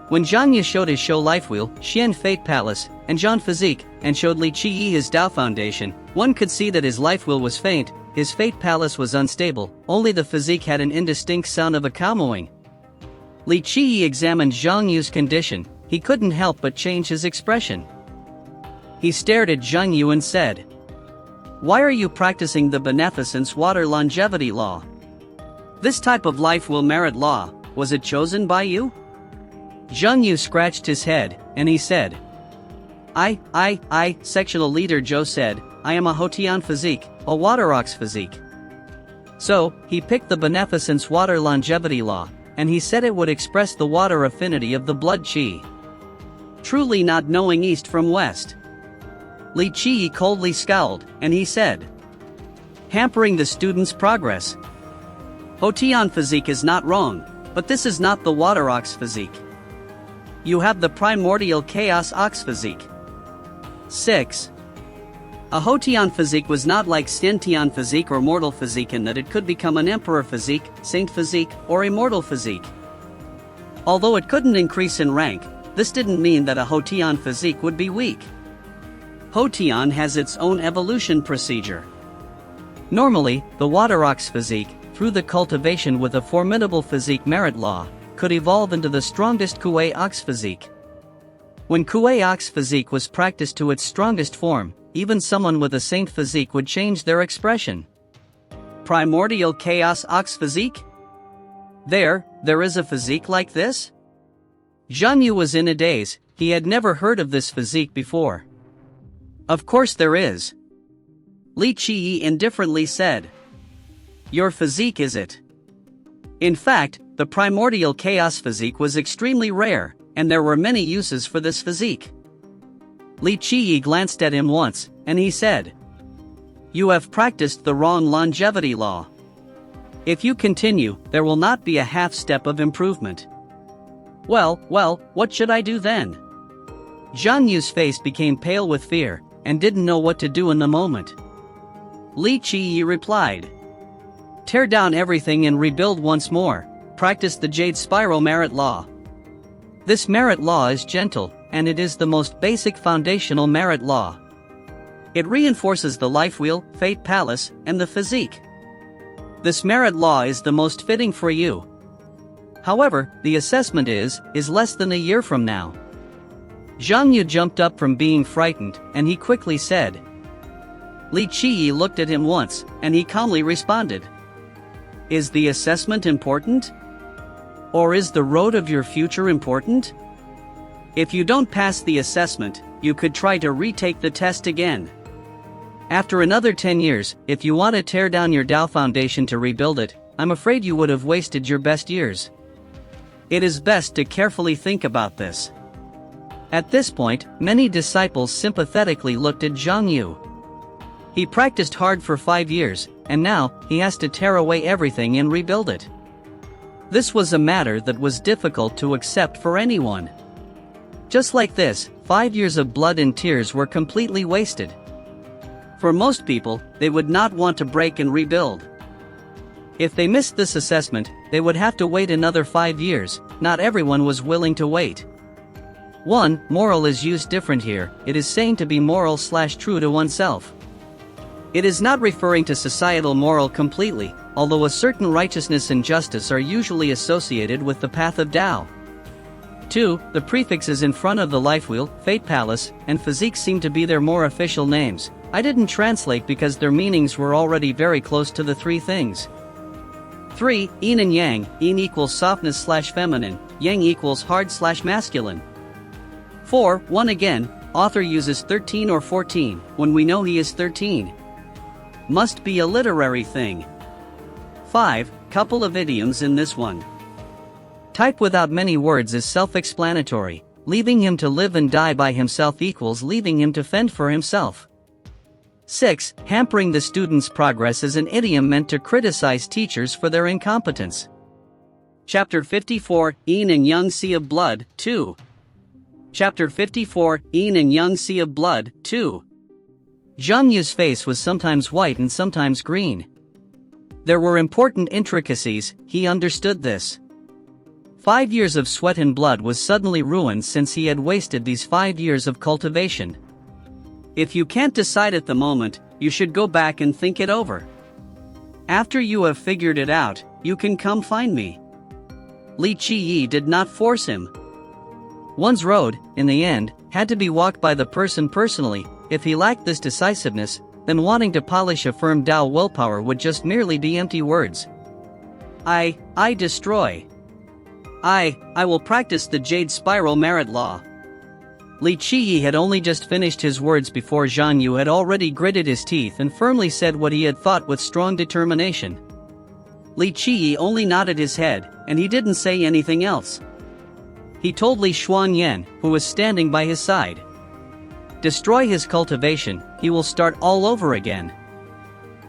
When Zhang Yu showed his show life wheel, Xian Fate Palace, and Zhan Physique, and showed Li Qiyi his Tao Foundation, one could see that his life wheel was faint, his Fate Palace was unstable, only the physique had an indistinct sound of a cow mooing. Li Qiyi examined Zhang Yu's condition, he couldn't help but change his expression. He stared at Zhang Yu and said, "Why are you practicing the beneficence water longevity law? This type of life will merit law, was it chosen by you?" Zhang Yu scratched his head, and he said, I, sectional leader Zhou said, "I am a Hotian physique, a water ox physique." So, he picked the beneficence water longevity law, and he said it would express the water affinity of the blood qi. Truly not knowing east from west. Li Qiyi coldly scowled, and he said, "Hampering the student's progress. Hotian physique is not wrong, but this is not the water ox physique. You have the primordial chaos ox physique." 6. A Hotian physique was not like Sentian physique or mortal physique in that it could become an emperor physique, saint physique, or immortal physique. Although it couldn't increase in rank, this didn't mean that a Hotian physique would be weak. Hotian has its own evolution procedure. Normally, the water ox physique, through the cultivation with a formidable physique merit law, could evolve into the strongest Kuei ox physique. When Kuei ox physique was practiced to its strongest form, even someone with a saint physique would change their expression. Primordial chaos ox physique? There is a physique like this? Zhang Yu was in a daze, he had never heard of this physique before. Of course there is. Li Qiyi indifferently said. Your physique is it? In fact, the primordial chaos physique was extremely rare, and there were many uses for this physique. Li Qiyi glanced at him once, and he said, "You have practiced the wrong longevity law. If you continue, there will not be a half step of improvement." Well, what should I do then? Zhang Yu's face became pale with fear, and didn't know what to do in the moment. Li Qiyi replied, "Tear down everything and rebuild once more. Practice the Jade Spiral Merit Law. This merit law is gentle, and it is the most basic foundational merit law. It reinforces the life wheel, fate palace, and the physique. This merit law is the most fitting for you. However, the assessment is less than a year from now." Zhang Yu jumped up from being frightened, and he quickly said. Li Qiyi looked at him once, and he calmly responded, "Is the assessment important? Or is the road of your future important? If you don't pass the assessment, you could try to retake the test again. After another 10 years, if you want to tear down your Tao foundation to rebuild it, I'm afraid you would have wasted your best years. It is best to carefully think about this." At this point, many disciples sympathetically looked at Zhang Yu. He practiced hard for 5 years, and now, he has to tear away everything and rebuild it. This was a matter that was difficult to accept for anyone. Just like this, 5 years of blood and tears were completely wasted. For most people, they would not want to break and rebuild. If they missed this assessment, they would have to wait another 5 years. Not everyone was willing to wait. 1. Moral is used different here. It is saying to be moral/true to oneself. It is not referring to societal moral completely, although a certain righteousness and justice are usually associated with the path of Tao. 2. The prefixes in front of the life wheel, fate palace, and physique seem to be their more official names. I didn't translate because their meanings were already very close to the three things. 3. Yin and Yang. Yin equals softness/feminine, Yang equals hard/masculine. 4. 1 again, author uses 13 or 14, when we know he is 13. Must be a literary thing. 5. Couple of idioms in this one. Type without many words is self-explanatory. Leaving him to live and die by himself equals leaving him to fend for himself. 6. Hampering the student's progress is an idiom meant to criticize teachers for their incompetence. Chapter 54, Yin and Yang Sea of Blood, 2. Chapter 54, Yin and Yang Sea of Blood, 2. Zhang Yu's face was sometimes white and sometimes green. There were important intricacies, he understood this. 5 years of sweat and blood was suddenly ruined since he had wasted these 5 years of cultivation. If you can't decide at the moment, you should go back and think it over. After you have figured it out, you can come find me. Li Qiyi did not force him. One's road, in the end, had to be walked by the person personally. If he lacked this decisiveness, then wanting to polish a firm Tao willpower would just merely be empty words. I destroy. I will practice the Jade Spiral Merit Law. Li Qiyi had only just finished his words before Zhang Yu had already gritted his teeth and firmly said what he had thought with strong determination. Li Qiyi only nodded his head, and he didn't say anything else. He told Li Xuanyan, who was standing by his side. Destroy his cultivation, he will start all over again.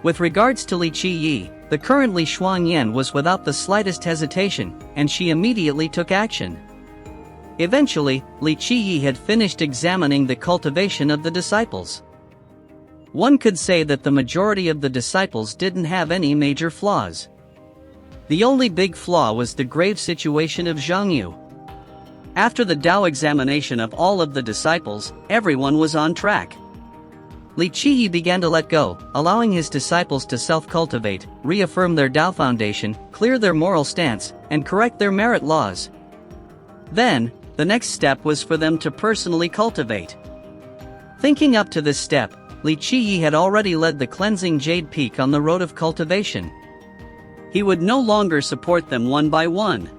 With regards to Li Qiyi, the current Li Xuanyan was without the slightest hesitation, and she immediately took action. Eventually, Li Qiyi had finished examining the cultivation of the disciples. One could say that the majority of the disciples didn't have any major flaws. The only big flaw was the grave situation of Zhang Yu. After the Tao examination of all of the disciples, everyone was on track. Li Qiyi began to let go, allowing his disciples to self-cultivate, reaffirm their Tao foundation, clear their moral stance, and correct their merit laws. Then, the next step was for them to personally cultivate. Thinking up to this step, Li Qiyi had already led the cleansing Jade Peak on the road of cultivation. He would no longer support them one by one.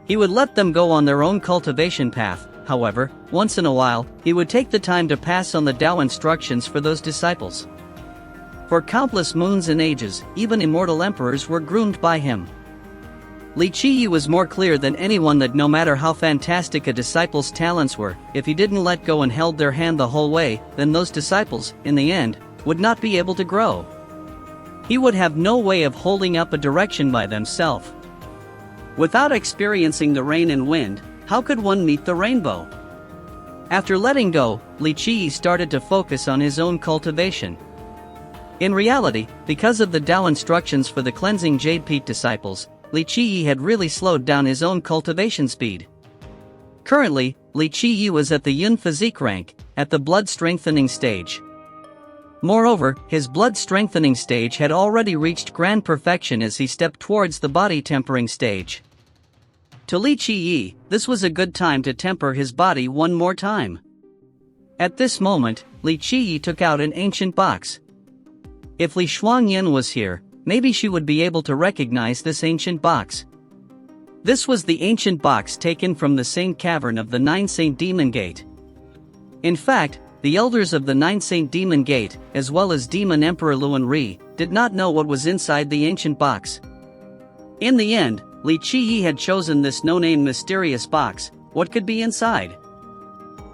He would let them go on their own cultivation path. However, once in a while, he would take the time to pass on the Tao instructions for those disciples. For countless moons and ages, even immortal emperors were groomed by him. Li Qiyi was more clear than anyone that no matter how fantastic a disciple's talents were, if he didn't let go and held their hand the whole way, then those disciples, in the end, would not be able to grow. He would have no way of holding up a direction by themselves. Without experiencing the rain and wind, how could one meet the rainbow? After letting go, Li Qiyi started to focus on his own cultivation. In reality, because of the Tao instructions for the cleansing Jade Peak disciples, Li Qiyi had really slowed down his own cultivation speed. Currently, Li Qiyi was at the Yun Physique rank, at the blood strengthening stage. Moreover, his blood strengthening stage had already reached grand perfection as he stepped towards the body tempering stage. To Li Qiyi, this was a good time to temper his body one more time. At this moment, Li Qiyi took out an ancient box. If Li Shuangyan was here, maybe she would be able to recognize this ancient box. This was the ancient box taken from the Saint Cavern of the Nine Saint Demon Gate. In fact, the elders of the Nine Saint Demon Gate, as well as Demon Emperor Luan Ri, did not know what was inside the ancient box. In the end, Li Qiyi had chosen this no-name mysterious box. What could be inside?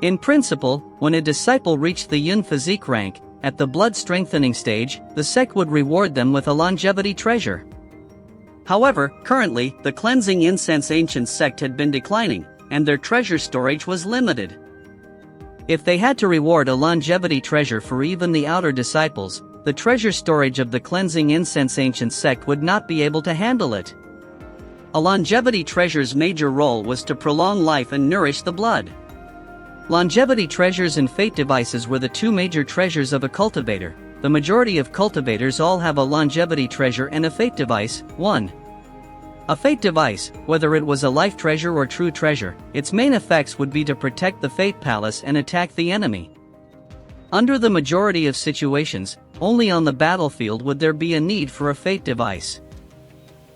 In principle, when a disciple reached the Yun Physique rank, at the blood strengthening stage, the sect would reward them with a longevity treasure. However, currently, the cleansing incense ancient sect had been declining, and their treasure storage was limited. If they had to reward a longevity treasure for even the outer disciples, the treasure storage of the cleansing incense ancient sect would not be able to handle it. A longevity treasure's major role was to prolong life and nourish the blood. Longevity treasures and fate devices were the two major treasures of a cultivator. The majority of cultivators all have a longevity treasure and a fate device. 1. A fate device, whether it was a life treasure or true treasure, its main effects would be to protect the fate palace and attack the enemy. Under the majority of situations, only on the battlefield would there be a need for a fate device.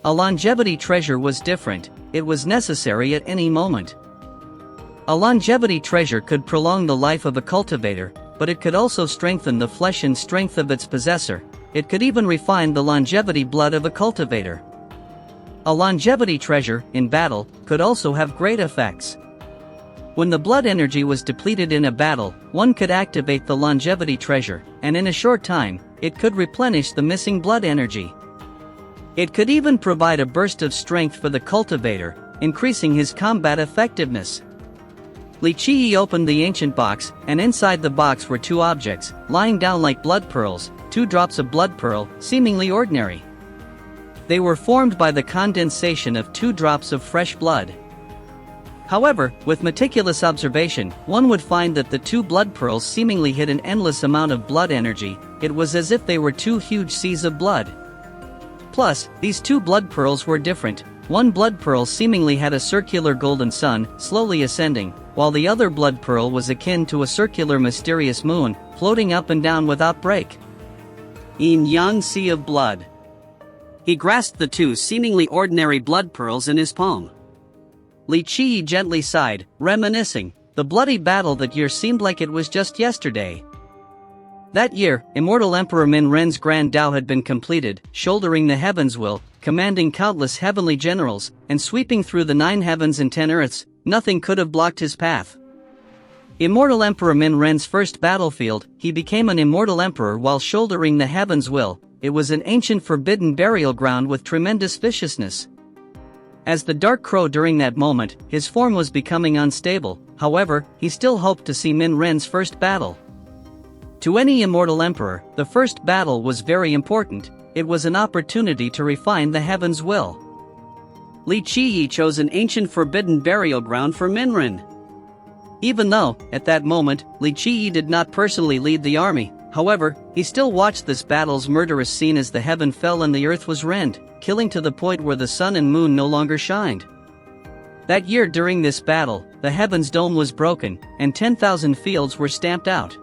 A longevity treasure was different, it was necessary at any moment. A longevity treasure could prolong the life of a cultivator, but it could also strengthen the flesh and strength of its possessor. It could even refine the longevity blood of a cultivator. A longevity treasure, in battle, could also have great effects. When the blood energy was depleted in a battle, one could activate the longevity treasure, and in a short time, it could replenish the missing blood energy. It could even provide a burst of strength for the cultivator, increasing his combat effectiveness. Li Qiyi opened the ancient box, and inside the box were two objects, lying down like blood pearls, 2 drops of blood pearl, seemingly ordinary. They were formed by the condensation of 2 drops of fresh blood. However, with meticulous observation, one would find that the 2 blood pearls seemingly hid an endless amount of blood energy. It was as if they were 2 huge seas of blood. Plus, these 2 blood pearls were different. One blood pearl seemingly had a circular golden sun, slowly ascending, while the other blood pearl was akin to a circular mysterious moon, floating up and down without break. Yin-yang sea of blood. He grasped the 2 seemingly ordinary blood pearls in his palm. Li Qiyi gently sighed, reminiscing. The bloody battle that year seemed like it was just yesterday. That year, Immortal Emperor Min Ren's Grand Tao had been completed, shouldering the heaven's will, commanding countless heavenly generals, and sweeping through the 9 heavens and 10 earths. Nothing could have blocked his path. Immortal Emperor Min Ren's first battlefield, he became an immortal emperor while shouldering the heaven's will. It was an ancient forbidden burial ground with tremendous viciousness. As the Dark Crow during that moment, his form was becoming unstable. However, he still hoped to see Min Ren's first battle. To any immortal emperor, the first battle was very important. It was an opportunity to refine the heaven's will. Li Qiyi chose an ancient forbidden burial ground for Min Ren. Even though, at that moment, Li Qiyi did not personally lead the army, however, he still watched this battle's murderous scene as the heaven fell and the earth was rent, killing to the point where the sun and moon no longer shined. That year during this battle, the heaven's dome was broken, and 10,000 fields were stamped out.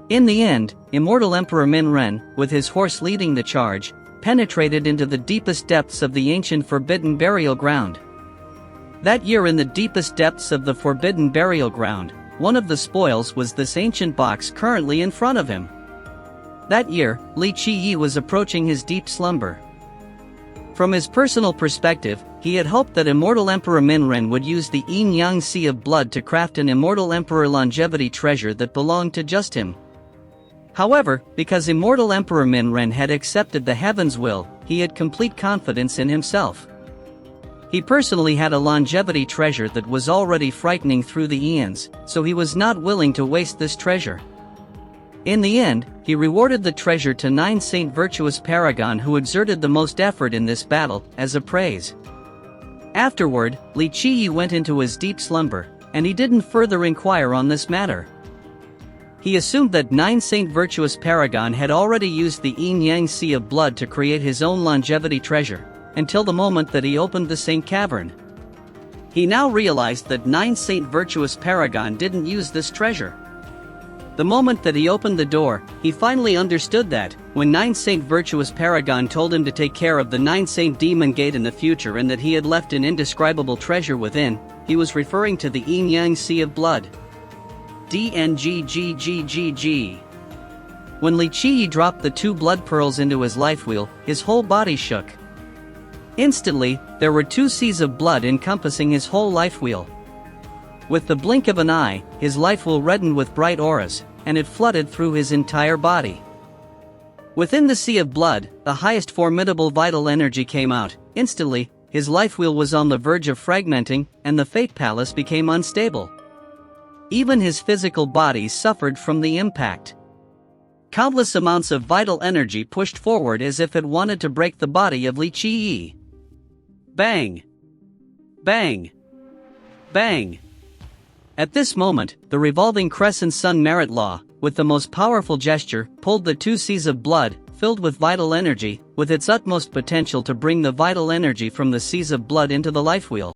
In the end, Immortal Emperor Min Ren, with his horse leading the charge, penetrated into the deepest depths of the ancient forbidden burial ground. That year in the deepest depths of the forbidden burial ground, one of the spoils was this ancient box currently in front of him. That year, Li Qiyi was approaching his deep slumber. From his personal perspective, he had hoped that Immortal Emperor Min Ren would use the yin-yang sea of blood to craft an Immortal Emperor longevity treasure that belonged to just him. However, because Immortal Emperor Min Ren had accepted the heaven's will, he had complete confidence in himself. He personally had a longevity treasure that was already frightening through the eons, so he was not willing to waste this treasure. In the end, he rewarded the treasure to 9 Saint Virtuous Paragon who exerted the most effort in this battle, as a praise. Afterward, Li Qiyi went into his deep slumber, and he didn't further inquire on this matter. He assumed that 9 Saint Virtuous Paragon had already used the Yin-Yang Sea of Blood to create his own longevity treasure, until the moment that he opened the Saint Cavern. He now realized that 9 Saint Virtuous Paragon didn't use this treasure. The moment that he opened the door, he finally understood that, when 9 Saint Virtuous Paragon told him to take care of the 9 Saint Demon Gate in the future and that he had left an indescribable treasure within, he was referring to the Yin-Yang Sea of Blood. DNGGGGG. When Li Qiyi dropped the 2 blood pearls into his life wheel, his whole body shook. Instantly, there were 2 seas of blood encompassing his whole life wheel. With the blink of an eye, his life wheel reddened with bright auras, and it flooded through his entire body. Within the sea of blood, the highest formidable vital energy came out. Instantly, his life wheel was on the verge of fragmenting, and the Fate Palace became unstable. Even his physical body suffered from the impact. Countless amounts of vital energy pushed forward as if it wanted to break the body of Li Qiyi. Bang! Bang! Bang! At this moment, the revolving crescent sun merit law, with the most powerful gesture, pulled the 2 seas of blood, filled with vital energy, with its utmost potential to bring the vital energy from the seas of blood into the life wheel.